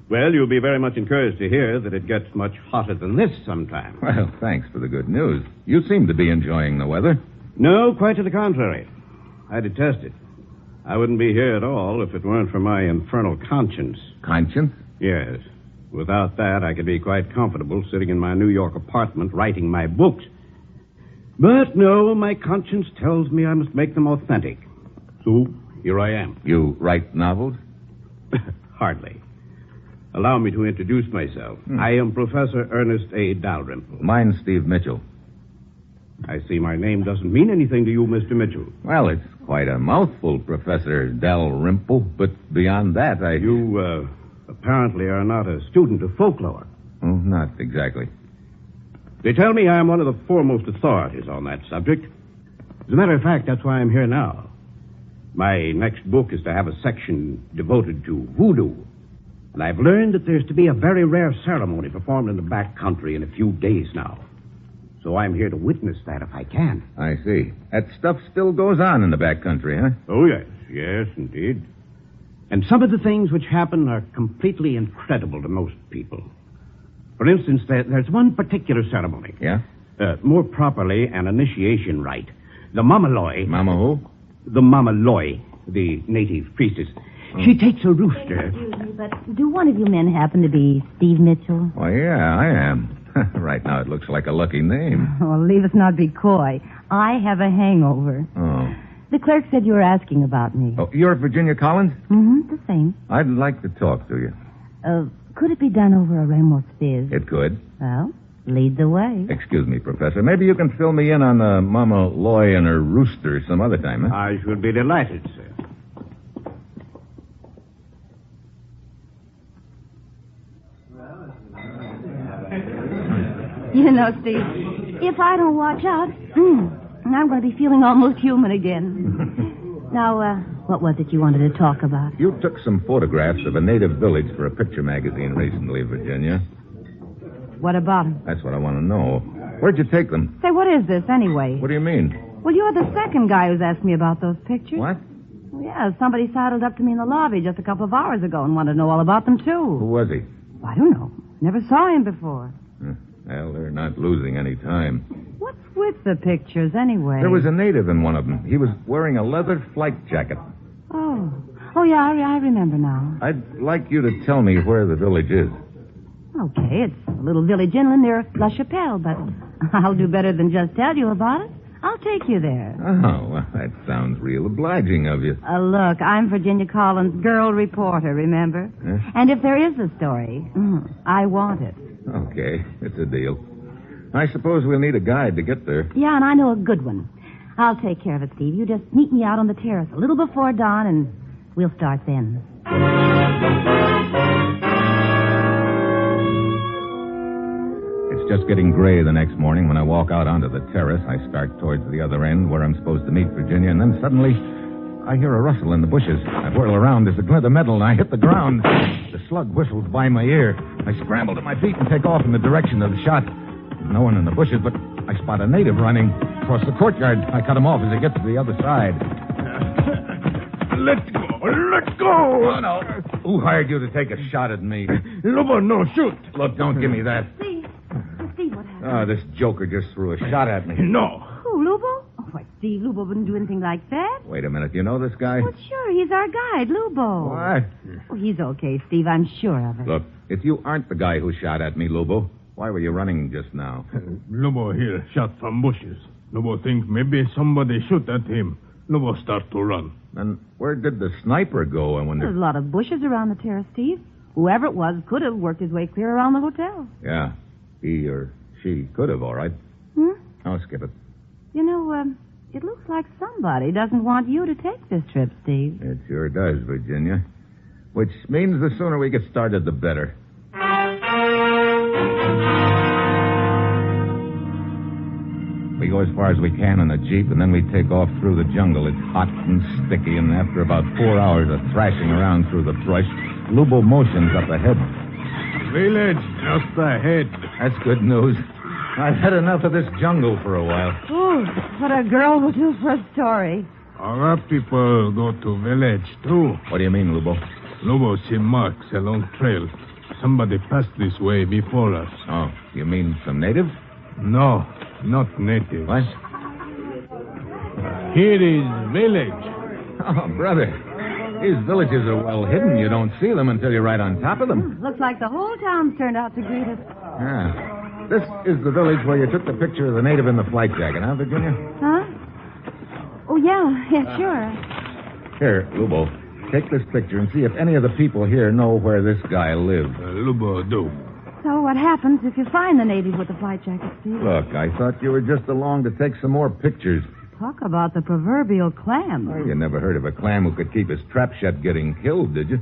Well, you'll be very much encouraged to hear that it gets much hotter than this sometime. Well, thanks for the good news. You seem to be enjoying the weather. No, quite to the contrary. I detest it. I wouldn't be here at all if it weren't for my infernal conscience. Conscience? Yes. Without that, I could be quite comfortable sitting in my New York apartment writing my books. But no, my conscience tells me I must make them authentic. So, here I am. You write novels? Hardly. Allow me to introduce myself. I am Professor Ernest A. Dalrymple. Mine's Steve Mitchell. I see my name doesn't mean anything to you, Mr. Mitchell. Well, it's quite a mouthful, Professor Dalrymple, but beyond that, You, apparently are not a student of folklore. Oh, not exactly. They tell me I am one of the foremost authorities on that subject. As a matter of fact, that's why I'm here now. My next book is to have a section devoted to voodoo. And I've learned that there's to be a very rare ceremony performed in the back country in a few days now. So I'm here to witness that if I can. I see. That stuff still goes on in the back country, huh? Oh, yes. Yes, indeed. And some of the things which happen are completely incredible to most people. For instance, there's one particular ceremony. Yeah? More properly, an initiation rite. The Mamaloi... Mama who? The Mamaloi, the native priestess. She takes a rooster. Excuse me, but do one of you men happen to be Steve Mitchell? Why, yeah, I am. Right now, it looks like a lucky name. Well, leave us not be coy. I have a hangover. Oh. The clerk said you were asking about me. Oh, you're Virginia Collins? Mm-hmm, the same. I'd like to talk to you. Could it be done over a Ramos fizz? It could. Well, lead the way. Excuse me, Professor. Maybe you can fill me in on the Mama Loy and her rooster some other time, huh? I should be delighted, sir. You know, Steve, if I don't watch out, I'm going to be feeling almost human again. Now, what was it you wanted to talk about? You took some photographs of a native village for a picture magazine recently, Virginia. What about them? That's what I want to know. Where'd you take them? Say, what is this, anyway? What do you mean? Well, you're the second guy who's asked me about those pictures. What? Well, yeah, somebody sidled up to me in the lobby just a couple of hours ago and wanted to know all about them, too. Who was he? I don't know. Never saw him before. Well, they're not losing any time. What's with the pictures, anyway? There was a native in one of them. He was wearing a leather flight jacket. Oh. Oh, yeah, I remember now. I'd like you to tell me where the village is. Okay, it's a little village inland near La Chapelle, but I'll do better than just tell you about it. I'll take you there. Oh, well, that sounds real obliging of you. Look, I'm Virginia Collins, girl reporter, remember? Huh? And if there is a story, I want it. Okay, it's a deal. I suppose we'll need a guide to get there. Yeah, and I know a good one. I'll take care of it, Steve. You just meet me out on the terrace a little before dawn, and we'll start then. It's just getting gray the next morning when I walk out onto the terrace. I start towards the other end where I'm supposed to meet Virginia, and then suddenly I hear a rustle in the bushes. I whirl around. There's a glint of metal, and I hit the ground. The slug whistles by my ear. I scramble to my feet and take off in the direction of the shot. There's no one in the bushes, but I spot a native running across the courtyard. I cut him off as he gets to the other side. Let go! Let go! Oh, no. Who hired you to take a shot at me? Lobo, no, shoot! Look, don't give me that. Steve, what happened? Oh, this joker just threw a shot at me. No. Who, Lubo? Oh, why, Steve, Lubo wouldn't do anything like that. Wait a minute. You know this guy? Well, sure, he's our guide, Lubo. What? Oh, he's okay, Steve. I'm sure of it. Look, if you aren't the guy who shot at me, Lubo, why were you running just now? Lobo here shot from bushes. Lobo think maybe somebody shoot at him. Lobo start to run. Then where did the sniper go? I wonder. There's a lot of bushes around the terrace, Steve. Whoever it was could have worked his way clear around the hotel. Yeah, he or she could have, all right. I'll skip it. You know, it looks like somebody doesn't want you to take this trip, Steve. It sure does, Virginia. Which means the sooner we get started, the better. go as far as we can in a jeep, and then we take off through the jungle. It's hot and sticky, and after about 4 hours of thrashing around through the brush, Lubo motions up ahead. Village just ahead. That's good news. I've had enough of this jungle for a while. Ooh, what a girl would do for a story. Our people go to village, too. What do you mean, Lubo? Lubo see marks along trail. Somebody passed this way before us. Oh, you mean some natives? No, not natives. What? Here is village. Oh, brother. These villages are well hidden. You don't see them until you're right on top of them. Looks like the whole town's turned out to greet us. Yeah. This is the village where you took the picture of the native in the flight jacket, huh, Virginia? Huh? Oh, yeah, sure. Here, Lubo, take this picture and see if any of the people here know where this guy lives. Lubo, do. So what happens if you find the native with the flight jacket, Steve? Look, I thought you were just along to take some more pictures. Talk about the proverbial clam. Oh, you never heard of a clam who could keep his trap shut getting killed, did you?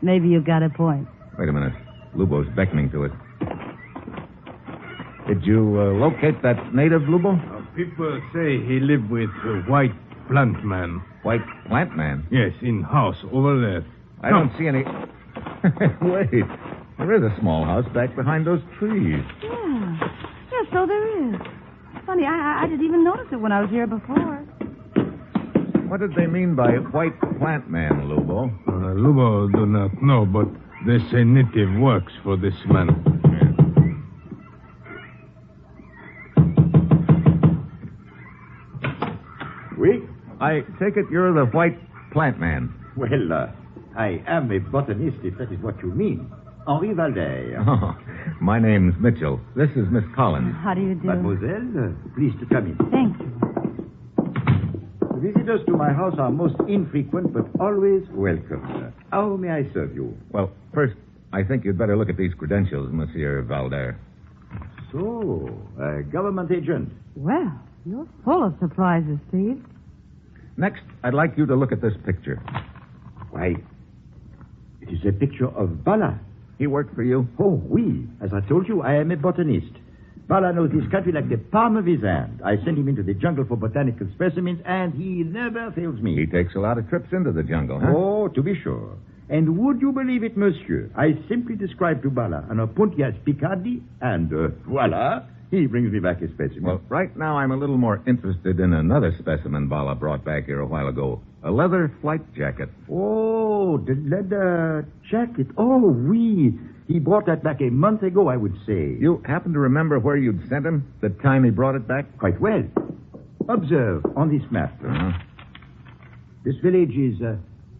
Maybe you've got a point. Wait a minute. Lubo's beckoning to it. Did you locate that native, Lubo? People say he lived with white plant man. White plant man? Yes, in house over there. I don't see any... Wait. There is a small house back behind those trees. Yeah, so there is. Funny, I didn't even notice it when I was here before. What did they mean by white plant man, Lubo? Lubo do not know, but they say native works for this man. Oui? I take it you're the white plant man. Well, I am a botanist, if that is what you mean. Henri Valder. Oh, my name's Mitchell. This is Miss Collins. How do you do? Mademoiselle, please to come in. Thank you. Visitors to my house are most infrequent, but always welcome. How may I serve you? Well, first, I think you'd better look at these credentials, Monsieur Valder. So, a government agent. Well, you're full of surprises, Steve. Next, I'd like you to look at this picture. Why, it is a picture of Bala. He worked for you? Oh, oui. As I told you, I am a botanist. Bala knows this country like the palm of his hand. I send him into the jungle for botanical specimens, and he never fails me. He takes a lot of trips into the jungle, huh? Oh, to be sure. And would you believe it, monsieur? I simply describe to Bala an appuntias Picardy, and voila, he brings me back a specimen. Well, right now I'm a little more interested in another specimen Bala brought back here a while ago. A leather flight jacket. Oh, the leather jacket. Oh, oui. He brought that back a month ago, I would say. You happen to remember where you'd sent him the time he brought it back? Quite well. Observe on this map. Uh-huh. This village is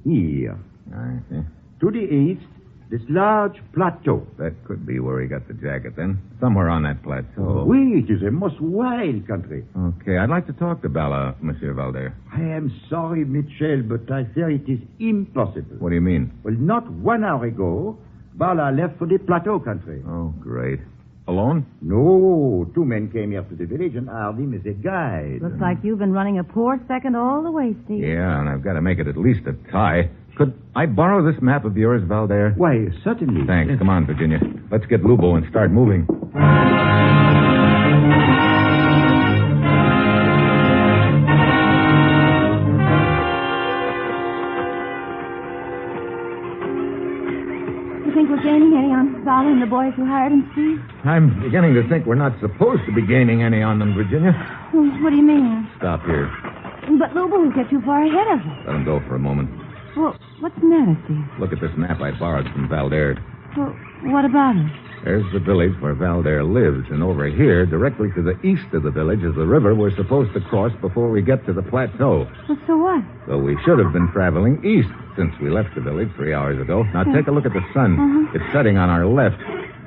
here. I see. To the east, this large plateau. That could be where he got the jacket, then. Somewhere on that plateau. Oui, it is a most wild country. Okay, I'd like to talk to Bala, Monsieur Valder. I am sorry, Mitchell, but I fear it is impossible. What do you mean? Well, not 1 hour ago, Bala left for the plateau country. Oh, great. Alone? No, 2 men came here to the village and hired him as a guide. Looks like you've been running a poor second all the way, Steve. Yeah, and I've got to make it at least a tie. Could I borrow this map of yours, Valder? Why, certainly. Thanks. Come on, Virginia. Let's get Lubo and start moving. You think we're gaining any on Bala and the boys who hired him, Steve? I'm beginning to think we're not supposed to be gaining any on them, Virginia. What do you mean? Stop here. But Lubo will get too far ahead of us. Let him go for a moment. Well, what's the matter, Steve? Look at this map I borrowed from Valder. Well, what about it? There's the village where Valder lives, and over here, directly to the east of the village, is the river we're supposed to cross before we get to the plateau. Well, so what? So we should have been traveling east since we left the village 3 hours ago. Now take a look at the sun. Uh-huh. It's setting on our left.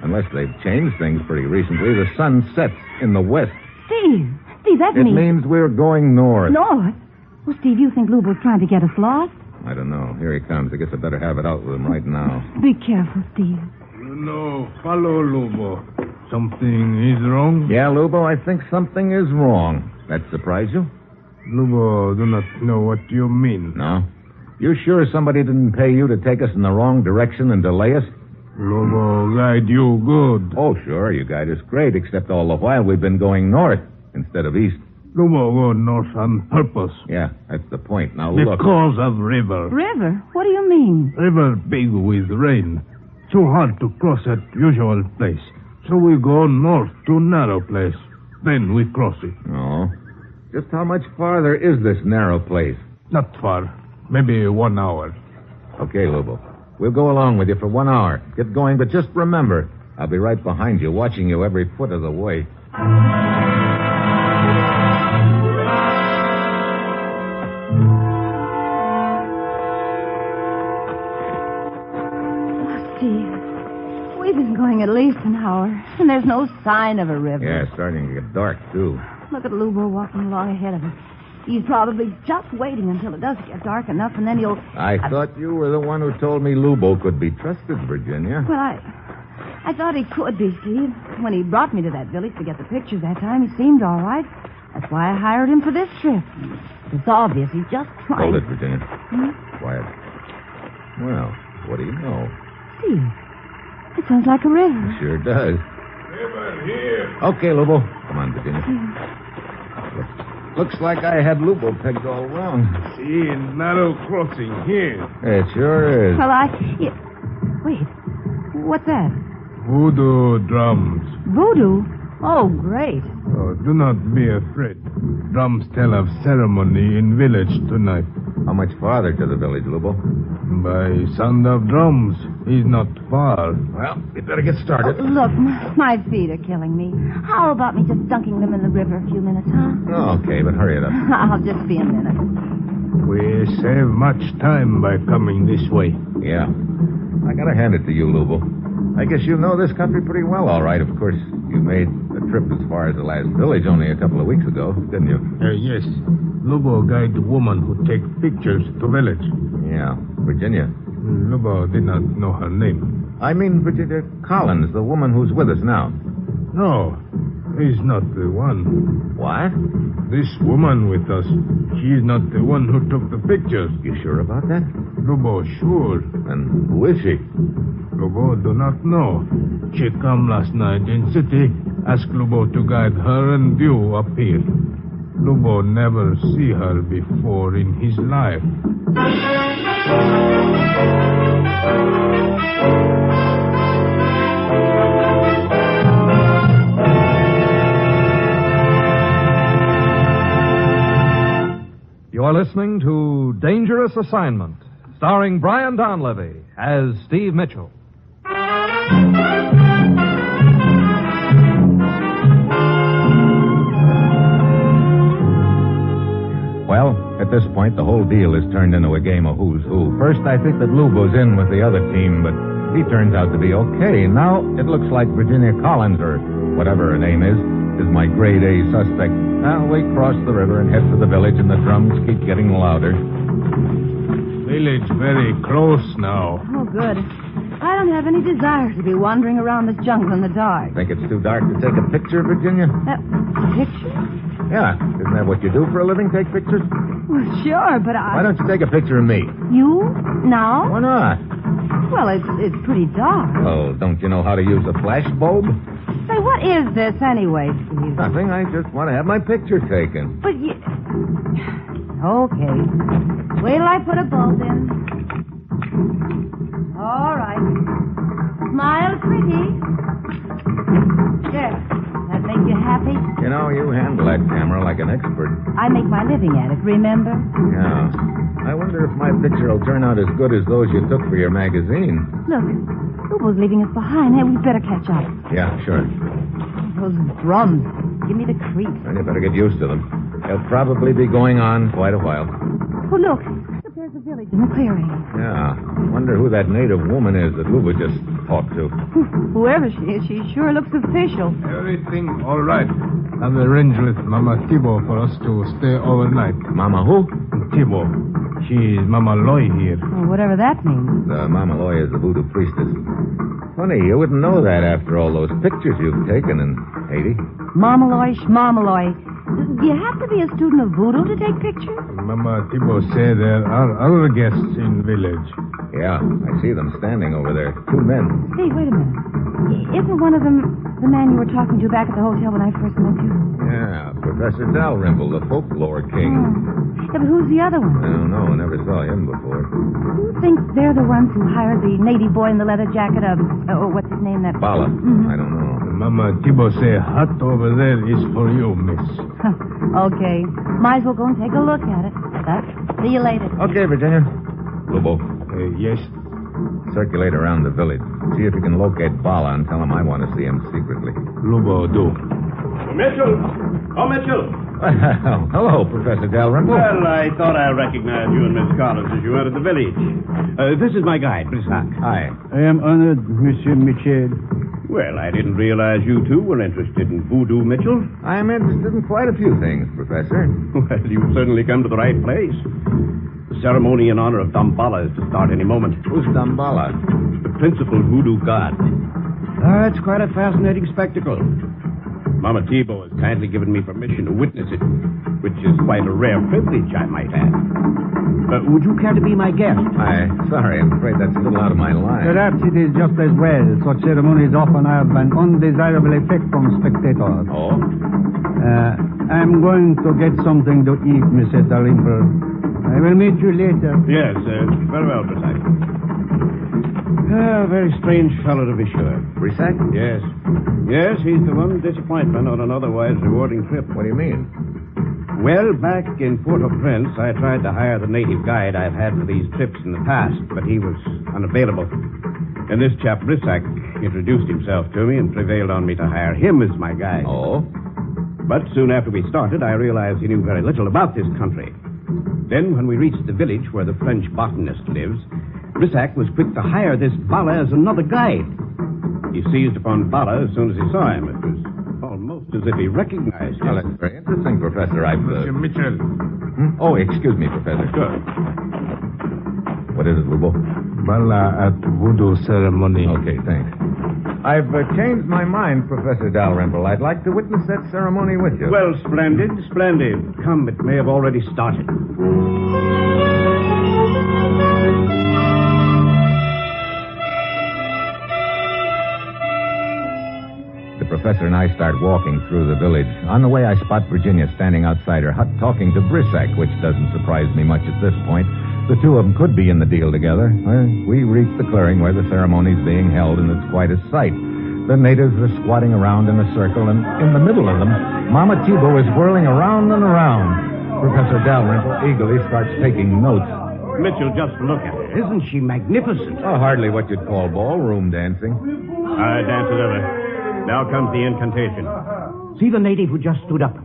Unless they've changed things pretty recently, the sun sets in the west. Steve, that It means... means we're going north. North? Well, Steve, you think Lubo's trying to get us lost? I don't know. Here he comes. I guess I better have it out with him right now. Be careful, Steve. No, follow Lubo. Something is wrong? Yeah, Lubo, I think something is wrong. That surprise you? Lubo, do not know what you mean. No? You sure somebody didn't pay you to take us in the wrong direction and delay us? Lubo guide you good. Oh, sure, you guide us great, except all the while we've been going north. instead of east. Lubo go north on purpose. Yeah, that's the point. Now look. Because of river. River? What do you mean? River big with rain. Too hard to cross at usual place. So we go north to narrow place. Then we cross it. Oh. Just how much farther is this narrow place? Not far. Maybe 1 hour. Okay, Lubo. We'll go along with you for 1 hour. Get going, but just remember, I'll be right behind you, watching you every foot of the way. We've been going at least an hour, and there's no sign of a river. Yeah, it's starting to get dark, too. Look at Lubo walking along ahead of us. He's probably just waiting until it does get dark enough, and then he'll... I thought you were the one who told me Lubo could be trusted, Virginia. Well, I thought he could be, Steve. When he brought me to that village to get the pictures that time, he seemed all right. That's why I hired him for this trip. It's obvious he's just trying... Hold it, Virginia. Quiet. Well, what do you know? Steve, it sounds like a river. It sure does. River here. Okay, Lubo. Come on, Virginia. Looks like I had Lubo pegged all wrong. See, narrow crossing here. It sure is. Well, Wait. What's that? Voodoo drums. Voodoo? Oh, great. Oh, do not be afraid. Drums tell of ceremony in village tonight. How much farther to the village, Lubo? By sound of drums. He's not far. Well, we better get started. Oh, look, my feet are killing me. How about me just dunking them in the river a few minutes, huh? Oh, okay, but hurry it up. I'll just be a minute. We save much time by coming this way. Yeah. I gotta hand it to you, Lubo. I guess you know this country pretty well, all right. Of course, you made a trip as far as the last village only a couple of weeks ago, didn't you? Yes. Lubo guide the woman who take pictures to village. Yeah. Virginia. Lubo did not know her name. I mean Virginia Collins, the woman who's with us now. No, he's not the one. What? This woman with us, she's not the one who took the pictures. You sure about that? Lubo, sure. And who is she? Lubo do not know. She come last night in city, ask Lubo to guide her and you up here. Lubo never see her before in his life. You are listening to Dangerous Assignment, starring Brian Donlevy as Steve Mitchell. Well, at this point, the whole deal is turned into a game of who's who. First, I think that Lubo's in with the other team, but he turns out to be okay. Now, it looks like Virginia Collins, or whatever her name is my grade A suspect. Now, we cross the river and head for the village, and the drums keep getting louder. Village very close now. Oh, good. I don't have any desire to be wandering around this jungle in the dark. Think it's too dark to take a picture, Virginia? Picture? Yeah. Isn't that what you do for a living, take pictures? Well, sure, but Why don't you take a picture of me? You? Now? Why not? Well, it's pretty dark. Oh, don't you know how to use a flash bulb? Say, what is this anyway, Steve? Nothing. I just want to have my picture taken. But you... Okay. Wait till I put a bulb in. All right. Smile pretty. There. That make you happy? You know, you handle that camera like an expert. I make my living at it, remember? Yeah. I wonder if my picture will turn out as good as those you took for your magazine. Look, Lubo's leaving us behind. Hey, we'd better catch up. Yeah, sure. Those drums. Give me the creeps. Well, you better get used to them. They'll probably be going on quite a while. Oh, look. There's a village in the clearing. Yeah. Wonder who that native woman is that Lubo just talked to. Whoever she is, she sure looks official. Everything all right. I've arranged with Mama Thibault for us to stay overnight. Mama who? Thibault. She's Mama Loy here. Oh, whatever that means. Mama Loy is the voodoo priestess. Funny, you wouldn't know that after all those pictures you've taken in Haiti. Mama Loy, Shmama Loy. Do you have to be a student of voodoo to take pictures? Mama Thibault said there are other guests in village. Yeah, I see them standing over there. 2 men. Hey, wait a minute. Isn't one of them... The man you were talking to back at the hotel when I first met you. Yeah, Professor Dalrymple, the folklore king. Yeah, but who's the other one? I don't know. I never saw him before. Who thinks they're the ones who hired the native boy in the leather jacket of... what's his name? That... Bala. Mm-hmm. I don't know. Mama Thibault say hut over there is for you, miss. Okay. Might as well go and take a look at it. See you later. Okay, Virginia. Lubo. Yes? Circulate around the village. See if you can locate Bala and tell him I want to see him secretly. Lubo, do. Mitchell! Oh, Mitchell! Hello, Professor Dalrymple. Well, I thought I recognized you and Miss Collins as you entered the village. This is my guide, Brissac. Hi. I am honored, Monsieur Mitchell. Well, I didn't realize you two were interested in voodoo, Mitchell. I'm interested in quite a few things, Professor. Well, you've certainly come to the right place. The ceremony in honor of Damballa is to start any moment. Who's Damballa? The principal voodoo god. It's quite a fascinating spectacle. Mama Thibault has kindly given me permission to witness it, which is quite a rare privilege, I might add. Would you care to be my guest? Sorry, I'm afraid that's a little out of my line. Perhaps it is just as well. Such ceremonies often have an undesirable effect on spectators. Oh? I'm going to get something to eat, Mr. Dalrymple. I will meet you later. Yes, very well, Brissac. Very strange fellow to be sure. Brissac? Yes. Yes, he's the one disappointment on an otherwise rewarding trip. What do you mean? Well, back in Port-au-Prince, I tried to hire the native guide I've had for these trips in the past, but he was unavailable. And this chap, Brissac, introduced himself to me and prevailed on me to hire him as my guide. Oh? But soon after we started, I realized he knew very little about this country. Then, when we reached the village where the French botanist lives, Brissac was quick to hire this Bala as another guide. He seized upon Bala as soon as he saw him. It was almost as if he recognized him. Well, that's very interesting, Professor. Monsieur Mitchell. Oh, excuse me, Professor. Sure. What is it, Lubo? Bala at voodoo ceremony. Okay, thanks. I've changed my mind, Professor Dalrymple. I'd like to witness that ceremony with you. Well, splendid, splendid. Come, it may have already started. The professor and I start walking through the village. On the way, I spot Virginia standing outside her hut talking to Brissac, which doesn't surprise me much at this point. The two of them could be in the deal together. Well, we reach the clearing where the ceremony's being held, and it's quite a sight. The natives are squatting around in a circle, and in the middle of them, Mama Thibault is whirling around and around. Professor Dalrymple eagerly starts taking notes. Mitchell, just look at her. Isn't she magnificent? Oh, hardly what you'd call ballroom dancing. Dance it over. Now comes the incantation. See the native who just stood up.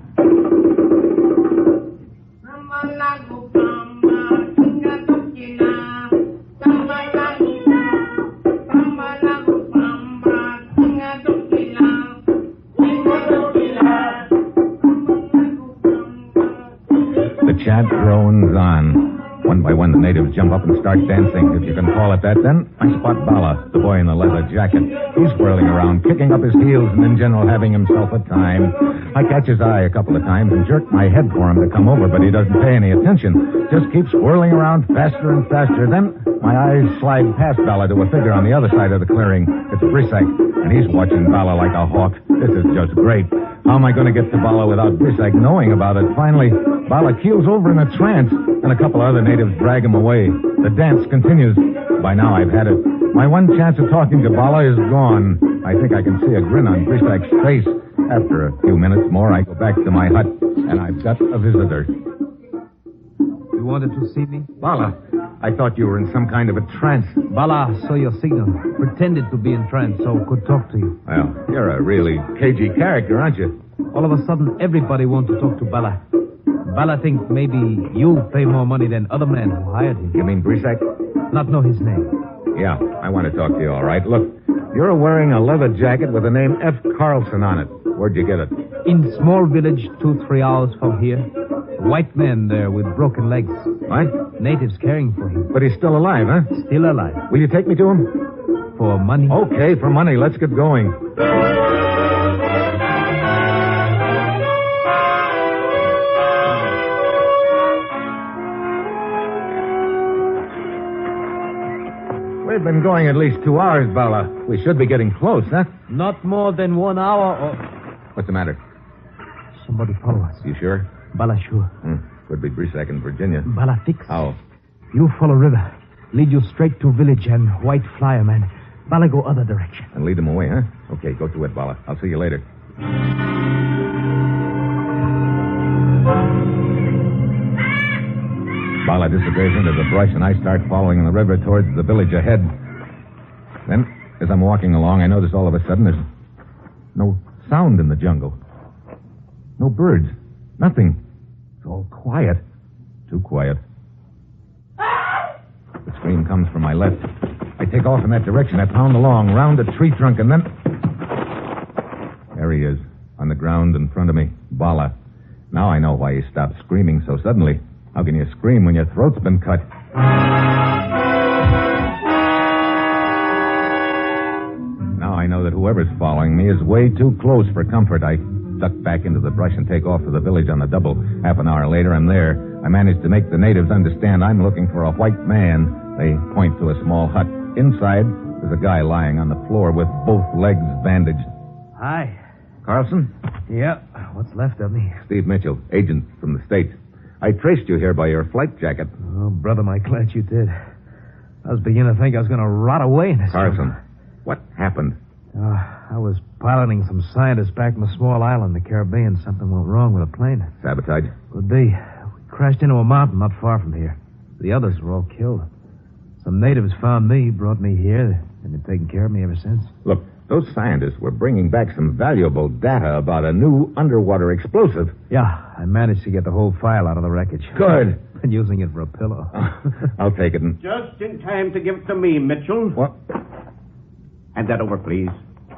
The chant drones on. One by one, the natives jump up and start dancing, if you can call it that. Then I spot Bala, the boy in the leather jacket. He's whirling around, kicking up his heels, and in general having himself a time. I catch his eye a couple of times and jerk my head for him to come over, but he doesn't pay any attention. Just keeps whirling around faster and faster. Then my eyes slide past Bala to a figure on the other side of the clearing. It's Brissac, and he's watching Bala like a hawk. This is just great. How am I going to get to Bala without Brissac knowing about it? Finally, Bala keels over in a trance, and a couple of other natives drag him away. The dance continues. By now, I've had it. My one chance of talking to Bala is gone. I think I can see a grin on Brissac's face. After a few minutes more, I go back to my hut, and I've got a visitor. You wanted to see me? Bala, I thought you were in some kind of a trance. Bala saw your signal. Pretended to be in trance, so could talk to you. Well, you're a really cagey character, aren't you? All of a sudden, everybody wants to talk to Bala. Bala thinks maybe you pay more money than other men who hired him. You mean Brissac? Not know his name. Yeah, I want to talk to you, all right. Look, you're wearing a leather jacket with the name F. Carlson on it. Where'd you get it? In small village, 2-3 hours from here. White man there with broken legs. What? Natives caring for him. But he's still alive, huh? Still alive. Will you take me to him? For money? Okay, for money. Let's get going. We've been going at least 2 hours, Bala. We should be getting close, huh? Not more than 1 hour or... What's the matter? Somebody follow us. You sure? Bala, sure. Could be Brisac in Virginia. Bala, fix. How? You follow river. Lead you straight to village and white flyer man. Bala go other direction. And lead them away, huh? Okay, go to it, Bala. I'll see you later. Bala disappears into the brush, and I start following the river towards the village ahead. Then, as I'm walking along, I notice all of a sudden there's no sound in the jungle. No birds. Nothing. It's all quiet. Too quiet. The scream comes from my left. I take off in that direction. I pound along, round a tree trunk, and then... There he is, on the ground in front of me. Bala. Now I know why he stopped screaming so suddenly. How can you scream when your throat's been cut? Now I know that whoever's following me is way too close for comfort. I duck back into the brush and take off to the village on the double. Half an hour later, I'm there. I managed to make the natives understand I'm looking for a white man. They point to a small hut. Inside, there's a guy lying on the floor with both legs bandaged. Hi. Carlson? Yeah, what's left of me? Steve Mitchell, agent from the States. I traced you here by your flight jacket. Oh, brother, my glad you did. I was beginning to think I was going to rot away in this. Carlson, what happened? I was piloting some scientists back from a small island in the Caribbean. Something went wrong with a plane. Sabotage? Could be. We crashed into a mountain not far from here. The others were all killed. Some natives found me, brought me here. They've been taking care of me ever since. Look, those scientists were bringing back some valuable data about a new underwater explosive. Yeah, I managed to get the whole file out of the wreckage. Good. Been using it for a pillow. I'll take it and... Just in time to give it to me, Mitchell. What? Hand that over, please.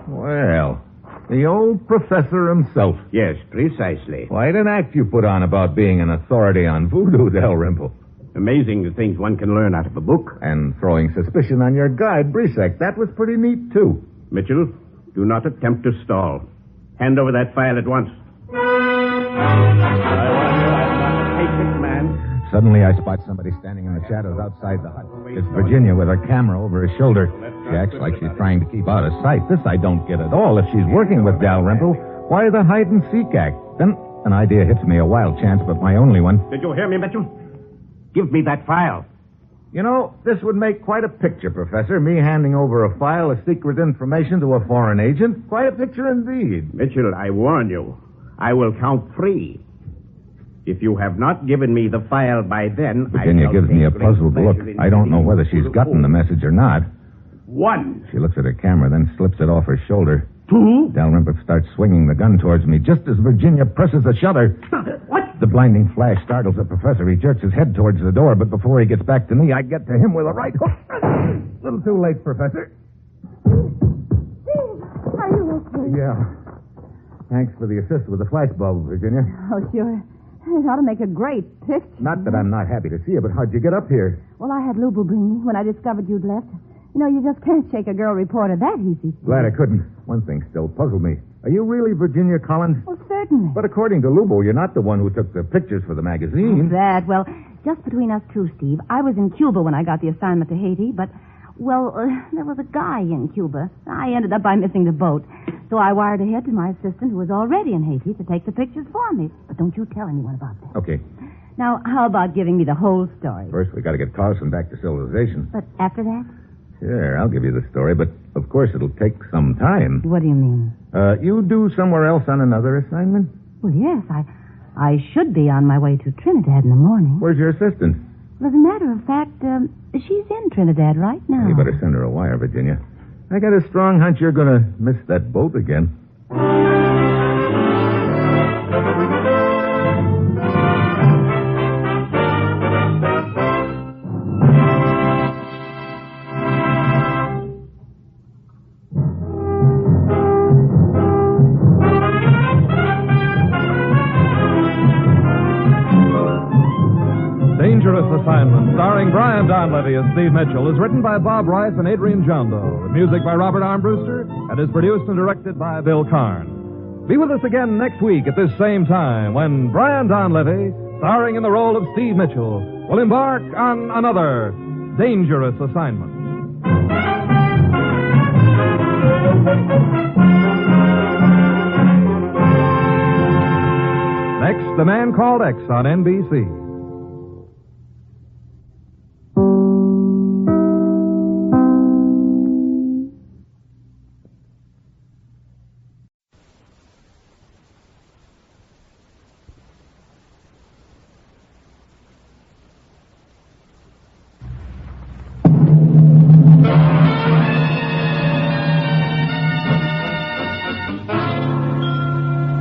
Well, the old professor himself. Yes, precisely. Quite an act you put on about being an authority on voodoo, Dalrymple. Amazing the things one can learn out of a book. And throwing suspicion on your guide, Brisac. That was pretty neat, too. Mitchell, do not attempt to stall. Hand over that file at once. I wonder I'm not a patient man. Suddenly I spot somebody standing in the shadows outside the hut. It's Virginia with her camera over her shoulder. She acts like she's trying to keep out of sight. This I don't get at all. If she's working with Dalrymple, why the hide-and-seek act? Then an idea hits me, a wild chance, but my only one. Did you hear me, Mitchell? Give me that file. You know, this would make quite a picture, Professor. Me handing over a file of secret information to a foreign agent. Quite a picture indeed. Mitchell, I warn you. I will count 3. If you have not given me the file by then, Virginia gives me a puzzled look. I don't know whether she's gotten the message or not. 1. She looks at her camera, then slips it off her shoulder. 2. Dalrymple starts swinging the gun towards me just as Virginia presses the shutter. What? The blinding flash startles the professor. He jerks his head towards the door, but before he gets back to me, I get to him with a right hook. A little too late, Professor. Steve, are you okay? Yeah. Thanks for the assist with the flash bulb, Virginia. Oh, sure. It ought to make a great picture. Not that I'm not happy to see you, but how'd you get up here? Well, I had Lubu bring me when I discovered you'd left. You know, you just can't shake a girl reporter that easy. Glad I couldn't. One thing still puzzled me. Are you really Virginia Collins? Well, certainly. But according to Lubo, you're not the one who took the pictures for the magazine. That, well, just between us two, Steve. I was in Cuba when I got the assignment to Haiti, but, well, there was a guy in Cuba. I ended up by missing the boat. So I wired ahead to my assistant, who was already in Haiti, to take the pictures for me. But don't you tell anyone about that. Okay. Now, how about giving me the whole story? First, we got to get Carlson back to civilization. But after that? Sure, I'll give you the story, but of course it'll take some time. What do you mean? You do somewhere else on another assignment? Well, yes, I should be on my way to Trinidad in the morning. Where's your assistant? Well, as a matter of fact, she's in Trinidad right now. You better send her a wire, Virginia. I got a strong hunch you're going to miss that boat again. Dangerous Assignment, starring Brian Donlevy as Steve Mitchell, is written by Bob Rice and Adrian Jondo, with music by Robert Armbruster, and is produced and directed by Bill Karn. Be with us again next week at this same time when Brian Donlevy, starring in the role of Steve Mitchell, will embark on another Dangerous Assignment. Next, The Man Called X on NBC.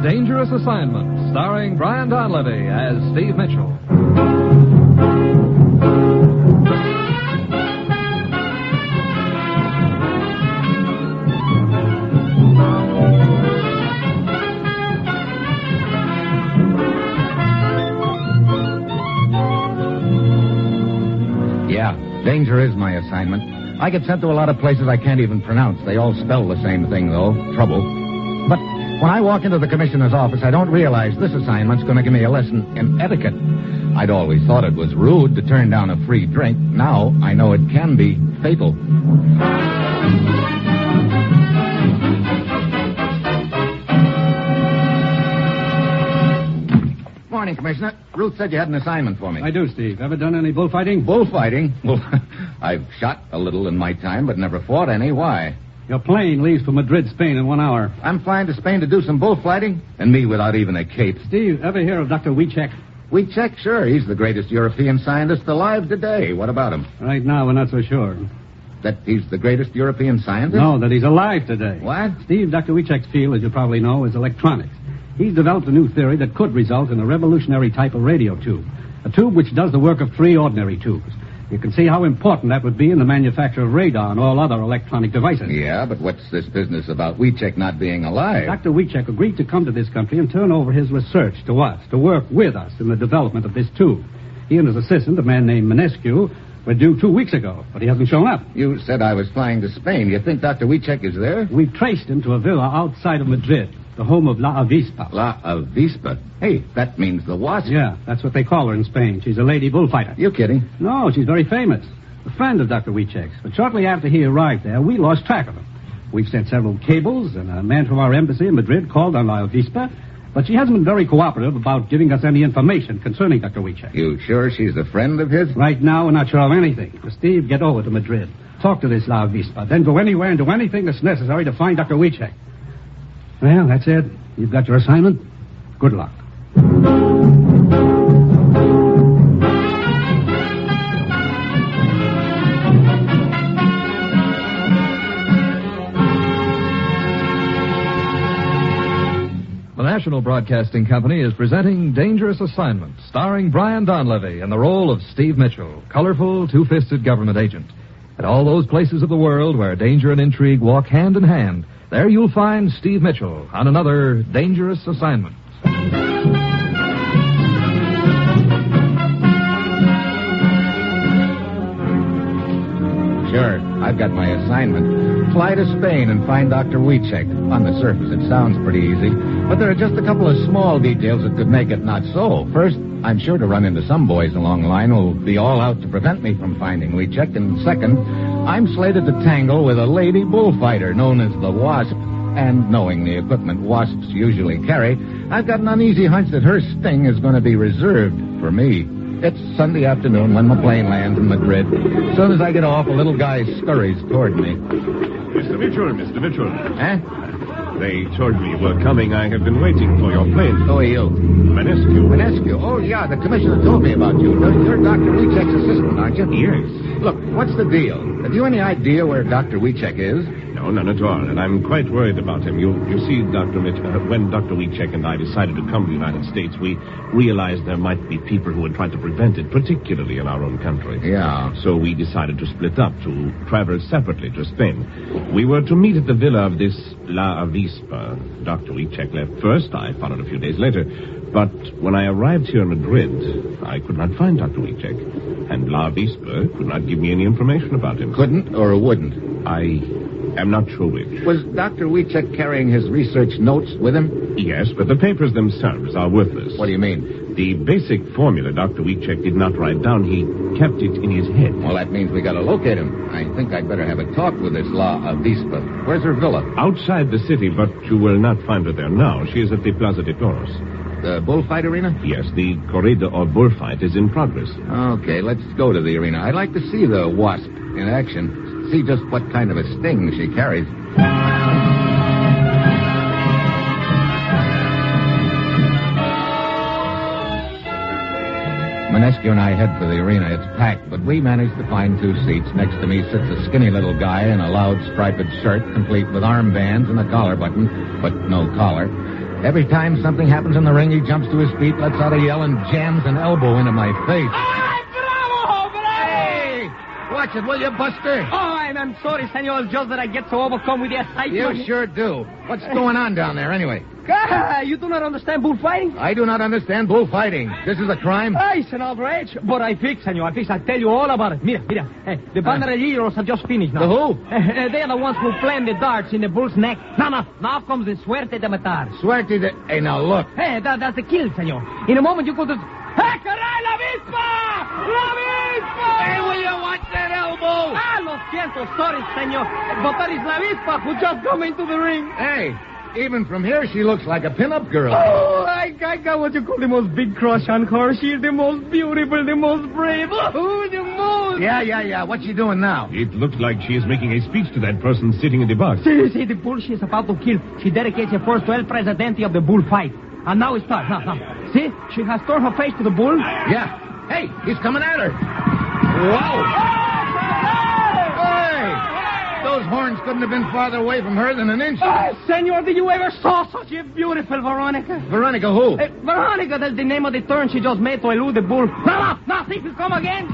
Dangerous Assignment, starring Brian Donlevy as Steve Mitchell. Yeah, danger is my assignment. I get sent to a lot of places I can't even pronounce. They all spell the same thing, though, trouble. But when I walk into the commissioner's office, I don't realize this assignment's going to give me a lesson in etiquette. I'd always thought it was rude to turn down a free drink. Now I know it can be fatal. Morning, Commissioner. Ruth said you had an assignment for me. I do, Steve. Ever done any bullfighting? Bullfighting? Well, I've shot a little in my time, but never fought any. Why? Your plane leaves for Madrid, Spain in 1 hour. I'm flying to Spain to do some bullfighting? And me without even a cape. Steve, ever hear of Dr. Wieczek? Wieczek? Sure. He's the greatest European scientist alive today. What about him? Right now, we're not so sure. That he's the greatest European scientist? No, that he's alive today. What? Steve, Dr. Wieczek's field, as you probably know, is electronics. He's developed a new theory that could result in a revolutionary type of radio tube. A tube which does the work of 3 ordinary tubes. You can see how important that would be in the manufacture of radar and all other electronic devices. Yeah, but what's this business about Wieczek not being alive? Dr. Wieczek agreed to come to this country and turn over his research to us, to work with us in the development of this tube. He and his assistant, a man named Minescu, were due 2 weeks ago, but he hasn't shown up. You said I was flying to Spain. You think Dr. Wieczek is there? We've traced him to a villa outside of Madrid, the home of La Avispa. La Avispa? Hey, that means the wasp. Yeah, that's what they call her in Spain. She's a lady bullfighter. You kidding? No, she's very famous. A friend of Dr. Wieczek's. But shortly after he arrived there, we lost track of him. We've sent several cables, and a man from our embassy in Madrid called on La Avispa, but she hasn't been very cooperative about giving us any information concerning Dr. Wieczek. You sure she's a friend of his? Right now, we're not sure of anything. So Steve, get over to Madrid. Talk to this La Avispa. Then go anywhere and do anything that's necessary to find Dr. Wieczek. Well, that's it. You've got your assignment. Good luck. The National Broadcasting Company is presenting Dangerous Assignment, starring Brian Donlevy in the role of Steve Mitchell, colorful, two-fisted government agent. At all those places of the world where danger and intrigue walk hand in hand, there you'll find Steve Mitchell on another Dangerous Assignment. Sure, I've got my assignment. Fly to Spain and find Dr. Wieczek. On the surface, it sounds pretty easy, but there are just a couple of small details that could make it not so. First, I'm sure to run into some boys along the line who'll be all out to prevent me from finding Wieczek. And second, I'm slated to tangle with a lady bullfighter known as the Wasp. And knowing the equipment wasps usually carry, I've got an uneasy hunch that her sting is going to be reserved for me. It's Sunday afternoon when my plane lands in Madrid. As soon as I get off, a little guy scurries toward me. Mr. Mitchell. Huh? They told me you were coming. I have been waiting for your plane. Who are you? Minescu. Oh, yeah, the commissioner told me about you. You're Dr. Wieczek's assistant, aren't you? Yes. Look, what's the deal? Have you any idea where Dr. Wieczek is? No, none at all. And I'm quite worried about him. You see, Dr. Mitchell, when Dr. Wieczek and I decided to come to the United States, we realized there might be people who would try to prevent it, particularly in our own country. Yeah. So we decided to split up, to travel separately to Spain. We were to meet at the villa of this La Avispa. Dr. Wieczek left first. I followed a few days later. But when I arrived here in Madrid, I could not find Dr. Wieczek. And La Avispa could not give me any information about him. Couldn't or wouldn't? I'm not sure which. Was Dr. Wieczek carrying his research notes with him? Yes, but the papers themselves are worthless. What do you mean? The basic formula Dr. Wieczek did not write down. He kept it in his head. Well, that means we got to locate him. I think I'd better have a talk with this La Avispa. Where's her villa? Outside the city, but you will not find her there now. She is at the Plaza de Toros. The bullfight arena? Yes, the corrida or bullfight is in progress. Okay, let's go to the arena. I'd like to see the wasp in action. See just what kind of a sting she carries. Manescu and I head for the arena. It's packed, but we managed to find 2 seats. Next to me sits a skinny little guy in a loud striped shirt, complete with armbands and a collar button, but no collar. Every time something happens in the ring, he jumps to his feet, lets out a yell, and jams an elbow into my face. Hey! Watch it, will you, Buster? Oh, I'm sorry, senor. Just that I get so overcome with the excitement. You sure do. What's going on down there, anyway? You do not understand bullfighting? I do not understand bullfighting. This is a crime? It's an outrage. But I fix, senor. I fix. I'll tell you all about it. Mira. The banderilleros have just finished now. The who? They are the ones who plant the darts in the bull's neck. Now comes the suerte de matar. Suerte de... Hey, now look. Hey, that's the kill, senor. In a moment you go to... Hey, caray, la avispa! La avispa! Hey, will you watch that elbow? Lo siento. Sorry, senor. But that is la avispa who just come into the ring. Hey... Even from here, she looks like a pin-up girl. Oh, I got what you call the most big crush on her. She's the most beautiful, the most brave. Oh, the most. Yeah. What's she doing now? It looks like she is making a speech to that person sitting in the box. See, the bull she is about to kill. She dedicates her first to El Presidente of the bullfight. And now it starts. Now. See, she has turned her face to the bull. Yeah. Hey, he's coming at her. Whoa. Those horns couldn't have been farther away from her than an inch. Senor, did you ever saw such a beautiful Veronica? Veronica who? Veronica, that's the name of the turn she just made to elude the bull. Now, see if you come again.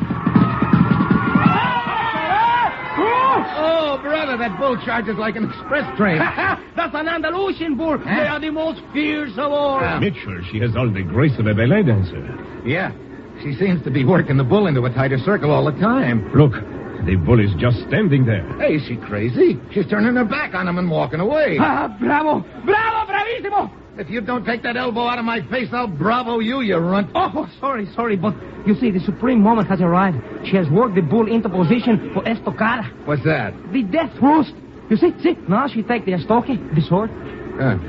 Oh, brother, that bull charges like an express train. That's an Andalusian bull. They are the most fierce of all. Mitchell, she has all the grace of a ballet dancer. Yeah, she seems to be working the bull into a tighter circle all the time. Look. The bull is just standing there. Hey, is she crazy? She's turning her back on him and walking away. Bravo, bravissimo. If you don't take that elbow out of my face, I'll bravo you, you runt. Oh, sorry, but you see, the supreme moment has arrived. She has worked the bull into position for estocada. What's that? The death thrust. You see, now she takes the estoque, the sword.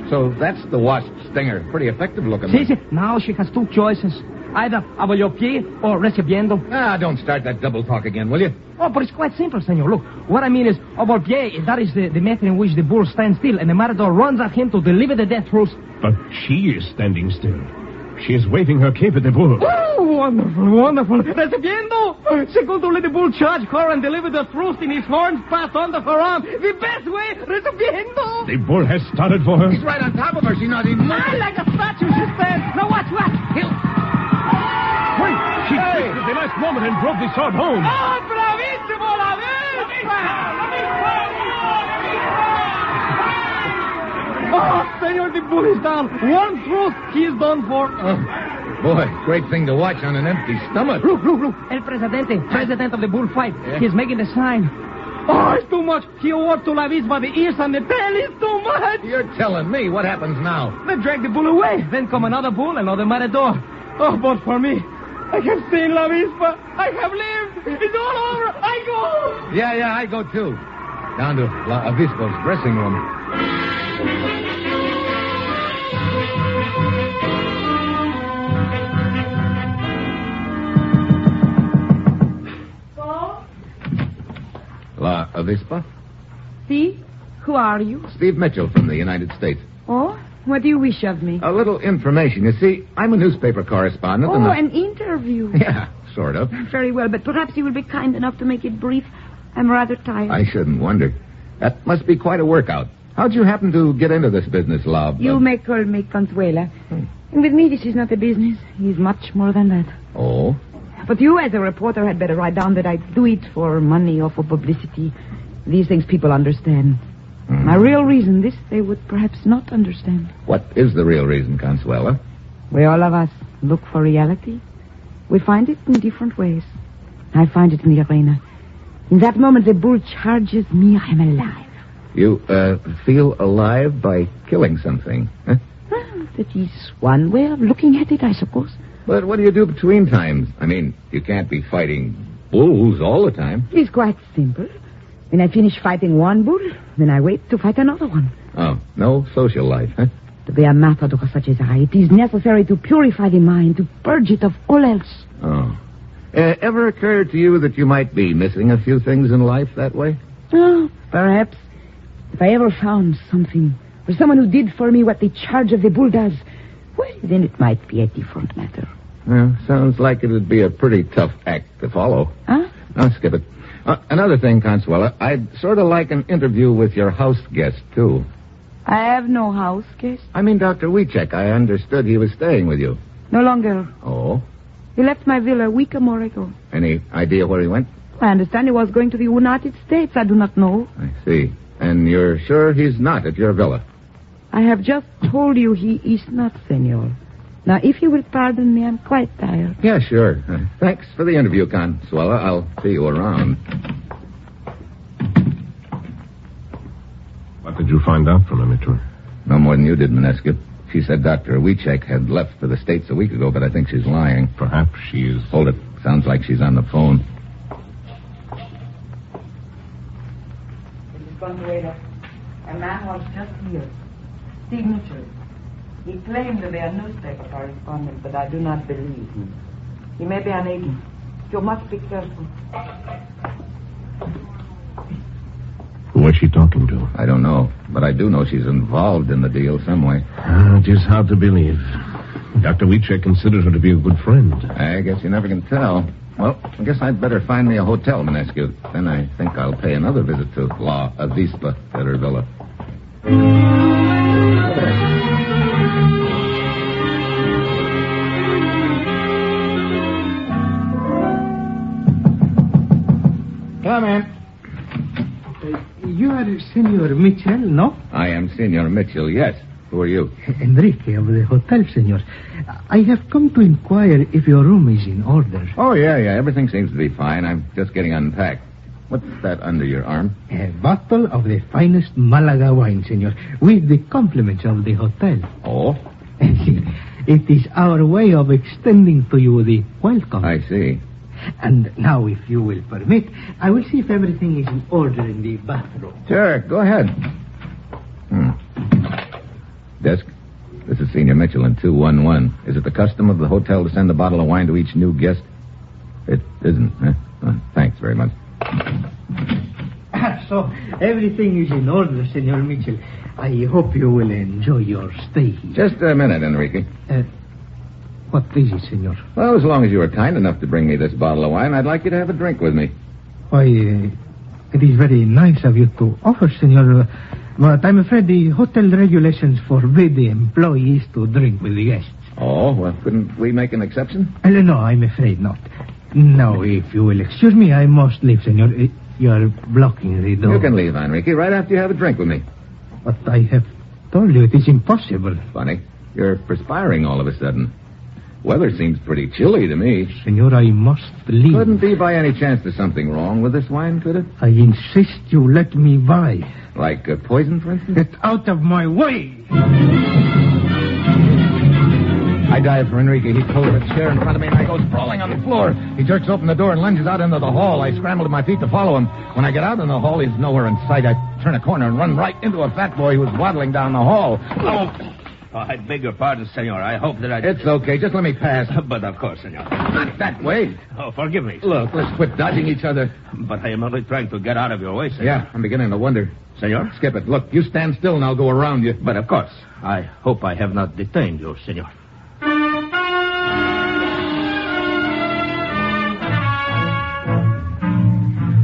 So that's the wasp stinger. Pretty effective looking. See, now she has 2 choices. Either abolioquie or recibiendo. Don't start that double talk again, will you? Oh, but it's quite simple, senor. Look, what I mean is, abolioquie, that is the method in which the bull stands still, and the matador runs at him to deliver the death thrust. But she is standing still. She is waving her cape at the bull. Oh, wonderful. Recibiendo! She's going to let the bull charge her and deliver the thrust in his horns passed under her arm. The best way, recibiendo! The bull has started for her. He's right on top of her. She's not even moving. Like a statue she stands. Now watch. She fixed at the last moment and drove the sword home. Oh, bravissimo, la Oh, senor, the bull is down. One thrust, he is done for. Boy, great thing to watch on an empty stomach. Look. El Presidente, president of the bullfight. Yeah. He's making the sign. Oh, it's too much. He awards to La Avispa the ears and the tail. It's too much. You're telling me. What happens now? They drag the bull away. Then come another bull, another matador. Oh, but for me, I have seen La Avispa. I have lived. It's all over. I go. Yeah, I go too. Down to La Avispa's dressing room. La Avispa? See? Who are you? Steve Mitchell from the United States. Oh? What do you wish of me? A little information. You see, I'm a newspaper correspondent. Oh, an interview. Yeah, sort of. Very well, but perhaps you will be kind enough to make it brief. I'm rather tired. I shouldn't wonder. That must be quite a workout. How'd you happen to get into this business, Lob? You may call me Consuela. And with me, this is not a business. It's much more than that. Oh? But you, as a reporter, had better write down that I do it for money or for publicity. These things people understand. My real reason, this they would perhaps not understand. What is the real reason, Consuela? We all of us look for reality. We find it in different ways. I find it in the arena. In that moment, the bull charges me. I'm alive. You, feel alive by killing something, huh? Well, that is one way of looking at it, I suppose. But what do you do between times? I mean, you can't be fighting bulls all the time. It's quite simple. When I finish fighting one bull, then I wait to fight another one. Oh, no social life, huh? To be a matador such as I, it is necessary to purify the mind, to purge it of all else. Oh. Ever occurred to you that you might be missing a few things in life that way? Oh, perhaps. If I ever found something, or someone who did for me what the charge of the bull does, well, then it might be a different matter. Well, sounds like it would be a pretty tough act to follow. Huh? I'll skip it. Another thing, Consuela, I'd sort of like an interview with your house guest, too. I have no house guest. I mean, Dr. Wieczek. I understood he was staying with you. No longer. Oh? He left my villa a week or more ago. Any idea where he went? I understand he was going to the United States. I do not know. I see. And you're sure he's not at your villa? I have just told you he is not, senor. Now, if you will pardon me, I'm quite tired. Yeah, sure. Thanks for the interview, Consuela. I'll see you around. What did you find out from Mitchell? No more than you did, Minescu. She said Dr. Wieczek had left for the States a week ago, but I think she's lying. Perhaps she is. Hold it. Sounds like she's on the phone. Mrs. Consuela, a man was just here. Steve Mitchell. He claimed to be a newspaper correspondent, but I do not believe him. He may be an agent. You must be careful. Who was she talking to? I don't know, but I do know she's involved in the deal some way. It is hard to believe. Dr. Wieczek considers her to be a good friend. I guess you never can tell. Well, I guess I'd better find me a hotel, Minescu. Then I think I'll pay another visit to La Avispa at her villa. Come in. You are Senor Mitchell, no? I am Senor Mitchell, yes. Who are you? Enrique of the hotel, senor. I have come to inquire if your room is in order. Oh, yeah. Everything seems to be fine. I'm just getting unpacked. What's that under your arm? A bottle of the finest Malaga wine, senor, with the compliments of the hotel. Oh? It is our way of extending to you the welcome. I see. And now, if you will permit, I will see if everything is in order in the bathroom. Sure, go ahead. Desk, this is Senior Mitchell in 211. Is it the custom of the hotel to send a bottle of wine to each new guest? It isn't, huh? Thanks very much. So, everything is in order, Senor Mitchell. I hope you will enjoy your stay here. Just a minute, Enrique. What is it, senor? Well, as long as you are kind enough to bring me this bottle of wine, I'd like you to have a drink with me. Why, it is very nice of you to offer, senor. But I'm afraid the hotel regulations forbid the employees to drink with the guests. Oh, well, couldn't we make an exception? No, I'm afraid not. Now, if you will excuse me, I must leave, senor. You are blocking the door. You can leave, Enrique, right after you have a drink with me. But I have told you it is impossible. Funny. You're perspiring all of a sudden. Weather seems pretty chilly to me. Senor, I must leave. Couldn't be by any chance there's something wrong with this wine, could it? I insist you let me by. Like poison, for instance? Get out of my way! I dive for Enrique. He pulls a chair in front of me, and I go sprawling on the floor. He jerks open the door and lunges out into the hall. I scramble to my feet to follow him. When I get out in the hall, he's nowhere in sight. I turn a corner and run right into a fat boy who was waddling down the hall. Oh, I beg your pardon, senor. I hope that I... It's okay. Just let me pass. But of course, senor. Not that way. Oh, forgive me. Look, let's quit dodging each other. But I am only trying to get out of your way, senor. Yeah, I'm beginning to wonder. Senor? Skip it. Look, you stand still and I'll go around you. But of course. I hope I have not detained you, senor.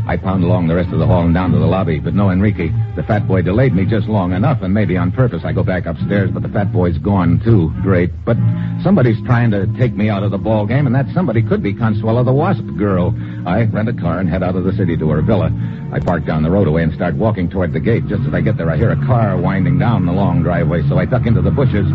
I pound along the rest of the hall and down to the lobby, but no Enrique. The fat boy delayed me just long enough, and maybe on purpose. I go back upstairs, but the fat boy's gone, too. Great. But somebody's trying to take me out of the ball game, and that somebody could be Consuela the Wasp girl. I rent a car and head out of the city to her villa. I park down the roadway and start walking toward the gate. Just as I get there, I hear a car winding down the long driveway, so I duck into the bushes.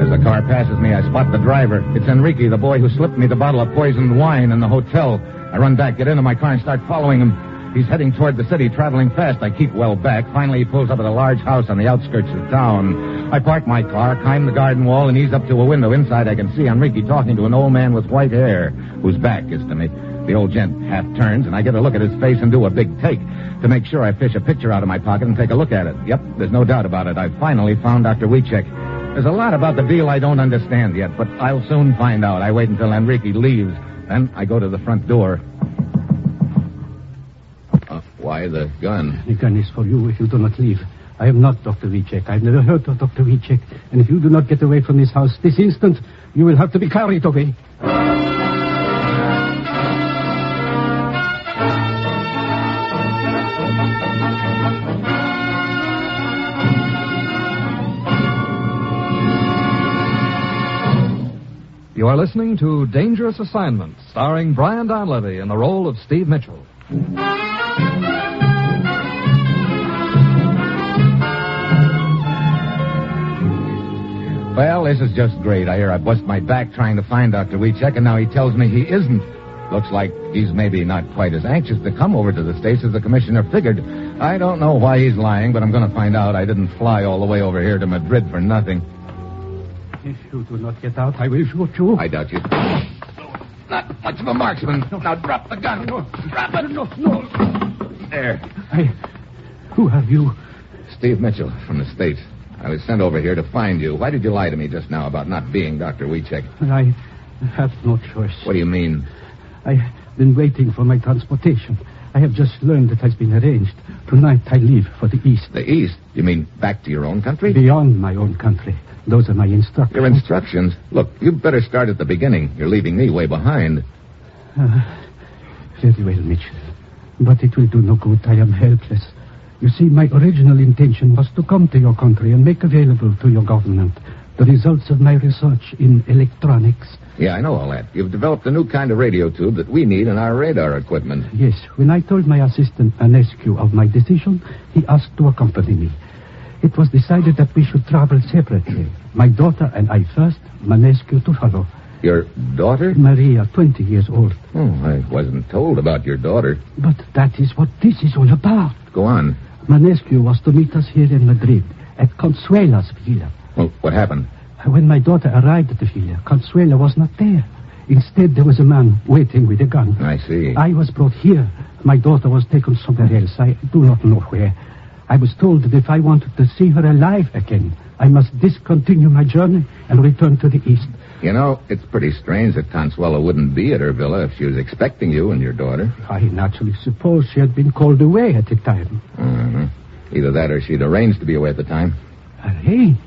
As the car passes me, I spot the driver. It's Enrique, the boy who slipped me the bottle of poisoned wine in the hotel. I run back, get into my car, and start following him. He's heading toward the city, traveling fast. I keep well back. Finally, he pulls up at a large house on the outskirts of town. I park my car, climb the garden wall, and ease up to a window. Inside, I can see Enrique talking to an old man with white hair, whose back is to me. The old gent half turns, and I get a look at his face and do a big take. To make sure, I fish a picture out of my pocket and take a look at it. Yep, there's no doubt about it. I've finally found Dr. Wieczek. There's a lot about the deal I don't understand yet, but I'll soon find out. I wait until Enrique leaves. Then I go to the front door. Why the gun? The gun is for you if you do not leave. I am not Dr. Wieczek. I've never heard of Dr. Wieczek. And if you do not get away from this house this instant, you will have to be carried away. You are listening to Dangerous Assignment, starring Brian Donlevy in the role of Steve Mitchell. Well, this is just great. I hear I bust my back trying to find Dr. Wieczek, and now he tells me he isn't. Looks like he's maybe not quite as anxious to come over to the States as the commissioner figured. I don't know why he's lying, but I'm going to find out. I didn't fly all the way over here to Madrid for nothing. If you do not get out, I will shoot you. I doubt you. Not much of a marksman. No. Now drop the gun. No. Drop it. No. There. Who are you? Steve Mitchell from the States. I was sent over here to find you. Why did you lie to me just now about not being Dr. Wieczek? I have no choice. What do you mean? I have been waiting for my transportation. I have just learned it has been arranged. Tonight I leave for the East. The East? You mean back to your own country? Beyond my own country. Those are my instructions. Your instructions? Look, you'd better start at the beginning. You're leaving me way behind. Very well, Mitchell. But it will do no good. I am helpless. You see, my original intention was to come to your country and make available to your government the results of my research in electronics. Yeah, I know all that. You've developed a new kind of radio tube that we need in our radar equipment. Yes. When I told my assistant, Manescu, of my decision, he asked to accompany me. It was decided that we should travel separately. My daughter and I first, Manescu to follow. Your daughter? Maria, 20 years old. Oh, I wasn't told about your daughter. But that is what this is all about. Go on. Manescu was to meet us here in Madrid, at Consuela's villa. Well, what happened? When my daughter arrived at the villa, Consuela was not there. Instead, there was a man waiting with a gun. I see. I was brought here. My daughter was taken somewhere else. I do not know where. I was told that if I wanted to see her alive again, I must discontinue my journey and return to the East. You know, it's pretty strange that Consuela wouldn't be at her villa if she was expecting you and your daughter. I naturally suppose she had been called away at the time. Mm-hmm. Either that or she'd arranged to be away at the time. Arranged?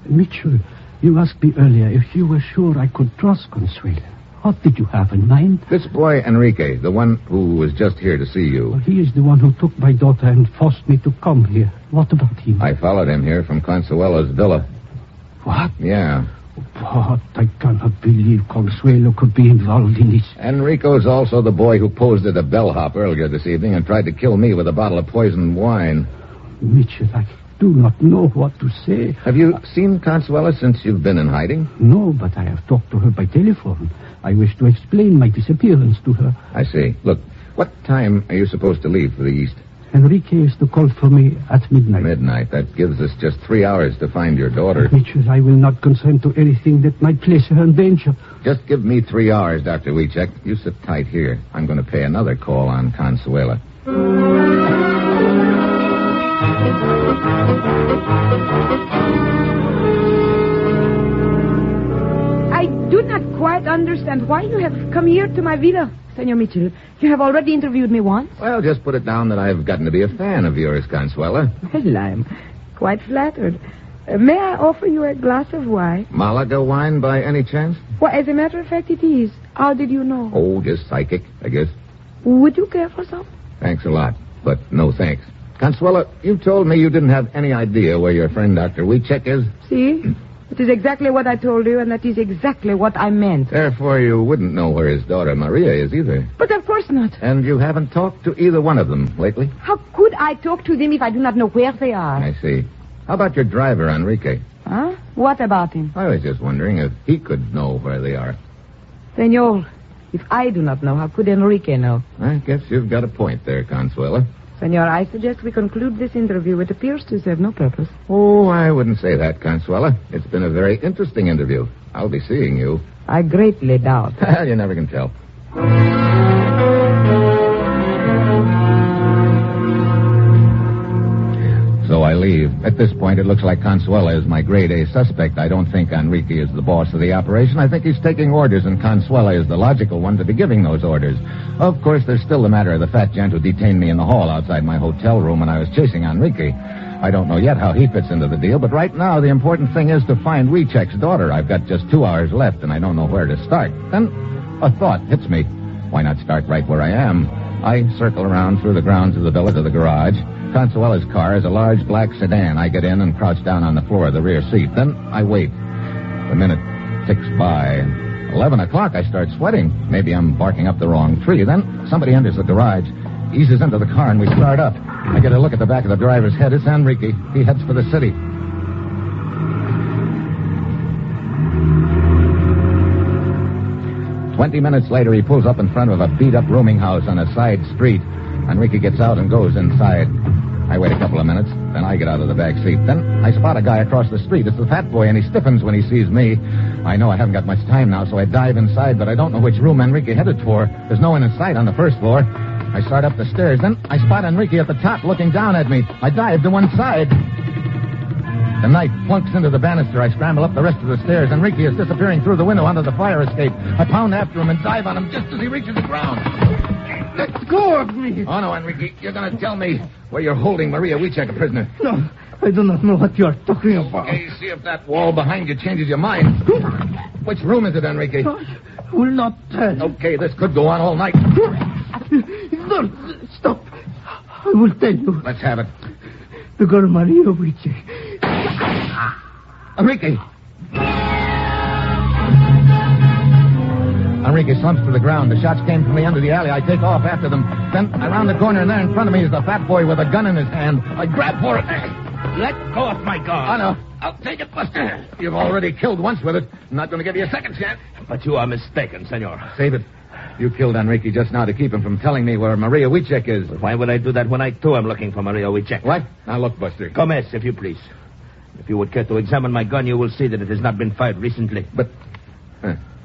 Mitchell, you asked me earlier if you were sure I could trust Consuela. What did you have in mind? This boy, Enrique, the one who was just here to see you. Well, he is the one who took my daughter and forced me to come here. What about him? I followed him here from Consuela's villa. What? Yeah. What? I cannot believe Consuelo could be involved in this. Enrico's also the boy who posed at a bellhop earlier this evening and tried to kill me with a bottle of poisoned wine. Mitchell, I do not know what to say. Have you seen Consuela since you've been in hiding? No, but I have talked to her by telephone. I wish to explain my disappearance to her. I see. Look, what time are you supposed to leave for the East? Enrique is to call for me at midnight. Midnight. That gives us just 3 hours to find your daughter. Mitchell, I will not consent to anything that might place her in danger. Just give me 3 hours, Dr. Wieczek. You sit tight here. I'm going to pay another call on Consuela. I do not quite understand why you have come here to my villa, Senor Mitchell. You have already interviewed me once. Well, just put it down that I've gotten to be a fan of yours, Consuela. Well, I'm quite flattered. May I offer you a glass of wine? Malaga wine, by any chance? Well, as a matter of fact, it is. How did you know? Oh, just psychic, I guess. Would you care for some? Thanks a lot, but no thanks. Consuela, you told me you didn't have any idea where your friend Dr. Wieczek is. See? It is exactly what I told you, and that is exactly what I meant. Therefore, you wouldn't know where his daughter Maria is either. But of course not. And you haven't talked to either one of them lately? How could I talk to them if I do not know where they are? I see. How about your driver, Enrique? Huh? What about him? I was just wondering if he could know where they are. Senor, If I do not know, how could Enrique know? I guess you've got a point there, Consuela. Senor, I suggest we conclude this interview. It appears to serve no purpose. Oh, I wouldn't say that, Consuela. It's been a very interesting interview. I'll be seeing you. I greatly doubt. You never can tell. So I leave. At this point, it looks like Consuela is my grade A suspect. I don't think Enrique is the boss of the operation. I think he's taking orders, and Consuela is the logical one to be giving those orders. Of course, there's still the matter of the fat gent who detained me in the hall outside my hotel room when I was chasing Enrique. I don't know yet how he fits into the deal, but right now the important thing is to find Wieczek's daughter. I've got just 2 hours left, and I don't know where to start. Then a thought hits me. Why not start right where I am? I circle around through the grounds of the villa to the garage. Consuela's car is a large black sedan. I get in and crouch down on the floor of the rear seat. Then I wait. The minute ticks by. 11 o'clock, I start sweating. Maybe I'm barking up the wrong tree. Then somebody enters the garage, eases into the car, and we start up. I get a look at the back of the driver's head. It's Enrique. He heads for the city. "20 minutes later, he pulls up in front of a beat-up rooming house on a side street. Enrique gets out and goes inside. I wait a couple of minutes, then I get out of the back seat. Then I spot a guy across the street. It's the fat boy, and he stiffens when he sees me. I know I haven't got much time now, so I dive inside, but I don't know which room Enrique headed for. There's no one in sight on the first floor. I start up the stairs. Then I spot Enrique at the top looking down at me. I dive to one side. The knife plunks into the banister. I scramble up the rest of the stairs. Enrique is disappearing through the window onto the fire escape. I pound after him and dive on him just as he reaches the ground. Let go of me. Oh, no, Enrique. You're going to tell me where you're holding Maria Wieczek a prisoner. No, I do not know what you are talking about. Okay, see if that wall behind you changes your mind. Which room is it, Enrique? I will not tell. Okay, this could go on all night. No, stop. I will tell you. Let's have it. The girl Maria Wieczek. Enrique! Enrique slumps to the ground. The shots came from the end of the alley. I take off after them. Then, around the corner, and there in front of me is the fat boy with a gun in his hand. I grab for it. Let go of my gun. Oh, no. I'll take it, Buster. You've already killed once with it. I'm not going to give you a second chance. But you are mistaken, senor. Save it. You killed Enrique just now to keep him from telling me where Maria Wieczek is. Why would I do that when I, too, am looking for Maria Wieczek? What? Now, look, Buster. Gomez, if you please. If you would care to examine my gun, you will see that it has not been fired recently. But...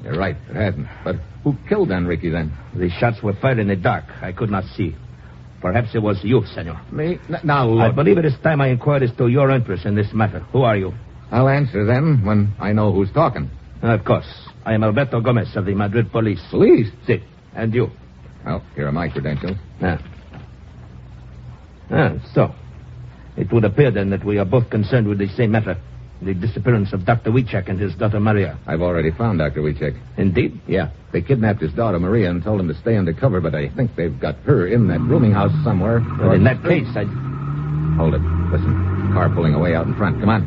You're right, it hasn't. But who killed Enrique, then? The shots were fired in the dark. I could not see. Perhaps it was you, senor. Me? Now, look. I believe it is time I inquired as to your interest in this matter. Who are you? I'll answer then when I know who's talking. Of course. I am Alberto Gomez of the Madrid police. Police? Si. And you? Well, here are my credentials. So. It would appear, then, that we are both concerned with the same matter. The disappearance of Dr. Wieczek and his daughter Maria. I've already found Dr. Wieczek. Indeed? Yeah. They kidnapped his daughter Maria and told him to stay undercover, but I think they've got her in that rooming house somewhere. Well, in that case, Hold it. Listen. Car pulling away out in front. Come on.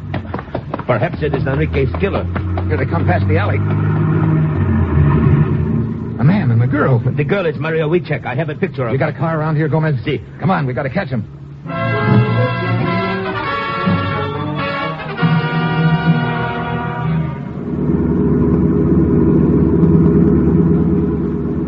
Perhaps it is Enrique's killer. Here they come past the alley. A man and a girl. The girl is Maria Wieczek. I have a picture of her. You got a car around here, Gomez? Si. Come on, we got to catch him.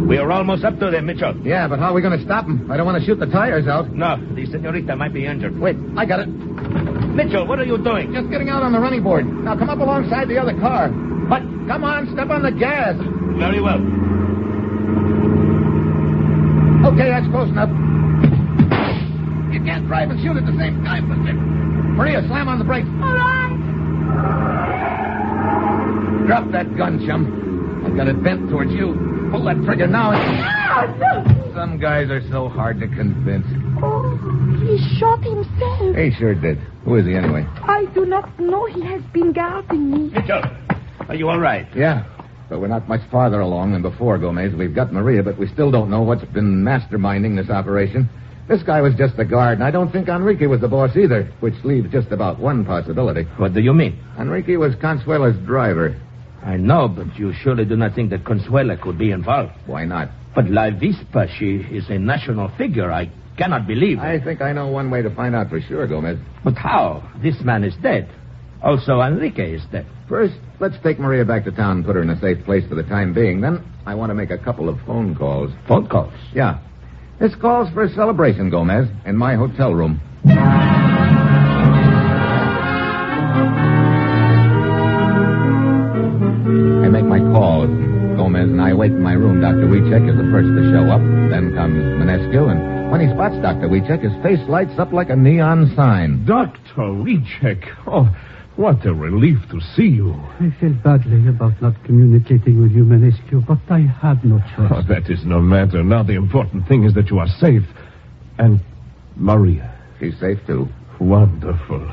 We are almost up to them, Mitchell. Yeah, but how are we going to stop them? I don't want to shoot the tires out. No, the senorita might be injured. Wait, I got it. Mitchell, what are you doing? Just getting out on the running board. Now come up alongside the other car. What? Come on, step on the gas. Very well. Okay, that's close enough. You can't drive and shoot at the same time, Mister. Maria, slam on the brakes. All right. Drop that gun, chum. I've got it bent towards you. Pull that trigger now. Some guys are so hard to convince. Oh, he shot himself. He sure did. Who is he, anyway? I do not know. He has been guarding me. Mitchell, are you all right? Yeah, but we're not much farther along than before, Gomez. We've got Maria, but we still don't know what's been masterminding this operation. This guy was just the guard, and I don't think Enrique was the boss either, which leaves just about one possibility. What do you mean? Enrique was Consuela's driver. I know, but you surely do not think that Consuela could be involved. Why not? But La Vispa, she is a national figure. I cannot believe it. I think I know one way to find out for sure, Gomez. But how? This man is dead. Also, Enrique is dead. First, let's take Maria back to town and put her in a safe place for the time being. Then I want to make a couple of phone calls. Phone calls? Yeah. This calls for a celebration, Gomez, in my hotel room. I make my calls. Gomez and I wait in my room. Dr. Wieczek is the first to show up. Then comes Manescu, and when he spots Dr. Wieczek, his face lights up like a neon sign. Dr. Wieczek! Oh, what a relief to see you. I felt badly about not communicating with you, Manescu, but I had no choice. Oh, that is no matter. Now the important thing is that you are safe. And Maria. She's safe, too. Wonderful.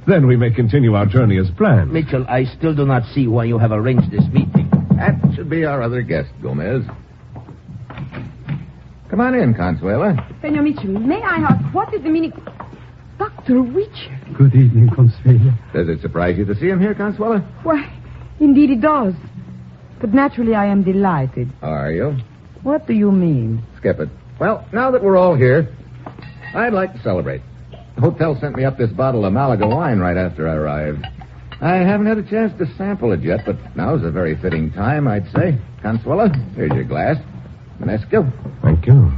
Then we may continue our journey as planned. Mitchell, I still do not see why you have arranged this meeting. That should be our other guest, Gomez. Come on in, Consuela. Senor Mitchell, may I ask, what is the meaning... Dr. Wieczek? Good evening, Consuela. Does it surprise you to see him here, Consuela? Why, indeed it does. But naturally I am delighted. Are you? What do you mean? Skip it. Well, now that we're all here, I'd like to celebrate. The hotel sent me up this bottle of Malaga wine right after I arrived. I haven't had a chance to sample it yet, but now's a very fitting time, I'd say. Consuela, here's your glass. Manescu. Thank you.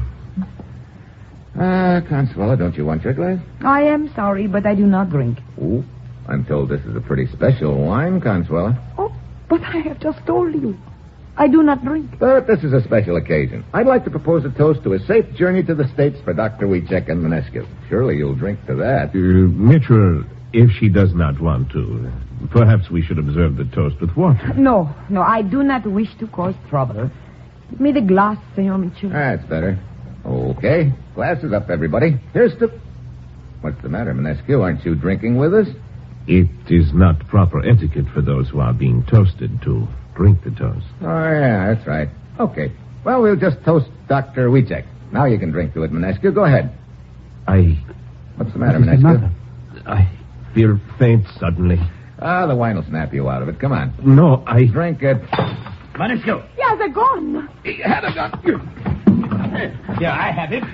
Consuela, don't you want your glass? I am sorry, but I do not drink. Oh, I'm told this is a pretty special wine, Consuela. Oh, but I have just told you. I do not drink. But this is a special occasion. I'd like to propose a toast to a safe journey to the States for Dr. Wieczek and Manescu. Surely you'll drink to that. Mitchell, if she does not want to, perhaps we should observe the toast with water. No, I do not wish to cause trouble. Give me the glass, Senor Mitchell. That's better. Okay. Glasses up, everybody. Here's to... What's the matter, Manescu? Aren't you drinking with us? It is not proper etiquette for those who are being toasted to drink the toast. Oh, yeah, that's right. Okay. Well, we'll just toast Dr. Wieczek. Now you can drink to it, Manescu. Go ahead. What's the matter, Manescu? I feel faint suddenly. The wine will snap you out of it. Come on. No, I... Drink it. Manescu. He has a gun. He had a gun. Yeah, I have it.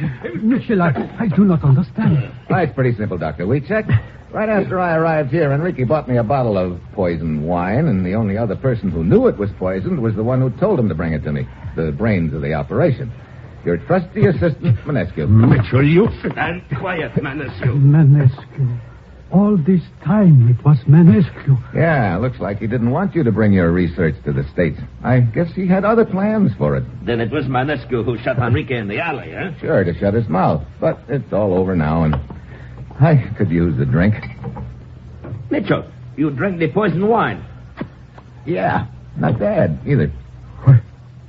Mitchell, I do not understand. It's pretty simple, Dr. Wieczek. Right after I arrived here, Enrique bought me a bottle of poisoned wine, and the only other person who knew it was poisoned was the one who told him to bring it to me, the brains of the operation. Your trusty assistant, Manescu. Mitchell, you... Stand quiet, Manescu. Manescu. All this time it was Manescu. Yeah, looks like he didn't want you to bring your research to the States. I guess he had other plans for it. Then it was Manescu who shot Enrique in the alley, huh? Sure, to shut his mouth. But it's all over now, and I could use a drink. Mitchell, you drank the poisoned wine. Yeah, not bad, either.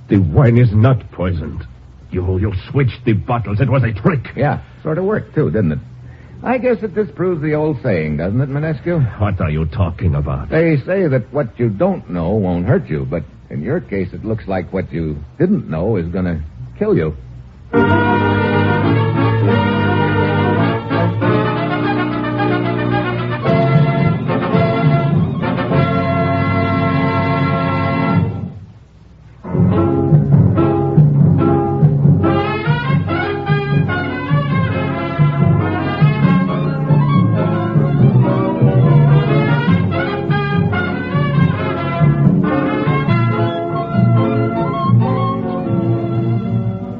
The wine is not poisoned. You switched the bottles. It was a trick. Yeah, sort of worked, too, didn't it? I guess it disproves the old saying, doesn't it, Manescu? What are you talking about? They say that what you don't know won't hurt you, but in your case, it looks like what you didn't know is going to kill you.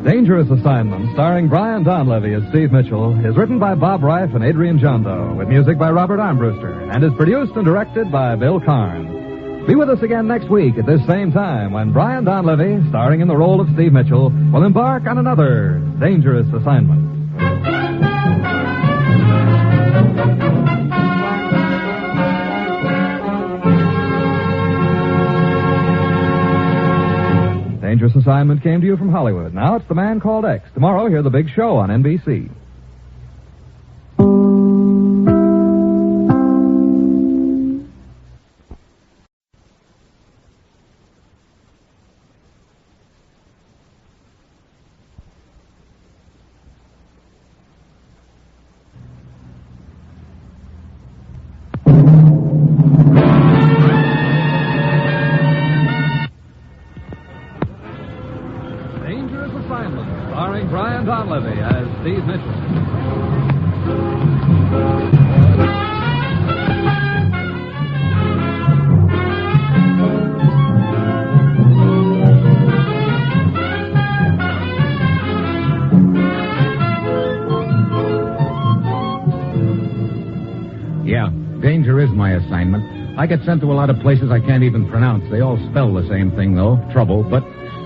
Dangerous Assignment, starring Brian Donlevy as Steve Mitchell, is written by Bob Reif and Adrian Jondo, with music by Robert Armbruster, and is produced and directed by Bill Karn. Be with us again next week at this same time when Brian Donlevy, starring in the role of Steve Mitchell, will embark on another Dangerous Assignment. Dangerous Assignment came to you from Hollywood. Now it's The Man Called X. Tomorrow, hear The Big Show on NBC. Starring Brian Donlevy as Steve Mitchell. Yeah, danger is my assignment. I get sent to a lot of places I can't even pronounce. They all spell the same thing, though, trouble. But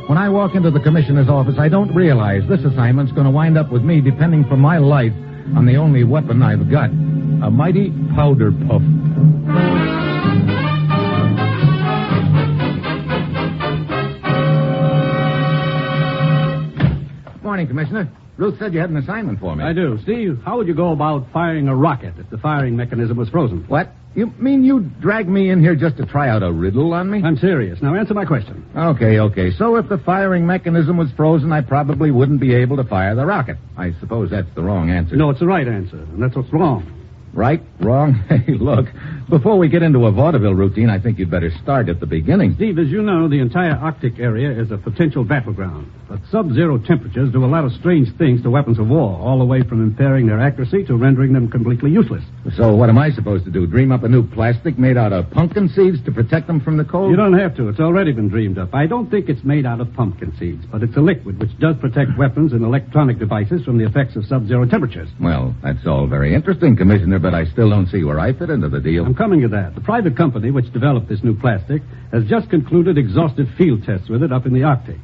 when I walk into the commissioner's office, I don't realize this assignment's going to wind up with me depending for my life on the only weapon I've got, a mighty powder puff. Morning, Commissioner. Ruth said you had an assignment for me. I do. Steve, how would you go about firing a rocket if the firing mechanism was frozen? What? You mean you dragged me in here just to try out a riddle on me? I'm serious. Now answer my question. Okay. So if the firing mechanism was frozen, I probably wouldn't be able to fire the rocket. I suppose that's the wrong answer. No, it's the right answer, and that's what's wrong. Right? Wrong? Hey, look, before we get into a vaudeville routine, I think you'd better start at the beginning. Steve, as you know, the entire Arctic area is a potential battleground. But sub-zero temperatures do a lot of strange things to weapons of war, all the way from impairing their accuracy to rendering them completely useless. So what am I supposed to do? Dream up a new plastic made out of pumpkin seeds to protect them from the cold? You don't have to. It's already been dreamed up. I don't think it's made out of pumpkin seeds, but it's a liquid which does protect weapons and electronic devices from the effects of sub-zero temperatures. Well, that's all very interesting, Commissioner, but I still don't see where I fit into the deal. I'm coming to that. The private company which developed this new plastic has just concluded exhaustive field tests with it up in the Arctic.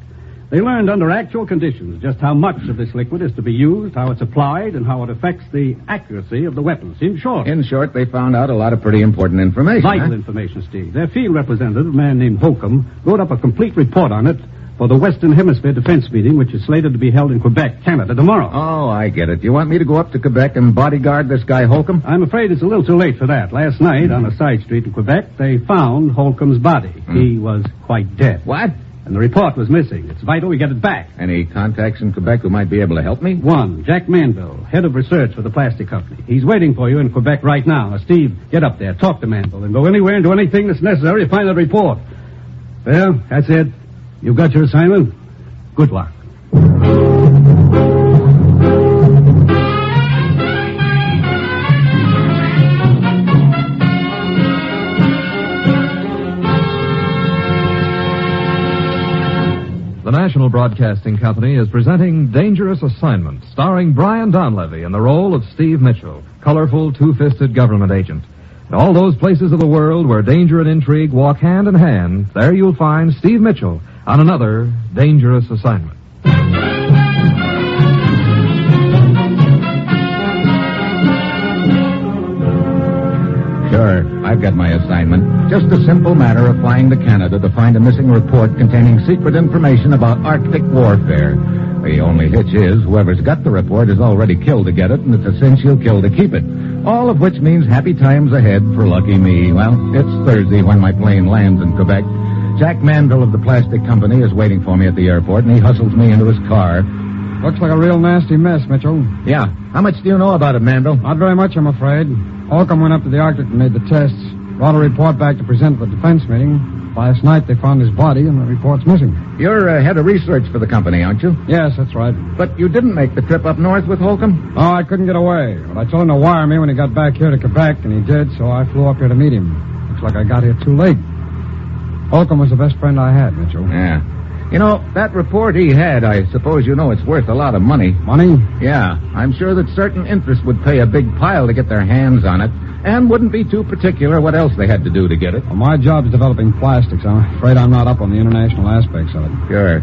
They learned under actual conditions just how much of this liquid is to be used, how it's applied, and how it affects the accuracy of the weapons. In short, they found out a lot of pretty important information. Vital information, Steve. Their field representative, a man named Holcomb, wrote up a complete report on it for the Western Hemisphere Defense Meeting, which is slated to be held in Quebec, Canada, tomorrow. Oh, I get it. You want me to go up to Quebec and bodyguard this guy Holcomb? I'm afraid it's a little too late for that. Last night, on a side street in Quebec, they found Holcomb's body. He was quite dead. What? And the report was missing. It's vital we get it back. Any contacts in Quebec who might be able to help me? One, Jack Manville, head of research for the plastic company. He's waiting for you in Quebec right now. Now, Steve, get up there, talk to Manville, and go anywhere and do anything that's necessary to find that report. Well, that's it. You've got your assignment. Good luck. The National Broadcasting Company is presenting Dangerous Assignment, starring Brian Donlevy in the role of Steve Mitchell, colorful, two-fisted government agent. In all those places of the world where danger and intrigue walk hand in hand, there you'll find Steve Mitchell on another Dangerous Assignment. Sure, I've got my assignment. Just a simple matter of flying to Canada to find a missing report containing secret information about Arctic warfare. The only hitch is whoever's got the report is already killed to get it, and it's a cinch he'll kill to keep it. All of which means happy times ahead for lucky me. Well, it's Thursday when my plane lands in Quebec. Jack Manville of the plastic company is waiting for me at the airport, and he hustles me into his car. Looks like a real nasty mess, Mitchell. Yeah. How much do you know about it, Manville? Not very much, I'm afraid. Holcomb went up to the Arctic and made the tests. Brought a report back to present at the defense meeting. Last night they found his body, and the report's missing. You're head of research for the company, aren't you? Yes, that's right. But you didn't make the trip up north with Holcomb? Oh, I couldn't get away. But I told him to wire me when he got back here to Quebec, and he did, so I flew up here to meet him. Looks like I got here too late. Holcomb was the best friend I had, Mitchell. Yeah. You know, that report he had, I suppose you know it's worth a lot of money. Money? Yeah. I'm sure that certain interests would pay a big pile to get their hands on it, and wouldn't be too particular what else they had to do to get it. Well, my job's developing plastics. I'm afraid I'm not up on the international aspects of it. Sure.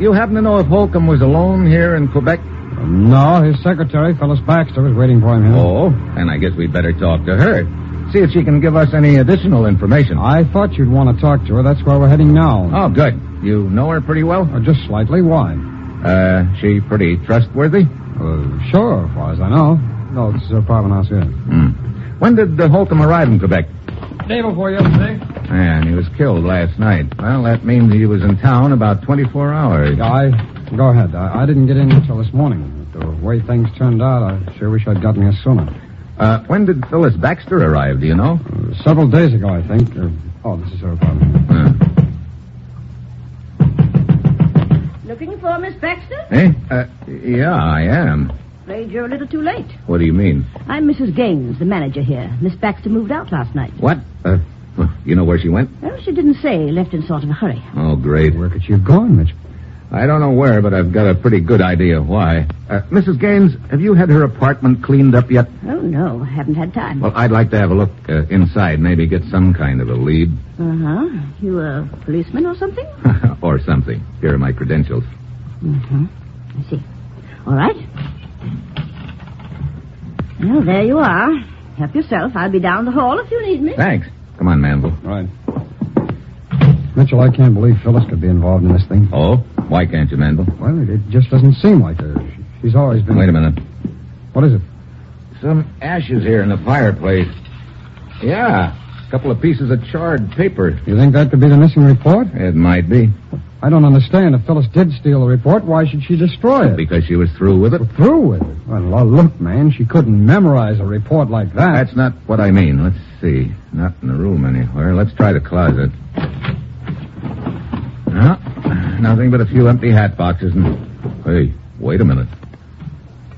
You happen to know if Holcomb was alone here in Quebec? No, his secretary, Phyllis Baxter, was waiting for him here. Oh, and I guess we'd better talk to her. See if she can give us any additional information. I thought you'd want to talk to her. That's where we're heading now. Oh, good. You know her pretty well? Just slightly. Why? She pretty trustworthy? Sure, as far as I know. No, this is her apartment house here. When did Holcomb arrive in Quebec? Day before yesterday. And he was killed last night. Well, that means he was in town about 24 hours. Yeah, go ahead. I didn't get in until this morning. The way things turned out, I sure wish I'd gotten here sooner. When did Phyllis Baxter arrive, do you know? Several days ago, I think. This is her apartment. Looking for Miss Baxter? Yeah, I am. Afraid you're a little too late. What do you mean? I'm Mrs. Gaines, the manager here. Miss Baxter moved out last night. What? You know where she went? Well, she didn't say. Left in sort of a hurry. Oh, great. Where could she have gone, Mitch? I don't know where, but I've got a pretty good idea why. Mrs. Gaines, have you had her apartment cleaned up yet? Oh, no, I haven't had time. Well, I'd like to have a look inside, maybe get some kind of a lead. Uh-huh. You a policeman or something? Or something. Here are my credentials. Mm-hmm. I see. All right. Well, there you are. Help yourself. I'll be down the hall if you need me. Thanks. Come on, Manville. Right. Mitchell, I can't believe Phyllis could be involved in this thing. Oh? Why can't you, Manville? Well, it just doesn't seem like her. She's always been... Wait a minute. What is it? Some ashes here in the fireplace. Yeah. A couple of pieces of charred paper. You think that could be the missing report? It might be. I don't understand. If Phyllis did steal the report, why should she destroy it? Because she was through with it. Through with it? Well, look, man, she couldn't memorize a report like that. That's not what I mean. Let's see. Not in the room anywhere. Let's try the closet. No, nothing but a few empty hat boxes and... Hey, wait a minute.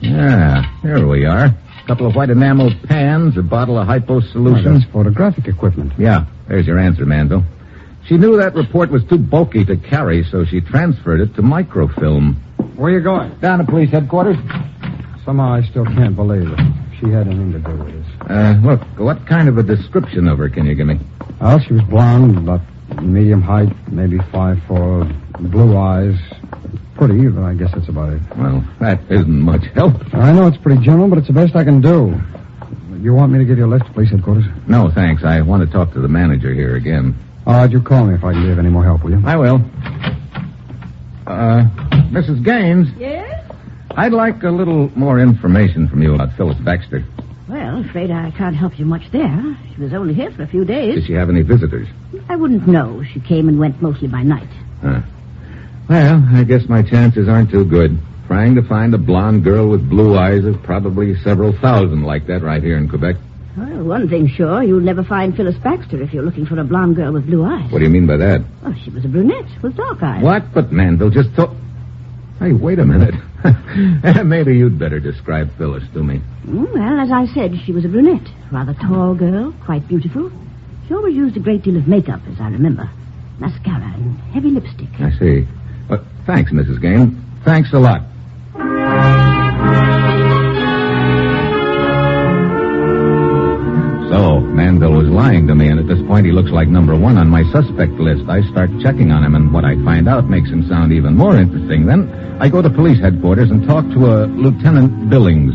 Yeah, here we are. A couple of white enamel pans, a bottle of hypo solution. Oh, that's photographic equipment. Yeah, there's your answer, Manville. She knew that report was too bulky to carry, so she transferred it to microfilm. Where are you going? Down to police headquarters. Somehow I still can't believe it. She had anything to do with this. Look, what kind of a description of her can you give me? Well, she was blonde, about medium height, maybe 5'4", blue eyes. Pretty, but I guess that's about it. Well, that isn't much help. I know it's pretty general, but it's the best I can do. You want me to give you a lift to police headquarters? No, thanks. I want to talk to the manager here again. All right, you call me if I can give any more help, will you? I will. Mrs. Gaines? Yes? I'd like a little more information from you about Phyllis Baxter. Well, afraid I can't help you much there. She was only here for a few days. Did she have any visitors? I wouldn't know. She came and went mostly by night. Well, I guess my chances aren't too good. Trying to find a blonde girl with blue eyes is probably several thousand like that right here in Quebec. Well, one thing sure, you'll never find Phyllis Baxter if you're looking for a blonde girl with blue eyes. What do you mean by that? Oh, she was a brunette with dark eyes. What? But Manville just told... Hey, wait a minute. Maybe you'd better describe Phyllis to me. Well, as I said, she was a brunette. Rather tall girl, quite beautiful. She always used a great deal of makeup, as I remember. Mascara and heavy lipstick. I see. Thanks, Mrs. Gaines. Thanks a lot. So, Manville was lying to me, and at this point he looks like number one on my suspect list. I start checking on him, and what I find out makes him sound even more interesting. Then I go to police headquarters and talk to a Lieutenant Billings.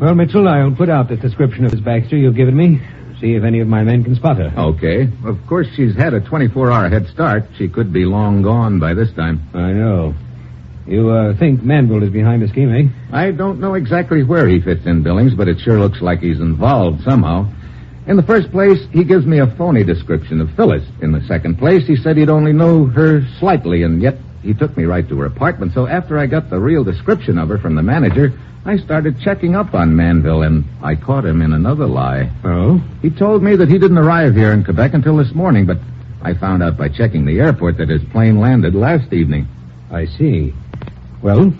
Well, Mitchell, I'll put out the description of Miss Baxter you've given me. See if any of my men can spot her. Okay. Of course, she's had a 24-hour head start. She could be long gone by this time. I know. You think Manville is behind the scheme, eh? I don't know exactly where he fits in, Billings, but it sure looks like he's involved somehow. In the first place, he gives me a phony description of Phyllis. In the second place, he said he'd only know her slightly, and yet he took me right to her apartment. So after I got the real description of her from the manager, I started checking up on Manville, and I caught him in another lie. Oh? He told me that he didn't arrive here in Quebec until this morning, but I found out by checking the airport that his plane landed last evening. I see. Well, want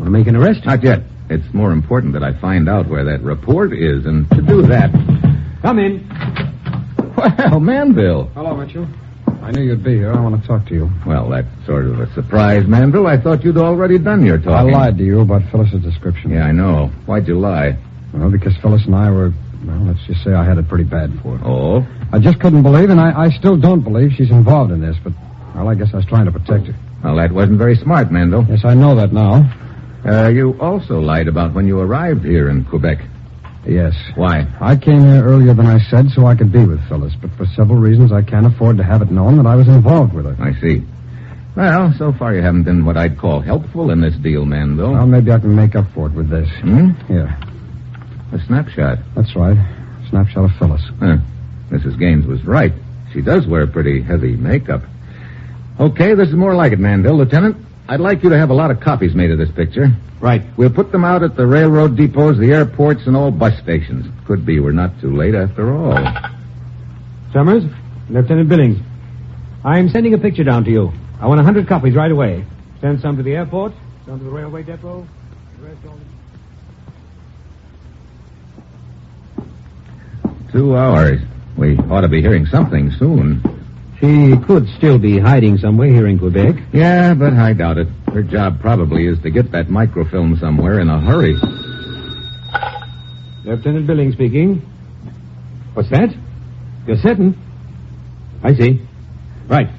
to make an arrest? Not yet. It's more important that I find out where that report is, and to do that... Come in. Well, Manville. Hello, Mitchell. I knew you'd be here. I want to talk to you. Well, that's sort of a surprise, Manville. I thought you'd already done your talking. I lied to you about Phyllis's description. Yeah, I know. Why'd you lie? Well, because Phyllis and I were, well, let's just say I had it pretty bad for her. Oh? I just couldn't believe, and I still don't believe she's involved in this, but, well, I guess I was trying to protect her. Well, that wasn't very smart, Manville. Yes, I know that now. You also lied about when you arrived here in Quebec. Yes. Why? I came here earlier than I said so I could be with Phyllis, but for several reasons I can't afford to have it known that I was involved with her. I see. Well, so far you haven't been what I'd call helpful in this deal, Manville. Well, maybe I can make up for it with this. Here. A snapshot. That's right. A snapshot of Phyllis. Mrs. Gaines was right. She does wear pretty heavy makeup. Okay, this is more like it, Manville. Lieutenant, I'd like you to have a lot of copies made of this picture. Right. We'll put them out at the railroad depots, the airports, and all bus stations. Could be we're not too late after all. Summers, Lieutenant Billings. I'm sending a picture down to you. I want 100 copies right away. Send some to the airport, some to the railway depot. The rest all... 2 hours. We ought to be hearing something soon. She could still be hiding somewhere here in Quebec. Yeah, but I doubt it. Her job probably is to get that microfilm somewhere in a hurry. Lieutenant Billings speaking. What's that? You're certain? I see. Right.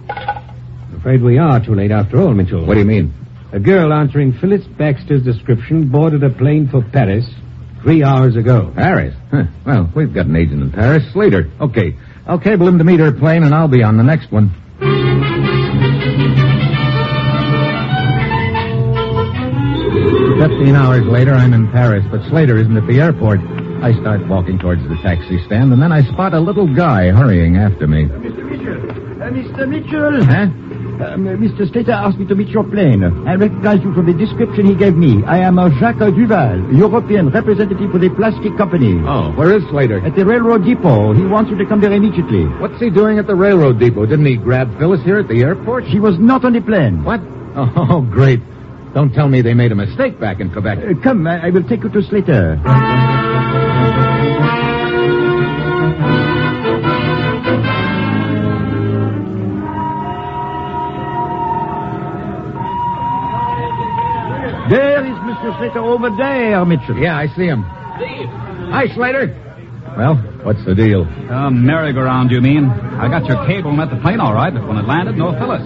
I'm afraid we are too late after all, Mitchell. What do you mean? A girl answering Phyllis Baxter's description boarded a plane for Paris 3 hours ago. Paris? Huh. Well, we've got an agent in Paris, Slater. Okay. I'll cable him to meet her plane, and I'll be on the next one. 15 hours later, I'm in Paris, but Slater isn't at the airport. I start walking towards the taxi stand, and then I spot a little guy hurrying after me. Mr. Mitchell. Huh? Mr. Slater asked me to meet your plane. I recognize you from the description he gave me. I am Jacques Duval, European representative for the plastic company. Oh, where is Slater? At the railroad depot. He wants you to come there immediately. What's he doing at the railroad depot? Didn't he grab Phyllis here at the airport? She was not on the plane. What? Oh, great. Don't tell me they made a mistake back in Quebec. Come, I will take you to Slater. There is Mr. Slater over there, Mitchell. Yeah, I see him. Steve. Hi, Slater. Well, what's the deal? Merry-go-round, you mean? I got your cable and met the plane all right, but when it landed, no Phyllis.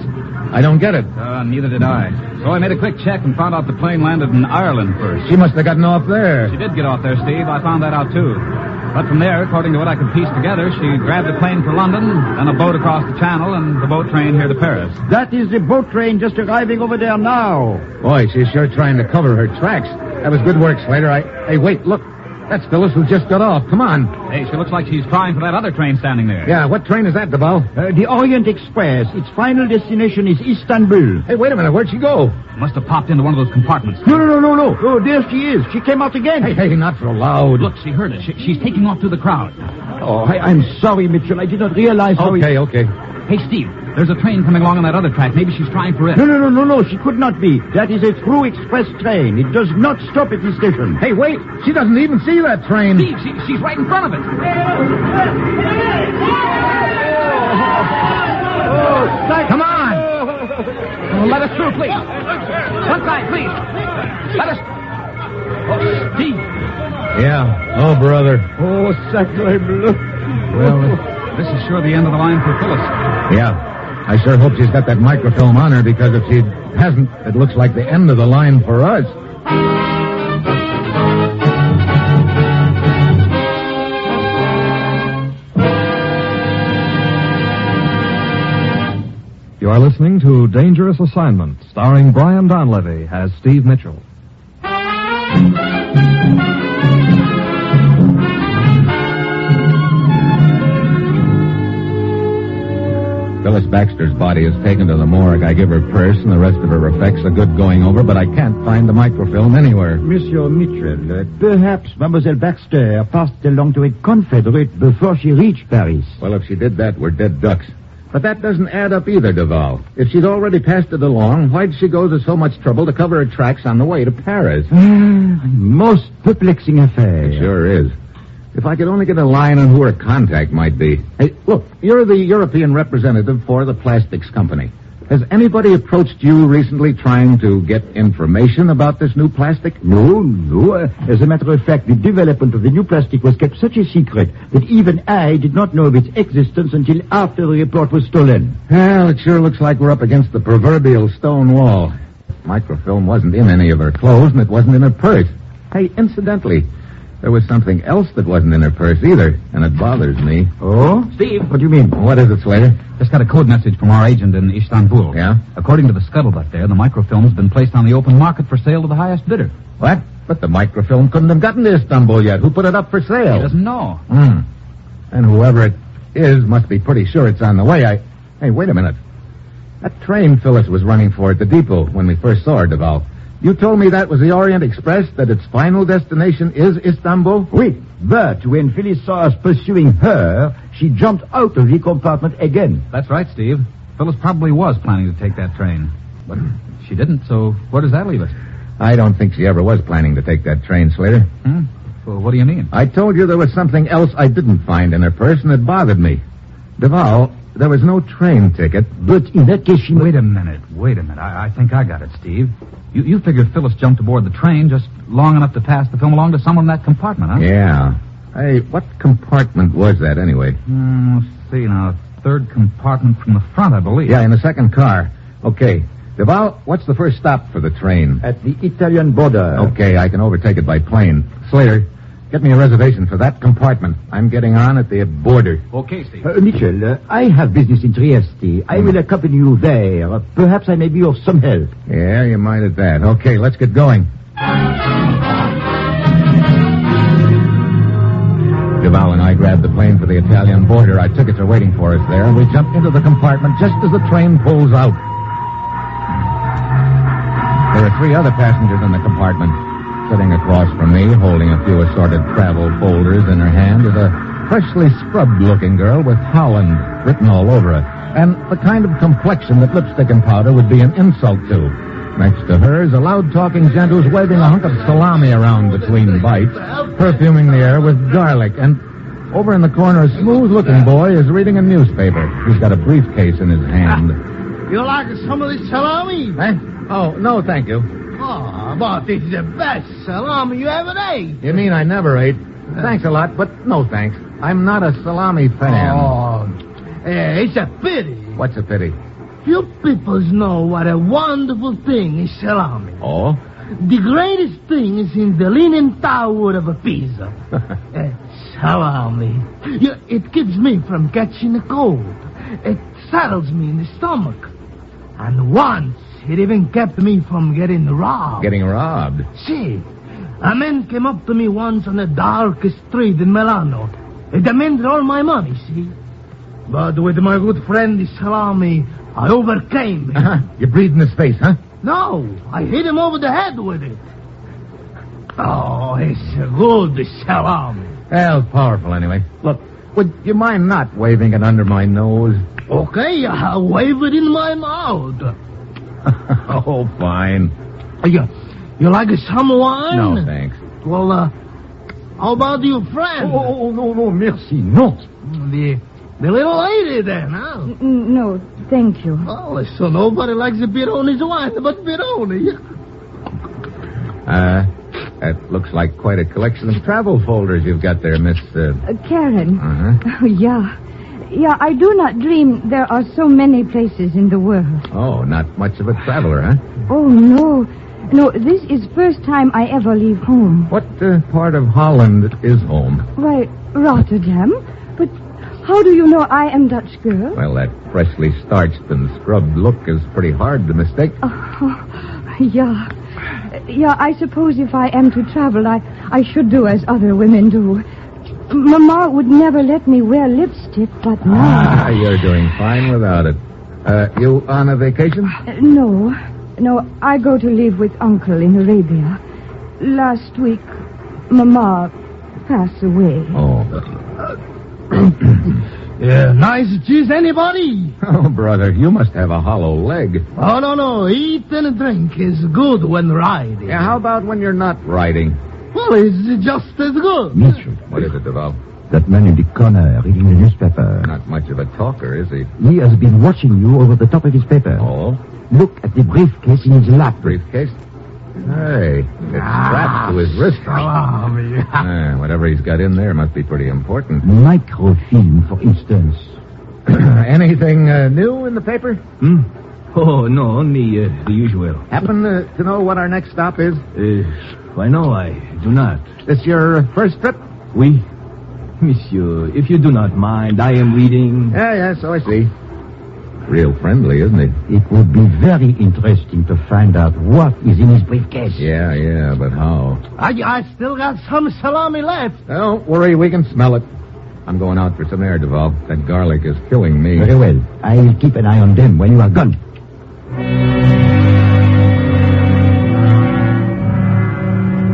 I don't get it. Neither did I. So I made a quick check and found out the plane landed in Ireland first. She must have gotten off there. She did get off there, Steve. I found that out, too. But from there, according to what I could piece together, she grabbed a plane for London, then a boat across the channel, and the boat train here to Paris. That is the boat train just arriving over there now. Boy, she's sure trying to cover her tracks. That was good work, Slater. Hey, wait, look. That's Phyllis who just got off. Come on. Hey, she looks like she's trying for that other train standing there. Yeah, what train is that, Duval? The Orient Express. Its final destination is Istanbul. Hey, wait a minute. Where'd she go? Must have popped into one of those compartments. No. Oh, there she is. She came out again. Hey, not so loud. Look, she heard us. She's taking off through the crowd. Oh, I'm sorry, Mitchell. I did not realize how... Okay. Hey, Steve, there's a train coming along on that other track. Maybe she's trying for it. No. She could not be. That is a through express train. It does not stop at the station. Hey, wait. She doesn't even see that train. Steve, she's right in front of it. Come on. Let us through, please. One side, please. Let us... Oh, Steve. Yeah. Oh, brother. Oh, sacre bleu. Well, this is sure the end of the line for Phyllis. Yeah. I sure hope she's got that microfilm on her, because if she hasn't, it looks like the end of the line for us. You are listening to Dangerous Assignment, starring Brian Donlevy as Steve Mitchell. Phyllis Baxter's body is taken to the morgue. I give her purse and the rest of her effects a good going over, but I can't find the microfilm anywhere. Monsieur Mitchell, perhaps Mademoiselle Baxter passed along to a confederate before she reached Paris. Well, if she did that, we're dead ducks. But that doesn't add up either, Duval. If she'd already passed it along, why'd she go to so much trouble to cover her tracks on the way to Paris? Most perplexing affair. It sure is. If I could only get a line on who her contact might be. Hey, look, you're the European representative for the plastics company. Has anybody approached you recently trying to get information about this new plastic? No. As a matter of fact, the development of the new plastic was kept such a secret that even I did not know of its existence until after the report was stolen. Well, it sure looks like we're up against the proverbial stone wall. Microfilm wasn't in any of her clothes, and it wasn't in her purse. Hey, incidentally, there was something else that wasn't in her purse either, and it bothers me. Oh? Steve. What do you mean? What is it, Slater? Just got a code message from our agent in Istanbul. Yeah? According to the scuttlebutt there, the microfilm has been placed on the open market for sale to the highest bidder. What? But the microfilm couldn't have gotten to Istanbul yet. Who put it up for sale? He doesn't know. And whoever it is must be pretty sure it's on the way. Hey, wait a minute. That train Phyllis was running for at the depot when we first saw her, Duval. You told me that was the Orient Express, that its final destination is Istanbul? Oui, but when Phyllis saw us pursuing her, she jumped out of the compartment again. That's right, Steve. Phyllis probably was planning to take that train. But she didn't, so where does that leave us? I don't think she ever was planning to take that train, Slater. Well, what do you mean? I told you there was something else I didn't find in her purse, and it bothered me. Duval, there was no train ticket. But in that case, she... Wait a minute. I think I got it, Steve. You figure Phyllis jumped aboard the train just long enough to pass the film along to someone in that compartment, huh? Yeah. Hey, what compartment was that, anyway? Let's see now. Third compartment from the front, I believe. Yeah, in the second car. Okay. Duval, what's the first stop for the train? At the Italian border. Okay, I can overtake it by plane. Slater, get me a reservation for that compartment. I'm getting on at the border. Okay, Steve. Mitchell, I have business in Trieste. I will accompany you there. Perhaps I may be of some help. Yeah, you might at that. Okay, let's get going. Duval and I grabbed the plane for the Italian border. Our tickets are waiting for us there, and we jumped into the compartment just as the train pulls out. There are 3 other passengers in the compartment. Sitting across from me, holding a few assorted travel folders in her hand, is a freshly scrubbed-looking girl with Holland written all over her, and the kind of complexion that lipstick and powder would be an insult to. Next to her is a loud-talking gent who's waving a hunk of salami around between bites, perfuming the air with garlic, and over in the corner, a smooth-looking boy is reading a newspaper. He's got a briefcase in his hand. You like some of this salami? Eh? Oh, no, thank you. Oh, but it's the best salami you ever ate. You mean I never ate? Thanks a lot, but no thanks. I'm not a salami fan. Oh, it's a pity. What's a pity? Few people know what a wonderful thing is salami. Oh? The greatest thing is in the leaning tower of a pizza. Salami. It keeps me from catching a cold. It settles me in the stomach. And once, it even kept me from getting robbed. Getting robbed? See, a man came up to me once on the darkest street in Milano. It demanded all my money, see? But with my good friend, the salami, I overcame him. You breathed in his face, huh? No, I hit him over the head with it. Oh, it's good, the salami. Well, powerful anyway. Look, would you mind not waving it under my nose? Okay, I'll wave it in my mouth. Oh, fine. You like some wine? No, thanks. Well, how about your friend? Oh, no, merci, no. The little lady then, huh? No, thank you. Oh, so nobody likes a Pironi's wine but Pironi. That looks like quite a collection of travel folders you've got there, Miss... Karen. Uh-huh. Oh, yeah. Yeah, I do not dream there are so many places in the world. Oh, not much of a traveler, huh? Oh, no. No, this is first time I ever leave home. What part of Holland is home? Why, Rotterdam. But how do you know I am Dutch girl? Well, that freshly starched and scrubbed look is pretty hard to mistake. Oh, yeah. Yeah, I suppose if I am to travel, I should do as other women do. Mama would never let me wear lipstick, but now... You're doing fine without it. You on a vacation? No, I go to live with Uncle in Arabia. Last week, Mama passed away. Oh. Yeah, nice cheese, anybody? Oh, brother, you must have a hollow leg. Oh, no. Eat and drink is good when riding. Yeah, how about when you're not riding? Well, it's just as good. Mitchell. What is it, Duval? That man in the corner reading the newspaper. Not much of a talker, is he? He has been watching you over the top of his paper. Oh? Look at the briefcase in his lap. Briefcase? Hey, it's strapped to his wrist. Whatever he's got in there must be pretty important. Microfilm, for instance. Anything new in the paper? Oh, no, only the usual. Happen to know what our next stop is? Why, no, I do not. This your first trip? Oui. Monsieur, if you do not mind, I am reading... Yeah, so I see. Real friendly, isn't he? It would be very interesting to find out what is in his briefcase. Yeah, but how? I still got some salami left. Don't worry, we can smell it. I'm going out for some air, Duval. That garlic is killing me. Very well. I'll keep an eye on them when you are gone.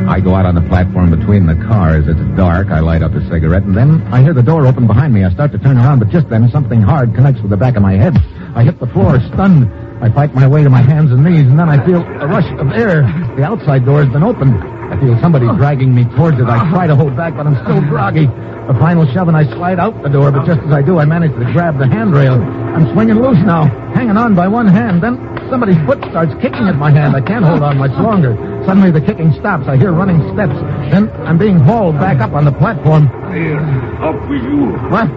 I go out on the platform between the cars. It's dark. I light up a cigarette, and then I hear the door open behind me. I start to turn around, but just then something hard connects with the back of my head. I hit the floor, stunned. I fight my way to my hands and knees, and then I feel a rush of air. The outside door has been opened. I feel somebody dragging me towards it. I try to hold back, but I'm still groggy. A final shove, and I slide out the door, but just as I do, I manage to grab the handrail. I'm swinging loose now, hanging on by one hand. Then somebody's foot starts kicking at my hand. I can't hold on much longer. Suddenly the kicking stops. I hear running steps. Then I'm being hauled back up on the platform. Here, up with you. What?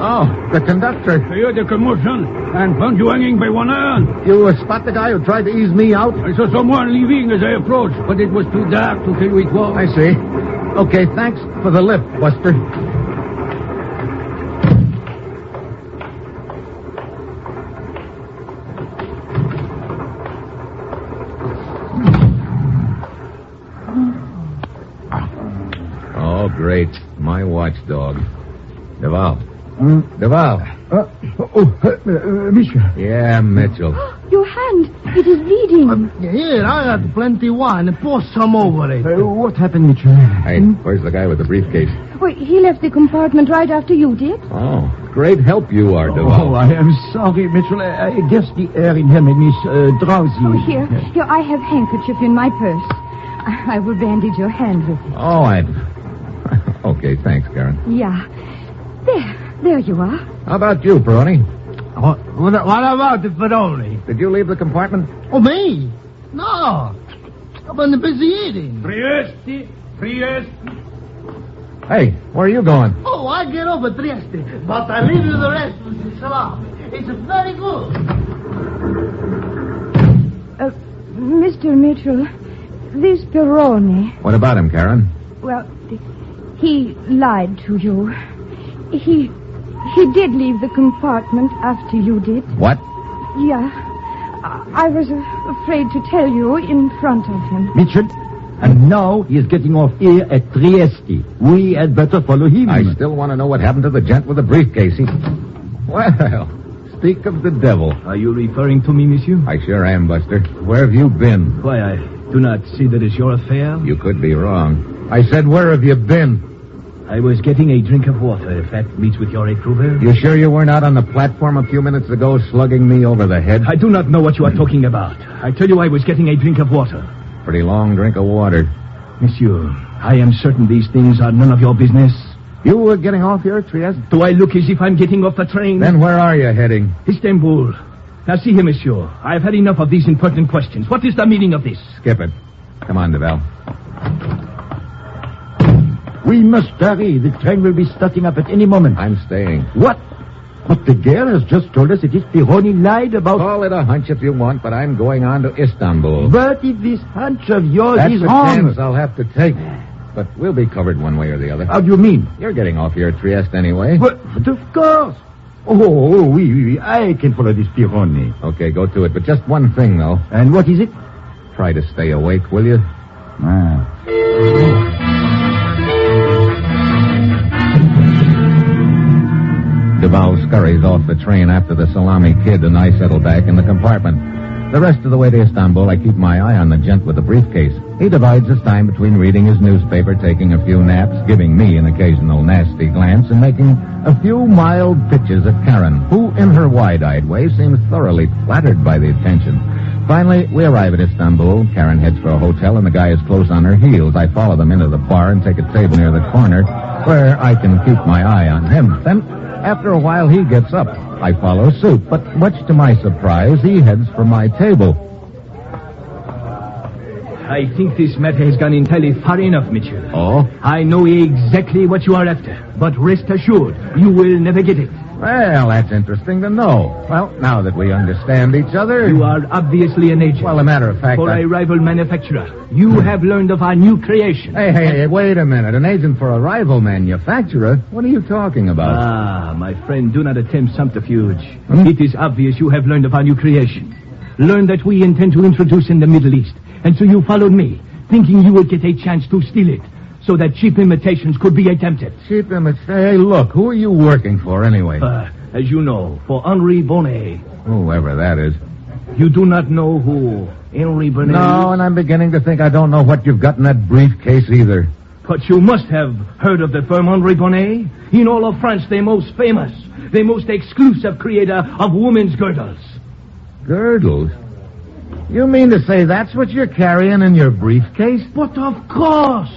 Oh, the conductor. I heard the commotion and found you hanging by one arm. You spot the guy who tried to ease me out? I saw someone leaving as I approached, but it was too dark to tell who it was. I see. Okay, thanks for the lift, Buster. Oh, great. My watchdog. Duval. Duval. Mitchell. Yeah, Mitchell. Your hand. It is bleeding. Here, I had plenty wine. Pour some over it. What happened, Mitchell? Hey, where's the guy with the briefcase? Well, he left the compartment right after you did. Oh, great help you are, Duval. Oh, I am sorry, Mitchell. I guess the air in here made me drowsy. Oh, here, I have handkerchief in my purse. I will bandage your hand with it. Oh, Okay, thanks, Karen. Yeah. There you are. How about you, Peroni? What about the Peroni? Did you leave the compartment? Oh, me? No. I've been busy eating. Trieste. Hey, where are you going? Oh, I get off at Trieste, but I leave you the rest with the salam. It's very good. Mr. Mitchell, this Peroni... What about him, Karen? Well, he lied to you. He did leave the compartment after you did. What? Yeah. I was afraid to tell you in front of him. Mitchell, and now he is getting off here at Trieste. We had better follow him. I still want to know what happened to the gent with the briefcase. Well, speak of the devil. Are you referring to me, monsieur? I sure am, Buster. Where have you been? Why, I do not see that it's your affair. You could be wrong. I said, where have you been? I was getting a drink of water, if that meets with your approval. You sure you weren't out on the platform a few minutes ago slugging me over the head? I do not know what you are talking about. I tell you I was getting a drink of water. Pretty long drink of water. Monsieur, I am certain these things are none of your business. You were getting off here at Trieste? Do I look as if I'm getting off the train? Then where are you heading? Istanbul. Now see here, monsieur. I have had enough of these impertinent questions. What is the meaning of this? Skip it. Come on, Duval. We must hurry. The train will be starting up at any moment. I'm staying. What? But the girl has just told us it is Peroni lied about... Call it a hunch if you want, but I'm going on to Istanbul. But if this hunch of yours That's is a wrong... chance I'll have to take. But we'll be covered one way or the other. How do you mean? You're getting off here at Trieste anyway. But of course. Oh, oui. I can follow this Peroni. Okay, go to it. But just one thing, though. And what is it? Try to stay awake, will you? Duval scurries off the train after the salami kid, and I settle back in the compartment. The rest of the way to Istanbul, I keep my eye on the gent with the briefcase. He divides his time between reading his newspaper, taking a few naps, giving me an occasional nasty glance, and making a few mild pitches at Karen, who, in her wide-eyed way, seems thoroughly flattered by the attention. Finally, we arrive at Istanbul. Karen heads for a hotel, and the guy is close on her heels. I follow them into the bar and take a table near the corner where I can keep my eye on him. Then, after a while, he gets up. I follow suit, but much to my surprise, he heads for my table. I think this matter has gone entirely far enough, Mitchell. Oh? I know exactly what you are after, but rest assured, you will never get it. Well, that's interesting to know. Well, now that we understand each other... You are obviously an agent. Well, a matter of fact... For a rival manufacturer. You have learned of our new creation. Hey, wait a minute. An agent for a rival manufacturer? What are you talking about? Ah, my friend, do not attempt subterfuge. It is obvious you have learned of our new creation. Learn that we intend to introduce in the Middle East. And so you followed me, thinking you would get a chance to steal it, so that cheap imitations could be attempted. Cheap imitations? Hey, look, who are you working for anyway? As you know, for Henri Bonnet. Whoever that is. You do not know who Henri Bonnet is? No, and I'm beginning to think I don't know what you've got in that briefcase either. But you must have heard of the firm Henri Bonnet. In all of France, the most famous, the most exclusive creator of women's girdles. Girdles? You mean to say that's what you're carrying in your briefcase? But of course!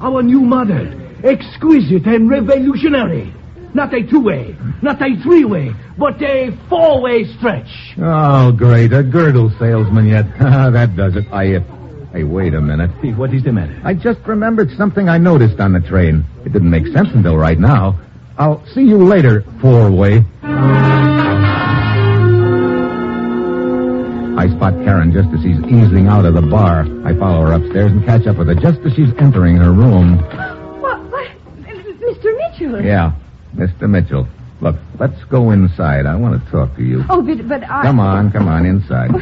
Our new model. exquisite and revolutionary. Not a two-way, not a three-way, but a four-way stretch. Oh, great. A girdle salesman yet. That does it. Hey, wait a minute. What is the matter? I just remembered something I noticed on the train. It didn't make sense until right now. I'll see you later, four-way. I spot Karen just as she's easing out of the bar. I follow her upstairs and catch up with her just as she's entering her room. What? Mr. Mitchell? Yeah, Mr. Mitchell. Look, let's go inside. I want to talk to you. Oh, but I... Come on, inside.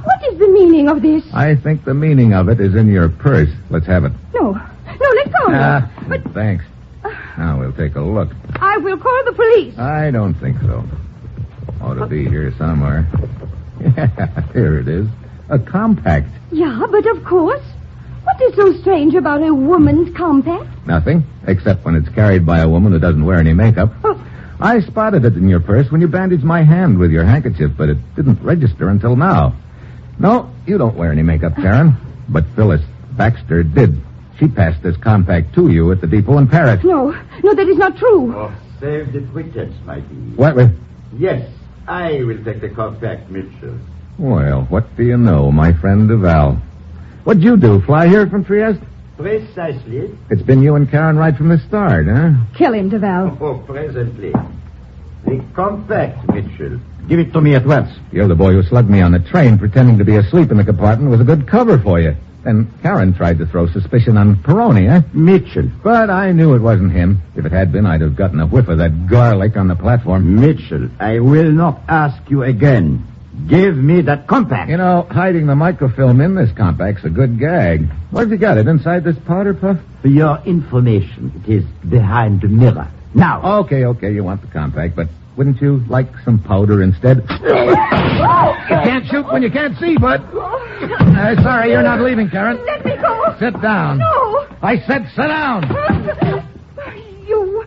What is the meaning of this? I think the meaning of it is in your purse. Let's have it. No, let go. But thanks. Now we'll take a look. I will call the police. I don't think so. Ought to be here somewhere. Yeah, here it is. A compact. Yeah, but of course. What is so strange about a woman's compact? Nothing, except when it's carried by a woman who doesn't wear any makeup. Oh. I spotted it in your purse when you bandaged my hand with your handkerchief, but it didn't register until now. No, you don't wear any makeup, Karen. But Phyllis Baxter did. She passed this compact to you at the depot in Paris. No, that is not true. Oh, save the pretense, my dear. What? Yes, I will take the compact, Mitchell. Well, what do you know, my friend Duval? What'd you do, fly here from Trieste? Precisely. It's been you and Karen right from the start, huh? Kill him, Duval. Oh, presently. The compact, Mitchell. Give it to me at once. You're the boy who slugged me on the train pretending to be asleep in the compartment was a good cover for you. Then Karen tried to throw suspicion on Peroni, eh? Mitchell. But I knew it wasn't him. If it had been, I'd have gotten a whiff of that garlic on the platform. Mitchell, I will not ask you again. Give me that compact. You know, hiding the microfilm in this compact's a good gag. Where've you got it? Inside this powder puff? For your information, it is behind the mirror. Now. Okay, you want the compact, but wouldn't you like some powder instead? You can't shoot when you can't see, bud. Sorry, you're not leaving, Karen. Let me go. Sit down. No. I said sit down. You.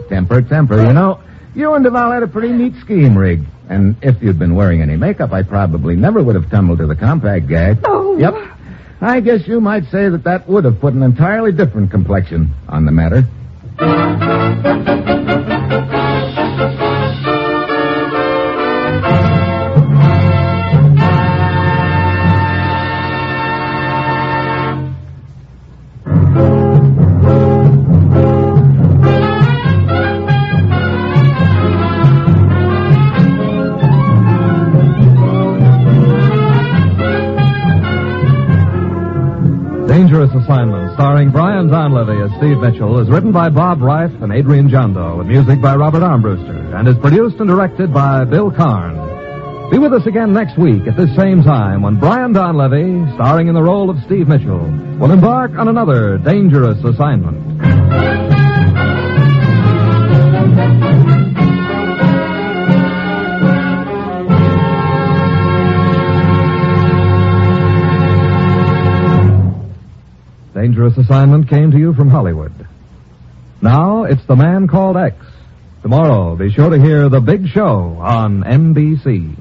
Temper, you know. You and Duval had a pretty neat scheme rig. And if you'd been wearing any makeup, I probably never would have tumbled to the compact gag. Oh. Yep. I guess you might say that would have put an entirely different complexion on the matter. Dangerous Assignment, starring Brian Donlevy as Steve Mitchell, is written by Bob Reif and Adrian Jondo, with music by Robert Armbruster, and is produced and directed by Bill Karn. Be with us again next week at this same time when Brian Donlevy, starring in the role of Steve Mitchell, will embark on another dangerous assignment. Dangerous Assignment came to you from Hollywood. Now it's The Man Called X. Tomorrow, be sure to hear The Big Show on NBC.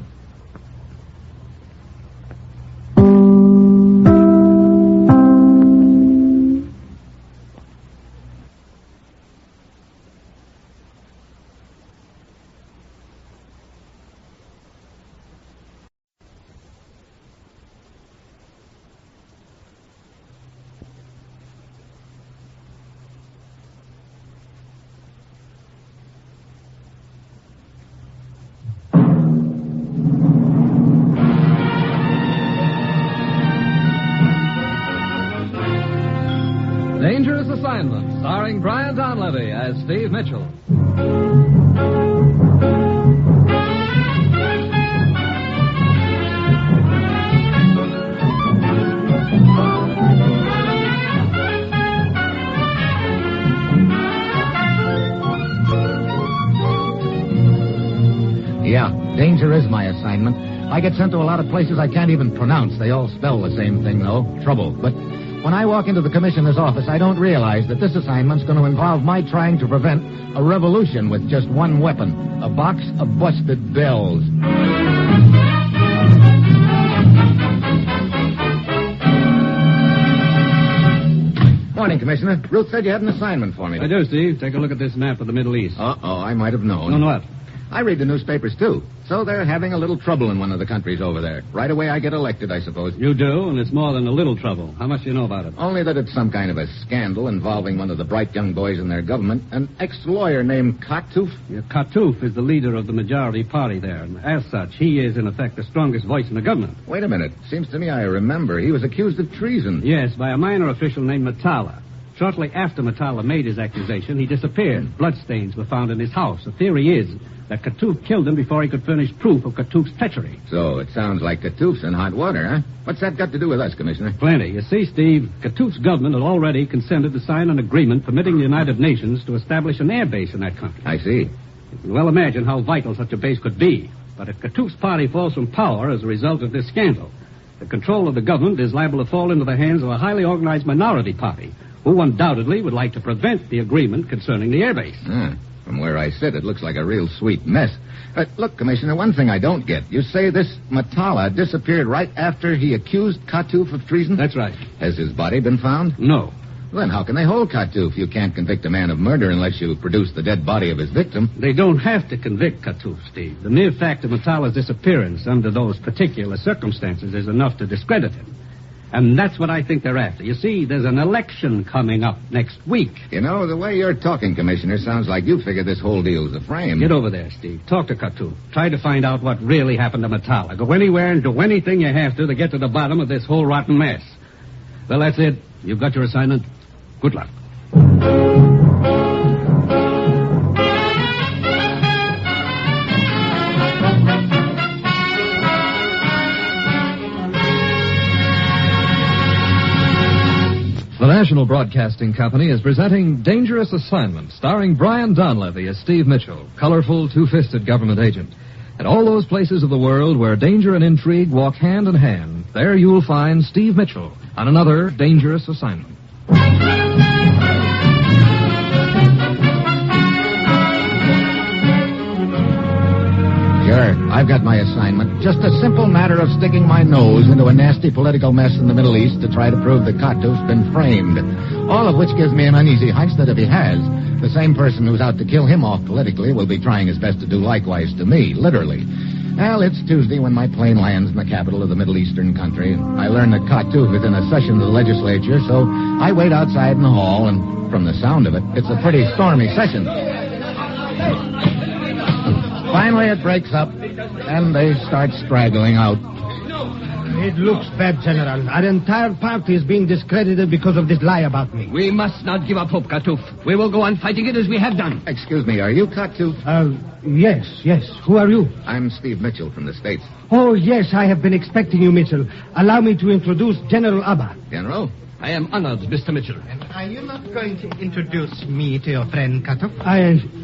Dangerous Assignment, starring Brian Donlevy as Steve Mitchell. Yeah, danger is my assignment. I get sent to a lot of places I can't even pronounce. They all spell the same thing, though. Trouble. But when I walk into the commissioner's office, I don't realize that this assignment's going to involve my trying to prevent a revolution with just one weapon, a box of busted bells. morning, Commissioner. Ruth said you had an assignment for me. I do, Steve. Take a look at this map of the Middle East. Uh-oh, I might have known. Known what? I read the newspapers, too. So they're having a little trouble in one of the countries over there. Right away I get elected, I suppose. You do, and it's more than a little trouble. How much do you know about it? Only that it's some kind of a scandal involving one of the bright young boys in their government, an ex-lawyer named Katouf. Yeah, Katouf is the leader of the majority party there, and as such, he is, in effect, the strongest voice in the government. Wait a minute. Seems to me I remember. He was accused of treason. Yes, by a minor official named Matala. Shortly after Matala made his accusation, he disappeared. Bloodstains were found in his house. The theory is that Katouf killed him before he could furnish proof of Katouf's treachery. So it sounds like Katouf's in hot water, huh? What's that got to do with us, Commissioner? Plenty. You see, Steve, Katouf's government had already consented to sign an agreement permitting the United Nations to establish an air base in that country. I see. You can well imagine how vital such a base could be. But if Katouf's party falls from power as a result of this scandal, the control of the government is liable to fall into the hands of a highly organized minority party who undoubtedly would like to prevent the agreement concerning the airbase. From where I sit, it looks like a real sweet mess. Look, Commissioner, one thing I don't get. You say this Matala disappeared right after he accused Katouf of treason? That's right. Has his body been found? No. Then how can they hold Katouf? You can't convict a man of murder unless you produce the dead body of his victim. They don't have to convict Katouf, Steve. The mere fact of Matala's disappearance under those particular circumstances is enough to discredit him. And that's what I think they're after. You see, there's an election coming up next week. You know, the way you're talking, Commissioner, sounds like you figure this whole deal's a frame. Get over there, Steve. Talk to Katouf. Try to find out what really happened to Matala. Go anywhere and do anything you have to get to the bottom of this whole rotten mess. Well, that's it. You've got your assignment. Good luck. The National Broadcasting Company is presenting Dangerous Assignment, starring Brian Donlevy as Steve Mitchell, colorful, two-fisted government agent. At all those places of the world where danger and intrigue walk hand in hand, there you'll find Steve Mitchell on another Dangerous Assignment. Sure, I've got my assignment. Just a simple matter of sticking my nose into a nasty political mess in the Middle East to try to prove that Katouf's been framed. All of which gives me an uneasy hunch that if he has, the same person who's out to kill him off politically will be trying his best to do likewise to me, literally. Well, it's Tuesday when my plane lands in the capital of the Middle Eastern country. I learn that Katouf is in a session of the legislature, so I wait outside in the hall, and from the sound of it, it's a pretty stormy session. Finally, it breaks up, and they start straggling out. It looks bad, General. Our entire party is being discredited because of this lie about me. We must not give up hope, Katouf. We will go on fighting it as we have done. Excuse me, are you Katouf? Yes. Who are you? I'm Steve Mitchell from the States. Oh, yes, I have been expecting you, Mitchell. Allow me to introduce General Abba. General? I am honored, Mr. Mitchell. And are you not going to introduce me to your friend, Katouf?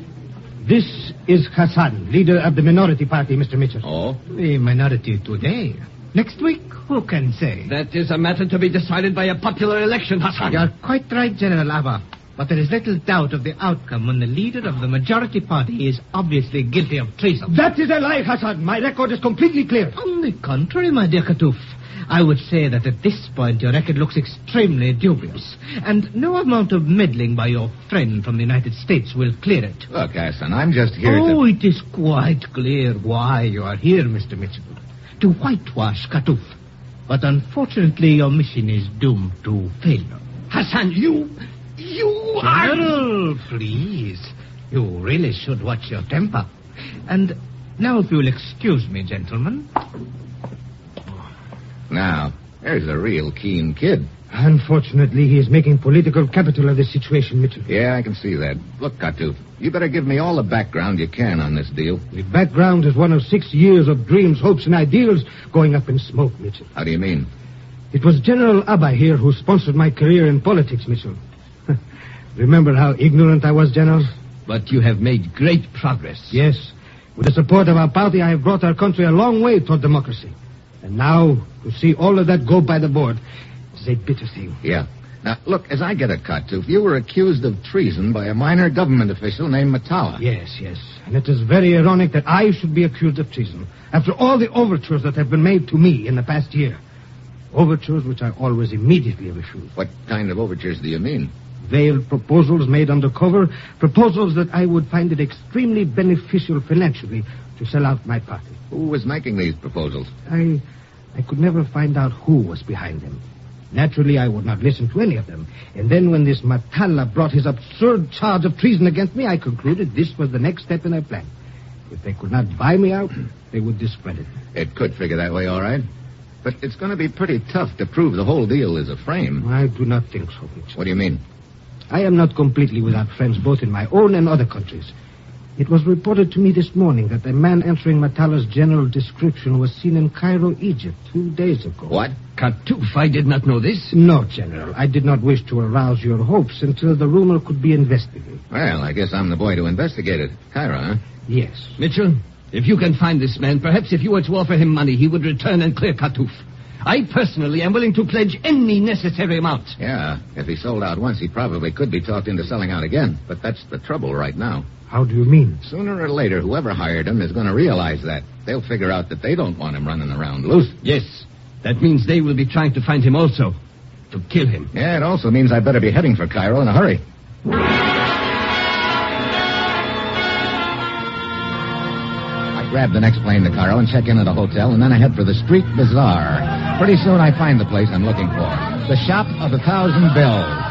This is Hassan, leader of the minority party, Mr. Mitchell. Oh? The minority today. Next week, who can say? That is a matter to be decided by a popular election, Hassan. You're quite right, General Abba. But there is little doubt of the outcome when the leader of the majority party is obviously guilty of treason. That is a lie, Hassan. My record is completely clear. On the contrary, my dear Katouf. I would say that at this point your record looks extremely dubious. And no amount of meddling by your friend from the United States will clear it. Look, Hassan, I'm just here to... it is quite clear why you are here, Mr. Mitchell. To whitewash Katouf. But unfortunately, your mission is doomed to failure. Hassan, you are... General, please. You really should watch your temper. And now, if you'll excuse me, gentlemen... Now, there's a real keen kid. Unfortunately, he is making political capital of this situation, Mitchell. Yeah, I can see that. Look, Katouf, you better give me all the background you can on this deal. The background is one of 6 years of dreams, hopes, and ideals going up in smoke, Mitchell. How do you mean? It was General Abba here who sponsored my career in politics, Mitchell. Remember how ignorant I was, General? But you have made great progress. Yes. With the support of our party, I have brought our country a long way toward democracy. And now, to see all of that go by the board is a bitter thing. Yeah. Now, look, as I get it, Katouf, you were accused of treason by a minor government official named Matala. Yes. And it is very ironic that I should be accused of treason after all the overtures that have been made to me in the past year. Overtures which I always immediately refuse. What kind of overtures do you mean? Veiled proposals made undercover, proposals that I would find it extremely beneficial financially to sell out my party. Who was making these proposals? I could never find out who was behind them. Naturally, I would not listen to any of them. And then when this Matala brought his absurd charge of treason against me, I concluded this was the next step in their plan. If they could not buy me out, they would discredit me. It could figure that way, all right. But it's going to be pretty tough to prove the whole deal is a frame. I do not think so, Wieczek. What do you mean? I am not completely without friends both in my own and other countries. It was reported to me this morning that a man answering Matala's general description was seen in Cairo, Egypt, 2 days ago. What? Katouf, I did not know this. No, General. I did not wish to arouse your hopes until the rumor could be investigated. Well, I guess I'm the boy to investigate it. Cairo, huh? Yes. Mitchell, if you can find this man, perhaps if you were to offer him money, he would return and clear Katouf. I personally am willing to pledge any necessary amount. Yeah, if he sold out once, he probably could be talked into selling out again. But that's the trouble right now. How do you mean? Sooner or later, whoever hired him is going to realize that. They'll figure out that they don't want him running around loose. Yes. That means they will be trying to find him also. To kill him. Yeah, it also means I better be heading for Cairo in a hurry. I grab the next plane to Cairo and check in at a hotel, and then I head for the street bazaar. Pretty soon I find the place I'm looking for. The Shop of 1,000 Bells.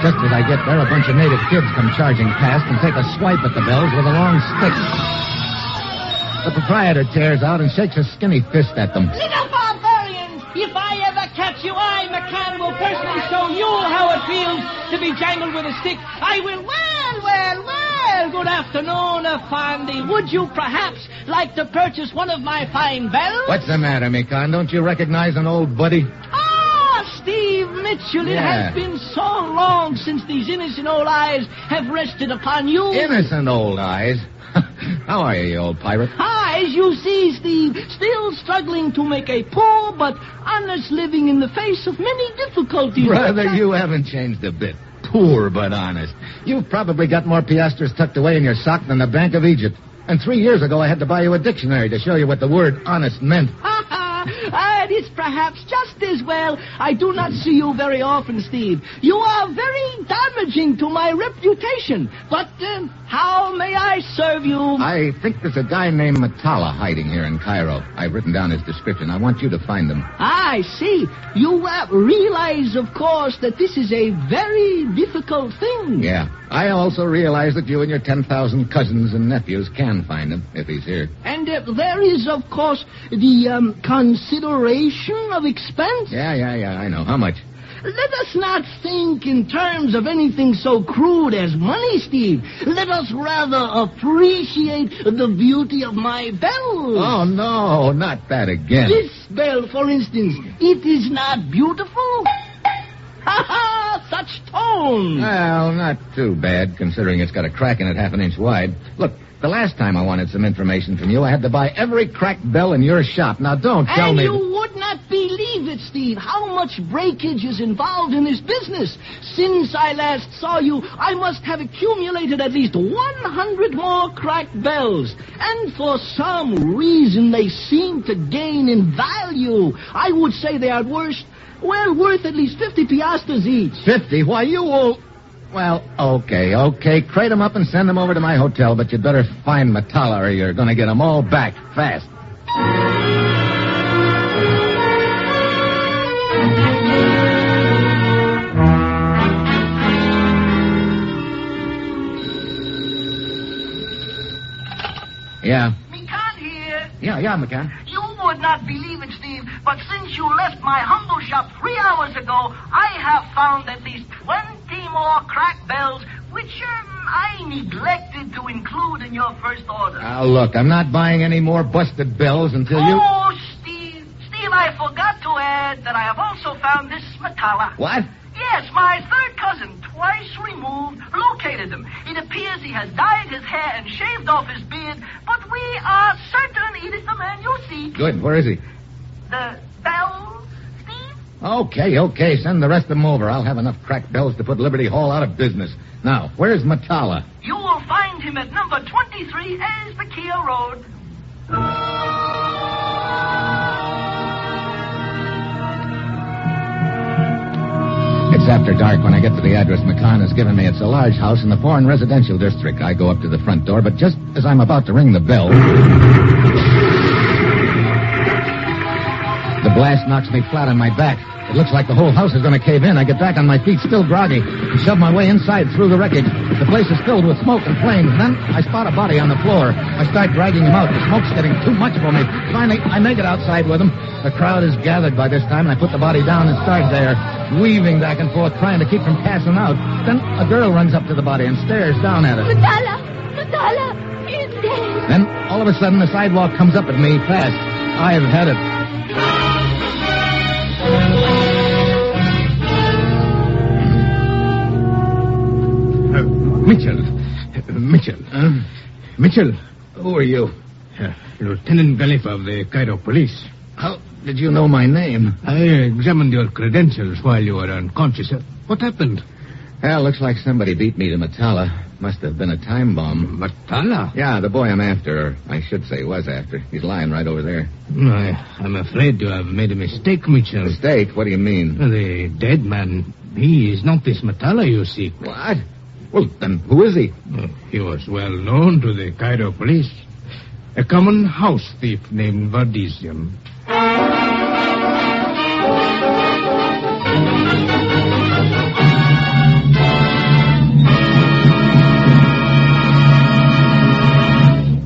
Just as I get there, a bunch of native kids come charging past and take a swipe at the bells with a long stick. The proprietor tears out and shakes a skinny fist at them. Little barbarians! If I ever catch you, I, McCann, will personally show you how it feels to be jangled with a stick. I will. Well, good afternoon, Effendi. Would you perhaps like to purchase one of my fine bells? What's the matter, Mikan? Don't you recognize an old buddy? Steve Mitchell, it has been so long since these innocent old eyes have rested upon you. Innocent old eyes? How are you old pirate? Eyes, you see, Steve, still struggling to make a poor but honest living in the face of many difficulties. Brother, you haven't changed a bit. Poor but honest. You've probably got more piastres tucked away in your sock than the Bank of Egypt. And 3 years ago, I had to buy you a dictionary to show you what the word honest meant. It is perhaps just as well I do not see you very often, Steve. You are very damaging to my reputation. But how may I serve you? I think there's a guy named Matala hiding here in Cairo. I've written down his description. I want you to find him. I see. You realize, of course, that this is a very difficult thing. Yeah. I also realize that you and your 10,000 cousins and nephews can find him, if he's here. And there is, of course, the consideration of expense. Yeah, I know. How much? Let us not think in terms of anything so crude as money, Steve. Let us rather appreciate the beauty of my bell. Oh, no, not that again. This bell, for instance, it is not beautiful? Such tone. Well, not too bad, considering it's got a crack in it 1/2 inch wide. Look, the last time I wanted some information from you, I had to buy every cracked bell in your shop. Now, don't tell me... And you would not believe it, Steve, how much breakage is involved in this business. Since I last saw you, I must have accumulated at least 100 more cracked bells. And for some reason, they seem to gain in value. I would say they are worth at least 50 piastres each. 50? Why, you will... Well, okay. Crate them up and send them over to my hotel, but you'd better find Matala or you're going to get them all back fast. Yeah. McCann here. Yeah, McCann. You would not believe it, Steve, but since you left my humble shop 3 hours ago, I have found at least 20 more crack bells, which I neglected to include in your first order. Now, look, I'm not buying any more busted bells until you... Oh, Steve, I forgot to add that I have also found this Matala. What? Yes, my third cousin, twice removed, located him. It appears he has dyed his hair and shaved off his beard, but we are certain he is the man you seek. Good. Where is he? The bell, Steve? Okay. Send the rest of them over. I'll have enough cracked bells to put Liberty Hall out of business. Now, where's Matala? You will find him at number 23 Esbakia Road. It's after dark when I get to the address McCann has given me. It's a large house in the foreign residential district. I go up to the front door, but just as I'm about to ring the bell, the blast knocks me flat on my back. It looks like the whole house is going to cave in. I get back on my feet, still groggy, and shove my way inside through the wreckage. The place is filled with smoke and flames. Then I spot a body on the floor. I start dragging him out. The smoke's getting too much for me. Finally, I make it outside with him. The crowd is gathered by this time, and I put the body down and start there, weaving back and forth, trying to keep from passing out. Then a girl runs up to the body and stares down at it. Matala, he's dead. Then, all of a sudden, the sidewalk comes up at me fast. I've had it. Mitchell, Who are you? Lieutenant Gallifa of the Cairo Police. How did you know my name? I examined your credentials while you were unconscious. What happened? Well, looks like somebody beat me to Matala. Must have been a time bomb. Matala? Yeah, the boy I'm after, or I should say was after. He's lying right over there. I'm afraid you have made a mistake, Mitchell. Mistake? What do you mean? The dead man, he is not this Matala you seek. What? Well, then who is he? He was well known to the Cairo Police. A common house thief named Vardisian.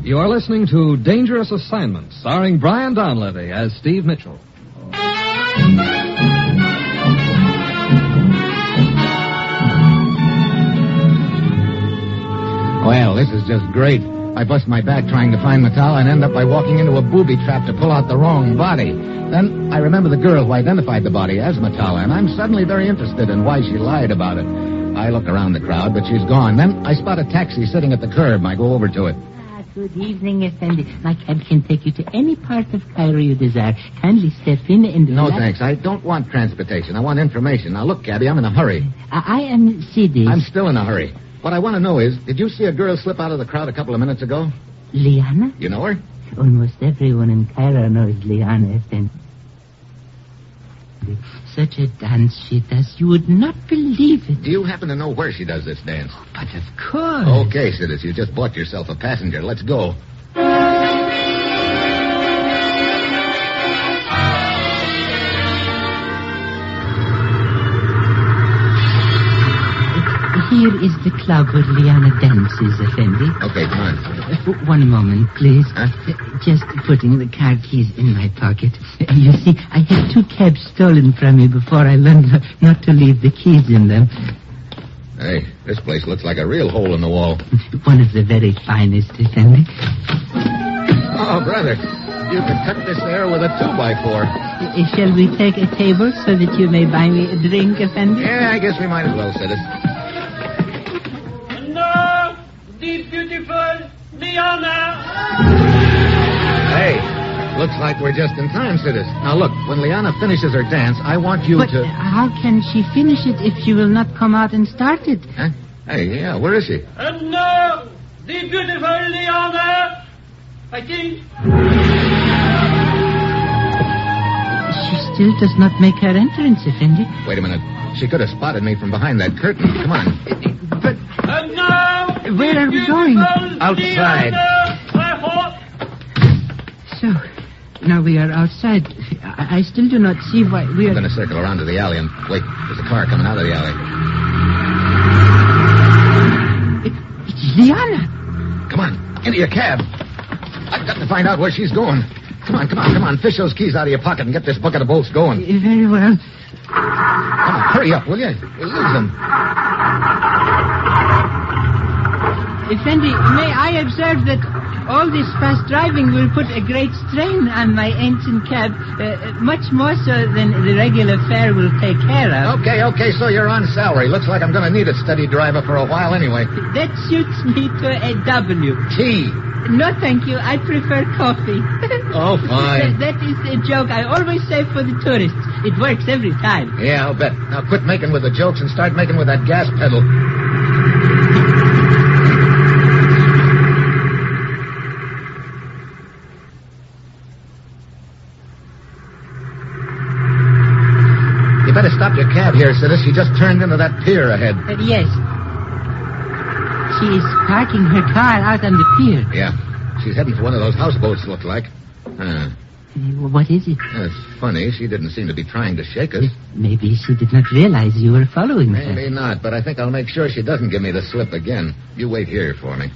You are listening to Dangerous Assignment, starring Brian Donlevy as Steve Mitchell. Well, this is just great. I bust my back trying to find Matala and end up by walking into a booby trap to pull out the wrong body. Then I remember the girl who identified the body as Matala, and I'm suddenly very interested in why she lied about it. I look around the crowd, but she's gone. Then I spot a taxi sitting at the curb. I go over to it. Good evening, Effendi. My cab can take you to any part of Cairo you desire. Kindly step in and... No, thanks. I don't want transportation. I want information. Now, look, Cabby, I'm in a hurry. I am Sidis. I'm still in a hurry. What I want to know is, did you see a girl slip out of the crowd a couple of minutes ago? Liana? You know her? Almost everyone in Cairo knows Liana, Effendi. Such a dance she does, you would not believe it. Do you happen to know where she does this dance? But of course. Okay, Sidis, you just bought yourself a passenger. Let's go. Here is the club where Liana dances, Effendi. Okay, come on. One moment, please. Huh? Just putting the car keys in my pocket. You see, I had 2 cabs stolen from me before I learned not to leave the keys in them. Hey, this place looks like a real hole in the wall. One of the very finest, Effendi. Oh, brother, you could cut this air with a 2x4. Shall we take a table so that you may buy me a drink, Effendi? Yeah, I guess we might as well, Sidis. No, the beautiful Liana. Hey, looks like we're just in time, Sidis. Now, look, when Liana finishes her dance, I want you to... How can she finish it if she will not come out and start it? Huh? Hey, yeah, where is she? And now, the beautiful Liana. I think... She still does not make her entrance, Effendi. Wait a minute. She could have spotted me from behind that curtain. Come on. But... And now... Where are we going? Outside. So, now we are outside. I still do not see why we are... I'm going to circle around to the alley and... Wait, there's a car coming out of the alley. It's Liana. Come on, into your cab. I've got to find out where she's going. Come on. Fish those keys out of your pocket and get this bucket of bolts going. Very well. Come on, hurry up, will you? We'll lose them. Effendi, may I observe that all this fast driving will put a great strain on my ancient cab, much more so than the regular fare will take care of. Okay, so you're on salary. Looks like I'm going to need a steady driver for a while anyway. That suits me to a W. Tea. No, thank you. I prefer coffee. Oh, fine. That is a joke I always say for the tourists. It works every time. Yeah, I'll bet. Now quit making with the jokes and start making with that gas pedal. You better stop your cab cab here, Sidis. She just turned into that pier ahead. Yes. She is parking her car out on the pier. Yeah. She's heading for one of those houseboats, look like. What is it? It's funny. She didn't seem to be trying to shake us. Maybe she did not realize you were following her. Maybe not, but I think I'll make sure she doesn't give me the slip again. You wait here for me.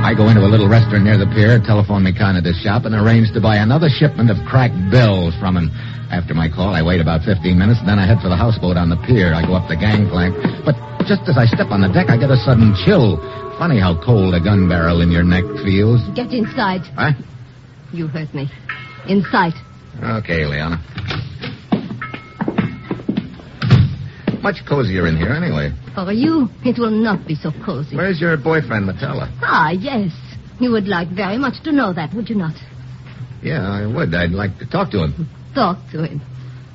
I go into a little restaurant near the pier, telephone Mekan at his shop, and arrange to buy another shipment of cracked bells from him. After my call, I wait about 15 minutes, and then I head for the houseboat on the pier. I go up the gangplank. But just as I step on the deck, I get a sudden chill. Funny how cold a gun barrel in your neck feels. Get inside. Huh? You heard me. Inside. Okay, Liana. Much cozier in here, anyway. For you, it will not be so cozy. Where's your boyfriend, Metella? Ah, yes. You would like very much to know that, would you not? Yeah, I would. I'd like to talk to him. Talk to him.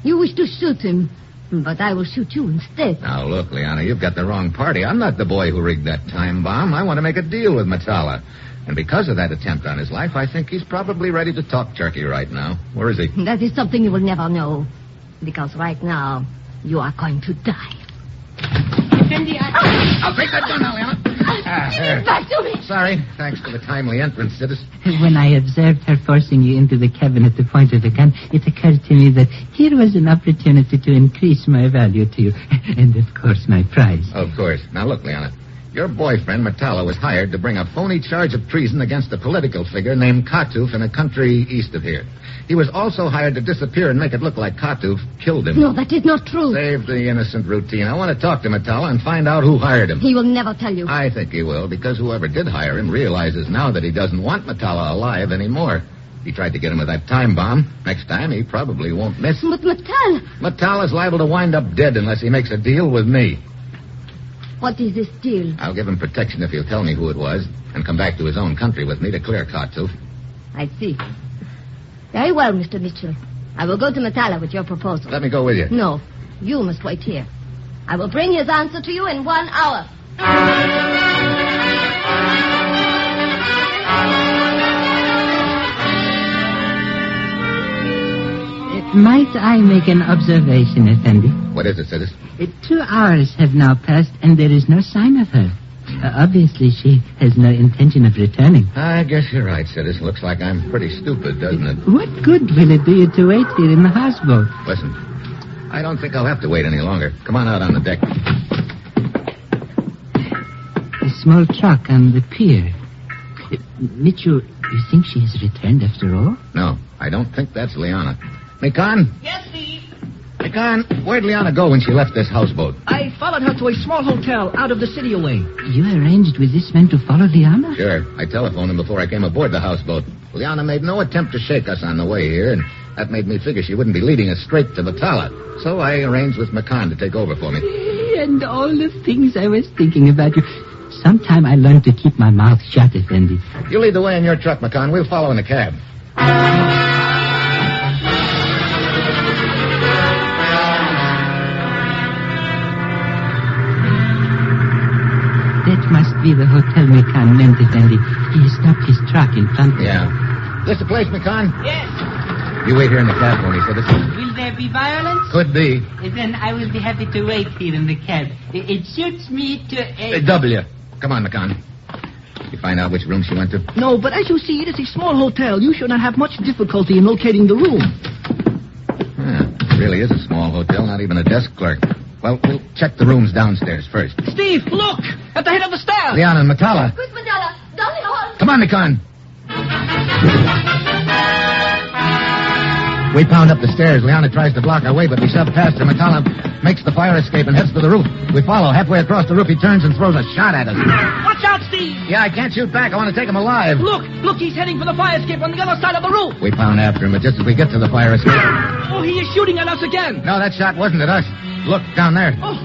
You wish to shoot him, but I will shoot you instead. Now, look, Liana, you've got the wrong party. I'm not the boy who rigged that time bomb. I want to make a deal with Metella. And because of that attempt on his life, I think he's probably ready to talk turkey right now. Where is he? That is something you will never know. Because right now, you are going to die. I'll take that gun now, Liana. Give it back to me. Sorry. Thanks for the timely entrance, citizen. When I observed her forcing you into the cabin at the point of the gun, it occurred to me that here was an opportunity to increase my value to you. And, of course, my prize. Of course. Now, look, Liana. Your boyfriend, Metella, was hired to bring a phony charge of treason against a political figure named Katuf in a country east of here. He was also hired to disappear and make it look like Katuf killed him. No, that is not true. Save the innocent routine. I want to talk to Metella and find out who hired him. He will never tell you. I think he will, because whoever did hire him realizes now that he doesn't want Metella alive anymore. He tried to get him with that time bomb. Next time, he probably won't miss. But Metella... Metella's liable to wind up dead unless he makes a deal with me. What is this deal? I'll give him protection if he'll tell me who it was and come back to his own country with me to clear Katuf. I see. Very well, Mr. Mitchell. I will go to Metella with your proposal. Let me go with you. No, you must wait here. I will bring his answer to you in 1 hour. Might I make an observation, Effendi? What is it, citizen? 2 hours have now passed, and there is no sign of her. Obviously, she has no intention of returning. I guess you're right, citizen. Looks like I'm pretty stupid, doesn't it? What good will it do you to wait here in the houseboat? Listen, I don't think I'll have to wait any longer. Come on out on the deck. A small truck on the pier. Mitchell, you think she has returned after all? No, I don't think that's Liana. Mekan? Yes, Steve? Mekan, where'd Liana go when she left this houseboat? I followed her to a small hotel out of the city away. You arranged with this man to follow Liana? Sure. I telephoned him before I came aboard the houseboat. Liana made no attempt to shake us on the way here, and that made me figure she wouldn't be leading us straight to Metella. So I arranged with Mekan to take over for me. And all the things I was thinking about you. Sometime I learned to keep my mouth shut, Effendi. You lead the way in your truck, Mekan. We'll follow in the cab. That must be the hotel Mekan meant, Effendi. He stopped his truck in front of it. Yeah. This the place, Mekan? Yes. You wait here in the cab for me, citizen. Will there be violence? Could be. Then I will be happy to wait here in the cab. It suits me to... W. Come on, Mekan. You find out which room she went to? No, but as you see, it is a small hotel. You should not have much difficulty in locating the room. It really is a small hotel, not even a desk clerk. Well, we'll check the rooms downstairs first. Steve, look! At the head of the stairs! Liana and Metella. Who's Metella? Darling, hold. Come on, Mekan. We pound up the stairs. Liana tries to block our way, but we shove past her. Metella makes the fire escape and heads for the roof. We follow. Halfway across the roof, he turns and throws a shot at us. Watch out, Steve! Yeah, I can't shoot back. I want to take him alive. Look, he's heading for the fire escape on the other side of the roof. We pound after him, but just as we get to the fire escape... Oh, he is shooting at us again. No, that shot wasn't at us. Look, down there. Oh,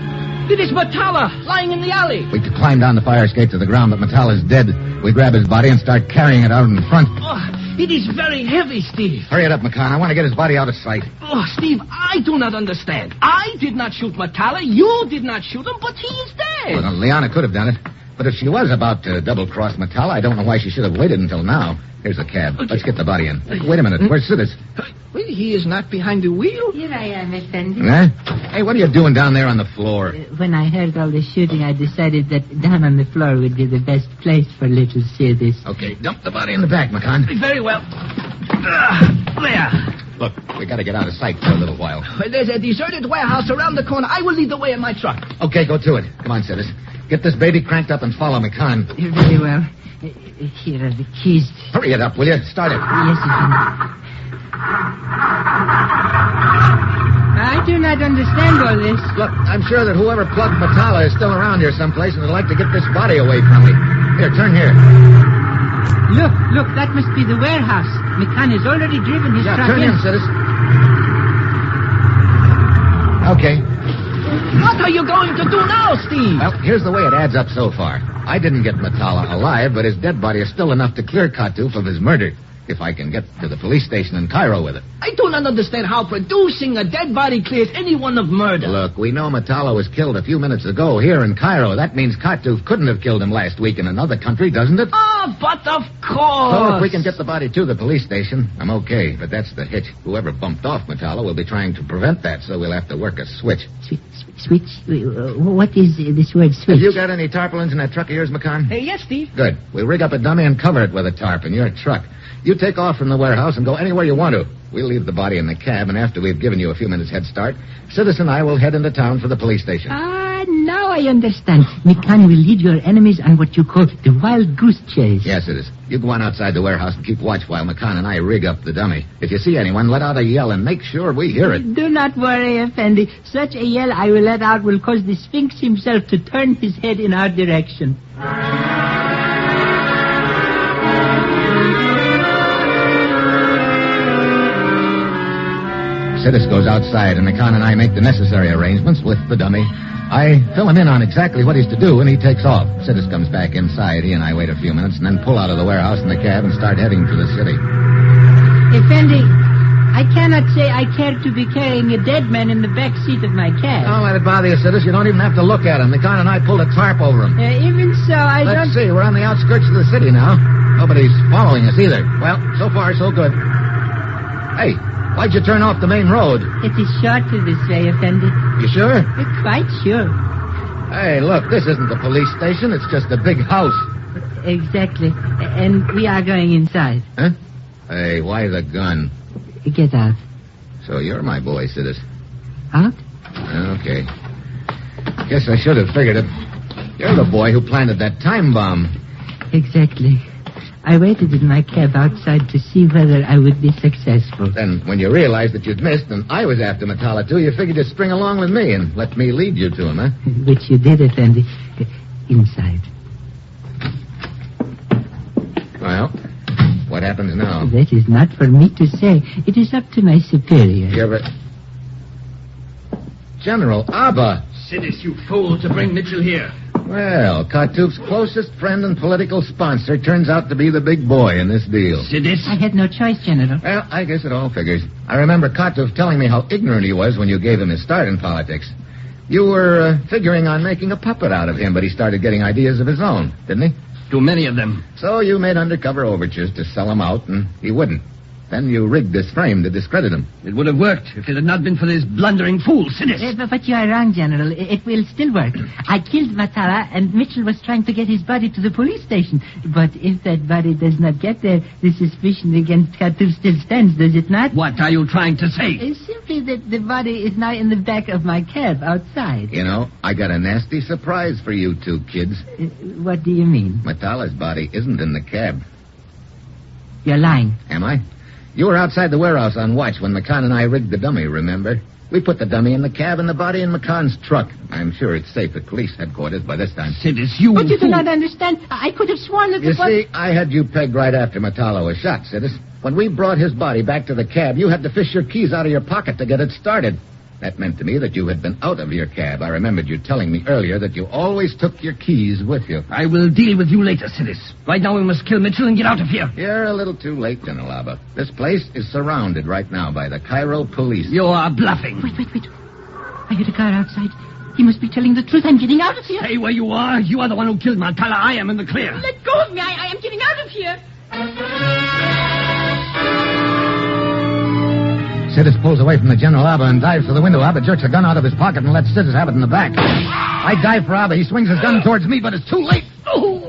it is Metella, lying in the alley. We climb down the fire escape to the ground, but Metella's dead. We grab his body and start carrying it out in front. Oh, it is very heavy, Steve. Hurry it up, Mekan. I want to get his body out of sight. Oh, Steve, I do not understand. I did not shoot Metella. You did not shoot him, but he is dead. Well, Liana could have done it. But if she was about to double-cross Matala, I don't know why she should have waited until now. Here's the cab. Let's get the body in. Wait a minute. Where's Sidis? Well, he is not behind the wheel. Here I am, Effendi. Huh? Hey, what are you doing down there on the floor? When I heard all the shooting, I decided that down on the floor would be the best place for little Sidis. Okay, dump the body in the back, McCann. Very well. There. Look, we got to get out of sight for a little while. Well, there's a deserted warehouse around the corner. I will lead the way in my truck. Okay, go to it. Come on, Sidis. Get this baby cranked up and follow McCann. Very well. Here are the keys. Hurry it up, will you? Start it. Yes, Effendi. I do not understand all this. Look, I'm sure that whoever plugged Matala is still around here someplace and would like to get this body away from me. Here, turn here. Look, that must be the warehouse. McCann has already driven his truck turn in, Sidis. Okay. What are you going to do now, Steve? Well, here's the way it adds up so far. I didn't get Matala alive, but his dead body is still enough to clear Katouf of his murder. If I can get to the police station in Cairo with it. I do not understand how producing a dead body clears anyone of murder. Look, we know Matala was killed a few minutes ago here in Cairo. That means Katouf couldn't have killed him last week in another country, doesn't it? Oh, but of course. So if we can get the body to the police station, I'm okay. But that's the hitch. Whoever bumped off Matala will be trying to prevent that, so we'll have to work a switch. Switch? What is this word, switch? Have you got any tarpaulins in that truck of yours, McCann? Yes, Steve. Good. We'll rig up a dummy and cover it with a tarp in your truck. You take off from the warehouse and go anywhere you want to. We'll leave the body in the cab, and after we've given you a few minutes head start, Sidis and I will head into town for the police station. Now I understand. McCann will lead your enemies on what you call the wild goose chase. Yes, it is. You go on outside the warehouse and keep watch while McCann and I rig up the dummy. If you see anyone, let out a yell and make sure we hear it. Do not worry, Effendi. Such a yell I will let out will cause the Sphinx himself to turn his head in our direction. Sidis goes outside, and McCann and I make the necessary arrangements with the dummy. I fill him in on exactly what he's to do, and he takes off. Sidis comes back inside. He and I wait a few minutes, and then pull out of the warehouse in the cab and start heading to the city. Effendi, I cannot say I care to be carrying a dead man in the back seat of my cab. Don't let it bother you, Sidis. You don't even have to look at him. McCann and I pulled a tarp over him. Even so, Let's see. We're on the outskirts of the city now. Nobody's following us either. Well, so far, so good. Hey, why'd you turn off the main road? It is shorter this way, Effendi. You sure? Quite sure. Hey, look, this isn't the police station. It's just a big house. Exactly. And we are going inside. Huh? Hey, why the gun? Get out. So you're my boy, Sidis. Out? Okay. Guess I should have figured it. You're the boy who planted that time bomb. Exactly. I waited in my cab outside to see whether I would be successful. Then, when you realized that you'd missed and I was after Matala, too, you figured you'd string along with me and let me lead you to him, huh? Which you did, Effendi. Inside. Well, what happens now? That is not for me to say. It is up to my superior. You ever... General Abba! Sidis, you fool, to bring Mitchell here. Well, Katouf's closest friend and political sponsor turns out to be the big boy in this deal. Sidis? I had no choice, General. Well, I guess it all figures. I remember Katouf telling me how ignorant he was when you gave him his start in politics. You were figuring on making a puppet out of him, but he started getting ideas of his own, didn't he? Too many of them. So you made undercover overtures to sell him out, and he wouldn't. Then you rigged this frame to discredit him. It would have worked if it had not been for this blundering fool, Sidis. But you are wrong, General. It will still work. I killed Matala, and Mitchell was trying to get his body to the police station. But if that body does not get there, the suspicion against Katouf still stands, does it not? What are you trying to say? Simply that the body is now in the back of my cab outside. You know, I got a nasty surprise for you two kids. What do you mean? Matala's body isn't in the cab. You're lying. Am I? You were outside the warehouse on watch when McCann and I rigged the dummy, remember? We put the dummy in the cab and the body in McCann's truck. I'm sure it's safe at police headquarters by this time. Sidis, you... But you do not understand. I could have sworn that You see, I had you pegged right after Matala was shot, Sidis. When we brought his body back to the cab, you had to fish your keys out of your pocket to get it started. That meant to me that you had been out of your cab. I remembered you telling me earlier that you always took your keys with you. I will deal with you later, Sidis. Right now we must kill Mitchell and get out of here. You're a little too late, General Abba. This place is surrounded right now by the Cairo police. You are bluffing. Wait. I heard a car outside. He must be telling the truth. I'm getting out of here. Stay where you are. You are the one who killed Marta. I am in the clear. Let go of me. I am getting out of here. Sidis pulls away from the General Abba and dives for the window. Abba jerks a gun out of his pocket and lets Sidis have it in the back. I dive for Abba. He swings his gun towards me, but it's too late. Oh,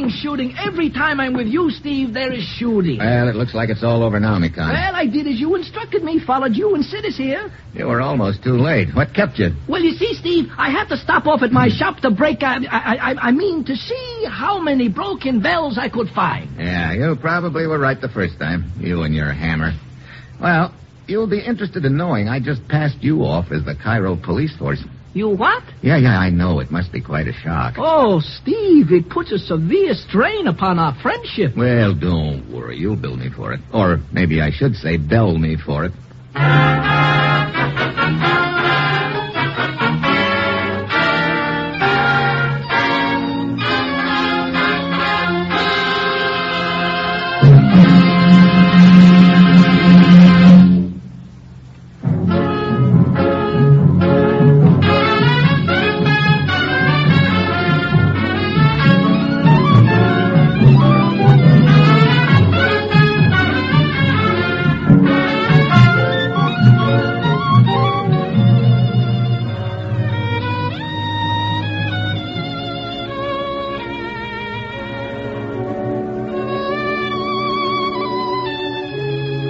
shooting. Every time I'm with you, Steve, there is shooting. Well, it looks like it's all over now, Mikon. Well, I did as you instructed me. Followed you and Sidis here. You were almost too late. What kept you? Well, you see, Steve, I had to stop off at my shop to break... I mean, to see how many broken bells I could find. Yeah, you probably were right the first time. You and your hammer. Well, you'll be interested in knowing I just passed you off as the Cairo police force. You what? Yeah, I know. It must be quite a shock. Oh, Steve, it puts a severe strain upon our friendship. Well, don't worry. You'll bill me for it. Or maybe I should say bell me for it.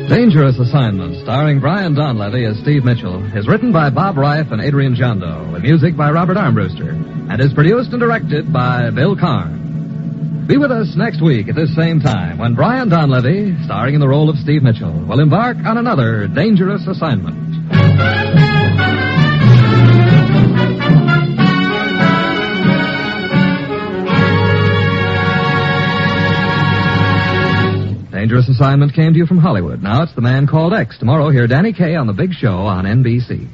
Dangerous Assignment, starring Brian Donlevy as Steve Mitchell, is written by Bob Reif and Adrian Jondo, with music by Robert Armbruster, and is produced and directed by Bill Karn. Be with us next week at this same time when Brian Donlevy, starring in the role of Steve Mitchell, will embark on another dangerous assignment. Dangerous Assignment came to you from Hollywood. Now it's The Man Called X. Tomorrow, hear Danny Kaye on The Big Show on NBC.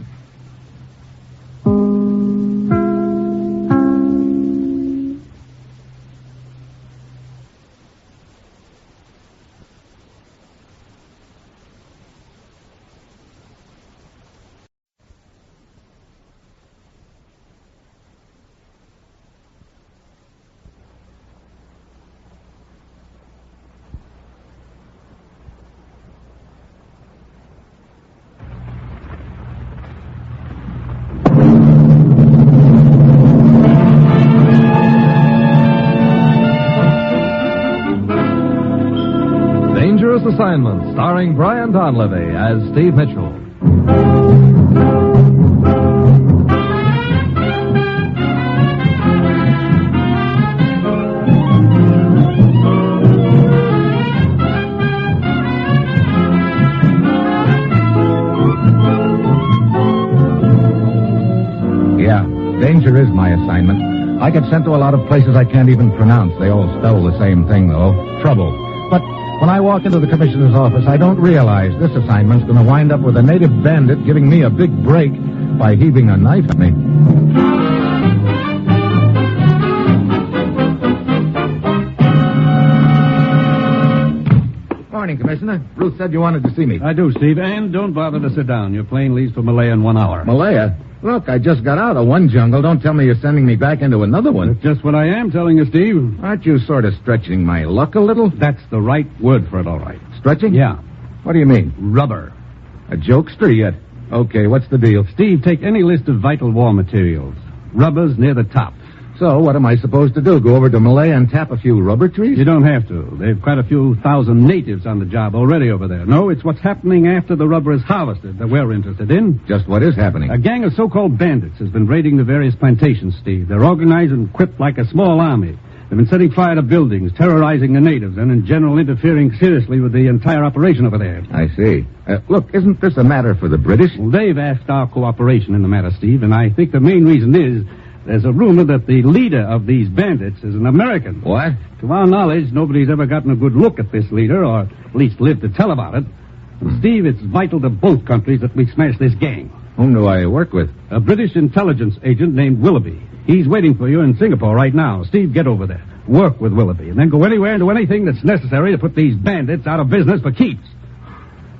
Assignment, starring Brian Donlevy as Steve Mitchell. Yeah, danger is my assignment. I get sent to a lot of places I can't even pronounce. They all spell the same thing, though. Trouble. But when I walk into the commissioner's office, I don't realize this assignment's going to wind up with a native bandit giving me a big break by heaving a knife at me. Morning, Commissioner. Ruth said you wanted to see me. I do, Steve, and don't bother to sit down. Your plane leaves for Malaya in 1 hour. Malaya? Look, I just got out of one jungle. Don't tell me you're sending me back into another one. That's just what I am telling you, Steve. Aren't you sort of stretching my luck a little? That's the right word for it, all right. Stretching? Yeah. What do you mean? Rubber. A jokester yet? Okay, what's the deal? Steve, take any list of vital war materials. Rubber's near the top. So, what am I supposed to do? Go over to Malaya and tap a few rubber trees? You don't have to. They've quite a few thousand natives on the job already over there. No, it's what's happening after the rubber is harvested that we're interested in. Just what is happening? A gang of so-called bandits has been raiding the various plantations, Steve. They're organized and equipped like a small army. They've been setting fire to buildings, terrorizing the natives, and in general interfering seriously with the entire operation over there. I see. Look, isn't this a matter for the British? Well, they've asked our cooperation in the matter, Steve, and I think the main reason is there's a rumor that the leader of these bandits is an American. What? To our knowledge, nobody's ever gotten a good look at this leader, or at least lived to tell about it. Steve, it's vital to both countries that we smash this gang. Whom do I work with? A British intelligence agent named Willoughby. He's waiting for you in Singapore right now. Steve, get over there. Work with Willoughby, and then go anywhere and do anything that's necessary to put these bandits out of business for keeps.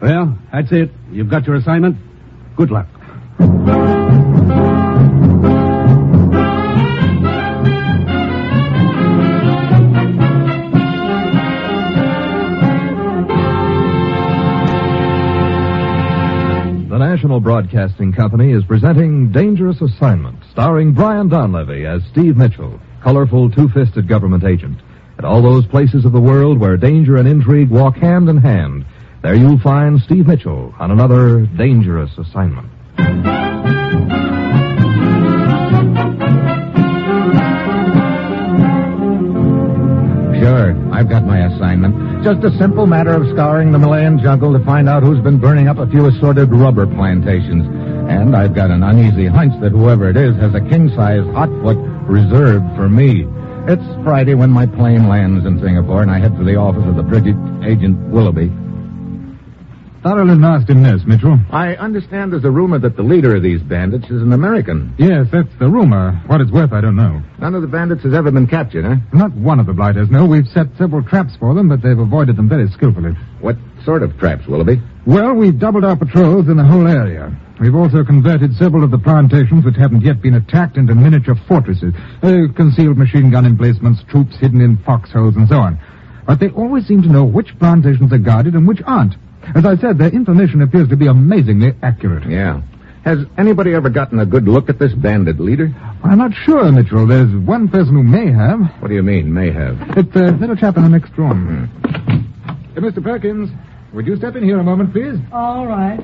Well, that's it. You've got your assignment. Good luck. National Broadcasting Company is presenting Dangerous Assignment, starring Brian Donlevy as Steve Mitchell, colorful two-fisted government agent. At all those places of the world where danger and intrigue walk hand in hand, there you'll find Steve Mitchell on another dangerous assignment. Sure, I've got my assignment. Just a simple matter of scouring the Malayan jungle to find out who's been burning up a few assorted rubber plantations. And I've got an uneasy hunch that whoever it is has a king-size hotfoot reserved for me. It's Friday when my plane lands in Singapore, and I head for the office of the British agent Willoughby. Thoroughly nasty mess, Mitchell. I understand there's a rumor that the leader of these bandits is an American. Yes, that's the rumor. What it's worth, I don't know. None of the bandits has ever been captured, huh? Not one of the blighters, no. We've set several traps for them, but they've avoided them very skillfully. What sort of traps, Willoughby? Well, we've doubled our patrols in the whole area. We've also converted several of the plantations which haven't yet been attacked into miniature fortresses. Concealed machine gun emplacements, troops hidden in foxholes, and so on. But they always seem to know which plantations are guarded and which aren't. As I said, their information appears to be amazingly accurate. Yeah. Has anybody ever gotten a good look at this bandit leader? I'm not sure, Mitchell. There's one person who may have. What do you mean, may have? It's a little chap in the next room. Mr. Perkins, would you step in here a moment, please? All right.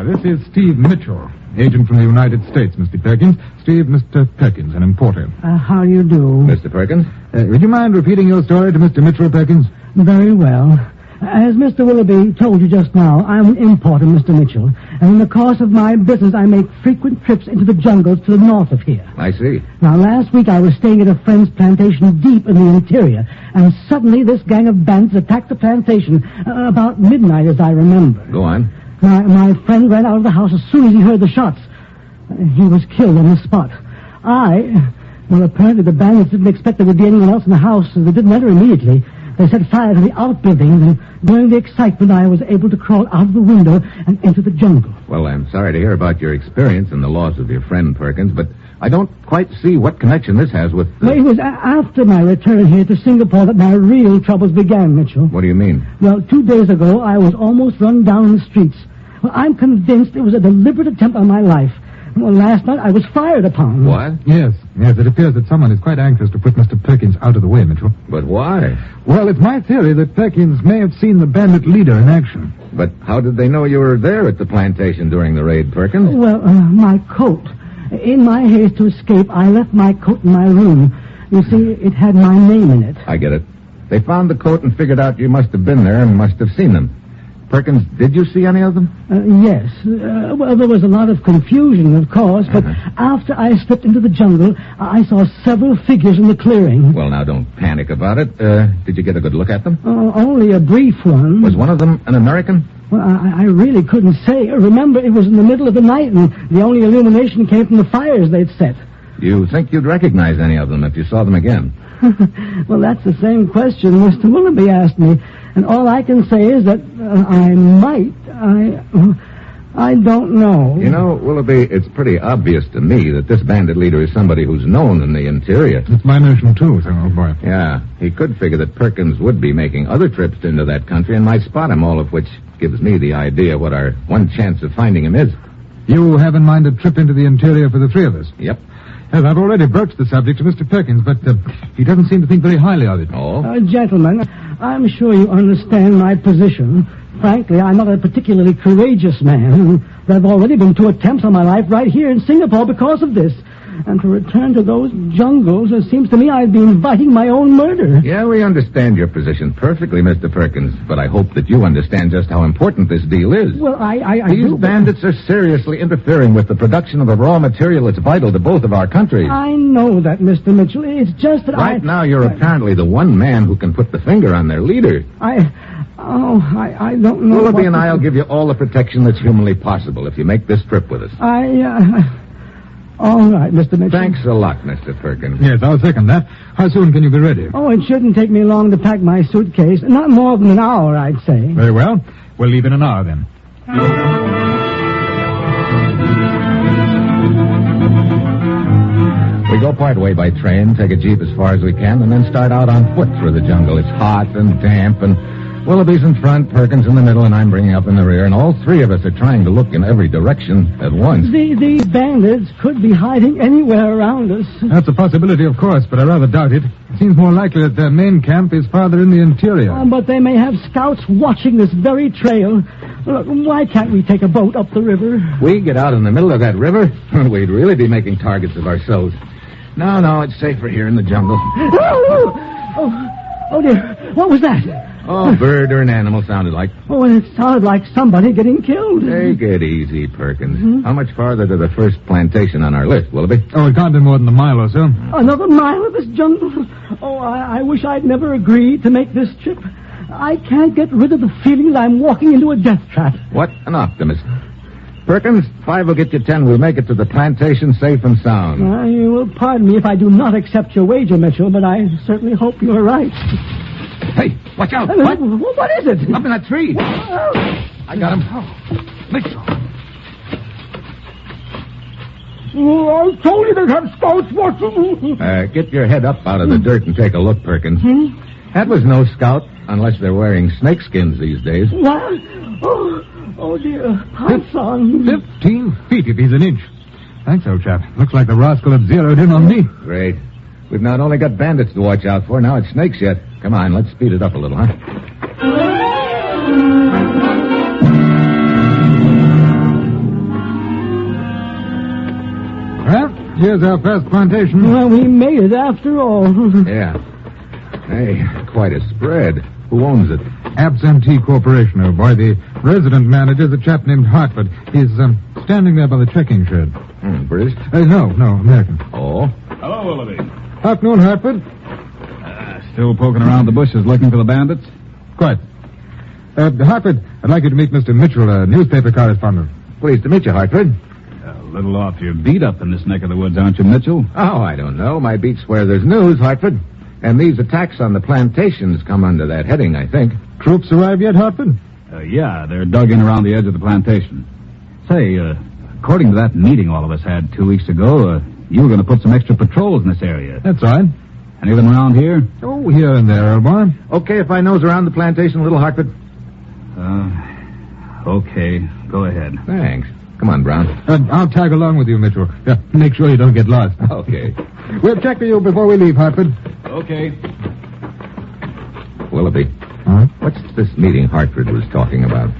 This is Steve Mitchell, agent from the United States, Mr. Perkins. Steve, Mr. Perkins, an importer. How do you do? Mr. Perkins? Would you mind repeating your story to Mr. Mitchell, Perkins? Very well. As Mr. Willoughby told you just now, I'm an importer, Mr. Mitchell. And in the course of my business, I make frequent trips into the jungles to the north of here. I see. Now, last week I was staying at a friend's plantation deep in the interior, and suddenly this gang of bandits attacked the plantation about midnight, as I remember. Go on. My friend ran out of the house as soon as he heard the shots. He was killed on the spot. Well, apparently the bandits didn't expect there would be anyone else in the house, so they didn't enter immediately. They set fire to the outbuildings, and during the excitement, I was able to crawl out of the window and into the jungle. Well, I'm sorry to hear about your experience and the loss of your friend, Perkins, but I don't quite see what connection this has with... Well, it was after my return here to Singapore that my real troubles began, Mitchell. What do you mean? Well, 2 days ago, I was almost run down in the streets. Well, I'm convinced it was a deliberate attempt on my life. Well, last night I was fired upon. What? Yes, it appears that someone is quite anxious to put Mr. Perkins out of the way, Mitchell. But why? Well, it's my theory that Perkins may have seen the bandit leader in action. But how did they know you were there at the plantation during the raid, Perkins? Well, my coat. In my haste to escape, I left my coat in my room. You see, it had my name in it. I get it. They found the coat and figured out you must have been there and must have seen them. Perkins, did you see any of them? Yes. Well, there was a lot of confusion, of course, but after I slipped into the jungle, I saw several figures in the clearing. Well, now, don't panic about it. Did you get a good look at them? Only a brief one. Was one of them an American? Well, I really couldn't say. Remember, it was in the middle of the night, and the only illumination came from the fires they'd set. You think you'd recognize any of them if you saw them again? Well, that's the same question Mr. Willoughby asked me. And all I can say is that I might. I don't know. You know, Willoughby, it's pretty obvious to me that this bandit leader is somebody who's known in the interior. It's my notion, too, old boy. Yeah, he could figure that Perkins would be making other trips into that country and might spot him, all of which gives me the idea what our one chance of finding him is. You have in mind a trip into the interior for the three of us? Yep. Yes, I've already broached the subject to Mr. Perkins, but he doesn't seem to think very highly of it. Oh? Gentlemen, I'm sure you understand my position. Frankly, I'm not a particularly courageous man. There have already been 2 attempts on my life right here in Singapore because of this. And to return to those jungles, it seems to me I'd be inviting my own murder. Yeah, we understand your position perfectly, Mr. Perkins, but I hope that you understand just how important this deal is. Well, These bandits are seriously interfering with the production of the raw material that's vital to both of our countries. I know that, Mr. Mitchell. It's just that Right now, you're apparently the one man who can put the finger on their leader. I don't know. Willoughby and I'll give you all the protection that's humanly possible if you make this trip with us. All right, Mr. Mitchell. Thanks a lot, Mr. Perkins. Yes, I'll second that. How soon can you be ready? Oh, it shouldn't take me long to pack my suitcase. Not more than an hour, I'd say. Very well. We'll leave in an hour, then. We go part way by train, take a jeep as far as we can, and then start out on foot through the jungle. It's hot and damp, and Willoughby's in front, Perkins in the middle, and I'm bringing up in the rear, and all three of us are trying to look in every direction at once. These bandits could be hiding anywhere around us. That's a possibility, of course, but I rather doubt it. It seems more likely that their main camp is farther in the interior. But they may have scouts watching this very trail. Look, why can't we take a boat up the river? We get out in the middle of that river? We'd really be making targets of ourselves. No, it's safer here in the jungle. Oh, dear. What was that? Oh, bird or an animal sounded like. Oh, and it sounded like somebody getting killed. Take it easy, Perkins. Mm-hmm. How much farther to the first plantation on our list, Willoughby? Oh, it can't be more than a mile or so. Another mile of this jungle? Oh, I wish I'd never agreed to make this trip. I can't get rid of the feeling that I'm walking into a death trap. What an optimist. Perkins, 5 will get you 10. We'll make it to the plantation safe and sound. You will pardon me if I do not accept your wager, Mitchell, but I certainly hope you're right. Hey, watch out. What is it? Up in that tree. I got him. Mitchell. I told you to have scouts watching. Get your head up out of the dirt and take a look, Perkins. That was no scout, unless they're wearing snakeskins these days. What? Oh, dear. Python. 15 feet if he's an inch. Thanks, old chap. Looks like the rascal had zeroed in on me. Great. We've not only got bandits to watch out for, now it's snakes yet. Come on, let's speed it up a little, huh? Well, here's our first plantation. Well, we made it after all. Yeah. Hey, quite a spread. Who owns it? Absentee Corporation, old boy. The resident manager's a chap named Hartford. He's standing there by the trekking shed. British? No, American. Oh? Hello, Willoughby. Afternoon, Hartford. Still poking around the bushes looking for the bandits? Quite. Hartford, I'd like you to meet Mr. Mitchell, a newspaper correspondent. Pleased to meet you, Hartford. A little off your beat up in this neck of the woods, aren't you, Mitchell? Oh, I don't know. My beat's where there's news, Hartford. And these attacks on the plantations come under that heading, I think. Troops arrived yet, Hartford? Yeah, they're dug in around the edge of the plantation. Say, according to that meeting all of us had 2 weeks ago, you were going to put some extra patrols in this area. That's right. Any of them around here? Oh, here and there, old boy. Okay if I nose around the plantation a little, Hartford? Okay. Go ahead. Thanks. Come on, Brown. I'll tag along with you, Mitchell. Yeah, make sure you don't get lost. Okay. We'll check for you before we leave, Hartford. Okay. Willoughby. Huh? What's this meeting Hartford was talking about?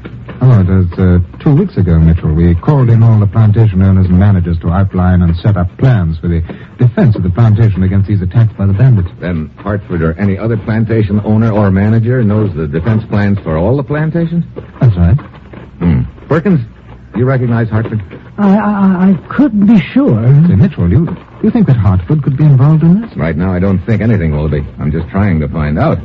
Oh, it was 2 weeks ago, Mitchell. We called in all the plantation owners and managers to outline and set up plans for the defense of the plantation against these attacks by the bandits. Then Hartford or any other plantation owner or manager knows the defense plans for all the plantations? That's right. Perkins, you recognize Hartford? I couldn't be sure. Say, Mitchell, do you think that Hartford could be involved in this? Right now, I don't think anything, Willoughby. I'm just trying to find out.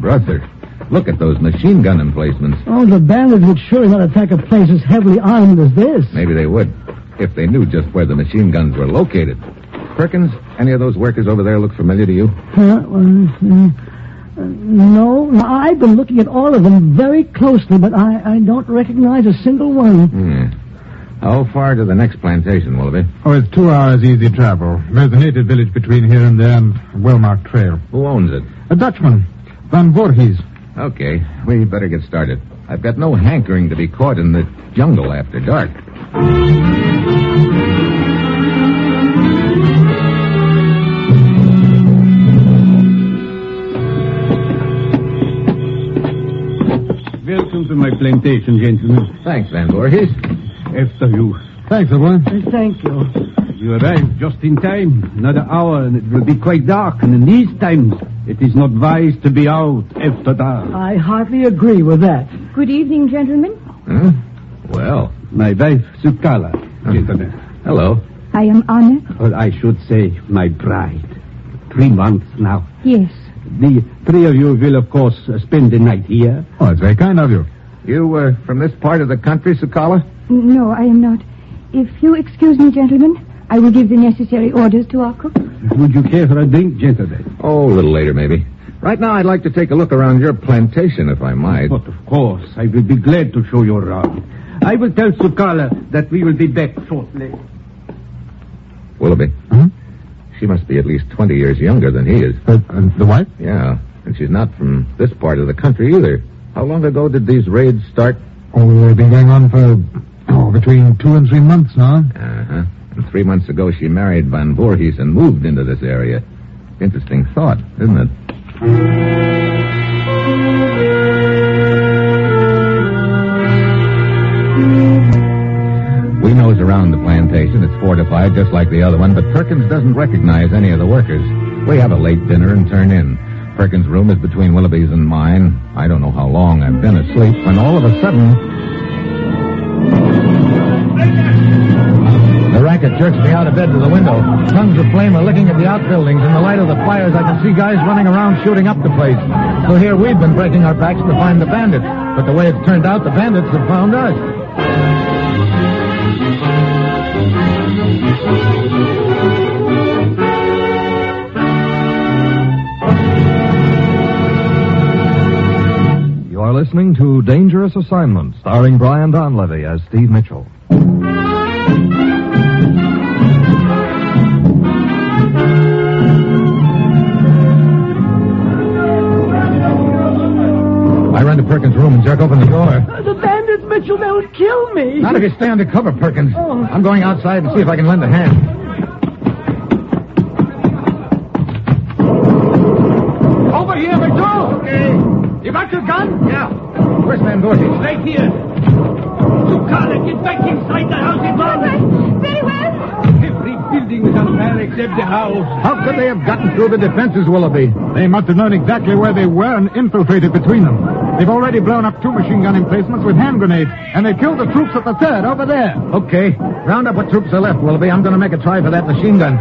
Brother, look at those machine gun emplacements. Oh, the bandits would surely not attack a place as heavily armed as this. Maybe they would, if they knew just where the machine guns were located. Perkins, any of those workers over there look familiar to you? No, I've been looking at all of them very closely, but I don't recognize a single one. How far to the next plantation, Willoughby? Oh, it's 2 hours easy travel. There's a native village between here and there and a well-marked trail. Who owns it? A Dutchman, Van Voorhees. Okay, we better get started. I've got no hankering to be caught in the jungle after dark. Welcome to my plantation, gentlemen. Thanks, Van Voorhees. After you. Thanks, everyone. Thank you. You arrived just in time. Another hour and it will be quite dark. And in these times, it is not wise to be out after dark. I hardly agree with that. Good evening, gentlemen. Well. My wife, Sukala, gentlemen. Hello. I am honored. Or I should say, my bride. 3 months now. Yes. The 3 of you will, of course, spend the night here. Oh, it's very kind of you. You from this part of the country, Sukala? No, I am not. If you excuse me, gentlemen, I will give the necessary orders to our cook. Would you care for a drink, gentlemen? Oh, a little later, maybe. Right now, I'd like to take a look around your plantation, if I might. But of course, I will be glad to show you around. I will tell Sukala that we will be back shortly. Willoughby. She must be at least 20 years younger than he is. The wife? Yeah, and she's not from this part of the country either. How long ago did these raids start? Oh, they've been going on for between 2 and 3 months now. Uh-huh. And 3 months ago she married Van Voorhees and moved into this area. Interesting thought, isn't it? We nose around the plantation. It's fortified just like the other one, but Perkins doesn't recognize any of the workers. We have a late dinner and turn in. Perkins' room is between Willoughby's and mine. I don't know how long I've been asleep when all of a sudden... The racket jerks me out of bed to the window. Tongues of flame are licking at the outbuildings. In the light of the fires, I can see guys running around shooting up the place. So here we've been breaking our backs to find the bandits. But the way it's turned out, the bandits have found us. You are listening to Dangerous Assignment, starring Brian Donlevy as Steve Mitchell. I run to Perkins' room and jerk open the door. The bandits, Mitchell, they'll kill me. Not if you stay under cover, Perkins. Oh. I'm going outside and see if I can lend a hand. Over here, Mitchell. Okay. You got your gun? Yeah. Where's Van Voorhees? Right here. Sukala, get back inside the house at once. Very well. Every building is on fire except the house. How could they have gotten through the defenses, Willoughby? They must have known exactly where they were and infiltrated between them. They've already blown up 2 machine gun emplacements with hand grenades, and they killed the troops at the third over there. Okay. Round up what troops are left, Willoughby. I'm going to make a try for that machine gun.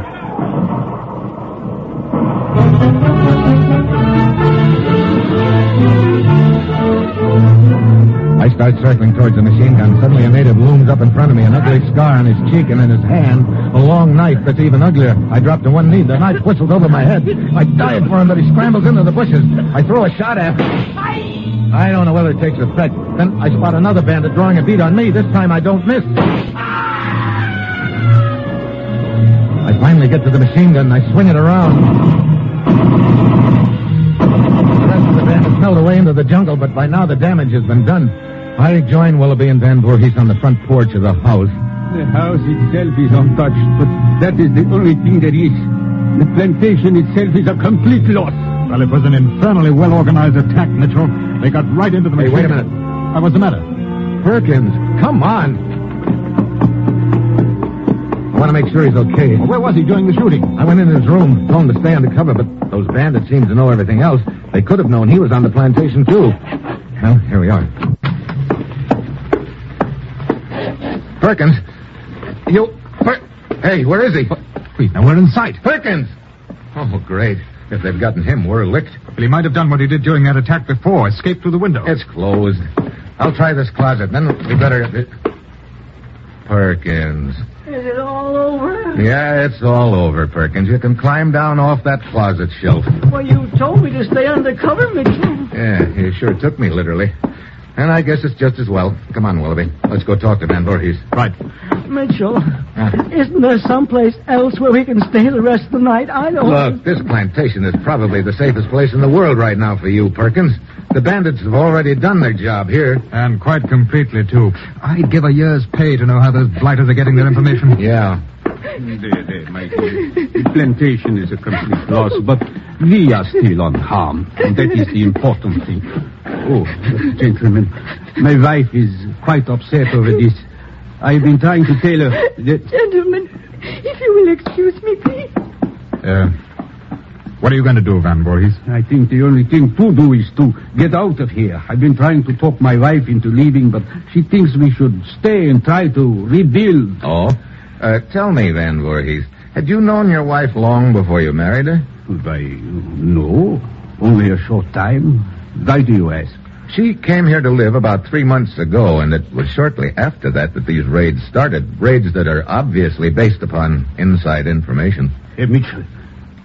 I start circling towards the machine gun. Suddenly a native looms up in front of me, an ugly scar on his cheek, and in his hand, a long knife that's even uglier. I drop to one knee. The knife whistled over my head. I dive for him, but he scrambles into the bushes. I throw a shot at him. I don't know whether it takes effect. Then I spot another bandit drawing a bead on me. This time I don't miss. I finally get to the machine gun and I swing it around. The rest of the bandits melt away into the jungle, but by now the damage has been done. I join Willoughby and Van Voorhees on the front porch of the house. The house itself is untouched, but that is the only thing there is. The plantation itself is a complete loss. Well, it was an infernally well-organized attack, Mitchell. They got right into the machine. Hey, wait a minute. What's the matter? Perkins, come on. I want to make sure he's okay. Well, where was he during the shooting? I went in his room, told him to stay undercover, but those bandits seem to know everything else. They could have known he was on the plantation, too. Well, here we are. Perkins, Hey, where is he? Wait, now we're in sight. Perkins! Oh, great. If they've gotten him, we're licked. Well, he might have done what he did during that attack before, escaped through the window. It's closed. I'll try this closet, then we better... Perkins. Is it all over? Yeah, it's all over, Perkins. You can climb down off that closet shelf. Well, you told me to stay undercover, Mitchell. Yeah, you sure took me literally. And I guess it's just as well. Come on, Willoughby. Let's go talk to Van Voorhees. Right. Mitchell, isn't there someplace else where we can stay the rest of the night? I don't... Look, this plantation is probably the safest place in the world right now for you, Perkins. The bandits have already done their job here. And quite completely, too. I'd give a year's pay to know how those blighters are getting their information. Yeah. There, my dear. The plantation is a complete loss, but we are still unharmed, and that is the important thing. Oh, gentlemen, my wife is quite upset over this. I've been trying to tell her that... Gentlemen, if you will excuse me, please. What are you going to do, Van Voorhees? I think the only thing to do is to get out of here. I've been trying to talk my wife into leaving, but she thinks we should stay and try to rebuild. Oh? Tell me, Van Voorhees, had you known your wife long before you married her? Why, no. Only a short time. Why do you ask? She came here to live about 3 months ago, and it was shortly after that these raids started. Raids that are obviously based upon inside information. Mitchell,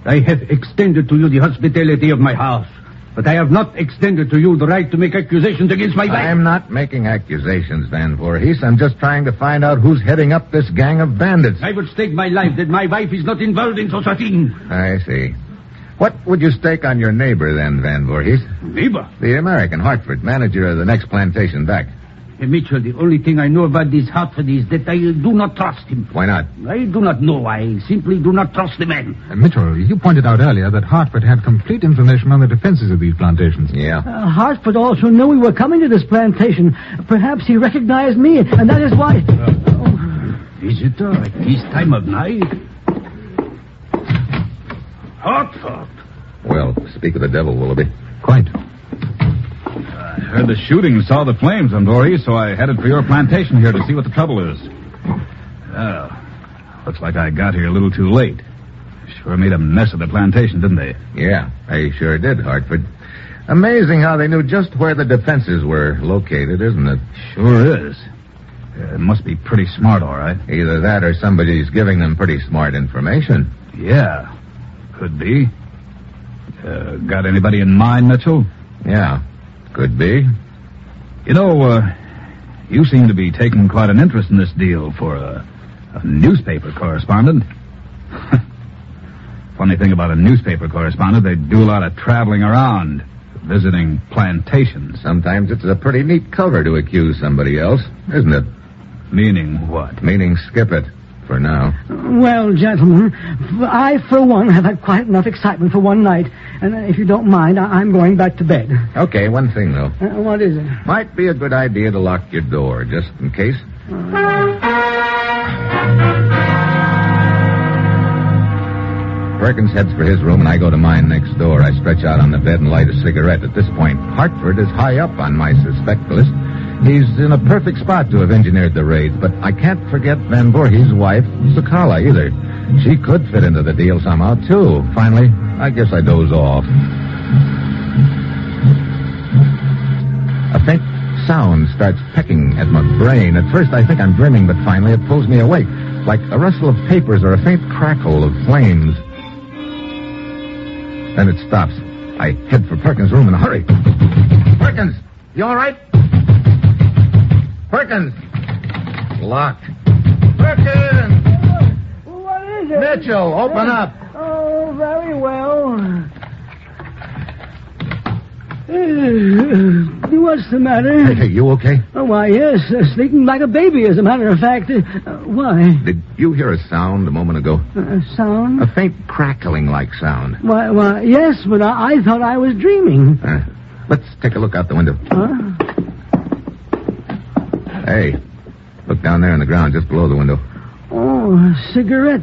I have extended to you the hospitality of my house. But I have not extended to you the right to make accusations against my wife. I'm not making accusations, Van Voorhees. I'm just trying to find out who's heading up this gang of bandits. I would stake my life that my wife is not involved in such a thing. I see. What would you stake on your neighbor, then, Van Voorhees? Neighbor? The American, Hartford, manager of the next plantation back. Mitchell, the only thing I know about this Hartford is that I do not trust him. Why not? I do not know. I simply do not trust the man. Mitchell, you pointed out earlier that Hartford had complete information on the defenses of these plantations. Yeah. Hartford also knew we were coming to this plantation. Perhaps he recognized me, and that is why... Visitor at this time of night? Hartford. Well, speak of the devil, Willoughby. Quite. I heard the shooting and saw the flames, Van Voorhees, so I headed for your plantation here to see what the trouble is. Well, looks like I got here a little too late. Sure made a mess of the plantation, didn't they? Yeah, they sure did, Hartford. Amazing how they knew just where the defenses were located, isn't it? Sure is. It must be pretty smart, all right. Either that or somebody's giving them pretty smart information. Yeah, could be. Got anybody in mind, Mitchell? Yeah, could be. You know, you seem to be taking quite an interest in this deal for a newspaper correspondent. Funny thing about a newspaper correspondent, they do a lot of traveling around, visiting plantations. Sometimes it's a pretty neat cover to accuse somebody else, isn't it? Meaning what? Meaning skip it, for now. Well, gentlemen, I, for one, have had quite enough excitement for one night. And if you don't mind, I'm going back to bed. Okay, one thing, though. What is it? Might be a good idea to lock your door, just in case. Perkins heads for his room, and I go to mine next door. I stretch out on the bed and light a cigarette. At this point, Hartford is high up on my suspect list. He's in a perfect spot to have engineered the raids, but I can't forget Van Voorhees' wife, Sakala, either. She could fit into the deal somehow, too. Finally, I guess I doze off. A faint sound starts pecking at my brain. At first, I think I'm dreaming, but finally it pulls me awake, like a rustle of papers or a faint crackle of flames. Then it stops. I head for Perkins' room in a hurry. Perkins, you all right? Perkins! Locked. Perkins! What is it? Mitchell, open up. Oh, very well. What's the matter? Hey, you okay? Oh, why, yes. Sleeping like a baby, as a matter of fact. Why? Did you hear a sound a moment ago? Sound? A faint crackling-like sound. Why, yes, but I thought I was dreaming. Let's take a look out the window. Huh? Hey, look down there on the ground just below the window. Oh, a cigarette.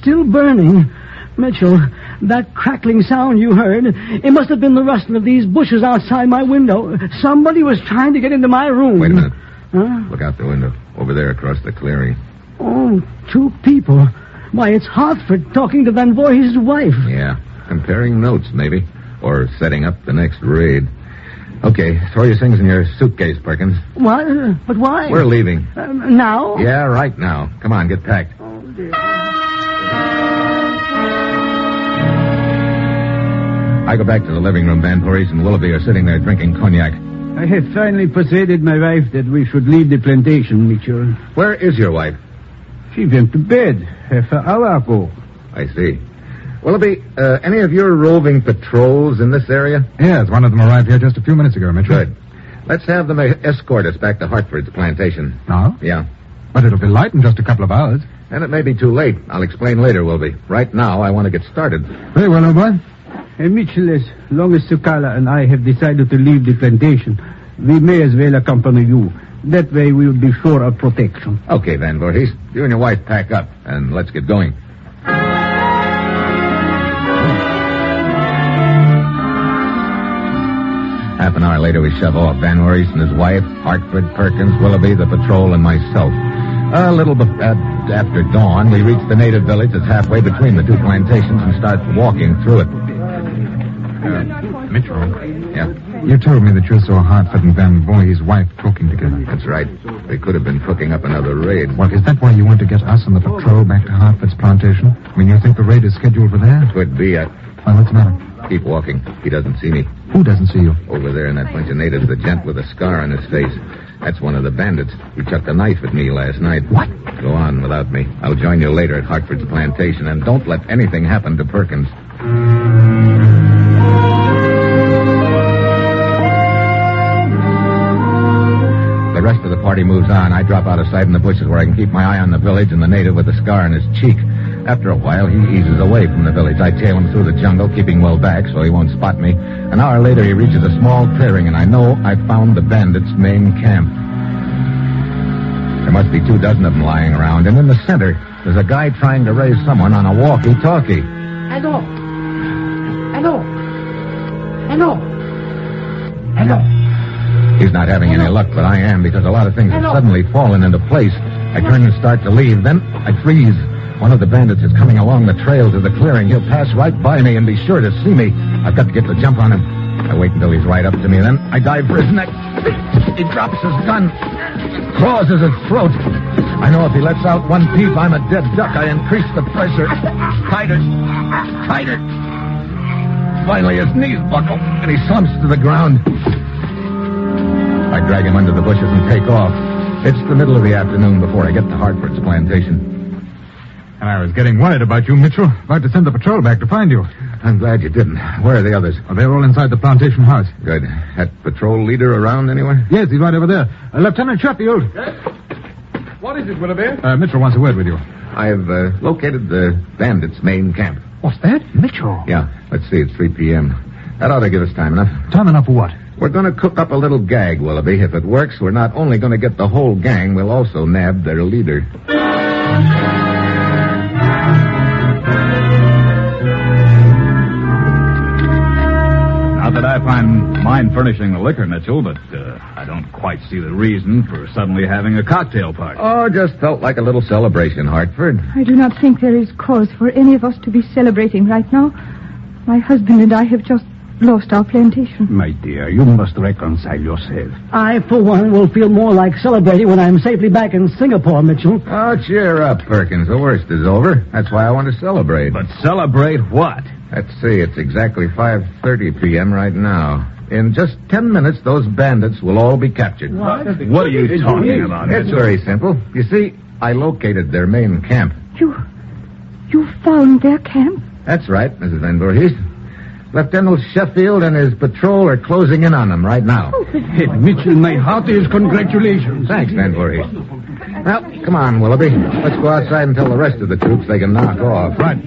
Still burning. Mitchell, that crackling sound you heard, it must have been the rustle of these bushes outside my window. Somebody was trying to get into my room. Wait a minute. Huh? Look out the window. Over there across the clearing. Oh, two people. Why, it's Hartford talking to Van Voorhees' wife. Yeah, comparing notes, maybe. Or setting up the next raid. Okay, throw your things in your suitcase, Perkins. What? But why? We're leaving. Now? Yeah, right now. Come on, get packed. Oh, dear. I go back to the living room. Van Voorhees and Willoughby are sitting there drinking cognac. I have finally persuaded my wife that we should leave the plantation, Mitchell. Where is your wife? She went to bed half an hour ago. I see. Willoughby, any of your roving patrols in this area? Yes, one of them arrived here just a few minutes ago, Mitchell. Good. Let's have them escort us back to Hartford's plantation. No? Yeah. But it'll be light in just a couple of hours. And it may be too late. I'll explain later, Willoughby. Right now, I want to get started. Very well, old boy. Mitchell, as long as Sakala and I have decided to leave the plantation, we may as well accompany you. That way we will be sure of protection. Okay, Van Voorhees. You and your wife pack up, and let's get going. Half an hour later, we shove off. Van Voorhees and his wife, Hartford, Perkins, Willoughby, the patrol, and myself. A little after dawn, we reach the native village that's halfway between the two plantations and start walking through it. Mitchell. Yeah? You told me that you saw Hartford and Van Voorhees' wife talking together. That's right. They could have been cooking up another raid. Well, is that why you want to get us on the patrol back to Hartford's plantation? I mean, you think the raid is scheduled for there? Could be. Why, what's the matter? Keep walking. He doesn't see me. Who doesn't see you? Over there in that bunch of natives, the gent with a scar on his face. That's one of the bandits. He chucked a knife at me last night. What? Go on without me. I'll join you later at Hartford's plantation, and don't let anything happen to Perkins. The rest of the party moves on. I drop out of sight in the bushes where I can keep my eye on the village and the native with the scar on his cheek. After a while, he eases away from the village. I tail him through the jungle, keeping well back so he won't spot me. An hour later, he reaches a small clearing, and I know I found the bandits' main camp. There must be 24 of them lying around, and in the center, there's a guy trying to raise someone on a walkie-talkie. Hello. Hello. Hello. Hello. He's not having any luck, but I am, because a lot of things have suddenly fallen into place. I turn and start to leave, then I freeze. One of the bandits is coming along the trail to the clearing. He'll pass right by me and be sure to see me. I've got to get the jump on him. I wait until he's right up to me, then I dive for his neck. He drops his gun, claws at his throat. I know if he lets out one peep, I'm a dead duck. I increase the pressure. Tighter. Tighter. Finally, his knees buckle, and he slumps to the ground. I drag him under the bushes and take off. It's the middle of the afternoon before I get to Hartford's plantation. I was getting worried about you, Mitchell. About to send the patrol back to find you. I'm glad you didn't. Where are the others? Oh, they're all inside the plantation house. Good. That patrol leader around anywhere? Yes, he's right over there. Lieutenant Sheffield. Yes? What is it, Willoughby? Mitchell wants a word with you. I've located the bandits' main camp. What's that? Mitchell? Yeah. Let's see, it's 3 p.m. That ought to give us time enough. Time enough for what? We're going to cook up a little gag, Willoughby. If it works, we're not only going to get the whole gang, we'll also nab their leader. Not that I find mine furnishing the liquor, Mitchell, but I don't quite see the reason for suddenly having a cocktail party. Oh, just felt like a little celebration, Hartford. I do not think there is cause for any of us to be celebrating right now. My husband and I have just lost our plantation. My dear, you must reconcile yourself. I, for one, will feel more like celebrating when I'm safely back in Singapore, Mitchell. Oh, cheer up, Perkins. The worst is over. That's why I want to celebrate. But celebrate what? Let's see, it's exactly 5:30 p.m. right now. In just 10 minutes, those bandits will all be captured. What are you talking about? It's very simple. You see, I located their main camp. You found their camp? That's right, Mrs. Van Voorhees. Lieutenant Sheffield and his patrol are closing in on them right now. Mitchell, my heartiest congratulations. Thanks, Van Voorhees. Well, come on, Willoughby. Let's go outside and tell the rest of the troops they can knock off. Right.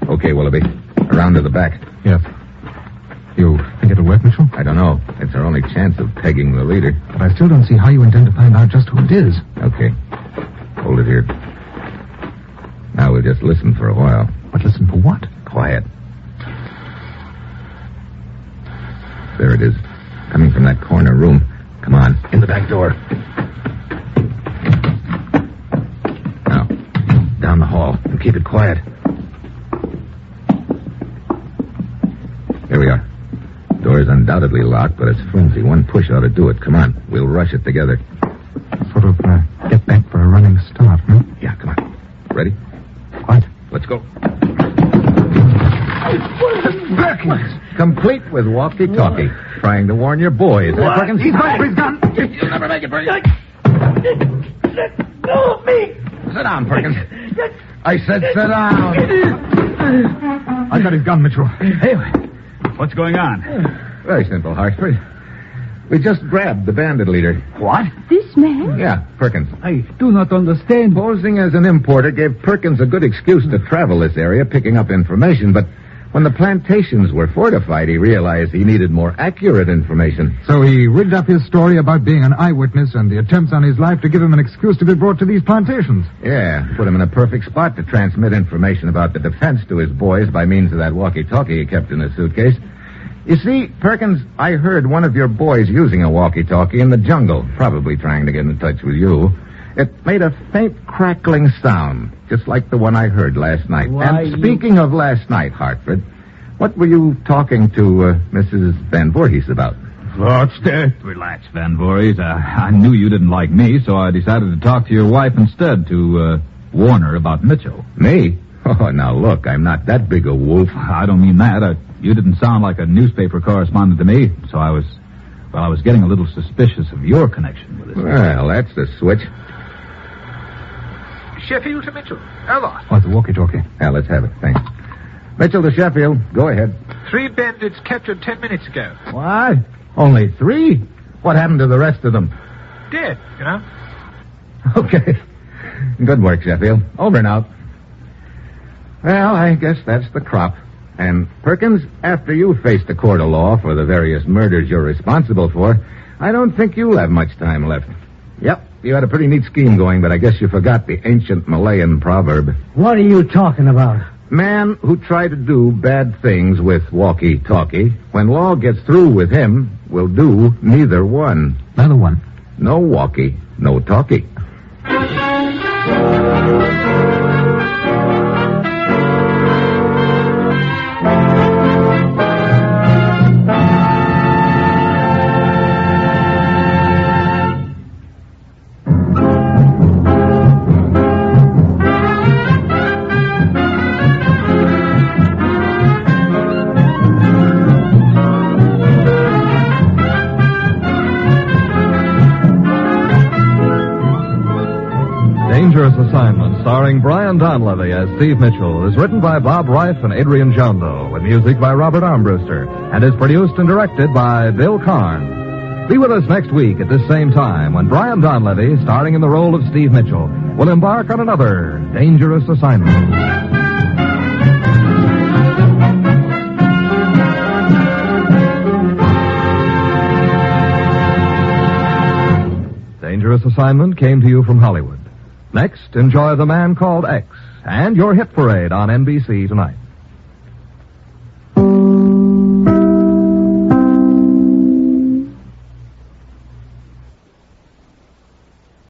Okay, Willoughby. Around to the back. Yes. You think it'll work, Mitchell? I don't know. It's our only chance of pegging the leader. But I still don't see how you intend to find out just who it is. Okay. Hold it here. Now we'll just listen for a while. But listen for what? Quiet. There it is. Coming from that corner room. Come on, in the back door. Now, down the hall, and keep it quiet. Here we are. Door is undoubtedly locked, but it's flimsy. One push ought to do it. Come on, we'll rush it together. Sort of get back for a running start, huh? Yeah, come on. Ready? Quiet. Let's go. Complete with walkie-talkie. Trying to warn your boys. Perkins? He's fired for his gun. You'll never make it, Perkins. No, me. Sit down, Perkins. I said sit down. I got his gun, Mitchell. Hey, what's going on? Very simple, Hartford. We just grabbed the bandit leader. What? This man? Yeah, Perkins. I do not understand. Posing as an importer gave Perkins a good excuse to travel this area, picking up information, but when the plantations were fortified, he realized he needed more accurate information. So he rigged up his story about being an eyewitness and the attempts on his life to give him an excuse to be brought to these plantations. Yeah, put him in a perfect spot to transmit information about the defense to his boys by means of that walkie-talkie he kept in his suitcase. You see, Perkins, I heard one of your boys using a walkie-talkie in the jungle, probably trying to get in touch with you. It made a faint crackling sound, just like the one I heard last night. Why, and speaking of last night, Hartford, what were you talking to Mrs. Van Voorhees about? What's that? Relax, Van Voorhees. I knew you didn't like me, so I decided to talk to your wife instead to warn her about Mitchell. Me? Oh, now look, I'm not that big a wolf. I don't mean that. You didn't sound like a newspaper correspondent to me, so I was getting a little suspicious of your connection with this. Well, that's the switch. Sheffield to Mitchell. Over. What's the walkie-talkie? Yeah, let's have it. Thanks. Mitchell to Sheffield. Go ahead. 3 bandits captured 10 minutes ago. What? Only 3? What happened to the rest of them? Dead, you know. Okay. Good work, Sheffield. Over and out. Well, I guess that's the crop. And, Perkins, after you face the court of law for the various murders you're responsible for, I don't think you'll have much time left. Yep, you had a pretty neat scheme going, but I guess you forgot the ancient Malayan proverb. What are you talking about? Man who tried to do bad things with walkie-talkie, when law gets through with him, will do neither one. Neither one? No walkie, no talkie. Dangerous Assignment, starring Brian Donlevy as Steve Mitchell, is written by Bob Reif and Adrian Jondo, with music by Robert Armbruster, and is produced and directed by Bill Karn. Be with us next week at this same time when Brian Donlevy, starring in the role of Steve Mitchell, will embark on another Dangerous Assignment. Dangerous Assignment came to you from Hollywood. Next, enjoy The Man Called X and your hit parade on NBC tonight.